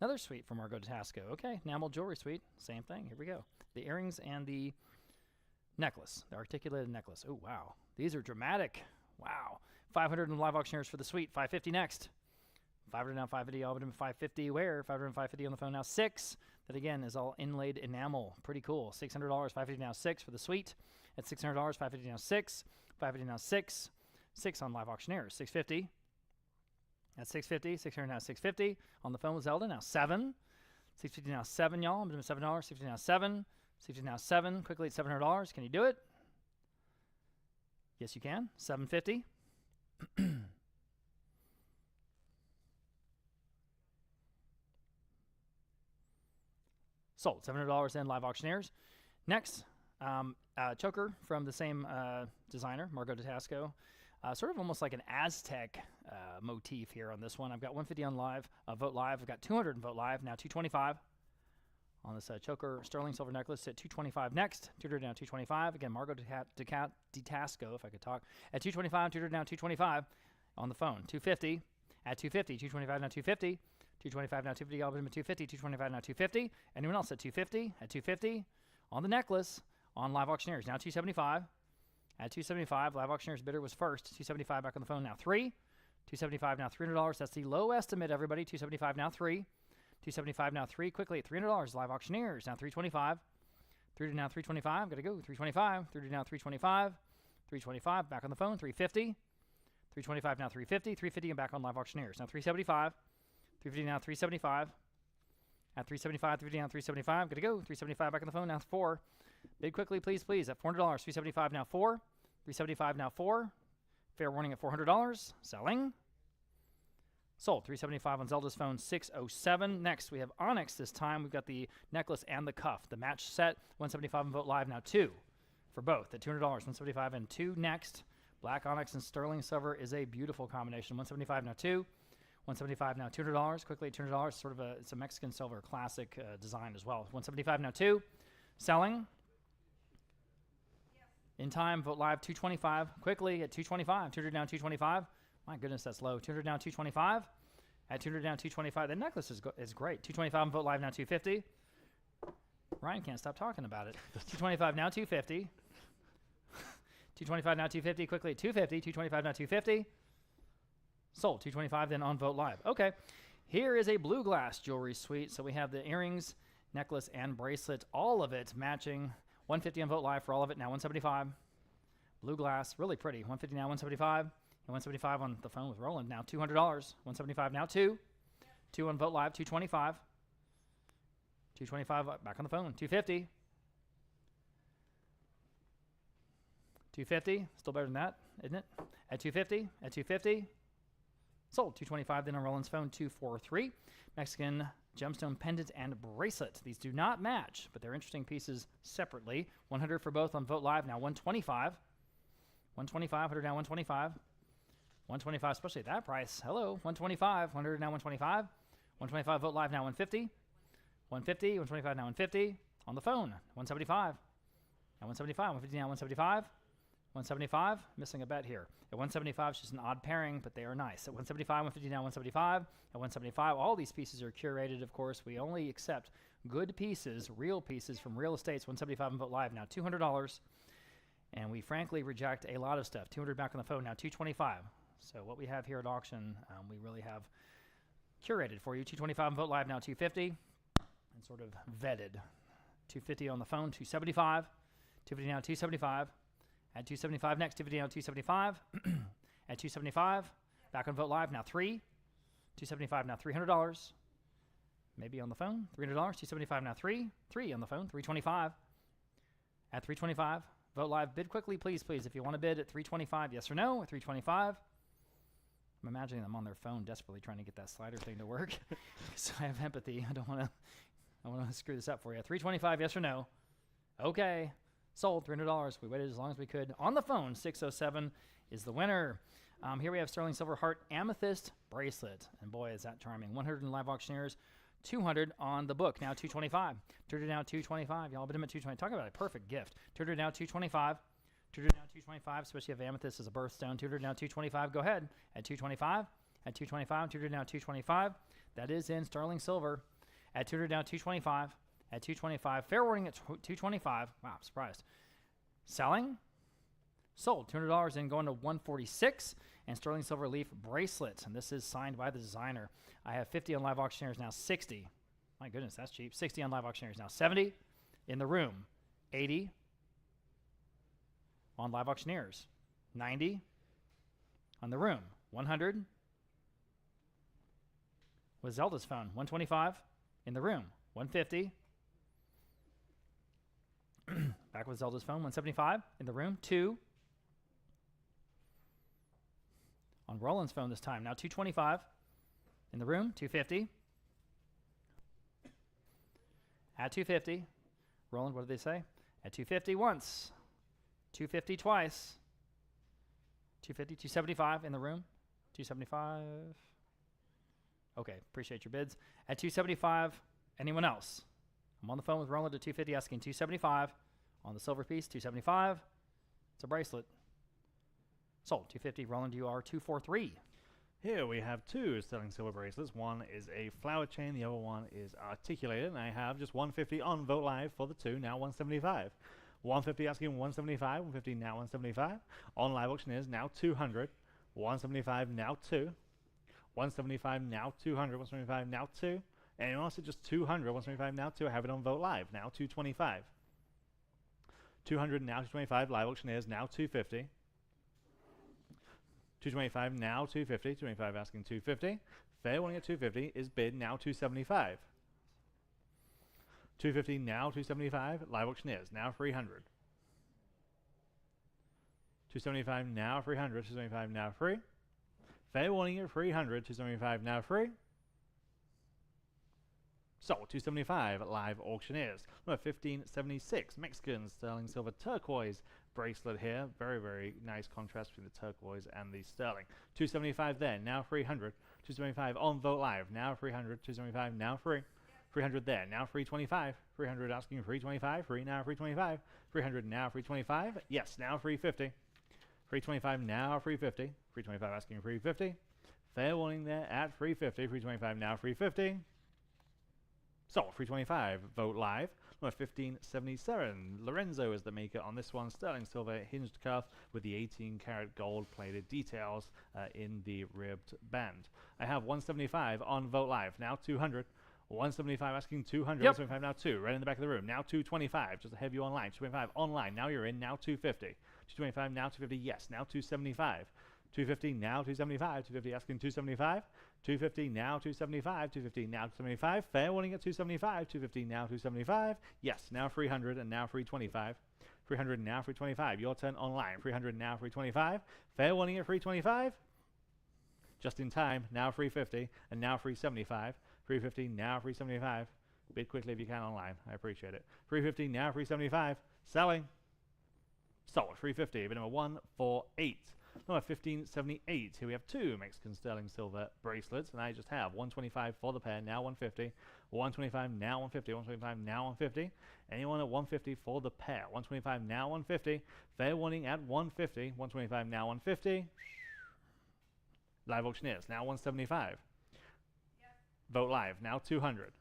Speaker 5: another suite from Margot de Tasco. Okay. Enamel jewelry suite. Same thing. Here we go. The earrings and the necklace. The articulated necklace. Oh, wow. These are dramatic. Wow. 500 in Live Auctioneers for the suite. 550 next. 500 now 550. All but 550 where? 500 and 550 on the phone now 6. That again is all inlaid enamel. Pretty cool. $600. 550 now 6 for the suite. At $600. 550 now 6. 550 now 6. 6 on Live Auctioneers. 650. At 650. 600 now 650. On the phone with Zelda now 7. 650 now 7, y'all. I'm doing $7. 650 now 7. 650 now 7. Quickly at $700. Can you do it? Yes, you can. 750. Sold. $700 in Live Auctioneers. Next, choker from the same designer, Margot de Tasco. Sort of almost like an Aztec motif here on this one. I've got 150 on Live, Vote Live. I've got 200 in Vote Live. Now 225 on this choker sterling silver necklace at 225 next. 200 now 225. Again, Margot de Tasco, if I could talk. At 225, 200 now 225 on the phone. 250 at 250. 225 now 250. 225 now 250. All but 250. 225 now 250. Anyone else at 250? At 250 on the necklace on Live Auctioneers. Now 275. At 275, Live Auctioneers bidder was first. 275 back on the phone now 3. 275 now $300. That's the low estimate, everybody. 275 now 3. 275 now 3. Quickly at $300. Live Auctioneers now 325. 3 to now 325. Got to go. 325. 3 to now 325. 325, back on the phone, 350. 325 now 350, 350 and back on live auctioneers. Now 375, 350 now 375. At 375, 350 now 375. Good to go. 375 back on the phone. Now 4. Bid quickly, please, please. At $400. 375 now 4. 375 now 4. Fair warning at $400. Selling. Sold. 375 on Zelda's phone. 607. Next, we have Onyx this time. We've got the necklace and the cuff. The match set. 175 on Vote Live. Now 2 for both at $200. 175 and 2 next. Black onyx and sterling silver is a beautiful combination. 175 now 2. 175 now $200. Quickly at $200. Sort of it's a Mexican silver classic design as well. 175 now 2. Selling. In time, Vote Live 225. Quickly at 225. 200 down 225. My goodness, that's low. 200 down 225. At 200 down 225. The necklace is great. 225 on Vote Live now 250. Ryan can't stop talking about it. 225 now 250. 225 now 250. Quickly at 250. 225 now 250. Sold. 225 then on Vote Live. Okay. Here is a blue glass jewelry suite. So we have the earrings, necklace, and bracelet. All of it matching. 150 on Vote Live for all of it. Now 175. Blue glass. Really pretty. 150 now 175. And 175 on the phone with Roland. Now $200. 175 now 2. 2 on Vote Live. 225. 225 back on the phone. 250. 250. Still better than that, isn't it? At 250. At 250. Sold. 225 then on Roland's phone. 243. Mexican gemstone pendant and bracelet. These do not match, but they're interesting pieces separately. 100 for both on Vote Live. Now 125. 125. 100 now 125. 125, especially at that price. Hello. 125. 100 now 125. 125 Vote Live now 150. 150. 125 now 150. On the phone. 175. Now 175. 150 now 175. 175, missing a bet here. At 175, it's just an odd pairing, but they are nice. At 175, 150 now 175. At 175, all these pieces are curated, of course. We only accept good pieces, real pieces from real estates. 175 on Vote Live, now $200. And we frankly reject a lot of stuff. 200 back on the phone, now 225. So what we have here at auction, we really have curated for you. 225 on Vote Live, now 250. And sort of vetted. 250 on the phone, 275. 250 now 275. At 275 next, 250 now 275. At 275, back on Vote Live, now 3. 275 now $300. Maybe on the phone, $300. 275 now 3. 3 on the phone, 325. At 325, Vote Live, bid quickly, please, please. If you want to bid at 325, yes or no, at 325. I'm imagining them on their phone desperately trying to get that slider thing to work. So I have empathy. I want to screw this up for you. 325, yes or no. Okay. Sold. $300. We waited as long as we could. On the phone, 607 is the winner. Here we have sterling silver heart amethyst bracelet. And boy, is that charming. 100 in live auctioneers. 200 on the book. Now 225. 200 now 225. Y'all bid him at 220. Talk about a perfect gift. 200 now 225. 200 now 225, especially if amethyst is a birthstone. 200 now 225. Go ahead. At 225. At 225. 200 now 225. That is in sterling silver. At 200 now 225. At 225. Fair warning at 225. Wow, I'm surprised. Selling. Sold. $200 and going to 146. And sterling silver leaf bracelet. And this is signed by the designer. I have 50 on live auctioneers, now 60. My goodness, that's cheap. 60 on live auctioneers, now 70 in the room. 80 on live auctioneers. 90 on the room. 100 with Zelda's phone. 125 in the room. 150 back with Zelda's phone. 175 in the room. 2 on Roland's phone this time. Now 225 in the room. 250 at 250. Roland, what did they say? At 250 once. 250 twice. 250, 275 in the room. 275. Okay, appreciate your bids. At 275, anyone else? I'm on the phone with Roland at 250 asking 275 on the silver piece. 275. It's a bracelet. Sold. 250. Roland, you are 243.
Speaker 1: Here we have 2 sterling silver bracelets. One is a flower chain, the other one is articulated, and I have just 150 on Vote Live for the 2, now 175. 150 asking 175, 150 now 175. On live auctioneers, now 200. 175 now 2. 175 now 200. 175 now 2. And also just 200. 175 now 2. I have it on Vote Live, now 225. 200 now 225. Live auctioneers, now 250. 225 now 250. 225 asking 250. Fair warning at 250 is bid now 275. 250 now 275. Live auctioneers now 300. 275 now 300. 275 now free. Fair warning at 300. 275 now free. Sold 275 live auctioneers. Number 1576 Mexican sterling silver turquoise bracelet here. Very, very nice contrast between the turquoise and the sterling. 275 there, now 300. 275 on Vote Live, now 300. 275 now free. 300 there, now 325. 300 asking 325. Free now 325. 300 now 325. Yes, now 350. 325 now 350. 325 asking 350. Fair warning there at 350. 325 now 350. So, 325, Vote Live. Number 1577, Lorenzo is the maker on this one. Sterling silver hinged cuff with the 18-karat gold-plated details in the ribbed band. I have 175 on Vote Live, now 200. 175 asking 200,
Speaker 5: Yep.
Speaker 1: 175 now 2, right in the back of the room. Now 225, just to have you online. 225 online, now you're in, now 250. 225 now 250, yes, now 275. 250 now 275, 250 asking 275. 250 now 275, 250 now 275. Fair warning at 275, 250 now 275. Yes, now 300 and now 325. 300 now 325. Your turn online. 300 now 325. Fair warning at 325. Just in time. Now 350 and now 375. 350 now 375. Bid quickly if you can online. I appreciate it. 350 now 375. Selling. Sold. 350. Bid number 148. Number 1578. Here we have two Mexican sterling silver bracelets, and I just have 125 for the pair, now 150. 125 now 150. 125 now 150. Anyone at 150 for the pair? 125 now 150. Fair warning at 150. 125 now 150. Live auctioneers now 175. Vote Live now 200.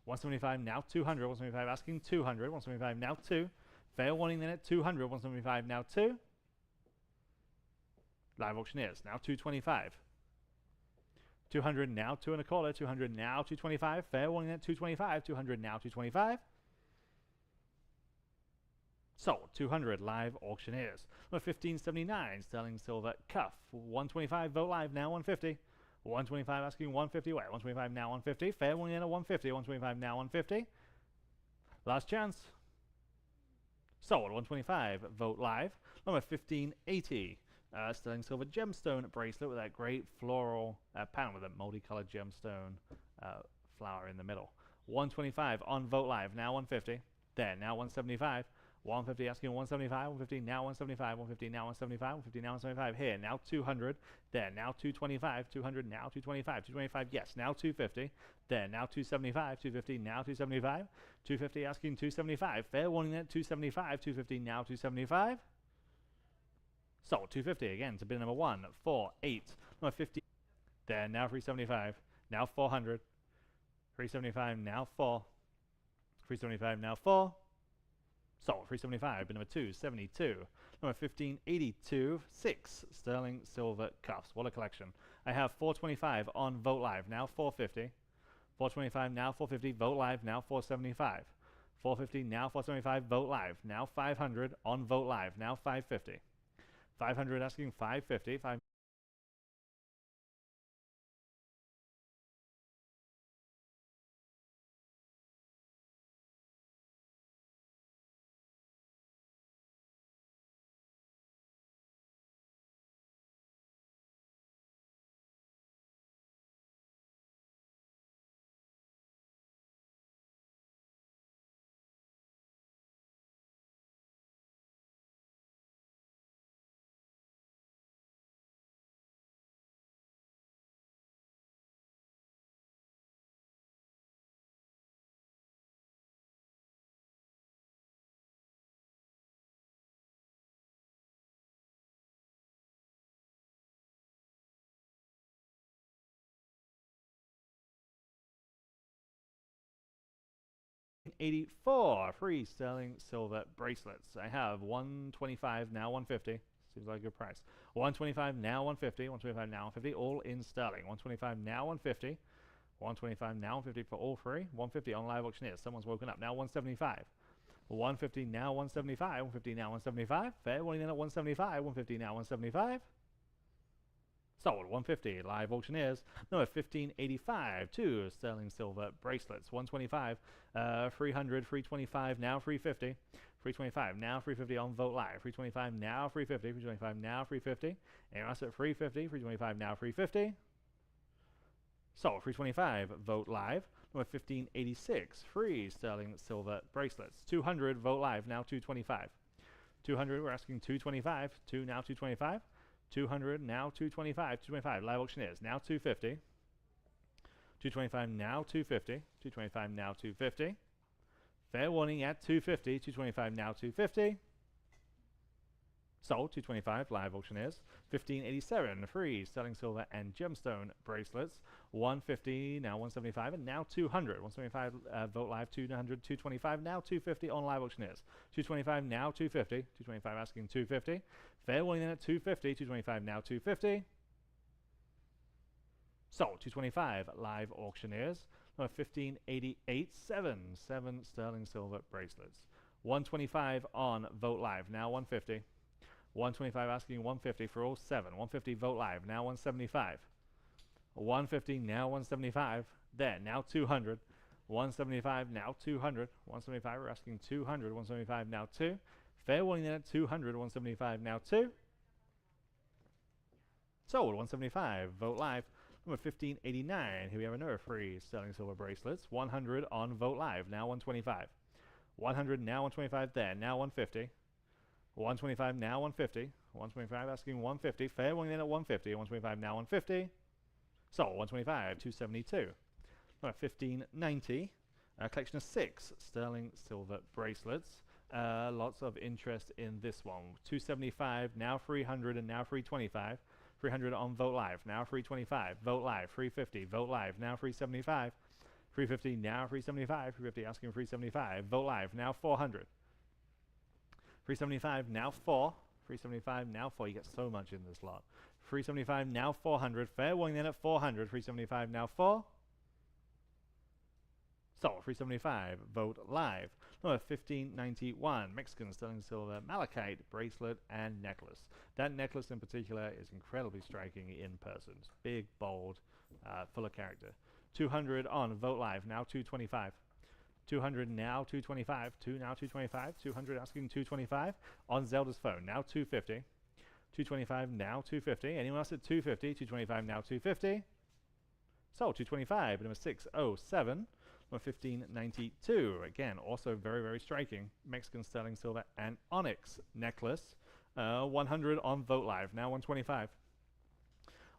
Speaker 1: 175 now 200. 175 asking 200. 175 now 2. Fair warning then at 200. 175 now 2. Live auctioneers now 225. 200 now 2 and a quarter. 200 now 225. Fair warning at 225. 200 now 225. Sold 200 live auctioneers. Number 1579 sterling silver cuff. 125 Vote Live now 150. 125 asking 150 away. 125 now 150. Fair warning at 150. 125 now 150. Last chance. Sold 125 Vote Live. Number 1580. Sterling silver gemstone bracelet with that great floral pattern with a multicolored gemstone flower in the middle. 125 on Vote Live, now 150. There, now 175. 150 asking 175. 150 now 175. 150 now 175. 150 now 175. Here, now 200. There, now 225. 200 now 225. 225, yes, now 250. There, now 275. 250 now 275. 250 asking 275. Fair warning at 275. 250 now 275. Sold 250 again to bid number 148. Number 50. There, now 375. Now 400. 375 now 4. 375 now 4. Sold 375. Bid number 272. Number 1582. 6 sterling silver cuffs. What a collection. I have 425 on Vote Live. Now 450. 425 now 450. Vote Live now 475. 450 now 475. Vote Live now 500 on Vote Live. Now 550. 500 asking 550. 5 84 free sterling silver bracelets. I have 125 now 150. Seems like a good price. 125 now 150. 125 now 150. All in sterling. 125 now 150. 125 now 150 for all three. 150 on live auctioneers. Someone's woken up. Now 175. 150 now 175. 150 now 175. Fair warning in at 175. 150 now 175. Sold. 150. Live auctioneers. Number 1585. 2 sterling silver bracelets. 125. 300. 325. Now 350. 325. Now 350 on Vogt Live. 325. Now 350. 325. Now 350. Anyone else at 350. 325. Now 350. Sold. 325. Vogt Live. Number 1586. 3 sterling silver bracelets. 200. Vogt Live. Now 225. 200. We're asking 225. 2 now 225. 200 now 225. 225. Live auctioneers. Now 250. 225 now 250. 225 now 250. Fair warning at 250. 225 now 250. Sold. 225. Live auctioneers. 1587. 3 sterling silver and gemstone bracelets. 150 now 175 and now 200. 175 Vogt Live. 200. 225 now 250 on live auctioneers. 225 now 250. 225 asking 250. Fair warning then at 250. 225 now 250. Sold. 225 live auctioneers. Number 1588. 7 sterling silver bracelets. 125 on Vogt Live. Now 150. 125 asking 150 for all 7. 150 Vogt Live. Now 175. 150 now 175. There. Now 200. 175 now 200. 175 we're asking 200. 175 now 2. Fair warning then at 200. 175 now 2. Sold. 175 Vogt Live. Number 1589. Here we have another 3 sterling silver bracelets. 100 on Vogt Live. Now 125. 100 now 125 there. Now 150. 125 now 150. 125 asking 150. Fair warning then at 150. 125 now 150. Sold. 125. 272. Number 1590. A collection of 6 sterling silver bracelets. Lots of interest in this one. 275 now 300 and now 325. 300 on Vogt Live. Now 325. Vogt Live. 350. Vogt Live. Now 375. 350 now 375. 350 asking 375. Vogt Live. Now 400. 375 now 4. 375 now 4. You get so much in this lot. 375 now 400. Fair warning then at 400. 375 now 4. Sold. 375 Vogt Live. Number 1591 Mexican sterling silver malachite bracelet and necklace. That necklace in particular is incredibly striking in person. It's big, bold, full of character. 200 on Vogt Live. Now 225. 200 now 225. 2 now 225. 200 asking 225 on Zelda's phone. Now 250. 225 now 250. Anyone else at 250? 225 now 250. Sold. 225. Number 607. Number 1592. Again, also very, very striking. Mexican sterling silver and onyx necklace. 100 on Vogt Live. Now 125.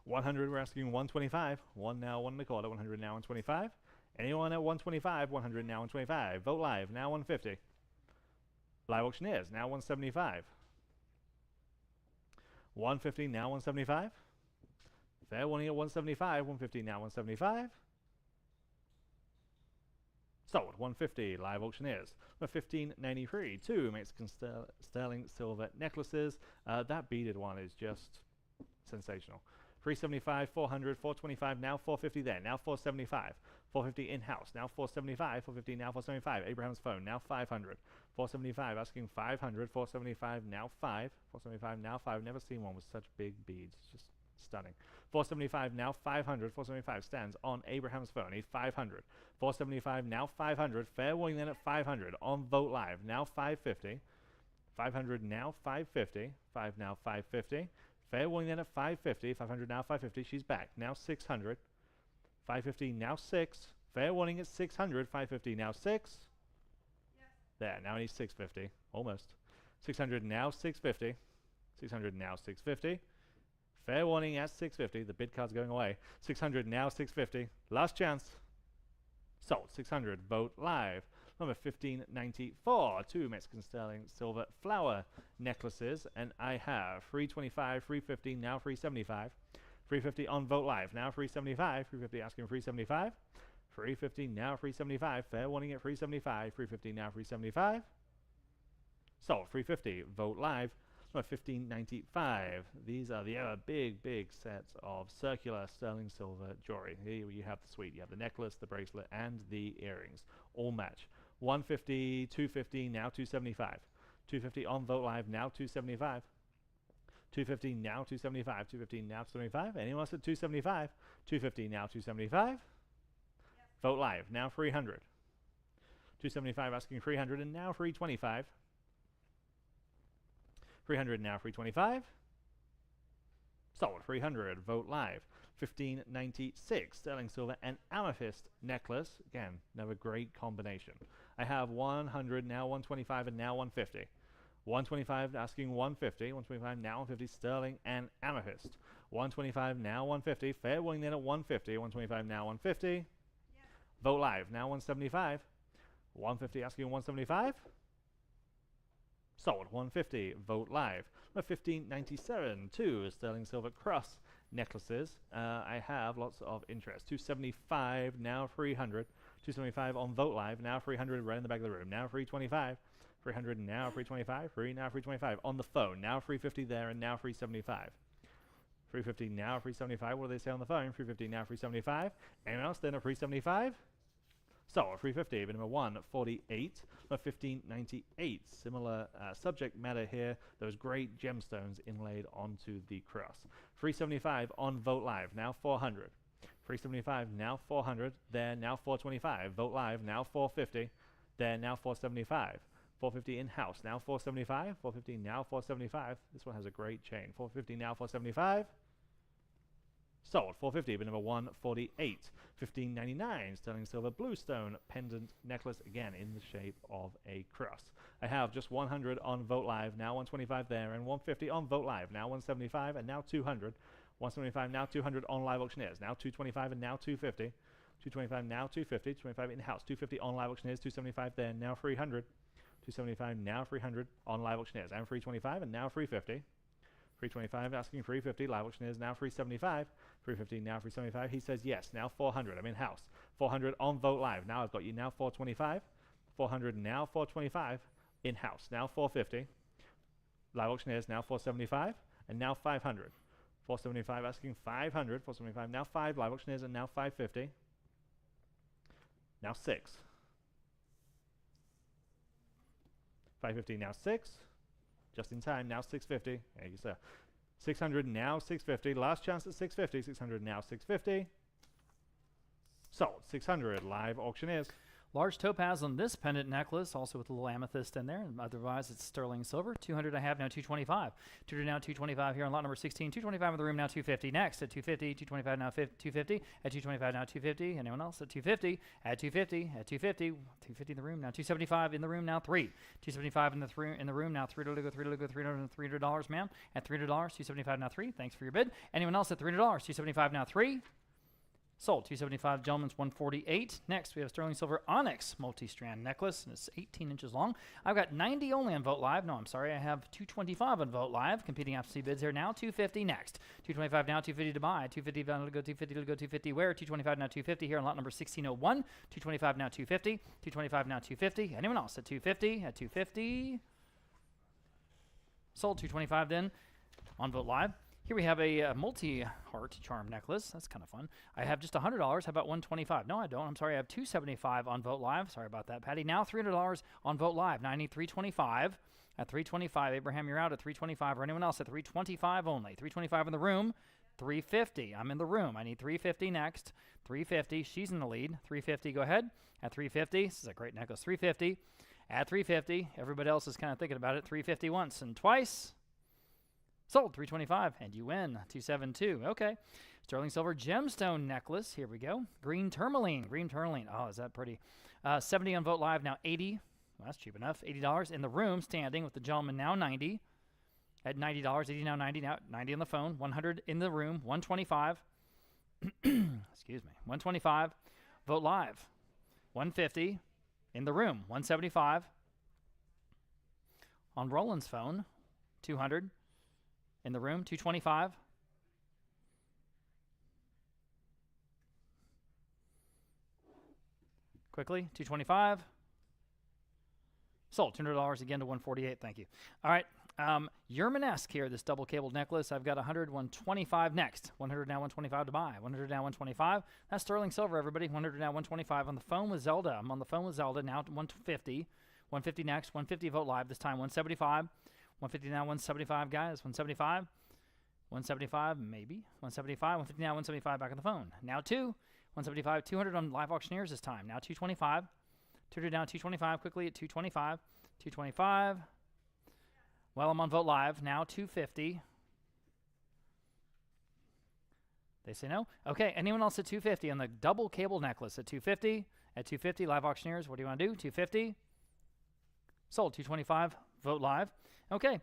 Speaker 1: 100 we're asking 125. 1 now 1 1/4. 100 now 125. Anyone at 125? 100 now 125. Vogt Live. Now 150. Live auctioneers. Now 175. 150 now 175. Fair warning at 175. 150 now 175. Sold. 150 live auctioneers. For 1593, 2 Mexican sterling silver necklaces. That beaded one is just sensational. 375, 400, 425, now 450 there, now 475. 450 in-house, now 475, 450 now 475. Abraham's phone, now 500. 475 asking 500, 475 now 5. 475 now 5. Never seen one with such big beads. Just stunning. 475 now 500. 475 stands on Abraham's phone. He's 500. 475 now 500. Fair warning then at 500 on Vogt Live. Now 550. 500 now 550. 5 now 550. Fair warning then at 550. 500 now 550. She's back. Now 600. 550 now 6. Fair warning at 600. 550 now 6. Yes. There. Now he's 650. Almost. 600 now 650. 600 now 650. Fair warning at 650. The bid card's going away. 600 now 650. Last chance. Sold. 600. Vogt Live. Number 1594. 2 Mexican sterling silver flower necklaces. And I have 325, 350, now 375. 350 on Vogt Live. Now 375. 350 asking 375. 350 now 375. Fair warning at 375. 350 now 375. Sold. 350. Vogt Live. Number 1595. These are the other big sets of circular sterling silver jewelry. Here you have the suite. You have the necklace, the bracelet, and the earrings. All match. 150, 250, now 275. 250 on Vogt Live, now 275. 250 now 275. 250 now 275. Anyone else at 275? 250 now 275. Vote live. Now 300. 275 asking 300 and now 325. 300 now 325. Sold 300. Vote live. 1596 sterling silver and amethyst necklace. Again, another great combination. I have 100 now 125 and now 150. 125 asking 150. 125 now 150 sterling and amethyst. 125 now 150. Fair willing then at 150. 125 now 150. Vote live. Now 175. 150 asking 175. Sold 150. Vote live. 1597. 2 sterling silver cross necklaces. I have lots of interest. 275 now 300. 275 on Vote live. Now 300 right in the back of the room. Now 325. 300 now 325. 3 now 325 on the phone. Now 350 there and now 375. 350 now 375. What do they say on the phone? 350 now 375. Anyone else then at 375? So, 350, bit number 148, 1598. Similar subject matter here. Those great gemstones inlaid onto the cross. 375 on Vote Live, now 400. 375, now 400. There, now 425. Vote Live, now 450. There, now 475. 450 in-house, now 475. 450, now 475. This one has a great chain. 450, now 475. Sold 450, but number 148, 1599 sterling silver bluestone pendant necklace, again in the shape of a cross. I have just 100 on Vote Live, now 125 there, and 150 on Vote Live, now 175 and now 200. 175 now 200 on Live Auctioneers, now 225 and now 250. 225 now 250, 225 in-house, 250 on Live Auctioneers, 275 there, now 300. 275 now 300 on Live Auctioneers, and 325 and now 350. 325 asking 350. Live Auctioneers now 375. 350 now 375. He says yes. Now 400. I'm in house. 400 on Vote Live. Now I've got you. Now 425. 400 now 425. In house. Now 450. Live Auctioneers now 475. And now 500. 475 asking 500. 475 now 5. Live Auctioneers and now 550. Now 6. 550 now 6. Just in time, now 650. There you go. 600 now 650. Last chance at 650. 600 now 650. Sold 600. Live Auctioneers.
Speaker 5: Large topaz on this pendant necklace, also with a little amethyst in there. Otherwise, it's sterling silver. 200 I have now 225. 200 now 225 here on lot number 16. 225 in the room now 250. Next at 250. 225 now 250. At 225 now 250. Anyone else at 250? At 250. At 250. 250 in the room now 275 in the room now 3. 275 in the room now $3 to go. $300, ma'am. At $300. 275 now 3. Thanks for your bid. Anyone else at $300? 275 now 3. Sold 275, gentlemen's 148. Next, we have sterling silver onyx multi-strand necklace, and it's 18 inches long. I've got 90 only on Vote Live. No, I'm sorry, I have 225 on Vote Live. Competing absentee bids here now. 250 next. 225 now, 250 to buy. 250 to go, 250 to go, 250 where? 225 now, 250 here on lot number 1601. 225 now, 250. 225 now, 250. Anyone else at 250? At 250. Sold 225 then on Vote Live. Here we have a multi-heart charm necklace. That's kind of fun. I have just $100. How about 125? No, I don't. I'm sorry. I have 275 on Vote Live. Sorry about that, Patty. Now $300 on Vote Live. Now I need 325. At 325, Abraham, you're out at 325. Or anyone else at 325 only. 325 in the room. 350. I'm in the room. I need 350 next. 350. She's in the lead. 350. Go ahead. At 350. This is a great necklace. 350. At 350. Everybody else is kind of thinking about it. 350 once and twice. Sold 325, and you win 272. Okay. Sterling silver gemstone necklace. Here we go. Green tourmaline. Green tourmaline. Oh, is that pretty? 70 on Vote Live. Now 80. Well, that's cheap enough. $80 in the room, standing with the gentleman now 90. At $90. 80 now 90. Now 90 on the phone. 100 in the room. 125. Excuse me. 125. Vote Live. 150 in the room. 175 on Roland's phone. 200. In the room, 225. Quickly, 225. Sold, $200 again to 148. Thank you. All right, Yermanesque here, this double cabled necklace. I've got 100, 125 next. 100 now, 125 to buy. 100 now, 125. That's sterling silver, everybody. 100 now, 125. On the phone with Zelda. I'm on the phone with Zelda now, 150. 150 next. 150 Vote Live this time. 175. 150 now, 175, guys. 175. 175, maybe. 175, 150 now, 175 back on the phone. Now 2. 175, 200 on live auctioneers this time. Now 225. 200 down, 225 quickly at 225. 225. Well, I'm on Vote Live. Now 250. They say no. Okay, anyone else at 250 on the double cable necklace at 250? At 250, live auctioneers, what do you want to do? 250. Sold. 225. Vote Live. Okay.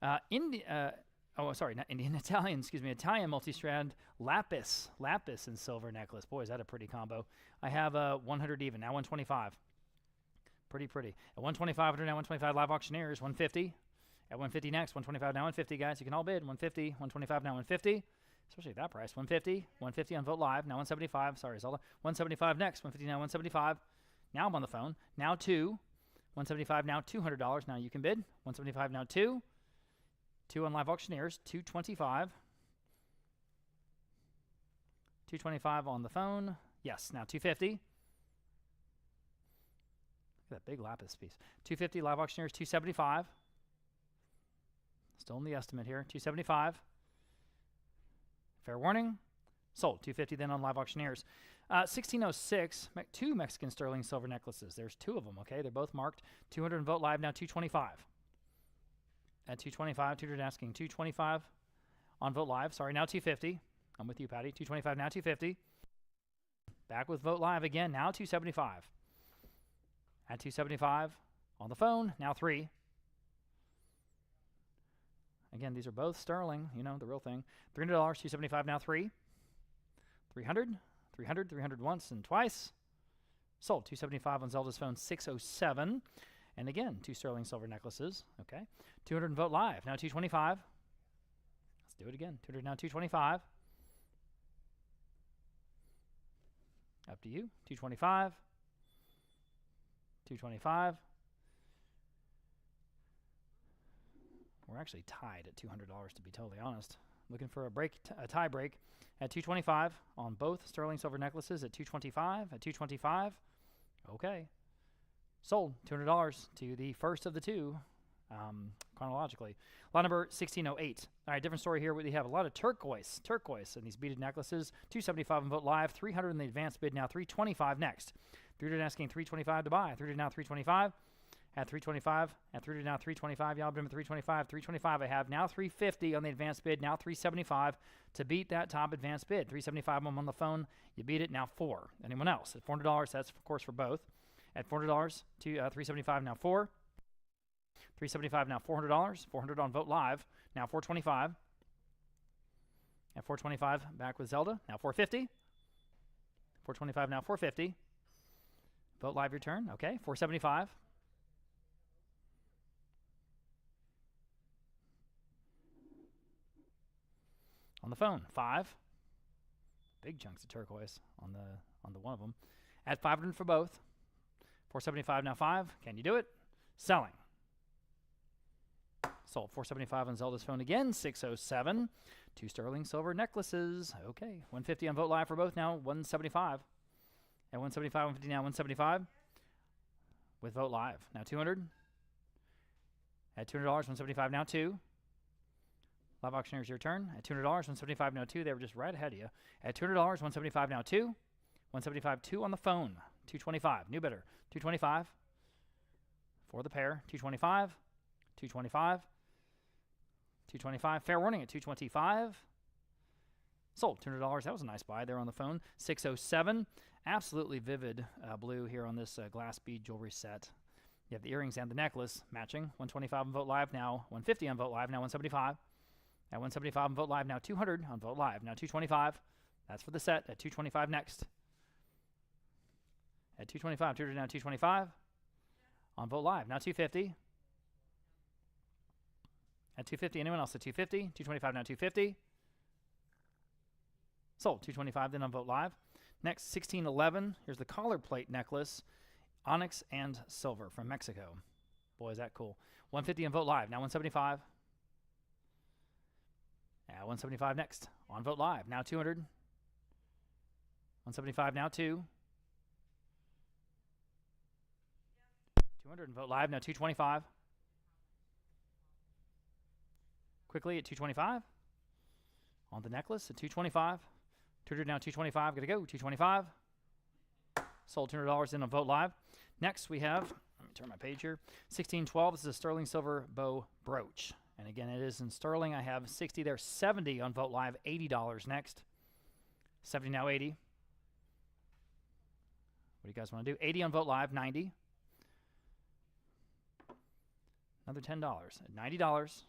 Speaker 5: Not Indian, Italian, excuse me, Italian multi-strand lapis and silver necklace. Boy, is that a pretty combo. I have 100 even, now 125. Pretty. At 125, now 125 live auctioneers, 150. At 150 next, 125 now 150, guys. You can all bid. 150, 125 now 150. Especially at that price. 150, 150 on Vote Live, now 175. Sorry, Zelda. 175 next, 150 now 175. Now I'm on the phone. Now 2. 175 now $200. Now you can bid. 175 now 2. 2 on live auctioneers, 225. 225 on the phone. Yes, now 250. Look at that big lapis piece. 250 live auctioneers, 275. Still in the estimate here. 275. Fair warning. Sold. 250 then on live auctioneers. 1606, 2 Mexican sterling silver necklaces. There's 2 of them, okay? They're both marked. 200 and Vote Live, now 225. At 225, 200 asking 225 on Vote Live. Sorry, now 250. I'm with you, Patty. 225, now 250. Back with Vote Live again, now 275. At 275 on the phone, now 3. Again, these are both sterling, you know, the real thing. $300, 275 now 3. 300, 300, 300 once and twice. Sold. 275 on Zelda's phone, 607. And again, 2 sterling silver necklaces. Okay. 200 and Vote Live. Now 225. Let's do it again. 200 now 225. Up to you. 225. 225. We're actually tied at $200 to be totally honest. Looking for a tie break at 225 on both sterling silver necklaces at 225. At 225. Okay. Sold. $200 to the first of the 2 chronologically. Lot number 1608. All right, different story here. We have a lot of turquoise in these beaded necklaces. 275 on Vote Live. 300 in the advanced bid. Now 325 next. 300 asking 325 to buy. 300 now 325. At 325. At 300 now 325. Y'all been at 325. 325 I have. Now 350 on the advanced bid. Now 375 to beat that top advanced bid. 375 I'm on the phone. You beat it. Now 4. Anyone else? At $400, that's of course for both. At $400 to 375 now 4. 375 now $400. 400 on Vote Live. Now 425. At 425 back with Zelda. Now 450. 425 now 450. Vote Live your turn. Okay. 475. On the phone, 5. Big chunks of turquoise on the one of them. At 500 for both. 475 now 5. Can you do it? Selling. Sold. 475 on Zelda's phone again. 607. 2 sterling silver necklaces. Okay. 150 on Vote Live for both now. 175. At 175, 150 now 175. With Vote Live. Now 200. At $200, 175 now 2. Live auctioneers, your turn. At $200, 175 now 2. They were just right ahead of you. At $200, 175 now 2. 175, 2 on the phone. 225. New bidder. 225 for the pair. 225. 225. 225. Fair warning at 225. Sold. $200. That was a nice buy there on the phone. 607. Absolutely vivid blue here on this glass bead jewelry set. You have the earrings and the necklace matching. 125 on Vote Live now. 150 on Vote Live now 175. At 175 on Vote Live, now 200 on Vote Live. Now 225. That's for the set. At 225 next. At 225, 200 now 225. On Vote Live, now 250. At 250, anyone else at 250? 225 now 250. Sold. 225 then on Vote Live. Next, 1611. Here's the collar plate necklace. Onyx and silver from Mexico. Boy, is that cool. 150 on Vote Live. Now 175. 175 next on Vote Live. Now 200. 175 now 2. 200 and Vote Live. Now 225. quickly at 225. On the necklace at 225. 200 now, 225. Gotta go. 225. Sold $200 in on Vogt Live. Next we have, let me turn my page here, 1612. This is a sterling silver bow brooch. And again, it is in sterling. I have 60 there, 70 on Vogt Live, $80 next. 70 now, 80. What do you guys want to do? 80 on Vogt Live, 90. Another $10 at $90.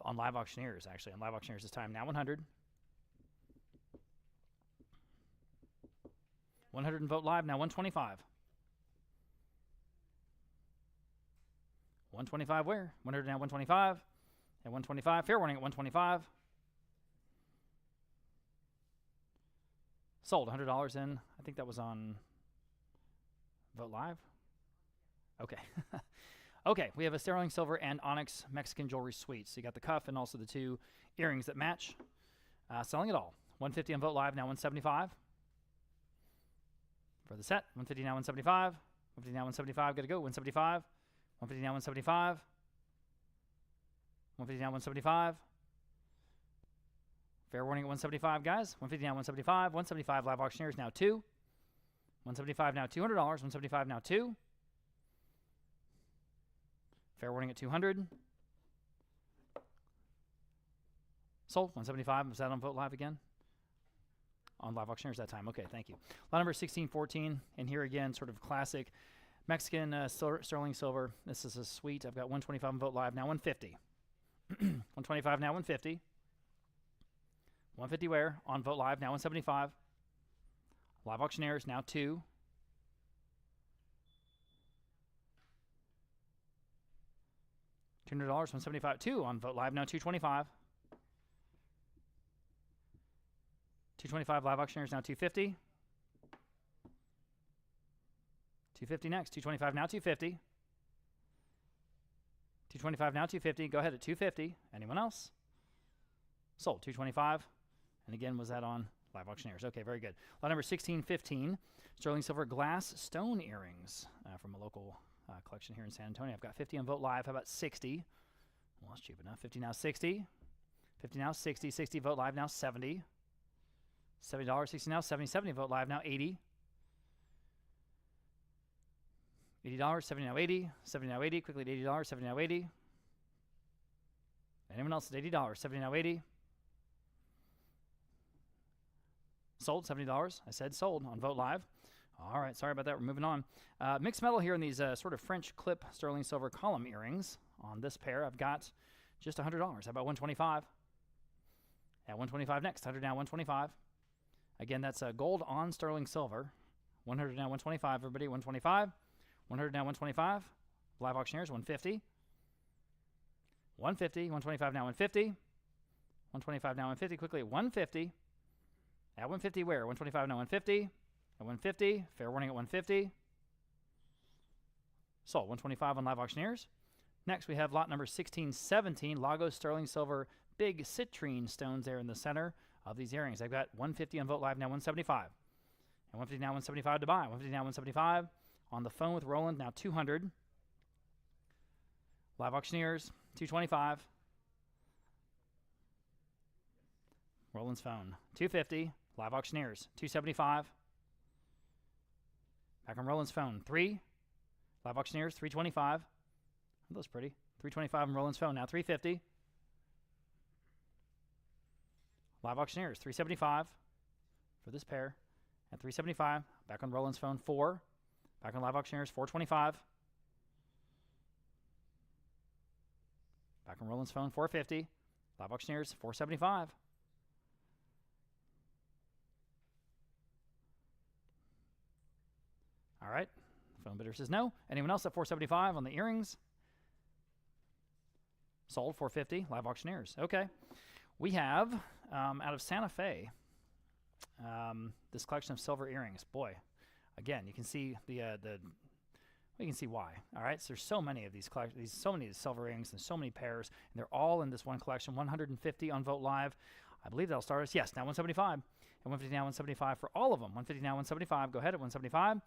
Speaker 5: On Live Auctioneers, actually. On Live Auctioneers this time, now 100. 100 in Vogt Live, now 125. 125 where? 100 now 125. At 125. Fair warning at 125. Sold $100 in. I think that was on Vogt Live. Okay. Okay, we have a sterling silver and onyx Mexican jewelry suite. So you got the cuff and also the two earrings that match. Selling it all. 150 on Vogt Live, now 175. For the set, 150 now 175. 150 now 175. Got to go. 175. 150 now 175. 150 now 175. Fair warning at 175, guys. 150 now 175. 175 Live Auctioneers now 2. 175 now $200. 175 now 2. Fair warning at 200. Sold 175. Was that on Vogt Live again? On Live Auctioneers that time. Okay, thank you. Lot number 1614. And here again, sort of classic Mexican sterling silver. This is a suite. I've got 125 on Vogt Live, now 150. 125 now 150. 150 where? On Vogt Live, now 175. Live Auctioneers, now 2. $200, 175, 2 on Vogt Live, now 225. 225 Live Auctioneers, now 250. 250 next. 225 now 250. 225 now 250. Go ahead at 250. Anyone else? Sold 225. And again, was that on Live Auctioneers? Okay, very good. Lot number 1615. Sterling silver glass stone earrings from a local collection here in San Antonio. I've got 50 on Vogt Live. How about 60? Well, that's cheap enough. 50 now 60. 50 now 60. 60 Vogt Live now 70. $70. 60 now 70. 70 Vogt Live now 80. $80. 70 now 80. 70 now 80. Quickly at $80. 70 now 80. Anyone else at $80? 70 now 80. Sold $70. I said sold on Vogt Live. All right, sorry about that. We're moving on. Mixed metal here in these sort of French clip sterling silver column earrings. On this pair, I've got just $100. How about 125? At 125 next. 100 now 125. Again, that's gold on sterling silver. 100 now 125. Everybody, 125. 100 now 125. Live Auctioneers, 150. 150. 125 now 150. 125 now 150. Quickly at 150. At 150 where? 125 now 150. At 150. Fair warning at 150. Sold 125 on Live Auctioneers. Next we have lot number 1617. Lagos sterling silver big citrine stones there in the center of these earrings. I've got 150 on Vogt Live, now 175. And 150 now 175 to buy. 150 now 175. On the phone with Roland, now 200. Live Auctioneers, 225. Roland's phone, 250. Live Auctioneers, 275. Back on Roland's phone, 3. Live Auctioneers, 325. Oh, that's pretty. 325 on Roland's phone, now 350. Live Auctioneers, 375 for this pair. At 375. Back on Roland's phone, 4. Back on Live Auctioneers, 425. Back on Roland's phone, 450. Live Auctioneers, 475. All right. Phone bidder says no. Anyone else at 475 on the earrings? Sold 450. Live Auctioneers. Okay. We have out of Santa Fe this collection of silver earrings. Boy, again, you can see you can see why. All right, so there's so many of these so many of these silver earrings and so many pairs, and they're all in this one collection. 150 on Vogt Live. I believe that'll start us. Yes, now 175 and 150 now 175 for all of them. 150 now 175. Go ahead at 175.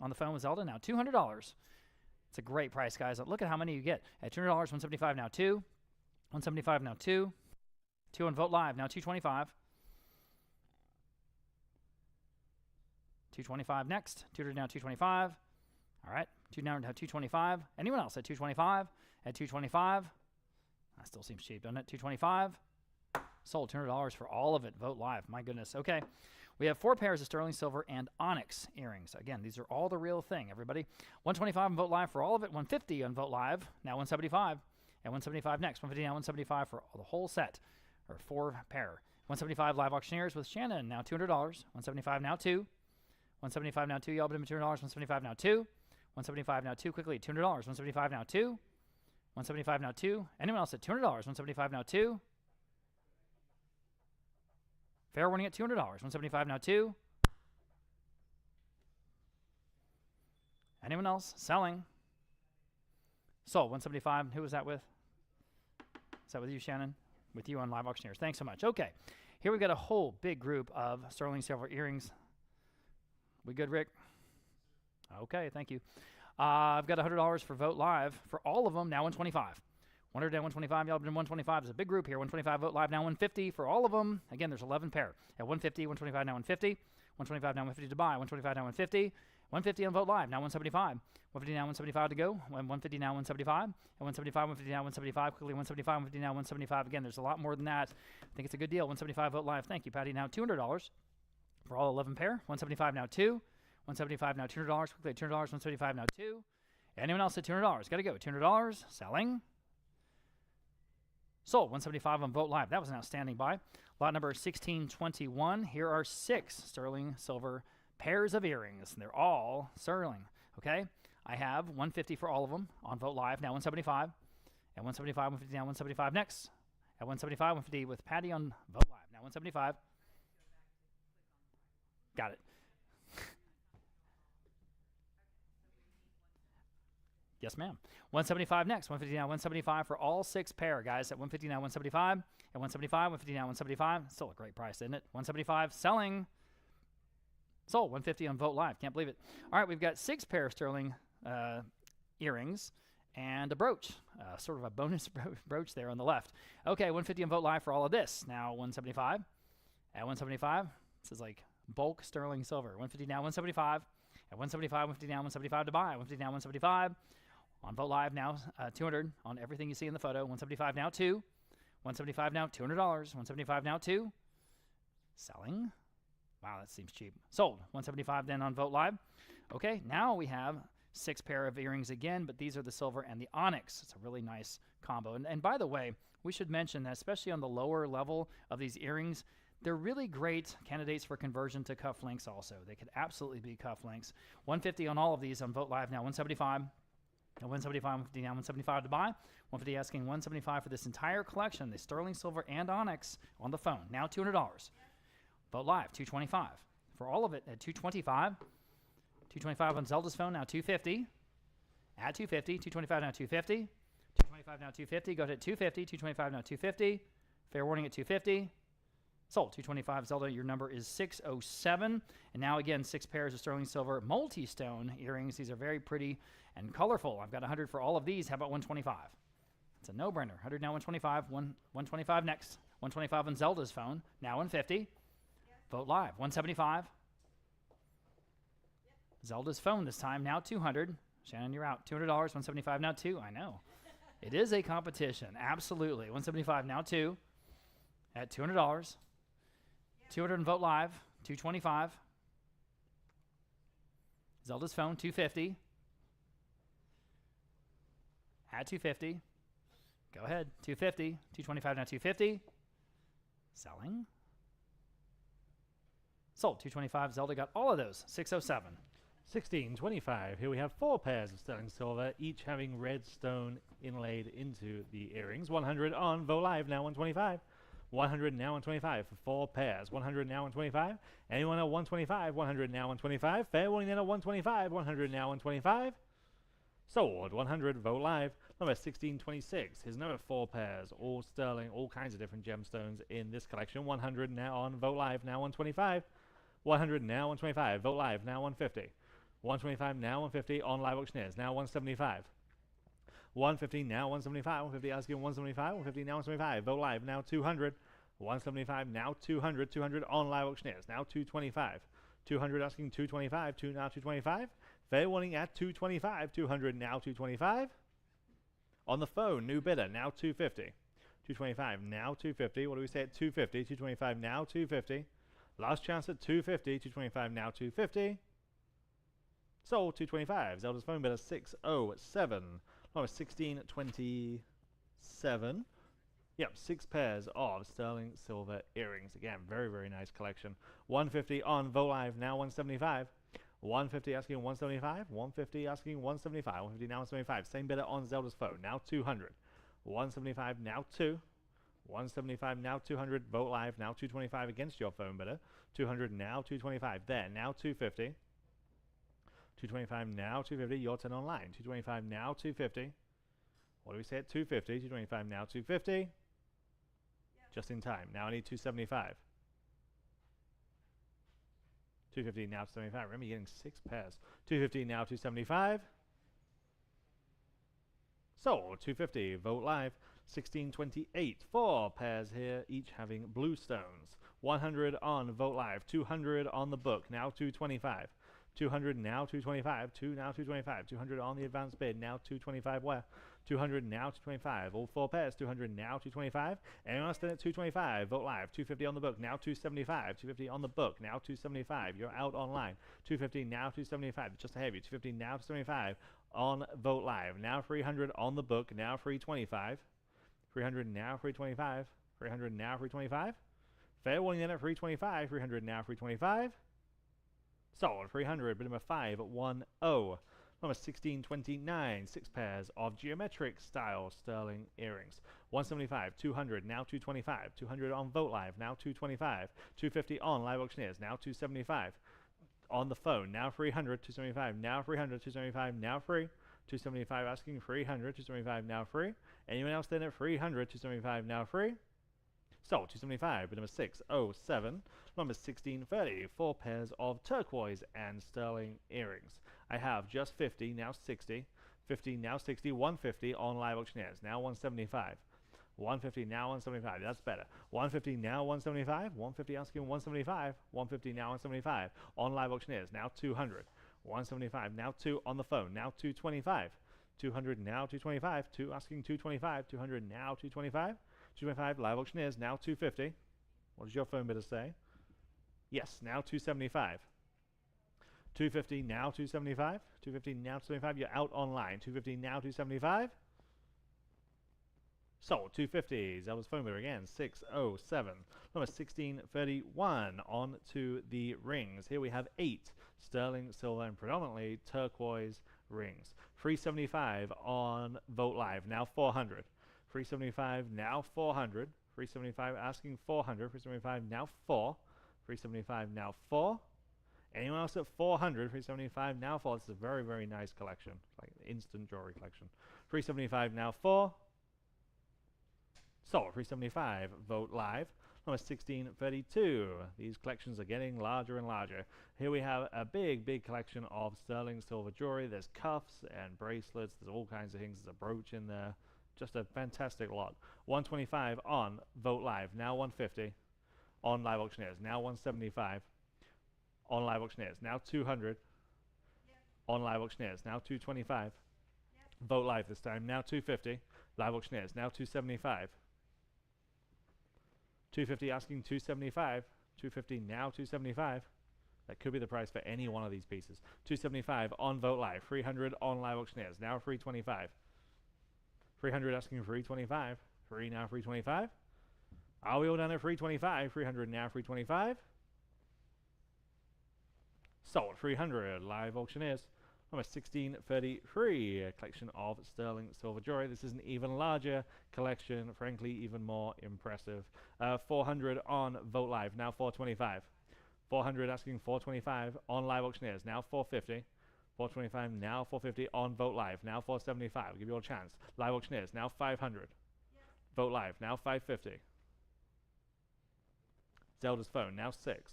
Speaker 5: On the phone with Zelda now $200. It's a great price, guys. Look at how many you get. At $200, 175 now 2. 175 now 2. 2 on Vote Live, now 225. 225 next. 200 now 225. All right, 2 now 225. Anyone else at 225? At 225. That still seems cheap, doesn't it? 225. Sold $200 for all of it. Vote Live. My goodness. Okay. We have 4 pairs of sterling silver and onyx earrings. Again, these are all the real thing, everybody. 125 on Vote Live for all of it. 150 on Vote Live. Now 175. And 175 next. 150 now 175 for the whole set, or 4 pair. 175 live auctioneers with Shannon. Now $200. 175 now 2. 175 now 2. Y'all been $200. 175 now 2. 175 now 2. Quickly. $200. 175 now 2. 175 now 2. Anyone else at $200? 175 now 2. Fair warning at $200. 175 now 2. Anyone else? Selling. Sold. 175. Who was that with? Is that with you, Shannon? With you on Live Auctioneers. Thanks so much. Okay. Here we've got a whole big group of sterling silver earrings. We good, Rick? Okay. Thank you. I've got $100 for Vote Live for all of them. Now 125. 100 down 125. Y'all been 125. There's a big group here. 125 Vote Live now 150 for all of them. Again, there's 11 pair. At 150, 125 now 150. 125 now 150 to buy. 125 now 150. 150 on Vote Live now 175. 150 now 175 to go. 150 now 175. And 175, 150 now 175. Quickly 175, 150 now 175. Again, there's a lot more than that. I think it's a good deal. 175 Vote Live. Thank you, Patty. Now $200 for all 11 pair. 175 now 2. 175 now $200. Quickly $200. 175 now 2. Anyone else at $200? Got to go. $200. Selling. Sold. 175 on Vote Live. That was an outstanding buy. Lot number 1621. Here are 6 sterling silver pairs of earrings. They're all sterling. Okay. I have 150 for all of them on Vote Live. Now 175. At 175, 150 now 175 next. At 175, 150 with Patty on Vote Live. Now 175. Got it. Yes, ma'am. 175 next. 150 now 175 for all 6 pair, guys. At 150 now 175. At 175, 150 now 175. Still a great price, isn't it? 175 selling. Sold. 150 on Vote Live. Can't believe it. All right, we've got 6 pair of sterling earrings and a brooch. Sort of a bonus brooch there on the left. Okay, 150 on Vote Live for all of this. Now 175. At 175, this is like bulk sterling silver. 150 now 175. At 175, 150 now 175 to buy. 150 now 175. On Vote Live now, 200 on everything you see in the photo. 175 now 2. 175 now $200. 175 now 2. Selling. Wow, that seems cheap. Sold. 175 then on Vote Live. Okay, now we have 6 pair of earrings again, but these are the silver and the onyx. It's a really nice combo. And by the way, we should mention that especially on the lower level of these earrings, they're really great candidates for conversion to cufflinks also. They could absolutely be cufflinks. 150 on all of these on Vote Live now 175. And 175, 150 now 175 to buy. 150 asking 175 for this entire collection, the sterling silver and onyx on the phone. Now $200. Vote Live 225. For all of it at 225. 225 on Zelda's phone, now 250. At 250, 225 now 250. 225 now 250. Go ahead at 250. 225 now 250. Fair warning at 250. Sold. 225 Zelda, your number is 607. And now again, 6 pairs of sterling silver multi-stone earrings. These are very pretty and colorful. I've got 100 for all of these. How about 125? It's a no-brainer. 100 now 125. 125 next. 125 on Zelda's phone. Now 150. Vote Live. 175. Zelda's phone this time. Now 200. Shannon, you're out. $200. 175 now 2. I know. It is a competition. Absolutely. 175 now 2. At $200. 200 and Vote Live. 225. Zelda's phone. 250. At 250. Go ahead. 250. 225 now 250. Selling. Sold. 225. Zelda got all of those. 607.
Speaker 1: 1625. Here we have 4 pairs of sterling silver, each having red stone inlaid into the earrings. 100 on Vote Live, now 125. 100 now 125 for 4 pairs. 100 now 125. Anyone at 125? 100 now 125. Fair warning then at 125. 100 now 125. Sold. 100 Vote Live. Number 1626. Here's another 4 pairs, all sterling, all kinds of different gemstones in this collection. 100 now on Vote Live, now 125. 100 now 125. Vote Live, now 150. 125, now 150 on live auctioneers, now 175. 150, now 175, 150 asking 175, 150 now 175, Vote Live, now 200. 175, now 200, 200 on live auctioneers, now 225. 200 asking 225, now 225. Fair warning at 225, 200 now 225. On the phone, new bidder, now 250. 225, now 250. What do we say at 250? 225, now 250. Last chance at 250. 225, now 250. Sold 225. Zelda's phone bidder 607. No, 1627. Yep, 6 pairs of sterling silver earrings. Again, very, very nice collection. 150 on Vote Live, now 175. 150 asking 175. 150 asking 175. 150 now 175. Same bidder on Zelda's phone, now 200. 175 now 2. 175 now 200. Vote Live, now 225 against your phone bidder. 200 now 225. There, now 250. 225 now 250. Your turn online. 225 now 250. What do we say at 250? 225 now 250. Just in time. Now I need 275. 250 now 275. Remember, you're getting 6 pairs. 250 now 275. Sold 250. Vote Live 1628. 4 pairs here, each having blue stones. 100 on Vote Live. 200 on the book. Now 225. 200 now 225. 2 now 225. 200 on the advance bid. Now 225 where? 200 now 225. All 4 pairs. 200 now 225. Anyone else done at 225? Vote Live. 250 on the book. Now 275. 250 on the book. Now 275. You're out online. 250 now 275. Just ahead of you. 250 now 275 on Vote Live. Now 300 on the book. Now 325. 300 now 325. 300 now 325. Fair warning then at 325. 300 now 325. Sold 300, bid number 510. Number 1629, 6 pairs of geometric style sterling earrings. 175, 200, now 225. 200 on Vote Live, now 225. 250 on Live Auctioneers, now 275. On the phone, now 300, 275, now 300, 275, now free. 275 asking 300, 275 now free. Anyone else then at 300, 275 now free? Sold 275, bid number 607. Number 1630, 4 pairs of turquoise and sterling earrings. I have just 50, now 60. 50, now 60. 150 on Live Auctioneers, now 175. 150, now 175. That's better. 150, now 175. 150 asking 175. 150, now 175. On Live Auctioneers, now 200. 175, now 2 on the phone, now 225. 200, now 225. 2 asking 225. 200, now 225. 225 Live Auctioneers, now 250. What does your phone bidder say? Yes, now 275. 250 now 275. 250 now 275. You're out online. 250 now 275. Sold 250. Zelda's phone bidder again 607. Number 1631. On to the rings. Here we have 8 sterling silver and predominantly turquoise rings. 375 on Vote Live. Now 400. 375 now 400. 375 asking 400. 375 now 4. 375 now 4. Anyone else at 400? 375 now 4. This is a very, very nice collection. It's like an instant jewelry collection. 375 now 4. Sold 375. Vote Live. Number 1632. These collections are getting larger and larger. Here we have a big, big collection of sterling silver jewelry. There's cuffs and bracelets. There's all kinds of things. There's a brooch in there. Just a fantastic lot. 125 on Vote Live. Now 150 on Live Auctioneers. Now 175 on Live Auctioneers. Now 200 on Live Auctioneers. Now 225. Vote Live this time. Now 250. Live Auctioneers. Now 275. 250 asking 275. 250 now 275. That could be the price for any one of these pieces. 275 on Vote Live. 300 on Live Auctioneers. Now 325. 300 asking 325. 3 now 325. Are we all done at 325? 300 now 325. Sold 300. Live Auctioneers. Number 1633. A collection of sterling silver jewelry. This is an even larger collection. Frankly, even more impressive. 400 on Vote Live. Now 425. 400 asking 425 on Live Auctioneers. Now 450. 425 now 450 on Vote Live. Now 475. I'll give you all a chance. Live Auctioneers. Now 500. Vote Live. Now 550. Zelda's phone. Now 6.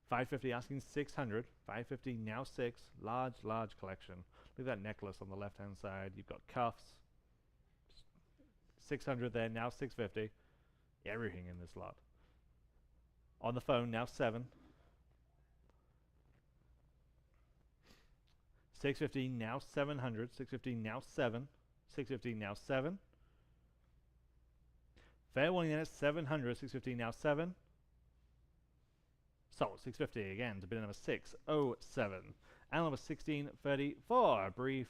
Speaker 1: 550 asking 600. 550 now 6. Large collection. Look at that necklace on the left hand side. You've got cuffs. 600 there, now 650. Everything in this lot. On the phone, now 7. 650 now 700. 650 now 7. 650 now 7. Fair warning then at 700. 650 now 7. Sold. 650 again to bid number 607. And number 1634. A brief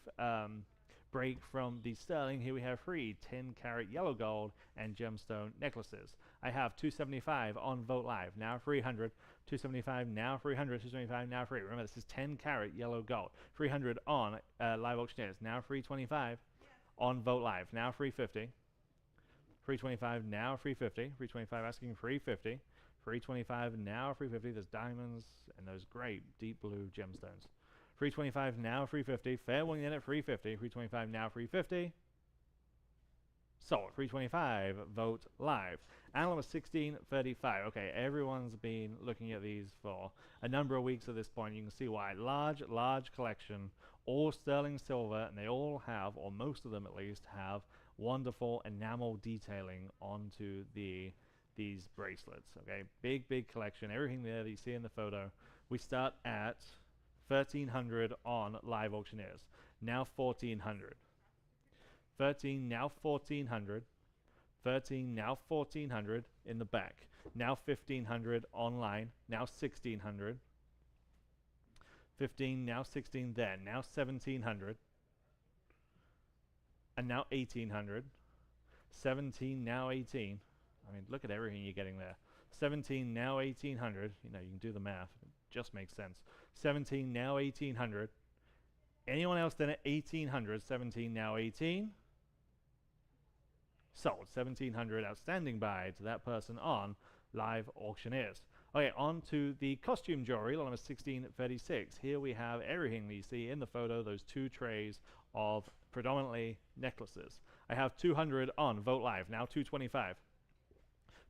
Speaker 1: break from the sterling. Here we have 3 10-carat yellow gold and gemstone necklaces. I have 275 on Vote Live, now 300. 275 now 300. 275 now 3. Remember, this is 10-carat yellow gold. 300 on Live Auctioneers, now 325 on Vote Live, now 350. 325 now 350. 325 asking 350. 325 now 350. There's diamonds and those great deep blue gemstones. 325 now 350. Fair warning in at 350. 325 now 350. Sold. 325. Vote Live. Animal was 1635. Okay, everyone's been looking at these for a number of weeks at this point. You can see why. Large collection, all sterling silver, and they all have, or most of them at least, have wonderful enamel detailing onto these bracelets. Okay, big collection. Everything there that you see in the photo. We start at 1300 on Live Auctioneers. Now 1400. 13 now 1400. 13 now 1400 in the back. Now 1500 online. Now 1600. 15 now 16 there. Now 1700. And now 1800. 17 now 18. I mean, look at everything you're getting there. 17 now 1800. You know, you can do the math. It just makes sense. 17 now 1800. Anyone else then at 1800? 17 now 18. Sold. 1700 outstanding buy to that person on Live Auctioneers. Okay, on to the costume jewelry, lot number 1636. Here we have everything that you see in the photo, those 2 trays of predominantly necklaces. I have 200 on Vote Live, now 225.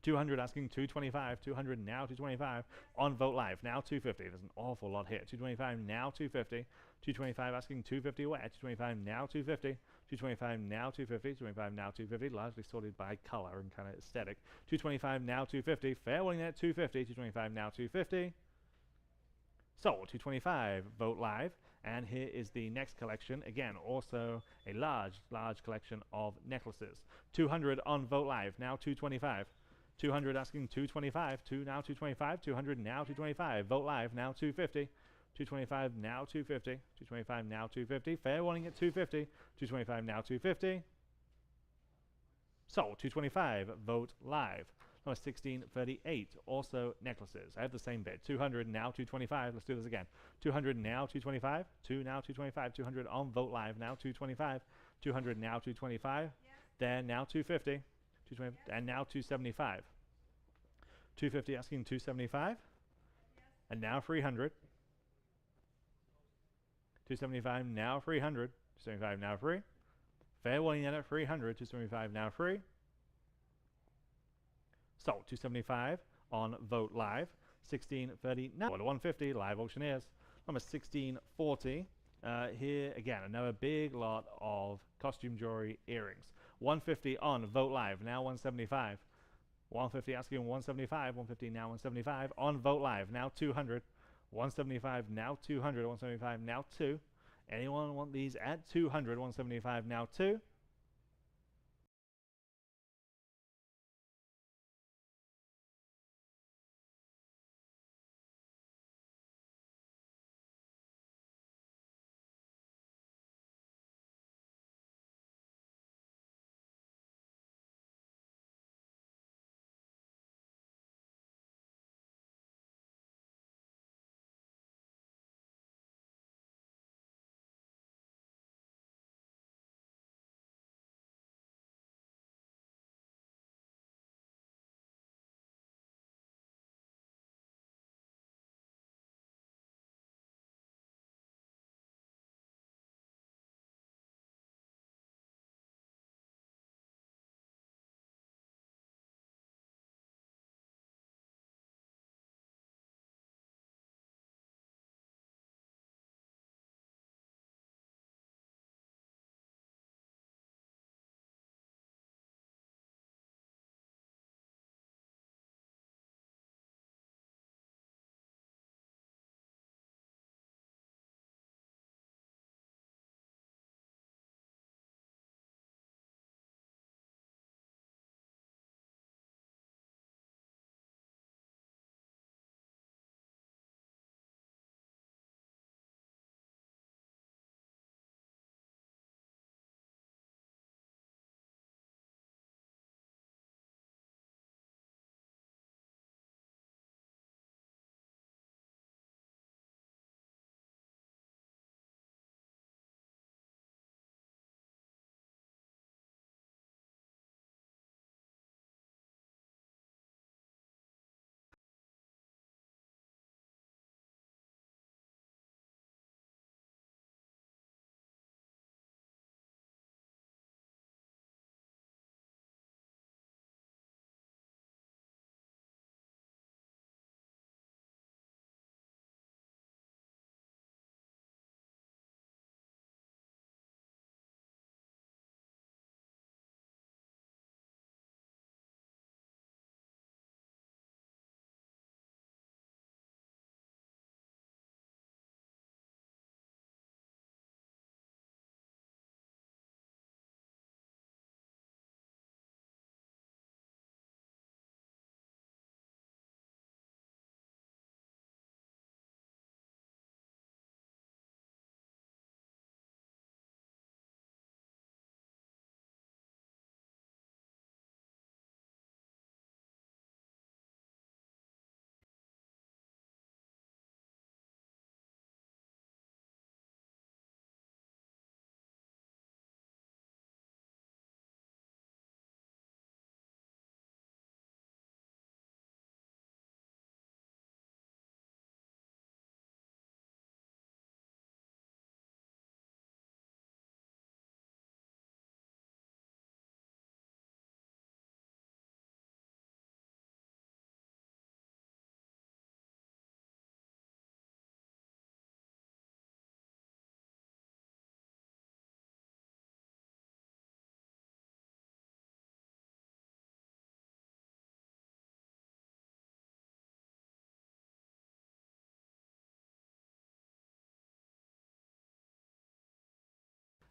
Speaker 1: 200 asking 225, 200 now 225 on Vote Live, now 250. There's an awful lot here. 225 now 250. 225 asking 250 where? 225 now 250. 225 now 250. 225 now 250. Largely sorted by color and kind of aesthetic. 225 now 250. Fair warning at 250. 225 now 250. Sold. 225. Vote Live. And here is the next collection. Again, also a large collection of necklaces. 200 on Vote Live, now 225. 200 asking 225, now 225, 200 now 225, Vote Live, now 250, 225 now 250, 225 now 250, fair warning at 250, 225 now 250, sold. 225, Vote Live. Number 1638, also necklaces. I have the same bid. 200 now 225, let's do this again. 200 now 225, 2 now 225, 200 on Vote Live, now 225, 200 now 225, then now 250, 220, and now 275. 250 asking 275. And now 300. 275 now 300. 275 now free. Fair warning then at 300. 275 now free. Sold. 275 on Vote Live. 1630 now. 150 Live Auctioneers. Number 1640. Here again another big lot of costume jewelry earrings. 150 on Vote Live, now 175. 150 asking 175, 150 now 175 on Vote Live, now 200. 175 now 200, 175 now 2. Anyone want these at 200? 175 now 2.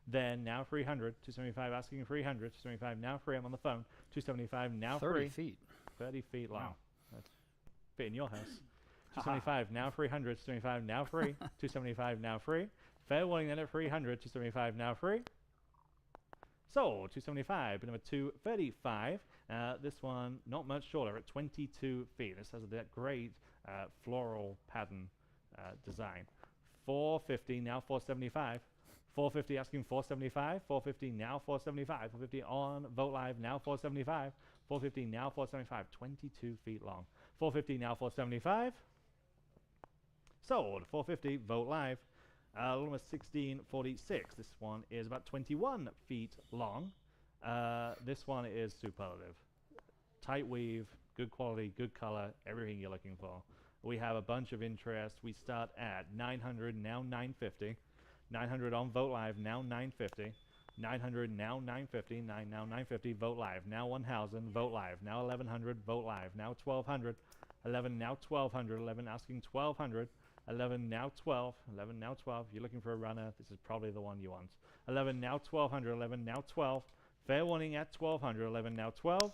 Speaker 1: then now 300, 275 asking 300, 275 now free. I'm on the phone. 275 now
Speaker 5: 30
Speaker 1: free.
Speaker 5: feet.
Speaker 1: 30 feet long.
Speaker 5: Wow.
Speaker 1: That's fit in your house. 275 now 300, 275 now free. 275 now free. Fair warning then at 300, 275 now free. Sold. 275, but number 235. This one not much shorter at 22 feet. This has that great floral pattern design. 450 now 475. 450 asking 475. 450 now 475. 450 on Vote Live now 475. 450 now 475. 22 feet long. 450 now 475. Sold. 450 Vote Live. Number 1646. This one is about 21 feet long. This one is superlative. Tight weave, good quality, good color, everything you're looking for. We have a bunch of interest. We start at 900, now 950. 900 on Vote Live, now 950. 900 now 950. Now 950. Vote Live, now 1000. Vote Live, now 1100. Vote Live, now 1200. 11 now 1200. 11 asking 1200. 11 now 12. 11 now 12. You're looking for a runner. This is probably the one you want. 11 now 1200. 11 now 12. Fair warning at 1200. 11 now 12.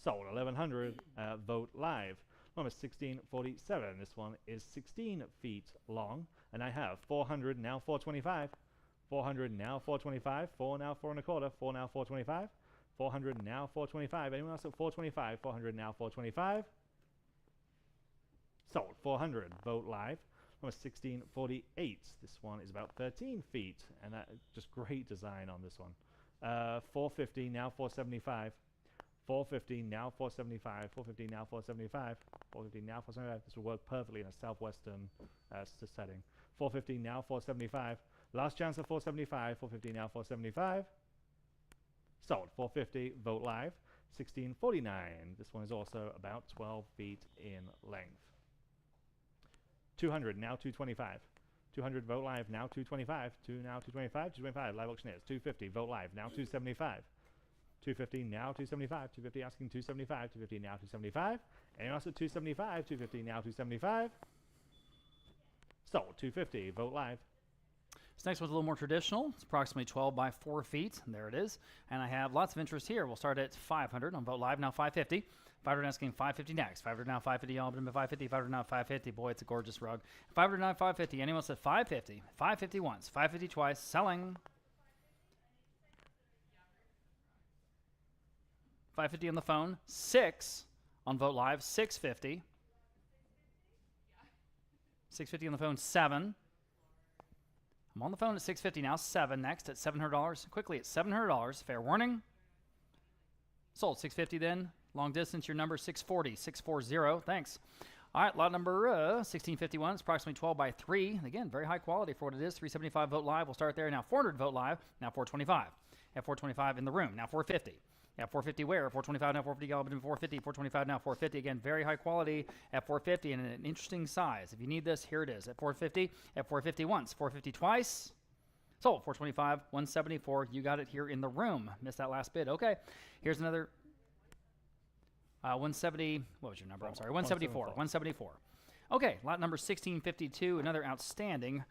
Speaker 1: Sold. 1100. Vote Live. Number 1647. This one is 16 feet long, and I have 400 now 425. 400 now 425. 4 now 4 and a quarter. 4 now 425. 400 now 425. Anyone else at 425? 400 now 425. Sold. 400. Vote Live. Number 1648. This one is about 13 feet, and just great design on this one. 450 now 475. 450 now 475. 450 now 475. 450 now 475. This will work perfectly in a southwestern setting. 450 now 475. Last chance at 475. 450 now 475. Sold. 450. Vote Live. 1649. This one is also about 12 feet in length. 200 now 225. 200 Vote Live now 225. 2 now 225. 225 live auctioneers. 250 Vote Live now 275. 250 now 275. 250 asking 275. 250 now 275. Anyone else at 275? 250 now 275. Sold. 250 Vote Live.
Speaker 5: This next one's a little more traditional. It's approximately 12 by 4 feet. And there it is. And I have lots of interest here. We'll start at 500 on Vote Live, now 550. 500 asking 550 next. 500 now 550. Y'all been 550. 500 now 550. Boy, it's a gorgeous rug. 500 now 550. Anyone else at 550? 550 once. 550 twice. Selling. 550 on the phone. 6 on Vote Live. 650. 650 on the phone. 7. I'm on the phone at 650 now. 7 next at $700. Quickly at $700. Fair warning. Sold. 650 then. Long distance, your number 640. 640. Thanks. All right, lot number 1651. It's approximately 12 by 3. Again, very high quality for what it is. 375 Vote Live. We'll start there. Now 400 Vote Live. Now 425. At 425 in the room. Now 450. At 450 where? 425 now 450. All 450. 425 now 450. Again, very high quality at 450 and an interesting size. If you need this, here it is. At 450. At 450 once. 450 twice. Sold. 425. 174. You got it here in the room. Missed that last bid. Okay. Here's another. 170. What was your number? I'm sorry. 174. 174. Okay. Lot number 1652. Another outstanding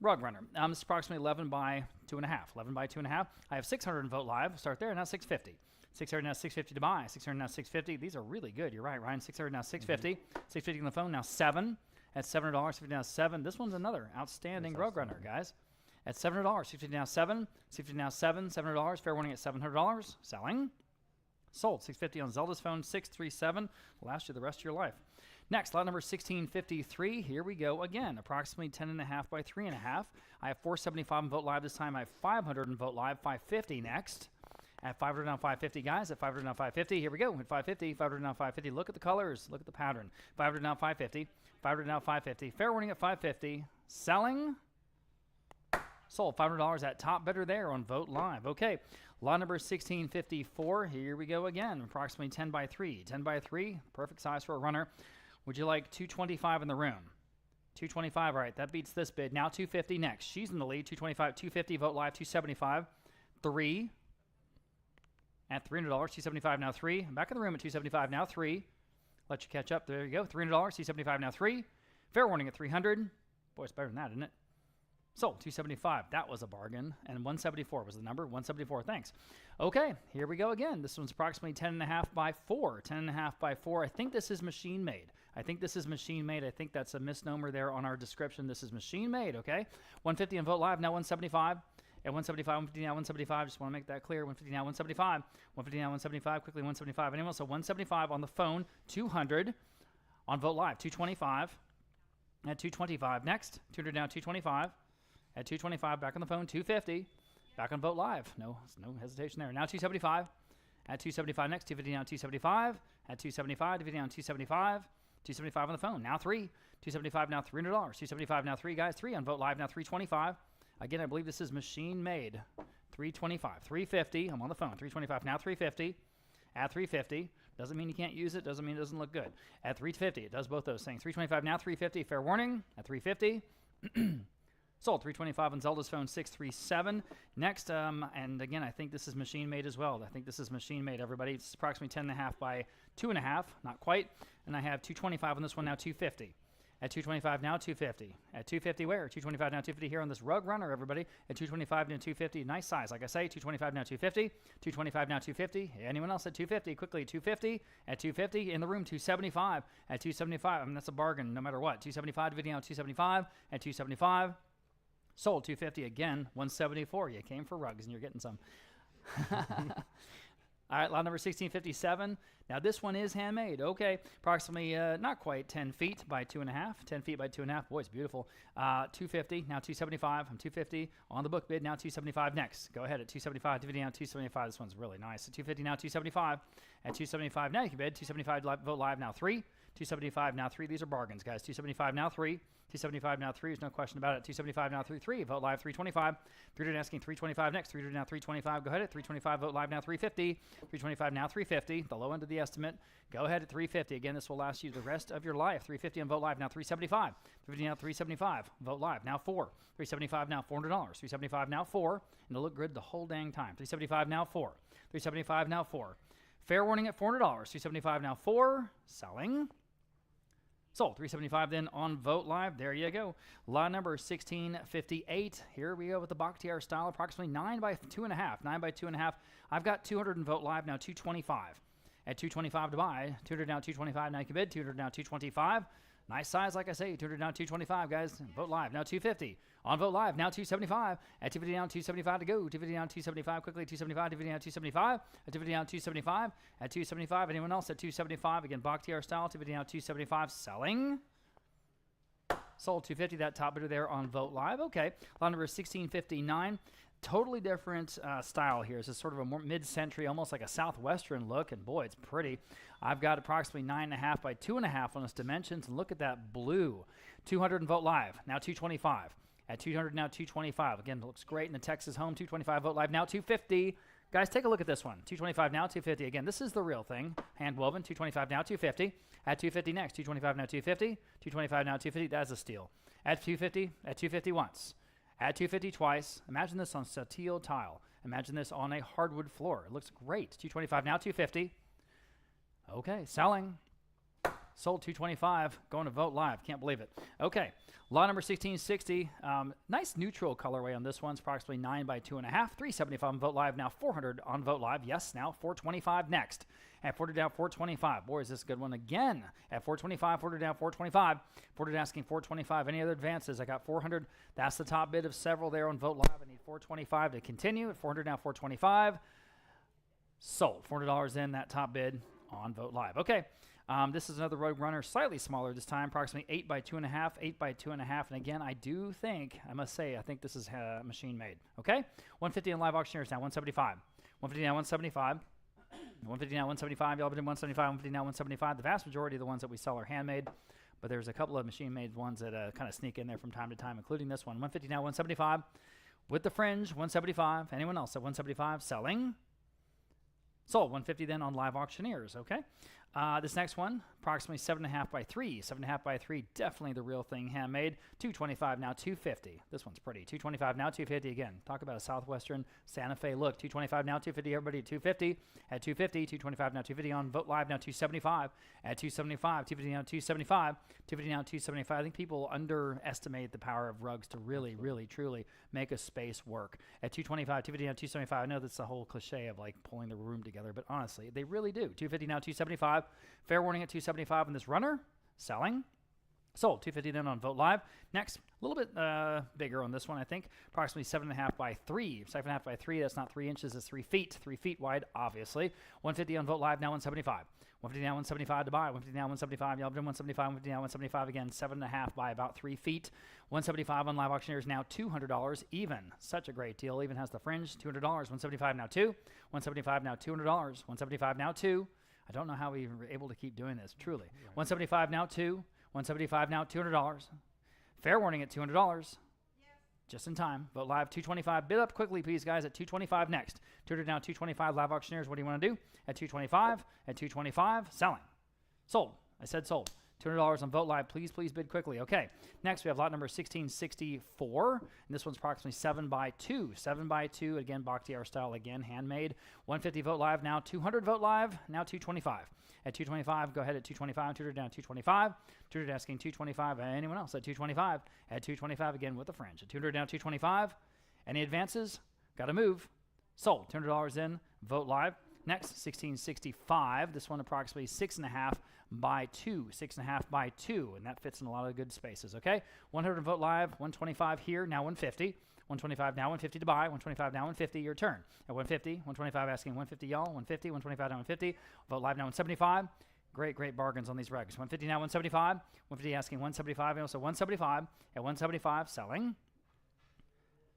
Speaker 5: rug runner. This is approximately 11 by 2.5. 11 by 2.5. I have 600 in Vote Live. Start there. Now 650. 600 now 650 to buy. 600 now 650. These are really good. You're right, Ryan. 600 now 650. 650 on the phone. Now 7. At $700. 50 now 7. This one's another outstanding rug runner, guys. At $700. 650 now 7. 650 now 7. $700. Fair warning at $700. Selling. Sold. 650 on Zelda's phone. 637. Will last you the rest of your life. Next, lot number 1653. Here we go again. Approximately 10.5 by 3.5. I have 475 in Vote Live this time. I have 500 in Vote Live. 550 next. At 500 now 550, guys. At 500 now 550. Here we go. At 550. 500 now 550. Look at the colors. Look at the pattern. 500 now 550. 500 now 550. Fair warning at 550. Selling. Sold. $500 at top bidder there on Vote Live. Okay. Lot number 1654. Here we go again. Approximately 10 by 3. 10 by 3. Perfect size for a runner. Would you like 225 in the room? 225. All right. That beats this bid. Now 250 next. She's in the lead. 225. 250. Vote Live. 275. 3. At $300. 275 now 3. Back in the room at 275 now 3. Let you catch up. There you go. $300. 275 now 3. Fair warning at 300. Boy, it's better than that, isn't it? Sold. 275. That was a bargain. And 174 was the number. 174. Thanks. Okay, here we go again. This one's approximately 10.5 by 4. 10.5 by 4. I think this is machine made. I think that's a misnomer there on our description. This is machine made, okay? 150 on Vote Live, now 175. At 175, 150 now 175. Just want to make that clear. 150 now 175. 150 now 175. Quickly 175. Anyone else? So 175 on the phone. 200 on Vote Live. 225. At 225 next. 200 now 225. At 225 back on the phone. 250. Back on Vote Live. No hesitation there. Now 275. At 275 next. 250 now 275. At 275. 250 now 275. 275 on the phone. Now 3. 275 now $300. 275 now 3 guys. 3 on Vote Live now 325. Again, I believe this is machine made. 325. 350. I'm on the phone. 325 now 350. At 350. Doesn't mean you can't use it. Doesn't mean it doesn't look good. At 350. It does both those things. 325 now 350. Fair warning. At 350. Sold. 325 on Zelda's phone. 637. Next, and again, I think this is machine made as well. I think this is machine made, everybody. It's approximately 10.5 by 2.5. Not quite. And I have 225 on this one now 250. At 225 now 250. At 250 where? 225 now 250 here on this rug runner, everybody. At 225 now 250. Nice size, like I say. 225 now 250. 225 now 250. Anyone else at 250? Quickly 250. At 250 in the room 275. At 275, I mean that's a bargain no matter what. 275 video 275. At 275. Sold. 250 again. 174. You came for rugs and you're getting some. All right, lot number 1657. Now, this one is handmade. Okay, approximately not quite 10 feet by 2.5. 10 feet by 2.5. Boy, it's beautiful. 250, now 275. I'm 250 on the book bid, now 275 next. Go ahead at 275, 250 now 275. This one's really nice. At 250 now 275. At 275 now you can bid. 275 Vote Live now 3. 275 now 3. These are bargains, guys. 275 now 3. 275 now 3. There's no question about it. 275 now 3. Vote Live 325. 300 asking 325 next. 300 now 325. Go ahead at 325. Vote Live now 350. 325 now 350. The low end of the estimate. Go ahead at 350. Again, this will last you the rest of your life. 350 on Vote Live now 375. 350 now 375. Vote Live now 4. 375 now $400. 375 now 4. And it'll look good the whole dang time. 375 now 4. 375 now 4. Fair warning at $400. 375 now 4. Selling. Sold. 375 then on Vote Live. There you go. Lot number 1658. Here we go with the Bakhtiar style, approximately 9 by 2.5. 9 by 2.5. I've got 200 in Vote Live now 225. At 225 to buy. 200 now 225. Now you can bid. 200 now 225. Nice size, like I say. 200 now 225, guys. Vote Live now 250. On Vote Live now 275. At 250 now 275 to go. 250 now 275 quickly. 275. 250 now 275. At 250 now 275. At 275. Anyone else at 275? Again, Bakhtiar style. 250 now 275. Selling. Sold. 250. That top bidder there on Vote Live. Okay. Lot number 1659. Totally different style here. This is sort of a more mid-century, almost like a southwestern look, and boy, it's pretty. I've got approximately 9.5 by 2.5 on its dimensions, and look at that blue. 200 in Vote Live, now 225. At 200 now 225. Again, it looks great in the Texas home. 225 Vote Live now 250. Guys, take a look at this one. 225 now 250. Again, this is the real thing. Hand woven. 225 now 250. At 250 next. 225 now 250. 225 now 250. That's a steal. At 250. At 250 once. At 250 twice. Imagine this on steel tile. Imagine this on a hardwood floor. It looks great. 225 now 250. Okay, selling. Sold. 225. Going to Vote Live. Can't believe it. Okay, lot number 1660. Nice neutral colorway on this one. It's approximately 9 by 2.5. 375 on Vote Live. Now 400 on Vote Live. Yes, now 425 next. At 40 down 425. Boy, is this a good one again. At 425, 40 down 425. 40 asking 425. Any other advances? I got 400. That's the top bid of several there on Vote Live. I need 425 to continue. At 400 now 425. Sold. $400 in that top bid on Vote Live. Okay. This is another Road Runner, slightly smaller this time, approximately 8 by 2.5, 8 by 2.5. And again, I do think, I must say, I think this is machine made. Okay? 150 on live auctioneers now, 175. 150 now, 175. 150 now, 175. Y'all been in 175, 150 now, 175. The vast majority of the ones that we sell are handmade, but there's a couple of machine-made ones that kind of sneak in there from time to time, including this one. 150 now, 175. With the fringe, 175. Anyone else at 175? Selling. Sold. 150 then on live auctioneers. Okay. This next one, approximately 7.5 by 3. 7.5 by 3, definitely the real thing, handmade. 225 now 250. This one's pretty. 225 now 250 again. Talk about a Southwestern Santa Fe look. 225 now 250. Everybody at 250. At 250, 225 now 250 on Vote Live now 275. At 275, 250 now 275. 250 now 275. I think people underestimate the power of rugs to really, really, truly make a space work. At 225, 250 now 275. I know that's the whole cliche of like pulling the room together, but honestly, they really do. 250 now 275. Fair warning at 275 on this runner. Selling. Sold. 250 then on Vote Live. Next, a little bit bigger on this one, I think. Approximately 7.5 by 3. 7.5 by 3, that's not 3 inches, it's 3 feet. 3 feet wide, obviously. 150 on Vote Live, now 175. 150 now 175 to buy. 150 now 175. Y'all been 175. 150 now 175 again. 7.5 by about 3 feet. 175 on Live Auctioneers now $200 even. Such a great deal. Even has the fringe. $200. 175 now 2. 175 now $200. 175 now 2. I don't know how we were able to keep doing this, truly. 175 now 2. 175 now $200. Fair warning at $200. Just in time. Vote Live 225. Bid up quickly, please, guys. At 225 next. 200 now 225. Live Auctioneers. What do you want to do? At 225. At 225. Selling. Sold. I said sold. $200 on Vote Live. Please, please bid quickly. Okay. Next, we have lot number 1664. And this one's approximately 7 by 2. 7 by 2. Again, Bakhtiar style. Again, handmade. 150 Vote Live. Now 200 Vote Live. Now 225. At 225, go ahead at 225. 200 down 225. 200 asking 225. Anyone else at 225? At 225 again with the fringe. At 200 down 225. Any advances? Got to move. Sold. $200 in. Vote Live. Next, 1665. This one approximately 6.5 by 2. 6.5 by 2. And that fits in a lot of good spaces, okay? 100 Vote Live. 125 here. Now 150. 125 now 150 to buy. 125 now 150. Your turn. At 150. 125 asking 150, y'all. 150. 125 now 150. Vote Live now 175. Great, great bargains on these rugs. 150 now 175. 150 asking 175. And also 175. At 175, selling.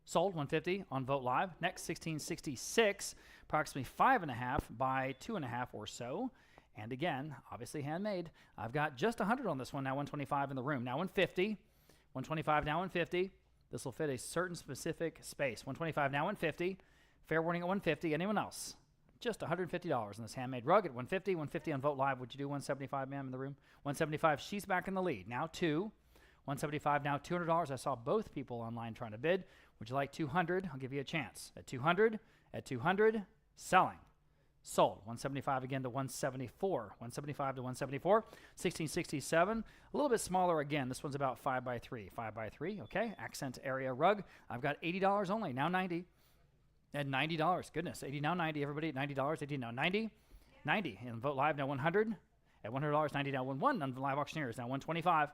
Speaker 5: Sold. 150 on Vote Live. Next, 1666. Approximately 5.5 by 2.5 or so. And again, obviously handmade. I've got just 100 on this one. Now 125 in the room. Now 150. 125 now 150. This will fit a certain specific space. 125 now 150. Fair warning at 150. Anyone else? Just $150 on this handmade rug at 150. 150 on Vote Live. Would you do 175, ma'am, in the room? 175. She's back in the lead. Now 2. 175 now $200. I saw both people online trying to bid. Would you like 200? I'll give you a chance. At 200. At 200. Selling. Sold. 175 again to 174. 175 to 174. 1667. A little bit smaller again. This one's about 5 by 3. 5 by 3. Okay. Accent area rug. I've got $80 only. Now 90. At $90. Goodness. 80 now 90. Everybody at $90. 80 now 90. 90. And Vote Live now 100. At $100. 90 now 11 on Live Auctioneers. Now 125.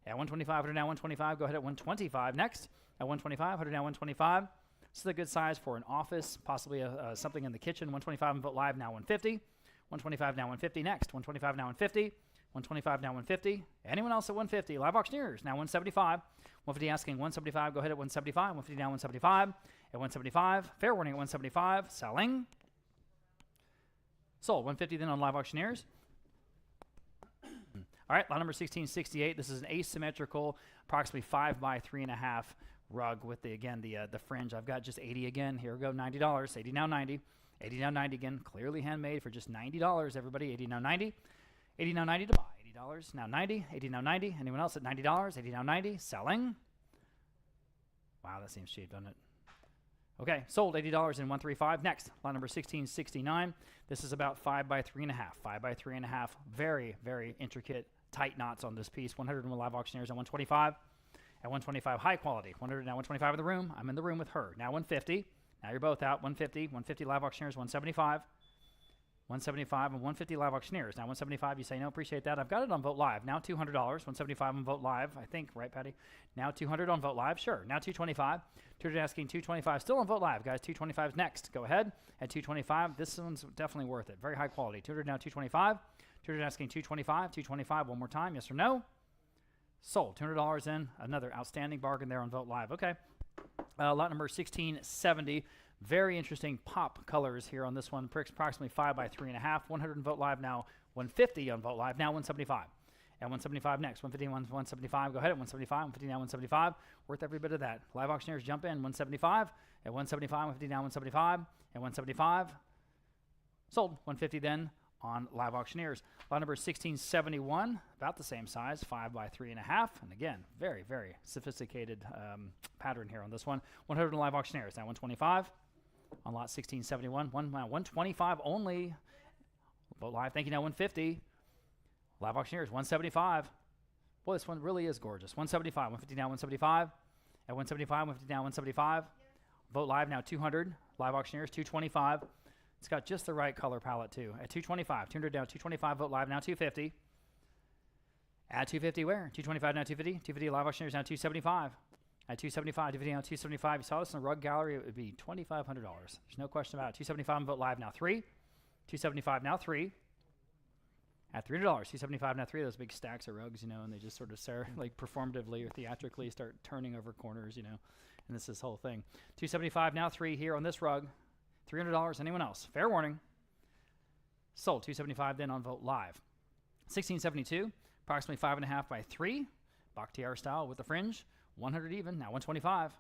Speaker 5: At 125. 100 now 125. Go ahead at 125 next. At 125. 100 now 125. This is a good size for an office, possibly something in the kitchen. 125 on Vote Live, now 150. 125 now 150 next. 125 now 150. 125 now 150. Anyone else at 150? Live Auctioneers, now 175. 150 asking 175. Go ahead at 175. 150 now 175. At 175. Fair warning at 175. Selling. Sold. 150 then on Live Auctioneers. All right, lot number 1668. This is an asymmetrical, approximately 5 by 3.5 rug with the fringe. I've got just 80 again. Here we go, $90. 80 now 90. 80 now 90 again. Clearly handmade for just $90. Everybody, 80 now 90. 80 now 90 to buy. $80 now 90. 80 now 90. Anyone else at $90? 80 now 90. Selling. Wow, that seems cheap, doesn't it? Okay, sold. $80 in 135. Next, lot number 1669. This is about 5 by 3.5. 5 by 3.5. Very, very intricate, tight knots on this piece. 100 on Live Auctioneers at 125. At 125, high quality. 100 now 125 in the room. I'm in the room with her. Now 150. Now you're both out. 150. 150 Live Auctioneers. 175. 175 and 150 Live Auctioneers. Now 175. You say no, appreciate that. I've got it on Vote Live. Now $200. 175 on Vote Live. I think, right, Patty? Now 200 on Vote Live. Sure. Now 225. 200 asking 225. Still on Vote Live, guys. 225 next. Go ahead. At 225. This one's definitely worth it. Very high quality. 200 now 225. 200 asking 225. 225 one more time. Yes or no? Sold. $200 in. Another outstanding bargain there on Vote Live. Okay. Lot number 1670. Very interesting pop colors here on this one. Approximately 5 by 3.5. 100 on Vote Live now. 150 on Vote Live. Now 175. And 175 next. 150 175. Go ahead at 175. 150 now 175. Worth every bit of that. Live Auctioneers jump in. 175. At 175. 150 now 175. At 175. Sold. 150 then on live auctioneers. Lot number 1671, about the same size, 5 by 3.5. And again, very, very sophisticated pattern here on this one. 100 on live auctioneers. Now 125 on lot 1671. 125 only. Vote live. Thank you. Now 150. Live auctioneers. 175. Boy, this one really is gorgeous. 175. 150 now 175. At 175, 150 now 175. Vote live now 200. Live auctioneers 225. It's got just the right color palette too. At 225, 200 down 225. Vote live now 250. At 250 where? 225 now 250. 250 live auctioneers now 275. At 275, 250 now 275. You saw this in the rug gallery, it would be $2,500. There's no question about it. 275 and vote live now 3. 275 now 3. At $300, 275 now 3. Those big stacks of rugs, you know, and they just sort of like performatively or theatrically start turning over corners, you know, and this whole thing. 275 now 3 here on this rug. $300. Anyone else? Fair warning. Sold. 275 then on vote live. 1672, approximately 5.5 by 3. Bakhtiar style with the fringe. 100 even. Now 125.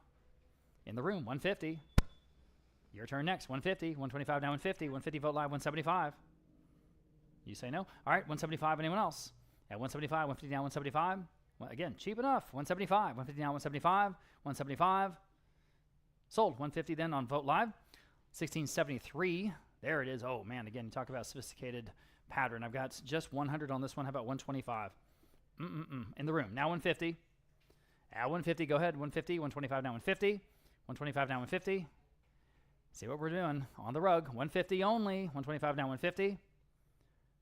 Speaker 5: In the room. 150. Your turn next. 150. 125 now 150. 150 vote live. 175. You say no. All right. 175. Anyone else? At 175. 150 now 175. Well, again, cheap enough. 175. 150 now 175. 175. Sold. 150 then on vote live. 1673. There it is. Oh, man. Again, you talk about sophisticated pattern. I've got just 100 on this one. How about 125? In the room. Now 150. At 150, go ahead. 150. 125 now 150. 125 now 150. See what we're doing on the rug. 150 only. 125 now 150.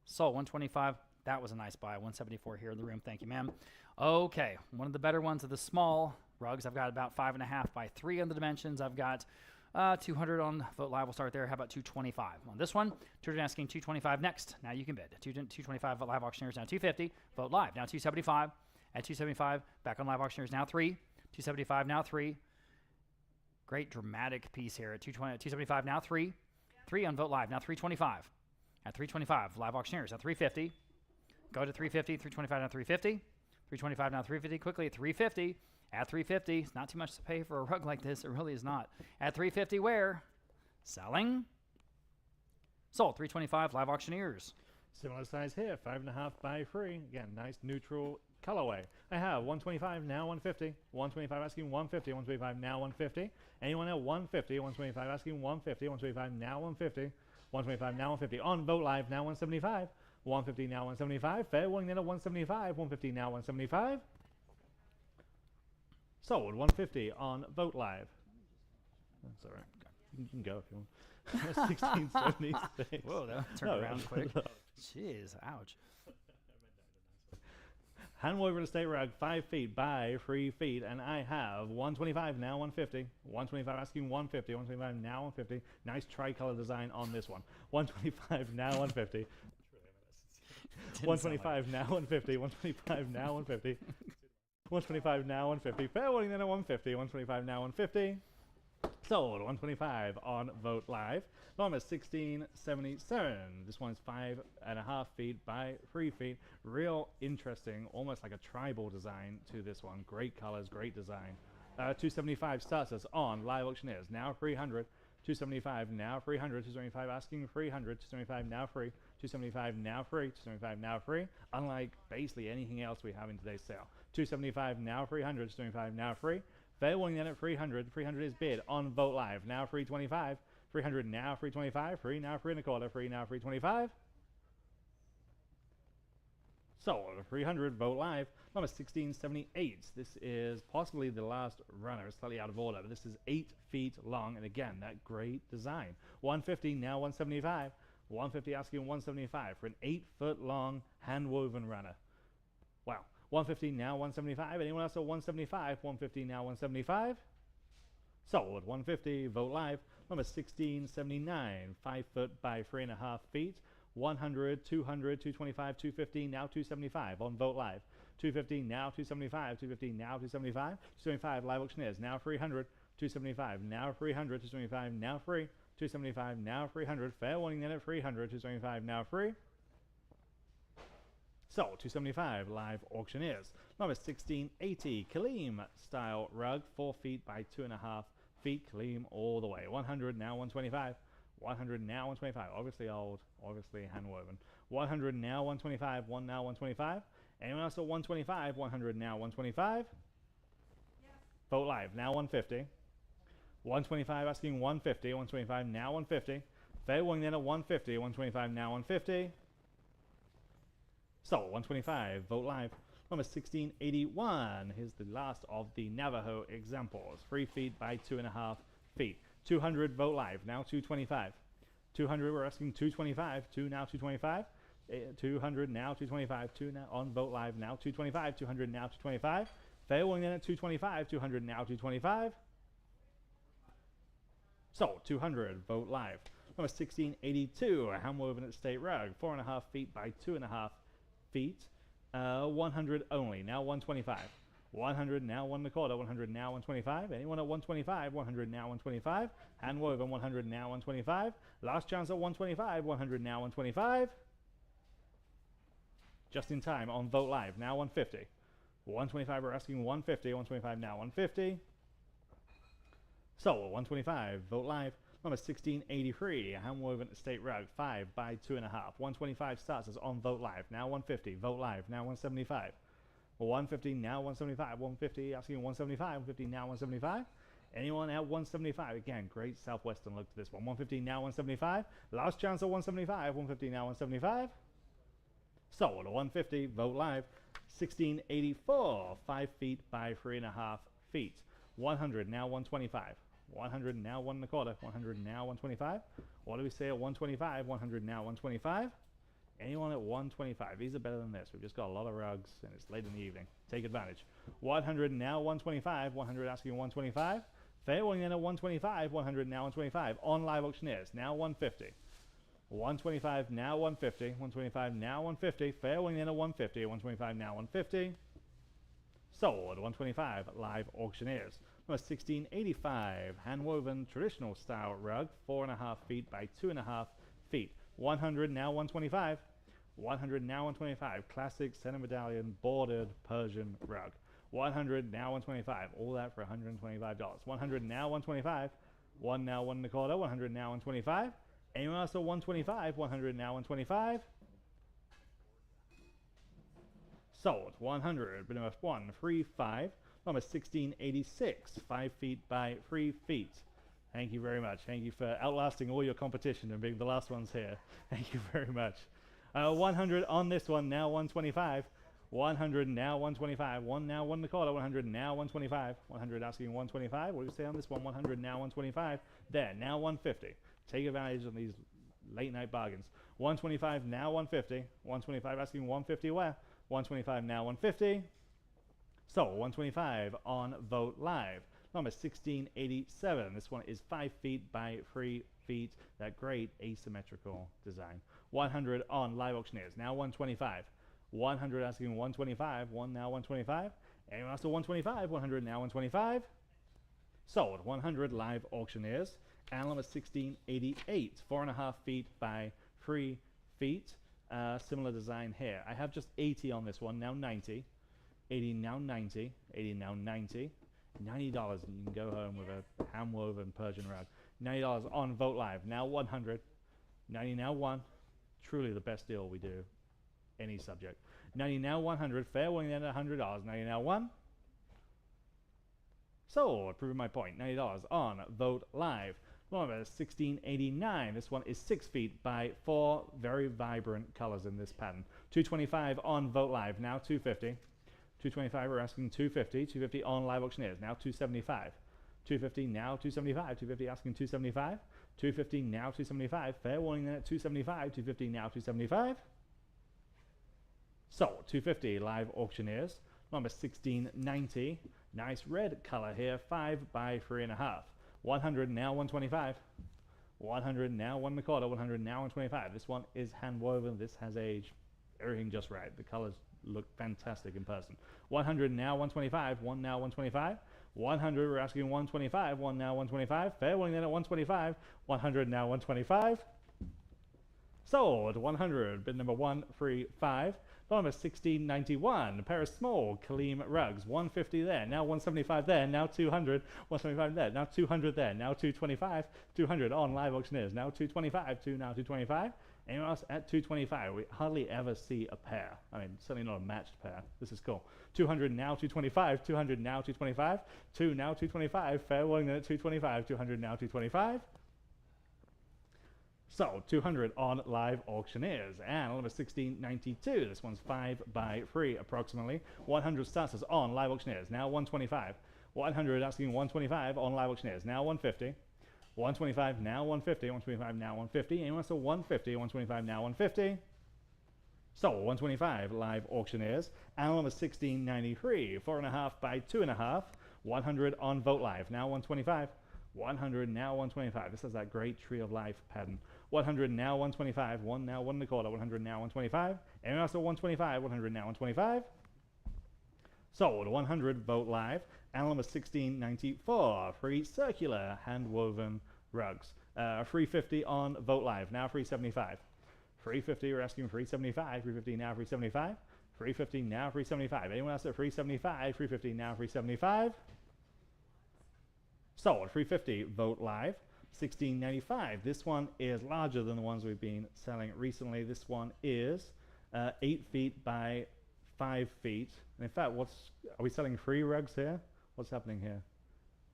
Speaker 5: Sold. 125. That was a nice buy. 174 here in the room. Thank you, ma'am. Okay. One of the better ones of the small rugs. I've got about 5.5 by 3 on the dimensions. I've got 200 on vote live. We'll start there. How about 225 on this one? 200 asking 225 next. Now you can bid. 225 vote live auctioneers now 250. Vote live now 275. At 275 back on live auctioneers now 3. 275 now 3. Great dramatic piece here at 275 now 3. 3 on vote live now 325. At 325 live auctioneers now 350. Go to 350. 325 now 350. 325 now 350. Quickly at 350. At 350, it's not too much to pay for a rug like this. It really is not. At 350, where? Selling. Sold. 325 live auctioneers.
Speaker 1: Similar size here, 5.5 by 3. Again, nice neutral colorway. I have 125 now 150. 125 asking 150. 125 now 150. Anyone at 150? 125 asking 150. 125 now 150. 125 now 150. On vote live now 175. 150 now 175. Fair warning then at 175. 150 now 175. Sold. 150 on vote live. That's all right. You can go if you want. 1676.
Speaker 5: Whoa, that turned around quick. Jeez, ouch.
Speaker 1: Hand-woven estate rug, 5 feet by 3 feet, and I have 125 now 150. 125 asking 150. 125 now 150. Nice tricolor design on this one. 125 now 150. 125 now 150. 125 now 150. 125 now 150. Fair warning then at 150. 125 now 150. Sold. 125 on vote live. Number 1677. This one's 5.5 feet by 3 feet. Real interesting, almost like a tribal design to this one. Great colors, great design. 275 starts us on live auctioneers. Now 300. 275 now 300. 275 asking 300. 275 now free. 275 now free. 275 now free. Unlike basically anything else we have in today's sale. 275 now 300. 275 now free. Fair warning then at 300. 300 is bid on vote live. Now 325. 300 now 325. Free now 3.25. Free now 325. Sold. 300 vote live. Number 1678. This is possibly the last runner. It's slightly out of order, but this is 8 feet long, and again that great design. 150 now 175. 150 asking 175 for an 8-foot long hand woven runner. Wow. 150 now 175. Anyone else at 175? 150 now 175. Sold. 150 vote live. Number 1679. 5 foot by 3.5 feet. 100, 200, 225, 250, now 275 on vote live. 250 now 275. 250 now 275. 275 live auctioneers now 300. 275 now 300. 275 now free. 275 now 300. Fair warning then at 300. 275 now free. Sold. 275 live auctioneers. Number 1680 Kaleem style rug, 4 feet by 2.5 feet. Kaleem all the way. 100 now 125. 100 now, 125. Obviously old, obviously hand woven. 100 now, 125. 1 now, 125. Anyone else at 125? 100 now, 125. Vote live. Now 150. 125 asking 150. 125 now 150. Fair warning then at 150. 125 now 150. So 125. Vote live. Number 1681. Here's the last of the Navajo examples. 3 feet by 2.5 feet. 200. Vote live. Now 225. 200. We're asking 225. 2 now 225. 200 now 225. 2 now on vote live. Now 225. 200 now 225. Fair warning then at 225. 200 now 225. So 200. Vote live. Number 1682. A hand woven at state rug. 4.5 feet by 2.5 feet. 100 only. Now 125. 100 now 1.25. 100 now 125. Anyone at 125? 100 now 125. Hand woven 100 now 125. Last chance at 125. 100 now 125. Just in time on vote live. Now 150. 125. We're asking 150. 125 now 150. So 125. Vote live. Number 1683, a hand woven state rug, 5 by 2.5. 125 starts as on vote live. Now 150. Vote live. Now 175. 150 now 175. 150 asking 175. 150 now 175. Anyone at 175? Again, great southwestern look to this one. 150 now 175. Last chance at 175. 150 now 175. So 150. Vote live. 1684, 5 feet by 3.5 feet. 100 now 125. 100 now 1.25. 100 now 125. What do we say at 125? 100 now 125. Anyone at 125? These are better than this. We've just got a lot of rugs and it's late in the evening. Take advantage. 100 now 125. 100 asking 125. Fair warning then at 125. 100 now 125. On live auctioneers. Now 150. 125 now 150. 125 now 150. Fair warning then at 150. 125 now 150. Sold. 125 live auctioneers. Number 1685, hand-woven traditional style rug, 4.5 feet by 2.5 feet. 100 now 125. 100 now 125. Classic center medallion bordered Persian rug. 100 now 125. All that for $125. 100 now 125. 1 now 1.25. 100 now 125. Anyone else at 125? 100 now 125. Sold. 100. Bid number 135. Number 1686, 5 feet by 3 feet. Thank you very much. Thank you for outlasting all your competition and being the last ones here. Thank you very much. 100 on this one, now 125. 100 now 125. 1 now 1.25. 100 now 125. 100 asking 125. What do you say on this one? 100 now 125. There, now 150. Take advantage of these late night bargains. 125 now 150. 125 asking 150 where? 125 now 150. So 125 on vote live. Number 1687. This one is 5 feet by 3 feet. That great asymmetrical design. 100 on live auctioneers. Now 125. 100 asking 125. 1 now 125. Anyone else to 125? 100 now 125. Sold. 100 live auctioneers. And number 1688. 4.5 feet by 3 feet. Similar design here. I have just 80 on this one. Now 90. 80 now 90, 80 now 90, $90 and you can go home with a hand-woven Persian rug. $90 on vote live. Now 100, 90 now 1. Truly the best deal we do. Any subject. 90 now 100. Fair warning then at $100. 90 now 1. Sold. Proving my point. $90 on vote live. Number 1689. This one is 6 feet by 4 very vibrant colors in this pattern. 225 on vote live. Now 250. 225, we're asking 250. 250 on live auctioneers. Now 275. 250 now 275. 250 asking 275. 250 now 275. Fair warning then at 275. 250 now 275. So 250 live auctioneers. Number 1690. Nice red color here. 5 by 3.5. 100 now 125. 100 now 1.25. 100 now 125. This one is hand woven. This has aged. Everything just right. The colors look fantastic in person. 100 now 125. 1 now 125. 100 we're asking 125. 1 now 125. Fair warning then at 125. 100 now 125. Sold. 100. Bid number 135. Number 1691, a pair of small Kaleem rugs, 150 there, now 175 there, now 200, 175 there, now 200 there, now 225, 200 on live auctioneers, now 225, now 225. Anyone else at 225? We hardly ever see a pair. I mean, certainly not a matched pair. This is cool. 200 now 225, 200 now 225, 2 now 225, fair warning then at 225, 200 now 225. So 200 on live auctioneers, and number 1692. This one's 5 by 3 approximately. 100 starters on live auctioneers, now 125. 100 asking 125 on live auctioneers, now 150. 125 now 150. 125 now 150. Anyone else at 150? 125 now 150. So 125 live auctioneers, and number 1693. 4.5 by 2.5. 100 on Vogt Live, now 125. 100 now 125. This has that great tree of life pattern. 100 now 125. 1 now 1.25. 100 now 125. Anyone else at 125? 100 now 125. Sold 100 Vogt Live. And number 1694. Free circular hand woven rugs. 350 on Vogt Live. Now 375. 350. We're asking 375. 350 now 375. 350 now 375. Anyone else at 375? 350 now 375. Sold 350 Vogt Live. 1695. This one is larger than the ones we've been selling recently. This one is 8 feet by 5 feet. And in fact, are we selling 3 rugs here? What's happening here?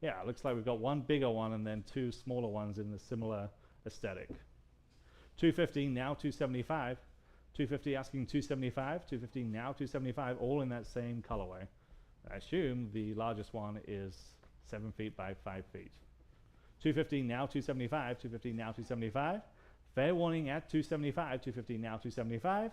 Speaker 1: Yeah, it looks like we've got one bigger one and then 2 smaller ones in the similar aesthetic. 250 now 275. 250 asking 275. 250 now 275. All in that same colorway. I assume the largest one is 7 feet by 5 feet. 250 now 275. 250 now 275. Fair warning at 275. 250 now 275.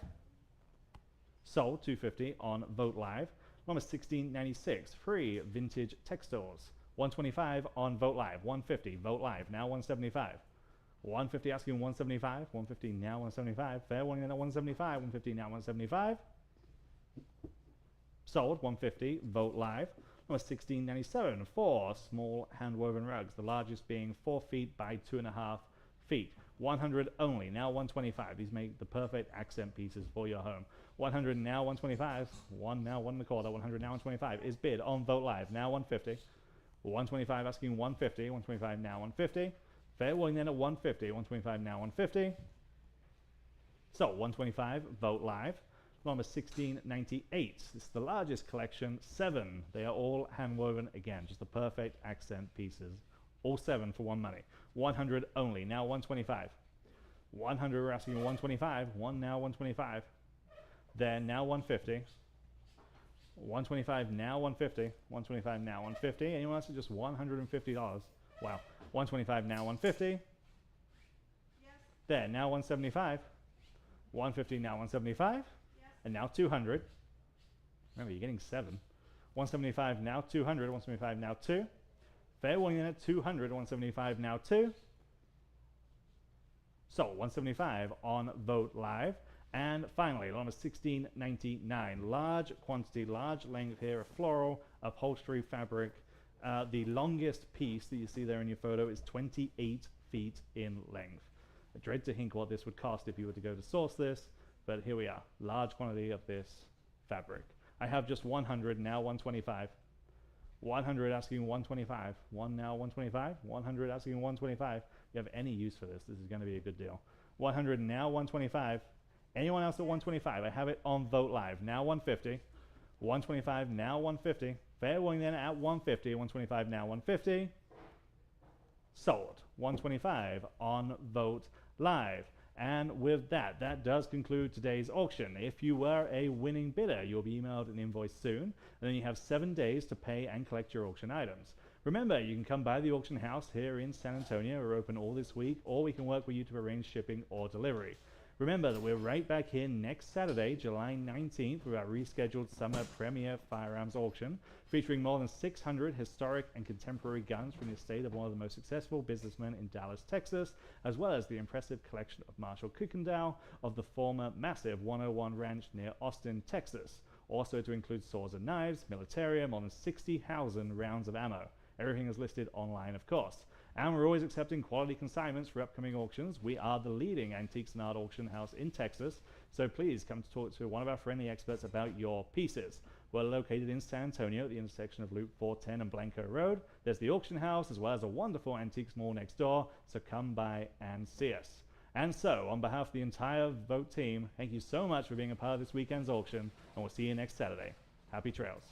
Speaker 1: Sold 250 on Vogt Live. Number 1696. Free vintage textiles. 125 on Vogt Live. 150 Vogt Live. Now 175. 150 asking 175. 150 now 175. Fair warning at 175. 150 now 175. Sold 150 Vogt Live. Number 1697, 4 small hand-woven rugs, the largest being 4 feet by 2.5 feet. 100 only, now 125. These make the perfect accent pieces for your home. 100 now 125, 1 now 1.25, 100 now 125 is bid on Vogt Live, now 150. 125 asking 150, 125 now 150. Fair warning then at 150, 125 now 150. So 125 Vogt Live. Number 1698. This is the largest collection, 7. They are all hand woven again, just the perfect accent pieces. All 7 for one money. 100 only, now 125. 100 we're asking 125, 1 now 125. Then now 150. 125 now 150. 125 now 150. Anyone else at just $150? Wow. 125 now 150. Yes. There, now 175. 150 now 175. And now 200. Remember, you're getting 7. 175 now 200. 175 now 2. Fair warning then at 200. 175 now 2. So 175 on Vogt Live. And finally, number 1699. Large quantity, large length here of floral upholstery fabric. The longest piece that you see there in your photo is 28 feet in length. I dread to think what this would cost if you were to go to source this. But here we are, large quantity of this fabric. I have just 100, now 125. 100 asking 125. 1 now 125. 100 asking 125. If you have any use for this, this is going to be a good deal. 100 now 125. Anyone else at 125? I have it on Vogt Live. Now 150. 125 now 150. Fair warning then at 150. 125 now 150. Sold. 125 on Vogt Live. And with that, that does conclude today's auction. If you were a winning bidder, you'll be emailed an invoice soon, and then you have 7 days to pay and collect your auction items. Remember, you can come by the auction house here in San Antonio. We're open all this week, or we can work with you to arrange shipping or delivery. Remember that we're right back here next Saturday, July 19th, with our rescheduled summer premiere firearms auction, featuring more than 600 historic and contemporary guns from the estate of one of the most successful businessmen in Dallas, Texas, as well as the impressive collection of Marshall Kuykendall of the former massive 101 Ranch near Austin, Texas. Also to include swords and knives, militaria, more than 60,000 rounds of ammo. Everything is listed online, of course. And we're always accepting quality consignments for upcoming auctions. We are the leading antiques and art auction house in Texas, So please come to talk to one of our friendly experts about your pieces. We're located in San Antonio at the intersection of Loop 410 and Blanco Road. There's the auction house as well as a wonderful antiques mall next door, so come by and see us. And so, on behalf of the entire Vogt team, thank you so much for being a part of this weekend's auction, and we'll see you next Saturday. Happy trails.